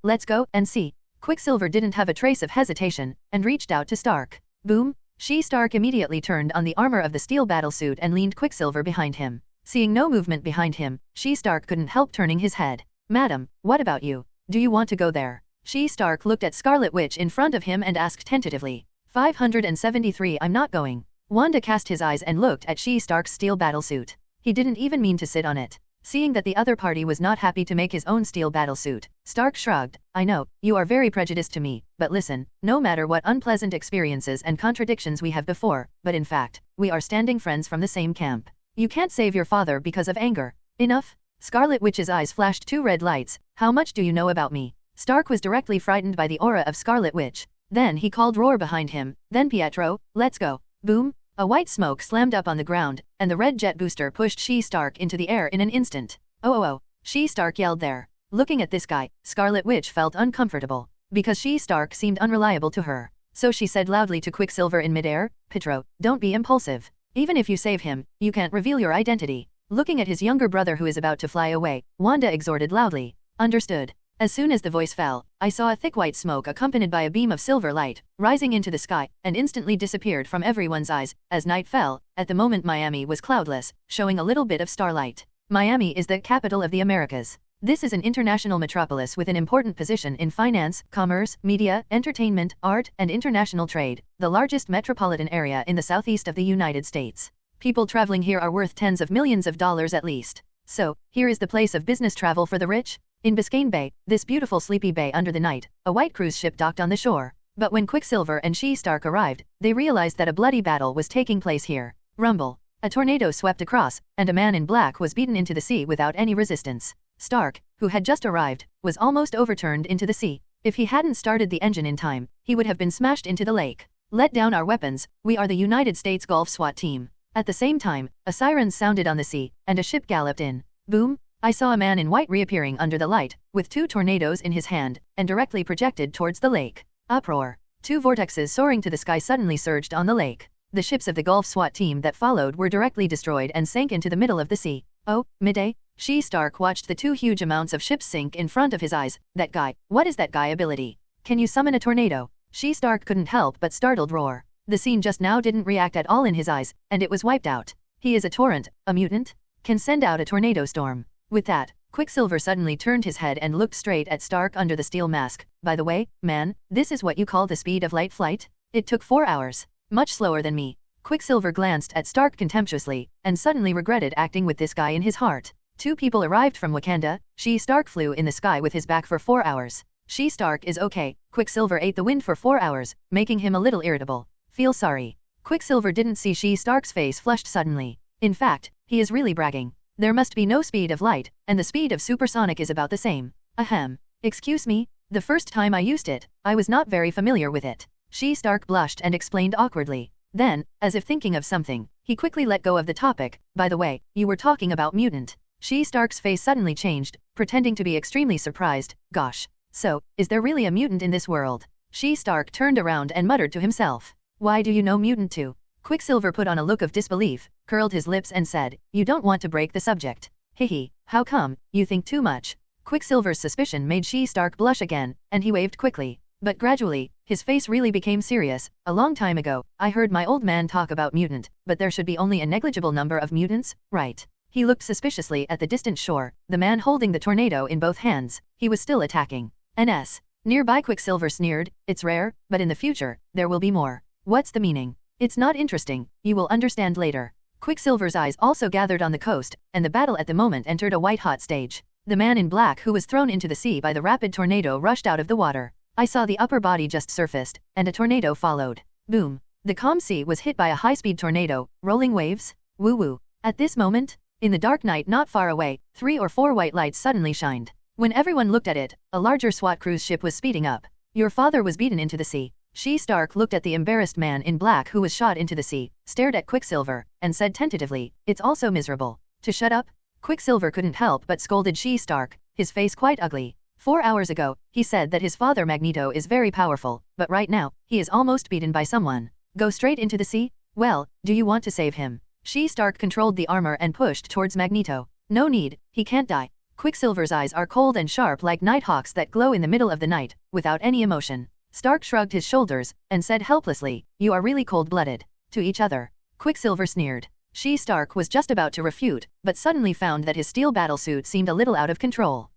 Let's go and see." Quicksilver didn't have a trace of hesitation, and reached out to Stark. Boom. Stark immediately turned on the armor of the steel battlesuit and leaned Quicksilver behind him. Seeing no movement behind him, Stark couldn't help turning his head. "Madam, what about you? Do you want to go there?" Stark looked at Scarlet Witch in front of him and asked tentatively. 573 "I'm not going." Wanda cast his eyes and looked at Stark's steel battlesuit. He didn't even mean to sit on it. Seeing that the other party was not happy to make his own steel battlesuit, Stark shrugged. I know, you are very prejudiced to me, but listen, no matter what unpleasant experiences and contradictions we have before, but in fact, we are standing friends from the same camp. You can't save your father because of anger. Enough? Scarlet Witch's eyes flashed two red lights. How much do you know about me? Stark was directly frightened by the aura of Scarlet Witch. Then he called Roar behind him. Then Pietro, let's go. Boom! A white smoke slammed up on the ground, and the red jet booster pushed She-Stark into the air in an instant. Oh! She-Stark yelled there. Looking at this guy, Scarlet Witch felt uncomfortable, because She-Stark seemed unreliable to her. So she said loudly to Quicksilver in midair, Pietro, don't be impulsive. Even if you save him, you can't reveal your identity. Looking at his younger brother who is about to fly away, Wanda exhorted loudly. Understood. As soon as the voice fell, I saw a thick white smoke accompanied by a beam of silver light, rising into the sky, and instantly disappeared from everyone's eyes. As night fell, at the moment Miami was cloudless, showing a little bit of starlight. Miami is the capital of the Americas. This is an international metropolis with an important position in finance, commerce, media, entertainment, art, and international trade, the largest metropolitan area in the southeast of the United States. People traveling here are worth tens of millions of dollars at least. So, here is the place of business travel for the rich? In Biscayne Bay, this beautiful sleepy bay under the night, a white cruise ship docked on the shore. But when Quicksilver and She-Stark arrived, they realized that a bloody battle was taking place here. Rumble. A tornado swept across, and a man in black was beaten into the sea without any resistance. Stark, who had just arrived, was almost overturned into the sea. If he hadn't started the engine in time, he would have been smashed into the lake. Let down our weapons, we are the United States Gulf SWAT team. At the same time, a siren sounded on the sea, and a ship galloped in. Boom! I saw a man in white reappearing under the light, with two tornadoes in his hand, and directly projected towards the lake. Uproar. Two vortexes soaring to the sky suddenly surged on the lake. The ships of the Gulf SWAT team that followed were directly destroyed and sank into the middle of the sea. Oh, midday? She-Stark watched the two huge amounts of ships sink in front of his eyes. That guy, what is that guy ability? Can you summon a tornado? She-Stark couldn't help but startled Roar. The scene just now didn't react at all in his eyes, and it was wiped out. He is a torrent, a mutant? Can send out a tornado storm. With that, Quicksilver suddenly turned his head and looked straight at Stark under the steel mask. By the way, man, this is what you call the speed of light flight? It took 4 hours. Much slower than me. Quicksilver glanced at Stark contemptuously, and suddenly regretted acting with this guy in his heart. Two people arrived from Wakanda. She-Stark flew in the sky with his back for 4 hours. She-Stark is okay. Quicksilver ate the wind for 4 hours, making him a little irritable. Feel sorry. Quicksilver didn't see She-Stark's face flushed suddenly. In fact, he is really bragging. There must be no speed of light, and the speed of supersonic is about the same. Ahem. Excuse me? The first time I used it, I was not very familiar with it. She-Stark blushed and explained awkwardly. Then, as if thinking of something, he quickly let go of the topic. By the way, you were talking about mutant. She-Stark's face suddenly changed, pretending to be extremely surprised. Gosh. So, is there really a mutant in this world? She-Stark turned around and muttered to himself. Why do you know mutant too? Quicksilver put on a look of disbelief, curled his lips and said, you don't want to break the subject. Hehe, how come, you think too much? Quicksilver's suspicion made She-Stark blush again, and he waved quickly. But gradually, his face really became serious. A long time ago, I heard my old man talk about mutant, but there should be only a negligible number of mutants, right? He looked suspiciously at the distant shore, the man holding the tornado in both hands. He was still attacking. NS. Nearby Quicksilver sneered, it's rare, but in the future, there will be more. What's the meaning? It's not interesting, you will understand later. Quicksilver's eyes also gathered on the coast, and the battle at the moment entered a white-hot stage. The man in black who was thrown into the sea by the rapid tornado rushed out of the water. I saw the upper body just surfaced, and a tornado followed. Boom. The calm sea was hit by a high-speed tornado, rolling waves. Woo-woo. At this moment, in the dark night not far away, 3 or 4 white lights suddenly shined. When everyone looked at it, a larger SWAT cruise ship was speeding up. Your father was beaten into the sea. She-Stark looked at the embarrassed man in black who was shot into the sea, stared at Quicksilver, and said tentatively, it's also miserable. To shut up? Quicksilver couldn't help but scolded She-Stark, his face quite ugly. 4 hours ago, he said that his father Magneto is very powerful, but right now, he is almost beaten by someone. Go straight into the sea? Well, do you want to save him? She-Stark controlled the armor and pushed towards Magneto. No need, he can't die. Quicksilver's eyes are cold and sharp like nighthawks that glow in the middle of the night, without any emotion. Stark shrugged his shoulders, and said helplessly, you are really cold-blooded. To each other. Quicksilver sneered. She-Stark was just about to refute, but suddenly found that his steel battlesuit seemed a little out of control.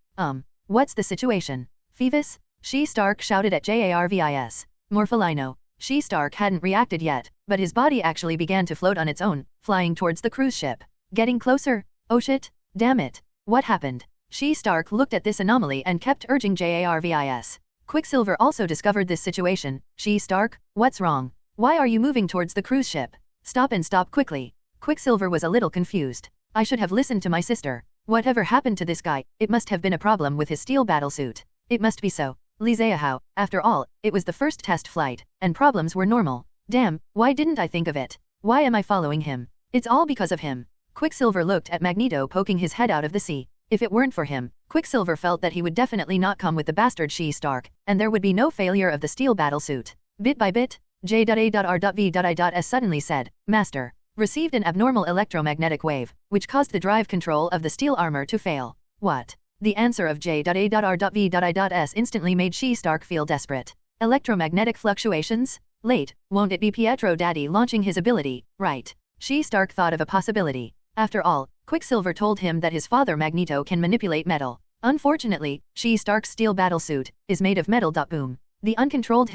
What's the situation? Phoebus? She-Stark shouted at Jarvis. Morpholino. She-Stark hadn't reacted yet, but his body actually began to float on its own, flying towards the cruise ship. Getting closer? Oh shit, damn it. What happened? She-Stark looked at this anomaly and kept urging Jarvis. Quicksilver also discovered this situation. She-Stark, what's wrong? Why are you moving towards the cruise ship? Stop and stop quickly. Quicksilver was a little confused. I should have listened to my sister. Whatever happened to this guy, it must have been a problem with his steel battlesuit. It must be so. How? After all, it was the first test flight, and problems were normal. Damn, why didn't I think of it? Why am I following him? It's all because of him. Quicksilver looked at Magneto poking his head out of the sea. If it weren't for him, Quicksilver felt that he would definitely not come with the bastard She-Stark, and there would be no failure of the steel battlesuit. Bit by bit, J.A.R.V.I.S suddenly said, Master, received an abnormal electromagnetic wave, which caused the drive control of the steel armor to fail. What? The answer of J.A.R.V.I.S instantly made She-Stark feel desperate. Electromagnetic fluctuations? Late, won't it be Pietro Daddy launching his ability, right? She-Stark thought of a possibility. After all, Quicksilver told him that his father Magneto can manipulate metal. Unfortunately, She-Stark's steel battlesuit is made of metal. Boom. The uncontrolled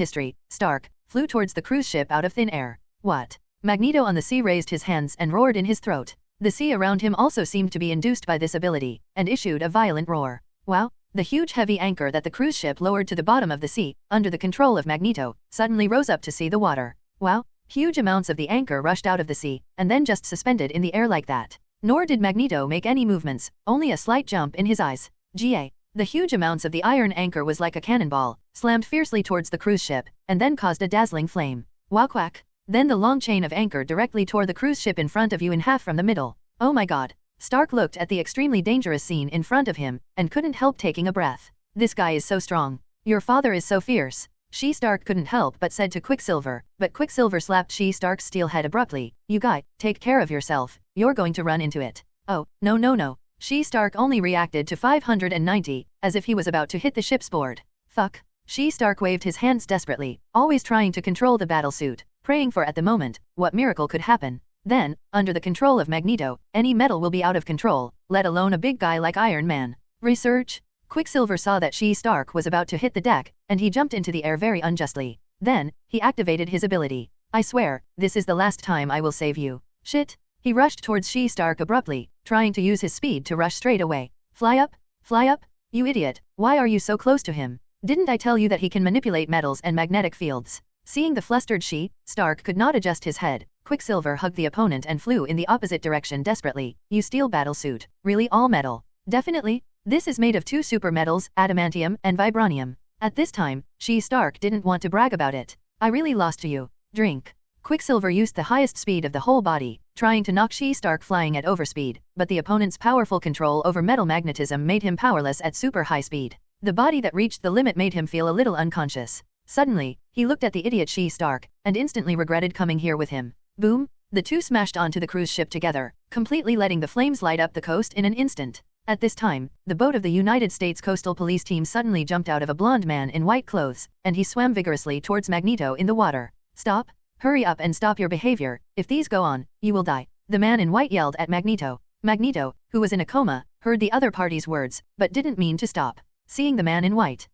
Stark flew towards the cruise ship out of thin air. What? Magneto on the sea raised his hands and roared in his throat. The sea around him also seemed to be induced by this ability, and issued a violent roar. Wow! The huge heavy anchor that the cruise ship lowered to the bottom of the sea, under the control of Magneto, suddenly rose up to see the water. Wow! Huge amounts of the anchor rushed out of the sea, and then just suspended in the air like that. Nor did Magneto make any movements, only a slight jump in his eyes. The huge amounts of the iron anchor was like a cannonball, slammed fiercely towards the cruise ship, and then caused a dazzling flame. Wow quack! Then the long chain of anchor directly tore the cruise ship in front of you in half from the middle. Oh my god! Stark looked at the extremely dangerous scene in front of him, and couldn't help taking a breath. This guy is so strong. Your father is so fierce. She-Stark couldn't help but said to Quicksilver, but Quicksilver slapped She-Stark's steel head abruptly. You guy, take care of yourself, you're going to run into it. Oh, no. She-Stark only reacted to 590, as if he was about to hit the ship's board. Fuck. She-Stark waved his hands desperately, always trying to control the battlesuit, praying for at the moment, what miracle could happen. Then, under the control of Magneto, any metal will be out of control, let alone a big guy like Iron Man. Research? Quicksilver saw that She-Stark was about to hit the deck, and he jumped into the air very unjustly. Then, he activated his ability. I swear, this is the last time I will save you. Shit. He rushed towards She-Stark abruptly, trying to use his speed to rush straight away. Fly up, you idiot, why are you so close to him? Didn't I tell you that he can manipulate metals and magnetic fields? Seeing the flustered She-Stark could not adjust his head, Quicksilver hugged the opponent and flew in the opposite direction desperately. You steel battlesuit, really all metal? Definitely. This is made of two super metals, adamantium and vibranium. At this time, She-Stark didn't want to brag about it. I really lost to you. Drink. Quicksilver used the highest speed of the whole body, trying to knock She-Stark flying at overspeed, but the opponent's powerful control over metal magnetism made him powerless at super high speed. The body that reached the limit made him feel a little unconscious. Suddenly, he looked at the idiot She-Stark, and instantly regretted coming here with him. Boom! The two smashed onto the cruise ship together, completely letting the flames light up the coast in an instant. At this time, the boat of the United States Coastal Police team suddenly jumped out of a blonde man in white clothes, and he swam vigorously towards Magneto in the water. Stop! Hurry up and stop your behavior, if these go on, you will die. The man in white yelled at Magneto. Magneto, who was in a coma, heard the other party's words, but didn't mean to stop. Seeing the man in white,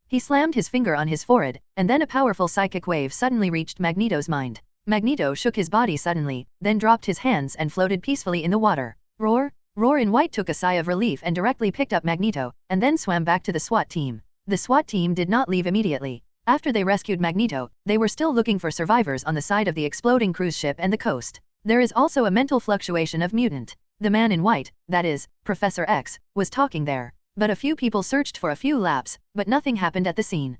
he slammed his finger on his forehead, and then a powerful psychic wave suddenly reached Magneto's mind. Magneto shook his body suddenly, then dropped his hands and floated peacefully in the water. Roar! Roar in white took a sigh of relief and directly picked up Magneto, and then swam back to the SWAT team. The SWAT team did not leave immediately. After they rescued Magneto, they were still looking for survivors on the side of the exploding cruise ship and the coast. There is also a mental fluctuation of mutant. The man in white, that is, Professor X, was talking there. But a few people searched for a few laps, but nothing happened at the scene.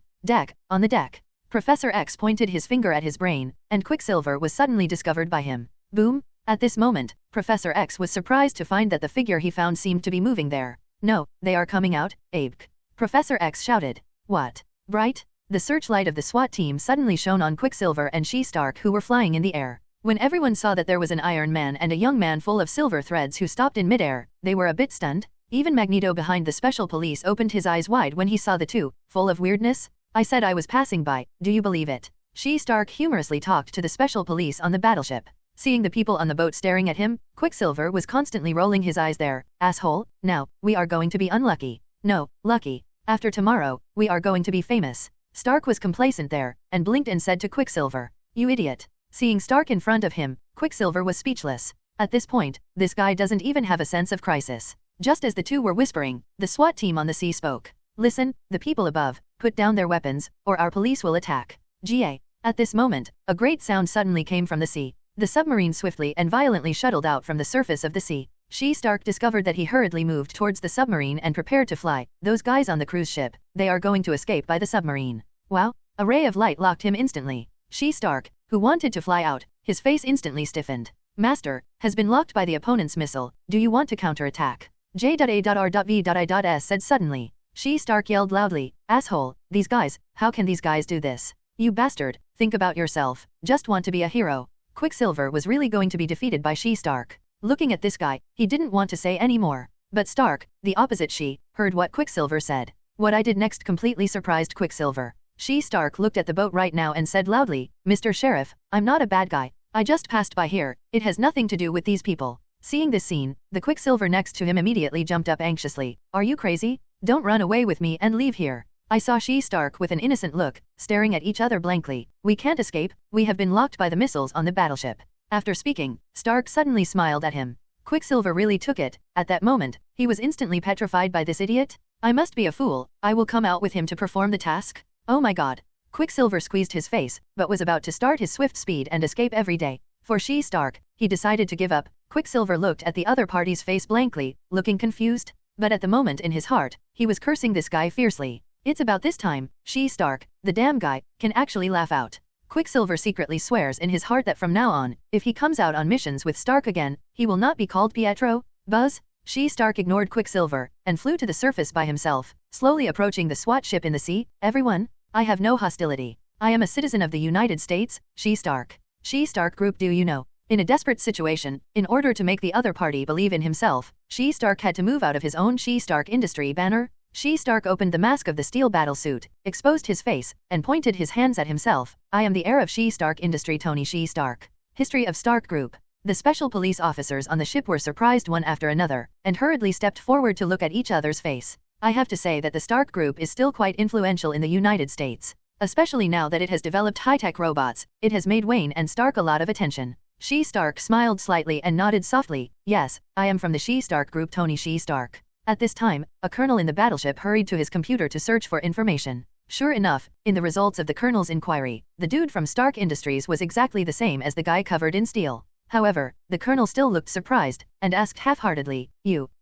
On the deck. Professor X pointed his finger at his brain, and Quicksilver was suddenly discovered by him. Boom! At this moment, Professor X was surprised to find that the figure he found seemed to be moving there. No, they are coming out, Abe. Professor X shouted. What? Bright? The searchlight of the SWAT team suddenly shone on Quicksilver and She-Stark who were flying in the air. When everyone saw that there was an Iron Man and a young man full of silver threads who stopped in midair, they were a bit stunned. Even Magneto behind the special police opened his eyes wide when he saw the two, full of weirdness. I said I was passing by, do you believe it? She-Stark humorously talked to the special police on the battleship. Seeing the people on the boat staring at him, Quicksilver was constantly rolling his eyes there. Asshole, now, we are going to be unlucky. No, lucky. After tomorrow, we are going to be famous. Stark was complacent there, and blinked and said to Quicksilver, you idiot. Seeing Stark in front of him, Quicksilver was speechless. At this point, this guy doesn't even have a sense of crisis. Just as the two were whispering, the SWAT team on the sea spoke. Listen, the people above, put down their weapons, or our police will attack. GA. At this moment, a great sound suddenly came from the sea. The submarine swiftly and violently shuttled out from the surface of the sea. Stark discovered that he hurriedly moved towards the submarine and prepared to fly. Those guys on the cruise ship, they are going to escape by the submarine. Wow! A ray of light locked him instantly. Stark, who wanted to fly out, his face instantly stiffened. Master, has been locked by the opponent's missile. Do you want to counterattack? J.A.R.V.I.S said suddenly. Stark yelled loudly, asshole, these guys, how can these guys do this? You bastard, think about yourself, just want to be a hero. Quicksilver was really going to be defeated by Stark. Looking at this guy, he didn't want to say any more. But Stark, the opposite heard what Quicksilver said. What I did next completely surprised Quicksilver. Stark looked at the boat right now and said loudly, Mr. Sheriff, I'm not a bad guy. I just passed by here, it has nothing to do with these people. Seeing this scene, the Quicksilver next to him immediately jumped up anxiously. Are you crazy? Don't run away with me and leave here. I saw Stark with an innocent look, staring at each other blankly. We can't escape, we have been locked by the missiles on the battleship. After speaking, Stark suddenly smiled at him. Quicksilver really took it. At that moment, he was instantly petrified by this idiot. I must be a fool, I will come out with him to perform the task. Oh my god. Quicksilver squeezed his face, but was about to start his swift speed and escape every day. For Stark, he decided to give up. Quicksilver looked at the other party's face blankly, looking confused. But at the moment in his heart, he was cursing this guy fiercely. It's about this time, Stark, the damn guy, can actually laugh out. Quicksilver secretly swears in his heart that from now on, if he comes out on missions with Stark again, he will not be called Pietro. Buzz? Stark ignored Quicksilver, and flew to the surface by himself, slowly approaching the SWAT ship in the sea. Everyone? I have no hostility. I am a citizen of the United States, Stark. Stark Group, do you know? In a desperate situation, in order to make the other party believe in himself, Stark had to move out of his own Stark Industry banner. Stark opened the mask of the steel battlesuit, exposed his face, and pointed his hands at himself. I am the heir of Stark Industry, Tony Stark. History of Stark Group. The special police officers on the ship were surprised one after another, and hurriedly stepped forward to look at each other's face. I have to say that the Stark Group is still quite influential in the United States. Especially now that it has developed high-tech robots, it has made Wayne and Stark a lot of attention. Stark smiled slightly and nodded softly. Yes, I am from the Stark Group, Tony Stark. At this time, a colonel in the battleship hurried to his computer to search for information. Sure enough, in the results of the colonel's inquiry, the dude from Stark Industries was exactly the same as the guy covered in steel. However, the colonel still looked surprised, and asked half-heartedly,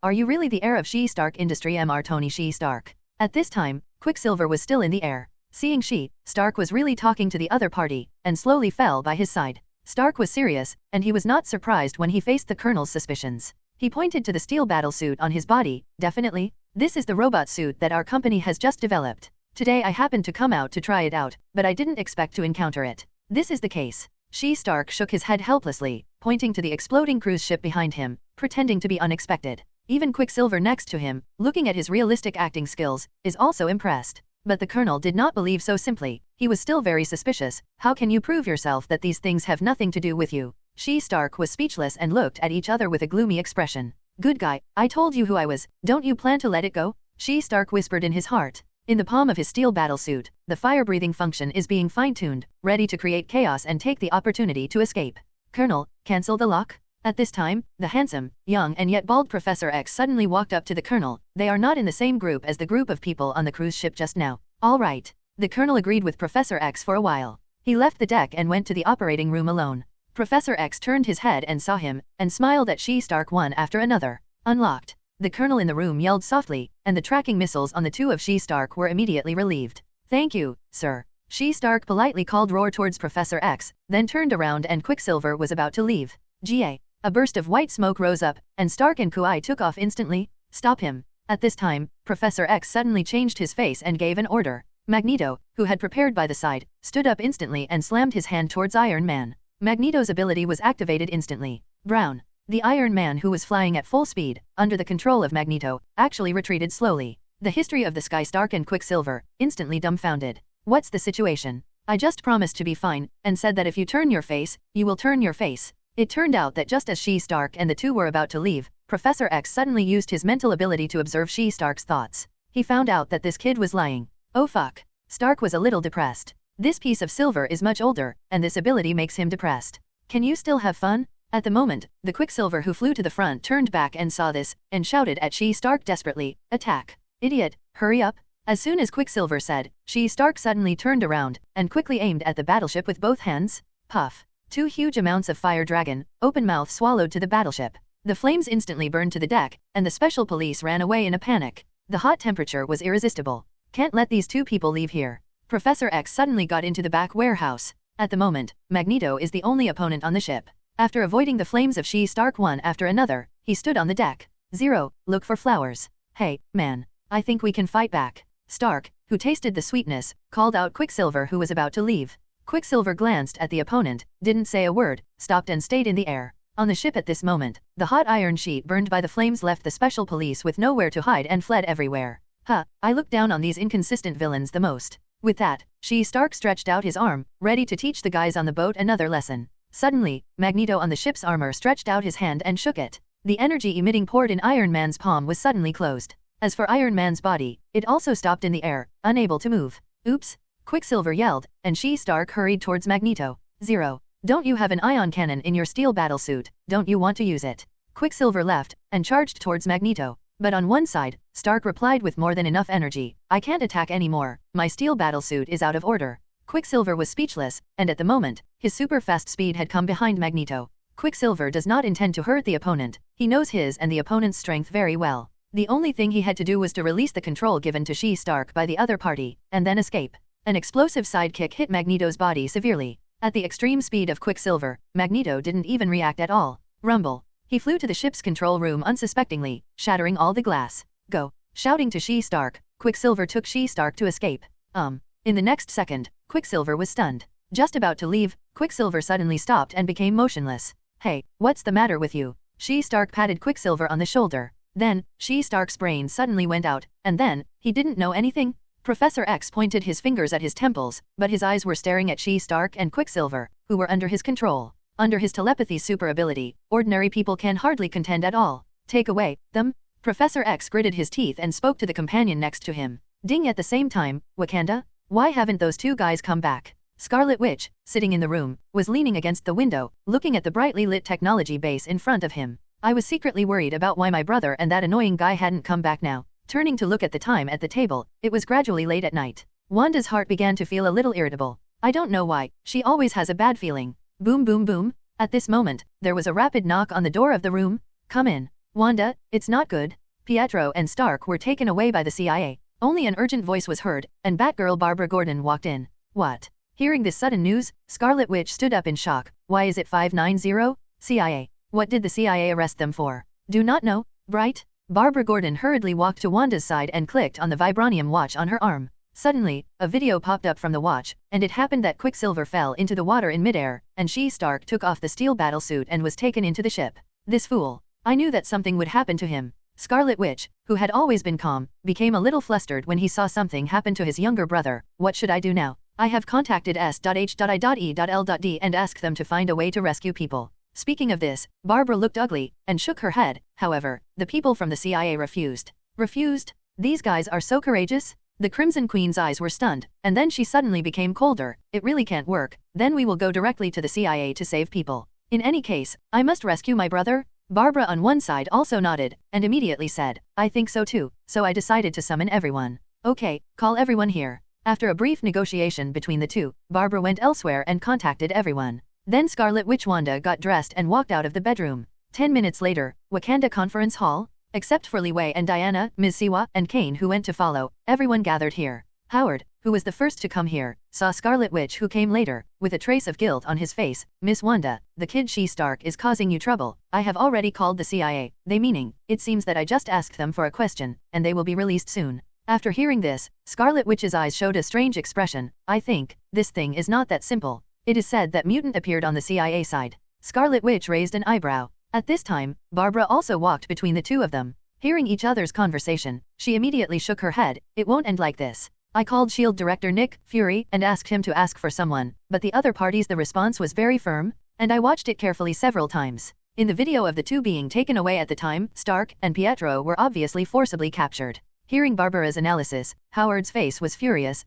are you really the heir of Stark Industry, Mr. Tony Stark? At this time, Quicksilver was still in the air. Seeing Stark was really talking to the other party, and slowly fell by his side. Stark was serious, and he was not surprised when he faced the colonel's suspicions. He pointed to the steel battlesuit on his body. Definitely, this is the robot suit that our company has just developed. Today I happened to come out to try it out, but I didn't expect to encounter it. This is the case. Stark shook his head helplessly, pointing to the exploding cruise ship behind him, pretending to be unexpected. Even Quicksilver next to him, looking at his realistic acting skills, is also impressed. But the colonel did not believe so simply. He was still very suspicious. How can you prove yourself that these things have nothing to do with you? Stark was speechless and looked at each other with a gloomy expression. Good guy, I told you who I was, don't you plan to let it go? Stark whispered in his heart. In the palm of his steel battlesuit, the fire-breathing function is being fine-tuned, ready to create chaos and take the opportunity to escape. Colonel, cancel the lock? At this time, the handsome, young and yet bald Professor X suddenly walked up to the colonel. They are not in the same group as the group of people on the cruise ship just now. All right. The colonel agreed with Professor X for a while. He left the deck and went to the operating room alone. Professor X turned his head and saw him, and smiled at Stark one after another. Unlocked. The colonel in the room yelled softly, and the tracking missiles on the two of Stark were immediately relieved. Thank you, sir. Stark politely called roar towards Professor X, then turned around and Quicksilver was about to leave. GA. A burst of white smoke rose up, and Stark and Kui took off instantly. Stop him. At this time, Professor X suddenly changed his face and gave an order. Magneto, who had prepared by the side, stood up instantly and slammed his hand towards Iron Man. Magneto's ability was activated instantly. Brown. The Iron Man, who was flying at full speed, under the control of Magneto, actually retreated slowly. The history of the Sky Stark and Quicksilver, instantly dumbfounded. What's the situation? I just promised to be fine, and said that if you turn your face, you will turn your face. It turned out that just as Stark and the two were about to leave, Professor X suddenly used his mental ability to observe Stark's thoughts. He found out that this kid was lying. Oh fuck. Stark was a little depressed. This piece of silver is much older, and this ability makes him depressed. Can you still have fun? At the moment, the Quicksilver who flew to the front turned back and saw this, and shouted at She-Stark desperately, "Attack! Idiot, hurry up!" As soon as Quicksilver said, She-Stark suddenly turned around, and quickly aimed at the battleship with both hands. Puff! 2 huge amounts of fire dragon, open mouth swallowed to the battleship. The flames instantly burned to the deck, and the special police ran away in a panic. The hot temperature was irresistible. Can't let these 2 people leave here. Professor X suddenly got into the back warehouse. At the moment, Magneto is the only opponent on the ship. After avoiding the flames of She-Stark one after another, he stood on the deck. Zero, look for flowers. Hey, man. I think we can fight back. Stark, who tasted the sweetness, called out Quicksilver who was about to leave. Quicksilver glanced at the opponent, didn't say a word, stopped and stayed in the air. On the ship at this moment, the hot iron sheet burned by the flames left the special police with nowhere to hide and fled everywhere. I look down on these inconsistent villains the most. With that, She-Stark stretched out his arm, ready to teach the guys on the boat another lesson. Suddenly, Magneto on the ship's armor stretched out his hand and shook it. The energy emitting port in Iron Man's palm was suddenly closed. As for Iron Man's body, it also stopped in the air, unable to move. Oops! Quicksilver yelled, and She-Stark hurried towards Magneto. Zero. Don't you have an ion cannon in your steel battlesuit? Don't you want to use it? Quicksilver left, and charged towards Magneto. But on one side, Stark replied with more than enough energy. I can't attack anymore, my steel battlesuit is out of order. Quicksilver was speechless, and at the moment, his super fast speed had come behind Magneto. Quicksilver does not intend to hurt the opponent, he knows his and the opponent's strength very well. The only thing he had to do was to release the control given to She-Stark by the other party, and then escape. An explosive sidekick hit Magneto's body severely. At the extreme speed of Quicksilver, Magneto didn't even react at all. Rumble. He flew to the ship's control room unsuspectingly, shattering all the glass. Go. Shouting to She-Stark, Quicksilver took She-Stark to escape. In the next second, Quicksilver was stunned. Just about to leave, Quicksilver suddenly stopped and became motionless. Hey, what's the matter with you? She-Stark patted Quicksilver on the shoulder. Then, She-Stark's brain suddenly went out, and then, he didn't know anything? Professor X pointed his fingers at his temples, but his eyes were staring at She-Stark and Quicksilver, who were under his control. Under his telepathy super ability, ordinary people can hardly contend at all. Take away them? Professor X gritted his teeth and spoke to the companion next to him. Ding at the same time, Wakanda? Why haven't those 2 guys come back? Scarlet Witch, sitting in the room, was leaning against the window, looking at the brightly lit technology base in front of him. I was secretly worried about why my brother and that annoying guy hadn't come back now. Turning to look at the time at the table, it was gradually late at night. Wanda's heart began to feel a little irritable. I don't know why, she always has a bad feeling. Boom boom boom. At this moment, there was a rapid knock on the door of the room. Come in. Wanda, it's not good. Pietro and Stark were taken away by the CIA. Only an urgent voice was heard, and Batgirl Barbara Gordon walked in. What? Hearing this sudden news, Scarlet Witch stood up in shock. Why is it 590? CIA. What did the CIA arrest them for? Do not know, Bright? Barbara Gordon hurriedly walked to Wanda's side and clicked on the vibranium watch on her arm. Suddenly, a video popped up from the watch, and it happened that Quicksilver fell into the water in midair, and She-Stark took off the steel battlesuit and was taken into the ship. This fool. I knew that something would happen to him. Scarlet Witch, who had always been calm, became a little flustered when he saw something happen to his younger brother. What should I do now? I have contacted S.H.I.E.L.D. and asked them to find a way to rescue people. Speaking of this, Barbara looked ugly, and shook her head. However, the people from the CIA refused. Refused? These guys are so courageous? The Crimson Queen's eyes were stunned, and then she suddenly became colder. It really can't work, then we will go directly to the CIA to save people. In any case, I must rescue my brother? Barbara on one side also nodded, and immediately said, I think so too, so I decided to summon everyone. Okay, call everyone here. After a brief negotiation between the two, Barbara went elsewhere and contacted everyone. Then Scarlet Witch Wanda got dressed and walked out of the bedroom. 10 minutes later, Wakanda Conference Hall. Except for Li Wei and Diana, Ms. Siwa, and Kane who went to follow, everyone gathered here. Howard, who was the first to come here, saw Scarlet Witch who came later, with a trace of guilt on his face. Miss Wanda, the kid She-Stark is causing you trouble. I have already called the CIA, they meaning, it seems that I just asked them for a question, and they will be released soon. After hearing this, Scarlet Witch's eyes showed a strange expression. I think, this thing is not that simple. It is said that mutant appeared on the CIA side. Scarlet Witch raised an eyebrow. At this time, Barbara also walked between the two of them. Hearing each other's conversation, she immediately shook her head. It won't end like this. I called S.H.I.E.L.D. Director Nick Fury and asked him to ask for someone, but the other parties the response was very firm, and I watched it carefully several times. In the video of the two being taken away at the time, Stark and Pietro were obviously forcibly captured. Hearing Barbara's analysis, Howard's face was furious.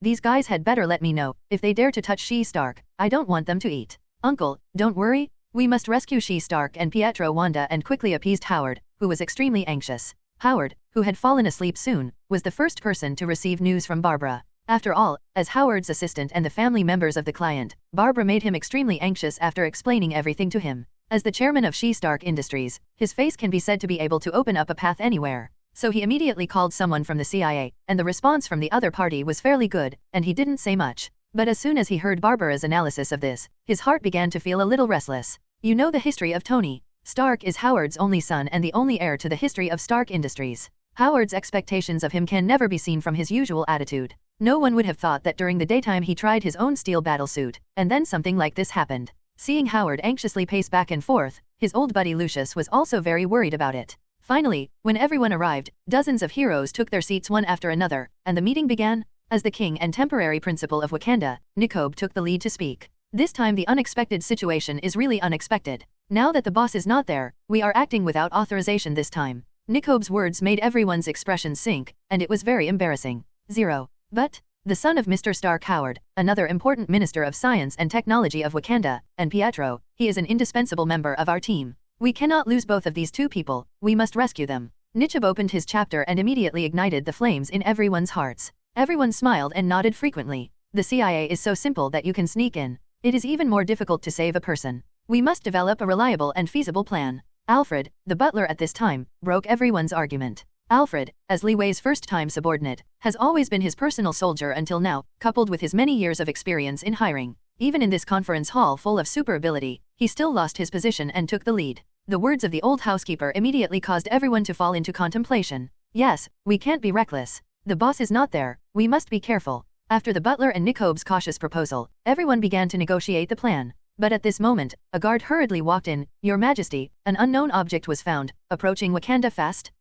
These guys had better let me know, if they dare to touch She-Stark, I don't want them to eat. Uncle, don't worry, We must rescue She Stark and Pietro Wanda and quickly appeased Howard, who was extremely anxious. Howard, who had fallen asleep soon, was the first person to receive news from Barbara. After all, as Howard's assistant and the family members of the client, Barbara made him extremely anxious after explaining everything to him. As the chairman of She Stark Industries, his face can be said to be able to open up a path anywhere. So he immediately called someone from the CIA, and the response from the other party was fairly good, and he didn't say much. But as soon as he heard Barbara's analysis of this, his heart began to feel a little restless. You know the history of Tony Stark is Howard's only son and the only heir to the history of Stark Industries. Howard's expectations of him can never be seen from his usual attitude. No one would have thought that during the daytime he tried his own steel battlesuit, and then something like this happened. Seeing Howard anxiously pace back and forth, his old buddy Lucius was also very worried about it. Finally, when everyone arrived, dozens of heroes took their seats one after another, and the meeting began. As the king and temporary principal of Wakanda, Nikobe took the lead to speak. This time the unexpected situation is really unexpected. Now that the boss is not there, we are acting without authorization this time. Nikobe's words made everyone's expressions sink, and it was very embarrassing. 0. But, the son of Mr. Stark Howard, another important minister of science and technology of Wakanda, and Pietro, he is an indispensable member of our team. We cannot lose both of these two people, we must rescue them. Nikobe opened his chapter and immediately ignited the flames in everyone's hearts. Everyone smiled and nodded frequently. The CIA is so simple that you can sneak in. It is even more difficult to save a person. We must develop a reliable and feasible plan. Alfred, the butler at this time, broke everyone's argument. Alfred, as Li Wei's first-time subordinate, has always been his personal soldier until now, coupled with his many years of experience in hiring. Even in this conference hall full of super ability, he still lost his position and took the lead. The words of the old housekeeper immediately caused everyone to fall into contemplation. Yes, we can't be reckless. The boss is not there, we must be careful. After the butler and Nikobe's cautious proposal, everyone began to negotiate the plan. But at this moment, a guard hurriedly walked in. Your Majesty, an unknown object was found, approaching Wakanda fast.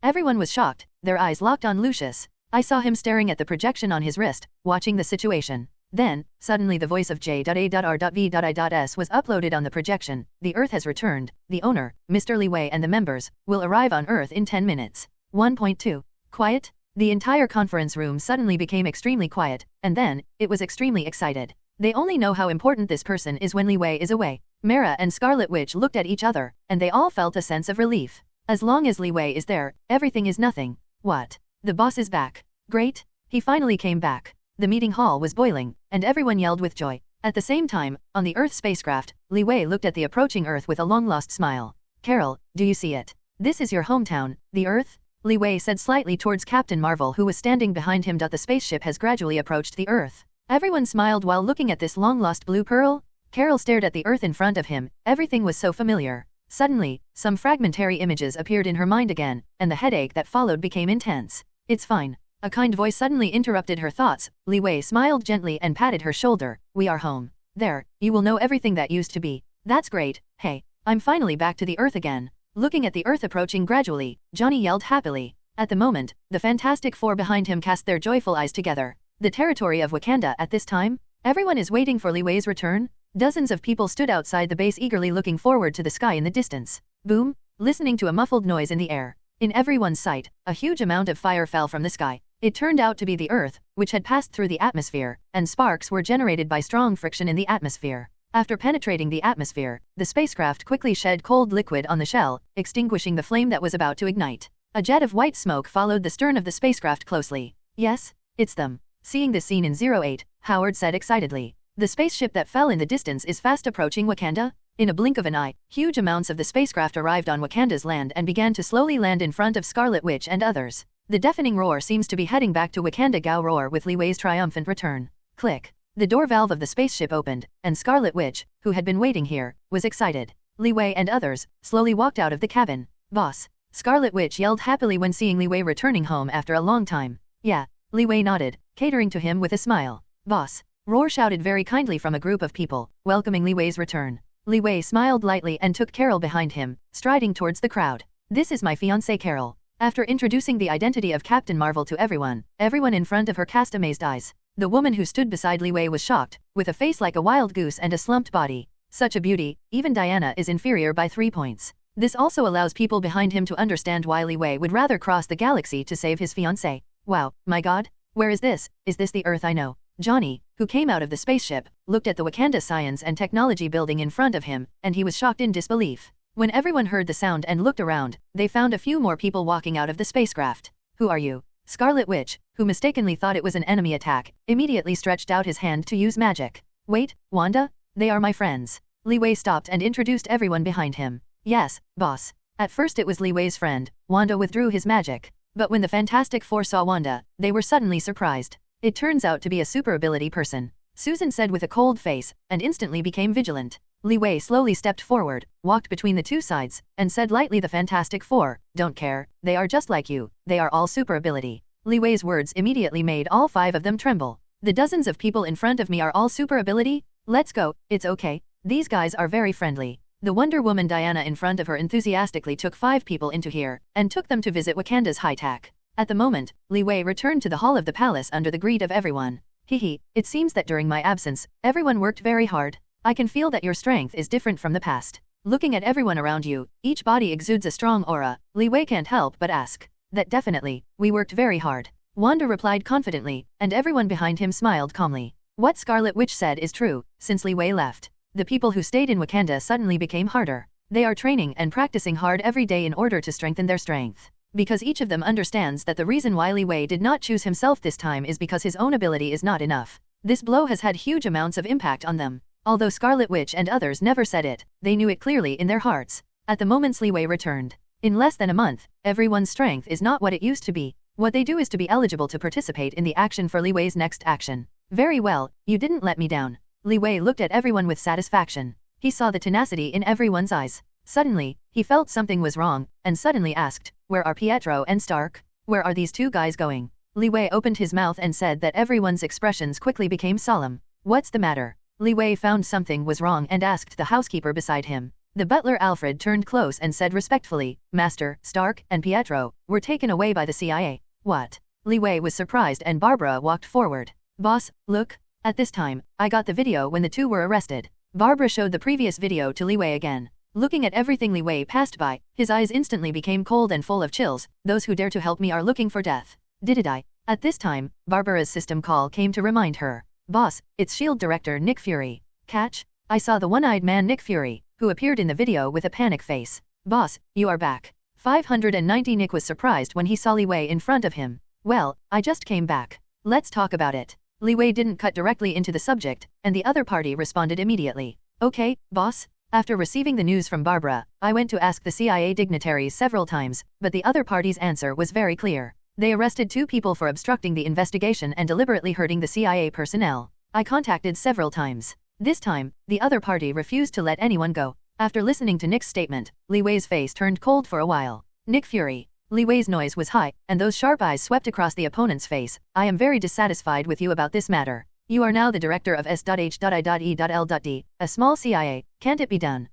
Everyone was shocked, their eyes locked on Lucius. I saw him staring at the projection on his wrist, watching the situation. Then, suddenly the voice of J.A.R.V.I.S was uploaded on the projection. The Earth has returned. The owner, Mr. Li Wei and the members, will arrive on Earth in 10 minutes. 1.2. Quiet? The entire conference room suddenly became extremely quiet, and then, it was extremely excited. They only know how important this person is when Li Wei is away. Mara and Scarlet Witch looked at each other, and they all felt a sense of relief. As long as Li Wei is there, everything is nothing. What? The boss is back. Great. He finally came back. The meeting hall was boiling, and everyone yelled with joy. At the same time, on the Earth spacecraft, Li Wei looked at the approaching Earth with a long-lost smile. Carol, do you see it? This is your hometown, the Earth? Li Wei said slightly towards Captain Marvel who was standing behind him. The spaceship has gradually approached the Earth. Everyone smiled while looking at this long-lost blue pearl. Carol stared at the Earth in front of him, everything was so familiar. Suddenly, some fragmentary images appeared in her mind again, and the headache that followed became intense. It's fine. A kind voice suddenly interrupted her thoughts. Li Wei smiled gently and patted her shoulder. We are home. There, you will know everything that used to be. That's great. Hey, I'm finally back to the Earth again. Looking at the Earth approaching gradually, Johnny yelled happily. At the moment, the Fantastic Four behind him cast their joyful eyes together. The territory of Wakanda at this time? Everyone is waiting for Li Wei's return? Dozens of people stood outside the base eagerly looking forward to the sky in the distance. Boom! Listening to a muffled noise in the air. In everyone's sight, a huge amount of fire fell from the sky. It turned out to be the Earth, which had passed through the atmosphere, and sparks were generated by strong friction in the atmosphere. After penetrating the atmosphere, the spacecraft quickly shed cold liquid on the shell, extinguishing the flame that was about to ignite. A jet of white smoke followed the stern of the spacecraft closely. Yes, it's them. Seeing this scene in 08, Howard said excitedly. The spaceship that fell in the distance is fast approaching Wakanda. In a blink of an eye, huge amounts of the spacecraft arrived on Wakanda's land and began to slowly land in front of Scarlet Witch and others. The deafening roar seems to be heading back to Wakanda. Gao roar with Li Wei's triumphant return. Click. The door valve of the spaceship opened, and Scarlet Witch, who had been waiting here, was excited. Li Wei and others slowly walked out of the cabin. Boss. Scarlet Witch yelled happily when seeing Li Wei returning home after a long time. Yeah. Li Wei nodded, catering to him with a smile. Boss. Roar shouted very kindly from a group of people, welcoming Li Wei's return. Li Wei smiled lightly and took Carol behind him, striding towards the crowd. This is my fiancée Carol. After introducing the identity of Captain Marvel to everyone in front of her cast amazed eyes. The woman who stood beside Li Wei was shocked, with a face like a wild goose and a slumped body. Such a beauty, even Diana is inferior by 3 points. This also allows people behind him to understand why Li Wei would rather cross the galaxy to save his fiancée. Wow, my god? Where is this? Is this the Earth I know? Johnny, who came out of the spaceship, looked at the Wakanda Science and Technology building in front of him, and he was shocked in disbelief. When everyone heard the sound and looked around, they found a few more people walking out of the spacecraft. Who are you? Scarlet Witch, who mistakenly thought it was an enemy attack, immediately stretched out his hand to use magic. Wait, Wanda? They are my friends. Li Wei stopped and introduced everyone behind him. Yes, boss. At first it was Li Wei's friend. Wanda withdrew his magic. But when the Fantastic Four saw Wanda, they were suddenly surprised. It turns out to be a super ability person. Susan said with a cold face, and instantly became vigilant. Li Wei slowly stepped forward, walked between the two sides, and said lightly, the Fantastic Four, don't care, they are just like you, they are all super ability. Li Wei's words immediately made all 5 of them tremble. The dozens of people in front of me are all super ability? Let's go, it's okay. These guys are very friendly. The Wonder Woman Diana in front of her enthusiastically took 5 people into here, and took them to visit Wakanda's high-tech. At the moment, Li Wei returned to the hall of the palace under the greed of everyone. Hehe, it seems that during my absence, everyone worked very hard. I can feel that your strength is different from the past. Looking at everyone around you, each body exudes a strong aura. Li Wei can't help but ask. That definitely, we worked very hard. Wanda replied confidently, and everyone behind him smiled calmly. What Scarlet Witch said is true. Since Li Wei left, the people who stayed in Wakanda suddenly became harder. They are training and practicing hard every day in order to strengthen their strength. Because each of them understands that the reason why Li Wei did not choose himself this time is because his own ability is not enough. This blow has had huge amounts of impact on them. Although Scarlet Witch and others never said it, they knew it clearly in their hearts. At the moment Li Wei returned. In less than a month, everyone's strength is not what it used to be. What they do is to be eligible to participate in the action for Li Wei's next action. Very well, you didn't let me down. Li Wei looked at everyone with satisfaction. He saw the tenacity in everyone's eyes. Suddenly, he felt something was wrong, and suddenly asked, where are Pietro and Stark? Where are these 2 guys going? Li Wei opened his mouth and said that everyone's expressions quickly became solemn. What's the matter? Li Wei found something was wrong and asked the housekeeper beside him. The butler Alfred turned close and said respectfully, Master, Stark and Pietro were taken away by the CIA. What? Li Wei was surprised and Barbara walked forward. Boss, look. At this time, I got the video when the 2 were arrested. Barbara showed the previous video to Li Wei again. Looking at everything Li Wei passed by, his eyes instantly became cold and full of chills. Those who dare to help me are looking for death. Did I? At this time, Barbara's system call came to remind her. Boss, it's S.H.I.E.L.D. Director Nick Fury. Catch? I saw the one-eyed man Nick Fury, who appeared in the video with a panic face. Boss, you are back. 590 Nick was surprised when he saw Li Wei in front of him. Well, I just came back. Let's talk about it. Li Wei didn't cut directly into the subject, and the other party responded immediately. Okay, boss. After receiving the news from Barbara, I went to ask the CIA dignitaries several times, but the other party's answer was very clear. They arrested 2 people for obstructing the investigation and deliberately hurting the CIA personnel. I contacted several times. This time, the other party refused to let anyone go. After listening to Nick's statement, Li Wei's face turned cold for a while. Nick Fury. Li Wei's noise was high, and those sharp eyes swept across the opponent's face. I am very dissatisfied with you about this matter. You are now the director of S.H.I.E.L.D. A small CIA, can't it be done?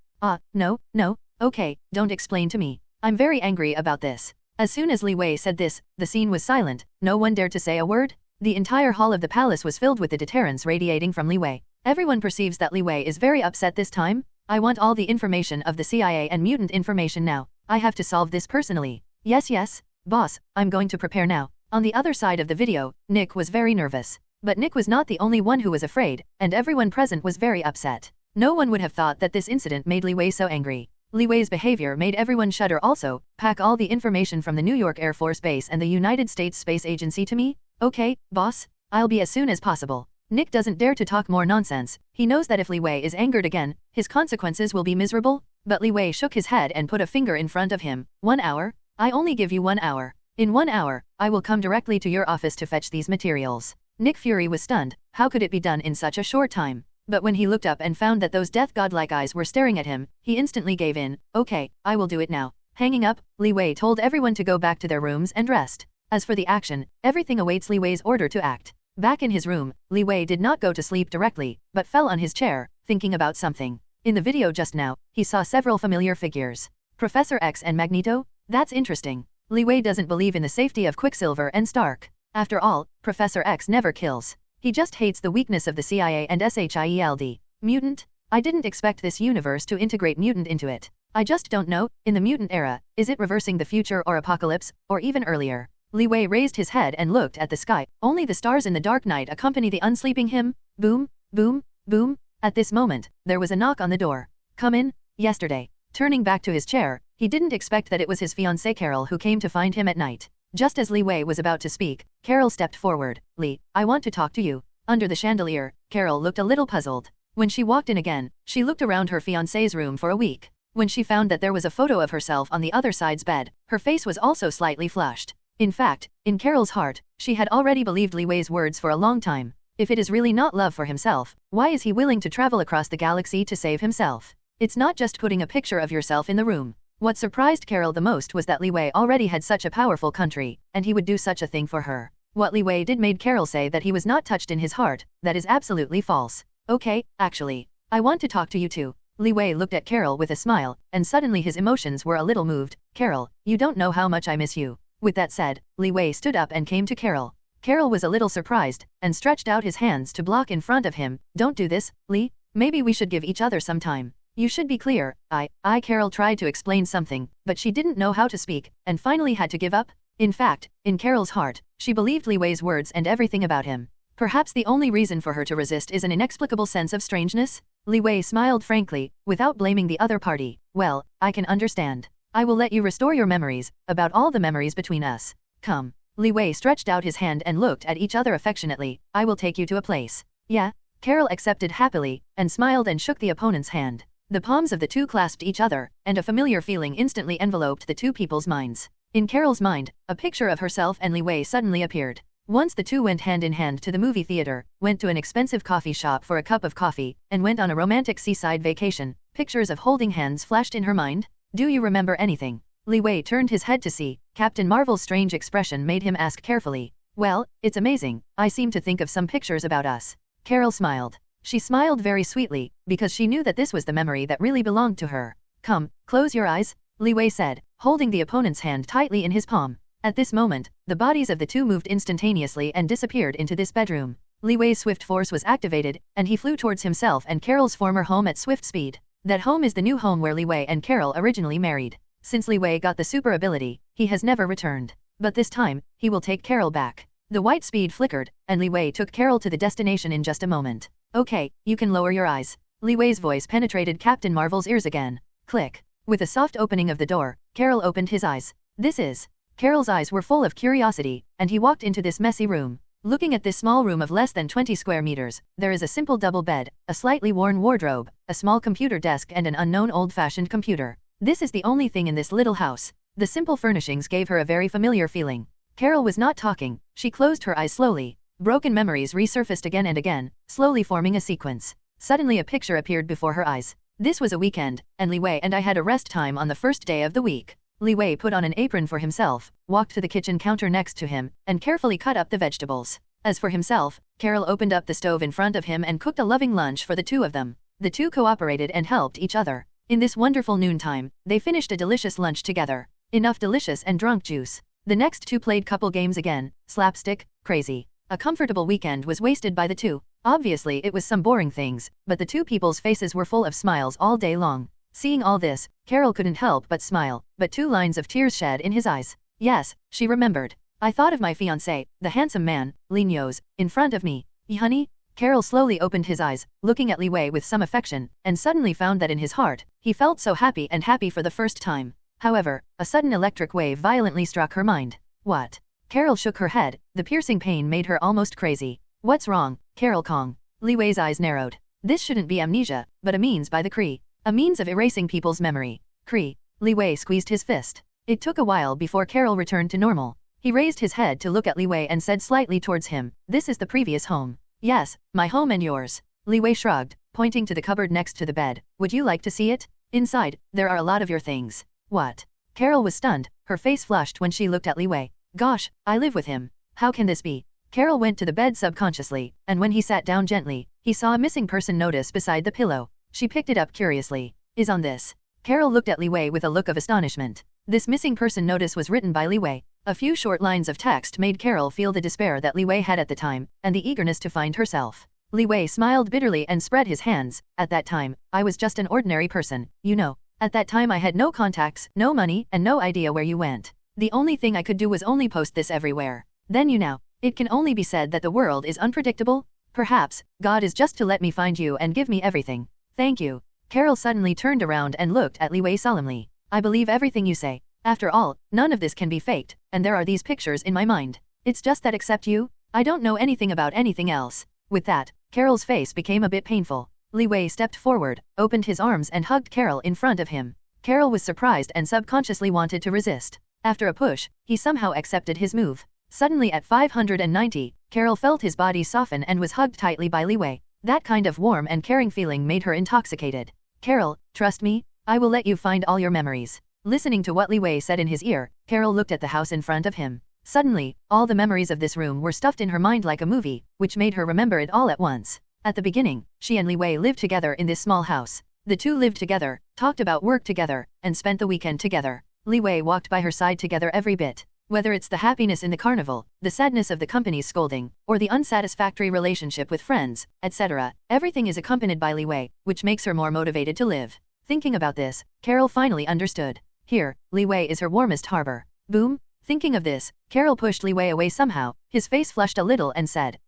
No, okay, don't explain to me. I'm very angry about this. As soon as Li Wei said this, the scene was silent, no one dared to say a word. The entire hall of the palace was filled with the deterrence radiating from Li Wei. Everyone perceives that Li Wei is very upset this time. I want all the information of the CIA and mutant information now. I have to solve this personally. Yes, boss, I'm going to prepare now. On the other side of the video, Nick was very nervous. But Nick was not the only one who was afraid, and everyone present was very upset. No one would have thought that this incident made Li Wei so angry. Li Wei's behavior made everyone shudder also. Pack all the information from the New York Air Force Base and the United States Space Agency to me? Okay, boss. I'll be as soon as possible. Nick doesn't dare to talk more nonsense. He knows that if Li Wei is angered again, his consequences will be miserable. But Li Wei shook his head and put a finger in front of him. 1 hour? I only give you 1 hour. In 1 hour, I will come directly to your office to fetch these materials. Nick Fury was stunned. How could it be done in such a short time? But when he looked up and found that those death godlike eyes were staring at him, he instantly gave in. Okay, I will do it now. Hanging up, Li Wei told everyone to go back to their rooms and rest. As for the action, everything awaits Li Wei's order to act. Back in his room, Li Wei did not go to sleep directly, but fell on his chair, thinking about something. In the video just now, he saw several familiar figures. Professor X and Magneto? That's interesting. Li Wei doesn't believe in the safety of Quicksilver and Stark. After all, Professor X never kills. He just hates the weakness of the CIA and S.H.I.E.L.D. Mutant? I didn't expect this universe to integrate mutant into it. I just don't know, in the mutant era, is it reversing the future or apocalypse, or even earlier? Li Wei raised his head and looked at the sky. Only the stars in the dark night accompany the unsleeping him. Boom, boom, boom. At this moment, there was a knock on the door. Come in. Yesterday. Turning back to his chair, he didn't expect that it was his fiancée Carol who came to find him at night. Just as Li Wei was about to speak, Carol stepped forward. Li, I want to talk to you. Under the chandelier, Carol looked a little puzzled. When she walked in again, she looked around her fiancé's room for a week. When she found that there was a photo of herself on the other side's bed, her face was also slightly flushed. In fact, in Carol's heart, she had already believed Li Wei's words for a long time. If it is really not love for himself, why is he willing to travel across the galaxy to save himself? It's not just putting a picture of yourself in the room. What surprised Carol the most was that Li Wei already had such a powerful country, and he would do such a thing for her. What Li Wei did made Carol say that he was not touched in his heart. That is absolutely false. Okay, actually, I want to talk to you too. Li Wei looked at Carol with a smile, and suddenly his emotions were a little moved. Carol, you don't know how much I miss you. With that said, Li Wei stood up and came to Carol. Carol was a little surprised, and stretched out his hands to block in front of him. Don't do this, Li. Maybe we should give each other some time. You should be clear. Carol tried to explain something, but she didn't know how to speak, and finally had to give up. In fact, in Carol's heart, she believed Li Wei's words and everything about him. Perhaps the only reason for her to resist is an inexplicable sense of strangeness. Li Wei smiled frankly, without blaming the other party. Well, I can understand. I will let you restore your memories, about all the memories between us. Come. Li Wei stretched out his hand and looked at each other affectionately. I will take you to a place. Yeah? Carol accepted happily, and smiled and shook the opponent's hand. The palms of the two clasped each other, and a familiar feeling instantly enveloped the two people's minds. In Carol's mind, a picture of herself and Li Wei suddenly appeared. Once the two went hand in hand to the movie theater, went to an expensive coffee shop for a cup of coffee, and went on a romantic seaside vacation. Pictures of holding hands flashed in her mind. Do you remember anything? Li Wei turned his head to see. Captain Marvel's strange expression made him ask carefully. Well, it's amazing. I seem to think of some pictures about us. Carol smiled. She smiled very sweetly, because she knew that this was the memory that really belonged to her. Come, close your eyes, Li Wei said, holding the opponent's hand tightly in his palm. At this moment, the bodies of the two moved instantaneously and disappeared into this bedroom. Li Wei's swift force was activated, and he flew towards himself and Carol's former home at swift speed. That home is the new home where Li Wei and Carol originally married. Since Li Wei got the super ability, he has never returned. But this time, he will take Carol back. The white speed flickered, and Li Wei took Carol to the destination in just a moment. Okay, you can lower your eyes. Li Wei's voice penetrated Captain Marvel's ears again. Click. With a soft opening of the door, Carol opened his eyes. This is. Carol's eyes were full of curiosity, and he walked into this messy room. Looking at this small room of less than 20 square meters, there is a simple double bed, a slightly worn wardrobe, a small computer desk and an unknown old-fashioned computer. This is the only thing in this little house. The simple furnishings gave her a very familiar feeling. Carol was not talking. She closed her eyes slowly. Broken memories resurfaced again and again, slowly forming a sequence. Suddenly a picture appeared before her eyes. This was a weekend, and Li Wei and I had a rest time on the first day of the week. Li Wei put on an apron for himself, walked to the kitchen counter next to him, and carefully cut up the vegetables. As for himself, Carol opened up the stove in front of him and cooked a loving lunch for the two of them. The two cooperated and helped each other. In this wonderful noontime, they finished a delicious lunch together. Enough delicious and drunk juice. The next two played couple games again, slapstick, crazy. A comfortable weekend was wasted by the two. Obviously it was some boring things, but the two people's faces were full of smiles all day long. Seeing all this, Carol couldn't help but smile, but 2 lines of tears shed in his eyes. Yes, she remembered. I thought of my fiancé, the handsome man, Li Niu's, in front of me. Honey? Carol slowly opened his eyes, looking at Li Wei with some affection, and suddenly found that in his heart, he felt so happy and happy for the first time. However, a sudden electric wave violently struck her mind. What? Carol shook her head. The piercing pain made her almost crazy. What's wrong, Carol Kong? Li Wei's eyes narrowed. This shouldn't be amnesia, but a means by the Kree. A means of erasing people's memory. Kree. Li Wei squeezed his fist. It took a while before Carol returned to normal. He raised his head to look at Li Wei and said slightly towards him, this is the previous home. Yes, my home and yours. Li Wei shrugged, pointing to the cupboard next to the bed. Would you like to see it? Inside, there are a lot of your things. What? Carol was stunned, her face flushed when she looked at Li Wei. Gosh, I live with him. How can this be? Carol went to the bed subconsciously, and when he sat down gently, he saw a missing person notice beside the pillow. She picked it up curiously. Is on this? Carol looked at Li Wei with a look of astonishment. This missing person notice was written by Li Wei. A few short lines of text made Carol feel the despair that Li Wei had at the time, and the eagerness to find herself. Li Wei smiled bitterly and spread his hands. At that time, I was just an ordinary person, you know. At that time I had no contacts, no money, and no idea where you went. The only thing I could do was only post this everywhere. Then you know, it can only be said that the world is unpredictable. Perhaps, God is just to let me find you and give me everything. Thank you. Carol suddenly turned around and looked at Li Wei solemnly. I believe everything you say. After all, none of this can be faked, and there are these pictures in my mind. It's just that except you, I don't know anything about anything else. With that, Carol's face became a bit painful. Li Wei stepped forward, opened his arms and hugged Carol in front of him. Carol was surprised and subconsciously wanted to resist. After a push, he somehow accepted his move. Suddenly at 590, Carol felt his body soften and was hugged tightly by Li Wei. That kind of warm and caring feeling made her intoxicated. Carol, trust me, I will let you find all your memories. Listening to what Li Wei said in his ear, Carol looked at the house in front of him. Suddenly, all the memories of this room were stuffed in her mind like a movie, which made her remember it all at once. At the beginning, she and Li Wei lived together in this small house. The two lived together, talked about work together, and spent the weekend together. Li Wei walked by her side together every bit. Whether it's the happiness in the carnival, the sadness of the company's scolding, or the unsatisfactory relationship with friends, etc., everything is accompanied by Li Wei, which makes her more motivated to live. Thinking about this, Carol finally understood. Here, Li Wei is her warmest harbor. Boom! Thinking of this, Carol pushed Li Wei away somehow. His face flushed a little and said,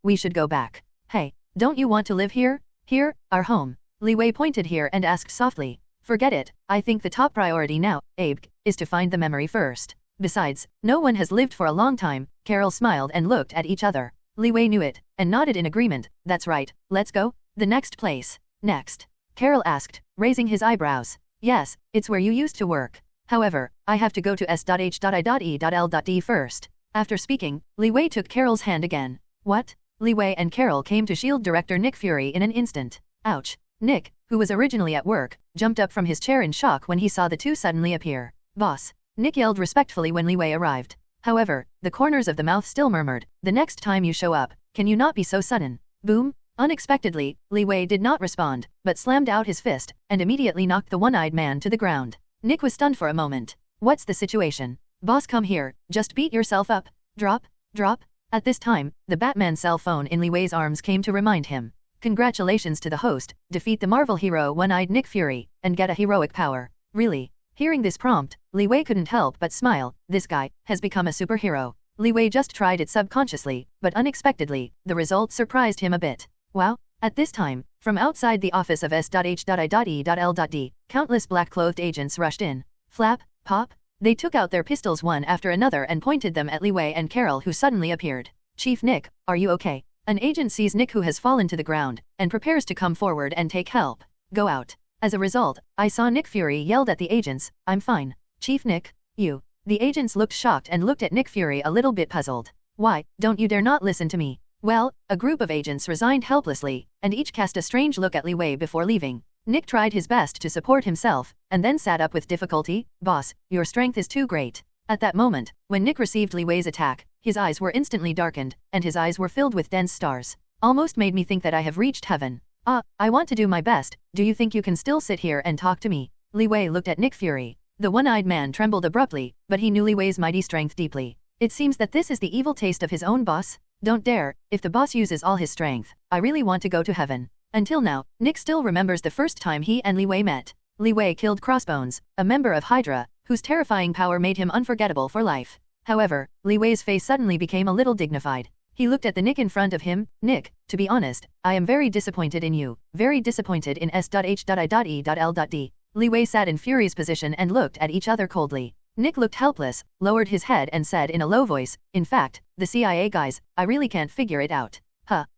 we should go back. Hey, don't you want to live here? Here, our home. Li Wei pointed here and asked softly. Forget it, I think the top priority now, Abe, is to find the memory first. Besides, no one has lived for a long time. Carol smiled and looked at each other. Li Wei knew it, and nodded in agreement. That's right, let's go. The next place. Next. Carol asked, raising his eyebrows. Yes, it's where you used to work. However, I have to go to S.H.I.E.L.D first. After speaking, Li Wei took Carol's hand again. What? Li Wei and Carol came to SHIELD director Nick Fury in an instant. Ouch. Nick, who was originally at work, jumped up from his chair in shock when he saw the two suddenly appear. Boss. Nick yelled respectfully when Li Wei arrived. However, the corners of the mouth still murmured, the next time you show up, can you not be so sudden? Boom! Unexpectedly, Li Wei did not respond, but slammed out his fist, and immediately knocked the one-eyed man to the ground. Nick was stunned for a moment. What's the situation? Boss, come here, just beat yourself up. Drop, drop. At this time, the Batman cell phone in Li Wei's arms came to remind him. Congratulations to the host, defeat the Marvel hero One-Eyed Nick Fury, and get a heroic power. Really? Hearing this prompt, Li Wei couldn't help but smile. This guy has become a superhero. Li Wei just tried it subconsciously, but unexpectedly, the result surprised him a bit. Wow! At this time, from outside the office of S.H.I.E.L.D, countless black-clothed agents rushed in. Flap, pop, they took out their pistols one after another and pointed them at Li Wei and Carol, who suddenly appeared. Chief Nick, are you okay? An agent sees Nick, who has fallen to the ground, and prepares to come forward and take help. Go out. As a result, I saw Nick Fury yelled at the agents, I'm fine. Chief Nick, you. The agents looked shocked and looked at Nick Fury a little bit puzzled. Why, don't you dare not listen to me. Well, a group of agents resigned helplessly, and each cast a strange look at Li Wei before leaving. Nick tried his best to support himself, and then sat up with difficulty. Boss, your strength is too great. At that moment, when Nick received Li Wei's attack, his eyes were instantly darkened, and his eyes were filled with dense stars. Almost made me think that I have reached heaven. I want to do my best. Do you think you can still sit here and talk to me? Li Wei looked at Nick Fury. The one-eyed man trembled abruptly, but he knew Li Wei's mighty strength deeply. It seems that this is the evil taste of his own boss. Don't dare, if the boss uses all his strength, I really want to go to heaven. Until now, Nick still remembers the first time he and Li Wei met. Li Wei killed Crossbones, a member of Hydra, whose terrifying power made him unforgettable for life. However, Li Wei's face suddenly became a little dignified. He looked at the Nick in front of him. Nick, to be honest, I am very disappointed in you, very disappointed in S.H.I.E.L.D. Li Wei sat in Fury's position and looked at each other coldly. Nick looked helpless, lowered his head and said in a low voice, in fact, the CIA guys, I really can't figure it out.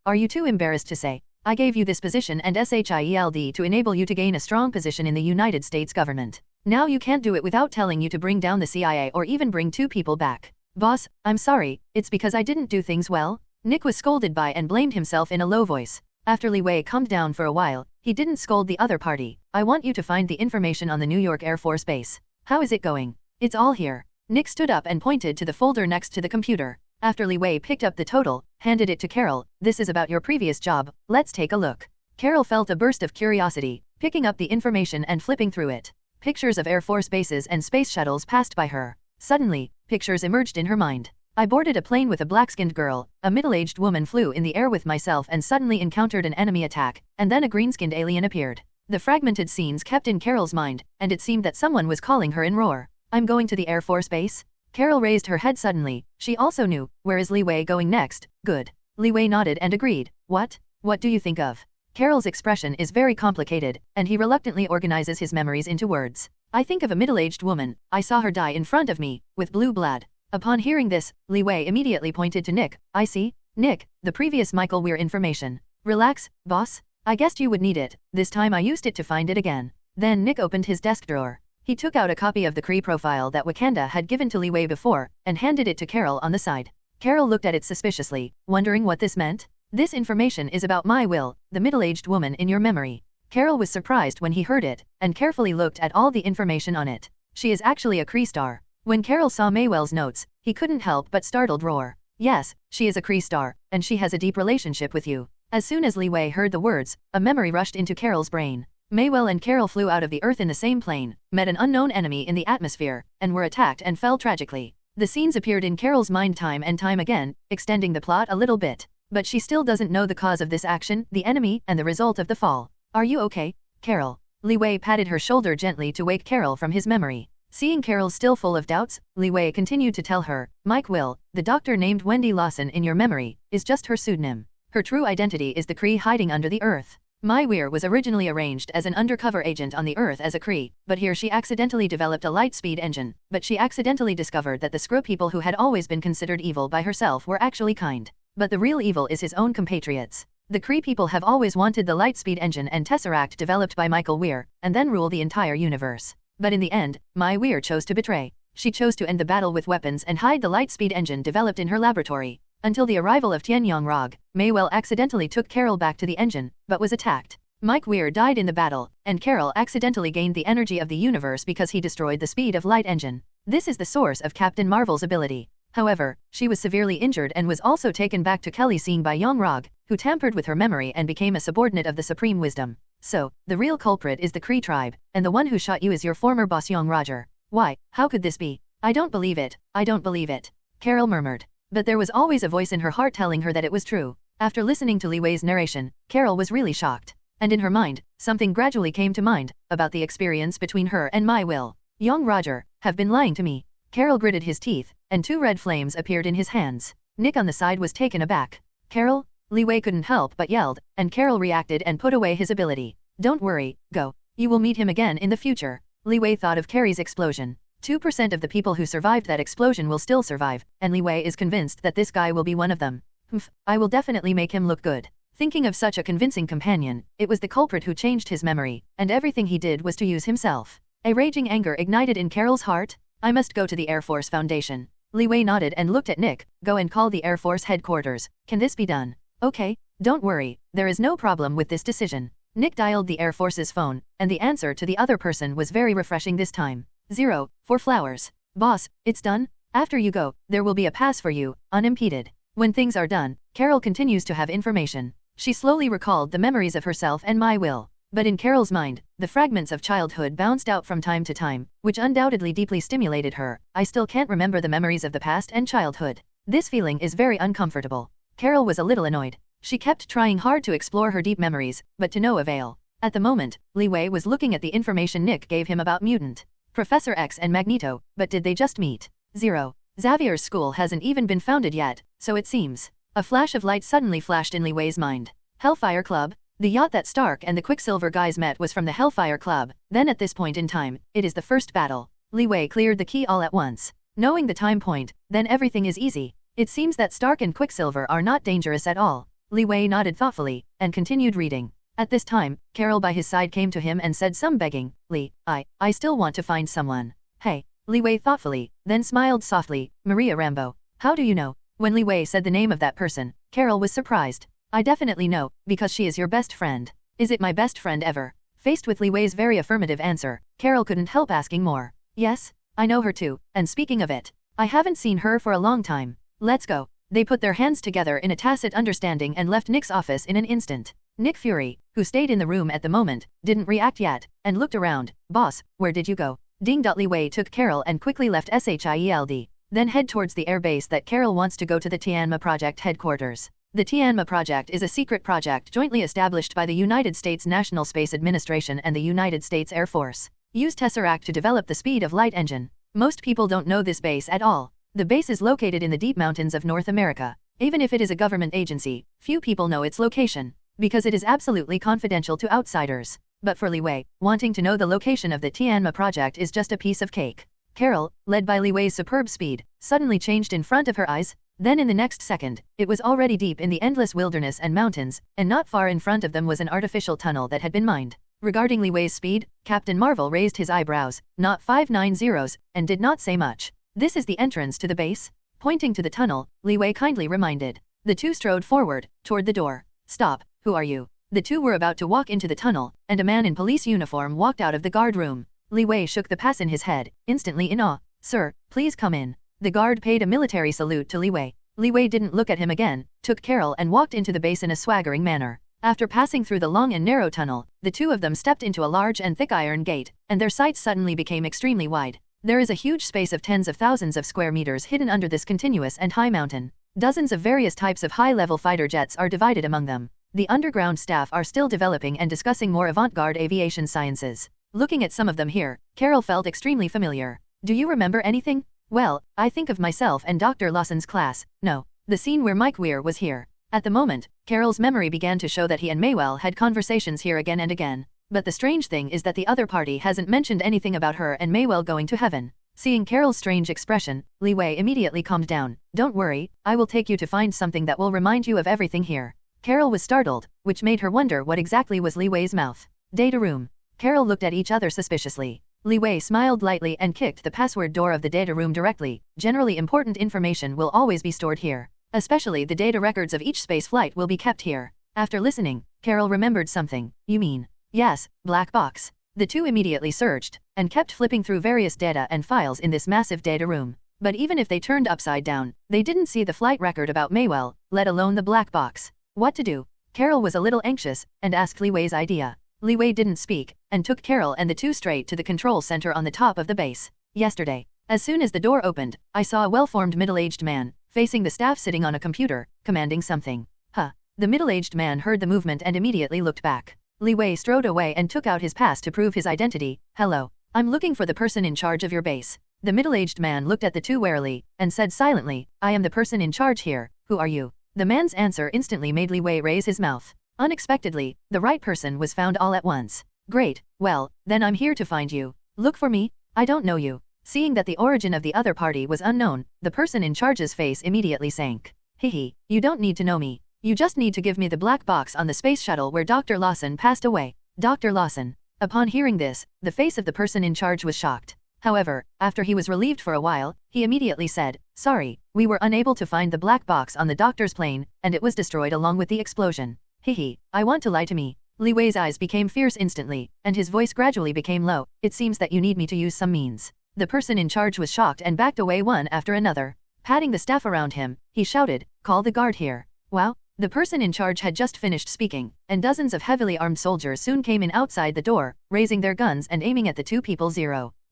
Are you too embarrassed to say? I gave you this position and SHIELD to enable you to gain a strong position in the United States government. Now you can't do it without telling you to bring down the CIA or even bring 2 people back. Boss, I'm sorry, it's because I didn't do things well. Nick was scolded by and blamed himself in a low voice. After Li Wei calmed down for a while, he didn't scold the other party. I want you to find the information on the New York Air Force Base. How is it going? It's all here. Nick stood up and pointed to the folder next to the computer. After Li Wei picked up the total, handed it to Carol. This is about your previous job, let's take a look. Carol felt a burst of curiosity, picking up the information and flipping through it. Pictures of Air Force bases and space shuttles passed by her. Suddenly, pictures emerged in her mind. I boarded a plane with a black-skinned girl, a middle-aged woman flew in the air with myself and suddenly encountered an enemy attack, and then a green-skinned alien appeared. The fragmented scenes kept in Carol's mind, and it seemed that someone was calling her in roar. I'm going to the Air Force Base? Carol raised her head suddenly. She also knew, where is Li Wei going next? Good. Li Wei nodded and agreed. What? What do you think of? Carol's expression is very complicated, and he reluctantly organizes his memories into words. I think of a middle-aged woman. I saw her die in front of me, with blue blood. Upon hearing this, Li Wei immediately pointed to Nick. I see. Nick, the previous Michael Weir information. Relax, boss. I guessed you would need it. This time I used it to find it again. Then Nick opened his desk drawer. He took out a copy of the Kree profile that Wakanda had given to Li Wei before, and handed it to Carol on the side. Carol looked at it suspiciously, wondering what this meant. This information is about my Will, the middle-aged woman in your memory. Carol was surprised when he heard it, and carefully looked at all the information on it. She is actually a Kree star. When Carol saw Maywell's notes, he couldn't help but startled roar. Yes, she is a Kree star, and she has a deep relationship with you. As soon as Li Wei heard the words, a memory rushed into Carol's brain. Maywell and Carol flew out of the Earth in the same plane, met an unknown enemy in the atmosphere, and were attacked and fell tragically. The scenes appeared in Carol's mind time and time again, extending the plot a little bit. But she still doesn't know the cause of this action, the enemy, and the result of the fall. Are you okay, Carol? Li Wei patted her shoulder gently to wake Carol from his memory. Seeing Carol still full of doubts, Li Wei continued to tell her, Mike Will, the doctor named Wendy Lawson in your memory, is just her pseudonym. Her true identity is the Kree hiding under the Earth. Mai Weir was originally arranged as an undercover agent on the Earth as a Kree, but here she accidentally developed a light-speed engine, but she accidentally discovered that the Skrull people who had always been considered evil by herself were actually kind. But the real evil is his own compatriots. The Kree people have always wanted the light-speed engine and Tesseract developed by Michael Weir, and then rule the entire universe. But in the end, Mai Weir chose to betray. She chose to end the battle with weapons and hide the light-speed engine developed in her laboratory. Until the arrival of Tian Yongrog, Maywell accidentally took Carol back to the engine, but was attacked. Mike Weir died in the battle, and Carol accidentally gained the energy of the universe because he destroyed the speed of light engine. This is the source of Captain Marvel's ability. However, she was severely injured and was also taken back to Kelly Seeing by Yongrog, who tampered with her memory and became a subordinate of the Supreme Wisdom. So, the real culprit is the Kree tribe, and the one who shot you is your former boss Yong Roger. Why, how could this be? I don't believe it, I don't believe it. Carol murmured. But there was always a voice in her heart telling her that it was true. After listening to Li Wei's narration, Carol was really shocked. And in her mind, something gradually came to mind, about the experience between her and Mai Will. Yong Roger, have been lying to me. Carol gritted his teeth, and 2 red flames appeared in his hands. Nick on the side was taken aback. Carol? Li Wei couldn't help but yelled, and Carol reacted and put away his ability. Don't worry, go. You will meet him again in the future. Li Wei thought of Carrie's explosion. 2% of the people who survived that explosion will still survive, and Li Wei is convinced that this guy will be one of them. Humph, I will definitely make him look good. Thinking of such a convincing companion, it was the culprit who changed his memory, and everything he did was to use himself. A raging anger ignited in Carol's heart. I must go to the Air Force Foundation. Li Wei nodded and looked at Nick. Go and call the Air Force headquarters. Can this be done? Okay, don't worry, there is no problem with this decision. Nick dialed the Air Force's phone, and the answer to the other person was very refreshing this time. 0, 4 flowers. Boss, it's done? After you go, there will be a pass for you, unimpeded. When things are done, Carol continues to have information. She slowly recalled the memories of herself and Mai Will. But in Carol's mind, the fragments of childhood bounced out from time to time, which undoubtedly deeply stimulated her. I still can't remember the memories of the past and childhood. This feeling is very uncomfortable. Carol was a little annoyed. She kept trying hard to explore her deep memories, but to no avail. At the moment, Li Wei was looking at the information Nick gave him about Mutant Professor X and Magneto, but did they just meet? 0. Xavier's school hasn't even been founded yet, so it seems. A flash of light suddenly flashed in Li Wei's mind. Hellfire Club? The yacht that Stark and the Quicksilver guys met was from the Hellfire Club. Then at this point in time, it is the first battle. Li Wei cleared the key all at once. Knowing the time point, then everything is easy. It seems that Stark and Quicksilver are not dangerous at all. Li Wei nodded thoughtfully, and continued reading. At this time, Carol by his side came to him and said some begging, Li, I still want to find someone. Hey. Li Wei thoughtfully, then smiled softly, Maria Rambeau. How do you know? When Li Wei said the name of that person, Carol was surprised. I definitely know, because she is your best friend. Is it my best friend ever? Faced with Li Wei's very affirmative answer, Carol couldn't help asking more. Yes, I know her too, and speaking of it, I haven't seen her for a long time. Let's go. They put their hands together in a tacit understanding and left Nick's office in an instant. Nick Fury, who stayed in the room at the moment, didn't react yet, and looked around. Boss, where did you go? Ding. Li Wei took Carol and quickly left SHIELD. Then head towards the airbase that Carol wants to go to the Tianma Project headquarters. The Tianma Project is a secret project jointly established by the United States National Space Administration and the United States Air Force. Use Tesseract to develop the speed of light engine. Most people don't know this base at all. The base is located in the deep mountains of North America. Even if it is a government agency, few people know its location, because it is absolutely confidential to outsiders. But for Li Wei, wanting to know the location of the Tianma project is just a piece of cake. Carol, led by Li Wei's superb speed, suddenly changed in front of her eyes. Then in the next second, it was already deep in the endless wilderness and mountains, and not far in front of them was an artificial tunnel that had been mined. Regarding Li Wei's speed, Captain Marvel raised his eyebrows, not 590s, and did not say much. This is the entrance to the base? Pointing to the tunnel, Li Wei kindly reminded. The two strode forward, toward the door. Stop, who are you? The two were about to walk into the tunnel, and a man in police uniform walked out of the guard room. Li Wei shook the pass in his head, instantly in awe. Sir, please come in. The guard paid a military salute to Li Wei. Li Wei didn't look at him again, took Carol and walked into the base in a swaggering manner. After passing through the long and narrow tunnel, the two of them stepped into a large and thick iron gate, and their sights suddenly became extremely wide. There is a huge space of tens of thousands of square meters hidden under this continuous and high mountain. Dozens of various types of high-level fighter jets are divided among them. The underground staff are still developing and discussing more avant-garde aviation sciences. Looking at some of them here, Carol felt extremely familiar. Do you remember anything? Well, I think of myself and Dr. Lawson's class. No, the scene where Mike Weir was here. At the moment, Carol's memory began to show that he and Maywell had conversations here again and again. But the strange thing is that the other party hasn't mentioned anything about her and Maywell going to heaven. Seeing Carol's strange expression, Li Wei immediately calmed down. Don't worry, I will take you to find something that will remind you of everything here. Carol was startled, which made her wonder what exactly was Li Wei's mouth. Data room. Carol looked at each other suspiciously. Li Wei smiled lightly and kicked the password door of the data room directly. Generally important information will always be stored here. Especially the data records of each space flight will be kept here. After listening, Carol remembered something. You mean? Yes, black box. The two immediately searched, and kept flipping through various data and files in this massive data room. But even if they turned upside down, they didn't see the flight record about Maywell, let alone the black box. What to do? Carol was a little anxious, and asked Li Wei's idea. Li Wei didn't speak, and took Carol and the two straight to the control center on the top of the base. Yesterday, as soon as the door opened, I saw a well-formed middle-aged man, facing the staff sitting on a computer, commanding something. Huh. The middle-aged man heard the movement and immediately looked back. Li Wei strode away and took out his pass to prove his identity. Hello. I'm looking for the person in charge of your base. The middle-aged man looked at the two warily, and said silently, I am the person in charge here. Who are you? The man's answer instantly made Li Wei raise his mouth. Unexpectedly, the right person was found all at once. Great, well, then I'm here to find you. Look for me? I don't know you. Seeing that the origin of the other party was unknown, the person in charge's face immediately sank. Hehe, you don't need to know me. You just need to give me the black box on the space shuttle where Dr. Lawson passed away. Dr. Lawson. Upon hearing this, the face of the person in charge was shocked. However, after he was relieved for a while, he immediately said, sorry, we were unable to find the black box on the doctor's plane, and it was destroyed along with the explosion. Hehe, I want to lie to me. Li Wei's eyes became fierce instantly, and his voice gradually became low. It seems that you need me to use some means. The person in charge was shocked and backed away one after another. Patting the staff around him, he shouted, call the guard here. Wow. The person in charge had just finished speaking, and dozens of heavily armed soldiers soon came in outside the door, raising their guns and aiming at the two people.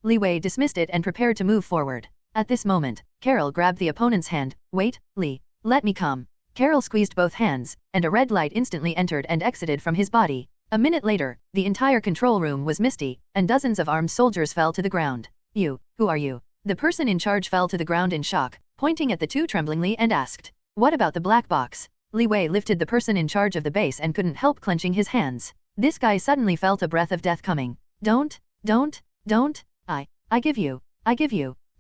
Li Wei dismissed it and prepared to move forward. At this moment, Carol grabbed the opponent's hand. Wait, Li. Let me come. Carol squeezed both hands, and a red light instantly entered and exited from his body. A minute later, the entire control room was misty, and dozens of armed soldiers fell to the ground. You, who are you? The person in charge fell to the ground in shock, pointing at the two tremblingly and asked, what about the black box? Li Wei lifted the person in charge of the base and couldn't help clenching his hands. This guy suddenly felt a breath of death coming. Don't. I give you.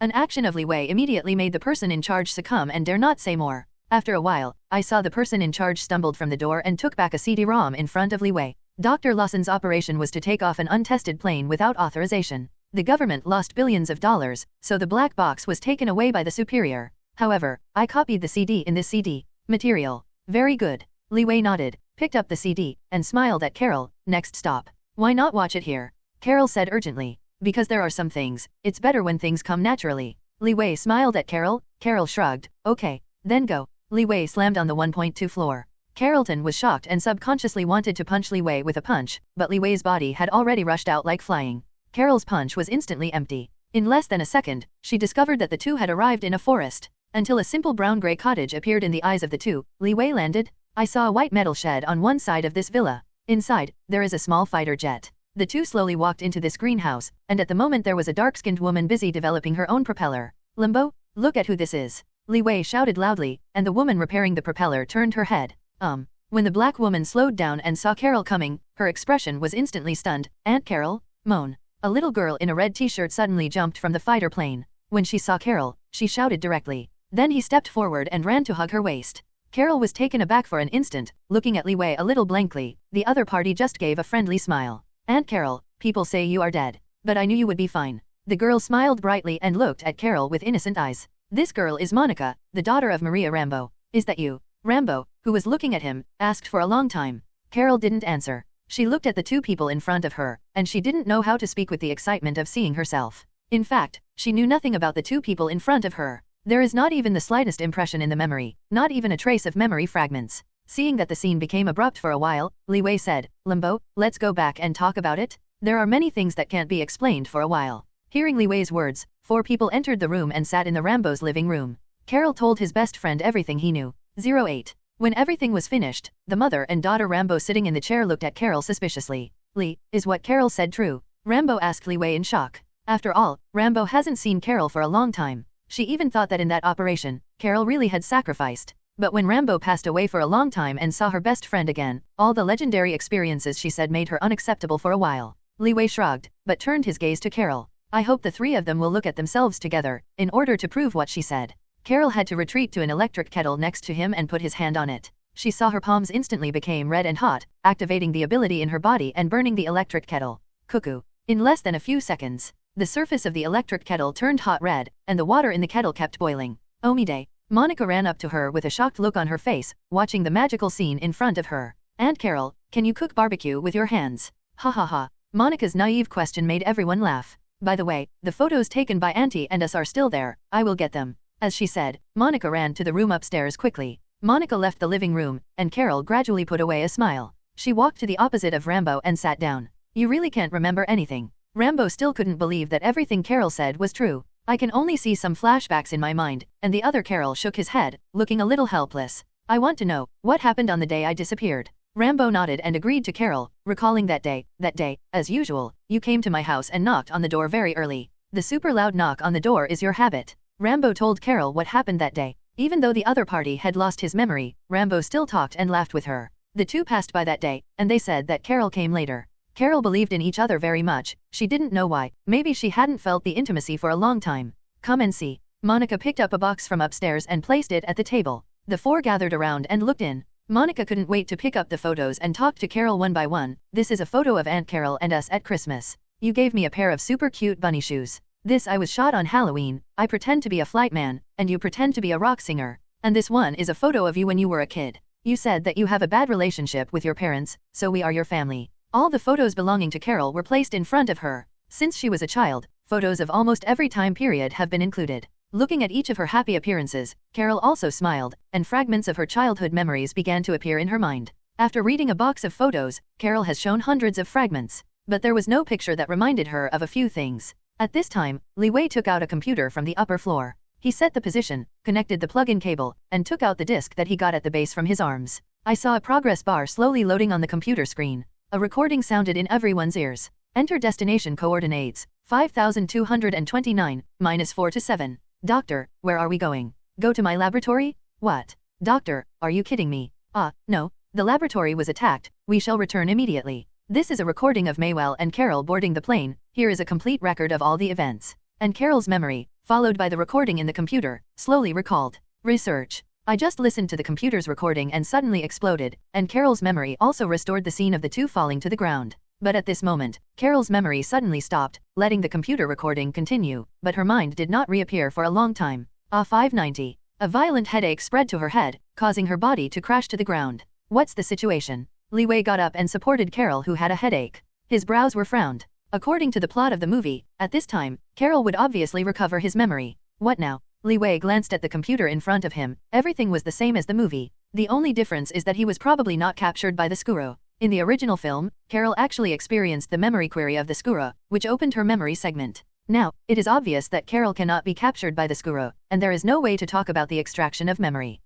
An action of Li Wei immediately made the person in charge succumb and dare not say more. After a while, I saw the person in charge stumbled from the door and took back a CD-ROM in front of Li Wei. Dr. Lawson's operation was to take off an untested plane without authorization. The government lost billions of dollars, so the black box was taken away by the superior. However, I copied the CD in this CD. Material. Very good. Li Wei nodded, picked up the CD, and smiled at Carol. Next stop. Why not watch it here? Carol said urgently. Because there are some things, it's better when things come naturally. Li Wei smiled at Carol. Carol shrugged. Okay, then go. Li Wei slammed on the 1.2 floor. Carolton was shocked and subconsciously wanted to punch Li Wei with a punch, but Li Wei's body had already rushed out like flying. Carol's punch was instantly empty. In less than a second, she discovered that the two had arrived in a forest. Until a simple brown-gray cottage appeared in the eyes of the two, Li Wei landed. I saw a white metal shed on one side of this villa. Inside, there is a small fighter jet. The two slowly walked into this greenhouse, and at the moment there was a dark-skinned woman busy developing her own propeller. Limbo, look at who this is. Li Wei shouted loudly, and the woman repairing the propeller turned her head. When the black woman slowed down and saw Carol coming, her expression was instantly stunned. Aunt Carol? Moan. A little girl in a red t-shirt suddenly jumped from the fighter plane. When she saw Carol, she shouted directly. Then he stepped forward and ran to hug her waist. Carol was taken aback for an instant, looking at Li Wei a little blankly. The other party just gave a friendly smile. Aunt Carol, people say you are dead. But I knew you would be fine. The girl smiled brightly and looked at Carol with innocent eyes. This girl is Monica, the daughter of Maria Rambo. Is that you? Rambo, who was looking at him, asked for a long time. Carol didn't answer. She looked at the two people in front of her, and she didn't know how to speak with the excitement of seeing herself. In fact, she knew nothing about the two people in front of her. There is not even the slightest impression in the memory, not even a trace of memory fragments. Seeing that the scene became abrupt for a while, Li Wei said, Limbo, let's go back and talk about it? There are many things that can't be explained for a while. Hearing Li Wei's words, 4 people entered the room and sat in the Rambo's living room. Carol told his best friend everything he knew. 08. When everything was finished, the mother and daughter Rambo sitting in the chair looked at Carol suspiciously. Li, is what Carol said true? Rambo asked Li Wei in shock. After all, Rambo hasn't seen Carol for a long time. She even thought that in that operation, Carol really had sacrificed. But when Rambo passed away for a long time and saw her best friend again, all the legendary experiences she said made her unacceptable for a while. Li Wei shrugged, but turned his gaze to Carol. I hope the 3 of them will look at themselves together, in order to prove what she said. Carol had to retreat to an electric kettle next to him and put his hand on it. She saw her palms instantly became red and hot, activating the ability in her body and burning the electric kettle. Cuckoo. In less than a few seconds, the surface of the electric kettle turned hot red, and the water in the kettle kept boiling. Omide. Monica ran up to her with a shocked look on her face, watching the magical scene in front of her. Aunt Carol, can you cook barbecue with your hands? Ha ha ha. Monica's naive question made everyone laugh. By the way, the photos taken by Auntie and us are still there, I will get them. As she said, Monica ran to the room upstairs quickly. Monica left the living room, and Carol gradually put away a smile. She walked to the opposite of Rambo and sat down. You really can't remember anything. Rambo still couldn't believe that everything Carol said was true. I can only see some flashbacks in my mind, and the other Carol shook his head, looking a little helpless. I want to know, what happened on the day I disappeared? Rambo nodded and agreed to Carol, recalling that day, as usual, you came to my house and knocked on the door very early. The super loud knock on the door is your habit. Rambo told Carol what happened that day. Even though the other party had lost his memory, Rambo still talked and laughed with her. The two passed by that day, and they said that Carol came later. Carol believed in each other very much. She didn't know why. Maybe she hadn't felt the intimacy for a long time. Come and see. Monica picked up a box from upstairs and placed it at the table. The 4 gathered around and looked in. Monica couldn't wait to pick up the photos and talk to Carol one by one. This is a photo of Aunt Carol and us at Christmas. You gave me a pair of super cute bunny shoes. This I was shot on Halloween. I pretend to be a flight man, and you pretend to be a rock singer. And this one is a photo of you when you were a kid. You said that you have a bad relationship with your parents, so we are your family. All the photos belonging to Carol were placed in front of her. Since she was a child, photos of almost every time period have been included. Looking at each of her happy appearances, Carol also smiled, and fragments of her childhood memories began to appear in her mind. After reading a box of photos, Carol has shown hundreds of fragments. But there was no picture that reminded her of a few things. At this time, Li Wei took out a computer from the upper floor. He set the position, connected the plug-in cable, and took out the disk that he got at the base from his arms. I saw a progress bar slowly loading on the computer screen. A recording sounded in everyone's ears. Enter destination coordinates, 5229, -4 to 7. Doctor, where are we going? Go to my laboratory? What? Doctor, are you kidding me? No, the laboratory was attacked, we shall return immediately. This is a recording of Maywell and Carol boarding the plane. Here is a complete record of all the events. And Carol's memory, followed by the recording in the computer, slowly recalled. Research. I just listened to the computer's recording and suddenly exploded, and Carol's memory also restored the scene of the two falling to the ground. But at this moment, Carol's memory suddenly stopped, letting the computer recording continue, but her mind did not reappear for a long time. 590. A violent headache spread to her head, causing her body to crash to the ground. What's the situation? Li Wei got up and supported Carol, who had a headache. His brows were frowned. According to the plot of the movie, at this time, Carol would obviously recover his memory. What now? Li Wei glanced at the computer in front of him. Everything was the same as the movie. The only difference is that he was probably not captured by the Skuro. In the original film, Carol actually experienced the memory query of the Skuro, which opened her memory segment. Now, it is obvious that Carol cannot be captured by the Skuro, and there is no way to talk about the extraction of memory.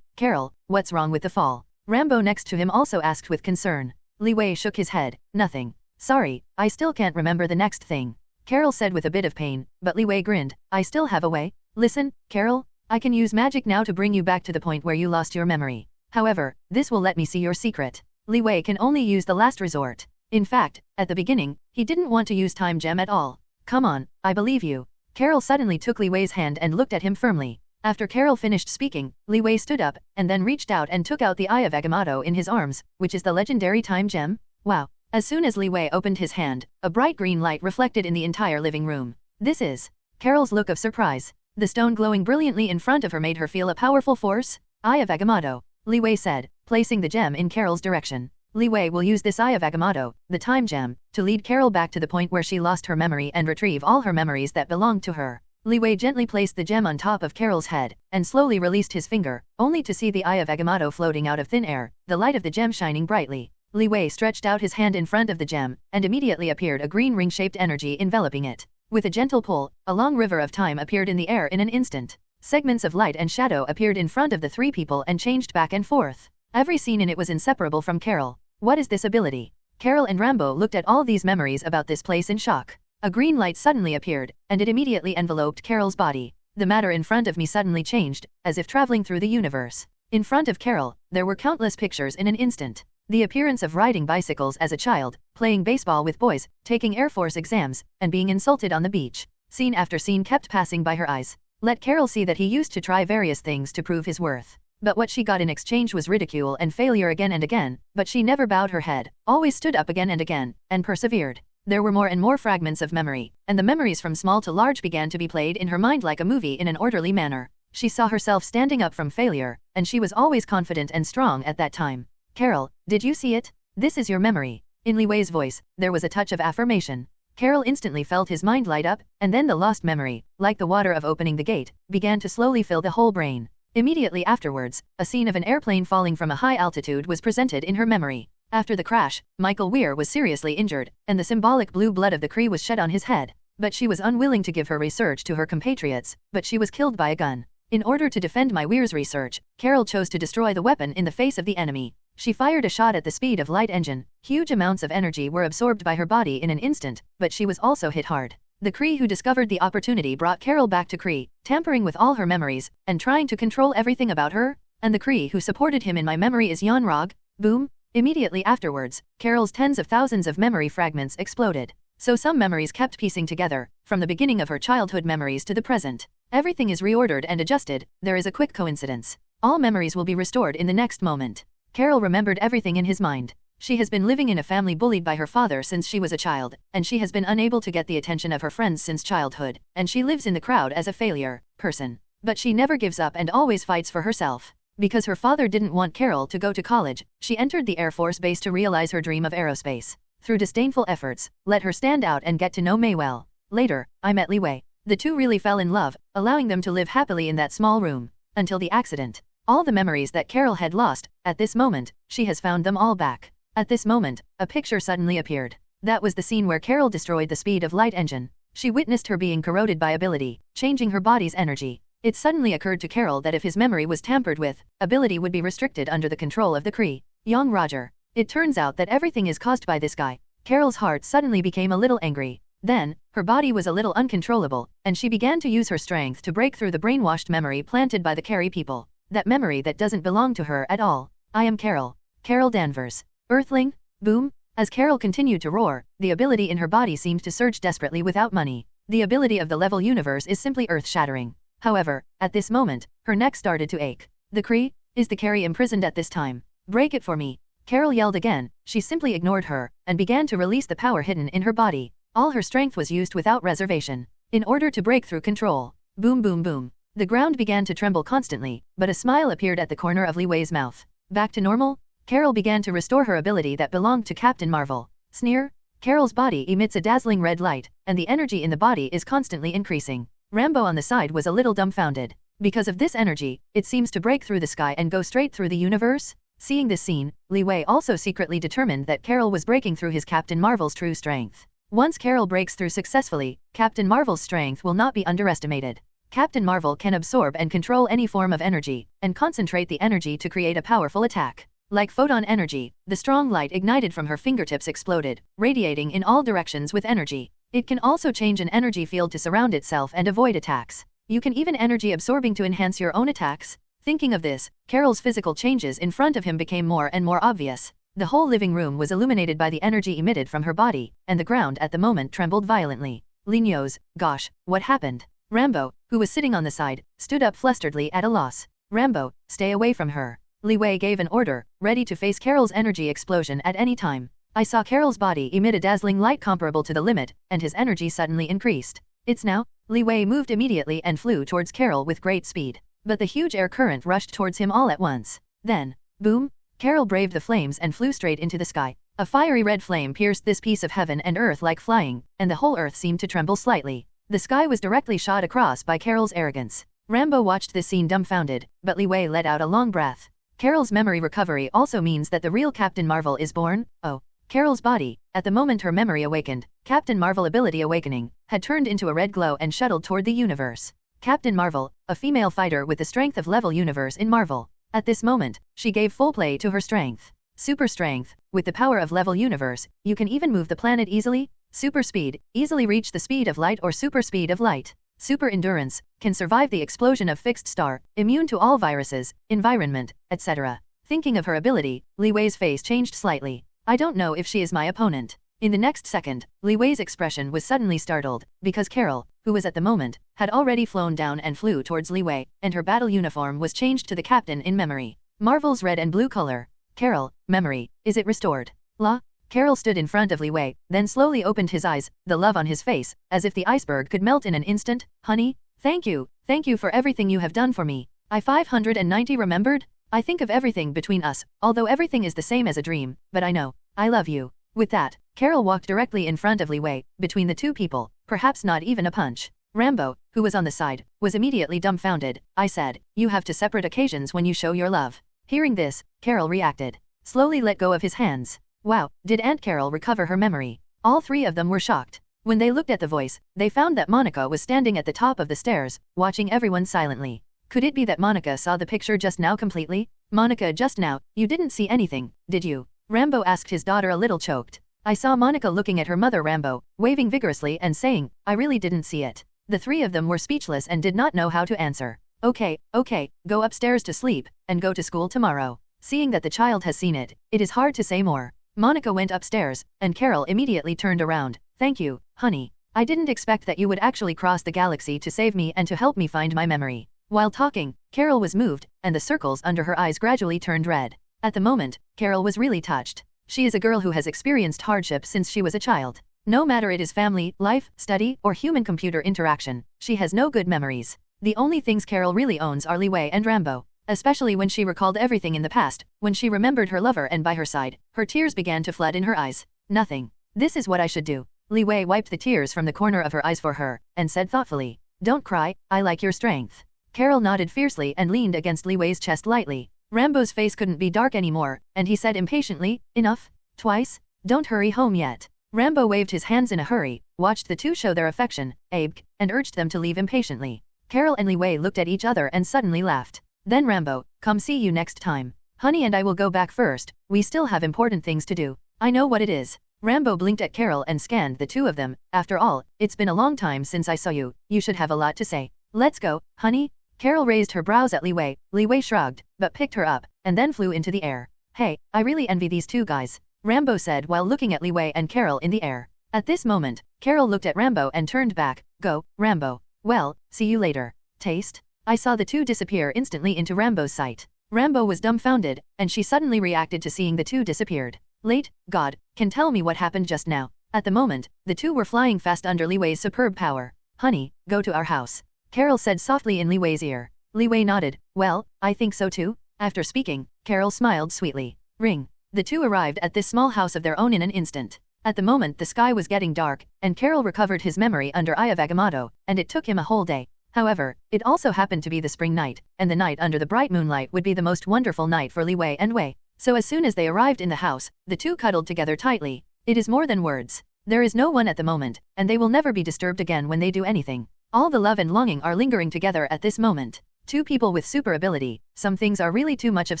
Carol, what's wrong with the fall? Rambo next to him also asked with concern. Li Wei shook his head. Nothing. Sorry, I still can't remember the next thing. Carol said with a bit of pain, but Li Wei grinned. I still have a way. Listen, Carol, I can use magic now to bring you back to the point where you lost your memory. However, this will let me see your secret. Li Wei can only use the last resort. In fact, at the beginning, he didn't want to use time gem at all. Come on, I believe you. Carol suddenly took Li Wei's hand and looked at him firmly. After Carol finished speaking, Li Wei stood up, and then reached out and took out the Eye of Agamotto in his arms, which is the legendary time gem. Wow. As soon as Li Wei opened his hand, a bright green light reflected in the entire living room. This is Carol's look of surprise. The stone glowing brilliantly in front of her made her feel a powerful force. Eye of Agamotto, Li Wei said, placing the gem in Carol's direction. Li Wei will use this Eye of Agamotto, the time gem, to lead Carol back to the point where she lost her memory and retrieve all her memories that belonged to her. Li Wei gently placed the gem on top of Carol's head, and slowly released his finger, only to see the Eye of Agamotto floating out of thin air, the light of the gem shining brightly. Li Wei stretched out his hand in front of the gem, and immediately appeared a green ring-shaped energy enveloping it. With a gentle pull, a long river of time appeared in the air in an instant. Segments of light and shadow appeared in front of the three people and changed back and forth. Every scene in it was inseparable from Carol. What is this ability? Carol and Rambo looked at all these memories about this place in shock. A green light suddenly appeared, and it immediately enveloped Carol's body. The matter in front of me suddenly changed, as if traveling through the universe. In front of Carol, there were countless pictures in an instant. The appearance of riding bicycles as a child, playing baseball with boys, taking Air Force exams, and being insulted on the beach. Scene after scene kept passing by her eyes. Let Carol see that he used to try various things to prove his worth. But what she got in exchange was ridicule and failure again and again, but she never bowed her head, always stood up again, and persevered. There were more and more fragments of memory, and the memories from small to large began to be played in her mind like a movie in an orderly manner. She saw herself standing up from failure, and she was always confident and strong at that time. Carol, did you see it? This is your memory. In Li Wei's voice, there was a touch of affirmation. Carol instantly felt his mind light up, and then the lost memory, like the water of opening the gate, began to slowly fill the whole brain. Immediately afterwards, a scene of an airplane falling from a high altitude was presented in her memory. After the crash, Michael Weir was seriously injured, and the symbolic blue blood of the Kree was shed on his head. But she was unwilling to give her research to her compatriots, but she was killed by a gun. In order to defend my Weir's research, Carol chose to destroy the weapon in the face of the enemy. She fired a shot at the speed of light engine. Huge amounts of energy were absorbed by her body in an instant, but she was also hit hard. The Kree who discovered the opportunity brought Carol back to Kree, tampering with all her memories, and trying to control everything about her. And the Kree who supported him in my memory is Yon Rog. Boom! Immediately afterwards, Carol's tens of thousands of memory fragments exploded. So some memories kept piecing together, from the beginning of her childhood memories to the present. Everything is reordered and adjusted. There is a quick coincidence. All memories will be restored in the next moment. Carol remembered everything in his mind. She has been living in a family bullied by her father since she was a child, and she has been unable to get the attention of her friends since childhood, and she lives in the crowd as a failure person. But she never gives up and always fights for herself. Because her father didn't want Carol to go to college, she entered the Air Force Base to realize her dream of aerospace. Through disdainful efforts, let her stand out and get to know May well. Later, I met Li Wei. The two really fell in love, allowing them to live happily in that small room. Until the accident. All the memories that Carol had lost, at this moment, she has found them all back. At this moment, a picture suddenly appeared. That was the scene where Carol destroyed the speed of light engine. She witnessed her being corroded by ability, changing her body's energy. It suddenly occurred to Carol that if his memory was tampered with, ability would be restricted under the control of the Kree. Young Roger. It turns out that everything is caused by this guy. Carol's heart suddenly became a little angry. Then, her body was a little uncontrollable, and she began to use her strength to break through the brainwashed memory planted by the Carey people. That memory that doesn't belong to her at all. I am Carol. Carol Danvers. Earthling? Boom! As Carol continued to roar, the ability in her body seemed to surge desperately without money. The ability of the level universe is simply earth-shattering. However, at this moment, her neck started to ache. The Kree? Is the Carey imprisoned at this time? Break it for me. Carol yelled again. She simply ignored her, and began to release the power hidden in her body. All her strength was used without reservation. In order to break through control. Boom boom boom. The ground began to tremble constantly, but a smile appeared at the corner of Li Wei's mouth. Back to normal? Carol began to restore her ability that belonged to Captain Marvel. Sneer? Carol's body emits a dazzling red light, and the energy in the body is constantly increasing. Rambo on the side was a little dumbfounded. Because of this energy, it seems to break through the sky and go straight through the universe? Seeing this scene, Li Wei also secretly determined that Carol was breaking through his Captain Marvel's true strength. Once Carol breaks through successfully, Captain Marvel's strength will not be underestimated. Captain Marvel can absorb and control any form of energy, and concentrate the energy to create a powerful attack. Like photon energy, the strong light ignited from her fingertips exploded, radiating in all directions with energy. It can also change an energy field to surround itself and avoid attacks. You can even energy absorbing to enhance your own attacks. Thinking of this, Carol's physical changes in front of him became more and more obvious. The whole living room was illuminated by the energy emitted from her body, and the ground at the moment trembled violently. Li knows, gosh, what happened? Rambo, who was sitting on the side, stood up flusteredly at a loss. Rambo, stay away from her. Li Wei gave an order, ready to face Carol's energy explosion at any time. I saw Carol's body emit a dazzling light comparable to the limit, and his energy suddenly increased. It's now. Li Wei moved immediately and flew towards Carol with great speed. But the huge air current rushed towards him all at once. Then, boom! Carol braved the flames and flew straight into the sky. A fiery red flame pierced this piece of heaven and earth like flying, and the whole earth seemed to tremble slightly. The sky was directly shot across by Carol's arrogance. Rambo watched this scene dumbfounded, but Li Wei let out a long breath. Carol's memory recovery also means that the real Captain Marvel is born. Oh. Carol's body, at the moment her memory awakened, Captain Marvel ability awakening, had turned into a red glow and shuttled toward the universe. Captain Marvel, a female fighter with the strength of level universe in Marvel. At this moment, she gave full play to her strength. Super strength, with the power of level universe, you can even move the planet easily. Super speed, easily reach the speed of light or super speed of light. Super endurance, can survive the explosion of fixed star, immune to all viruses, environment, etc. Thinking of her ability, Li Wei's face changed slightly. I don't know if she is my opponent. In the next second, Li Wei's expression was suddenly startled, because Carol, who was at the moment, had already flown down and flew towards Li Wei, and her battle uniform was changed to the captain in memory. Marvel's red and blue color. Carol, memory, is it restored? La? Carol stood in front of Li Wei, then slowly opened his eyes, the love on his face, as if the iceberg could melt in an instant. Honey, thank you for everything you have done for me. I 590 remembered? I think of everything between us, although everything is the same as a dream, but I know, I love you. With that, Carol walked directly in front of Li Wei, between the two people, perhaps not even a punch. Rambo, who was on the side, was immediately dumbfounded. I said, you have to separate occasions when you show your love. Hearing this, Carol reacted. Slowly let go of his hands. Wow, did Aunt Carol recover her memory? All three of them were shocked. When they looked at the voice, they found that Monica was standing at the top of the stairs, watching everyone silently. Could it be that Monica saw the picture just now completely? Monica, just now, you didn't see anything, did you? Rambo asked his daughter a little choked. I saw Monica looking at her mother Rambo, waving vigorously and saying, I really didn't see it. The three of them were speechless and did not know how to answer. Okay, go upstairs to sleep, and go to school tomorrow. Seeing that the child has seen it, it is hard to say more. Monica went upstairs, and Carol immediately turned around. Thank you, honey. I didn't expect that you would actually cross the galaxy to save me and to help me find my memory. While talking, Carol was moved, and the circles under her eyes gradually turned red. At the moment, Carol was really touched. She is a girl who has experienced hardship since she was a child. No matter it is family, life, study, or human-computer interaction, she has no good memories. The only things Carol really owns are Li Wei and Rambo. Especially when she recalled everything in the past, when she remembered her lover and by her side, her tears began to flood in her eyes. Nothing. This is what I should do. Li Wei wiped the tears from the corner of her eyes for her, and said thoughtfully, don't cry, I like your strength. Carol nodded fiercely and leaned against Li Wei's chest lightly. Rambo's face couldn't be dark anymore, and he said impatiently, enough, twice, don't hurry home yet. Rambo waved his hands in a hurry, watched the two show their affection, and urged them to leave impatiently. Carol and Li Wei looked at each other and suddenly laughed. Then Rambo, come see you next time. Honey and I will go back first, we still have important things to do. I know what it is. Rambo blinked at Carol and scanned the two of them. After all, it's been a long time since I saw you, you should have a lot to say. Let's go, honey. Carol raised her brows at Li Wei. Li Wei shrugged, but picked her up, and then flew into the air. Hey, I really envy these two guys, Rambo said while looking at Li Wei and Carol in the air. At this moment, Carol looked at Rambo and turned back. Go, Rambo. Well, see you later. Taste? I saw the two disappear instantly into Rambo's sight. Rambo was dumbfounded, and she suddenly reacted to seeing the two disappeared. Late, God, can tell me what happened just now. At the moment, the two were flying fast under Li Wei's superb power. Honey, go to our house, Carol said softly in Li Wei's ear. Li Wei nodded. Well, I think so too. After speaking, Carol smiled sweetly. Ring. The two arrived at this small house of their own in an instant. At the moment the sky was getting dark, and Carol recovered his memory under Eye of Agamotto, and it took him a whole day. However, it also happened to be the spring night, and the night under the bright moonlight would be the most wonderful night for Li Wei and Wei. So as soon as they arrived in the house, the two cuddled together tightly. It is more than words. There is no one at the moment, and they will never be disturbed again when they do anything. All the love and longing are lingering together at this moment. Two people with super ability, some things are really too much of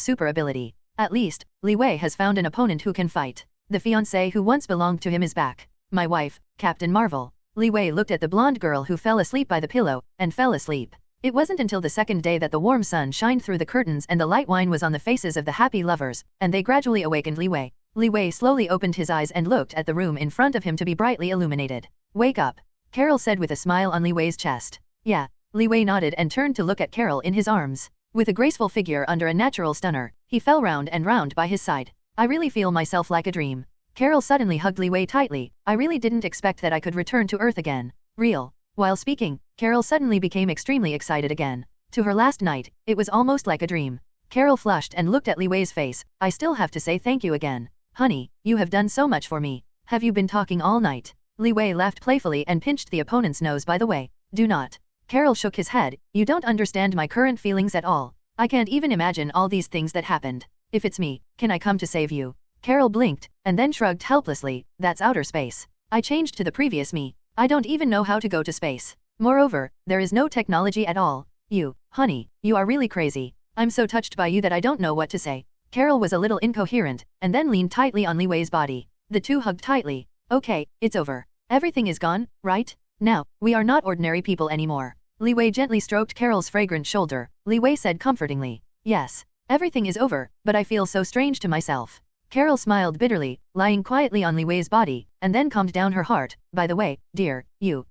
super ability. At least, Li Wei has found an opponent who can fight. The fiancé who once belonged to him is back. My wife, Captain Marvel. Li Wei looked at the blonde girl who fell asleep by the pillow, and fell asleep. It wasn't until the second day that the warm sun shined through the curtains and the light wine was on the faces of the happy lovers, and they gradually awakened Li Wei. Li Wei slowly opened his eyes and looked at the room in front of him to be brightly illuminated. Wake up, Carol said with a smile on Li Wei's chest. Yeah. Li Wei nodded and turned to look at Carol in his arms. With a graceful figure under a natural stunner, he fell round and round by his side. I really feel myself like a dream. Carol suddenly hugged Li Wei tightly. I really didn't expect that I could return to Earth again. Real. While speaking, Carol suddenly became extremely excited again. To her last night, it was almost like a dream. Carol flushed and looked at Li Wei's face. I still have to say thank you again. Honey, you have done so much for me. Have you been talking all night? Li Wei laughed playfully and pinched the opponent's nose by the way. Do not. Carol shook his head. You don't understand my current feelings at all. I can't even imagine all these things that happened. If it's me, can I come to save you? Carol blinked, and then shrugged helplessly. That's outer space. I changed to the previous me. I don't even know how to go to space. Moreover, there is no technology at all. You, honey, you are really crazy. I'm so touched by you that I don't know what to say. Carol was a little incoherent, and then leaned tightly on Li Wei's body. The two hugged tightly. Okay, it's over. Everything is gone, right? Now, we are not ordinary people anymore. Li Wei gently stroked Carol's fragrant shoulder. Li Wei said comfortingly. Yes, everything is over, but I feel so strange to myself. Carol smiled bitterly, lying quietly on Li Wei's body, and then calmed down her heart. By the way, dear,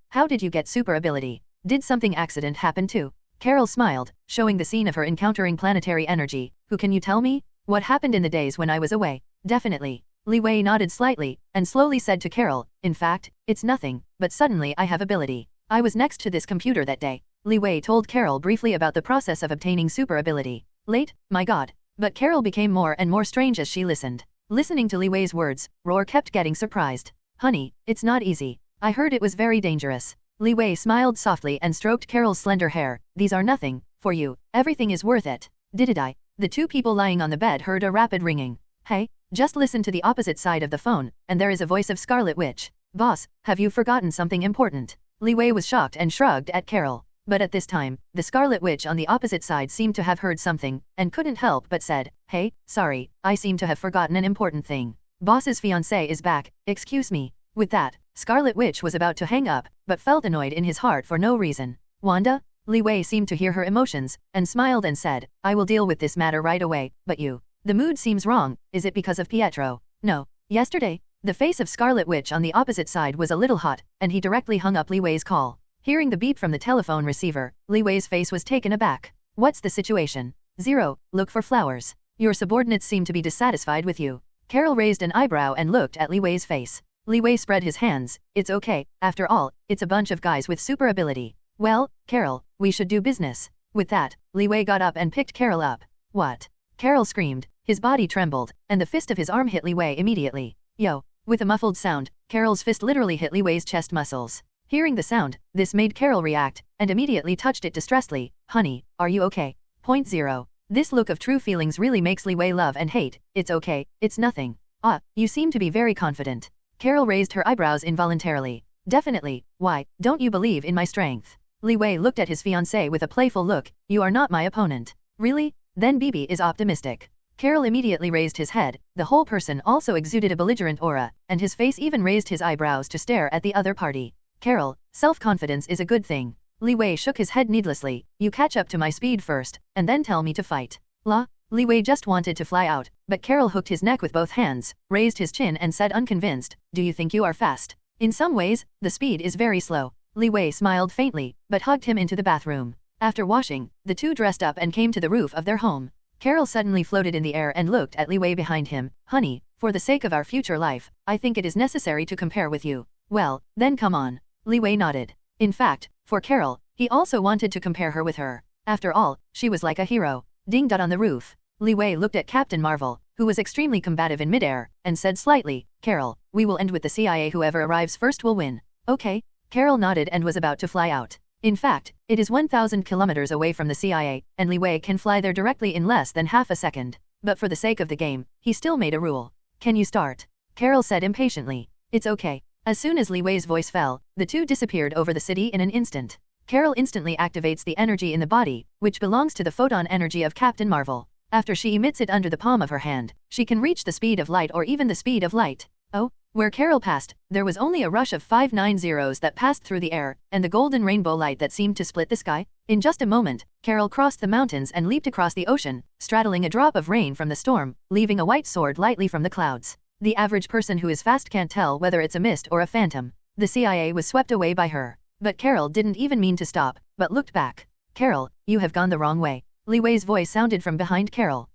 how did you get super ability? Did something accident happen too? Carol smiled, showing the scene of her encountering planetary energy. Who can you tell me? What happened in the days when I was away? Definitely. Li Wei nodded slightly, and slowly said to Carol, in fact, it's nothing, but suddenly I have ability. I was next to this computer that day. Li Wei told Carol briefly about the process of obtaining super ability. Late, my god. But Carol became more and more strange as she listened. Listening to Li Wei's words, Roar kept getting surprised. Honey, it's not easy. I heard it was very dangerous. Li Wei smiled softly and stroked Carol's slender hair. These are nothing, for you, everything is worth it. Did I? The two people lying on the bed heard a rapid ringing. Hey, just listen to the opposite side of the phone, and there is a voice of Scarlet Witch. Boss, have you forgotten something important? Li Wei was shocked and shrugged at Carol. But at this time, the Scarlet Witch on the opposite side seemed to have heard something, and couldn't help but said, Hey, sorry, I seem to have forgotten an important thing. Boss's fiancé is back, excuse me. With that, Scarlet Witch was about to hang up, but felt annoyed in his heart for no reason. Wanda? Li Wei seemed to hear her emotions, and smiled and said, I will deal with this matter right away, but you. The mood seems wrong, is it because of Pietro? No. Yesterday? The face of Scarlet Witch on the opposite side was a little hot, and he directly hung up Li Wei's call. Hearing the beep from the telephone receiver, Li Wei's face was taken aback. What's the situation? 0. Look for flowers. Your subordinates seem to be dissatisfied with you. Carol raised an eyebrow and looked at Li Wei's face. Li Wei spread his hands. It's okay, after all, it's a bunch of guys with super ability. Well, Carol, we should do business. With that, Li Wei got up and picked Carol up. What? Carol screamed. His body trembled, and the fist of his arm hit Li Wei immediately. Yo. With a muffled sound, Carol's fist literally hit Li Wei's chest muscles. Hearing the sound, this made Carol react, and immediately touched it distressedly. Honey, are you okay? Point 0. This look of true feelings really makes Li Wei love and hate. It's okay, it's nothing. Ah, you seem to be very confident. Carol raised her eyebrows involuntarily. Definitely, why, don't you believe in my strength? Li Wei looked at his fiancée with a playful look. You are not my opponent. Really? Then Bibi is optimistic. Carol immediately raised his head. The whole person also exuded a belligerent aura, and his face even raised his eyebrows to stare at the other party. Carol, self-confidence is a good thing. Li Wei shook his head needlessly. You catch up to my speed first, and then tell me to fight. La? Li Wei just wanted to fly out, but Carol hooked his neck with both hands, raised his chin and said unconvinced, Do you think you are fast? In some ways, the speed is very slow. Li Wei smiled faintly, but hugged him into the bathroom. After washing, the two dressed up and came to the roof of their home. Carol suddenly floated in the air and looked at Li Wei behind him. Honey, for the sake of our future life, I think it is necessary to compare with you. Well, then come on. Li Wei nodded. In fact, for Carol, he also wanted to compare her with her. After all, she was like a hero. Ding dot on the roof. Li Wei looked at Captain Marvel, who was extremely combative in midair, and said slightly, Carol, we will end with the CIA. Whoever arrives first will win. Okay. Carol nodded and was about to fly out. In fact, it is 1,000 kilometers away from the CIA, and Li Wei can fly there directly in less than half a second. But for the sake of the game, he still made a rule. Can you start? Carol said impatiently. It's okay. As soon as Li Wei's voice fell, the two disappeared over the city in an instant. Carol instantly activates the energy in the body, which belongs to the photon energy of Captain Marvel. After she emits it under the palm of her hand, she can reach the speed of light or even the speed of light. Oh, where Carol passed, there was only a rush of 590s that passed through the air, and the golden rainbow light that seemed to split the sky. In just a moment, Carol crossed the mountains and leaped across the ocean, straddling a drop of rain from the storm, leaving a white sword lightly from the clouds. The average person who is fast can't tell whether it's a mist or a phantom. The CIA was swept away by her. But Carol didn't even mean to stop, but looked back. Carol, you have gone the wrong way. Li Wei's voice sounded from behind Carol.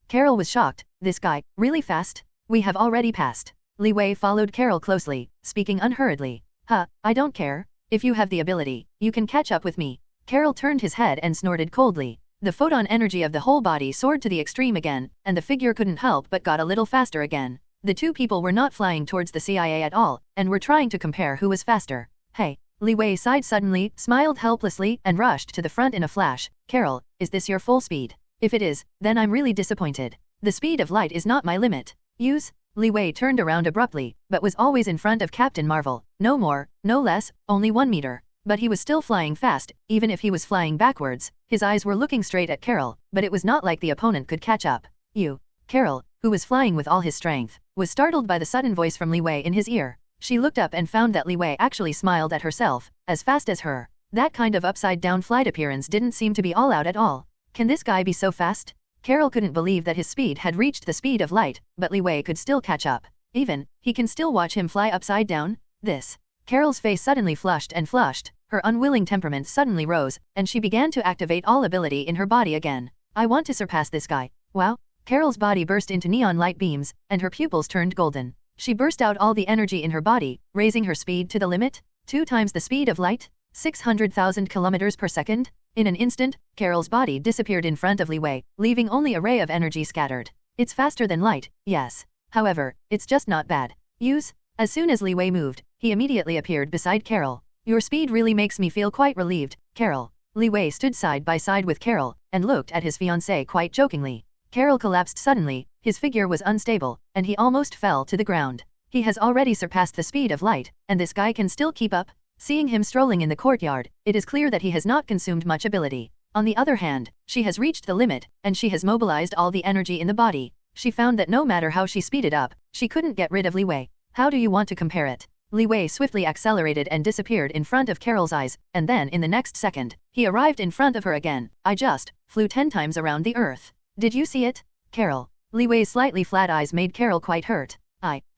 Carol was shocked. This guy, really fast? We have already passed. Li Wei followed Carol closely, speaking unhurriedly. I don't care. If you have the ability, you can catch up with me. Carol turned his head and snorted coldly. The photon energy of the whole body soared to the extreme again, and the figure couldn't help but got a little faster again. The two people were not flying towards the CIA at all, and were trying to compare who was faster. Hey. Li Wei sighed suddenly, smiled helplessly, and rushed to the front in a flash. Carol, is this your full speed? If it is, then I'm really disappointed. The speed of light is not my limit. Use? Li Wei turned around abruptly, but was always in front of Captain Marvel. No more, no less, only 1 meter. But he was still flying fast, even if he was flying backwards. His eyes were looking straight at Carol, but it was not like the opponent could catch up. Carol, who was flying with all his strength, was startled by the sudden voice from Li Wei in his ear. She looked up and found that Li Wei actually smiled at herself, as fast as her. That kind of upside-down flight appearance didn't seem to be all out at all. Can this guy be so fast? Carol couldn't believe that his speed had reached the speed of light, but Li Wei could still catch up. He can still watch him fly upside down? Carol's face suddenly flushed, her unwilling temperament suddenly rose, and she began to activate all ability in her body again. I want to surpass this guy. Wow! Carol's body burst into neon light beams, and her pupils turned golden. She burst out all the energy in her body, raising her speed to the limit, 2 times the speed of light, 600,000 kilometers per second. In an instant, Carol's body disappeared in front of Li Wei, leaving only a ray of energy scattered. It's faster than light, yes. However, it's just not bad. As soon as Li Wei moved, he immediately appeared beside Carol. Your speed really makes me feel quite relieved, Carol. Li Wei stood side by side with Carol, and looked at his fiancée quite jokingly. Carol collapsed suddenly, his figure was unstable, and he almost fell to the ground. He has already surpassed the speed of light, and this guy can still keep up? Seeing him strolling in the courtyard, it is clear that he has not consumed much ability. On the other hand, she has reached the limit, and she has mobilized all the energy in the body. She found that no matter how she speeded up, she couldn't get rid of Li Wei. How do you want to compare it? Li Wei swiftly accelerated and disappeared in front of Carol's eyes, and then in the next second, he arrived in front of her again. I just flew 10 times around the earth. Did you see it, Carol? Li Wei's slightly flat eyes made Carol quite hurt.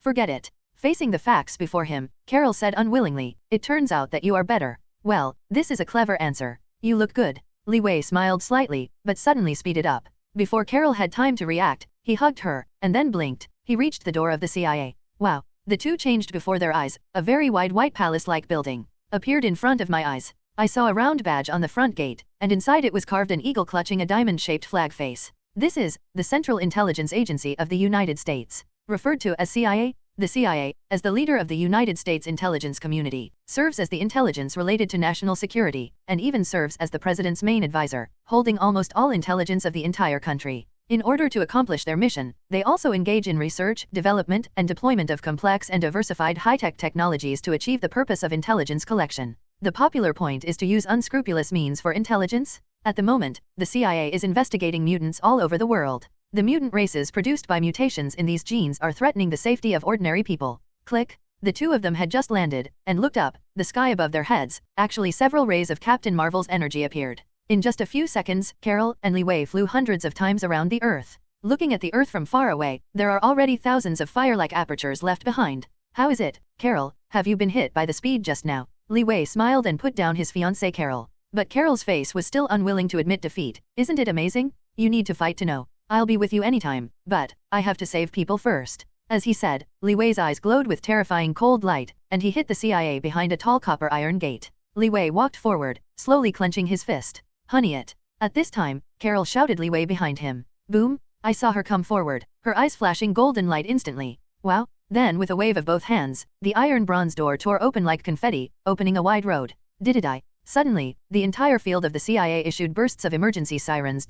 Forget it. Facing the facts before him, Carol said unwillingly, it turns out that you are better. Well, this is a clever answer. You look good. Li Wei smiled slightly, but suddenly speeded up. Before Carol had time to react, he hugged her, and then blinked. He reached the door of the CIA. Wow. The two changed before their eyes. A very wide white palace-like building appeared in front of my eyes. I saw a round badge on the front gate, and inside it was carved an eagle clutching a diamond-shaped flag face. This is the Central Intelligence Agency of the United States, referred to as CIA. The CIA, as the leader of the United States intelligence community, serves as the intelligence related to national security, and even serves as the president's main advisor, holding almost all intelligence of the entire country. In order to accomplish their mission, they also engage in research, development, and deployment of complex and diversified high-tech technologies to achieve the purpose of intelligence collection. The popular point is to use unscrupulous means for intelligence. At the moment, the CIA is investigating mutants all over the world. The mutant races produced by mutations in these genes are threatening the safety of ordinary people. Click. The two of them had just landed, and looked up. The sky above their heads, actually several rays of Captain Marvel's energy appeared. In just a few seconds, Carol and Li Wei flew hundreds of times around the Earth. Looking at the Earth from far away, there are already thousands of fire-like apertures left behind. How is it, Carol? Have you been hit by the speed just now? Li Wei smiled and put down his fiancée Carol. But Carol's face was still unwilling to admit defeat. Isn't it amazing? You need to fight to know. I'll be with you anytime, but I have to save people first. As he said, Li Wei's eyes glowed with terrifying cold light, and he hit the CIA behind a tall copper iron gate. Li Wei walked forward, slowly clenching his fist. Honey it. At this time, Carol shouted Li Wei behind him. Boom! I saw her come forward, her eyes flashing golden light instantly. Wow! Then with a wave of both hands, the iron bronze door tore open like confetti, opening a wide road. Did-I? Suddenly, the entire field of the CIA issued bursts of emergency sirens.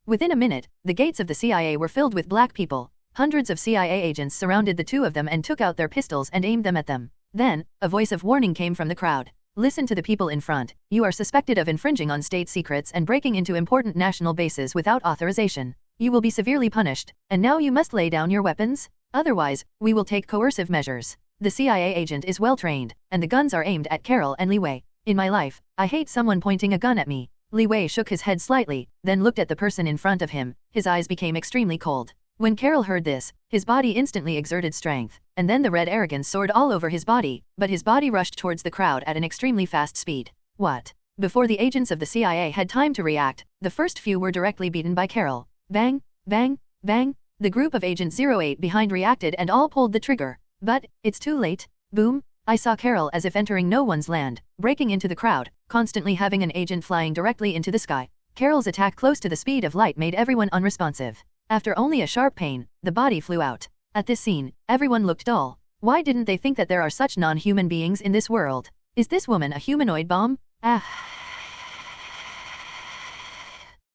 Within a minute, the gates of the CIA were filled with black people. Hundreds of CIA agents surrounded the two of them and took out their pistols and aimed them at them. Then, a voice of warning came from the crowd. Listen to the people in front. You are suspected of infringing on state secrets and breaking into important national bases without authorization. You will be severely punished, and now you must lay down your weapons. Otherwise, we will take coercive measures. The CIA agent is well trained, and the guns are aimed at Carol and Li Wei. In my life, I hate someone pointing a gun at me. Li Wei shook his head slightly, then looked at the person in front of him. His eyes became extremely cold. When Carol heard this, his body instantly exerted strength, and then the red arrogance soared all over his body, but his body rushed towards the crowd at an extremely fast speed. What? Before the agents of the CIA had time to react, the first few were directly beaten by Carol. Bang, bang, bang. The group of Agent 08 behind reacted and all pulled the trigger. But, it's too late. Boom. I saw Carol as if entering no one's land, breaking into the crowd, constantly having an agent flying directly into the sky. Carol's attack close to the speed of light made everyone unresponsive. After only a sharp pain, the body flew out. At this scene, everyone looked dull. Why didn't they think that there are such non-human beings in this world? Is this woman a humanoid bomb?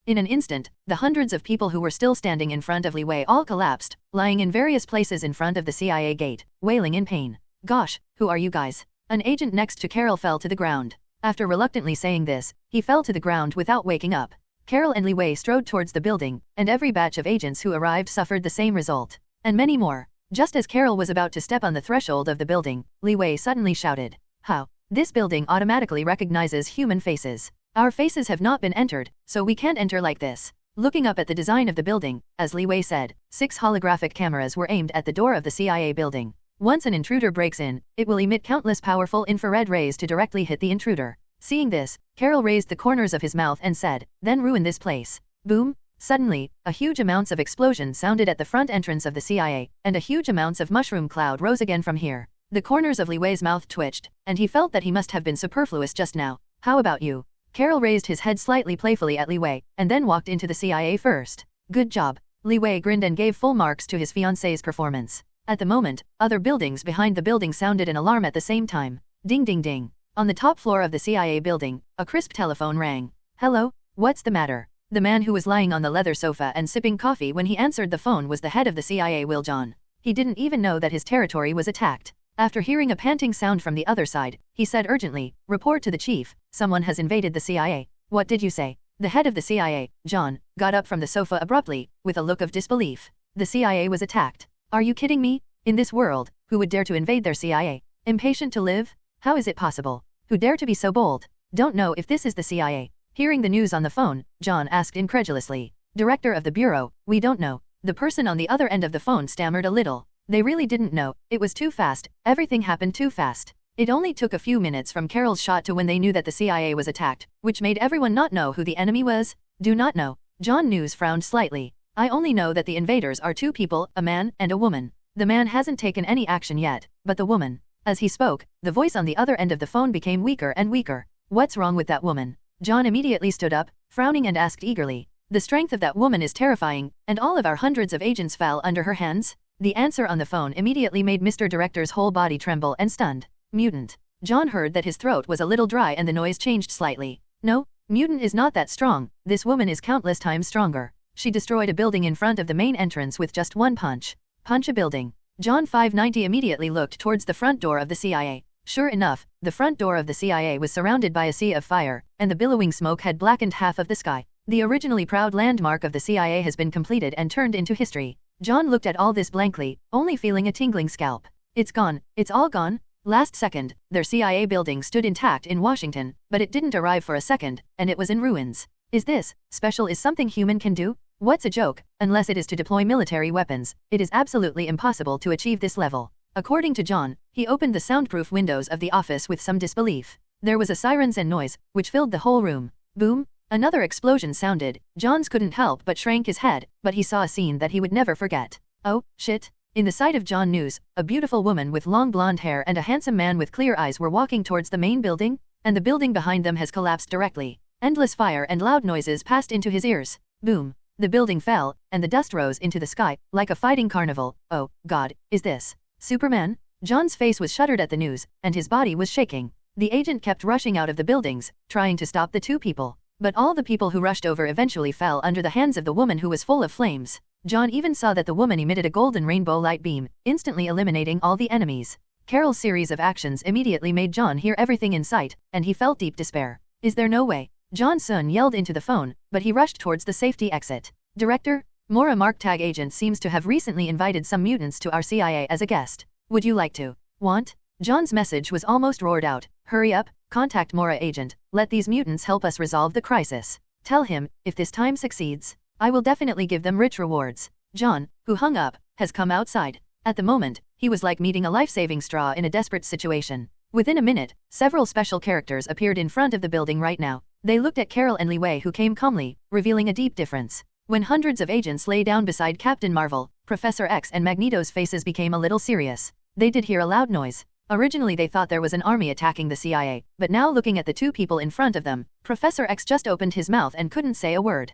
In an instant, the hundreds of people who were still standing in front of Li Wei all collapsed, lying in various places in front of the CIA gate, wailing in pain. Gosh, who are you guys? An agent next to Carol fell to the ground. After reluctantly saying this, he fell to the ground without waking up. Carol and Li Wei strode towards the building, and every batch of agents who arrived suffered the same result. And many more. Just as Carol was about to step on the threshold of the building, Li Wei suddenly shouted, "How? This building automatically recognizes human faces. Our faces have not been entered, so we can't enter like this." Looking up at the design of the building, as Li Wei said, 6 holographic cameras were aimed at the door of the CIA building. Once an intruder breaks in, it will emit countless powerful infrared rays to directly hit the intruder. Seeing this, Carol raised the corners of his mouth and said, "Then ruin this place." Boom! Suddenly, a huge amounts of explosion sounded at the front entrance of the CIA, and a huge amounts of mushroom cloud rose again from here. The corners of Li Wei's mouth twitched, and he felt that he must have been superfluous just now. "How about you?" Carol raised his head slightly playfully at Li Wei, and then walked into the CIA first. "Good job." Li Wei grinned and gave full marks to his fiancée's performance. At the moment, other buildings behind the building sounded an alarm at the same time. Ding ding ding. On the top floor of the CIA building, a crisp telephone rang. "Hello, what's the matter?" The man who was lying on the leather sofa and sipping coffee when he answered the phone was the head of the CIA, Will John. He didn't even know that his territory was attacked. After hearing a panting sound from the other side, he said urgently, "Report to the chief, someone has invaded the CIA." "What did you say?" The head of the CIA, John, got up from the sofa abruptly, with a look of disbelief. The CIA was attacked. Are you kidding me? In this world, who would dare to invade their CIA? Impatient to live? How is it possible? Who dare to be so bold? Don't know if this is the CIA. Hearing the news on the phone, John asked incredulously. Director of the Bureau, we don't know. The person on the other end of the phone stammered a little. They really didn't know. It was too fast. Everything happened too fast. It only took a few minutes from Carol's shot to when they knew that the CIA was attacked, which made everyone not know who the enemy was. Do not know. John News frowned slightly. I only know that the invaders are 2 people, a man and a woman. The man hasn't taken any action yet, but the woman. As he spoke, the voice on the other end of the phone became weaker and weaker. What's wrong with that woman? John immediately stood up, frowning and asked eagerly. The strength of that woman is terrifying, and all of our hundreds of agents fell under her hands. The answer on the phone immediately made Mr. Director's whole body tremble and stunned. Mutant. John heard that his throat was a little dry and the noise changed slightly. No, mutant is not that strong. This woman is countless times stronger. She destroyed a building in front of the main entrance with just one punch. Punch a building. John 590 immediately looked towards the front door of the CIA. Sure enough, the front door of the CIA was surrounded by a sea of fire, and the billowing smoke had blackened half of the sky. The originally proud landmark of the CIA has been completed and turned into history. John looked at all this blankly, only feeling a tingling scalp. It's gone, it's all gone. Last second, their CIA building stood intact in Washington, but it didn't arrive for a second, and it was in ruins. Is this special? Is something human can do? What's a joke? Unless it is to deploy military weapons, it is absolutely impossible to achieve this level. According to John, he opened the soundproof windows of the office with some disbelief. There was a sirens and noise, which filled the whole room. Boom! Another explosion sounded. Johns couldn't help but shrank his head, but he saw a scene that he would never forget. Oh, shit. In the sight of John News, a beautiful woman with long blonde hair and a handsome man with clear eyes were walking towards the main building, and the building behind them has collapsed directly. Endless fire and loud noises passed into his ears. Boom. The building fell, and the dust rose into the sky, like a fighting carnival. Oh, God, is this Superman? John's face was shuddered at the news, and his body was shaking. The agent kept rushing out of the buildings, trying to stop the 2 people. But all the people who rushed over eventually fell under the hands of the woman who was full of flames. John even saw that the woman emitted a golden rainbow light beam, instantly eliminating all the enemies. Carol's series of actions immediately made John hear everything in sight, and he felt deep despair. Is there no way? John Sun yelled into the phone, but he rushed towards the safety exit. Director, Mora Mark Tag Agent seems to have recently invited some mutants to our CIA as a guest. Would you like to? Want? John's message was almost roared out. Hurry up, contact Mora Agent, let these mutants help us resolve the crisis. Tell him, if this time succeeds, I will definitely give them rich rewards. John, who hung up, has come outside. At the moment, he was like meeting a life-saving straw in a desperate situation. Within a minute, several special characters appeared in front of the building right now. They looked at Carol and Li Wei, who came calmly, revealing a deep difference. When hundreds of agents lay down beside Captain Marvel, Professor X and Magneto's faces became a little serious. They did hear a loud noise. Originally they thought there was an army attacking the CIA, but now looking at the two people in front of them, Professor X just opened his mouth and couldn't say a word.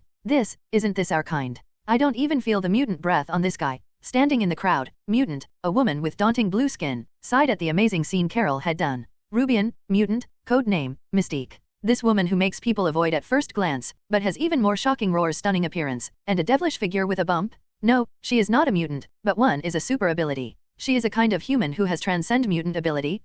Isn't this our kind? I don't even feel the mutant breath on this guy. Standing in the crowd, mutant, a woman with daunting blue skin, sighed at the amazing scene Carol had done. Rubian, mutant, code name, Mystique. This woman who makes people avoid at first glance, but has even more shocking roar's stunning appearance, and a devilish figure with a bump? No, she is not a mutant, but one is a super ability. She is a kind of human who has transcend mutant ability,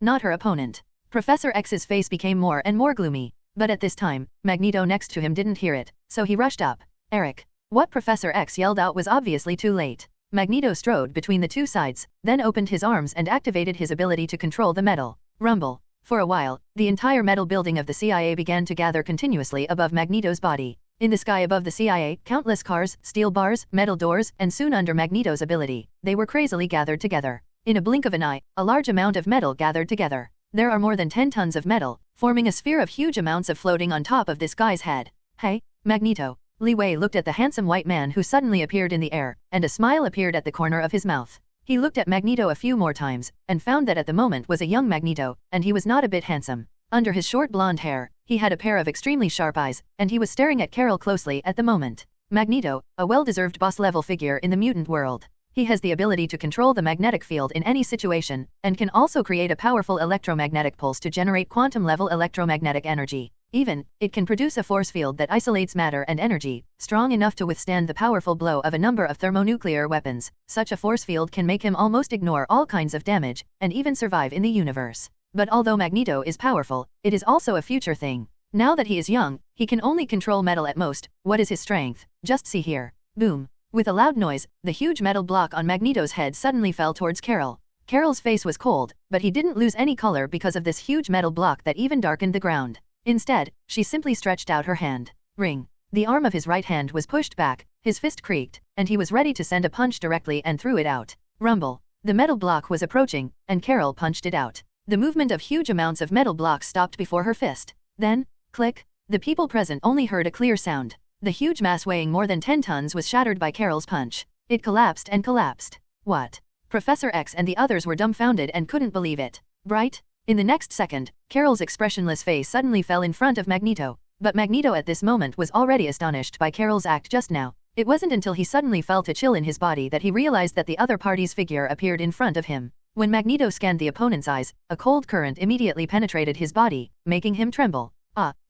not her opponent. Professor X's face became more and more gloomy, but at this time, Magneto next to him didn't hear it, so he rushed up. Eric. What Professor X yelled out was obviously too late. Magneto strode between the two sides, then opened his arms and activated his ability to control the metal. Rumble. For a while, the entire metal building of the CIA began to gather continuously above Magneto's body. In the sky above the CIA, countless cars, steel bars, metal doors, and soon under Magneto's ability, they were crazily gathered together. In a blink of an eye, a large amount of metal gathered together. There are more than 10 tons of metal, forming a sphere of huge amounts of floating on top of this guy's head. Hey, Magneto. Li Wei looked at the handsome white man who suddenly appeared in the air, and a smile appeared at the corner of his mouth. He looked at Magneto a few more times, and found that at the moment was a young Magneto, and he was not a bit handsome. Under his short blonde hair, he had a pair of extremely sharp eyes, and he was staring at Carol closely at the moment. Magneto, a well-deserved boss-level figure in the mutant world. He has the ability to control the magnetic field in any situation, and can also create a powerful electromagnetic pulse to generate quantum-level electromagnetic energy. Even, it can produce a force field that isolates matter and energy, strong enough to withstand the powerful blow of a number of thermonuclear weapons. Such a force field can make him almost ignore all kinds of damage, and even survive in the universe. But although Magneto is powerful, it is also a future thing. Now that he is young, he can only control metal at most. What is his strength? Just see here. Boom. With a loud noise, the huge metal block on Magneto's head suddenly fell towards Carol. Carol's face was cold, but he didn't lose any color because of this huge metal block that even darkened the ground. Instead, she simply stretched out her hand. Ring. The arm of his right hand was pushed back, his fist creaked, and he was ready to send a punch directly and threw it out. Rumble. The metal block was approaching, and Carol punched it out. The movement of huge amounts of metal blocks stopped before her fist. Then, click. The people present only heard a clear sound. The huge mass weighing more than 10 tons was shattered by Carol's punch. It collapsed and collapsed. What? Professor X and the others were dumbfounded and couldn't believe it. Bright? In the next second, Carol's expressionless face suddenly fell in front of Magneto. But Magneto at this moment was already astonished by Carol's act just now. It wasn't until he suddenly felt a chill in his body that he realized that the other party's figure appeared in front of him. When Magneto scanned the opponent's eyes, a cold current immediately penetrated his body, making him tremble.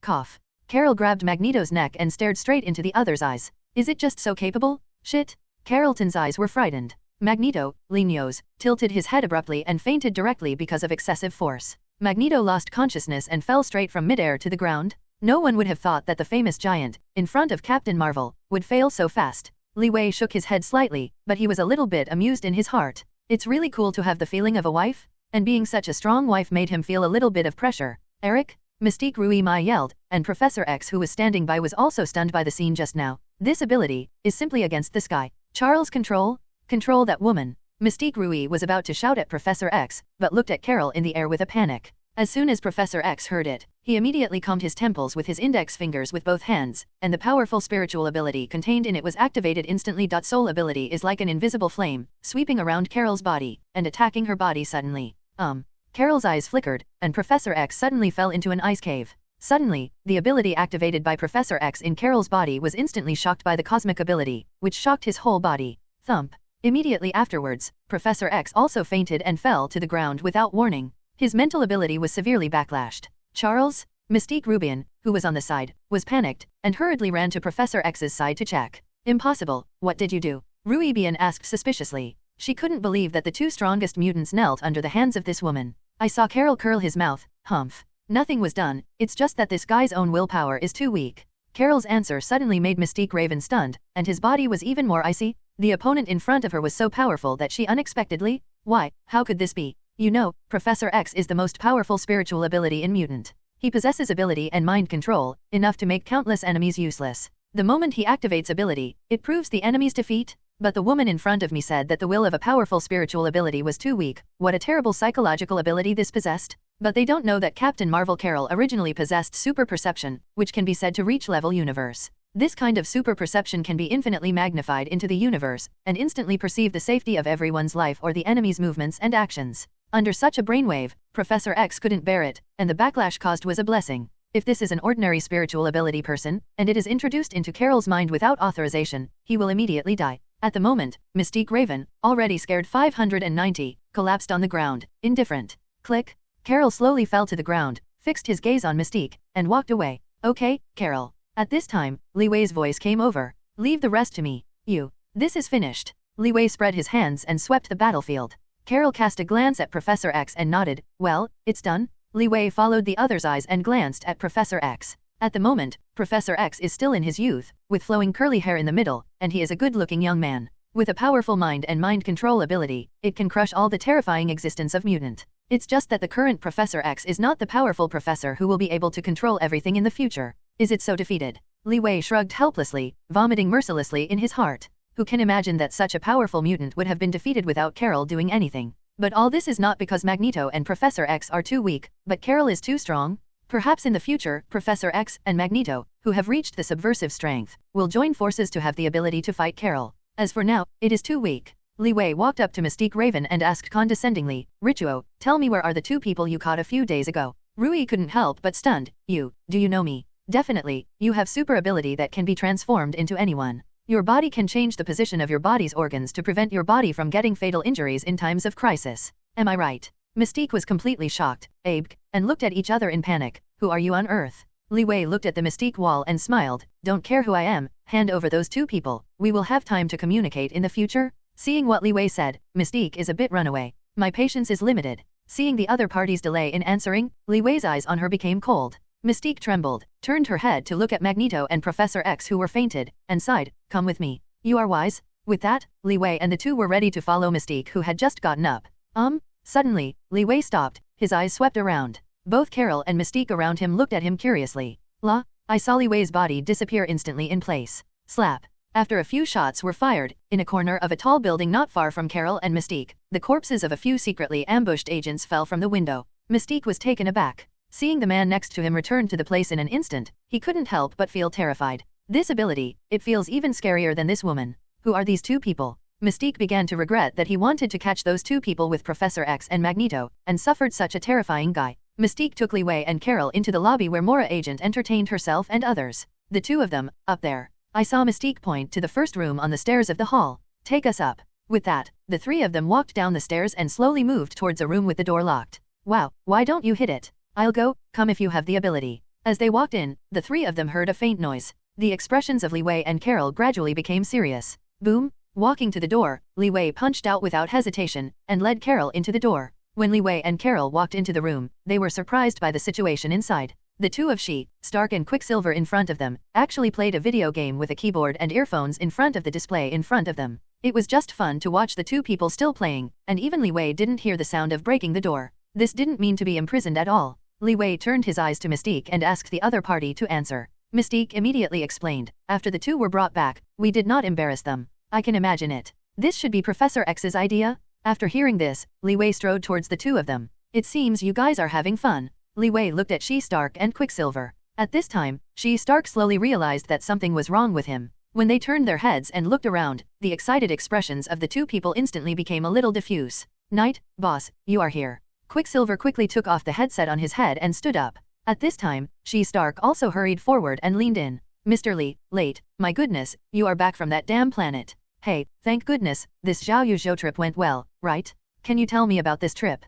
Cough. Carol grabbed Magneto's neck and stared straight into the other's eyes. Is it just so capable? Shit. Carlton's eyes were frightened. Magneto, Linio's, tilted his head abruptly and fainted directly because of excessive force. Magneto lost consciousness and fell straight from midair to the ground. No one would have thought that the famous giant, in front of Captain Marvel, would fail so fast. Li Wei shook his head slightly, but he was a little bit amused in his heart. It's really cool to have the feeling of a wife, and being such a strong wife made him feel a little bit of pressure. Eric? Mystique Rui Mai yelled, and Professor X who was standing by was also stunned by the scene just now. This ability is simply against the sky. Charles control that woman. Mystique Rui was about to shout at Professor X, but looked at Carol in the air with a panic. As soon as Professor X heard it, he immediately calmed his temples with his index fingers with both hands, and the powerful spiritual ability contained in it was activated instantly. Soul ability is like an invisible flame, sweeping around Carol's body, and attacking her body suddenly. Carol's eyes flickered, and Professor X suddenly fell into an ice cave. Suddenly, the ability activated by Professor X in Carol's body was instantly shocked by the cosmic ability, which shocked his whole body. Thump. Immediately afterwards, Professor X also fainted and fell to the ground without warning. His mental ability was severely backlashed. Charles? Mystique Rubian, who was on the side, was panicked, and hurriedly ran to Professor X's side to check. Impossible, what did you do? Rubian asked suspiciously. She couldn't believe that the two strongest mutants knelt under the hands of this woman. I saw Carol curl his mouth. Humph. Nothing was done, it's just that this guy's own willpower is too weak. Carol's answer suddenly made Mystique Raven stunned, and his body was even more icy. The opponent in front of her was so powerful that she unexpectedly, why, how could this be? You know, Professor X is the most powerful spiritual ability in Mutant. He possesses ability and mind control, enough to make countless enemies useless. The moment he activates ability, it proves the enemy's defeat. But the woman in front of me said that the will of a powerful spiritual ability was too weak. What a terrible psychological ability this possessed. But they don't know that Captain Marvel Carol originally possessed super perception, which can be said to reach level universe. This kind of super perception can be infinitely magnified into the universe, and instantly perceive the safety of everyone's life or the enemy's movements and actions. Under such a brainwave, Professor X couldn't bear it, and the backlash caused was a blessing. If this is an ordinary spiritual ability person, and it is introduced into Carol's mind without authorization, he will immediately die. At the moment, Mystique Raven, already scared 590, collapsed on the ground, indifferent. Click. Carol slowly fell to the ground, fixed his gaze on Mystique, and walked away. Okay, Carol. At this time, Li Wei's voice came over. Leave the rest to me. This is finished. Li Wei spread his hands and swept the battlefield. Carol cast a glance at Professor X and nodded. Well, it's done? Li Wei followed the other's eyes and glanced at Professor X. At the moment, Professor X is still in his youth, with flowing curly hair in the middle, and he is a good-looking young man. With a powerful mind and mind control ability, it can crush all the terrifying existence of mutant. It's just that the current Professor X is not the powerful professor who will be able to control everything in the future. Is it so defeated? Li Wei shrugged helplessly, vomiting mercilessly in his heart. Who can imagine that such a powerful mutant would have been defeated without Carol doing anything? But all this is not because Magneto and Professor X are too weak, but Carol is too strong. Perhaps in the future, Professor X and Magneto, who have reached the subversive strength, will join forces to have the ability to fight Carol. As for now, it is too weak. Li Wei walked up to Mystique Raven and asked condescendingly, Rituo, tell me where are the two people you caught a few days ago? Rui couldn't help but stunned. Do you know me? Definitely, you have super ability that can be transformed into anyone. Your body can change the position of your body's organs to prevent your body from getting fatal injuries in times of crisis. Am I right? Mystique was completely shocked, and looked at each other in panic. Who are you on Earth? Li Wei looked at the Mystique wall and smiled. Don't care who I am, hand over those two people. We will have time to communicate in the future. Seeing what Li Wei said, Mystique is a bit runaway. My patience is limited. Seeing the other party's delay in answering, Li Wei's eyes on her became cold. Mystique trembled, turned her head to look at Magneto and Professor X who were fainted, and sighed, come with me. You are wise. With that, Li Wei and the two were ready to follow Mystique who had just gotten up. Suddenly, Li Wei stopped, his eyes swept around. Both Carol and Mystique around him looked at him curiously. I saw Li Wei's body disappear instantly in place. Slap. After a few shots were fired, in a corner of a tall building not far from Carol and Mystique, the corpses of a few secretly ambushed agents fell from the window. Mystique was taken aback. Seeing the man next to him return to the place in an instant, he couldn't help but feel terrified. This ability, it feels even scarier than this woman. Who are these two people? Mystique began to regret that he wanted to catch those two people with Professor X and Magneto, and suffered such a terrifying guy. Mystique took Li Wei and Carol into the lobby where Mora Agent entertained herself and others. The two of them, up there. I saw Mystique point to the first room on the stairs of the hall. Take us up. With that, the three of them walked down the stairs and slowly moved towards a room with the door locked. Wow, why don't you hit it? I'll go, come if you have the ability. As they walked in, the three of them heard a faint noise. The expressions of Li Wei and Carol gradually became serious. Boom! Walking to the door, Li Wei punched out without hesitation, and led Carol into the door. When Li Wei and Carol walked into the room, they were surprised by the situation inside. The two of Stark and Quicksilver in front of them, actually played a video game with a keyboard and earphones in front of the display in front of them. It was just fun to watch the two people still playing, and even Li Wei didn't hear the sound of breaking the door. This didn't mean to be imprisoned at all. Li Wei turned his eyes to Mystique and asked the other party to answer. Mystique immediately explained, after the two were brought back, we did not embarrass them. I can imagine it. This should be Professor X's idea? After hearing this, Li Wei strode towards the two of them. It seems you guys are having fun. Li Wei looked at Stark and Quicksilver. At this time, Stark slowly realized that something was wrong with him. When they turned their heads and looked around, the excited expressions of the two people instantly became a little diffuse. Knight, boss, you are here. Quicksilver quickly took off the headset on his head and stood up. At this time, Stark also hurried forward and leaned in. Mr. Li, late, my goodness, you are back from that damn planet. Hey, thank goodness, this Zhao Yuzhou trip went well, right? Can you tell me about this trip?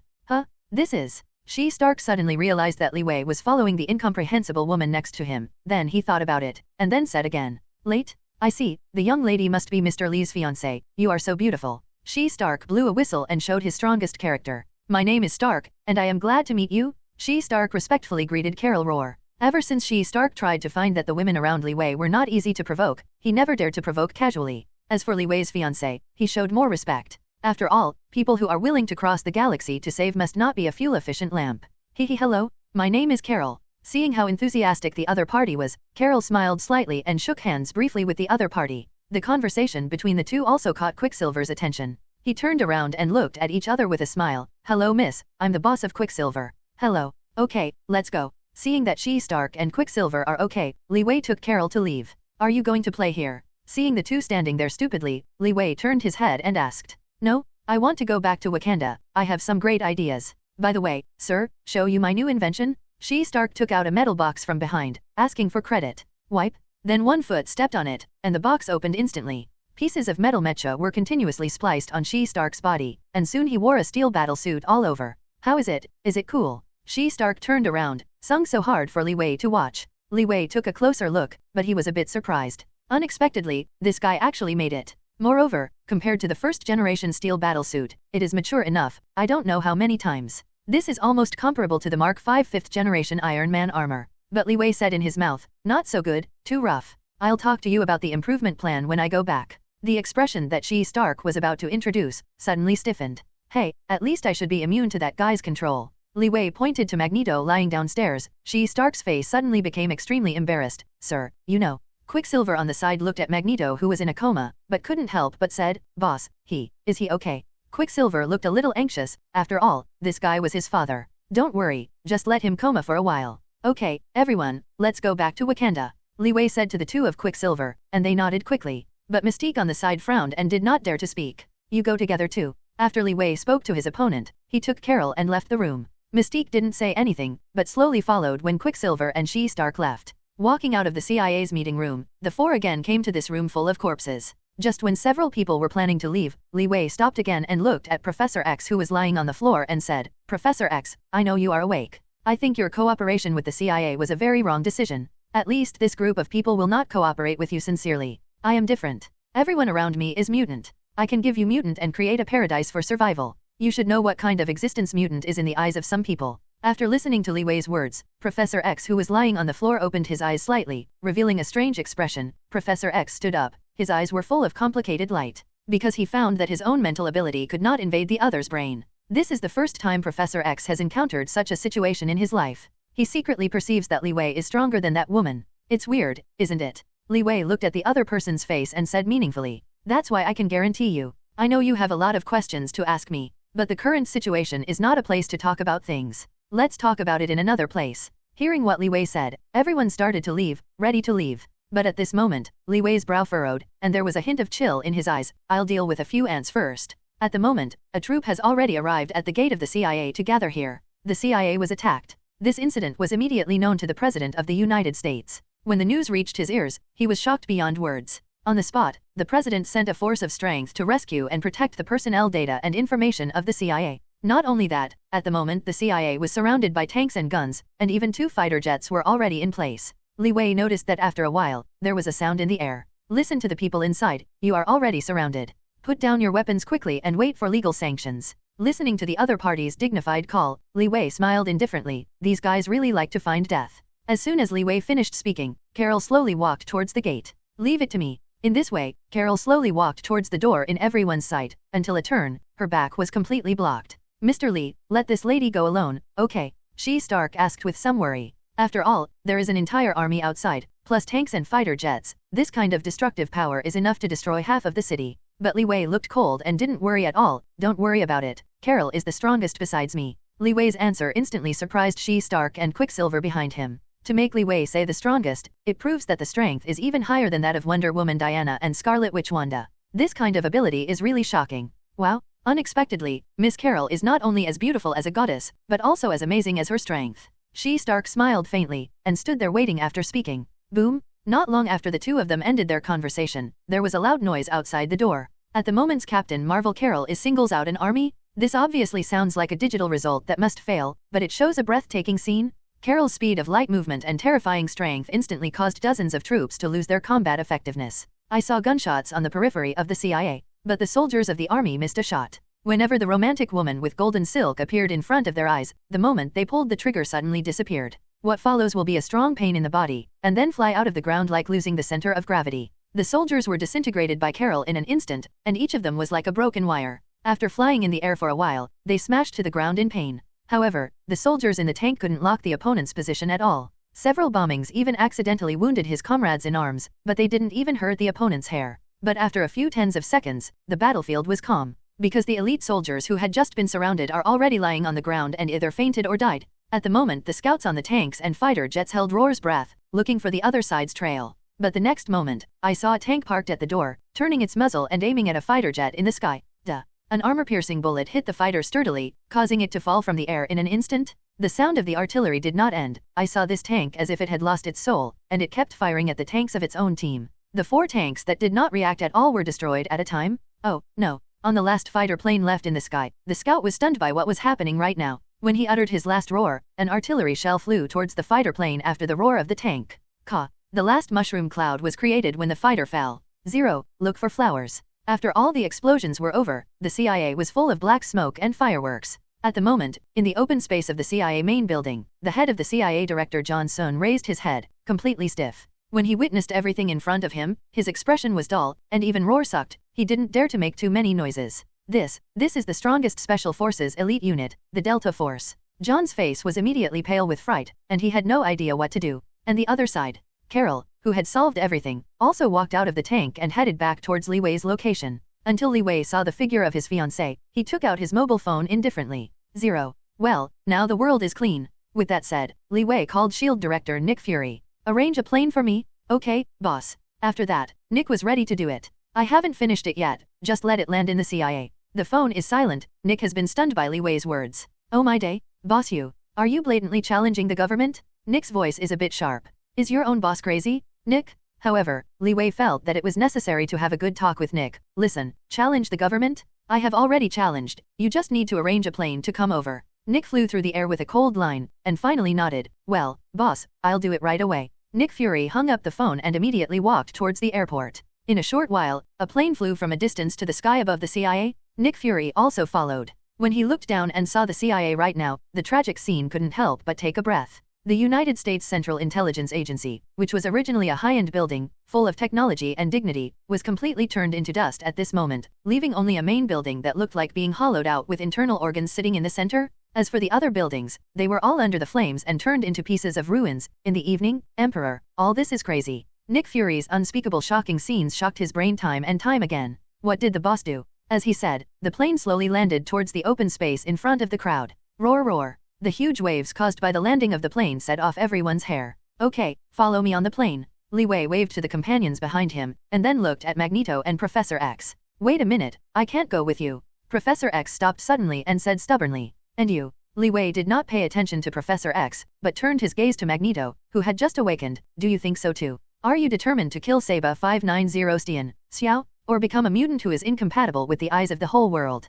This is... Stark suddenly realized that Li Wei was following the incomprehensible woman next to him, then he thought about it, and then said again. Late? I see, the young lady must be Mr. Li's fiancée, you are so beautiful. Stark blew a whistle and showed his strongest character. My name is Stark, and I am glad to meet you. Stark respectfully greeted Carol Roar. Ever since Shi Stark tried to find that the women around Li Wei were not easy to provoke, he never dared to provoke casually. As for Li Wei's fiancée, he showed more respect. After all, people who are willing to cross the galaxy to save must not be a fuel-efficient lamp. Hello, my name is Carol. Seeing how enthusiastic the other party was, Carol smiled slightly and shook hands briefly with the other party. The conversation between the two also caught Quicksilver's attention. He turned around and looked at each other with a smile. Hello miss, I'm the boss of Quicksilver. Hello. Okay, let's go. Seeing that Shi Stark and Quicksilver are okay, Li Wei took Carol to leave. Are you going to play here? Seeing the two standing there stupidly, Li Wei turned his head and asked. No, I want to go back to Wakanda. I have some great ideas. By the way, sir, show you my new invention? Shi Stark took out a metal box from behind, asking for credit. Wipe. Then one foot stepped on it, and the box opened instantly. Pieces of metal mecha were continuously spliced on Shi Stark's body, and soon he wore a steel battle suit all over. How is it? Is it cool? Shi Stark turned around, sung so hard for Li Wei to watch. Li Wei took a closer look, but he was a bit surprised. Unexpectedly, this guy actually made it. Moreover, compared to the first-generation steel battlesuit, it is mature enough, I don't know how many times. This is almost comparable to the Mark V 5th-generation Iron Man armor. But Li Wei said in his mouth, not so good, too rough. I'll talk to you about the improvement plan when I go back. The expression that Shi Stark was about to introduce suddenly stiffened. Hey, at least I should be immune to that guy's control. Li Wei pointed to Magneto lying downstairs. Shi Stark's face suddenly became extremely embarrassed. Sir, you know. Quicksilver on the side looked at Magneto who was in a coma, but couldn't help but said, Boss, is he okay? Quicksilver looked a little anxious. After all, this guy was his father. Don't worry, just let him coma for a while. Okay, everyone, let's go back to Wakanda. Li Wei said to the two of Quicksilver, and they nodded quickly. But Mystique on the side frowned and did not dare to speak. You go together too. After Li Wei spoke to his opponent, he took Carol and left the room. Mystique didn't say anything, but slowly followed when Quicksilver and Shi Stark left. Walking out of the CIA's meeting room, the four again came to this room full of corpses. Just when several people were planning to leave, Li Wei stopped again and looked at Professor X who was lying on the floor and said, Professor X, I know you are awake. I think your cooperation with the CIA was a very wrong decision. At least this group of people will not cooperate with you sincerely. I am different. Everyone around me is mutant. I can give you mutant and create a paradise for survival. You should know what kind of existence mutant is in the eyes of some people. After listening to Li Wei's words, Professor X who was lying on the floor opened his eyes slightly, revealing a strange expression. Professor X stood up. His eyes were full of complicated light. Because he found that his own mental ability could not invade the other's brain. This is the first time Professor X has encountered such a situation in his life. He secretly perceives that Li Wei is stronger than that woman. It's weird, isn't it? Li Wei looked at the other person's face and said meaningfully. That's why I can guarantee you. I know you have a lot of questions to ask me. But the current situation is not a place to talk about things. Let's talk about it in another place. Hearing what Li Wei said, everyone started to leave, ready to leave. But at this moment, Li Wei's brow furrowed, and there was a hint of chill in his eyes. I'll deal with a few ants first. At the moment, a troop has already arrived at the gate of the CIA to gather here. The CIA was attacked. This incident was immediately known to the President of the United States. When the news reached his ears, he was shocked beyond words. On the spot, the President sent a force of strength to rescue and protect the personnel data and information of the CIA. Not only that, at the moment the CIA was surrounded by tanks and guns, and even 2 fighter jets were already in place. Li Wei noticed that after a while, there was a sound in the air. Listen to the people inside, you are already surrounded. Put down your weapons quickly and wait for legal sanctions. Listening to the other party's dignified call, Li Wei smiled indifferently. These guys really like to find death. As soon as Li Wei finished speaking, Carol slowly walked towards the gate. Leave it to me. In this way, Carol slowly walked towards the door in everyone's sight, until a turn, her back was completely blocked. Mr. Lee, let this lady go alone, okay? Shi Stark asked with some worry. After all, there is an entire army outside, plus tanks and fighter jets. This kind of destructive power is enough to destroy half of the city. But Li Wei looked cold and didn't worry at all. Don't worry about it. Carol is the strongest besides me. Li Wei's answer instantly surprised Shi Stark and Quicksilver behind him. To make Li Wei say the strongest, it proves that the strength is even higher than that of Wonder Woman Diana and Scarlet Witch Wanda. This kind of ability is really shocking. Wow! Unexpectedly, Miss Carol is not only as beautiful as a goddess, but also as amazing as her strength. Shi Stark smiled faintly, and stood there waiting after speaking. Boom! Not long after the two of them ended their conversation, there was a loud noise outside the door. At the moment's Captain Marvel Carol is singles out an army? This obviously sounds like a digital result that must fail, but it shows a breathtaking scene. Carol's speed of light movement and terrifying strength instantly caused dozens of troops to lose their combat effectiveness. I saw gunshots on the periphery of the CIA, but the soldiers of the army missed a shot. Whenever the romantic woman with golden silk appeared in front of their eyes, the moment they pulled the trigger suddenly disappeared. What follows will be a strong pain in the body, and then fly out of the ground like losing the center of gravity. The soldiers were disintegrated by Carol in an instant, and each of them was like a broken wire. After flying in the air for a while, they smashed to the ground in pain. However, the soldiers in the tank couldn't lock the opponent's position at all. Several bombings even accidentally wounded his comrades in arms, but they didn't even hurt the opponent's hair. But after a few tens of seconds, the battlefield was calm. Because the elite soldiers who had just been surrounded are already lying on the ground and either fainted or died. At the moment, the scouts on the tanks and fighter jets held Roar's breath, looking for the other side's trail. But the next moment, I saw a tank parked at the door, turning its muzzle and aiming at a fighter jet in the sky. Duh. An armor-piercing bullet hit the fighter sturdily, causing it to fall from the air in an instant. The sound of the artillery did not end. I saw this tank as if it had lost its soul, and it kept firing at the tanks of its own team. The 4 tanks that did not react at all were destroyed at a time. Oh, no. On the last fighter plane left in the sky, the scout was stunned by what was happening right now. When he uttered his last roar, an artillery shell flew towards the fighter plane after the roar of the tank. Ka. The last mushroom cloud was created when the fighter fell. 0. Look for flowers. After all the explosions were over, the CIA was full of black smoke and fireworks. At the moment, in the open space of the CIA main building, the head of the CIA director John Sun raised his head, completely stiff. When he witnessed everything in front of him, his expression was dull, and even Roar sucked. He didn't dare to make too many noises. This is the strongest Special Forces elite unit, the Delta Force. John's face was immediately pale with fright, and he had no idea what to do. And the other side, Carol, who had solved everything, also walked out of the tank and headed back towards Li Wei's location. Until Li Wei saw the figure of his fiancée, he took out his mobile phone indifferently. 0. Well, now the world is clean. With that said, Li Wei called SHIELD Director Nick Fury. Arrange a plane for me? Okay, boss. After that, Nick was ready to do it. I haven't finished it yet, just let it land in the CIA. The phone is silent. Nick has been stunned by Li Wei's words. Oh my day, boss, are you blatantly challenging the government? Nick's voice is a bit sharp. Is your own boss crazy, Nick? However, Li Wei felt that it was necessary to have a good talk with Nick. Listen, challenge the government? I have already challenged. You just need to arrange a plane to come over. Nick flew through the air with a cold line, and finally nodded. Well, boss, I'll do it right away. Nick Fury hung up the phone and immediately walked towards the airport. In a short while, a plane flew from a distance to the sky above the CIA. Nick Fury also followed. When he looked down and saw the CIA right now, the tragic scene couldn't help but take a breath. The United States Central Intelligence Agency, which was originally a high-end building, full of technology and dignity, was completely turned into dust at this moment, leaving only a main building that looked like being hollowed out with internal organs sitting in the center. As for the other buildings, they were all under the flames and turned into pieces of ruins. In the evening, Emperor, all this is crazy. Nick Fury's unspeakable shocking scenes shocked his brain time and time again. What did the boss do? As he said, the plane slowly landed towards the open space in front of the crowd. Roar, roar. The huge waves caused by the landing of the plane set off everyone's hair. Okay, follow me on the plane. Li Wei waved to the companions behind him, and then looked at Magneto and Professor X. Wait a minute, I can't go with you. Professor X stopped suddenly and said stubbornly. And you? Li Wei did not pay attention to Professor X, but turned his gaze to Magneto, who had just awakened. Do you think so too? Are you determined to kill Saba 590 Stian, Xiao, or become a mutant who is incompatible with the eyes of the whole world?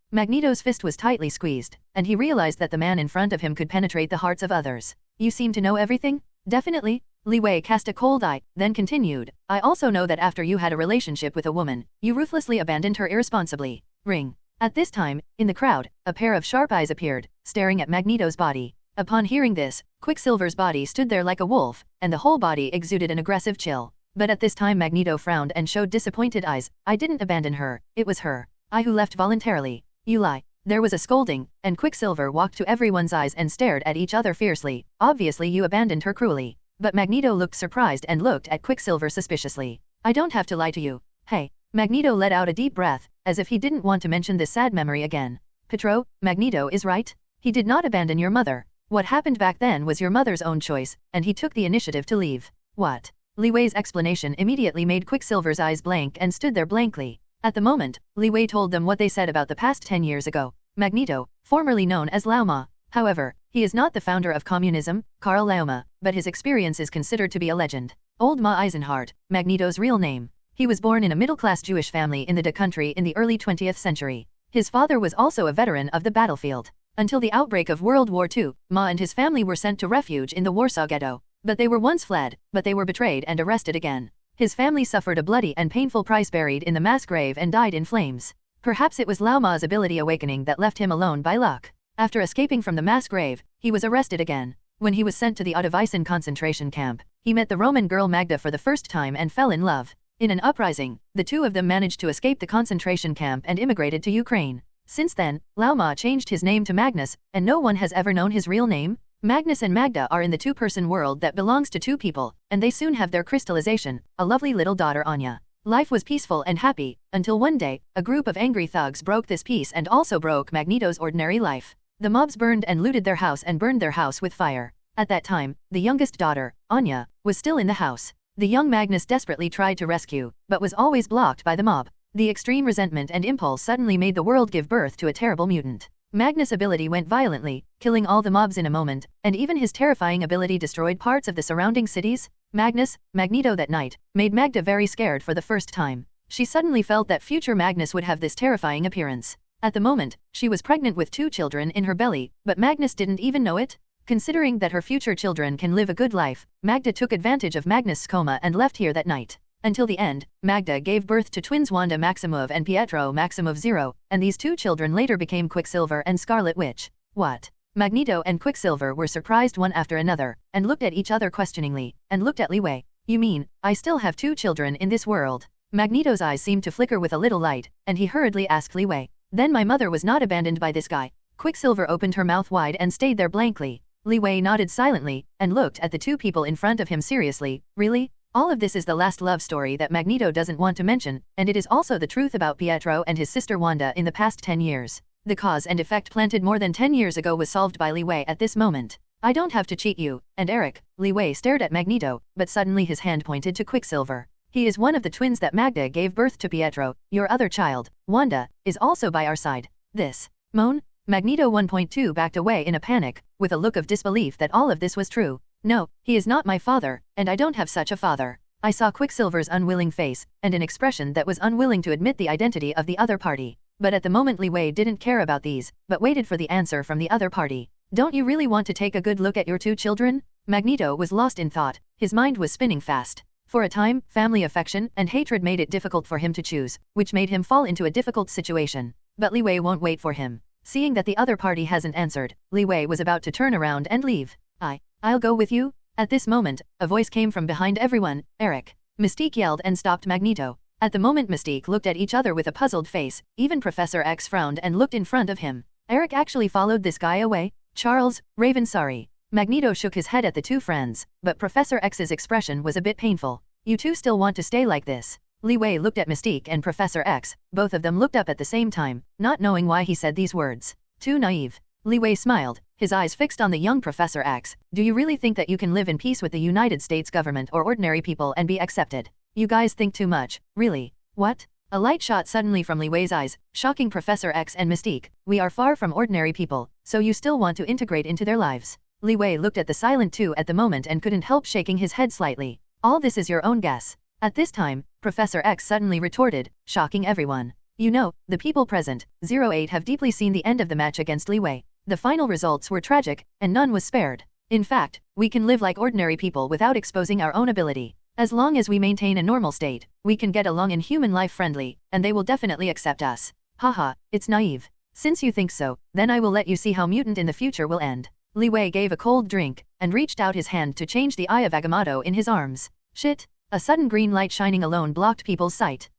Magneto's fist was tightly squeezed, and he realized that the man in front of him could penetrate the hearts of others. You seem to know everything? Definitely. Li Wei cast a cold eye, then continued. I also know that after you had a relationship with a woman, you ruthlessly abandoned her irresponsibly. Ring. At this time, in the crowd, a pair of sharp eyes appeared, staring at Magneto's body. Upon hearing this, Quicksilver's body stood there like a wolf, and the whole body exuded an aggressive chill. But at this time Magneto frowned and showed disappointed eyes. I didn't abandon her, it was her. I who left voluntarily. You lie. There was a scolding, and Quicksilver walked to everyone's eyes and stared at each other fiercely. Obviously you abandoned her cruelly. But Magneto looked surprised and looked at Quicksilver suspiciously. I don't have to lie to you. Hey. Magneto let out a deep breath, as if he didn't want to mention this sad memory again. Petro, Magneto is right. He did not abandon your mother. What happened back then was your mother's own choice, and he took the initiative to leave. What? Li Wei's explanation immediately made Quicksilver's eyes blank and stood there blankly. At the moment, Li Wei told them what they said about the past 10 years ago. Magneto, formerly known as Lao Ma. However, he is not the founder of communism, Karl Lao, but his experience is considered to be a legend. Old Ma Eisenhardt, Magneto's real name. He was born in a middle-class Jewish family in the DE country in the early 20th century. His father was also a veteran of the battlefield. Until the outbreak of World War II, Ma and his family were sent to refuge in the Warsaw Ghetto. But they were once fled, but they were betrayed and arrested again. His family suffered a bloody and painful price buried in the mass grave and died in flames. Perhaps it was Lao Ma's ability awakening that left him alone by luck. After escaping from the mass grave, he was arrested again. When he was sent to the Ottovicen concentration camp, he met the Roman girl Magda for the first time and fell in love. In an uprising, the two of them managed to escape the concentration camp and immigrated to Ukraine. Since then, Lauma changed his name to Magnus, and no one has ever known his real name. Magnus and Magda are in the two-person world that belongs to two people, and they soon have their crystallization, a lovely little daughter Anya. Life was peaceful and happy, until one day, a group of angry thugs broke this peace and also broke Magneto's ordinary life. The mobs burned and looted their house and burned their house with fire. At that time, the youngest daughter, Anya, was still in the house. The young Magnus desperately tried to rescue, but was always blocked by the mob. The extreme resentment and impulse suddenly made the world give birth to a terrible mutant. Magnus' ability went violently, killing all the mobs in a moment, and even his terrifying ability destroyed parts of the surrounding cities. Magneto that night, made Magda very scared for the first time. She suddenly felt that future Magnus would have this terrifying appearance. At the moment, she was pregnant with 2 children in her belly, but Magnus didn't even know it. Considering that her future children can live a good life, Magda took advantage of Magnus' coma and left here that night. Until the end, Magda gave birth to twins Wanda Maximov and Pietro Maximov Zero, and these 2 children later became Quicksilver and Scarlet Witch. What? Magneto and Quicksilver were surprised one after another, and looked at each other questioningly, and looked at Li Wei. You mean, I still have 2 children in this world? Magneto's eyes seemed to flicker with a little light, and he hurriedly asked Li Wei. Then my mother was not abandoned by this guy. Quicksilver opened her mouth wide and stayed there blankly. Li Wei nodded silently, and looked at the 2 people in front of him seriously. Really? All of this is the last love story that Magneto doesn't want to mention, and it is also the truth about Pietro and his sister Wanda in the past 10 years. The cause and effect planted more than 10 years ago was solved by Li Wei at this moment. I don't have to cheat you, and Eric. Li Wei stared at Magneto, but suddenly his hand pointed to Quicksilver. He is one of the twins that Magda gave birth to Pietro. Your other child, Wanda, is also by our side. This. Moan? Magneto 1.2 backed away in a panic, with a look of disbelief that all of this was true. No, he is not my father, and I don't have such a father. I saw Quicksilver's unwilling face, and an expression that was unwilling to admit the identity of the other party. But at the moment Li Wei didn't care about these, but waited for the answer from the other party. Don't you really want to take a good look at your 2 children? Magneto was lost in thought, his mind was spinning fast. For a time, family affection and hatred made it difficult for him to choose, which made him fall into a difficult situation. But Li Wei won't wait for him. Seeing that the other party hasn't answered, Li Wei was about to turn around and leave. I'll go with you? At this moment, a voice came from behind everyone. Eric. Mystique yelled and stopped Magneto. At the moment Mystique looked at each other with a puzzled face, even Professor X frowned and looked in front of him. Eric actually followed this guy away? Charles, Raven sorry. Magneto shook his head at the 2 friends, but Professor X's expression was a bit painful. You 2 still want to stay like this? Li Wei looked at Mystique and Professor X, both of them looked up at the same time, not knowing why he said these words. Too naive. Li Wei smiled, his eyes fixed on the young Professor X. Do you really think that you can live in peace with the United States government or ordinary people and be accepted? You guys think too much, really. What? A light shot suddenly from Li Wei's eyes, shocking Professor X and Mystique. We are far from ordinary people, so you still want to integrate into their lives. Li Wei looked at the silent 2 at the moment and couldn't help shaking his head slightly. All this is your own guess. At this time, Professor X suddenly retorted, shocking everyone. You know, the people present, 08 have deeply seen the end of the match against Li Wei. The final results were tragic, and none was spared. In fact, we can live like ordinary people without exposing our own ability. As long as we maintain a normal state, we can get along in human life friendly, and they will definitely accept us. Haha, it's naive. Since you think so, then I will let you see how mutant in the future will end. Li Wei gave a cold drink, and reached out his hand to change the Eye of Agamotto in his arms. Shit! A sudden green light shining alone blocked people's sight.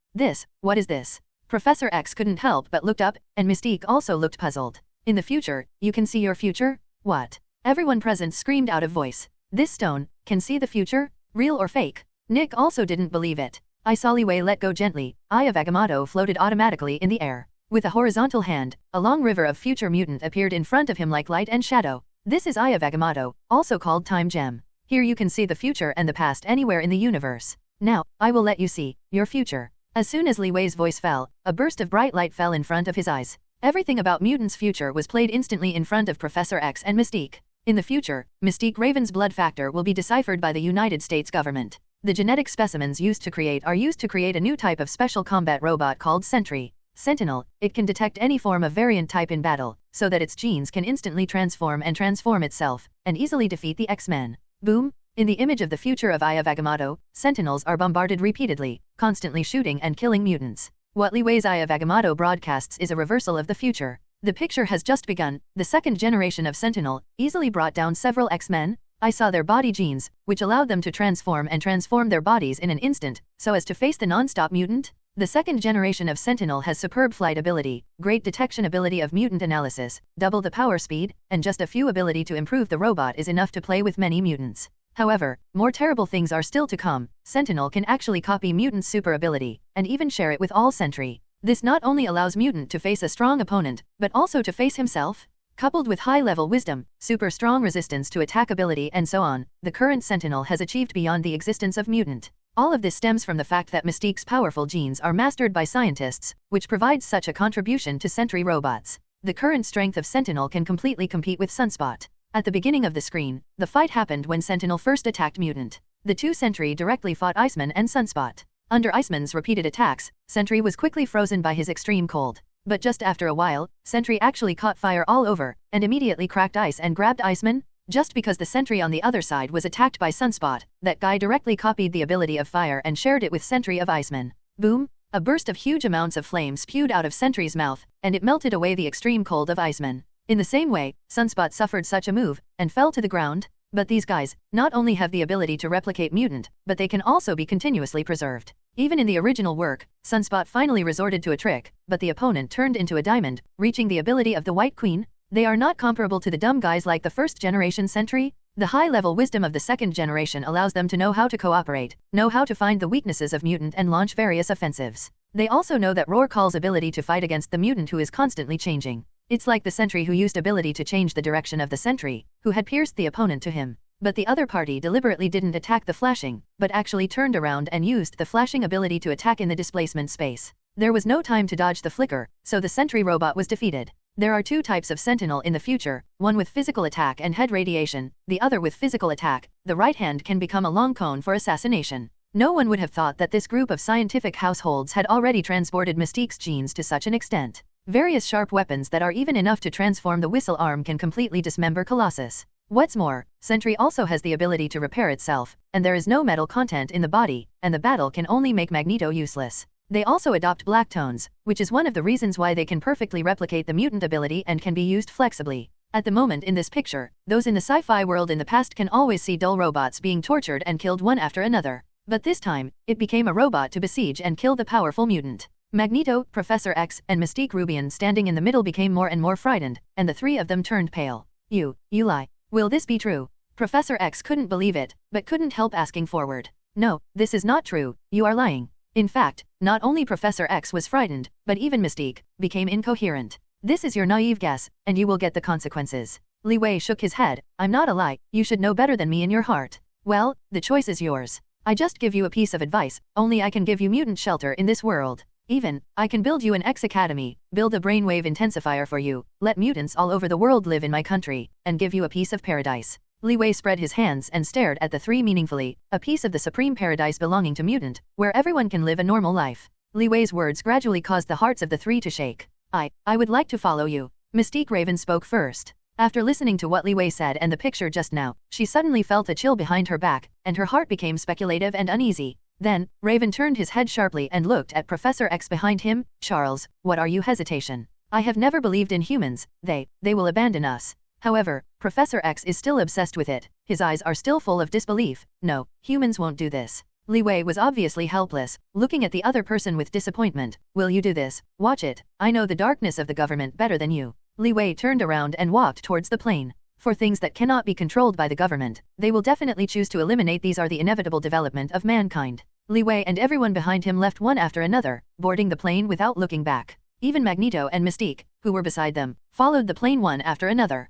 What is this? Professor X couldn't help but looked up, and Mystique also looked puzzled. In the future, you can see your future? What? Everyone present screamed out of voice. This stone can see the future? Real or fake? Nick also didn't believe it. I saw Li Wei let go gently. Eye of Agamotto floated automatically in the air. With a horizontal hand, a long river of future mutant appeared in front of him like light and shadow. This is Eye of Agamotto, also called Time Gem. Here you can see the future and the past anywhere in the universe. Now, I will let you see your future. As soon as Li Wei's voice fell, a burst of bright light fell in front of his eyes. Everything about Mutant's future was played instantly in front of Professor X and Mystique. In the future, Mystique Raven's blood factor will be deciphered by the United States government. The genetic specimens used to create a new type of special combat robot called Sentry. Sentinel, it can detect any form of variant type in battle, so that its genes can instantly transform itself, and easily defeat the X-Men. Boom! In the image of the future of Eye of Agamotto, Sentinels are bombarded repeatedly, constantly shooting and killing mutants. What Li Wei's Eye of Agamotto broadcasts is a reversal of the future. The picture has just begun. The second generation of Sentinel easily brought down several X-Men. I saw their body genes, which allowed them to transform their bodies in an instant, so as to face the non-stop mutant. The second generation of Sentinel has superb flight ability, great detection ability of mutant analysis, double the power speed, and just a few ability to improve the robot is enough to play with many mutants. However, more terrible things are still to come. Sentinel can actually copy mutant's super ability, and even share it with all Sentry. This not only allows mutant to face a strong opponent, but also to face himself. Coupled with high-level wisdom, super strong resistance to attack ability and so on, the current Sentinel has achieved beyond the existence of mutant. All of this stems from the fact that Mystique's powerful genes are mastered by scientists, which provides such a contribution to Sentry robots. The current strength of Sentinel can completely compete with Sunspot. At the beginning of the screen, the fight happened when Sentinel first attacked mutant. The two Sentry directly fought Iceman and Sunspot. Under Iceman's repeated attacks, Sentry was quickly frozen by his extreme cold. But just after a while, Sentry actually caught fire all over, and immediately cracked ice and grabbed Iceman. Just because the Sentry on the other side was attacked by Sunspot, that guy directly copied the ability of fire and shared it with Sentry of Iceman. Boom! A burst of huge amounts of flame spewed out of Sentry's mouth, and it melted away the extreme cold of Iceman. In the same way, Sunspot suffered such a move, and fell to the ground. But these guys not only have the ability to replicate mutant, but they can also be continuously preserved. Even in the original work, Sunspot finally resorted to a trick, but the opponent turned into a diamond, reaching the ability of the White Queen. They are not comparable to the dumb guys like the first generation Sentry. The high-level wisdom of the second generation allows them to know how to cooperate, know how to find the weaknesses of mutant and launch various offensives. They also know that Roar Call's ability to fight against the mutant who is constantly changing. It's like the Sentry who used ability to change the direction of the Sentry, who had pierced the opponent to him. But the other party deliberately didn't attack the flashing, but actually turned around and used the flashing ability to attack in the displacement space. There was no time to dodge the flicker, so the Sentry robot was defeated. There are two types of Sentinel in the future, one with physical attack and head radiation, the other with physical attack. The right hand can become a long cone for assassination. No one would have thought that this group of scientific households had already transported Mystique's genes to such an extent. Various sharp weapons that are even enough to transform the whistle arm can completely dismember Colossus. What's more, Sentry also has the ability to repair itself, and there is no metal content in the body, and the battle can only make Magneto useless. They also adopt black tones, which is one of the reasons why they can perfectly replicate the mutant ability and can be used flexibly. At the moment in this picture, those in the sci-fi world in the past can always see dull robots being tortured and killed one after another. But this time, it became a robot to besiege and kill the powerful mutant. Magneto, Professor X, and Mystique Rubian standing in the middle became more and more frightened, and the three of them turned pale. You lie. Will this be true? Professor X couldn't believe it, but couldn't help asking forward. No, this is not true, you are lying. In fact, not only Professor X was frightened, but even Mystique became incoherent. This is your naive guess, and you will get the consequences. Li Wei shook his head. I'm not a lie, you should know better than me in your heart. Well, the choice is yours. I just give you a piece of advice, only I can give you mutant shelter in this world. Even, I can build you an X Academy, build a brainwave intensifier for you, let mutants all over the world live in my country, and give you a piece of paradise. Li Wei spread his hands and stared at the three meaningfully, a piece of the supreme paradise belonging to mutant, where everyone can live a normal life. Li Wei's words gradually caused the hearts of the three to shake. I would like to follow you. Mystique Raven spoke first. After listening to what Li Wei said and the picture just now, she suddenly felt a chill behind her back, and her heart became speculative and uneasy. Then, Raven turned his head sharply and looked at Professor X behind him. Charles, what are you hesitation? I have never believed in humans, they will abandon us. However, Professor X is still obsessed with it. His eyes are still full of disbelief. No, humans won't do this. Li Wei was obviously helpless, looking at the other person with disappointment. Will you do this? Watch it. I know the darkness of the government better than you. Li Wei turned around and walked towards the plane. For things that cannot be controlled by the government, they will definitely choose to eliminate. These are the inevitable development of mankind. Li Wei and everyone behind him left one after another, boarding the plane without looking back. Even Magneto and Mystique, who were beside them, followed the plane one after another.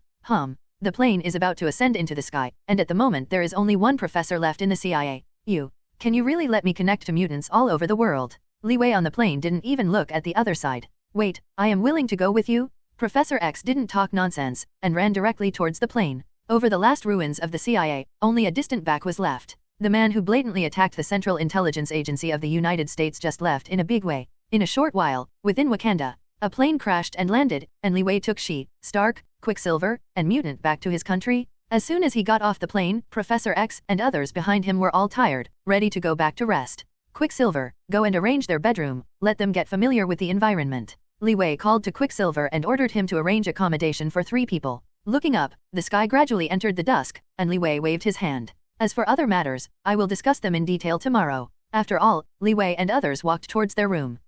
The plane is about to ascend into the sky, and at the moment there is only one professor left in the CIA. Can you really let me connect to mutants all over the world? Li Wei on the plane didn't even look at the other side. Wait, I am willing to go with you? Professor X didn't talk nonsense, and ran directly towards the plane. Over the last ruins of the CIA, only a distant back was left. The man who blatantly attacked the Central Intelligence Agency of the United States just left in a big way. In a short while, within Wakanda, a plane crashed and landed, and Li Wei took She, Stark, Quicksilver, and Mutant back to his country. As soon as he got off the plane, Professor X and others behind him were all tired, ready to go back to rest. Quicksilver, go and arrange their bedroom, let them get familiar with the environment. Li Wei called to Quicksilver and ordered him to arrange accommodation for 3 people. Looking up, the sky gradually entered the dusk, and Li Wei waved his hand. As for other matters, I will discuss them in detail tomorrow. After all, Li Wei and others walked towards their room.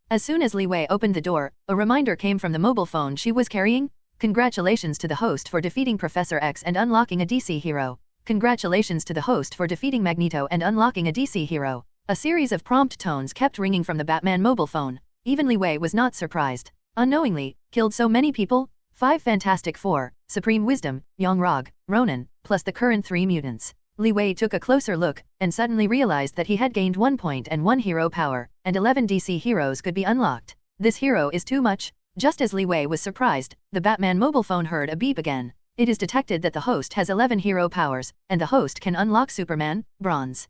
As soon as Li Wei opened the door, a reminder came from the mobile phone she was carrying. Congratulations to the host for defeating Professor X and unlocking a DC hero. Congratulations to the host for defeating Magneto and unlocking a DC hero. A series of prompt tones kept ringing from the Batman mobile phone. Even Li Wei was not surprised. Unknowingly, killed so many people? 5 Fantastic Four, Supreme Wisdom, Yang-Rog, Ronan, plus the current 3 mutants. Li Wei took a closer look, and suddenly realized that he had gained 1 point and 1 hero power, and 11 DC heroes could be unlocked. This hero is too much. Just as Li Wei was surprised, the Batman mobile phone heard a beep again. It is detected that the host has 11 hero powers, and the host can unlock Superman, Bronze.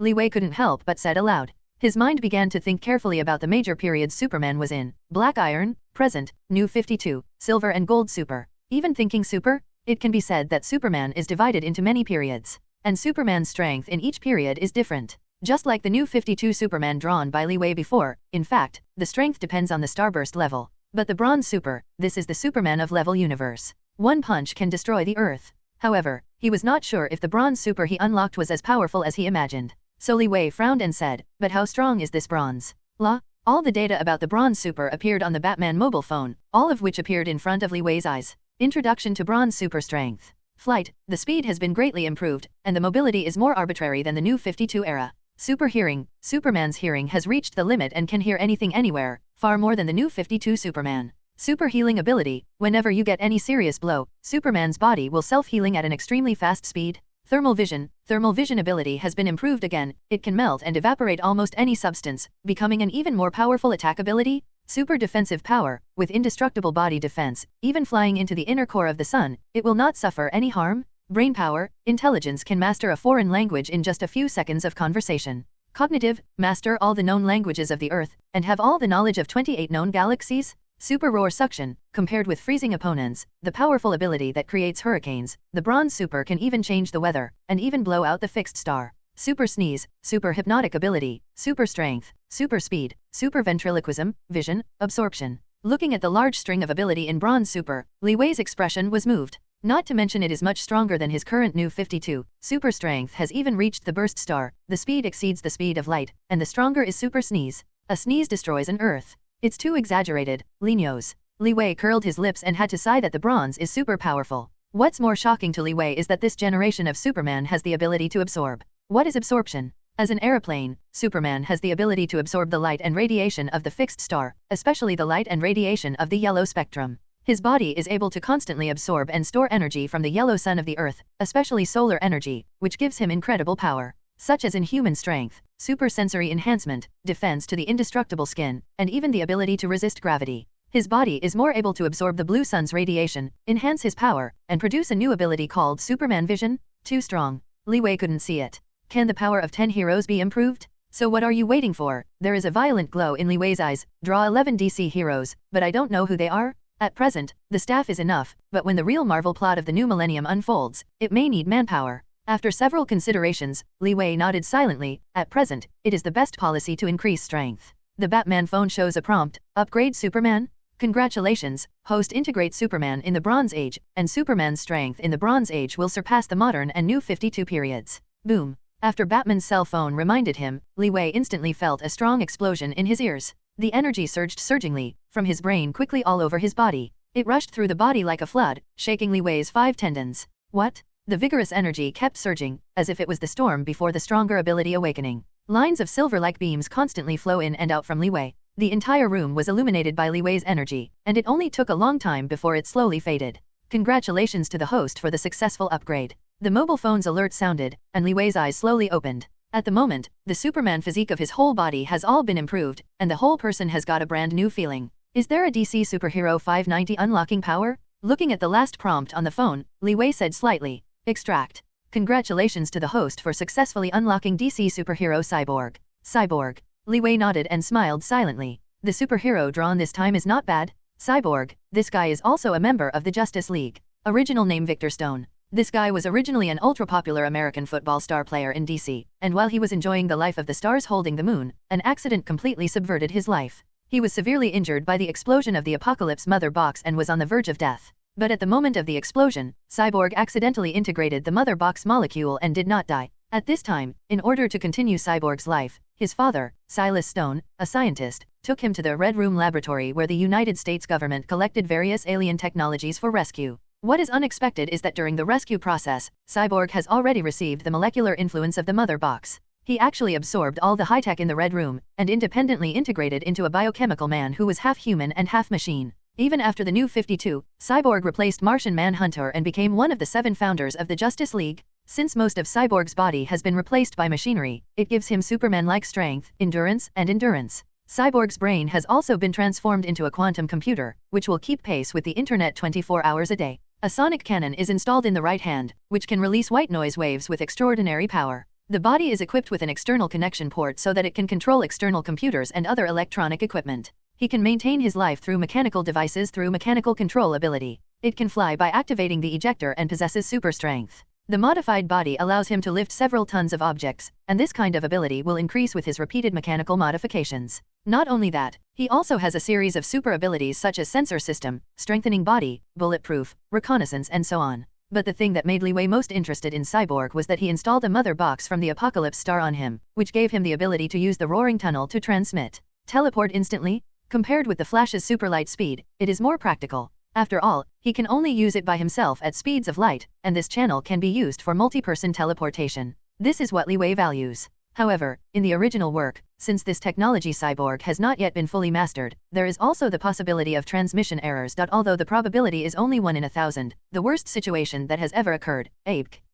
Li Wei couldn't help but said aloud. His mind began to think carefully about the major periods Superman was in: Black Iron, Present, New 52, Silver and Gold Super. Even thinking super, it can be said that Superman is divided into many periods, and Superman's strength in each period is different. Just like the New 52 Superman drawn by Li Wei before, in fact, the strength depends on the starburst level. But the Bronze Super, this is the Superman of level universe. 1 punch can destroy the Earth. However, he was not sure if the Bronze Super he unlocked was as powerful as he imagined. So Li Wei frowned and said, "But how strong is this Bronze?" All the data about the Bronze Super appeared on the Batman mobile phone, all of which appeared in front of Li Wei's eyes. Introduction to Bronze Super Strength. Flight, the speed has been greatly improved, and the mobility is more arbitrary than the New 52 era. Super Hearing, Superman's hearing has reached the limit and can hear anything anywhere, far more than the New 52 Superman. Super Healing ability, whenever you get any serious blow, Superman's body will self-healing at an extremely fast speed. Thermal Vision ability has been improved again, it can melt and evaporate almost any substance, becoming an even more powerful attack ability. Super Defensive Power, with indestructible body defense, even flying into the inner core of the sun, it will not suffer any harm. Brain Power, intelligence can master a foreign language in just a few seconds of conversation. Cognitive, master all the known languages of the Earth, and have all the knowledge of 28 known galaxies. Super Roar Suction, compared with freezing opponents, the powerful ability that creates hurricanes, the Bronze Super can even change the weather, and even blow out the fixed star. Super Sneeze, Super Hypnotic ability, Super Strength, Super Speed, Super Ventriloquism, Vision, Absorption. Looking at the large string of ability in Bronze Super, Li Wei's expression was moved. Not to mention it is much stronger than his current New 52. Super Strength has even reached the burst star, the speed exceeds the speed of light, and the stronger is Super Sneeze. A sneeze destroys an Earth. It's too exaggerated, Li knows. Li Wei curled his lips and had to sigh that the Bronze is super powerful. What's more shocking to Li Wei is that this generation of Superman has the ability to absorb. What is absorption? As an aeroplane, Superman has the ability to absorb the light and radiation of the fixed star, especially the light and radiation of the yellow spectrum. His body is able to constantly absorb and store energy from the yellow sun of the Earth, especially solar energy, which gives him incredible power, such as inhuman strength, super sensory enhancement, defense to the indestructible skin, and even the ability to resist gravity. His body is more able to absorb the blue sun's radiation, enhance his power, and produce a new ability called Superman Vision. Too strong. Li Wei couldn't see it. Can the power of 10 heroes be improved? So what are you waiting for? There is a violent glow in Li Wei's eyes. Draw 11 DC heroes, but I don't know who they are. At present, the staff is enough, but when the real Marvel plot of the new millennium unfolds, it may need manpower. After several considerations, Li Wei nodded silently. At present, it is the best policy to increase strength. The Batman phone shows a prompt: upgrade Superman? Congratulations, host integrate Superman in the Bronze Age, and Superman's strength in the Bronze Age will surpass the modern and new 52 periods. Boom. After Batman's cell phone reminded him, Li Wei instantly felt a strong explosion in his ears. The energy surged surgingly, from his brain quickly all over his body. It rushed through the body like a flood, shaking Li Wei's 5 tendons. What? The vigorous energy kept surging, as if it was the storm before the stronger ability awakening. Lines of silver-like beams constantly flow in and out from Li Wei. The entire room was illuminated by Li Wei's energy, and it only took a long time before it slowly faded. Congratulations to the host for the successful upgrade. The mobile phone's alert sounded, and Li Wei's eyes slowly opened. At the moment, the Superman physique of his whole body has all been improved, and the whole person has got a brand new feeling. Is there a DC Superhero 590 unlocking power? Looking at the last prompt on the phone, Li Wei said slightly, extract. Congratulations to the host for successfully unlocking DC Superhero Cyborg. Cyborg. Li Wei nodded and smiled silently. The superhero drawn this time is not bad. Cyborg, this guy is also a member of the Justice League. Original name Victor Stone. This guy was originally an ultra-popular American football star player in DC, and while he was enjoying the life of the stars holding the moon, an accident completely subverted his life. He was severely injured by the explosion of the Apocalypse Mother Box and was on the verge of death. But at the moment of the explosion, Cyborg accidentally integrated the Mother Box molecule and did not die. At this time, in order to continue Cyborg's life, his father, Silas Stone, a scientist, took him to the Red Room laboratory where the United States government collected various alien technologies for rescue. What is unexpected is that during the rescue process, Cyborg has already received the molecular influence of the Mother Box. He actually absorbed all the high-tech in the Red Room, and independently integrated into a biochemical man who was half human and half machine. Even after the New 52, Cyborg replaced Martian Manhunter and became one of the 7 founders of the Justice League. Since most of Cyborg's body has been replaced by machinery, it gives him Superman-like strength, endurance. Cyborg's brain has also been transformed into a quantum computer, which will keep pace with the internet 24 hours a day. A sonic cannon is installed in the right hand, which can release white noise waves with extraordinary power. The body is equipped with an external connection port so that it can control external computers and other electronic equipment. He can maintain his life through mechanical devices through mechanical control ability. It can fly by activating the ejector and possesses super strength. The modified body allows him to lift several tons of objects, and this kind of ability will increase with his repeated mechanical modifications. Not only that, he also has a series of super abilities such as sensor system, strengthening body, bulletproof, reconnaissance and so on. But the thing that made Li Wei most interested in Cyborg was that he installed a Mother Box from the Apocalypse Star on him, which gave him the ability to use the Roaring Tunnel to transmit. Teleport instantly? Compared with the Flash's super light speed, it is more practical. After all, he can only use it by himself at speeds of light, and this channel can be used for multi-person teleportation. This is what Li Wei values. However, in the original work, since this technology Cyborg has not yet been fully mastered, there is also the possibility of transmission errors. Although the probability is only 1 in 1,000, the worst situation that has ever occurred,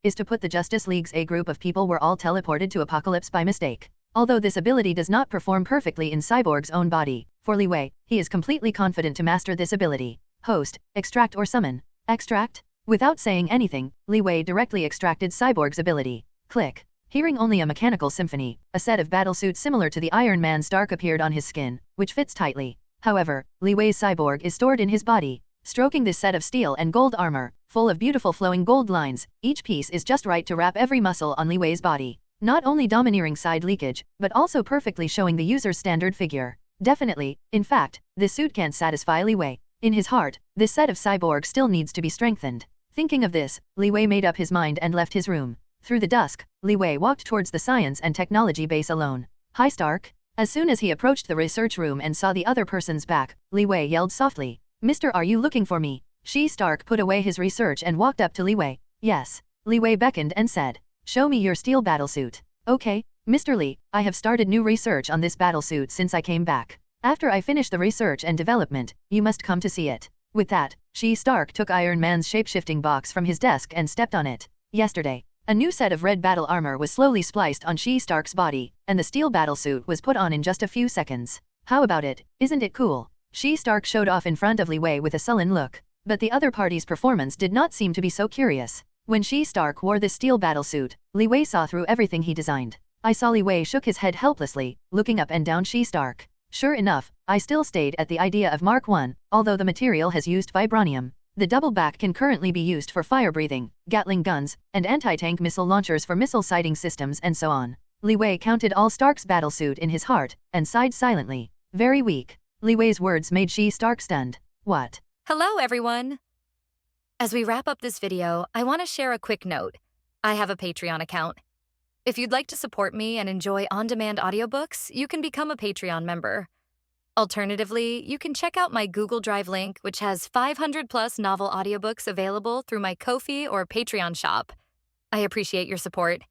is to put the Justice League's A group of people were all teleported to Apocalypse by mistake. Although this ability does not perform perfectly in Cyborg's own body, for Li Wei, he is completely confident to master this ability. Host, extract or summon. Extract? Without saying anything, Li Wei directly extracted Cyborg's ability. Click. Hearing only a mechanical symphony, a set of battlesuit similar to the Iron Man Stark appeared on his skin, which fits tightly. However, Li Wei's Cyborg is stored in his body. Stroking this set of steel and gold armor, full of beautiful flowing gold lines, each piece is just right to wrap every muscle on Li Wei's body. Not only domineering side leakage, but also perfectly showing the user's standard figure. Definitely, in fact, this suit can't satisfy Li Wei. In his heart, this set of Cyborg still needs to be strengthened. Thinking of this, Li Wei made up his mind and left his room. Through the dusk, Li Wei walked towards the science and technology base alone. Hi Stark. As soon as he approached the research room and saw the other person's back, Li Wei yelled softly, "Mister, are you looking for me?" Stark put away his research and walked up to Li Wei. Yes. Li Wei beckoned and said, "Show me your steel battlesuit." Okay, Mr. Li, I have started new research on this battlesuit since I came back. After I finish the research and development, you must come to see it. With that, Stark took Iron Man's shape-shifting box from his desk and stepped on it. Yesterday, a new set of red battle armor was slowly spliced on Stark's body, and the steel battlesuit was put on in just a few seconds. How about it? Isn't it cool? Stark showed off in front of Li Wei with a sullen look. But the other party's performance did not seem to be so curious. When Stark wore this steel battlesuit, Li Wei saw through everything he designed. I saw Li Wei shook his head helplessly, looking up and down Stark. Sure enough, I still stayed at the idea of Mark I, although the material has used vibranium. The double back can currently be used for fire-breathing, Gatling guns, and anti-tank missile launchers for missile sighting systems and so on. Li Wei counted all Stark's battlesuit in his heart, and sighed silently. Very weak. Li Wei's words made Stark stunned. What? Hello everyone! As we wrap up this video, I want to share a quick note. I have a Patreon account. If you'd like to support me and enjoy on-demand audiobooks, you can become a Patreon member. Alternatively, you can check out my Google Drive link, which has 500+ novel audiobooks available through my Ko-fi or Patreon shop. I appreciate your support.